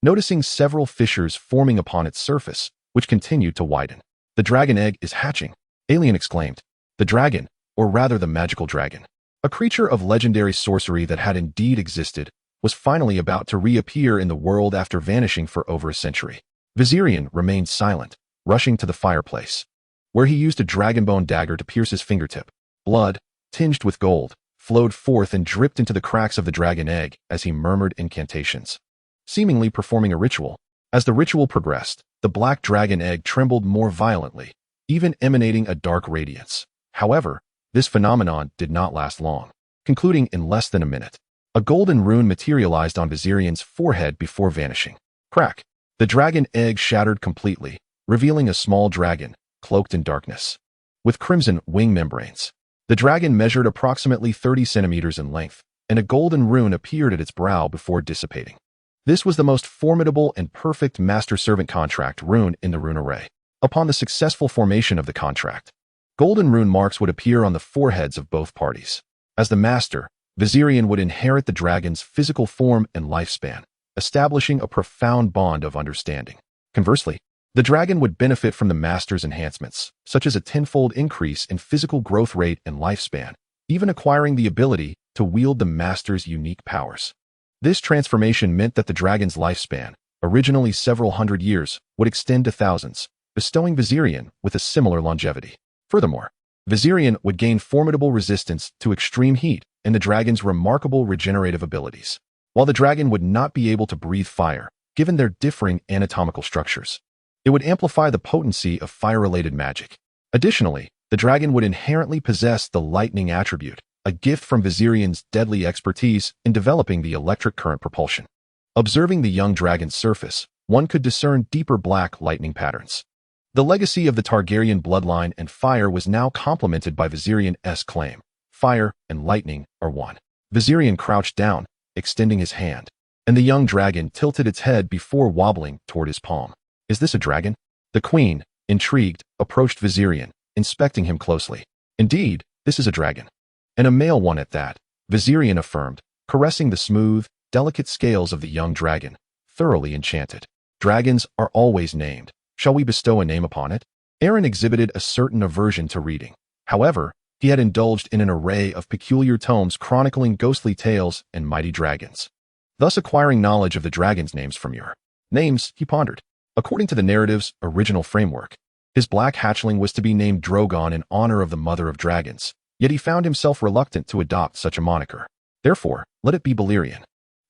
noticing several fissures forming upon its surface, which continued to widen. "The dragon egg is hatching," Arianne exclaimed. The dragon, or rather the magical dragon, a creature of legendary sorcery that had indeed existed, was finally about to reappear in the world after vanishing for over a century. Viserion remained silent, rushing to the fireplace, where he used a dragonbone dagger to pierce his fingertip. Blood, tinged with gold, flowed forth and dripped into the cracks of the dragon egg as he murmured incantations, seemingly performing a ritual. As the ritual progressed, the black dragon egg trembled more violently, even emanating a dark radiance. However, this phenomenon did not last long, concluding in less than a minute. A golden rune materialized on Viserion's forehead before vanishing. Crack. The dragon egg shattered completely, revealing a small dragon, cloaked in darkness, with crimson wing membranes. The dragon measured approximately 30 centimeters in length, and a golden rune appeared at its brow before dissipating. This was the most formidable and perfect master-servant contract rune in the rune array. Upon the successful formation of the contract, golden rune marks would appear on the foreheads of both parties. As the master, Viserion would inherit the dragon's physical form and lifespan, establishing a profound bond of understanding. Conversely, the dragon would benefit from the master's enhancements, such as a tenfold increase in physical growth rate and lifespan, even acquiring the ability to wield the master's unique powers. This transformation meant that the dragon's lifespan, originally several hundred years, would extend to thousands, bestowing Viserion with a similar longevity. Furthermore, Viserion would gain formidable resistance to extreme heat and the dragon's remarkable regenerative abilities, while the dragon would not be able to breathe fire, given their differing anatomical structures. It would amplify the potency of fire-related magic. Additionally, the dragon would inherently possess the lightning attribute, a gift from Viserion's deadly expertise in developing the electric current propulsion. Observing the young dragon's surface, one could discern deeper black lightning patterns. The legacy of the Targaryen bloodline and fire was now complemented by Viserion's claim: fire and lightning are one. Viserion crouched down, extending his hand, and the young dragon tilted its head before wobbling toward his palm. "Is this a dragon?" The queen, intrigued, approached Viserion, inspecting him closely. "Indeed, this is a dragon. And a male one at that," Viserion affirmed, caressing the smooth, delicate scales of the young dragon, thoroughly enchanted. "Dragons are always named. Shall we bestow a name upon it?" Arianne exhibited a certain aversion to reading. However, he had indulged in an array of peculiar tomes chronicling ghostly tales and mighty dragons, thus acquiring knowledge of the dragons' names from your names, he pondered. According to the narrative's original framework, his black hatchling was to be named Drogon in honor of the mother of dragons, yet he found himself reluctant to adopt such a moniker. "Therefore, let it be Balerion.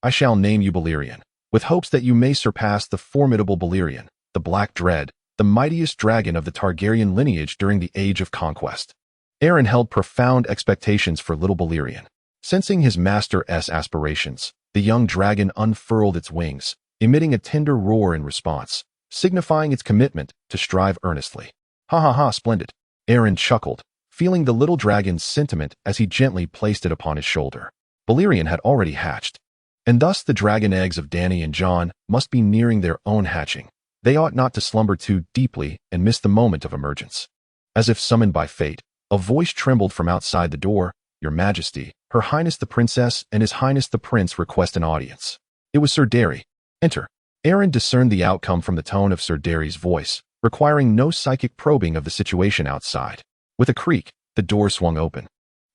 I shall name you Balerion, with hopes that you may surpass the formidable Balerion, the Black Dread, the mightiest dragon of the Targaryen lineage during the Age of Conquest." Arianne held profound expectations for little Balerion. Sensing his master's aspirations, the young dragon unfurled its wings, emitting a tender roar in response, signifying its commitment to strive earnestly. "Ha ha ha, splendid." Arianne chuckled, feeling the little dragon's sentiment as he gently placed it upon his shoulder. Balerion had already hatched, and thus the dragon eggs of Dany and Jon must be nearing their own hatching. They ought not to slumber too deeply and miss the moment of emergence. As if summoned by fate, a voice trembled from outside the door. "Your Majesty, Her Highness the Princess and His Highness the Prince request an audience." It was Sir Darry. "Enter." Arianne discerned the outcome from the tone of Sir Darry's voice, requiring no psychic probing of the situation outside. With a creak, the door swung open,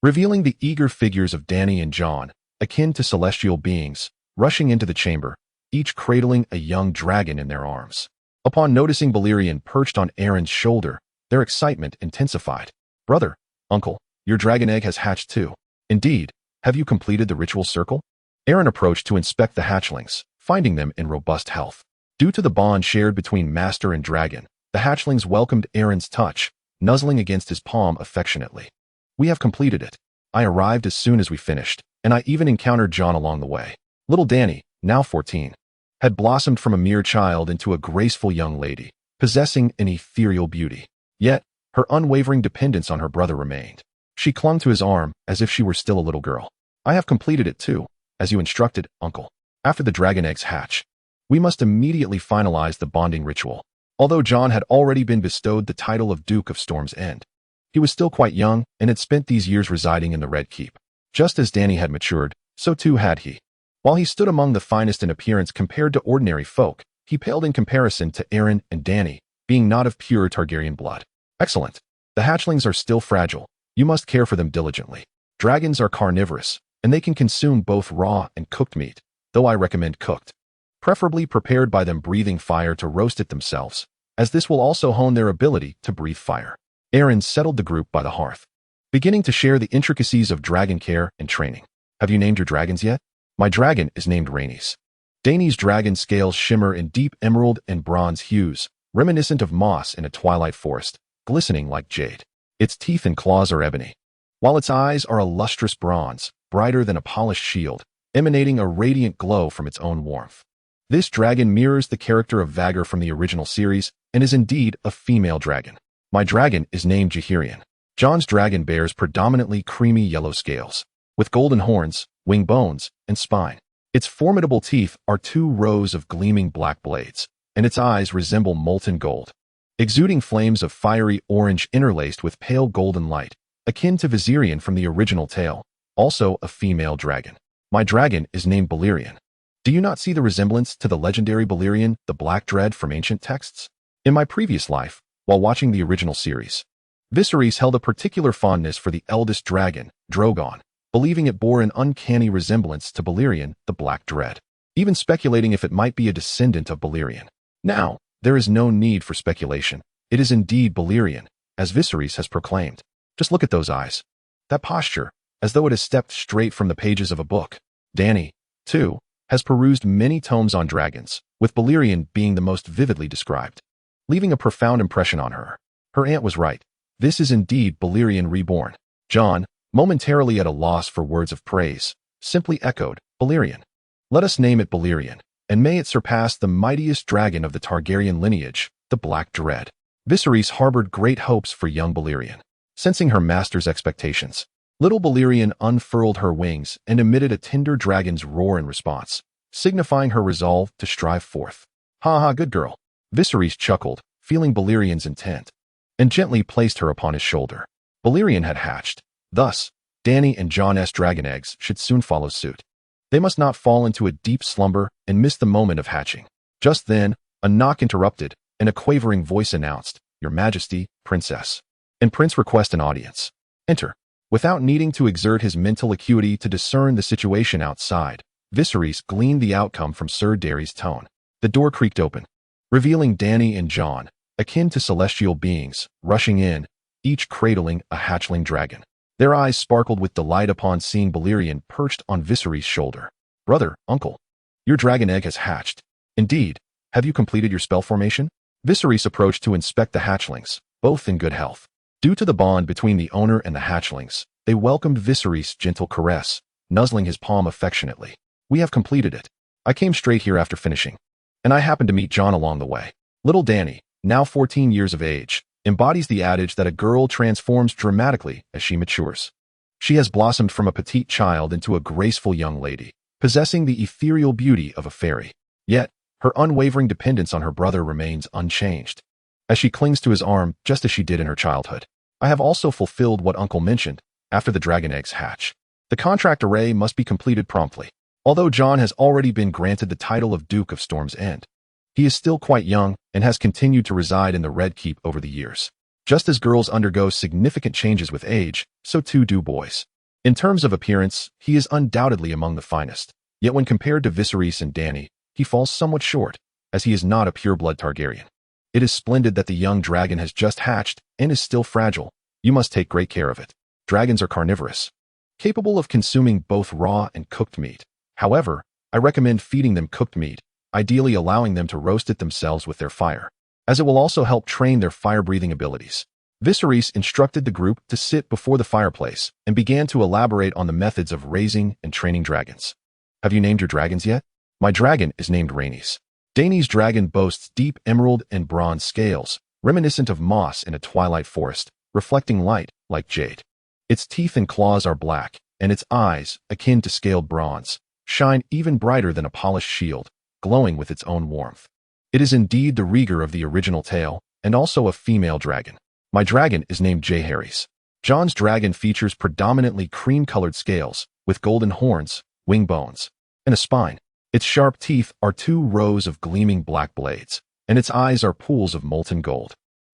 revealing the eager figures of Dany and Jon, akin to celestial beings, rushing into the chamber, each cradling a young dragon in their arms. Upon noticing Balerion perched on Arianne's shoulder, their excitement intensified. "Brother, uncle, your dragon egg has hatched too." "Indeed, have you completed the ritual circle?" Arianne approached to inspect the hatchlings, finding them in robust health. Due to the bond shared between master and dragon, the hatchlings welcomed Arianne's touch, nuzzling against his palm affectionately. "We have completed it. I arrived as soon as we finished, and I even encountered Jon along the way." Little Dany, now 14, had blossomed from a mere child into a graceful young lady, possessing an ethereal beauty. Yet, her unwavering dependence on her brother remained. She clung to his arm as if she were still a little girl. I have completed it too, as you instructed, uncle. After the dragon eggs hatch, we must immediately finalize the bonding ritual. Although Jon had already been bestowed the title of Duke of Storm's End, he was still quite young and had spent these years residing in the Red Keep. Just as Dany had matured, so too had he. While he stood among the finest in appearance compared to ordinary folk, he paled in comparison to Arianne and Dany, being not of pure Targaryen blood. Excellent. The hatchlings are still fragile. You must care for them diligently. Dragons are carnivorous, and they can consume both raw and cooked meat, though I recommend cooked. Preferably prepared by them breathing fire to roast it themselves, as this will also hone their ability to breathe fire. Arianne settled the group by the hearth, beginning to share the intricacies of dragon care and training. Have you named your dragons yet? My dragon is named Rhaenys. Dany's dragon scales shimmer in deep emerald and bronze hues, reminiscent of moss in a twilight forest, glistening like jade. Its teeth and claws are ebony, while its eyes are a lustrous bronze, brighter than a polished shield, emanating a radiant glow from its own warmth. This dragon mirrors the character of Vhagar from the original series and is indeed a female dragon. My dragon is named Jaehaeryn. Jon's dragon bears predominantly creamy yellow scales, with golden horns, wing bones, and spine. Its formidable teeth are 2 rows of gleaming black blades, and its eyes resemble molten gold, exuding flames of fiery orange interlaced with pale golden light, akin to Viserys from the original tale, also a female dragon. My dragon is named Balerion. Do you not see the resemblance to the legendary Balerion, the Black Dread from ancient texts? In my previous life, while watching the original series, Viserys held a particular fondness for the eldest dragon, Drogon, believing it bore an uncanny resemblance to Balerion, the Black Dread, even speculating if it might be a descendant of Balerion. Now, there is no need for speculation. It is indeed Balerion, as Viserys has proclaimed. Just look at those eyes. That posture, as though it has stepped straight from the pages of a book. Dany, too, has perused many tomes on dragons, with Balerion being the most vividly described, leaving a profound impression on her. Her aunt was right. This is indeed Targaryen Reborn. Jon, momentarily at a loss for words of praise, simply echoed, Balerion. Let us name it Balerion, and may it surpass the mightiest dragon of the Targaryen lineage, the Black Dread. Viserys harbored great hopes for young Balerion. Sensing her master's expectations, little Balerion unfurled her wings and emitted a tender dragon's roar in response, signifying her resolve to strive forth. Ha ha, good girl. Viserys chuckled, feeling Balerion's intent, and gently placed her upon his shoulder. Balerion had hatched. Thus, Dany and Jon's dragon eggs should soon follow suit. They must not fall into a deep slumber and miss the moment of hatching. Just then, a knock interrupted, and a quavering voice announced, Your Majesty, Princess. And Prince request an audience. Enter. Without needing to exert his mental acuity to discern the situation outside, Viserys gleaned the outcome from Sir Daery's tone. The door creaked open, revealing Dany and Jon, akin to celestial beings, rushing in, each cradling a hatchling dragon. Their eyes sparkled with delight upon seeing Balerion perched on Viserys' shoulder. Brother, uncle, your dragon egg has hatched. Indeed, have you completed your spell formation? Viserys approached to inspect the hatchlings, both in good health. Due to the bond between the owner and the hatchlings, they welcomed Viserys' gentle caress, nuzzling his palm affectionately. We have completed it. I came straight here after finishing, and I happened to meet Jon along the way. Little Dany, now 14 years of age, embodies the adage that a girl transforms dramatically as she matures. She has blossomed from a petite child into a graceful young lady, possessing the ethereal beauty of a fairy. Yet, her unwavering dependence on her brother remains unchanged, as she clings to his arm just as she did in her childhood. I have also fulfilled what Uncle mentioned after the dragon eggs hatch. The contract array must be completed promptly. Although Jon has already been granted the title of Duke of Storm's End, he is still quite young and has continued to reside in the Red Keep over the years. Just as girls undergo significant changes with age, so too do boys. In terms of appearance, he is undoubtedly among the finest. Yet when compared to Viserys and Dany, he falls somewhat short, as he is not a pure-blood Targaryen. It is splendid that the young dragon has just hatched and is still fragile. You must take great care of it. Dragons are carnivorous, capable of consuming both raw and cooked meat. However, I recommend feeding them cooked meat, ideally allowing them to roast it themselves with their fire, as it will also help train their fire-breathing abilities. Viserys instructed the group to sit before the fireplace and began to elaborate on the methods of raising and training dragons. Have you named your dragons yet? My dragon is named Rhaenys. Dany's dragon boasts deep emerald and bronze scales, reminiscent of moss in a twilight forest, reflecting light like jade. Its teeth and claws are black, and its eyes, akin to scaled bronze, shine even brighter than a polished shield, glowing with its own warmth. It is indeed the Reagar of the original tale, and also a female dragon. My dragon is named Jaehaerys. Jon's dragon features predominantly cream-colored scales, with golden horns, wing bones, and a spine. Its sharp teeth are 2 rows of gleaming black blades, and its eyes are pools of molten gold.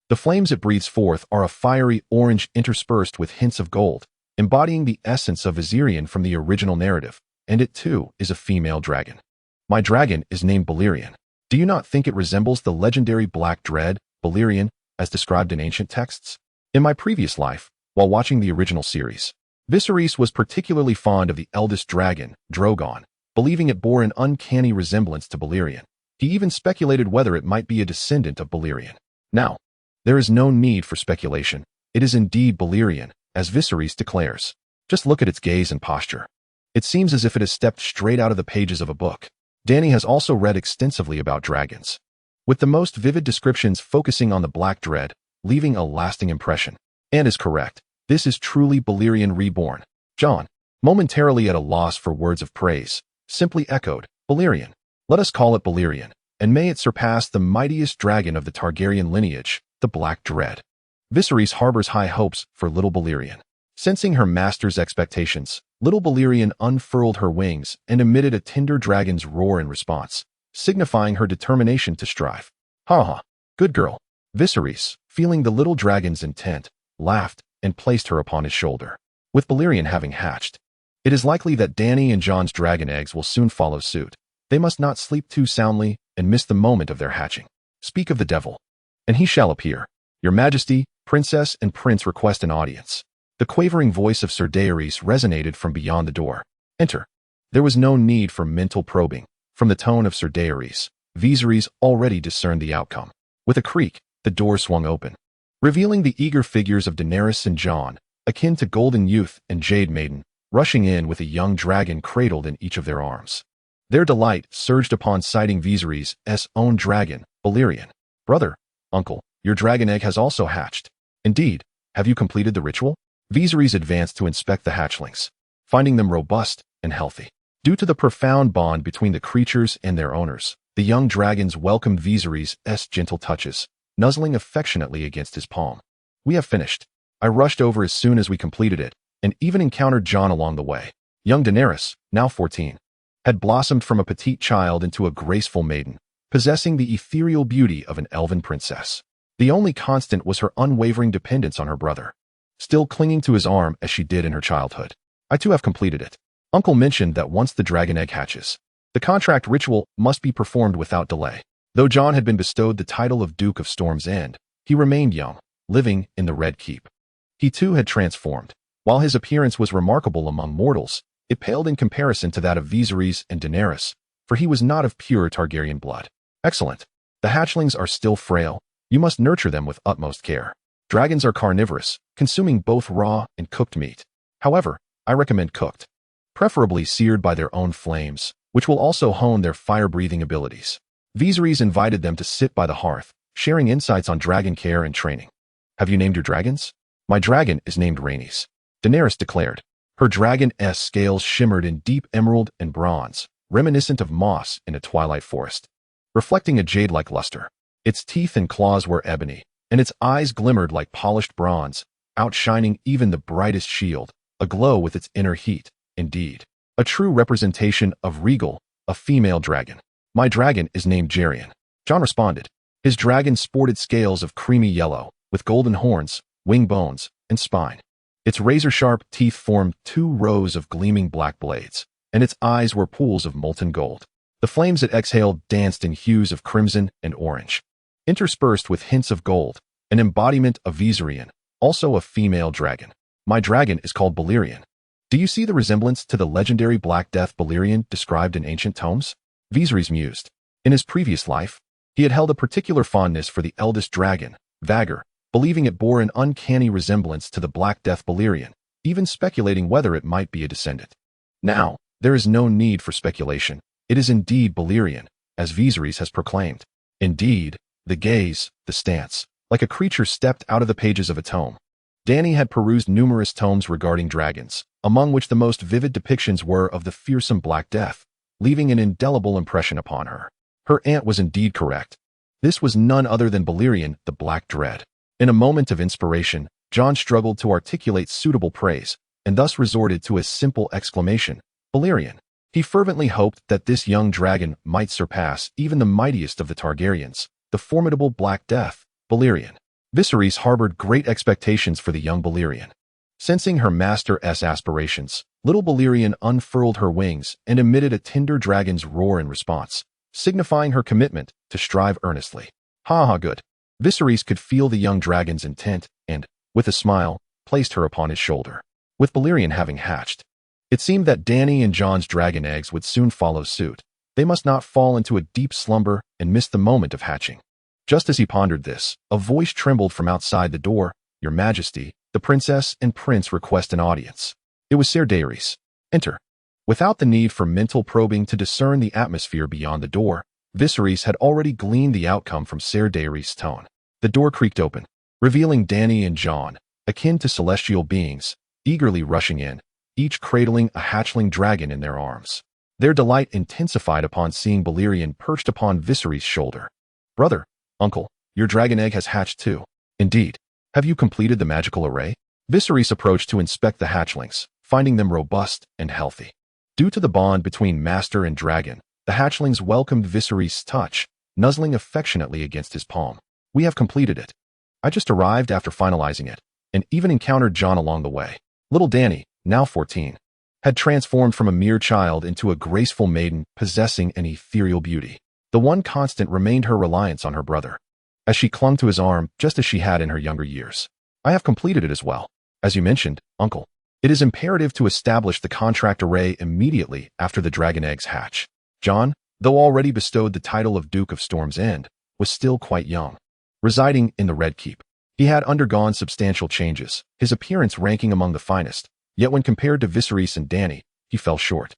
The flames it breathes forth are a fiery orange interspersed with hints of gold, embodying the essence of Viserion from the original narrative, and it too is a female dragon. My dragon is named Balerion. Do you not think it resembles the legendary Black Dread, Balerion, as described in ancient texts? In my previous life, while watching the original series, Viserys was particularly fond of the eldest dragon, Drogon, believing it bore an uncanny resemblance to Balerion. He even speculated whether it might be a descendant of Balerion. Now, there is no need for speculation. It is indeed Balerion, as Viserys declares. Just look at its gaze and posture. It seems as if it has stepped straight out of the pages of a book. Dany has also read extensively about dragons, with the most vivid descriptions focusing on the Black Dread, leaving a lasting impression. And is correct. This is truly Targaryen Reborn. Jon, momentarily at a loss for words of praise, simply echoed, Balerion. Let us call it Balerion, and may it surpass the mightiest dragon of the Targaryen lineage, the Black Dread. Viserys harbors high hopes for little Balerion. Sensing her master's expectations, little Balerion unfurled her wings and emitted a tender dragon's roar in response, signifying her determination to strive. Ha ha, good girl. Viserys, feeling the little dragon's intent, laughed and placed her upon his shoulder. With Balerion having hatched, it is likely that Dany and Jon's dragon eggs will soon follow suit. They must not sleep too soundly and miss the moment of their hatching. Speak of the devil, and he shall appear. Your Majesty, Princess and Prince request an audience. The quavering voice of Sir Daenerys resonated from beyond the door. Enter. There was no need for mental probing. From the tone of Sir Daenerys, Viserys already discerned the outcome. With a creak, the door swung open, revealing the eager figures of Daenerys and Jon, akin to Golden Youth and Jade Maiden, rushing in with a young dragon cradled in each of their arms. Their delight surged upon sighting Viserys' own dragon, Balerion. Brother, uncle, your dragon egg has also hatched. Indeed, have you completed the ritual? Viserys advanced to inspect the hatchlings, finding them robust and healthy. Due to the profound bond between the creatures and their owners, the young dragons welcomed Viserys' gentle touches, nuzzling affectionately against his palm. We have finished. I rushed over as soon as we completed it, and even encountered Jon along the way. Young Daenerys, now 14, had blossomed from a petite child into a graceful maiden, possessing the ethereal beauty of an elven princess. The only constant was her unwavering dependence on her brother, still clinging to his arm as she did in her childhood. I too have completed it. Uncle mentioned that once the dragon egg hatches, the contract ritual must be performed without delay. Though Jon had been bestowed the title of Duke of Storm's End, he remained young, living in the Red Keep. He too had transformed. While his appearance was remarkable among mortals, it paled in comparison to that of Viserys and Daenerys, for he was not of pure Targaryen blood. Excellent. The hatchlings are still frail. You must nurture them with utmost care. Dragons are carnivorous, consuming both raw and cooked meat. However, I recommend cooked, preferably seared by their own flames, which will also hone their fire-breathing abilities. Viserys invited them to sit by the hearth, sharing insights on dragon care and training. Have you named your dragons? My dragon is named Rhaenys, Daenerys declared. Her dragon's scales shimmered in deep emerald and bronze, reminiscent of moss in a twilight forest, reflecting a jade-like luster. Its teeth and claws were ebony, and its eyes glimmered like polished bronze, outshining even the brightest shield, aglow with its inner heat. Indeed, a true representation of Regal, a female dragon. My dragon is named Jerian. Jon responded. His dragon sported scales of creamy yellow, with golden horns, wing bones, and spine. Its razor-sharp teeth formed 2 rows of gleaming black blades, and its eyes were pools of molten gold. The flames it exhaled danced in hues of crimson and orange, interspersed with hints of gold, an embodiment of Viserion, also a female dragon. My dragon is called Balerion. Do you see the resemblance to the legendary Black Death Balerion described in ancient tomes? Viserys mused. In his previous life, he had held a particular fondness for the eldest dragon, Vhagar, believing it bore an uncanny resemblance to the Black Death Balerion, even speculating whether it might be a descendant. Now, there is no need for speculation. It is indeed Balerion, as Viserys has proclaimed. Indeed, the gaze, the stance, like a creature stepped out of the pages of a tome. Dany had perused numerous tomes regarding dragons, among which the most vivid depictions were of the fearsome Black Death, leaving an indelible impression upon her. Her aunt was indeed correct. This was none other than Balerion, the Black Dread. In a moment of inspiration, Jon struggled to articulate suitable praise, and thus resorted to a simple exclamation, Balerion. He fervently hoped that this young dragon might surpass even the mightiest of the Targaryens, the formidable Black Death, Balerion. Viserys harbored great expectations for the young Balerion. Sensing her master's aspirations, little Balerion unfurled her wings and emitted a tender dragon's roar in response, signifying her commitment to strive earnestly. Ha ha, good. Viserys could feel the young dragon's intent and, with a smile, placed her upon his shoulder. With Balerion having hatched, it seemed that Dany and Jon's dragon eggs would soon follow suit. They must not fall into a deep slumber and miss the moment of hatching. Just as he pondered this, a voice trembled from outside the door. Your Majesty, the princess and prince request an audience. It was Ser Daenerys. Enter. Without the need for mental probing to discern the atmosphere beyond the door, Viserys had already gleaned the outcome from Ser Daenerys' tone. The door creaked open, revealing Dany and Jon, akin to celestial beings, eagerly rushing in, each cradling a hatchling dragon in their arms. Their delight intensified upon seeing Balerion perched upon Viserys' shoulder. Brother, uncle, your dragon egg has hatched too. Indeed. Have you completed the magical array? Viserys approached to inspect the hatchlings, finding them robust and healthy. Due to the bond between master and dragon, the hatchlings welcomed Viserys' touch, nuzzling affectionately against his palm. We have completed it. I just arrived after finalizing it, and even encountered Jon along the way. Little Dany, now 14, had transformed from a mere child into a graceful maiden possessing an ethereal beauty. The one constant remained her reliance on her brother, as she clung to his arm just as she had in her younger years. I have completed it as well. As you mentioned, uncle, it is imperative to establish the contract array immediately after the dragon eggs hatch. Jon, though already bestowed the title of Duke of Storm's End, was still quite young. Residing in the Red Keep, he had undergone substantial changes, his appearance ranking among the finest, yet when compared to Viserys and Dany, he fell short.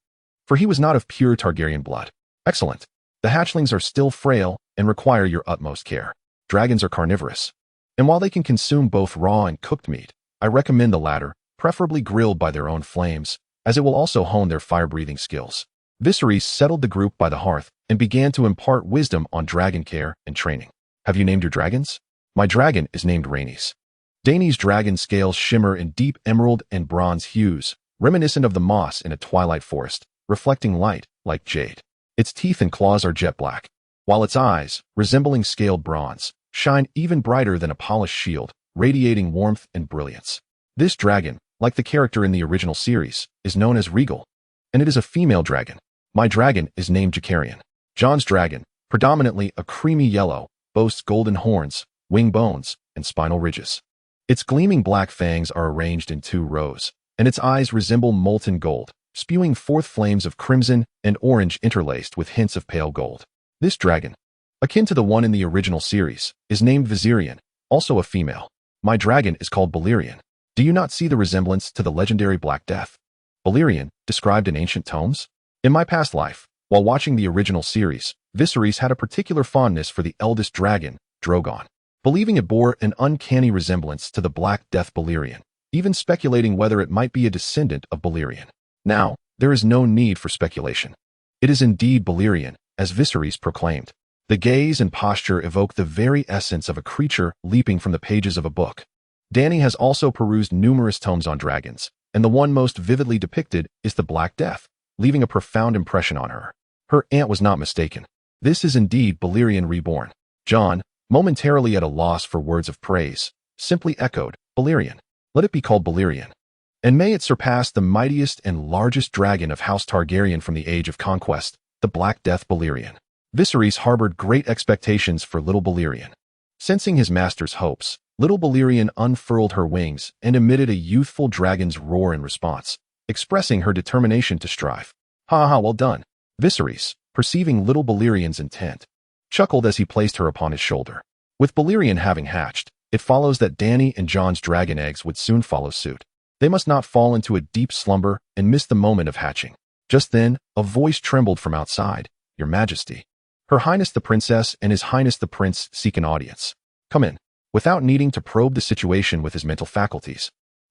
For he was not of pure Targaryen blood. Excellent. The hatchlings are still frail and require your utmost care. Dragons are carnivorous, and while they can consume both raw and cooked meat, I recommend the latter, preferably grilled by their own flames, as it will also hone their fire-breathing skills. Viserys settled the group by the hearth and began to impart wisdom on dragon care and training. Have you named your dragons? My dragon is named Rhaenys. Dany's dragon scales shimmer in deep emerald and bronze hues, reminiscent of the moss in a twilight forest, reflecting light like jade. Its teeth and claws are jet black, while its eyes, resembling scaled bronze, shine even brighter than a polished shield, radiating warmth and brilliance. This dragon, like the character in the original series, is known as Regal, and it is a female dragon. My dragon is named Jaqarian. Jon's dragon, predominantly a creamy yellow, boasts golden horns, wing bones, and spinal ridges. Its gleaming black fangs are arranged in 2 rows, and its eyes resemble molten gold, spewing forth flames of crimson and orange interlaced with hints of pale gold. This dragon, akin to the one in the original series, is named Viserion, also a female. My dragon is called Balerion. Do you not see the resemblance to the legendary Black Death? Balerion, described in ancient tomes? In my past life, while watching the original series, Viserys had a particular fondness for the eldest dragon, Drogon, believing it bore an uncanny resemblance to the Black Death Balerion, even speculating whether it might be a descendant of Balerion. Now, there is no need for speculation. It is indeed Balerion, as Viserys proclaimed. The gaze and posture evoke the very essence of a creature leaping from the pages of a book. Dany has also perused numerous tomes on dragons, and the one most vividly depicted is the Black Death, leaving a profound impression on her. Her aunt was not mistaken. This is indeed Targaryen Reborn. Jon, momentarily at a loss for words of praise, simply echoed, Balerion. Let it be called Balerion. And may it surpass the mightiest and largest dragon of House Targaryen from the Age of Conquest, the Black Death Balerion. Viserys harbored great expectations for little Balerion. Sensing his master's hopes, little Balerion unfurled her wings and emitted a youthful dragon's roar in response, expressing her determination to strive. Ha ha, well done. Viserys, perceiving little Balerion's intent, chuckled as he placed her upon his shoulder. With Balerion having hatched, it follows that Dany and Jon's dragon eggs would soon follow suit. They must not fall into a deep slumber and miss the moment of hatching. Just then, a voice trembled from outside. Your Majesty. Her Highness the Princess and His Highness the Prince seek an audience. Come in. Without needing to probe the situation with his mental faculties,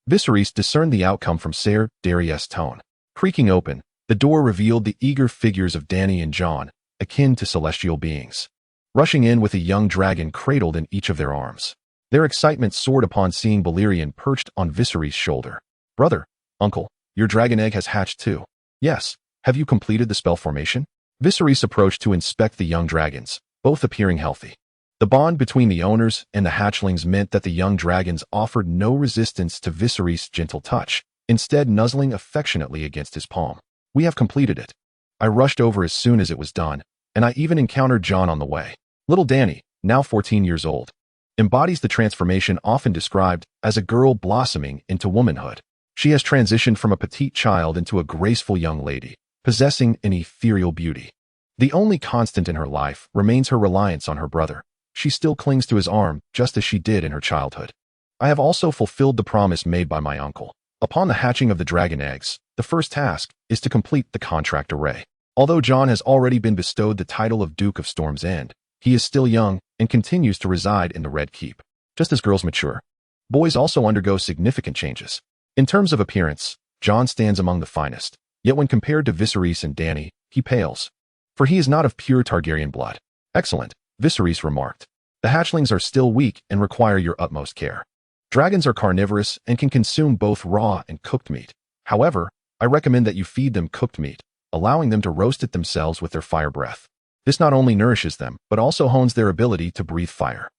Viserys discerned the outcome from Ser Darius' tone. Creaking open, the door revealed the eager figures of Dany and Jon, akin to celestial beings, rushing in with a young dragon cradled in each of their arms. Their excitement soared upon seeing Balerion perched on Viserys' shoulder. Brother, uncle, your dragon egg has hatched too. Yes. Have you completed the spell formation? Viserys approached to inspect the young dragons, both appearing healthy. The bond between the owners and the hatchlings meant that the young dragons offered no resistance to Viserys' gentle touch, instead nuzzling affectionately against his palm. We have completed it. I rushed over as soon as it was done, and I even encountered Jon on the way. Little Dany, now 14 years old, embodies the transformation often described as a girl blossoming into womanhood. She has transitioned from a petite child into a graceful young lady, possessing an ethereal beauty. The only constant in her life remains her reliance on her brother. She still clings to his arm, just as she did in her childhood. I have also fulfilled the promise made by my uncle. Upon the hatching of the dragon eggs, the first task is to complete the contract array. Although Jon has already been bestowed the title of Duke of Storm's End, he is still young and continues to reside in the Red Keep. Just as girls mature, boys also undergo significant changes. In terms of appearance, Jon stands among the finest, yet when compared to Viserys and Dany, he pales. For he is not of pure Targaryen blood. Excellent, Viserys remarked. The hatchlings are still weak and require your utmost care. Dragons are carnivorous and can consume both raw and cooked meat. However, I recommend that you feed them cooked meat, allowing them to roast it themselves with their fire breath. This not only nourishes them, but also hones their ability to breathe fire.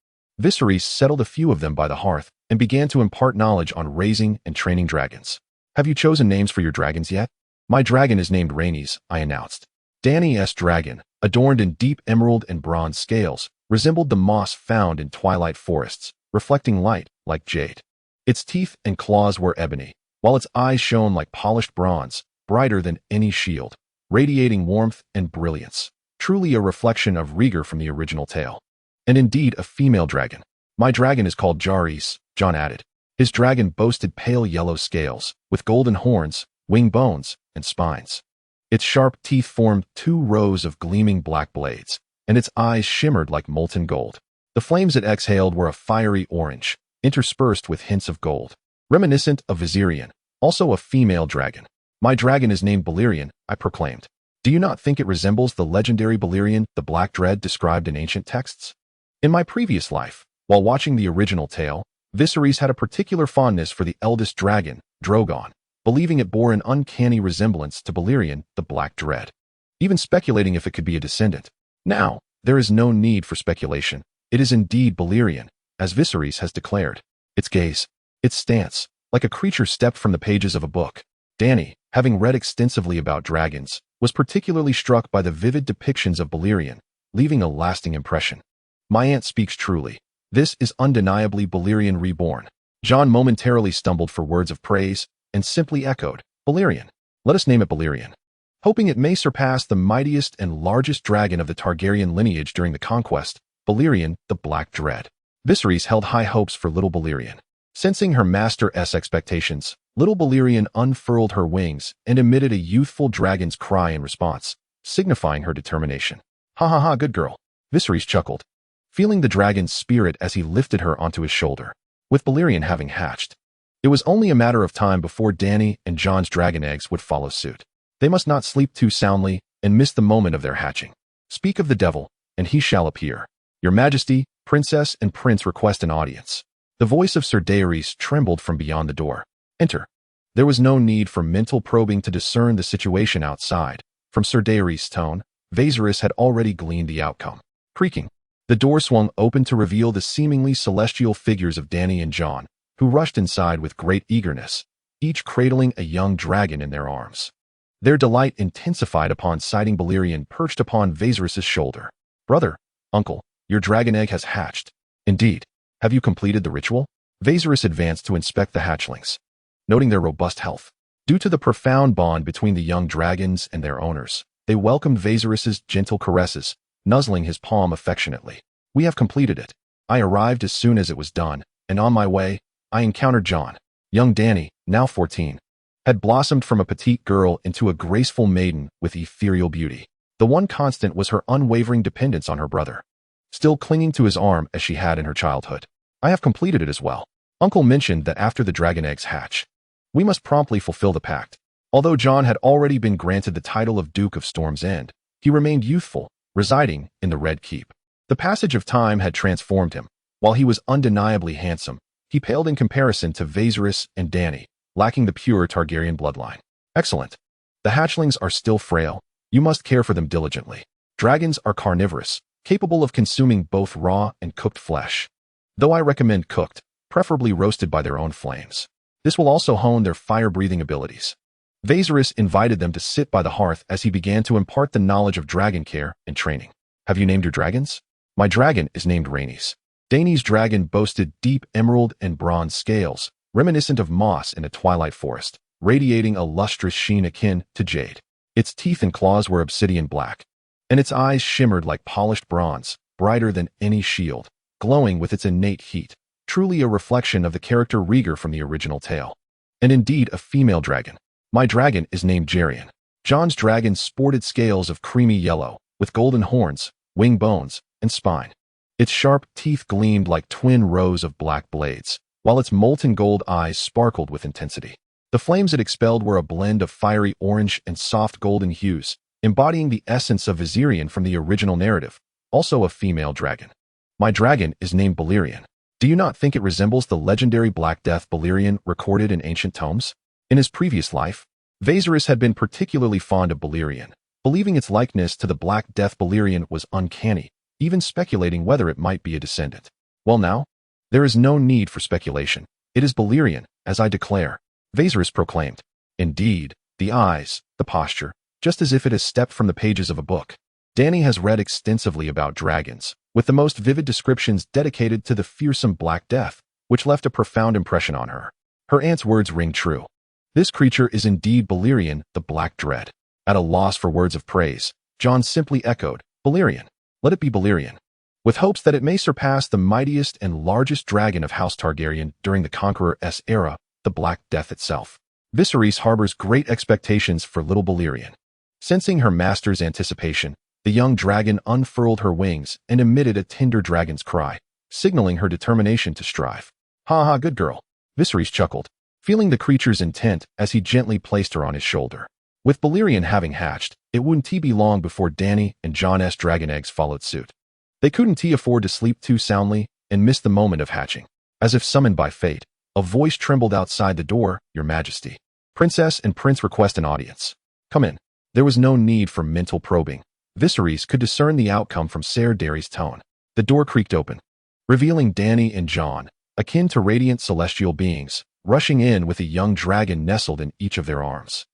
Viserys settled a few of them by the hearth and began to impart knowledge on raising and training dragons. Have you chosen names for your dragons yet? My dragon is named Rhaenys, I announced. Dany's dragon, adorned in deep emerald and bronze scales, resembled the moss found in twilight forests, reflecting light like jade. Its teeth and claws were ebony, while its eyes shone like polished bronze, brighter than any shield, radiating warmth and brilliance. Truly a reflection of Rhaegar from the original tale. And indeed a female dragon. My dragon is called Jaris, Jon added. His dragon boasted pale yellow scales, with golden horns, wing bones, and spines. Its sharp teeth formed 2 rows of gleaming black blades, and its eyes shimmered like molten gold. The flames it exhaled were a fiery orange, interspersed with hints of gold, reminiscent of Viserion, also a female dragon. My dragon is named Balerion, I proclaimed. Do you not think it resembles the legendary Balerion, the Black Dread described in ancient texts? In my previous life, while watching the original tale, Viserys had a particular fondness for the eldest dragon, Drogon, believing it bore an uncanny resemblance to Balerion, the Black Dread, even speculating if it could be a descendant. Now, there is no need for speculation. It is indeed Balerion, as Viserys has declared. Its gaze, its stance, like a creature stepped from the pages of a book. Dany, having read extensively about dragons, was particularly struck by the vivid depictions of Balerion, leaving a lasting impression. My aunt speaks truly. This is undeniably Balerion Reborn. Jon momentarily stumbled for words of praise and simply echoed, Balerion. Let us name it Balerion, hoping it may surpass the mightiest and largest dragon of the Targaryen lineage during the conquest, Balerion the Black Dread. Viserys held high hopes for little Balerion. Sensing her master's expectations, little Balerion unfurled her wings and emitted a youthful dragon's cry in response, signifying her determination. Ha ha ha, good girl. Viserys chuckled, feeling the dragon's spirit as he lifted her onto his shoulder. With Balerion having hatched, it was only a matter of time before Dany and Jon's dragon eggs would follow suit. They must not sleep too soundly and miss the moment of their hatching. Speak of the devil, and he shall appear. Your Majesty, Princess and Prince request an audience. The voice of Ser Daenerys trembled from beyond the door. Enter. There was no need for mental probing to discern the situation outside. From Ser Daenerys' tone, Viserys had already gleaned the outcome. Creaking, the door swung open to reveal the seemingly celestial figures of Dany and Jon, who rushed inside with great eagerness, each cradling a young dragon in their arms. Their delight intensified upon sighting Balerion perched upon Viserys' shoulder. Brother, uncle, your dragon egg has hatched. Indeed. Have you completed the ritual? Viserys advanced to inspect the hatchlings, noting their robust health. Due to the profound bond between the young dragons and their owners, they welcomed Viserys' gentle caresses, nuzzling his palm affectionately. We have completed it. I arrived as soon as it was done, and on my way, I encountered Jon. Young Dany, now 14, had blossomed from a petite girl into a graceful maiden with ethereal beauty. The one constant was her unwavering dependence on her brother, still clinging to his arm as she had in her childhood. I have completed it as well. Uncle mentioned that after the dragon eggs hatch, we must promptly fulfill the pact. Although Jon had already been granted the title of Duke of Storm's End, he remained youthful, residing in the Red Keep. The passage of time had transformed him. While he was undeniably handsome, he paled in comparison to Viserys and Dany, lacking the pure Targaryen bloodline. Excellent. The hatchlings are still frail. You must care for them diligently. Dragons are carnivorous, capable of consuming both raw and cooked flesh. Though I recommend cooked, preferably roasted by their own flames. This will also hone their fire-breathing abilities. Viserys invited them to sit by the hearth as he began to impart the knowledge of dragon care and training. Have you named your dragons? My dragon is named Rhaenys. Dany's dragon boasted deep emerald and bronze scales, reminiscent of moss in a twilight forest, radiating a lustrous sheen akin to jade. Its teeth and claws were obsidian black, and its eyes shimmered like polished bronze, brighter than any shield, glowing with its innate heat, truly a reflection of the character Rhaegar from the original tale. And indeed a female dragon. My dragon is named Jerian. Jon's dragon sported scales of creamy yellow, with golden horns, wing bones, and spine. Its sharp teeth gleamed like twin rows of black blades, while its molten gold eyes sparkled with intensity. The flames it expelled were a blend of fiery orange and soft golden hues, embodying the essence of Viserion from the original narrative, also a female dragon. My dragon is named Balerion. Do you not think it resembles the legendary Black Death Balerion recorded in ancient tomes? In his previous life, Viserys had been particularly fond of Balerion, believing its likeness to the Black Death Balerion was uncanny, even speculating whether it might be a descendant. Well now, there is no need for speculation. It is Balerion, as I declare, Viserys proclaimed. Indeed, the eyes, the posture, just as if it has stepped from the pages of a book. Dany has read extensively about dragons, with the most vivid descriptions dedicated to the fearsome Black Death, which left a profound impression on her. Her aunt's words ring true. This creature is indeed Balerion, the Black Dread. At a loss for words of praise, Jon simply echoed, Balerion. Let it be Balerion, with hopes that it may surpass the mightiest and largest dragon of House Targaryen during the Conqueror's era, the Black Death itself. Viserys harbors great expectations for little Balerion. Sensing her master's anticipation, the young dragon unfurled her wings and emitted a tender dragon's cry, signaling her determination to strive. Ha ha, good girl. Viserys chuckled, feeling the creature's intent as he gently placed her on his shoulder. With Balerion having hatched, it wouldn't be long before Dany and Jon's dragon eggs followed suit. They couldn't afford to sleep too soundly and miss the moment of hatching. As if summoned by fate, a voice trembled outside the door, Your Majesty. Princess and Prince request an audience. Come in. There was no need for mental probing. Viserys could discern the outcome from Ser Dari's tone. The door creaked open, revealing Dany and Jon, akin to radiant celestial beings, rushing in with a young dragon nestled in each of their arms.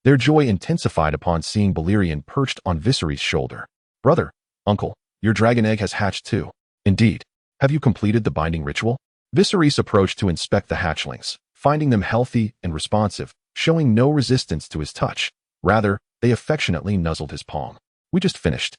Their joy intensified upon seeing Balerion perched on Viserys' shoulder. Brother, uncle, your dragon egg has hatched too. Indeed. Have you completed the binding ritual? Viserys approached to inspect the hatchlings, finding them healthy and responsive, showing no resistance to his touch. Rather, they affectionately nuzzled his palm. We just finished.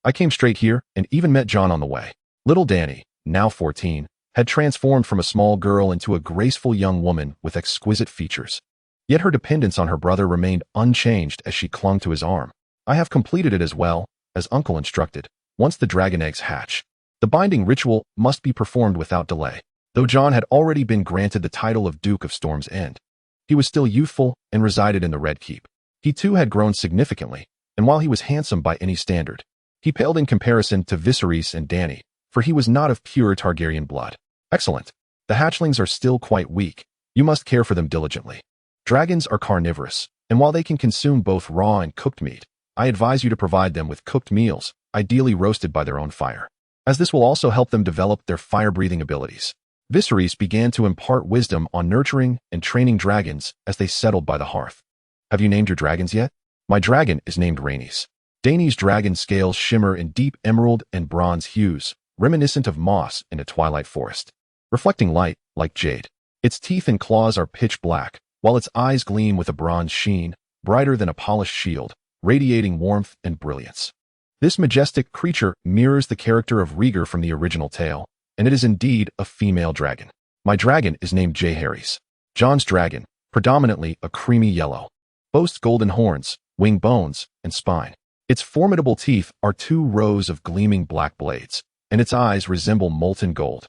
I came straight here and even met Jon on the way. Little Dany, now 14, had transformed from a small girl into a graceful young woman with exquisite features. Yet her dependence on her brother remained unchanged as she clung to his arm. I have completed it as well, as Uncle instructed. Once the dragon eggs hatch, the binding ritual must be performed without delay. Though Jon had already been granted the title of Duke of Storm's End, he was still youthful and resided in the Red Keep. He too had grown significantly, and while he was handsome by any standard, he paled in comparison to Viserys and Dany, for he was not of pure Targaryen blood. Excellent. The hatchlings are still quite weak. You must care for them diligently. Dragons are carnivorous, and while they can consume both raw and cooked meat, I advise you to provide them with cooked meals, ideally roasted by their own fire, as this will also help them develop their fire-breathing abilities. Viserys began to impart wisdom on nurturing and training dragons as they settled by the hearth. Have you named your dragons yet? My dragon is named Rhaenys. Dany's dragon scales shimmer in deep emerald and bronze hues, reminiscent of moss in a twilight forest, reflecting light like jade. Its teeth and claws are pitch black, while its eyes gleam with a bronze sheen, brighter than a polished shield, radiating warmth and brilliance. This majestic creature mirrors the character of Rhaegar from the original tale, and it is indeed a female dragon. My dragon is named Jaehaerys. Jon's dragon, predominantly a creamy yellow, boasts golden horns, wing bones, and spine. Its formidable teeth are 2 rows of gleaming black blades, and its eyes resemble molten gold,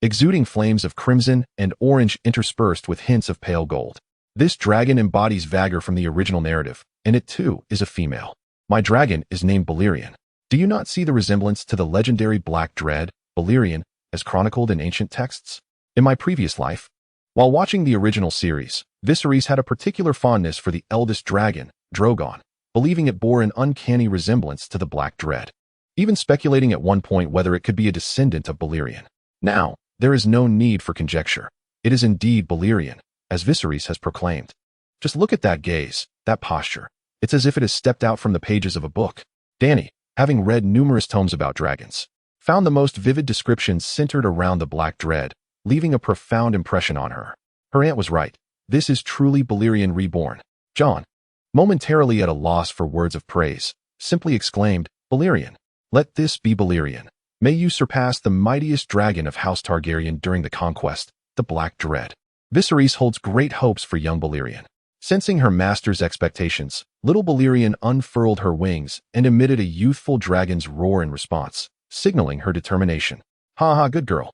exuding flames of crimson and orange interspersed with hints of pale gold. This dragon embodies Vhagar from the original narrative, and it too is a female. My dragon is named Balerion. Do you not see the resemblance to the legendary Black Dread, Balerion, as chronicled in ancient texts? In my previous life, while watching the original series, Viserys had a particular fondness for the eldest dragon, Drogon, believing it bore an uncanny resemblance to the Black Dread, even speculating at one point whether it could be a descendant of Balerion. Now, there is no need for conjecture. It is indeed Balerion, as Viserys has proclaimed. Just look at that gaze, that posture. It's as if it has stepped out from the pages of a book. Dany, having read numerous tomes about dragons, found the most vivid descriptions centered around the Black Dread, leaving a profound impression on her. Her aunt was right. This is truly Targaryen Reborn. Jon, momentarily at a loss for words of praise, simply exclaimed, Balerion. Let this be Balerion. May you surpass the mightiest dragon of House Targaryen during the conquest, the Black Dread. Viserys holds great hopes for young Balerion. Sensing her master's expectations, little Balerion unfurled her wings and emitted a youthful dragon's roar in response, signaling her determination. Ha ha, good girl.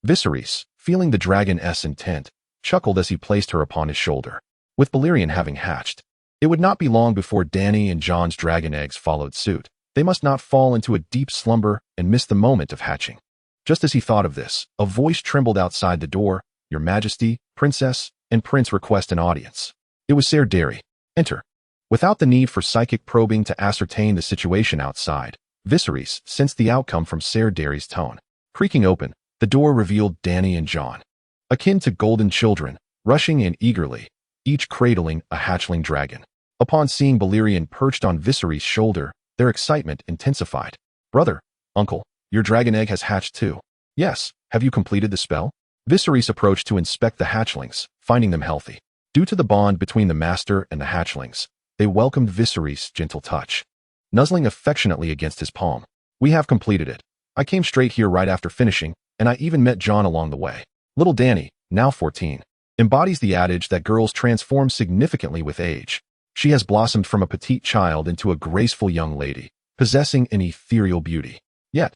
Viserys, feeling the dragon's intent, chuckled as he placed her upon his shoulder. With Balerion having hatched, it would not be long before Dany and Jon's dragon eggs followed suit. They must not fall into a deep slumber and miss the moment of hatching. Just as he thought of this, a voice trembled outside the door. Your Majesty, Princess, and Prince request an audience. It was Ser Dary. Enter. Without the need for psychic probing to ascertain the situation outside, Viserys sensed the outcome from Ser Dary's tone. Creaking open, the door revealed Dany and Jon, akin to golden children, rushing in eagerly, each cradling a hatchling dragon. Upon seeing Balerion perched on Viserys' shoulder, their excitement intensified. Brother, uncle, your dragon egg has hatched too. Yes, have you completed the spell? Viserys approached to inspect the hatchlings, finding them healthy. Due to the bond between the master and the hatchlings, they welcomed Viserys' gentle touch, nuzzling affectionately against his palm. We have completed it. I came straight here right after finishing, and I even met Jon along the way. Little Dany, now 14, embodies the adage that girls transform significantly with age. She has blossomed from a petite child into a graceful young lady, possessing an ethereal beauty. Yet,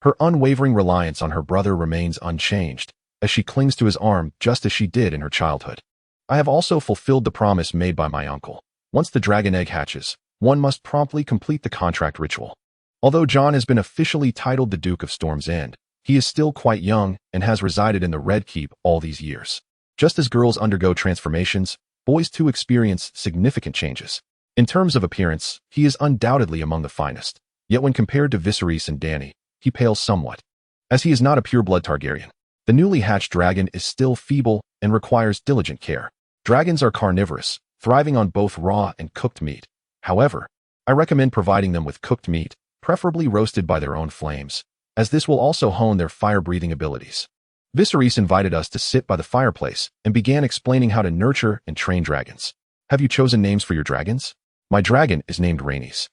her unwavering reliance on her brother remains unchanged, as she clings to his arm just as she did in her childhood. I have also fulfilled the promise made by my uncle. Once the dragon egg hatches, one must promptly complete the contract ritual. Although Jon has been officially titled the Duke of Storm's End, he is still quite young and has resided in the Red Keep all these years. Just as girls undergo transformations, boys too experience significant changes. In terms of appearance, he is undoubtedly among the finest. Yet when compared to Viserys and Dany, he pales somewhat, as he is not a pureblood Targaryen. The newly hatched dragon is still feeble and requires diligent care. Dragons are carnivorous, thriving on both raw and cooked meat. However, I recommend providing them with cooked meat, preferably roasted by their own flames, as this will also hone their fire-breathing abilities. Viserys invited us to sit by the fireplace and began explaining how to nurture and train dragons. Have you chosen names for your dragons? My dragon is named Rhaenys.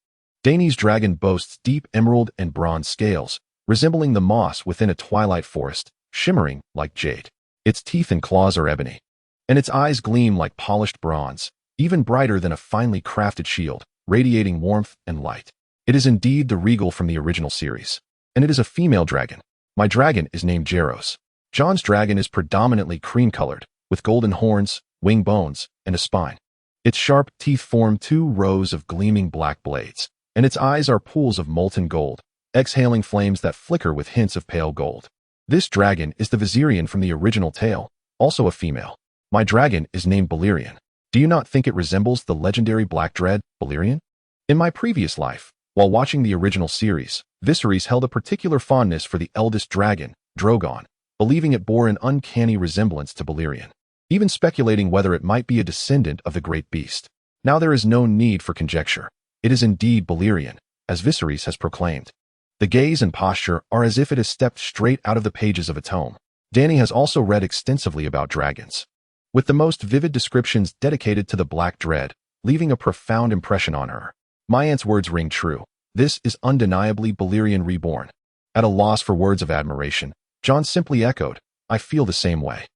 Dany's dragon boasts deep emerald and bronze scales, resembling the moss within a twilight forest, shimmering like jade. Its teeth and claws are ebony, and its eyes gleam like polished bronze, even brighter than a finely crafted shield, radiating warmth and light. It is indeed the regal from the original series, and it is a female dragon. My dragon is named Jaros. Jon's dragon is predominantly cream-colored, with golden horns, wing bones, and a spine. Its sharp teeth form 2 rows of gleaming black blades, and its eyes are pools of molten gold, exhaling flames that flicker with hints of pale gold. This dragon is the Viserion from the original tale, also a female. My dragon is named Balerion. Do you not think it resembles the legendary Black Dread, Balerion? In my previous life, while watching the original series, Viserys held a particular fondness for the eldest dragon, Drogon, believing it bore an uncanny resemblance to Balerion, even speculating whether it might be a descendant of the great beast. Now there is no need for conjecture. It is indeed Balerion, as Viserys has proclaimed. The gaze and posture are as if it has stepped straight out of the pages of a tome. Dany has also read extensively about dragons, with the most vivid descriptions dedicated to the Black Dread, leaving a profound impression on her. My aunt's words ring true. This is undeniably Targaryen Reborn. At a loss for words of admiration, Jon simply echoed, I feel the same way.